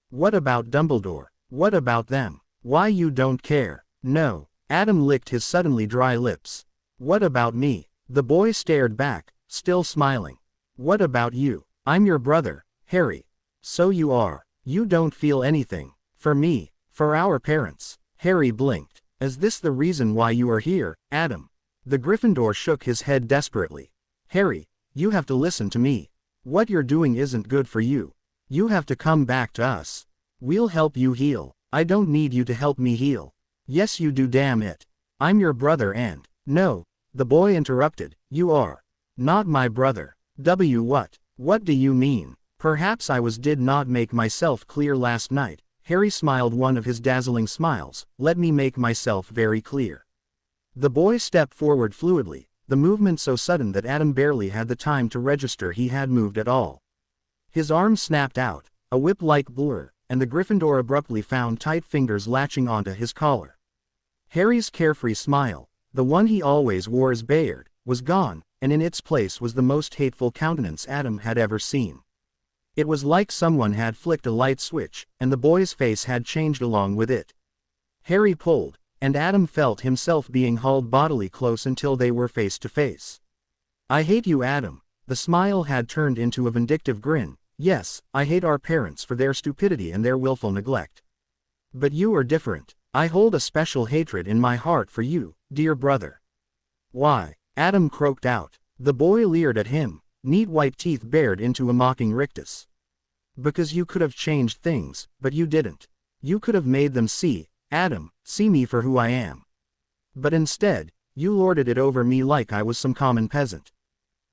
What about Dumbledore? What about them? Why you don't care? No. Adam licked his suddenly dry lips. What about me? The boy stared back, still smiling. What about you? I'm your brother, Harry. So you are. You don't feel anything. For me, for our parents. Harry blinked. Is this the reason why you are here, Adam? The Gryffindor shook his head desperately. Harry, you have to listen to me. What you're doing isn't good for you. You have to come back to us. We'll help you heal. I don't need you to help me heal. Yes you do, damn it. I'm your brother and— No, the boy interrupted, you are not my brother. What do you mean? Perhaps I did not make myself clear last night. Harry smiled one of his dazzling smiles. Let me make myself very clear. The boy stepped forward fluidly, the movement so sudden that Adam barely had the time to register he had moved at all. His arm snapped out, a whip-like blur, and the Gryffindor abruptly found tight fingers latching onto his collar. Harry's carefree smile, the one he always wore as Bayard, was gone, and in its place was the most hateful countenance Adam had ever seen. It was like someone had flicked a light switch, and the boy's face had changed along with it. Harry pulled, and Adam felt himself being hauled bodily close until they were face to face. I hate you, Adam. The smile had turned into a vindictive grin. Yes, I hate our parents for their stupidity and their willful neglect. But you are different. I hold a special hatred in my heart for you, dear brother. Why? Adam croaked out. The boy leered at him, neat white teeth bared into a mocking rictus. Because you could have changed things, but you didn't. You could have made them see, Adam, see me for who I am. But instead, you lorded it over me like I was some common peasant.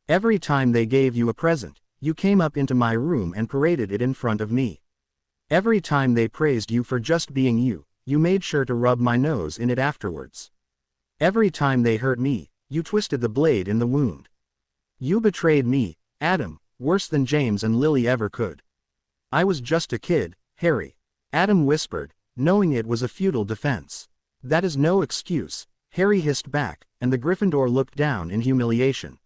Every time they gave you a present, you came up into my room and paraded it in front of me. Every time they praised you for just being you, you made sure to rub my nose in it afterwards. Every time they hurt me, you twisted the blade in the wound. You betrayed me, Adam, worse than James and Lily ever could. I was just a kid, Harry. Adam whispered, knowing it was a futile defense. That is no excuse, Harry hissed back, and the Gryffindor looked down in humiliation.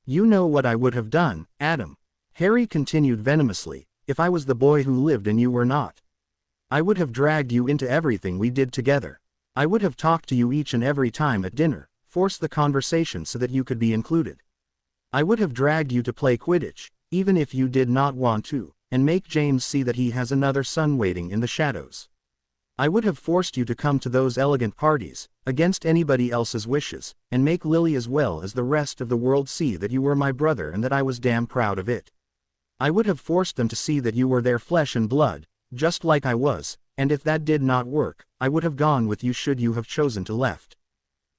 You know what I would have done, Adam. Harry continued venomously, if I was the boy who lived and you were not. I would have dragged you into everything we did together. I would have talked to you each and every time at dinner, forced the conversation so that you could be included. I would have dragged you to play Quidditch, even if you did not want to, and make James see that he has another son waiting in the shadows. I would have forced you to come to those elegant parties, against anybody else's wishes, and make Lily as well as the rest of the world see that you were my brother and that I was damn proud of it. I would have forced them to see that you were their flesh and blood, just like I was, and if that did not work, I would have gone with you should you have chosen to left.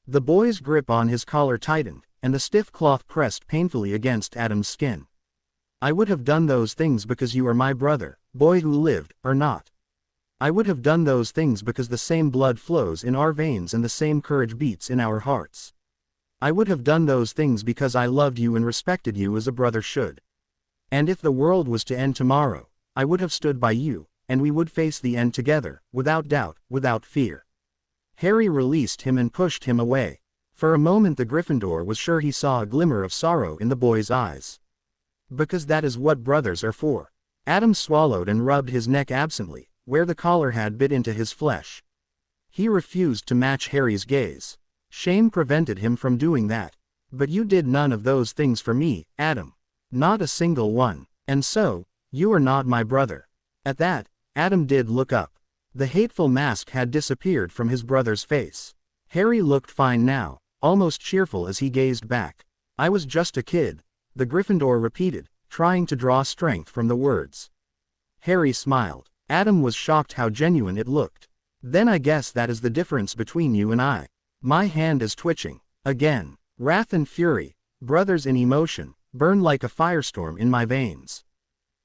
The boy's grip on his collar tightened, and the stiff cloth pressed painfully against Adam's skin. I would have done those things because you are my brother, boy who lived, or not. I would have done those things because the same blood flows in our veins and the same courage beats in our hearts. I would have done those things because I loved you and respected you as a brother should. And if the world was to end tomorrow, I would have stood by you, and we would face the end together, without doubt, without fear. Harry released him and pushed him away. For a moment the Gryffindor was sure he saw a glimmer of sorrow in the boy's eyes. Because that is what brothers are for. Adam swallowed and rubbed his neck absently, where the collar had bit into his flesh. He refused to match Harry's gaze. Shame prevented him from doing that. But you did none of those things for me, Adam. Not a single one. And so, you are not my brother. At that, Adam did look up. The hateful mask had disappeared from his brother's face. Harry looked fine now, almost cheerful as he gazed back. I was just a kid, the Gryffindor repeated, trying to draw strength from the words. Harry smiled. Adam was shocked how genuine it looked. Then I guess that is the difference between you and I. My hand is twitching. Again. Wrath and fury, brothers in emotion, burn like a firestorm in my veins.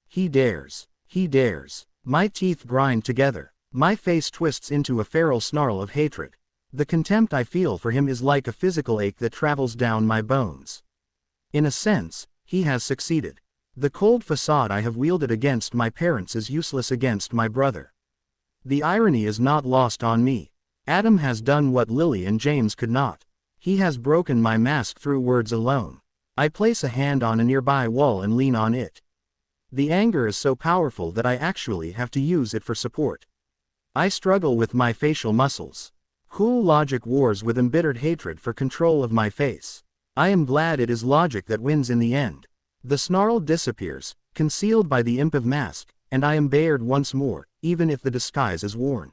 He dares. He dares. My teeth grind together. My face twists into a feral snarl of hatred. The contempt I feel for him is like a physical ache that travels down my bones. In a sense, he has succeeded. The cold facade I have wielded against my parents is useless against my brother. The irony is not lost on me. Adam has done what Lily and James could not. He has broken my mask through words alone. I place a hand on a nearby wall and lean on it. The anger is so powerful that I actually have to use it for support. I struggle with my facial muscles. Cool logic wars with embittered hatred for control of my face. I am glad it is logic that wins in the end. The snarl disappears, concealed by the imp of mask, and I am Bayard once more, even if the disguise is worn.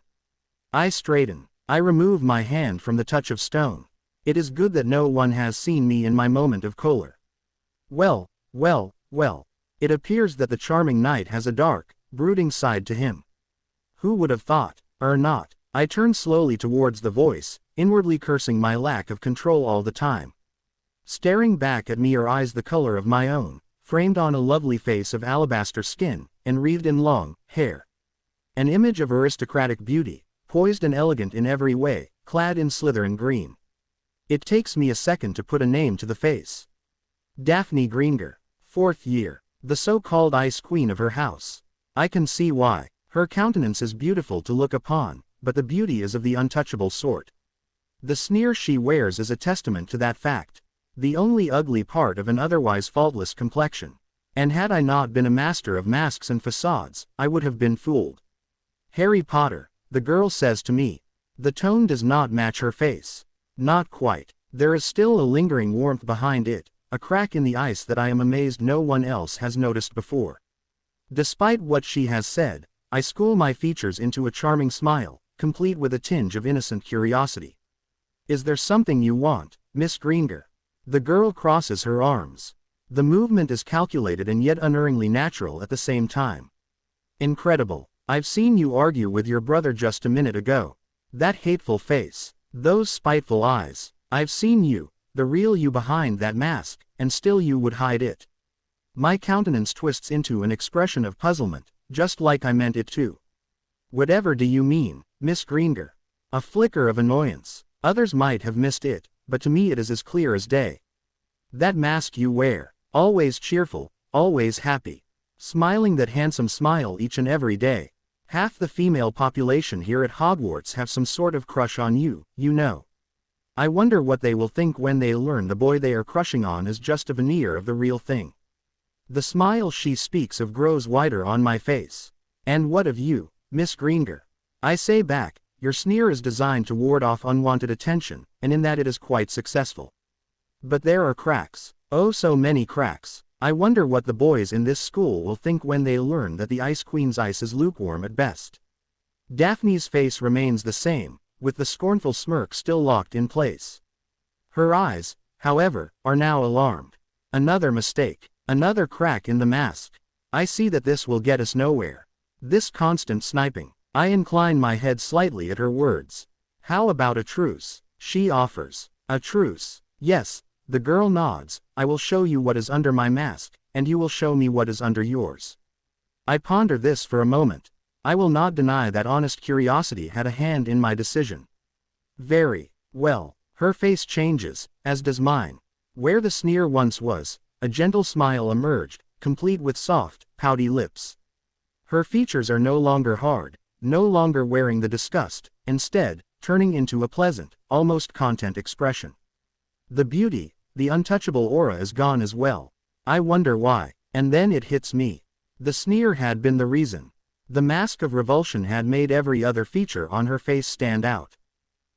I straighten. I remove my hand from the touch of stone. It is good that no one has seen me in my moment of choler. Well, well, well. It appears that the charming knight has a dark, brooding side to him. Who would have thought? Not. I turn slowly towards the voice, inwardly cursing my lack of control all the time. Staring back at me are eyes the color of my own, framed on a lovely face of alabaster skin, and wreathed in long hair. An image of aristocratic beauty, poised and elegant in every way, clad in Slytherin green. It takes me a second to put a name to the face. Daphne Greenger. 4th year. The so-called Ice Queen of her house. I can see why. Her countenance is beautiful to look upon, but the beauty is of the untouchable sort. The sneer she wears is a testament to that fact. The only ugly part of an otherwise faultless complexion. And had I not been a master of masks and facades, I would have been fooled. Harry Potter, the girl says to me. The tone does not match her face. Not quite. There is still a lingering warmth behind it, a crack in the ice that I am amazed no one else has noticed before. Despite what she has said, I school my features into a charming smile, complete with a tinge of innocent curiosity. Is there something you want, Miss Greenger? The girl crosses her arms. The movement is calculated and yet unerringly natural at the same time. Incredible. I've seen you argue with your brother just a minute ago. That hateful face, those spiteful eyes. I've seen you, the real you behind that mask, and still you would hide it. My countenance twists into an expression of puzzlement, just like I meant it to. Whatever do you mean, Miss Greenger? A flicker of annoyance. Others might have missed it, but to me it is as clear as day. That mask you wear, always cheerful, always happy. Smiling that handsome smile each and every day. Half the female population here at Hogwarts have some sort of crush on you, you know. I wonder what they will think when they learn the boy they are crushing on is just a veneer of the real thing. The smile she speaks of grows wider on my face. And what of you, Miss Greenger? I say back, your sneer is designed to ward off unwanted attention, and in that it is quite successful. But there are cracks, oh so many cracks. I wonder what the boys in this school will think when they learn that the Ice Queen's ice is lukewarm at best. Daphne's face remains the same, with the scornful smirk still locked in place. Her eyes, however, are now alarmed. Another mistake, another crack in the mask. I see that this will get us nowhere. This constant sniping. I incline my head slightly at her words. How about a truce? She offers. A truce. Yes. The girl nods. I will show you what is under my mask, and you will show me what is under yours. I ponder this for a moment. I will not deny that honest curiosity had a hand in my decision. Very well. Her face changes, as does mine. Where the sneer once was, a gentle smile emerged, complete with soft, pouty lips. Her features are no longer hard, no longer wearing the disgust, instead, turning into a pleasant, almost content expression. The beauty, the untouchable aura is gone as well. I wonder why, and then it hits me. The sneer had been the reason. The mask of revulsion had made every other feature on her face stand out.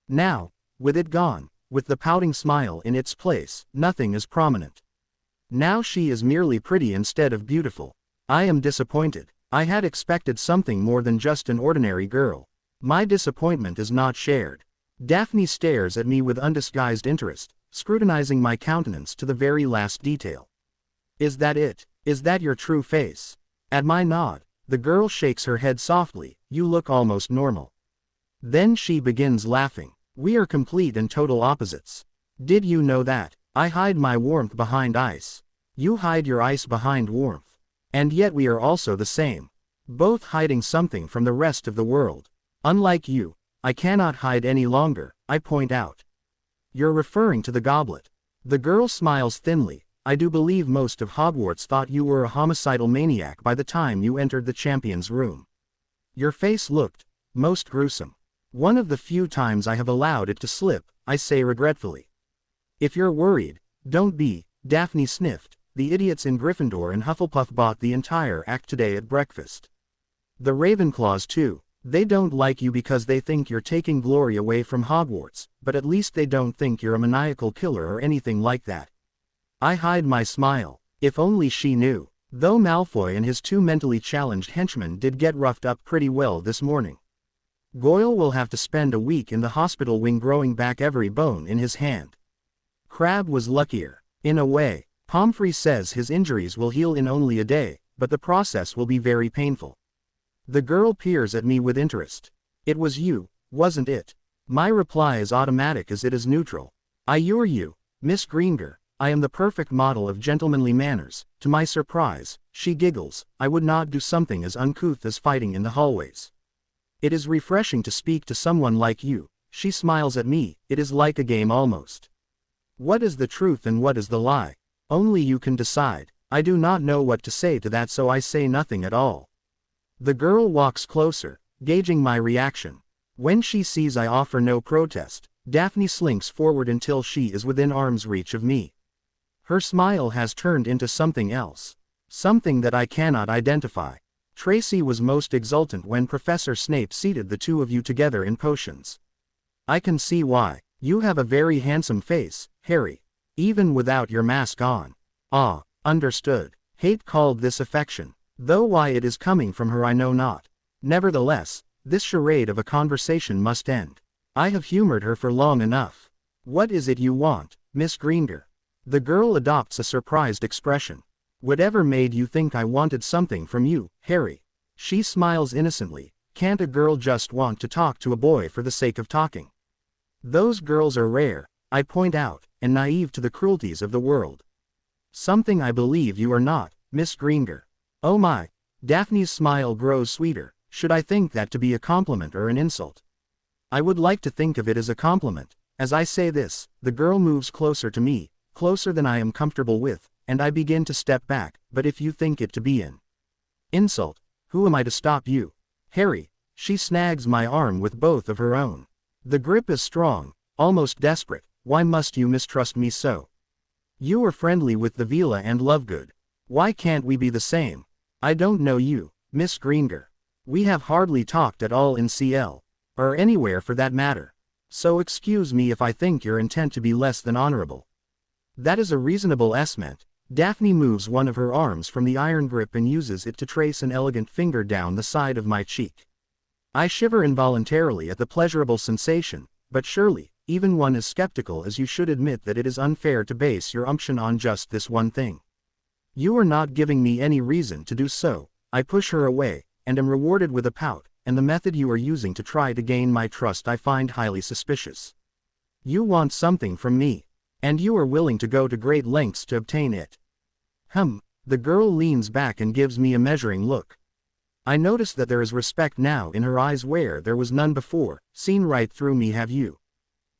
Now, with it gone, with the pouting smile in its place, nothing is prominent. Now she is merely pretty instead of beautiful. I am disappointed. I had expected something more than just an ordinary girl. My disappointment is not shared. Daphne stares at me with undisguised interest, scrutinizing my countenance to the very last detail. Is that it? Is that your true face? At my nod, the girl shakes her head softly. You look almost normal. Then she begins laughing. We are complete and total opposites. Did you know that? I hide my warmth behind ice. You hide your ice behind warmth. And yet we are also the same. Both hiding something from the rest of the world. Unlike you, I cannot hide any longer, I point out. You're referring to the goblet. The girl smiles thinly. I do believe most of Hogwarts thought you were a homicidal maniac by the time you entered the champion's room. Your face looked most gruesome. One of the few times I have allowed it to slip, I say regretfully. If you're worried, don't be. Daphne sniffed. The idiots in Gryffindor and Hufflepuff bought the entire act today at breakfast. The Ravenclaws too. They don't like you because they think you're taking glory away from Hogwarts, but at least they don't think you're a maniacal killer or anything like that. I hide my smile. If only she knew. Though Malfoy and his two mentally challenged henchmen did get roughed up pretty well this morning. Goyle will have to spend a week in the hospital wing growing back every bone in his hand. Crabbe was luckier. In a way, Pomfrey says his injuries will heal in only a day, but the process will be very painful. The girl peers at me with interest. It was you, wasn't it? My reply is automatic as it is neutral. I you're you, Miss Greenger. I am the perfect model of gentlemanly manners. To my surprise, she giggles. I would not do something as uncouth as fighting in the hallways. It is refreshing to speak to someone like you. She smiles at me. It is like a game almost. What is the truth and what is the lie? Only you can decide. I do not know what to say to that, so I say nothing at all. The girl walks closer, gauging my reaction. When she sees I offer no protest, Daphne slinks forward until she is within arm's reach of me. Her smile has turned into something else. Something that I cannot identify. Tracy was most exultant when Professor Snape seated the two of you together in potions. I can see why. You have a very handsome face, Harry. Even without your mask on. Ah, understood. Hate called this affection. Though why it is coming from her I know not. Nevertheless, this charade of a conversation must end. I have humored her for long enough. What is it you want, Miss Greenger? The girl adopts a surprised expression. Whatever made you think I wanted something from you, Harry? She smiles innocently. Can't a girl just want to talk to a boy for the sake of talking? Those girls are rare, I point out, and naive to the cruelties of the world. Something I believe you are not, Miss Greenger. Oh my. Daphne's smile grows sweeter. Should I think that to be a compliment or an insult? I would like to think of it as a compliment. As I say this, the girl moves closer to me, closer than I am comfortable with, and I begin to step back. But if you think it to be an insult, who am I to stop you? Harry. She snags my arm with both of her own. The grip is strong, almost desperate. Why must you mistrust me so? You are friendly with the Vila and Lovegood. Why can't we be the same? I don't know you, Miss Greenger. We have hardly talked at all in CL, or anywhere for that matter. So excuse me if I think your intent to be less than honorable. That is a reasonable estimate. Daphne moves one of her arms from the iron grip and uses it to trace an elegant finger down the side of my cheek. I shiver involuntarily at the pleasurable sensation, but surely, even one as skeptical as you should admit that it is unfair to base your unction on just this one thing. You are not giving me any reason to do so. I push her away, and am rewarded with a pout, and the method you are using to try to gain my trust I find highly suspicious. You want something from me. And you are willing to go to great lengths to obtain it. The girl leans back and gives me a measuring look. I notice that there is respect now in her eyes where there was none before. Seen right through me, have you?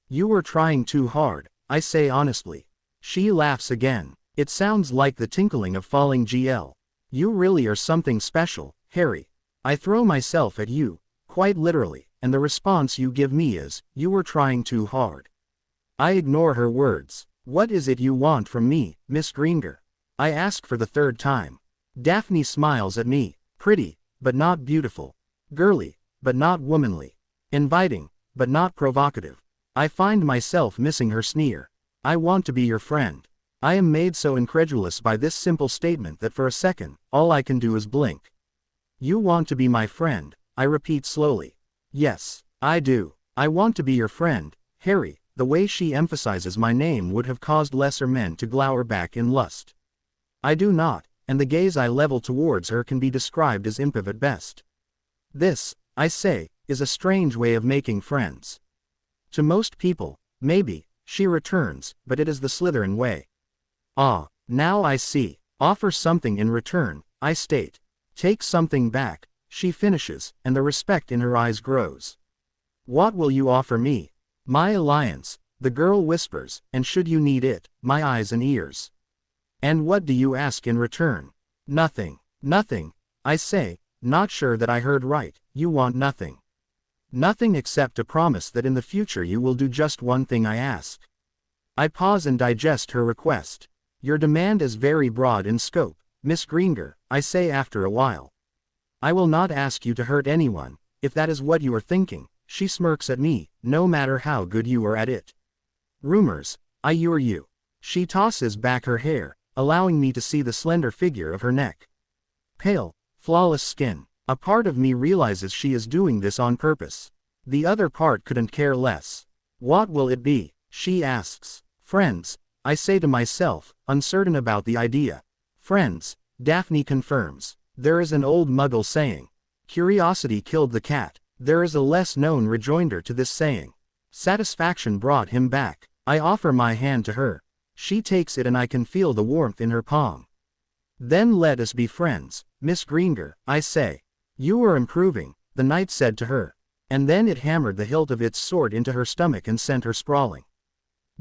You were trying too hard, I say honestly. She laughs again. It sounds like the tinkling of falling GL. You really are something special, Harry. I throw myself at you, quite literally, and the response you give me is, you were trying too hard. I ignore her words. What is it you want from me, Miss Greenger? I ask for the third time. Daphne smiles at me. Pretty, but not beautiful. Girly, but not womanly. Inviting, but not provocative. I find myself missing her sneer. I want to be your friend. I am made so incredulous by this simple statement that for a second, all I can do is blink. You want to be my friend, I repeat slowly. Yes, I do. I want to be your friend, Harry. The way she emphasizes my name would have caused lesser men to glower back in lust. I do not, and the gaze I level towards her can be described as impiv at best. This, I say, is a strange way of making friends. To most people, maybe, she returns, but it is the Slytherin way. Ah, now I see. Offer something in return, I state. Take something back, she finishes, and the respect in her eyes grows. What will you offer me? My alliance, the girl whispers, and should you need it, my eyes and ears. And what do you ask in return? Nothing, nothing, I say, not sure that I heard right. You want nothing. Nothing except a promise that in the future you will do just one thing I ask. I pause and digest her request. Your demand is very broad in scope, Miss Greenger, I say after a while. I will not ask you to hurt anyone, if that is what you are thinking. She smirks at me, no matter how good you are at it. Rumors, I you're you. She tosses back her hair, allowing me to see the slender figure of her neck. Pale, flawless skin. A part of me realizes she is doing this on purpose. The other part couldn't care less. What will it be? She asks. Friends, I say to myself, uncertain about the idea. Friends, Daphne confirms. There is an old Muggle saying. Curiosity killed the cat. There is a less-known rejoinder to this saying. Satisfaction brought him back. I offer my hand to her. She takes it and I can feel the warmth in her palm. Then let us be friends, Miss Greenger, I say. You are improving, the knight said to her. And then it hammered the hilt of its sword into her stomach and sent her sprawling.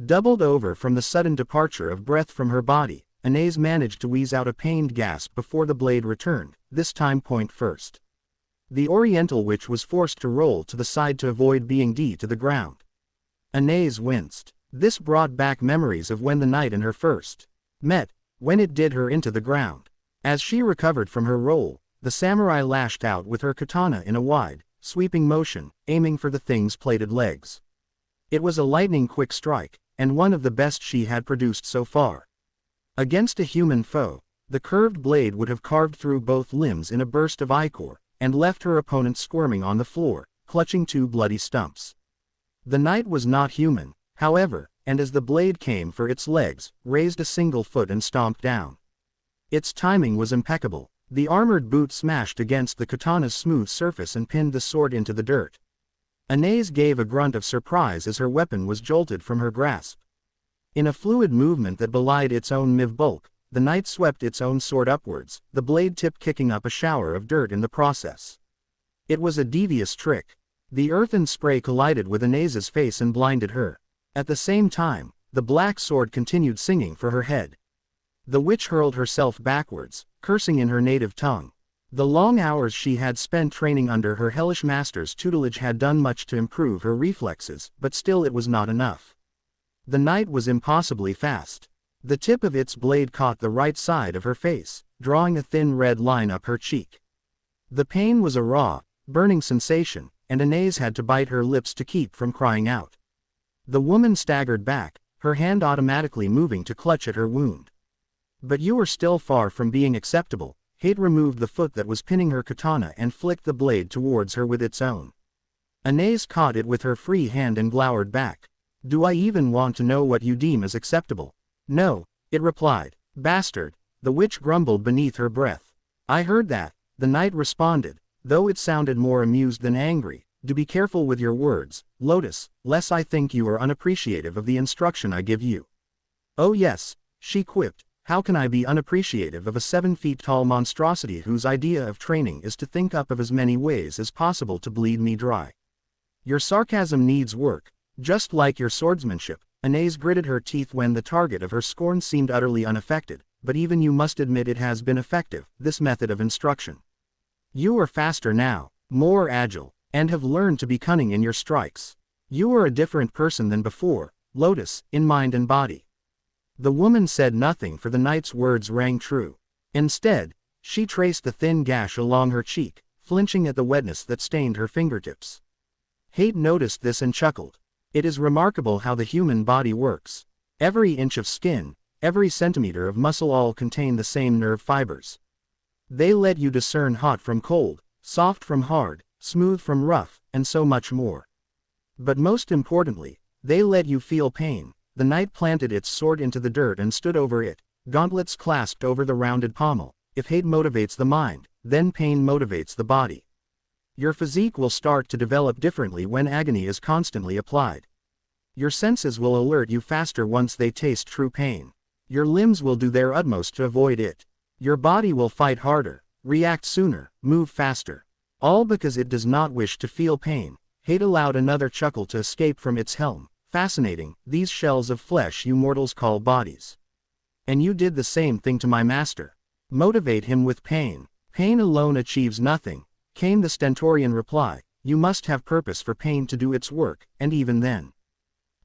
Doubled over from the sudden departure of breath from her body, Anais managed to wheeze out a pained gasp before the blade returned, this time point first. The Oriental witch was forced to roll to the side to avoid being to the ground. Anais winced. This brought back memories of when the knight and her first met, when it did her into the ground. As she recovered from her roll, the samurai lashed out with her katana in a wide, sweeping motion, aiming for the thing's plated legs. It was a lightning-quick strike, and one of the best she had produced so far. Against a human foe, the curved blade would have carved through both limbs in a burst of ichor, and left her opponent squirming on the floor, clutching two bloody stumps. The knight was not human, however, and as the blade came for its legs, raised a single foot and stomped down. Its timing was impeccable. The armored boot smashed against the katana's smooth surface and pinned the sword into the dirt. Anais gave a grunt of surprise as her weapon was jolted from her grasp. In a fluid movement that belied its own bulk, the knight swept its own sword upwards, the blade tip kicking up a shower of dirt in the process. It was a devious trick. The earthen spray collided with Anais's face and blinded her. At the same time, the black sword continued singing for her head. The witch hurled herself backwards, cursing in her native tongue. The long hours she had spent training under her hellish master's tutelage had done much to improve her reflexes, but still it was not enough. The knight was impossibly fast. The tip of its blade caught the right side of her face, drawing a thin red line up her cheek. The pain was a raw, burning sensation, and Anais had to bite her lips to keep from crying out. The woman staggered back, her hand automatically moving to clutch at her wound. But you are still far from being acceptable. Hate removed the foot that was pinning her katana and flicked the blade towards her with its own. Anais caught it with her free hand and glowered back. Do I even want to know what you deem as acceptable? No, it replied. Bastard, the witch grumbled beneath her breath. I heard that, the knight responded, though it sounded more amused than angry. Do be careful with your words, Lotus, lest I think you are unappreciative of the instruction I give you. Oh yes, she quipped. How can I be unappreciative of a 7-feet-tall monstrosity whose idea of training is to think up of as many ways as possible to bleed me dry? Your sarcasm needs work, just like your swordsmanship. Anais gritted her teeth when the target of her scorn seemed utterly unaffected, but even you must admit it has been effective, this method of instruction. You are faster now, more agile, and have learned to be cunning in your strikes. You are a different person than before, Lotus, in mind and body. The woman said nothing, for the knight's words rang true. Instead, she traced the thin gash along her cheek, flinching at the wetness that stained her fingertips. Hate noticed this and chuckled. It is remarkable how the human body works. Every inch of skin, every centimeter of muscle all contain the same nerve fibers. They let you discern hot from cold, soft from hard, smooth from rough, and so much more. But most importantly, they let you feel pain. The knight planted its sword into the dirt and stood over it, gauntlets clasped over the rounded pommel. If hate motivates the mind, then pain motivates the body. Your physique will start to develop differently when agony is constantly applied. Your senses will alert you faster once they taste true pain. Your limbs will do their utmost to avoid it. Your body will fight harder, react sooner, move faster. All because it does not wish to feel pain. Hate allowed another chuckle to escape from its helm. Fascinating, these shells of flesh you mortals call bodies. And you did the same thing to my master. Motivate him with pain. Pain alone achieves nothing, came the stentorian reply. You must have purpose for pain to do its work, and even then,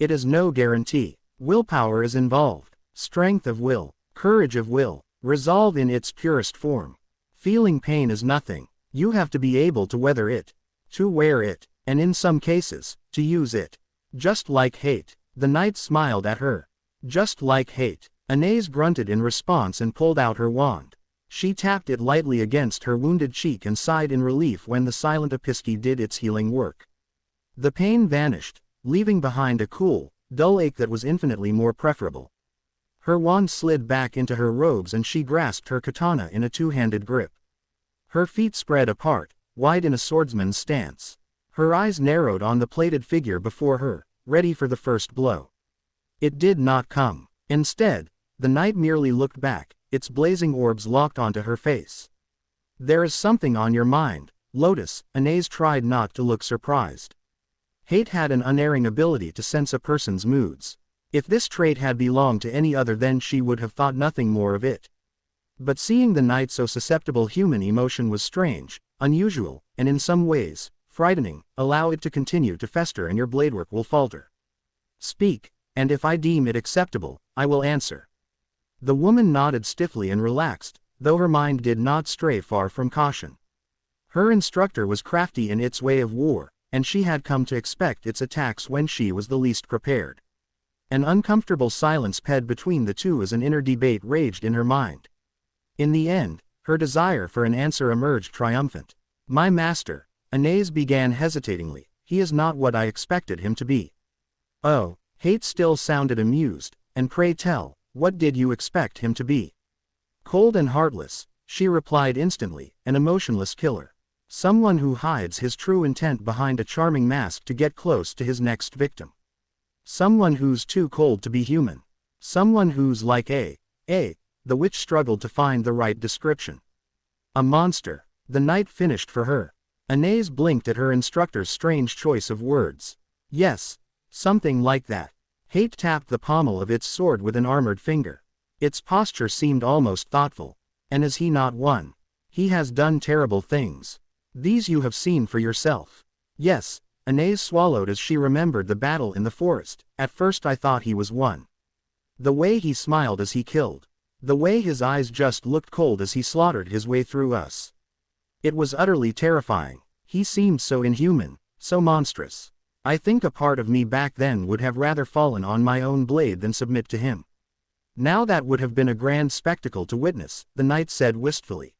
it is no guarantee. Willpower is involved. Strength of will, courage of will, resolve in its purest form. Feeling pain is nothing. You have to be able to weather it, to wear it, and in some cases, to use it. Just like hate. The knight smiled at her. Just like hate. Anais grunted in response and pulled out her wand. She tapped it lightly against her wounded cheek and sighed in relief when the silent episky did its healing work. The pain vanished, leaving behind a cool, dull ache that was infinitely more preferable. Her wand slid back into her robes and she grasped her katana in a two-handed grip. Her feet spread apart, wide in a swordsman's stance. Her eyes narrowed on the plated figure before her, ready for the first blow. It did not come. Instead, the knight merely looked back, its blazing orbs locked onto her face. "There is something on your mind, Lotus." Anais tried not to look surprised. Hate had an unerring ability to sense a person's moods. If this trait had belonged to any other, then she would have thought nothing more of it. But seeing the knight so susceptible, human emotion was strange, unusual, and in some ways, frightening. "Allow it to continue to fester and your bladework will falter. Speak, and if I deem it acceptable, I will answer." The woman nodded stiffly and relaxed, though her mind did not stray far from caution. Her instructor was crafty in its way of war, and she had come to expect its attacks when she was the least prepared. An uncomfortable silence ped between the two as an inner debate raged in her mind. In the end, her desire for an answer emerged triumphant. "My master," Anais began hesitatingly, "he is not what I expected him to be." "Oh," Hate still sounded amused, "and pray tell, what did you expect him to be?" "Cold and heartless," she replied instantly, "an emotionless killer. Someone who hides his true intent behind a charming mask to get close to his next victim. Someone who's too cold to be human. Someone who's like the witch struggled to find the right description. A monster," the knight finished for her. Anais blinked at her instructor's strange choice of words. "Yes, something like that." Hate tapped the pommel of its sword with an armored finger. Its posture seemed almost thoughtful. "And is he not one? He has done terrible things. These you have seen for yourself." "Yes," Anais swallowed as she remembered the battle in the forest. "At first I thought he was one. The way he smiled as he killed. The way his eyes just looked cold as he slaughtered his way through us. It was utterly terrifying. He seemed so inhuman, so monstrous. I think a part of me back then would have rather fallen on my own blade than submit to him." "Now that would have been a grand spectacle to witness," the knight said wistfully.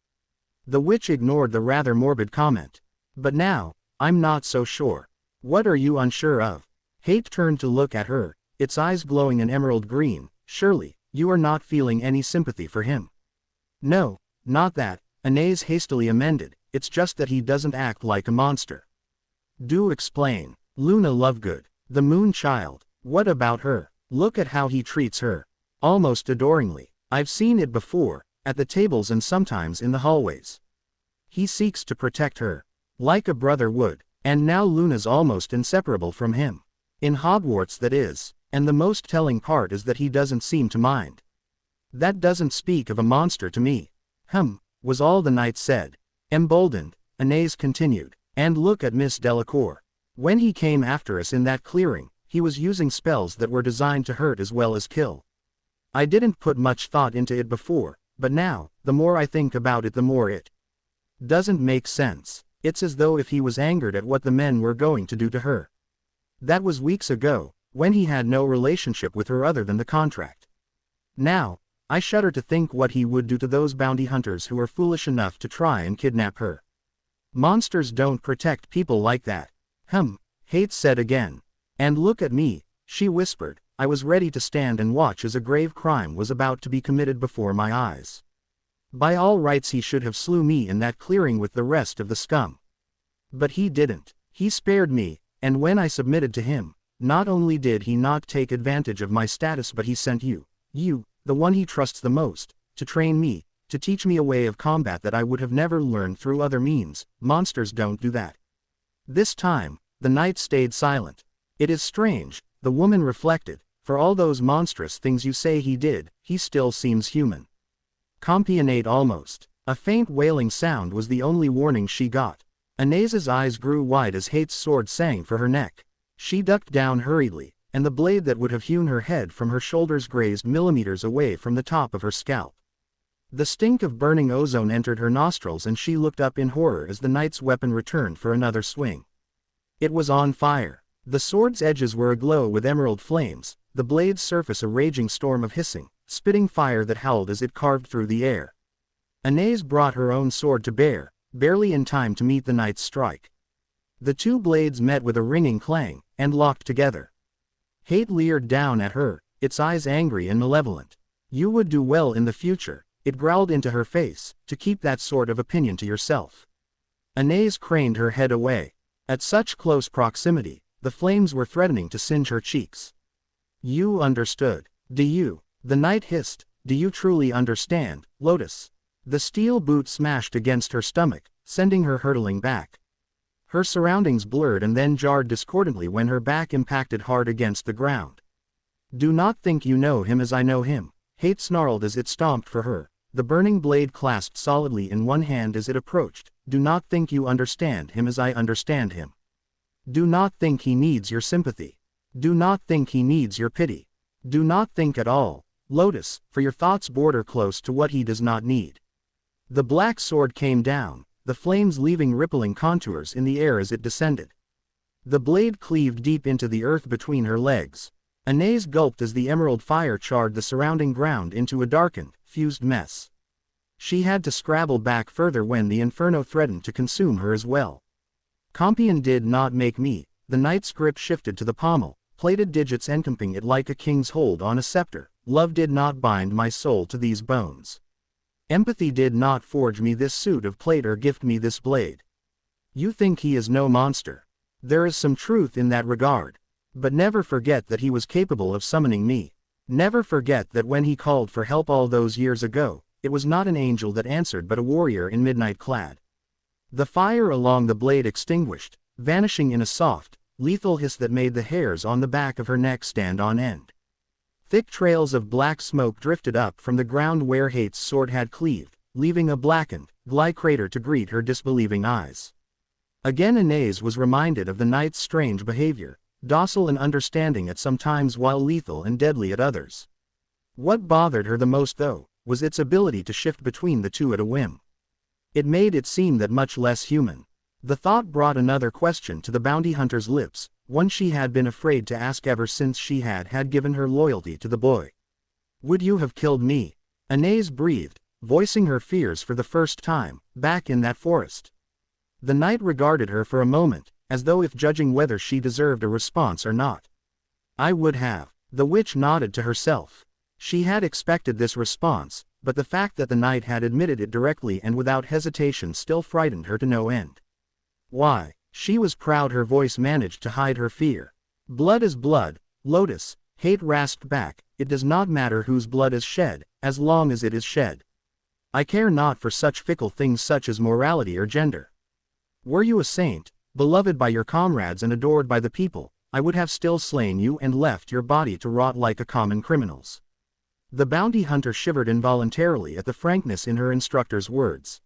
The witch ignored the rather morbid comment. "But now, I'm not so sure." "What are you unsure of?" Hate turned to look at her, its eyes glowing an emerald green. "Surely, you are not feeling any sympathy for him." "No, not that," Anais hastily amended, "it's just that he doesn't act like a monster." "Do explain." "Luna Lovegood, the moon child. What about her? Look at how he treats her. Almost adoringly. I've seen it before, at the tables and sometimes in the hallways. He seeks to protect her. Like a brother would. And now Luna's almost inseparable from him. In Hogwarts, that is. And the most telling part is that he doesn't seem to mind." "That doesn't speak of a monster to me." Was all the knight said. Emboldened, Anais continued. "And look at Miss Delacour. When he came after us in that clearing, he was using spells that were designed to hurt as well as kill. I didn't put much thought into it before, but now, the more I think about it, the more it doesn't make sense. It's as though if he was angered at what the men were going to do to her. That was weeks ago, when he had no relationship with her other than the contract. Now, I shudder to think what he would do to those bounty hunters who are foolish enough to try and kidnap her. Monsters don't protect people like that." Hate said again. "And look at me," she whispered. "I was ready to stand and watch as a grave crime was about to be committed before my eyes. By all rights he should have slew me in that clearing with the rest of the scum. But he didn't. He spared me, and when I submitted to him, not only did he not take advantage of my status, but he sent you, the one he trusts the most, to train me, to teach me a way of combat that I would have never learned through other means. Monsters don't do that." This time, the knight stayed silent. "It is strange," the woman reflected, "for all those monstrous things you say he did, he still seems human. Compionate almost." A faint wailing sound was the only warning she got. Anais's eyes grew wide as Hate's sword sang for her neck. She ducked down hurriedly, and the blade that would have hewn her head from her shoulders grazed millimeters away from the top of her scalp. The stink of burning ozone entered her nostrils and she looked up in horror as the knight's weapon returned for another swing. It was on fire. The sword's edges were aglow with emerald flames, the blade's surface a raging storm of hissing, spitting fire that howled as it carved through the air. Anais brought her own sword to bear, barely in time to meet the knight's strike. The two blades met with a ringing clang, and locked together. Hate leered down at her, its eyes angry and malevolent. "You would do well in the future," it growled into her face, "to keep that sort of opinion to yourself." Anais craned her head away. At such close proximity, the flames were threatening to singe her cheeks. You understood. Do you? The knight hissed. Do you truly understand, Lotus? The steel boot smashed against her stomach, sending her hurtling back. Her surroundings blurred and then jarred discordantly when her back impacted hard against the ground. Do not think you know him as I know him, Hate snarled as it stomped for her, the burning blade clasped solidly in one hand as it approached. Do not think you understand him as I understand him. Do not think he needs your sympathy. Do not think he needs your pity. Do not think at all, Lotus, for your thoughts border close to what he does not need. The black sword came down, the flames leaving rippling contours in the air as it descended. The blade cleaved deep into the earth between her legs. Anais gulped as the emerald fire charred the surrounding ground into a darkened, fused mess. She had to scrabble back further when the inferno threatened to consume her as well. Compion did not make me. The knight's grip shifted to the pommel, plated digits encompassing it like a king's hold on a scepter. Love did not bind my soul to these bones. Empathy did not forge me this suit of plate or gift me this blade. You think he is no monster. There is some truth in that regard. But never forget that he was capable of summoning me. Never forget that when he called for help all those years ago, it was not an angel that answered but a warrior in midnight clad. The fire along the blade extinguished, vanishing in a soft, lethal hiss that made the hairs on the back of her neck stand on end. Thick trails of black smoke drifted up from the ground where Hate's sword had cleaved, leaving a blackened, gly crater to greet her disbelieving eyes. Again Anais was reminded of the knight's strange behavior, docile and understanding at some times while lethal and deadly at others. What bothered her the most though, was its ability to shift between the two at a whim. It made it seem that much less human. The thought brought another question to the bounty hunter's lips, one she had been afraid to ask ever since she had given her loyalty to the boy. Would you have killed me? Anais breathed, voicing her fears for the first time, back in that forest. The knight regarded her for a moment, as though if judging whether she deserved a response or not. I would have. The witch nodded to herself. She had expected this response, but the fact that the knight had admitted it directly and without hesitation still frightened her to no end. Why? She was proud her voice managed to hide her fear. Blood is blood, Lotus, Hate rasped back. It does not matter whose blood is shed, as long as it is shed. I care not for such fickle things such as morality or gender. Were you a saint, beloved by your comrades and adored by the people, I would have still slain you and left your body to rot like a common criminal's. The bounty hunter shivered involuntarily at the frankness in her instructor's words.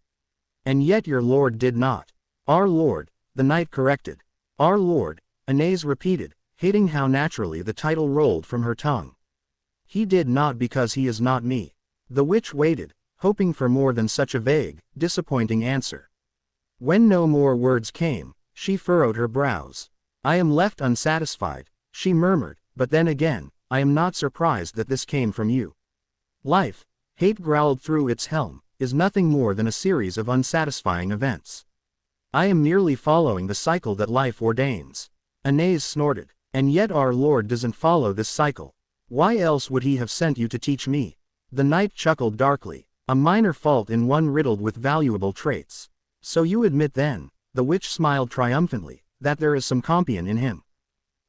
And yet your lord did not. Our lord, the knight corrected. Our lord, Anais repeated, hating how naturally the title rolled from her tongue. He did not because he is not me. The witch waited, hoping for more than such a vague, disappointing answer. When no more words came, she furrowed her brows. I am left unsatisfied, she murmured, but then again, I am not surprised that this came from you. Life, Hate growled through its helm, is nothing more than a series of unsatisfying events. I am merely following the cycle that life ordains. Anais snorted. And yet our Lord doesn't follow this cycle. Why else would he have sent you to teach me? The knight chuckled darkly. A minor fault in one riddled with valuable traits. So you admit then, the witch smiled triumphantly, that there is some Compion in him.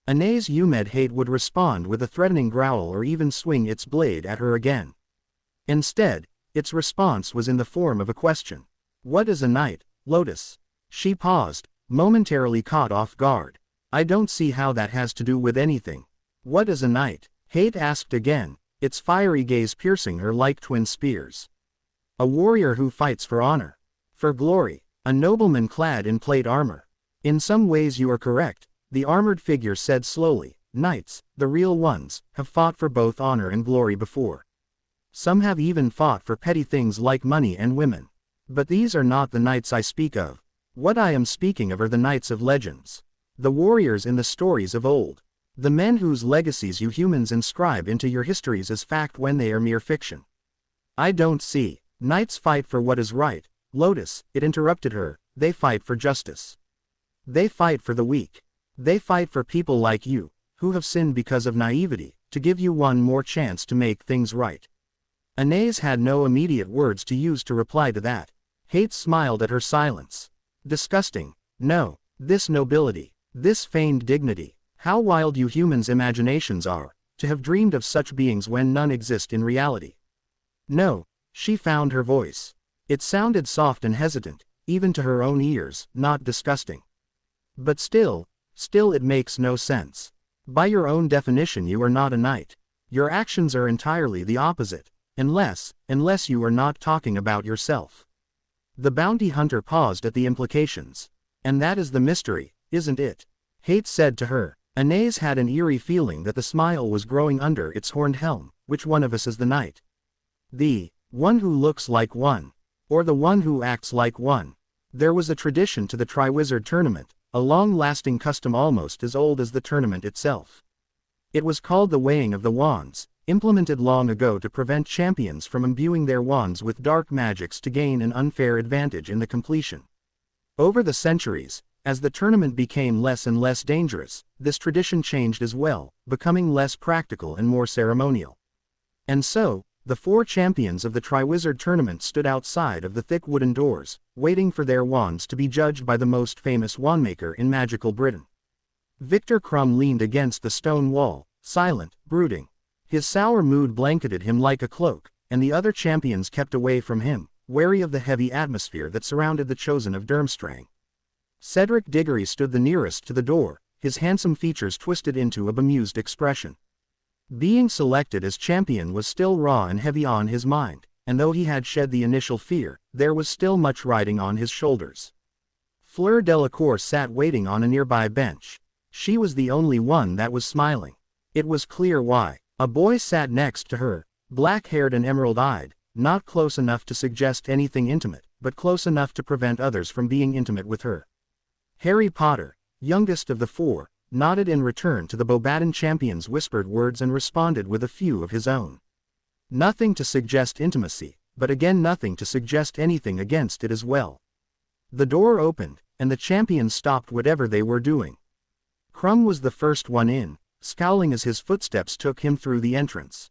Anais Umed Hate would respond with a threatening growl or even swing its blade at her again. Instead, its response was in the form of a question. What is a knight, Lotus? She paused, momentarily caught off guard. I don't see how that has to do with anything. What is a knight? Hate asked again, its fiery gaze piercing her like twin spears. A warrior who fights for honor. For glory. A nobleman clad in plate armor. In some ways you are correct, the armored figure said slowly. Knights, the real ones, have fought for both honor and glory before. Some have even fought for petty things like money and women. But these are not the knights I speak of. What I am speaking of are the knights of legends. The warriors in the stories of old. The men whose legacies you humans inscribe into your histories as fact when they are mere fiction. I don't see. Knights fight for what is right, Lotus, it interrupted her, they fight for justice. They fight for the weak. They fight for people like you, who have sinned because of naivety, to give you one more chance to make things right. Anais had no immediate words to use to reply to that. Hate smiled at her silence. Disgusting. No, This nobility, this feigned dignity, how wild you humans' imaginations are, to have dreamed of such beings when none exist in reality. No, she found her voice. It sounded soft and hesitant, even to her own ears, not disgusting. But still it makes no sense. By your own definition you are not a knight. Your actions are entirely the opposite, unless you are not talking about yourself. The bounty hunter paused at the implications. And that is the mystery, isn't it? Hate said to her. Anais had an eerie feeling that the smile was growing under its horned helm. Which one of us is the knight? The one who looks like one, or the one who acts like one? There was a tradition to the Triwizard Tournament, a long-lasting custom almost as old as the tournament itself. It was called the weighing of the wands, implemented long ago to prevent champions from imbuing their wands with dark magics to gain an unfair advantage in the completion. Over the centuries, as the tournament became less and less dangerous, this tradition changed as well, becoming less practical and more ceremonial. And so, the 4 champions of the Triwizard Tournament stood outside of the thick wooden doors, waiting for their wands to be judged by the most famous wandmaker in magical Britain. Victor Crumb leaned against the stone wall, silent, brooding. His sour mood blanketed him like a cloak, and the other champions kept away from him, wary of the heavy atmosphere that surrounded the chosen of Durmstrang. Cedric Diggory stood the nearest to the door, his handsome features twisted into a bemused expression. Being selected as champion was still raw and heavy on his mind, and though he had shed the initial fear, there was still much riding on his shoulders. Fleur Delacour sat waiting on a nearby bench. She was the only one that was smiling. It was clear why. A boy sat next to her, black-haired and emerald-eyed, not close enough to suggest anything intimate, but close enough to prevent others from being intimate with her. Harry Potter, youngest of the 4, nodded in return to the Bobaton champion's whispered words and responded with a few of his own. Nothing to suggest intimacy, but again nothing to suggest anything against it as well. The door opened, and the champions stopped whatever they were doing. Crumb was the first one in, scowling as his footsteps took him through the entrance.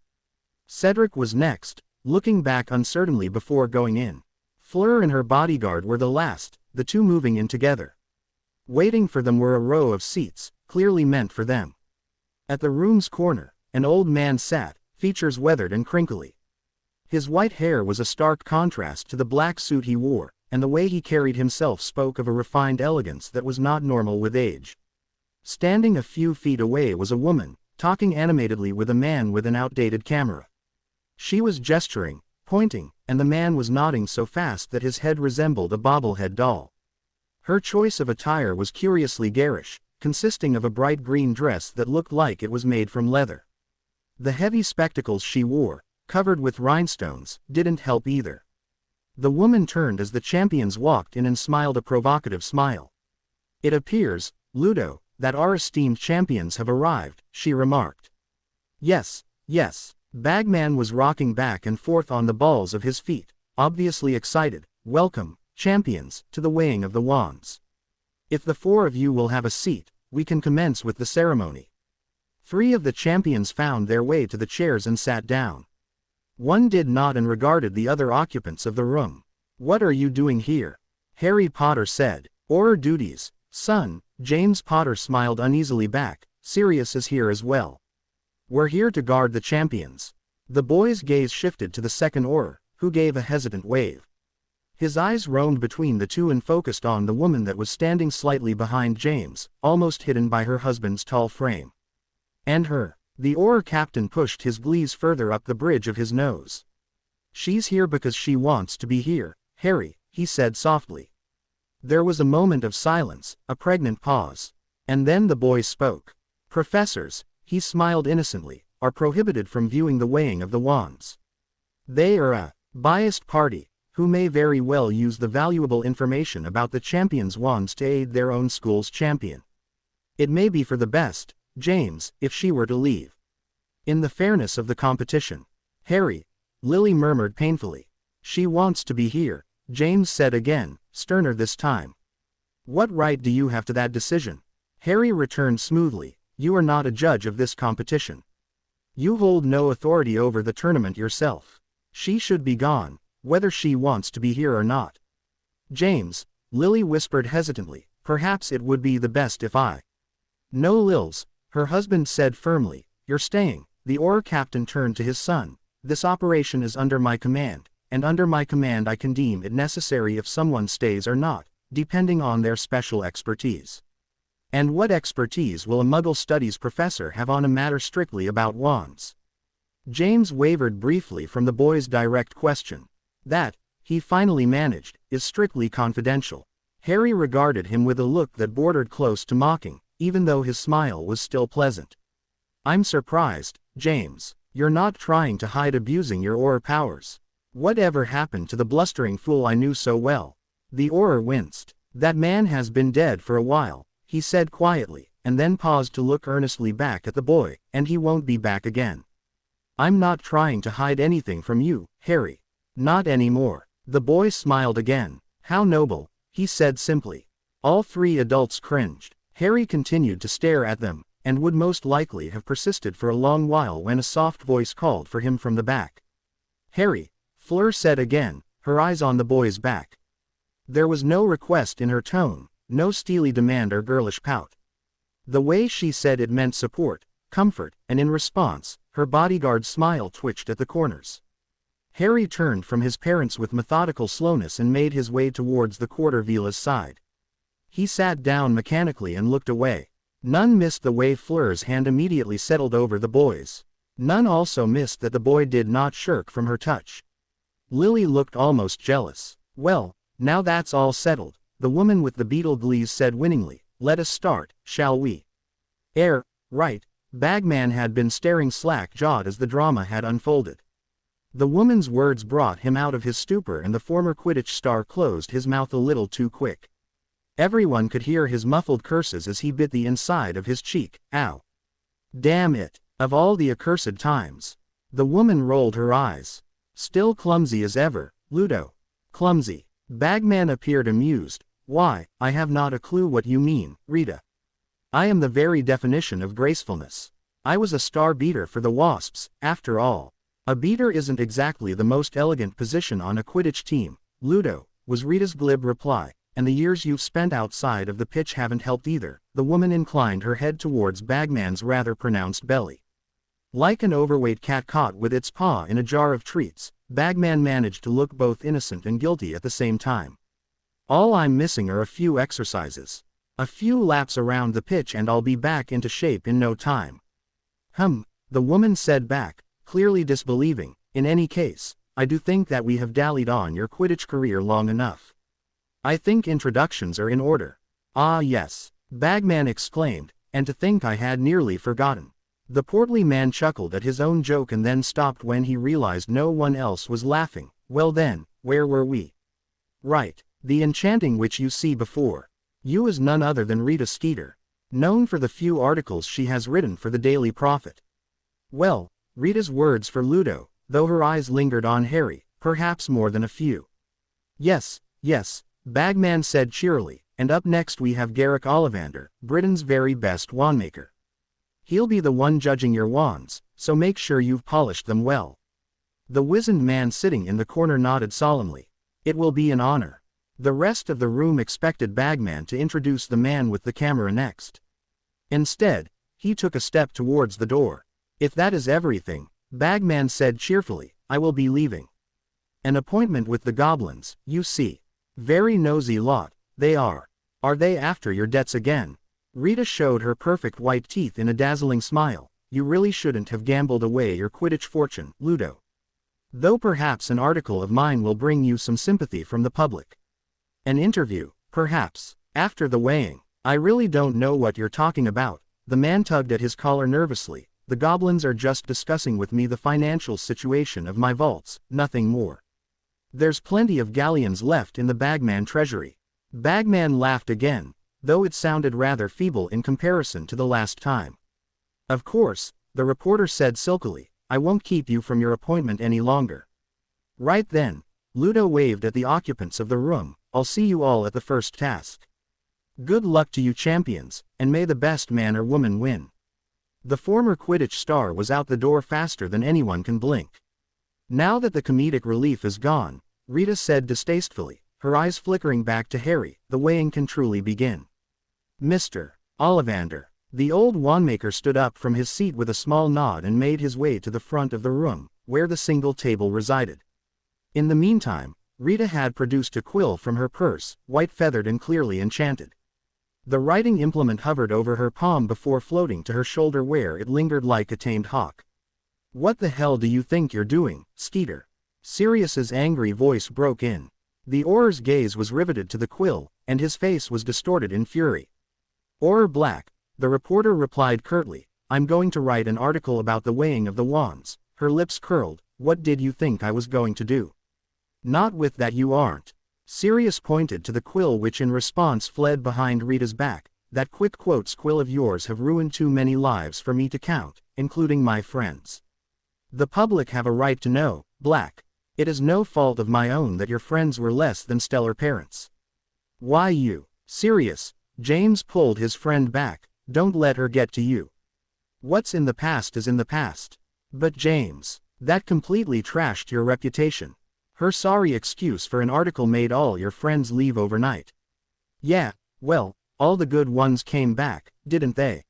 Cedric was next, looking back uncertainly before going in. Fleur and her bodyguard were the last, the 2 moving in together. Waiting for them were a row of seats, clearly meant for them. At the room's corner, an old man sat, features weathered and crinkly. His white hair was a stark contrast to the black suit he wore, and the way he carried himself spoke of a refined elegance that was not normal with age. Standing a few feet away was a woman, talking animatedly with a man with an outdated camera. She was gesturing, pointing, and the man was nodding so fast that his head resembled a bobblehead doll. Her choice of attire was curiously garish, consisting of a bright green dress that looked like it was made from leather. The heavy spectacles she wore, covered with rhinestones, didn't help either. The woman turned as the champions walked in and smiled a provocative smile. "It appears, Ludo, that our esteemed champions have arrived," she remarked. Yes. Bagman was rocking back and forth on the balls of his feet, obviously excited. "Welcome, champions, to the weighing of the wands. If the 4 of you will have a seat, we can commence with the ceremony." 3 of the champions found their way to the chairs and sat down. One did nod and regarded the other occupants of the room. "What are you doing here?" Harry Potter said. "Auror duties, son." James Potter smiled uneasily back. "Sirius is here as well. We're here to guard the champions." The boy's gaze shifted to the second Auror, who gave a hesitant wave. His eyes roamed between the 2 and focused on the woman that was standing slightly behind James, almost hidden by her husband's tall frame. "And her." The Auror captain pushed his glees further up the bridge of his nose. "She's here because she wants to be here, Harry," he said softly. There was a moment of silence, a pregnant pause. And then the boy spoke. "Professors," he smiled innocently, "are prohibited from viewing the weighing of the wands. They are a biased party, who may very well use the valuable information about the champion's wands to aid their own school's champion. It may be for the best, James, if she were to leave. In the fairness of the competition." "Harry," Lily murmured painfully. "She wants to be here," James said again, sterner this time. "What right do you have to that decision?" Harry returned smoothly. "You are not a judge of this competition. You hold no authority over the tournament yourself. She should be gone, whether she wants to be here or not." "James," Lily whispered hesitantly, Perhaps it would be the best if I. No, Lils, her husband said firmly, you're staying. The Auror captain turned to his son. This operation is under my command, and under my command I can deem it necessary if someone stays or not, depending on their special expertise. And what expertise will a Muggle studies professor have on a matter strictly about wands? James wavered briefly from the boy's direct question. That, he finally managed, is strictly confidential. Harry regarded him with a look that bordered close to mocking, even though his smile was still pleasant. I'm surprised, James. You're not trying to hide abusing your Auror powers. Whatever happened to the blustering fool I knew so well? The Auror winced. That man has been dead for a while, he said quietly, and then paused to look earnestly back at the boy, and he won't be back again. I'm not trying to hide anything from you, Harry. Not anymore. The boy smiled again. How noble, he said simply. All three adults cringed. Harry continued to stare at them, and would most likely have persisted for a long while when a soft voice called for him from the back. Harry, Fleur said again, her eyes on the boy's back. There was no request in her tone, no steely demand or girlish pout. The way she said it meant support, comfort, and in response, her bodyguard's smile twitched at the corners. Harry turned from his parents with methodical slowness and made his way towards the quarter villa's side. He sat down mechanically and looked away. None missed the way Fleur's hand immediately settled over the boy's. None also missed that the boy did not shirk from her touch. Lily looked almost jealous. Well, now that's all settled, the woman with the beetle glees said winningly. Let us start, shall we? Right. Bagman had been staring slack-jawed as the drama had unfolded. The woman's words brought him out of his stupor, and the former Quidditch star closed his mouth a little too quick. Everyone could hear his muffled curses as he bit the inside of his cheek. Ow. Damn it. Of all the accursed times. The woman rolled her eyes. Still clumsy as ever, Ludo. Clumsy. Bagman appeared amused. Why, I have not a clue what you mean, Rita. I am the very definition of gracefulness. I was a star beater for the Wasps, after all. A beater isn't exactly the most elegant position on a Quidditch team, Ludo, was Rita's glib reply. And the years you've spent outside of the pitch haven't helped either. The woman inclined her head towards Bagman's rather pronounced belly. Like an overweight cat caught with its paw in a jar of treats, Bagman managed to look both innocent and guilty at the same time. All I'm missing are a few exercises. A few laps around the pitch and I'll be back into shape in no time. The woman said back, clearly disbelieving. In any case, I do think that we have dallied on your Quidditch career long enough. I think introductions are in order. Ah yes, Bagman exclaimed, and to think I had nearly forgotten. The portly man chuckled at his own joke and then stopped when he realized no one else was laughing. Well then, where were we? Right, the enchanting witch you see before you is none other than Rita Skeeter, known for the few articles she has written for the Daily Prophet. Well, Rita's words for Ludo, though her eyes lingered on Harry, perhaps more than a few. Yes, Bagman said cheerily, and up next we have Garrick Ollivander, Britain's very best wandmaker. He'll be the one judging your wands, so make sure you've polished them well. The wizened man sitting in the corner nodded solemnly. It will be an honor. The rest of the room expected Bagman to introduce the man with the camera next. Instead, he took a step towards the door. If that is everything, Bagman said cheerfully, I will be leaving. An appointment with the goblins, you see. Very nosy lot, they are. Are they after your debts again? Rita showed her perfect white teeth in a dazzling smile. You really shouldn't have gambled away your Quidditch fortune, Ludo. Though perhaps an article of mine will bring you some sympathy from the public. An interview, perhaps, after the weighing. I really don't know what you're talking about. The man tugged at his collar nervously. The goblins are just discussing with me the financial situation of my vaults, nothing more. There's plenty of galleons left in the Bagman treasury. Bagman laughed again, though it sounded rather feeble in comparison to the last time. Of course, the reporter said silkily, I won't keep you from your appointment any longer. Right then, Ludo waved at the occupants of the room, I'll see you all at the first task. Good luck to you champions, and may the best man or woman win. The former Quidditch star was out the door faster than anyone can blink. Now that the comedic relief is gone, Rita said distastefully, her eyes flickering back to Harry, the weighing can truly begin. Mr. Ollivander. The old wandmaker stood up from his seat with a small nod and made his way to the front of the room, where the single table resided. In the meantime, Rita had produced a quill from her purse, white-feathered and clearly enchanted. The writing implement hovered over her palm before floating to her shoulder where it lingered like a tamed hawk. "What the hell do you think you're doing, Skeeter?" Sirius's angry voice broke in. The Auror's gaze was riveted to the quill, and his face was distorted in fury. "Auror Black," the reporter replied curtly, "I'm going to write an article about the weighing of the wands." Her lips curled. "What did you think I was going to do?" "Not with that you aren't." Sirius pointed to the quill which in response fled behind Rita's back. "That quick quotes quill of yours have ruined too many lives for me to count, including my friends. The public have a right to know, Black. It is no fault of my own that your friends were less than stellar parents." "Why you?" "Sirius," James pulled his friend back, "don't let her get to you. What's in the past is in the past." "But James, that completely trashed your reputation. Her sorry excuse for an article made all your friends leave overnight." "Yeah, well, all the good ones came back, didn't they?"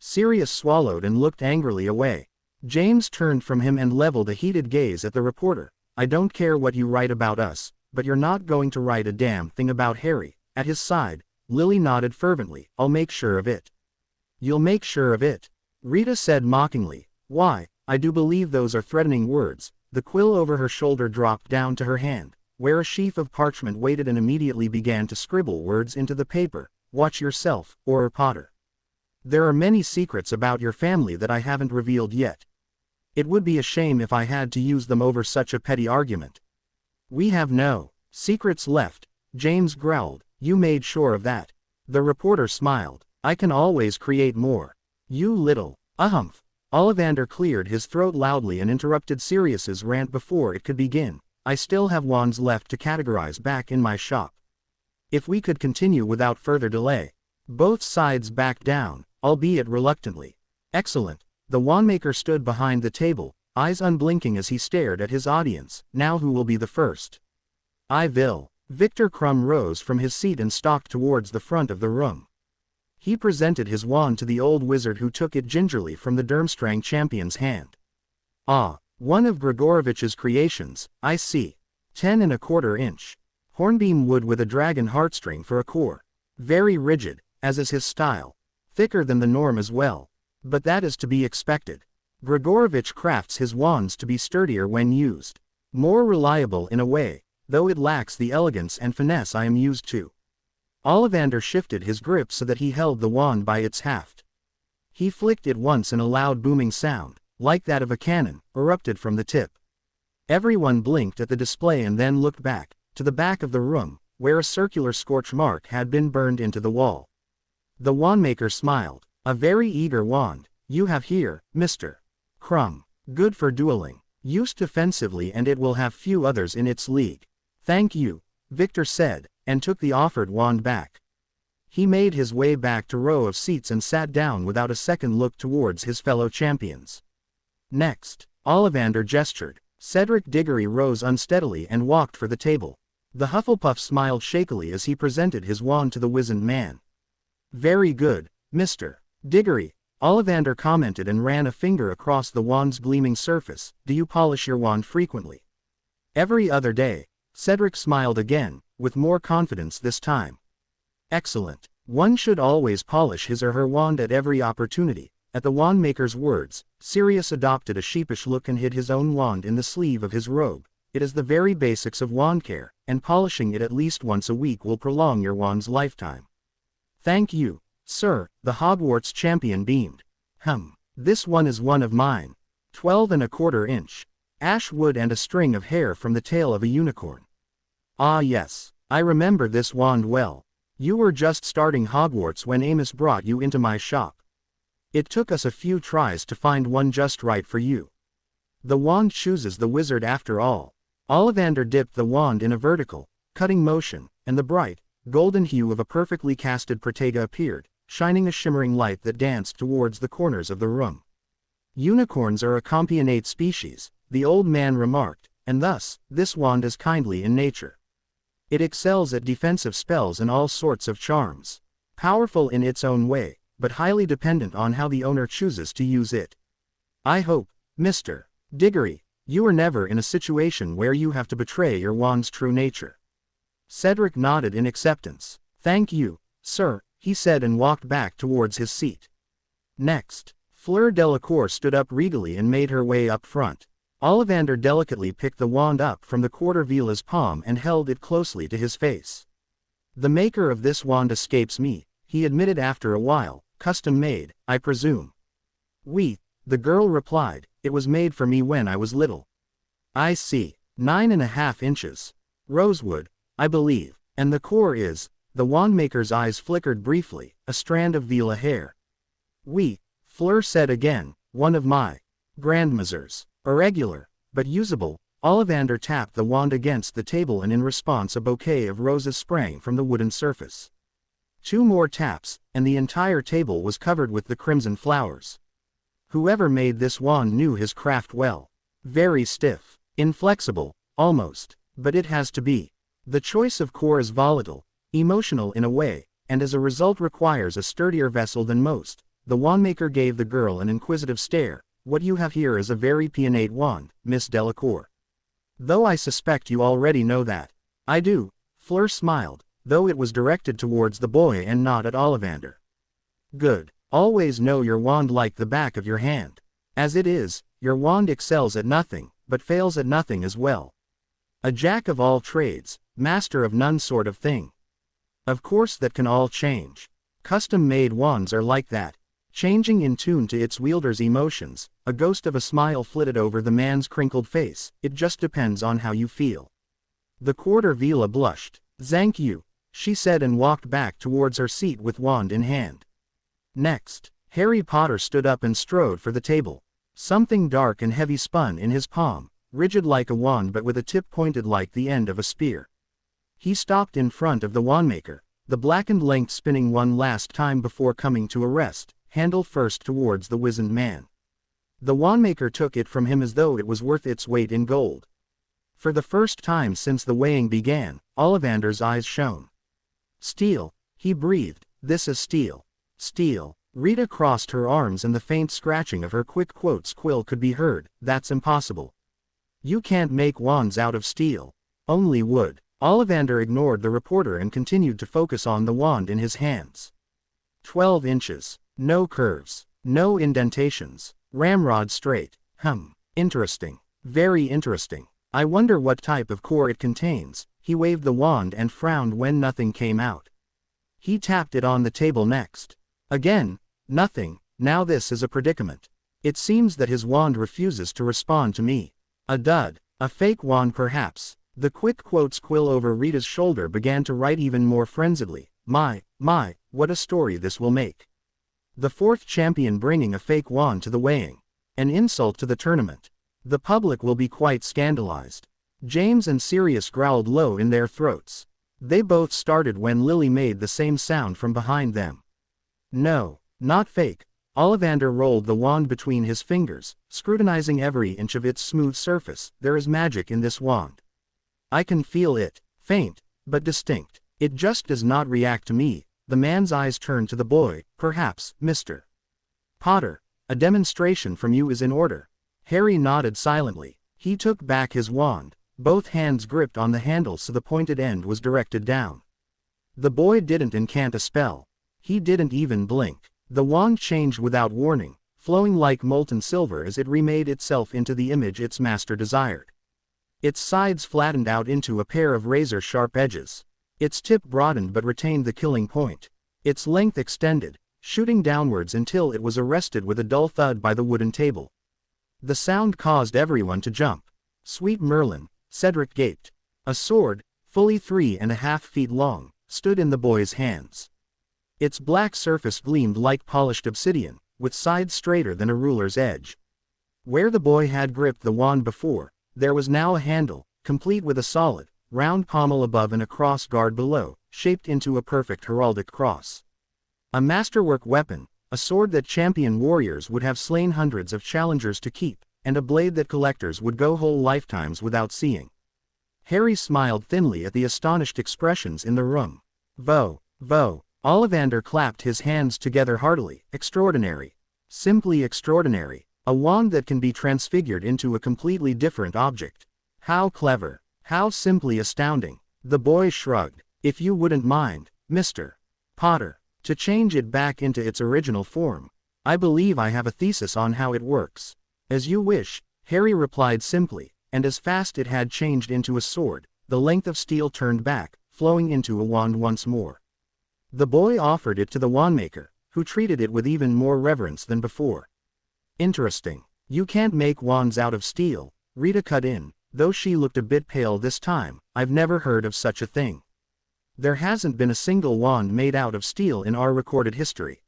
Sirius swallowed and looked angrily away. James turned from him and leveled a heated gaze at the reporter. "I don't care what you write about us, but you're not going to write a damn thing about Harry." At his side, Lily nodded fervently. "I'll make sure of it." "You'll make sure of it?" Rita said mockingly. "Why, I do believe those are threatening words." The quill over her shoulder dropped down to her hand, where a sheaf of parchment waited, and immediately began to scribble words into the paper. "Watch yourself, Auror Potter. There are many secrets about your family that I haven't revealed yet. It would be a shame if I had to use them over such a petty argument." "We have no secrets left," James growled. "You made sure of that." The reporter smiled. "I can always create more. You little humph." Ollivander cleared his throat loudly and interrupted Sirius's rant before it could begin. "I still have wands left to categorize back in my shop. If we could continue without further delay." Both sides backed down, albeit reluctantly. "Excellent." The wandmaker stood behind the table, eyes unblinking as he stared at his audience. "Now who will be the first?" "I will." Victor Crumb rose from his seat and stalked towards the front of the room. He presented his wand to the old wizard, who took it gingerly from the Durmstrang champion's hand. "Ah, one of Grigorovich's creations, I see. 10¼ inch. Hornbeam wood with a dragon heartstring for a core. Very rigid, as is his style. Thicker than the norm as well. But that is to be expected. Grigorovich crafts his wands to be sturdier when used. More reliable in a way, though it lacks the elegance and finesse I am used to." Ollivander shifted his grip so that he held the wand by its haft. He flicked it once and a loud booming sound, like that of a cannon, erupted from the tip. Everyone blinked at the display and then looked back, to the back of the room, where a circular scorch mark had been burned into the wall. The wandmaker smiled. "A very eager wand you have here, Mr. Crumb. Good for dueling. Used defensively, and it will have few others in its league." "Thank you," Victor said, and took the offered wand back. He made his way back to row of seats and sat down without a second look towards his fellow champions. "Next." Ollivander gestured. Cedric Diggory rose unsteadily and walked for the table. The Hufflepuff smiled shakily as he presented his wand to the wizened man. "Very good, Mr. Diggory," Ollivander commented and ran a finger across the wand's gleaming surface. "Do you polish your wand frequently?" "Every other day." Cedric smiled again, with more confidence this time. "Excellent. One should always polish his or her wand at every opportunity." At the wandmaker's words, Sirius adopted a sheepish look and hid his own wand in the sleeve of his robe. "It is the very basics of wand care, and polishing it at least once a week will prolong your wand's lifetime." "Thank you, sir," the Hogwarts champion beamed. This one is one of mine. 12¼ inch. Ash wood and a string of hair from the tail of a unicorn. Ah yes, I remember this wand well. You were just starting Hogwarts when Amos brought you into my shop. It took us a few tries to find one just right for you. The wand chooses the wizard after all." Ollivander dipped the wand in a vertical, cutting motion, and the bright, golden hue of a perfectly casted protega appeared, shining a shimmering light that danced towards the corners of the room. "Unicorns are a compionate species," the old man remarked, "and thus, this wand is kindly in nature. It excels at defensive spells and all sorts of charms. Powerful in its own way, but highly dependent on how the owner chooses to use it. I hope, Mr. Diggory, you are never in a situation where you have to betray your wand's true nature. Cedric nodded in acceptance. Thank you, sir, he said and walked back towards his seat. Next, Fleur Delacour stood up regally and made her way up front. Ollivander delicately picked the wand up from the Quarter Vila's palm and held it closely to his face. The maker of this wand escapes me, he admitted after a while. Custom made, I presume. Oui, the girl replied, it was made for me when I was little. I see. 9.5 inches. Rosewood, I believe, and the core is, the wandmaker's eyes flickered briefly, a strand of Vila hair. Oui, Fleur said again, one of my grandmother's. Irregular, but usable. Ollivander tapped the wand against the table and in response a bouquet of roses sprang from the wooden surface. 2 more taps, and the entire table was covered with the crimson flowers. Whoever made this wand knew his craft well. Very stiff. Inflexible, almost, but it has to be. The choice of core is volatile, emotional in a way, and as a result requires a sturdier vessel than most. The wandmaker gave the girl an inquisitive stare. What you have here is a very pianate wand, Miss Delacour. Though I suspect you already know that. I do, Fleur smiled, though it was directed towards the boy and not at Ollivander. Good. Always know your wand like the back of your hand. As it is, your wand excels at nothing, but fails at nothing as well. A jack of all trades, master of none sort of thing. Of course that can all change. Custom-made wands are like that. Changing in tune to its wielder's emotions, a ghost of a smile flitted over the man's crinkled face. It just depends on how you feel. The Quarter Vila blushed. Thank you, she said and walked back towards her seat with wand in hand. Next, Harry Potter stood up and strode for the table. Something dark and heavy spun in his palm, rigid like a wand but with a tip pointed like the end of a spear. He stopped in front of the wandmaker, the blackened length spinning one last time before coming to a rest, handle first towards the wizened man. The wandmaker took it from him as though it was worth its weight in gold. For the first time since the weighing began, Ollivander's eyes shone. Steel, he breathed, this is steel. Steel. Rita crossed her arms and the faint scratching of her quick quotes quill could be heard. That's impossible. You can't make wands out of steel. Only wood. Ollivander ignored the reporter and continued to focus on the wand in his hands. 12 inches. No curves. No indentations. Ramrod straight. Interesting. Very interesting. I wonder what type of core it contains. He waved the wand and frowned when nothing came out. He tapped it on the table next. Again, nothing. Now this is a predicament. It seems that his wand refuses to respond to me. A dud. A fake wand perhaps. The quick quotes quill over Rita's shoulder began to write even more frenziedly. My, what a story this will make. The 4th champion bringing a fake wand to the weighing. An insult to the tournament. The public will be quite scandalized. James and Sirius growled low in their throats. They both started when Lily made the same sound from behind them. No, not fake. Ollivander rolled the wand between his fingers, scrutinizing every inch of its smooth surface. There is magic in this wand. I can feel it, faint, but distinct. It just does not react to me. The man's eyes turned to the boy. Perhaps, Mr. Potter, a demonstration from you is in order. Harry nodded silently. He took back his wand, both hands gripped on the handle so the pointed end was directed down. The boy didn't incant a spell. He didn't even blink. The wand changed without warning, flowing like molten silver as it remade itself into the image its master desired. Its sides flattened out into a pair of razor-sharp edges. Its tip broadened but retained the killing point. Its length extended, shooting downwards until it was arrested with a dull thud by the wooden table. The sound caused everyone to jump. Sweet Merlin, Cedric gaped. A sword, fully 3.5 feet long, stood in the boy's hands. Its black surface gleamed like polished obsidian, with sides straighter than a ruler's edge. Where the boy had gripped the wand before, there was now a handle, complete with a solid, round pommel above and a cross guard below, shaped into a perfect heraldic cross. A masterwork weapon, a sword that champion warriors would have slain hundreds of challengers to keep, and a blade that collectors would go whole lifetimes without seeing. Harry smiled thinly at the astonished expressions in the room. Vo, Ollivander clapped his hands together heartily. Extraordinary. Simply extraordinary. A wand that can be transfigured into a completely different object. How clever. How simply astounding. The boy shrugged. If you wouldn't mind, Mr. Potter, to change it back into its original form. I believe I have a thesis on how it works. As you wish, Harry replied simply, and as fast it had changed into a sword, the length of steel turned back, flowing into a wand once more. The boy offered it to the wandmaker, who treated it with even more reverence than before. Interesting. You can't make wands out of steel, Rita cut in, though she looked a bit pale this time. I've never heard of such a thing. There hasn't been a single wand made out of steel in our recorded history.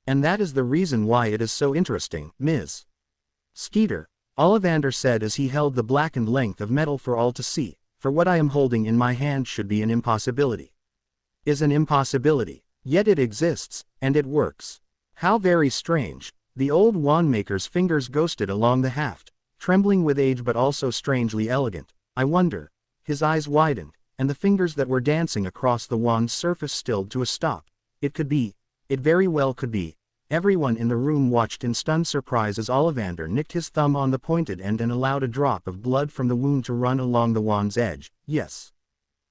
And that is the reason why it is so interesting, Ms. Skeeter, Ollivander said as he held the blackened length of metal for all to see, for what I am holding in my hand should be an impossibility. Is an impossibility, yet it exists, and it works. How very strange. The old wandmaker's fingers ghosted along the haft, trembling with age but also strangely elegant. I wonder. His eyes widened, and the fingers that were dancing across the wand's surface stilled to a stop. It could be. It very well could be. Everyone in the room watched in stunned surprise as Ollivander nicked his thumb on the pointed end and allowed a drop of blood from the wound to run along the wand's edge. Yes.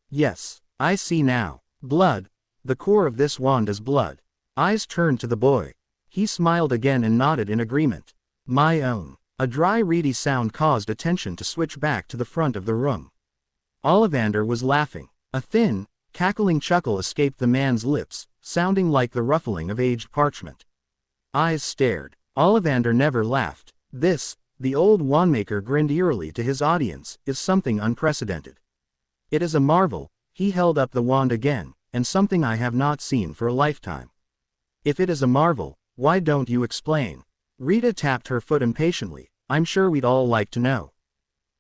Yes, I see now. Blood. The core of this wand is blood. Eyes turned to the boy. He smiled again and nodded in agreement. My own. A dry reedy sound caused attention to switch back to the front of the room. Ollivander was laughing. A thin, cackling chuckle escaped the man's lips, sounding like the ruffling of aged parchment. Eyes stared. Ollivander never laughed. This, the old wandmaker grinned eerily to his audience, is something unprecedented. It is a marvel. He held up the wand again, and something I have not seen for a lifetime. If it is a marvel, why don't you explain? Rita tapped her foot impatiently. I'm sure we'd all like to know.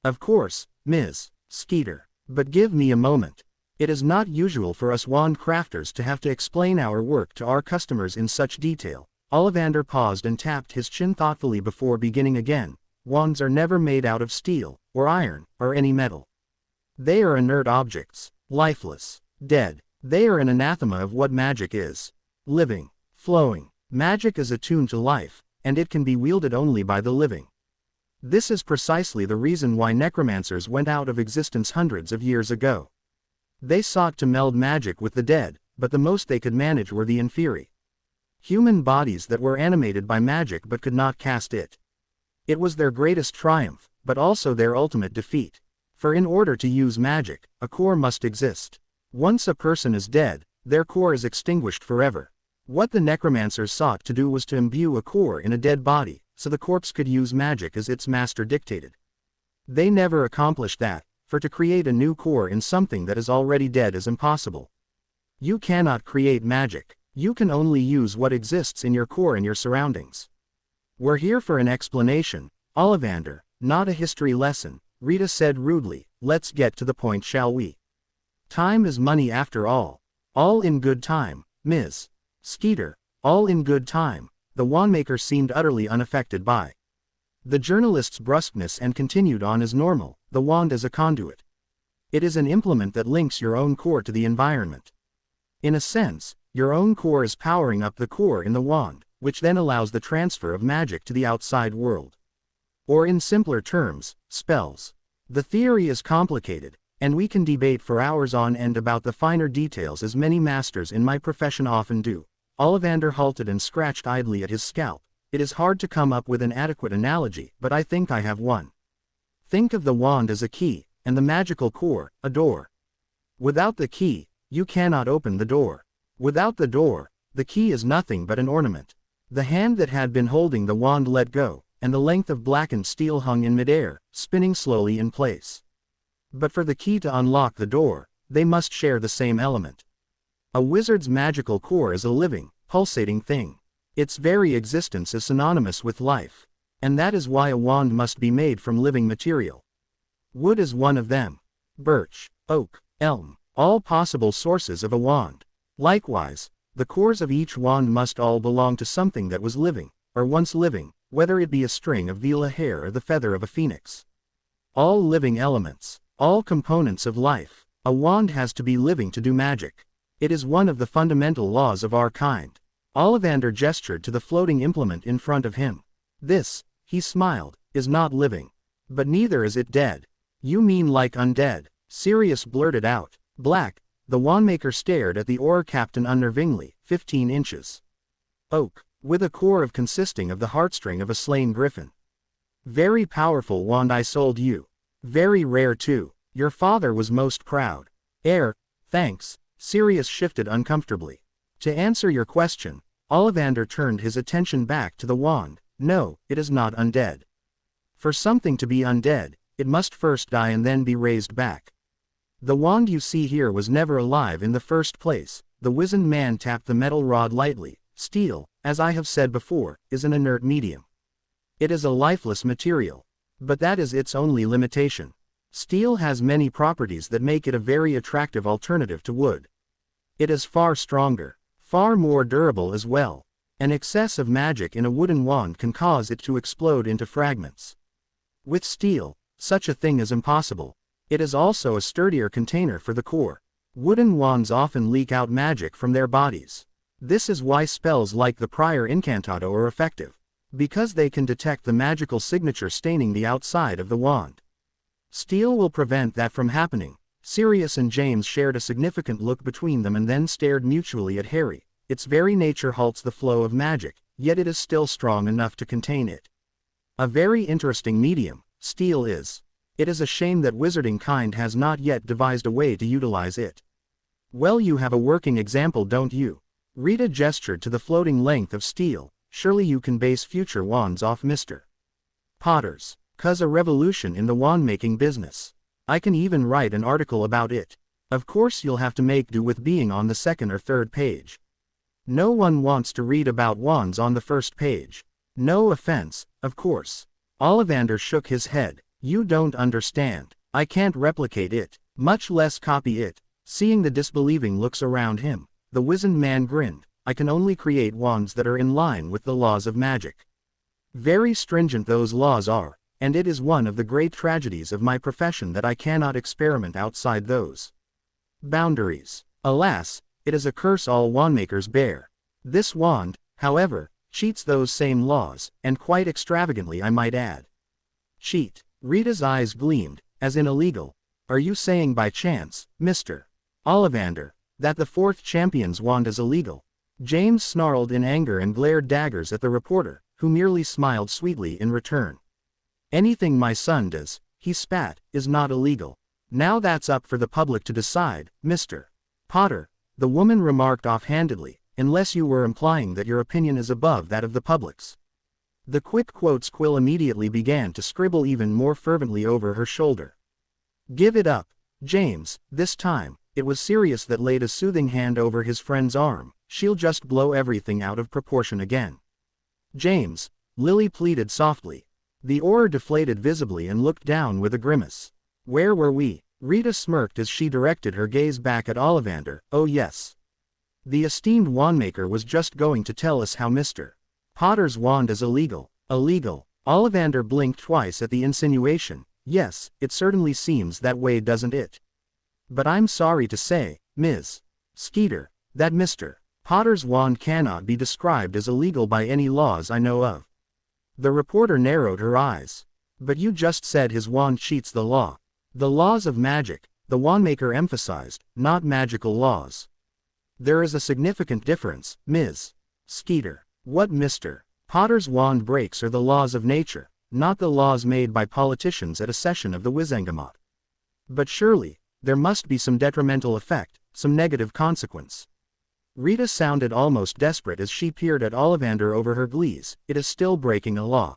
Of course, Ms. Skeeter. But give me a moment. It is not usual for us wand crafters to have to explain our work to our customers in such detail. Ollivander paused and tapped his chin thoughtfully before beginning again. Wands are never made out of steel, or iron, or any metal. They are inert objects, lifeless, dead. They are an anathema of what magic is. Living, flowing. Magic is attuned to life, and it can be wielded only by the living. This is precisely the reason why necromancers went out of existence hundreds of years ago. They sought to meld magic with the dead, but the most they could manage were the inferi. Human bodies that were animated by magic but could not cast it. It was their greatest triumph, but also their ultimate defeat. For in order to use magic, a core must exist. Once a person is dead, their core is extinguished forever. What the necromancers sought to do was to imbue a core in a dead body, so the corpse could use magic as its master dictated. They never accomplished that, for to create a new core in something that is already dead is impossible. You cannot create magic. You can only use what exists in your core and your surroundings. We're here for an explanation, Ollivander, not a history lesson, Rita said rudely. Let's get to the point, shall we? Time is money after all. All in good time, Ms. Skeeter, all in good time. The wandmaker seemed utterly unaffected by the journalist's brusqueness and continued on as normal. The wand is a conduit. It is an implement that links your own core to the environment. In a sense, your own core is powering up the core in the wand, which then allows the transfer of magic to the outside world. Or in simpler terms, spells. The theory is complicated, and we can debate for hours on end about the finer details as many masters in my profession often do. Ollivander halted and scratched idly at his scalp. It is hard to come up with an adequate analogy, but I think I have one. Think of the wand as a key, and the magical core, a door. Without the key, you cannot open the door. Without the door, the key is nothing but an ornament. The hand that had been holding the wand let go, and the length of blackened steel hung in midair, spinning slowly in place. But for the key to unlock the door, they must share the same element. A wizard's magical core is a living, pulsating thing. Its very existence is synonymous with life. And that is why a wand must be made from living material. Wood is one of them. Birch, oak, elm, all possible sources of a wand. Likewise, the cores of each wand must all belong to something that was living, or once living, whether it be a string of Vela hair or the feather of a phoenix. All living elements, all components of life. A wand has to be living to do magic. It is one of the fundamental laws of our kind. Ollivander gestured to the floating implement in front of him. This, he smiled, is not living. But neither is it dead. You mean like undead? Sirius blurted out. Black, the wandmaker stared at the ore captain unnervingly, 15 inches. Oak, with a core consisting of the heartstring of a slain griffin. Very powerful wand I sold you. Very rare too. Your father was most proud. Thanks. Sirius shifted uncomfortably. To answer your question, Ollivander turned his attention back to the wand. No, it is not undead. For something to be undead, it must first die and then be raised back. The wand you see here was never alive in the first place. The wizened man tapped the metal rod lightly. Steel, as I have said before, is an inert medium. It is a lifeless material. But that is its only limitation. Steel has many properties that make it a very attractive alternative to wood. It is far stronger, far more durable as well. An excess of magic in a wooden wand can cause it to explode into fragments. With steel, such a thing is impossible. It is also a sturdier container for the core. Wooden wands often leak out magic from their bodies. This is why spells like the Prior Incantado are effective. Because they can detect the magical signature staining the outside of the wand. Steel will prevent that from happening. Sirius and James shared a significant look between them and then stared mutually at Harry. Its very nature halts the flow of magic, yet it is still strong enough to contain it. A very interesting medium, steel is. It is a shame that wizarding kind has not yet devised a way to utilize it. Well, you have a working example, don't you? Rita gestured to the floating length of steel. Surely you can base future wands off Mr. Potter's. 'Cause a revolution in the wand-making business. I can even write an article about it. Of course you'll have to make do with being on the second or third page. No one wants to read about wands on the first page. No offense, of course. Ollivander shook his head. You don't understand. I can't replicate it, much less copy it. Seeing the disbelieving looks around him, the wizened man grinned. I can only create wands that are in line with the laws of magic. Very stringent those laws are, and it is one of the great tragedies of my profession that I cannot experiment outside those boundaries. Alas, it is a curse all wandmakers bear. This wand, however, cheats those same laws, and quite extravagantly I might add. Cheat. Rita's eyes gleamed, as in illegal. Are you saying by chance, Mr. Ollivander, that the fourth champion's wand is illegal? James snarled in anger and glared daggers at the reporter, who merely smiled sweetly in return. Anything my son does, he spat, is not illegal. Now that's up for the public to decide, Mr. Potter, the woman remarked offhandedly, unless you were implying that your opinion is above that of the public's. The quick quotes Quill immediately began to scribble even more fervently over her shoulder. Give it up, James. This time, it was Sirius that laid a soothing hand over his friend's arm. She'll just blow everything out of proportion again. James, Lily pleaded softly. The oar deflated visibly and looked down with a grimace. Where were we? Rita smirked as she directed her gaze back at Ollivander. Oh yes. The esteemed wandmaker was just going to tell us how Mr. Potter's wand is illegal. Illegal. Ollivander blinked twice at the insinuation. Yes, it certainly seems that way, doesn't it? But I'm sorry to say, Ms. Skeeter, that Mr. Potter's wand cannot be described as illegal by any laws I know of. The reporter narrowed her eyes. But you just said his wand cheats the law. The laws of magic, the wandmaker emphasized, not magical laws. There is a significant difference, Ms. Skeeter. What Mr. Potter's wand breaks are the laws of nature, not the laws made by politicians at a session of the Wizengamot. But surely, there must be some detrimental effect, some negative consequence. Rita sounded almost desperate as she peered at Ollivander over her glees. It is still breaking a law.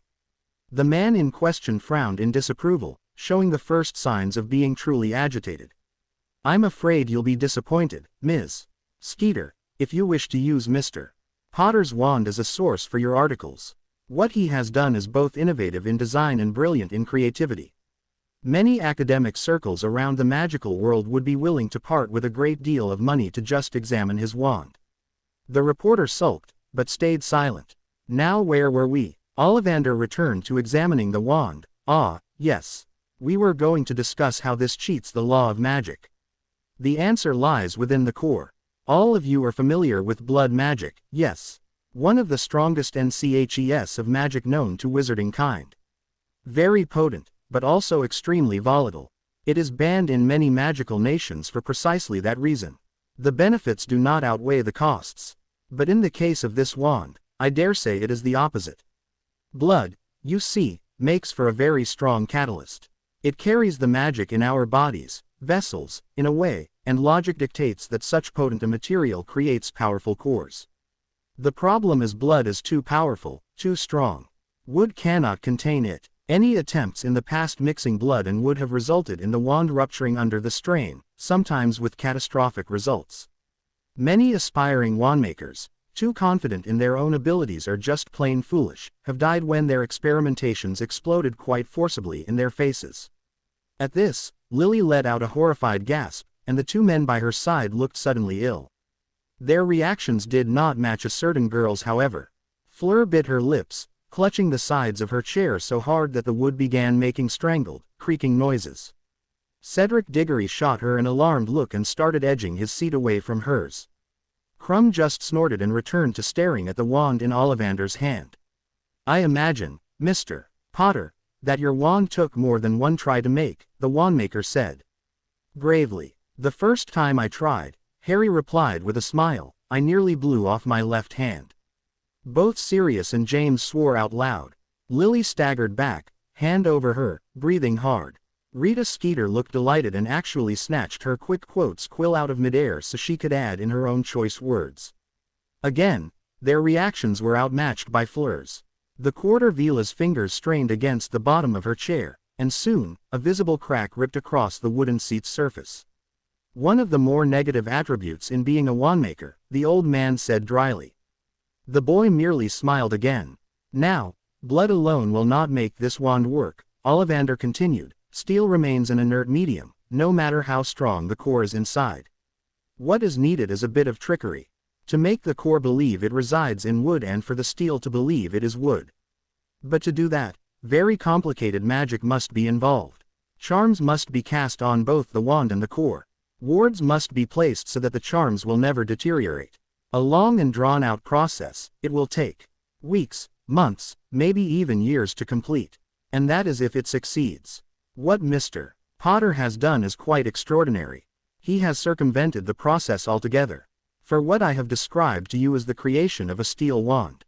The man in question frowned in disapproval, showing the first signs of being truly agitated. I'm afraid you'll be disappointed, Ms. Skeeter, if you wish to use Mr. Potter's wand as a source for your articles. What he has done is both innovative in design and brilliant in creativity. Many academic circles around the magical world would be willing to part with a great deal of money to just examine his wand. The reporter sulked, but stayed silent. Now where were we? Ollivander returned to examining the wand. Ah, yes. We were going to discuss how this cheats the law of magic. The answer lies within the core. All of you are familiar with blood magic, yes. One of the strongest NCHES of magic known to wizarding kind. Very potent, but also extremely volatile. It is banned in many magical nations for precisely that reason. The benefits do not outweigh the costs. But in the case of this wand, I dare say it is the opposite. Blood, you see, makes for a very strong catalyst. It carries the magic in our bodies, vessels, in a way, and logic dictates that such potent a material creates powerful cores. The problem is blood is too powerful, too strong. Wood cannot contain it. Any attempts in the past mixing blood and wood have resulted in the wand rupturing under the strain, sometimes with catastrophic results. Many aspiring wandmakers, too confident in their own abilities or just plain foolish, have died when their experimentations exploded quite forcibly in their faces. At this, Lily let out a horrified gasp, and the two men by her side looked suddenly ill. Their reactions did not match a certain girl's, however. Fleur bit her lips, clutching the sides of her chair so hard that the wood began making strangled, creaking noises. Cedric Diggory shot her an alarmed look and started edging his seat away from hers. Crumb just snorted and returned to staring at the wand in Ollivander's hand. I imagine, Mr. Potter, that your wand took more than one try to make, the wandmaker said. Gravely. The first time I tried, Harry replied with a smile, I nearly blew off my left hand. Both Sirius and James swore out loud. Lily staggered back, hand over her, breathing hard. Rita Skeeter looked delighted and actually snatched her quick quotes quill out of midair so she could add in her own choice words. Again, their reactions were outmatched by Fleur's. The quarter Vila's fingers strained against the bottom of her chair, and soon, a visible crack ripped across the wooden seat's surface. One of the more negative attributes in being a wandmaker, the old man said dryly. The boy merely smiled again. Now, blood alone will not make this wand work, Ollivander continued. Steel remains an inert medium, no matter how strong the core is inside. What is needed is a bit of trickery. To make the core believe it resides in wood and for the steel to believe it is wood. But to do that, very complicated magic must be involved. Charms must be cast on both the wand and the core. Wards must be placed so that the charms will never deteriorate. A long and drawn-out process, it will take weeks, months, maybe even years to complete. And that is if it succeeds. What Mr. Potter has done is quite extraordinary. He has circumvented the process altogether. For what I have described to you is the creation of a steel wand.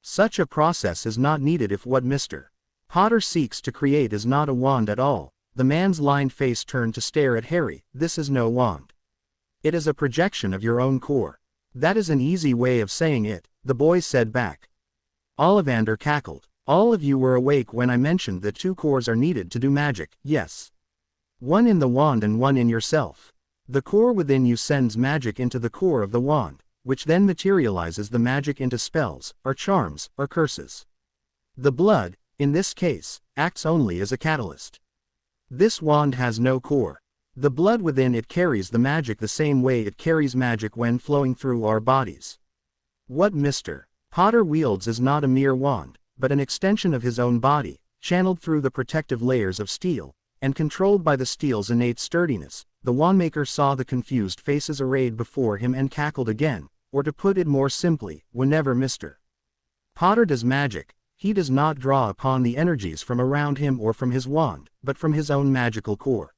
Such a process is not needed if what Mr. Potter seeks to create is not a wand at all. The man's lined face turned to stare at Harry. This is no wand. It is a projection of your own core. That is an easy way of saying it, the boy said back. Ollivander cackled. All of you were awake when I mentioned that two cores are needed to do magic, yes. One in the wand and one in yourself. The core within you sends magic into the core of the wand, which then materializes the magic into spells, or charms, or curses. The blood, in this case, acts only as a catalyst. This wand has no core. The blood within it carries the magic the same way it carries magic when flowing through our bodies. What Mr. Potter wields is not a mere wand, but an extension of his own body, channeled through the protective layers of steel, and controlled by the steel's innate sturdiness. The wandmaker saw the confused faces arrayed before him and cackled again, or to put it more simply, whenever Mr. Potter does magic, he does not draw upon the energies from around him or from his wand, but from his own magical core.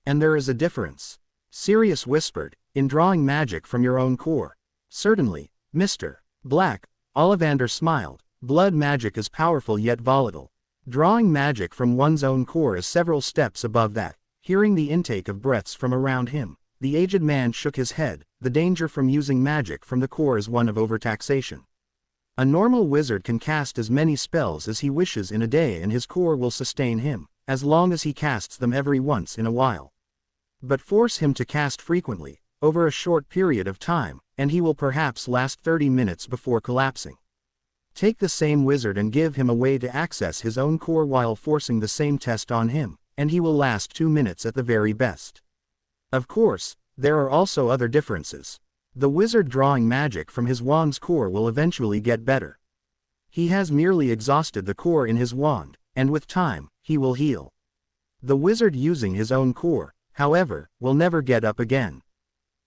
And there is a difference. Sirius whispered, in drawing magic from your own core. Certainly, Mr. Black, Ollivander smiled. Blood magic is powerful yet volatile. Drawing magic from one's own core is several steps above that. Hearing the intake of breaths from around him, the aged man shook his head. The danger from using magic from the core is one of overtaxation. A normal wizard can cast as many spells as he wishes in a day and his core will sustain him, as long as he casts them every once in a while. But force him to cast frequently, over a short period of time, and he will perhaps last 30 minutes before collapsing. Take the same wizard and give him a way to access his own core while forcing the same test on him, and he will last 2 minutes at the very best. Of course, there are also other differences. The wizard drawing magic from his wand's core will eventually get better. He has merely exhausted the core in his wand, and with time, he will heal. The wizard using his own core, however, will never get up again.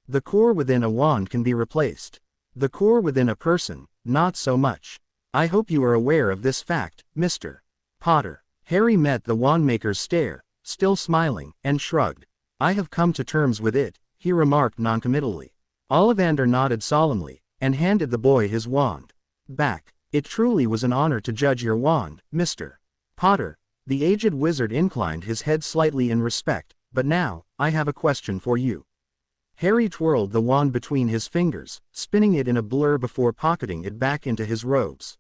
The core within a wand can be replaced. The core within a person, not so much. I hope you are aware of this fact, Mr. Potter. Harry met the wandmaker's stare, still smiling, and shrugged. I have come to terms with it, he remarked noncommittally. Ollivander nodded solemnly, and handed the boy his wand back. It truly was an honor to judge your wand, Mr. Potter. The aged wizard inclined his head slightly in respect, but now, I have a question for you. Harry twirled the wand between his fingers, spinning it in a blur before pocketing it back into his robes.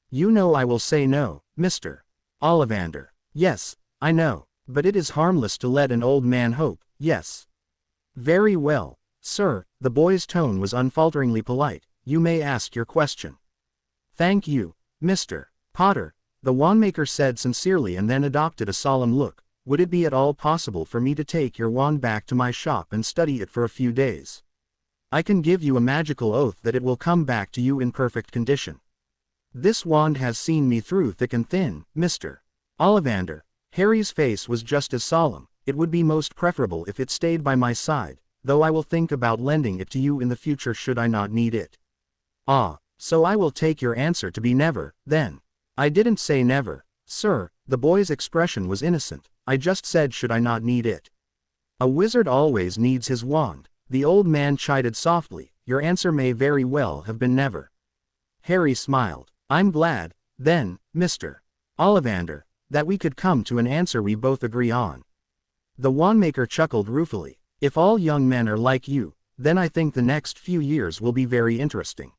You know I will say no, Mr. Ollivander. Yes, I know, but it is harmless to let an old man hope, yes. Very well, sir, the boy's tone was unfalteringly polite, you may ask your question. Thank you, Mr. Potter, the wandmaker said sincerely and then adopted a solemn look. Would it be at all possible for me to take your wand back to my shop and study it for a few days? I can give you a magical oath that it will come back to you in perfect condition. This wand has seen me through thick and thin, Mr. Ollivander. Harry's face was just as solemn. It would be most preferable if it stayed by my side, though I will think about lending it to you in the future should I not need it. Ah, so I will take your answer to be never, then. I didn't say never, sir, the boy's expression was innocent, I just said should I not need it. A wizard always needs his wand, the old man chided softly, your answer may very well have been never. Harry smiled. I'm glad, then, Mr. Ollivander, that we could come to an answer we both agree on. The wandmaker chuckled ruefully. If all young men are like you, then I think the next few years will be very interesting.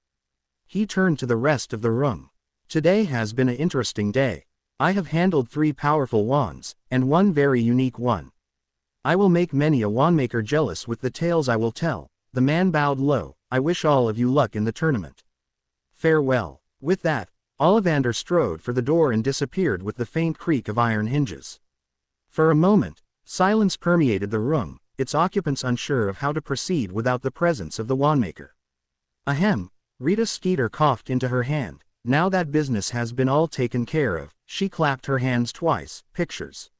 He turned to the rest of the room. Today has been an interesting day. I have handled 3 powerful wands, and one very unique one. I will make many a wandmaker jealous with the tales I will tell. The man bowed low. I wish all of you luck in the tournament. Farewell. With that, Ollivander strode for the door and disappeared with the faint creak of iron hinges. For a moment, silence permeated the room, its occupants unsure of how to proceed without the presence of the wandmaker. Ahem, Rita Skeeter coughed into her hand. Now that business has been all taken care of, she clapped her hands twice. Pictures.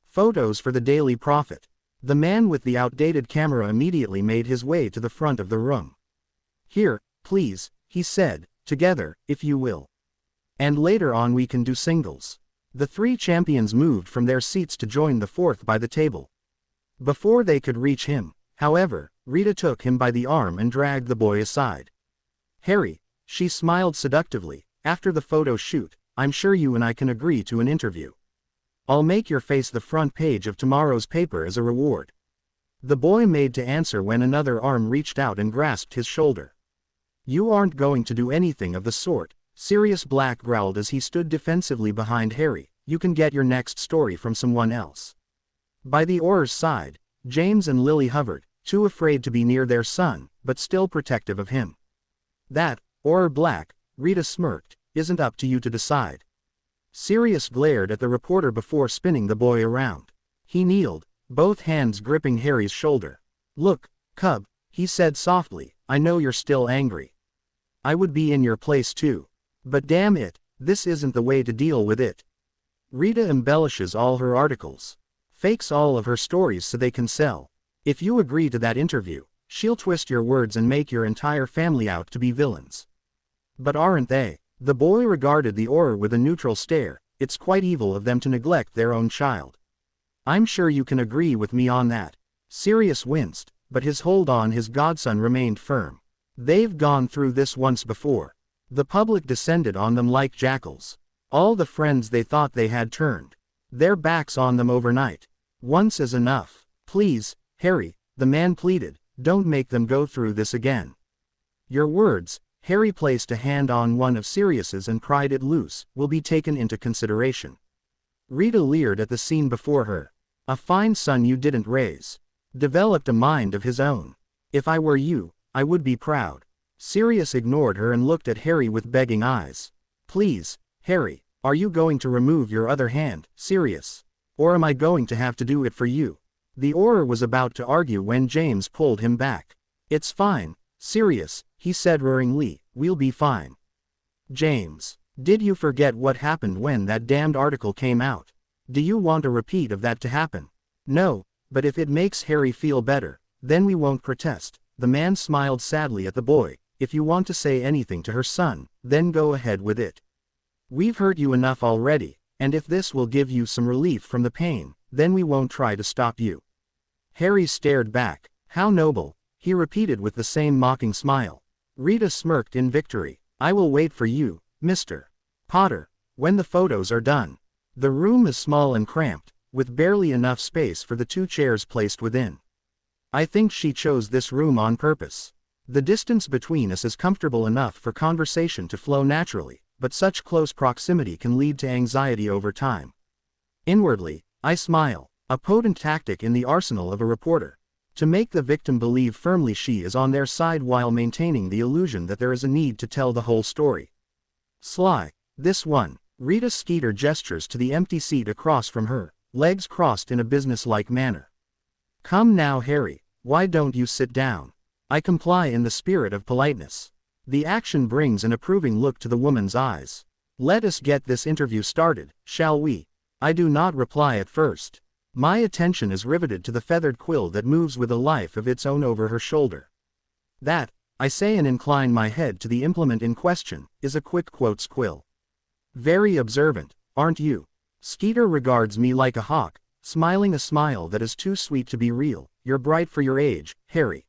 Photos for the Daily Prophet. The man with the outdated camera immediately made his way to the front of the room. Here, please, he said, together, if you will. And later on we can do singles. The 3 champions moved from their seats to join the 4th by the table. Before they could reach him, however, Rita took him by the arm and dragged the boy aside. Harry, she smiled seductively, after the photo shoot, I'm sure you and I can agree to an interview. I'll make your face the front page of tomorrow's paper as a reward. The boy made to answer when another arm reached out and grasped his shoulder. You aren't going to do anything of the sort, Sirius Black growled as he stood defensively behind Harry. You can get your next story from someone else. By the Auror's side, James and Lily hovered, too afraid to be near their son, but still protective of him. That, Auror Black, Rita smirked, isn't up to you to decide. Sirius glared at the reporter before spinning the boy around. He kneeled, both hands gripping Harry's shoulder. Look, cub, he said softly, I know you're still angry. I would be in your place too. But damn it, this isn't the way to deal with it. Rita embellishes all her articles. Fakes all of her stories so they can sell. If you agree to that interview, she'll twist your words and make your entire family out to be villains. But aren't they? The boy regarded the Auror with a neutral stare. It's quite evil of them to neglect their own child. I'm sure you can agree with me on that. Sirius winced, but his hold on his godson remained firm. They've gone through this once before. The public descended on them like jackals. All the friends they thought they had turned their backs on them overnight. Once is enough. Please, Harry, the man pleaded, don't make them go through this again. Your words, Harry placed a hand on one of Sirius's and pried it loose, will be taken into consideration. Rita leered at the scene before her. A fine son you didn't raise. Developed a mind of his own. If I were you, I would be proud. Sirius ignored her and looked at Harry with begging eyes. Please, Harry, are you going to remove your other hand, Sirius? Or am I going to have to do it for you? The Auror was about to argue when James pulled him back. It's fine, Sirius, he said roaringly, we'll be fine. James, did you forget what happened when that damned article came out? Do you want a repeat of that to happen? No, but if it makes Harry feel better, then we won't protest. The man smiled sadly at the boy. If you want to say anything to her son, then go ahead with it. We've hurt you enough already, and if this will give you some relief from the pain, then we won't try to stop you. Harry stared back. How noble, he repeated with the same mocking smile. Rita smirked in victory. I will wait for you, Mr. Potter, when the photos are done. The room is small and cramped, with barely enough space for the 2 chairs placed within. I think she chose this room on purpose. The distance between us is comfortable enough for conversation to flow naturally, but such close proximity can lead to anxiety over time. Inwardly, I smile, a potent tactic in the arsenal of a reporter. To make the victim believe firmly she is on their side while maintaining the illusion that there is a need to tell the whole story. Sly, this one. Rita Skeeter gestures to the empty seat across from her, legs crossed in a businesslike manner. Come now, Harry, why don't you sit down? I comply in the spirit of politeness. The action brings an approving look to the woman's eyes. Let us get this interview started, shall we? I do not reply at first. My attention is riveted to the feathered quill that moves with a life of its own over her shoulder. That, I say and incline my head to the implement in question, is a quick quotes quill. Very observant, aren't you? Skeeter regards me like a hawk, smiling a smile that is too sweet to be real. You're bright for your age, Harry.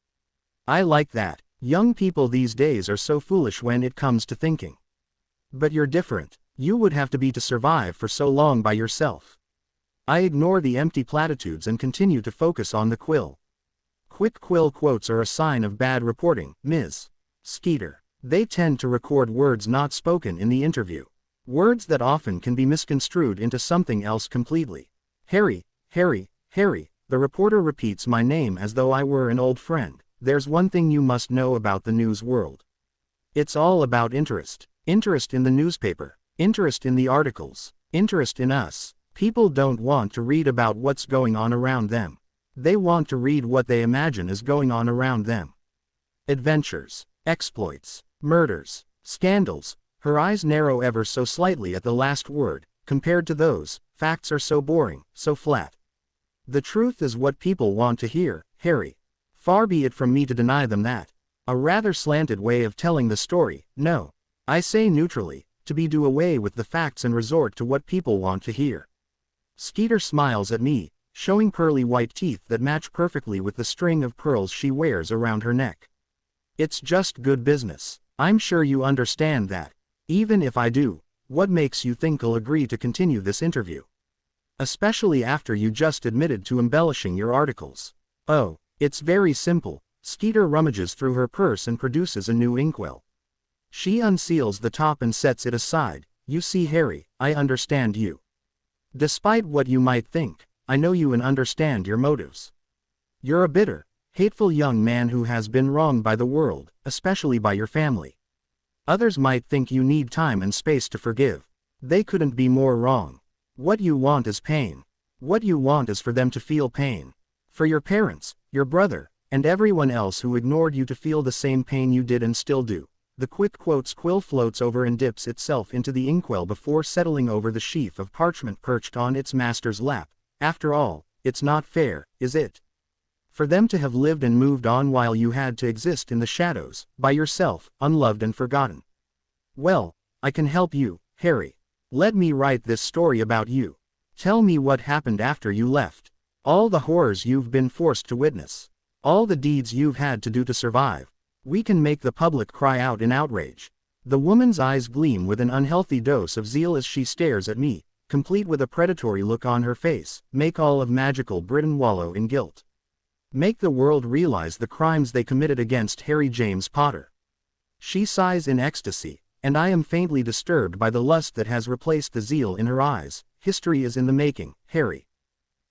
I like that. Young people these days are so foolish when it comes to thinking. But you're different. You would have to be to survive for so long by yourself. I ignore the empty platitudes and continue to focus on the quill. Quick quill quotes are a sign of bad reporting, Ms. Skeeter. They tend to record words not spoken in the interview. Words that often can be misconstrued into something else completely. Harry, Harry, Harry, the reporter repeats my name as though I were an old friend. There's one thing you must know about the news world. It's all about interest. Interest in the newspaper. Interest in the articles. Interest in us. People don't want to read about what's going on around them. They want to read what they imagine is going on around them. Adventures, exploits, murders, scandals. Her eyes narrow ever so slightly at the last word. Compared to those, facts are so boring, so flat. The truth is what people want to hear, Harry. Far be it from me to deny them that. A rather slanted way of telling the story, no. I say neutrally, to be do away with the facts and resort to what people want to hear. Skeeter smiles at me, showing pearly white teeth that match perfectly with the string of pearls she wears around her neck. It's just good business. I'm sure you understand that. Even if I do, what makes you think I'll agree to continue this interview? Especially after you just admitted to embellishing your articles. Oh. It's very simple. Skeeter rummages through her purse and produces a new inkwell. She unseals the top and sets it aside. You see, Harry, I understand you. Despite what you might think, I know you and understand your motives. You're a bitter, hateful young man who has been wronged by the world, especially by your family. Others might think you need time and space to forgive. They couldn't be more wrong. What you want is pain. What you want is for them to feel pain. For your parents, your brother, and everyone else who ignored you to feel the same pain you did and still do. The quick quotes quill floats over and dips itself into the inkwell before settling over the sheaf of parchment perched on its master's lap. After all, it's not fair, is it? For them to have lived and moved on while you had to exist in the shadows, by yourself, unloved and forgotten. Well, I can help you, Harry. Let me write this story about you. Tell me what happened after you left. All the horrors you've been forced to witness. All the deeds you've had to do to survive. We can make the public cry out in outrage. The woman's eyes gleam with an unhealthy dose of zeal as she stares at me, complete with a predatory look on her face. Make all of magical Britain wallow in guilt. Make the world realize the crimes they committed against Harry James Potter. She sighs in ecstasy, and I am faintly disturbed by the lust that has replaced the zeal in her eyes. History is in the making, Harry.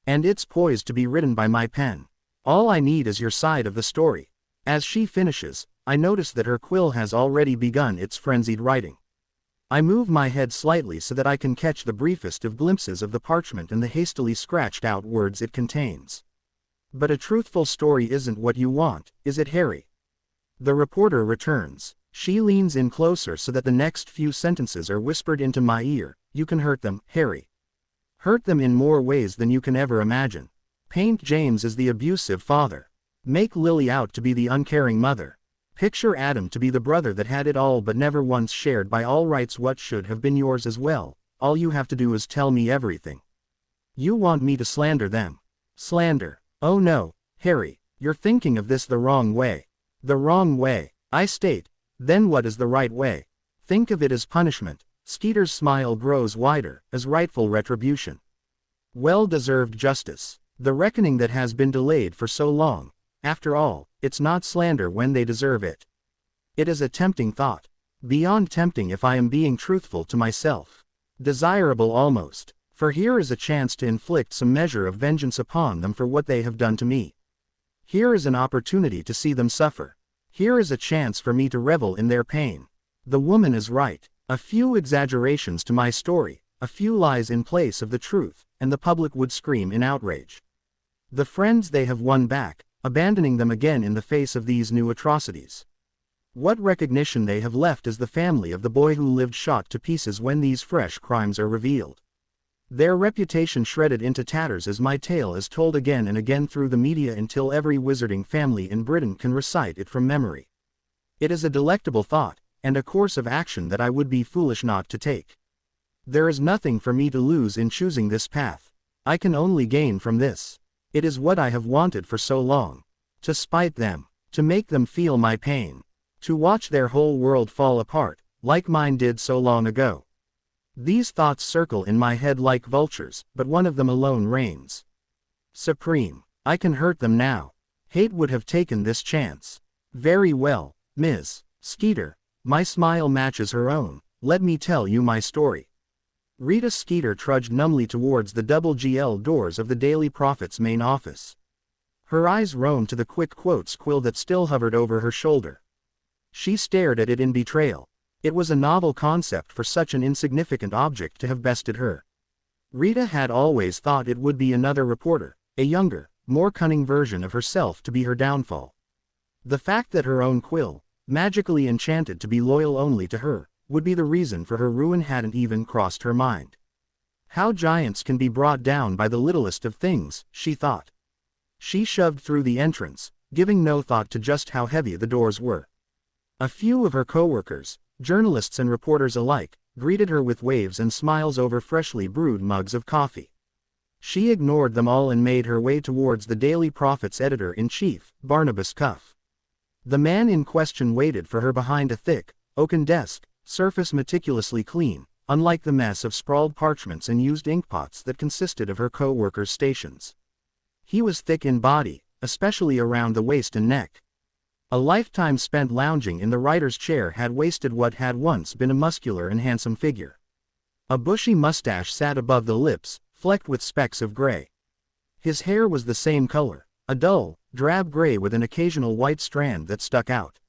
And it's poised to be written by my pen. All I need is your side of the story. As she finishes, I notice that her quill has already begun its frenzied writing. I move my head slightly so that I can catch the briefest of glimpses of the parchment and the hastily scratched out words it contains. But a truthful story isn't what you want, is it, Harry? The reporter returns. She leans in closer so that the next few sentences are whispered into my ear. You can hurt them, Harry. Hurt them in more ways than you can ever imagine. Paint James as the abusive father. Make Lily out to be the uncaring mother. Picture Adam to be the brother that had it all but never once shared by all rights what should have been yours as well. All you have to do is tell me everything. You want me to slander them. Slander. Oh no, Harry, you're thinking of this the wrong way. The wrong way, I state. Then what is the right way? Think of it as punishment. Skeeter's smile grows wider, as rightful retribution. Well-deserved justice. The reckoning that has been delayed for so long. After all, it's not slander when they deserve it. It is a tempting thought. Beyond tempting if I am being truthful to myself. Desirable almost. For here is a chance to inflict some measure of vengeance upon them for what they have done to me. Here is an opportunity to see them suffer. Here is a chance for me to revel in their pain. The woman is right. A few exaggerations to my story, a few lies in place of the truth, and the public would scream in outrage. The friends they have won back, abandoning them again in the face of these new atrocities. What recognition they have left as the family of the boy who lived shot to pieces when these fresh crimes are revealed. Their reputation shredded into tatters as my tale is told again and again through the media until every wizarding family in Britain can recite it from memory. It is a delectable thought, and a course of action that I would be foolish not to take. There is nothing for me to lose in choosing this path. I can only gain from this. It is what I have wanted for so long. To spite them. To make them feel my pain. To watch their whole world fall apart, like mine did so long ago. These thoughts circle in my head like vultures, but one of them alone reigns supreme. I can hurt them now. Hate would have taken this chance. Very well, Ms. Skeeter. My smile matches her own. Let me tell you my story. Rita Skeeter trudged numbly towards the double GL doors of the Daily Prophet's main office. Her eyes roamed to the quick quotes quill that still hovered over her shoulder. She stared at it in betrayal. It was a novel concept for such an insignificant object to have bested her. Rita had always thought it would be another reporter, a younger, more cunning version of herself to be her downfall. The fact that her own quill, magically enchanted to be loyal only to her, would be the reason for her ruin hadn't even crossed her mind. How giants can be brought down by the littlest of things, she thought. She shoved through the entrance, giving no thought to just how heavy the doors were. A few of her co-workers, journalists and reporters alike, greeted her with waves and smiles over freshly brewed mugs of coffee. She ignored them all and made her way towards the Daily Prophet's editor-in-chief, Barnabas Cuff. The man in question waited for her behind a thick, oaken desk, surface meticulously clean, unlike the mess of sprawled parchments and used inkpots that consisted of her co-workers' stations. He was thick in body, especially around the waist and neck. A lifetime spent lounging in the writer's chair had wasted what had once been a muscular and handsome figure. A bushy mustache sat above the lips, flecked with specks of gray. His hair was the same color, a dull, drab gray with an occasional white strand that stuck out.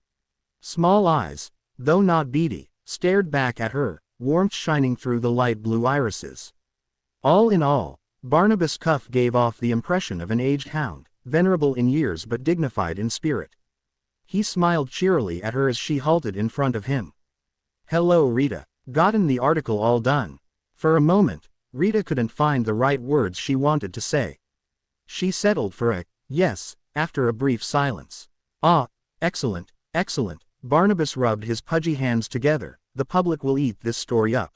Small eyes, though not beady, stared back at her, warmth shining through the light blue irises. All in all, Barnabas Cuff gave off the impression of an aged hound, venerable in years but dignified in spirit. He smiled cheerily at her as she halted in front of him. "Hello, Rita. Gotten the article all done?" For a moment, Rita couldn't find the right words she wanted to say. She settled for a yes, after a brief silence. "Ah, excellent, excellent." Barnabas rubbed his pudgy hands together. "The public will eat this story up.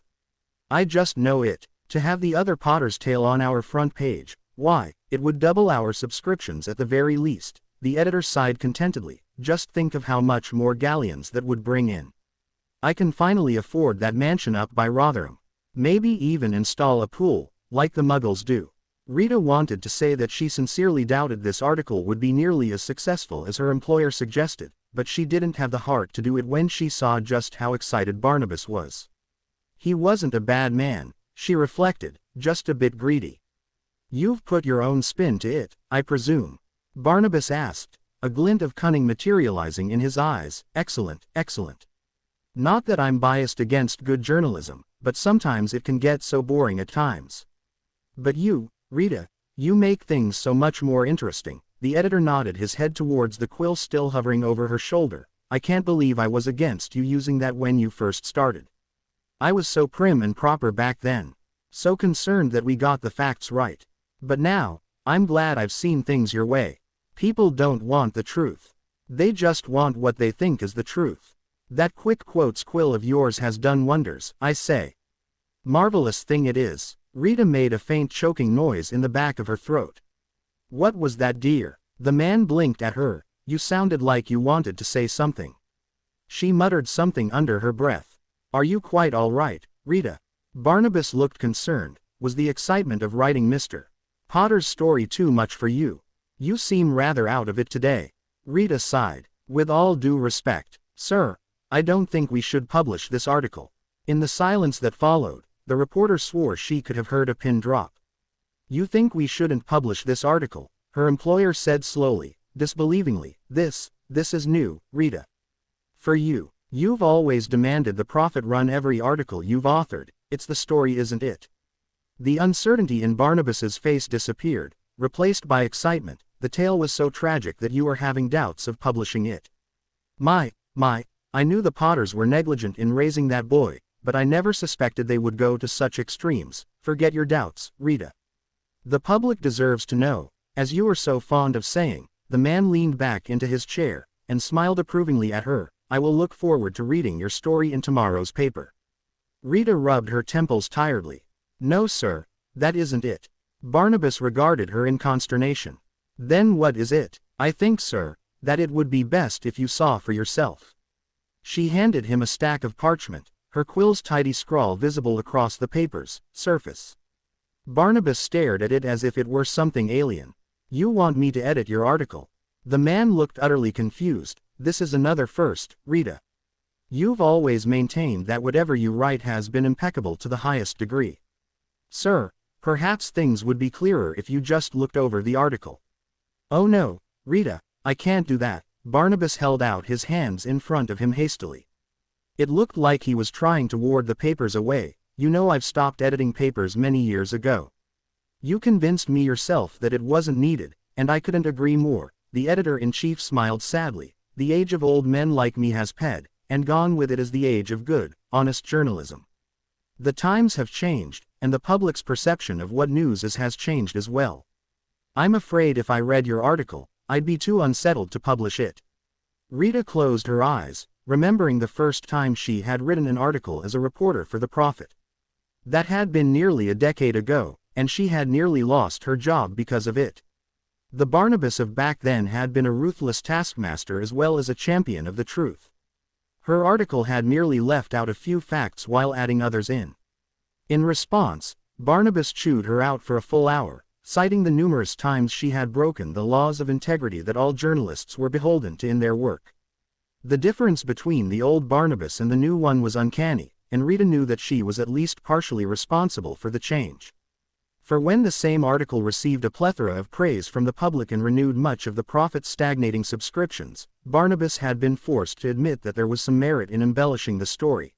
I just know it. To have the other Potter's Tale on our front page, why, it would double our subscriptions at the very least." The editor sighed contentedly. "Just think of how much more galleons that would bring in. I can finally afford that mansion up by Rotherham. Maybe even install a pool, like the Muggles do." Rita wanted to say that she sincerely doubted this article would be nearly as successful as her employer suggested, but she didn't have the heart to do it when she saw just how excited Barnabas was. He wasn't a bad man, she reflected, just a bit greedy. "You've put your own spin to it, I presume?" Barnabas asked, a glint of cunning materializing in his eyes. "Excellent, excellent. Not that I'm biased against good journalism, but sometimes it can get so boring at times. But you, Rita, you make things so much more interesting." The editor nodded his head towards the quill still hovering over her shoulder. "I can't believe I was against you using that when you first started. I was so prim and proper back then. So concerned that we got the facts right. But now, I'm glad I've seen things your way. People don't want the truth. They just want what they think is the truth. That quick quotes quill of yours has done wonders, I say. Marvelous thing it is. Rita made a faint choking noise in the back of her throat. What was that, dear? The man blinked at her. You sounded like you wanted to say something. She muttered something under her breath. Are you quite all right, Rita? Barnabas looked concerned. Was the excitement of writing Mr. Potter's story too much for you? You seem rather out of it today. Rita sighed. With all due respect, sir, I don't think we should publish this article. In the silence that followed, the reporter swore she could have heard a pin drop. You think we shouldn't publish this article? Her employer said slowly, disbelievingly. This is new, Rita. For you. You've always demanded the profit run every article you've authored. It's the story, isn't it? The uncertainty in Barnabas's face disappeared, replaced by excitement. The tale was so tragic that you are having doubts of publishing it. My, I knew the Potters were negligent in raising that boy, but I never suspected they would go to such extremes. Forget your doubts, Rita. The public deserves to know, as you are so fond of saying. The man leaned back into his chair, and smiled approvingly at her. I will look forward to reading your story in tomorrow's paper. Rita rubbed her temples tiredly. No, sir, that isn't it. Barnabas regarded her in consternation. Then what is it? I think, sir, that it would be best if you saw for yourself. She handed him a stack of parchment, her quill's tidy scrawl visible across the paper's surface. Barnabas stared at it as if it were something alien. You want me to edit your article? The man looked utterly confused. This is another first, Rita. You've always maintained that whatever you write has been impeccable to the highest degree. Sir, perhaps things would be clearer if you just looked over the article. Oh no, Rita, I can't do that. Barnabas held out his hands in front of him hastily. It looked like he was trying to ward the papers away. You know, I've stopped editing papers many years ago. You convinced me yourself that it wasn't needed, and I couldn't agree more. The editor-in-chief smiled sadly. The age of old men like me has passed, and gone with it is the age of good, honest journalism. The times have changed, and the public's perception of what news is has changed as well. I'm afraid if I read your article, I'd be too unsettled to publish it. Rita closed her eyes, remembering the first time she had written an article as a reporter for the Prophet. That had been nearly a decade ago, and she had nearly lost her job because of it. The Barnabas of back then had been a ruthless taskmaster as well as a champion of the truth. Her article had merely left out a few facts while adding others in. In response, Barnabas chewed her out for a full hour, citing the numerous times she had broken the laws of integrity that all journalists were beholden to in their work. The difference between the old Barnabas and the new one was uncanny, and Rita knew that she was at least partially responsible for the change. For when the same article received a plethora of praise from the public and renewed much of the Prophet's stagnating subscriptions, Barnabas had been forced to admit that there was some merit in embellishing the story.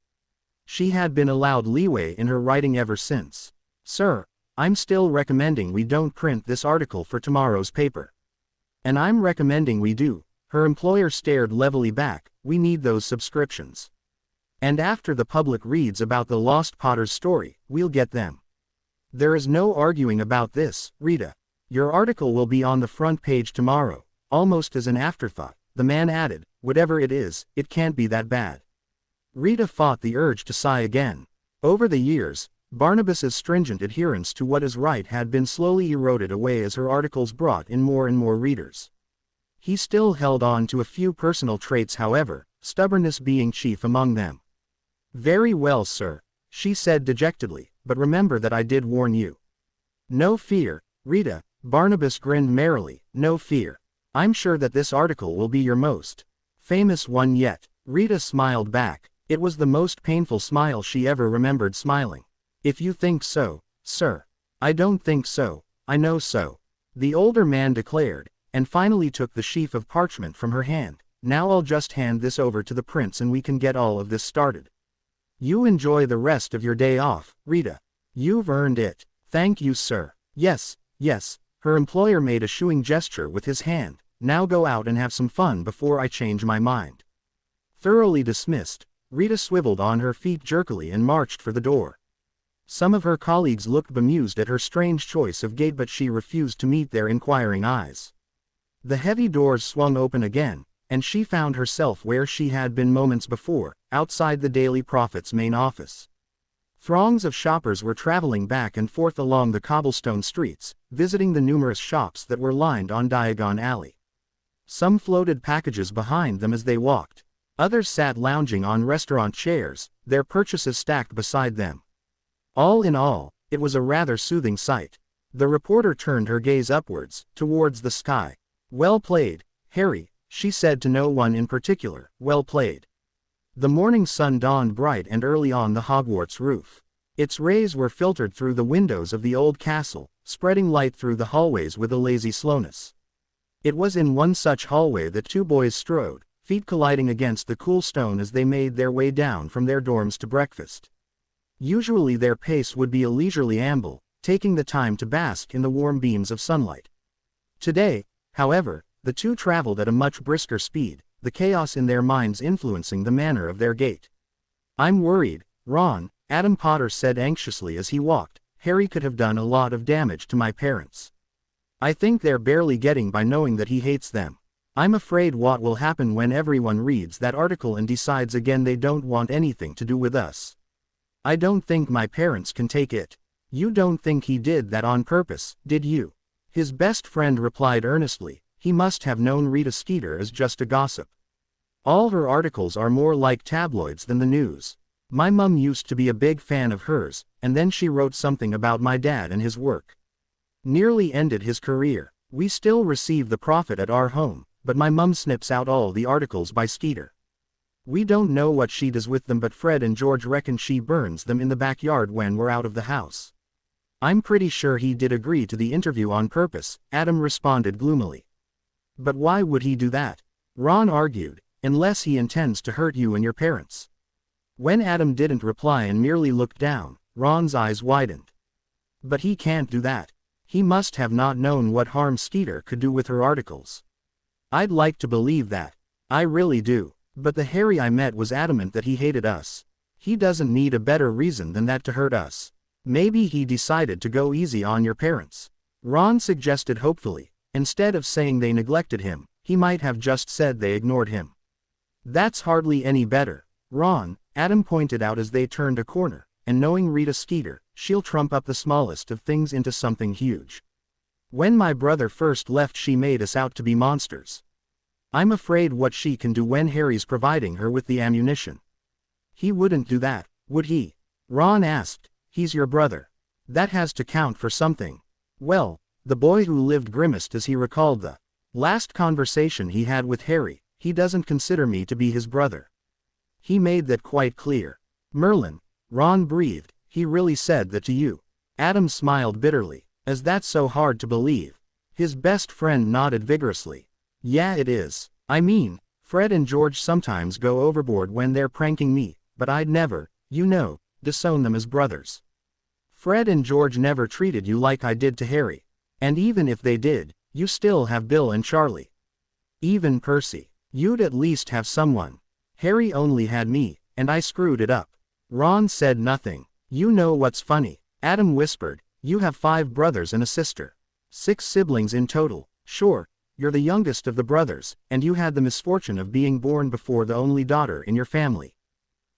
She had been allowed leeway in her writing ever since. Sir, I'm still recommending we don't print this article for tomorrow's paper. And I'm recommending we do. Her employer stared levelly back. We need those subscriptions. And after the public reads about the Lost Potter's story, we'll get them. There is no arguing about this, Rita. Your article will be on the front page tomorrow. Almost as an afterthought, the man added, whatever it is, it can't be that bad. Rita fought the urge to sigh again. Over the years, Barnabas's stringent adherence to what is right had been slowly eroded away as her articles brought in more and more readers. He still held on to a few personal traits, however, stubbornness being chief among them. Very well, sir, she said dejectedly, but remember that I did warn you. No fear, Rita, Barnabas grinned merrily, no fear. I'm sure that this article will be your most famous one yet. Rita smiled back. It was the most painful smile she ever remembered smiling. If you think so, sir. I don't think so, I know so. The older man declared, and finally took the sheaf of parchment from her hand. Now I'll just hand this over to the prince and we can get all of this started. You enjoy the rest of your day off, Rita. You've earned it. Thank you, sir. Yes, yes. Her employer made a shooing gesture with his hand. Now go out and have some fun before I change my mind. Thoroughly dismissed, Rita swiveled on her feet jerkily and marched for the door. Some of her colleagues looked bemused at her strange choice of gait, but she refused to meet their inquiring eyes. The heavy doors swung open again, and she found herself where she had been moments before, outside the Daily Prophet's main office. Throngs of shoppers were traveling back and forth along the cobblestone streets, visiting the numerous shops that were lined on Diagon Alley. Some floated packages behind them as they walked. Others sat lounging on restaurant chairs, their purchases stacked beside them. All in all, it was a rather soothing sight. The reporter turned her gaze upwards, towards the sky. "Well played, Harry," she said to no one in particular, "well played." The morning sun dawned bright and early on the Hogwarts roof. Its rays were filtered through the windows of the old castle, spreading light through the hallways with a lazy slowness. It was in one such hallway that two boys strode, feet colliding against the cool stone as they made their way down from their dorms to breakfast. Usually their pace would be a leisurely amble, taking the time to bask in the warm beams of sunlight. Today, however, the two traveled at a much brisker speed, the chaos in their minds influencing the manner of their gait. "I'm worried, Ron," Adam Potter said anxiously as he walked. "Harry could have done a lot of damage to my parents. I think they're barely getting by knowing that he hates them. I'm afraid what will happen when everyone reads that article and decides again they don't want anything to do with us. I don't think my parents can take it." "You don't think he did that on purpose, did you?" His best friend replied earnestly. He must have known Rita Skeeter as just a gossip. "All her articles are more like tabloids than the news. My mum used to be a big fan of hers, and then she wrote something about my dad and his work. Nearly ended his career. We still receive the profit at our home, but my mum snips out all the articles by Skeeter. We don't know what she does with them, but Fred and George reckon she burns them in the backyard when we're out of the house." "I'm pretty sure he did agree to the interview on purpose," Adam responded gloomily. "But why would he do that?" Ron argued. "Unless he intends to hurt you and your parents." When Adam didn't reply and merely looked down, Ron's eyes widened. "But he can't do that. He must have not known what harm Skeeter could do with her articles." "I'd like to believe that. I really do. But the Harry I met was adamant that he hated us. He doesn't need a better reason than that to hurt us. Maybe he decided to go easy on your parents," Ron suggested hopefully. "Instead of saying they neglected him, he might have just said they ignored him." "That's hardly any better, Ron," Adam pointed out as they turned a corner, "and knowing Rita Skeeter, she'll trump up the smallest of things into something huge. When my brother first left she made us out to be monsters. I'm afraid what she can do when Harry's providing her with the ammunition." "He wouldn't do that, would he?" Ron asked. "He's your brother. That has to count for something." "Well," the boy who lived grimaced as he recalled the last conversation he had with Harry. "He doesn't consider me to be his brother. He made that quite clear." "Merlin," Ron breathed, "he really said that to you?" Adam smiled bitterly. "Is that so hard to believe?" His best friend nodded vigorously. "Yeah, it is. I mean, Fred and George sometimes go overboard when they're pranking me, but I'd never, disown them as brothers. Fred and George never treated you like I did to Harry. And even if they did, you still have Bill and Charlie. Even Percy. You'd at least have someone. Harry only had me, and I screwed it up." Ron said nothing. "You know what's funny?" Adam whispered. "You have 5 brothers and a sister. 6 siblings in total. Sure, you're the youngest of the brothers, and you had the misfortune of being born before the only daughter in your family.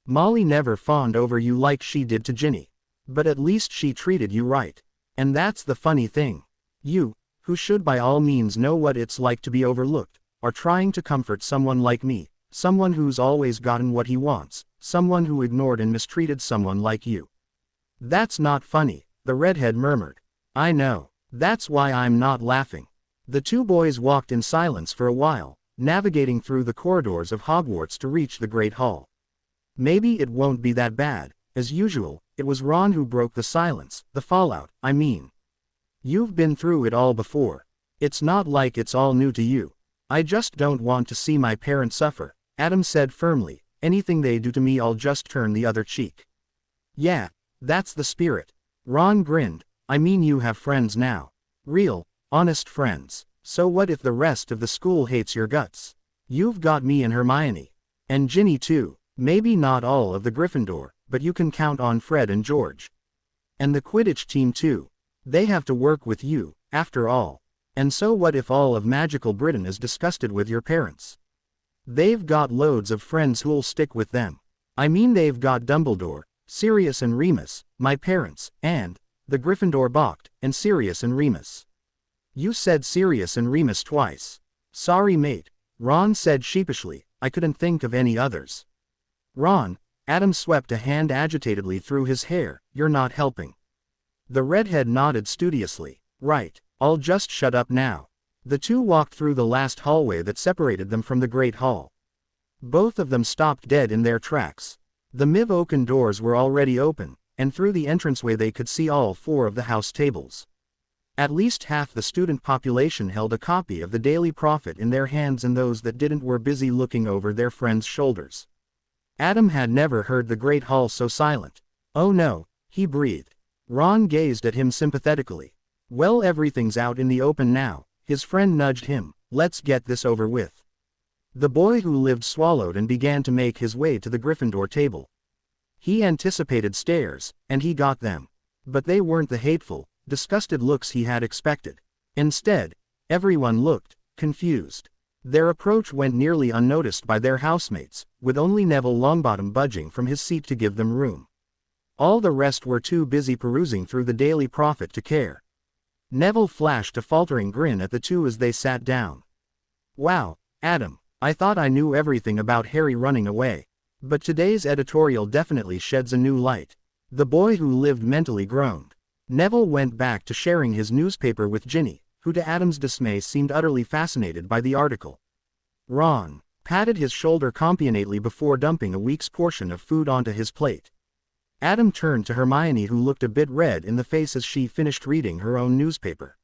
Molly never fawned over you like she did to Ginny. But at least she treated you right. And that's the funny thing. You, who should by all means know what it's like to be overlooked, are trying to comfort someone like me, someone who's always gotten what he wants, someone who ignored and mistreated someone like you." "That's not funny," the redhead murmured. "I know. That's why I'm not laughing." The two boys walked in silence for a while, navigating through the corridors of Hogwarts to reach the Great Hall. "Maybe it won't be that bad." As usual, it was Ron who broke the silence. "The fallout, I mean. You've been through it all before. It's not like it's all new to you." "I just don't want to see my parents suffer," Adam said firmly. "Anything they do to me I'll just turn the other cheek." "Yeah, that's the spirit." Ron grinned. "I mean you have friends now. Real, honest friends. So what if the rest of the school hates your guts? You've got me and Hermione. And Ginny too. Maybe not all of the Gryffindor, but you can count on Fred and George. And the Quidditch team too. They have to work with you, after all." And so what if all of magical Britain is disgusted with your parents? They've got loads of friends who'll stick with them. I mean they've got Dumbledore, Sirius and Remus, my parents, and the Gryffindor balked, and Sirius and Remus. You said Sirius and Remus twice. Sorry mate, Ron said sheepishly, I couldn't think of any others. Ron, Adam swept a hand agitatedly through his hair, you're not helping. The redhead nodded studiously. Right, I'll just shut up now. The two walked through the last hallway that separated them from the Great Hall. Both of them stopped dead in their tracks. The Miv oaken doors were already open, and through the entranceway they could see all four of the house tables. At least half the student population held a copy of the Daily Prophet in their hands, and those that didn't were busy looking over their friends' shoulders. Adam had never heard the Great Hall so silent. Oh no, he breathed. Ron gazed at him sympathetically. Well, everything's out in the open now, his friend nudged him, let's get this over with. The boy who lived swallowed and began to make his way to the Gryffindor table. He anticipated stares, and he got them. But they weren't the hateful, disgusted looks he had expected. Instead, everyone looked confused. Their approach went nearly unnoticed by their housemates, with only Neville Longbottom budging from his seat to give them room. All the rest were too busy perusing through the Daily Prophet to care. Neville flashed a faltering grin at the two as they sat down. Wow, Adam, I thought I knew everything about Harry running away. But today's editorial definitely sheds a new light. The boy who lived mentally groaned. Neville went back to sharing his newspaper with Ginny, who to Adam's dismay seemed utterly fascinated by the article. Ron patted his shoulder compassionately before dumping a week's portion of food onto his plate. Adam turned to Hermione, who looked a bit red in the face as she finished reading her own newspaper.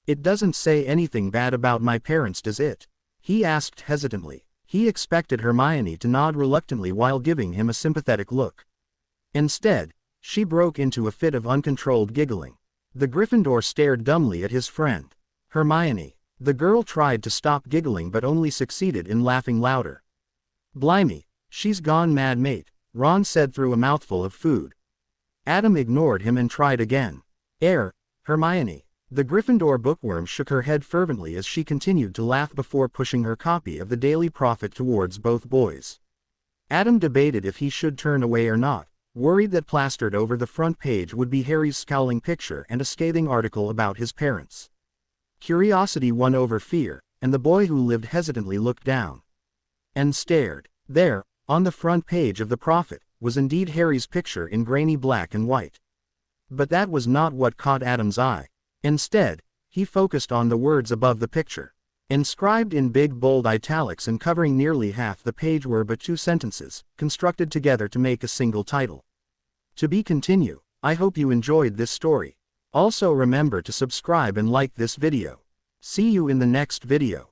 It doesn't say anything bad about my parents, does it? He asked hesitantly. He expected Hermione to nod reluctantly while giving him a sympathetic look. Instead, she broke into a fit of uncontrolled giggling. The Gryffindor stared dumbly at his friend. Hermione. The girl tried to stop giggling but only succeeded in laughing louder. Blimey, she's gone mad mate, Ron said through a mouthful of food. Adam ignored him and tried again. Hermione. The Gryffindor bookworm shook her head fervently as she continued to laugh before pushing her copy of the Daily Prophet towards both boys. Adam debated if he should turn away or not, worried that plastered over the front page would be Harry's scowling picture and a scathing article about his parents. Curiosity won over fear, and the boy who lived hesitantly looked down and stared. There, on the front page of the Prophet, was indeed Harry's picture in grainy black and white. But that was not what caught Adam's eye. Instead, he focused on the words above the picture. Inscribed in big bold italics and covering nearly half the page were but two sentences, constructed together to make a single title. To be continued. I hope you enjoyed this story. Also remember to subscribe and like this video. See you in the next video.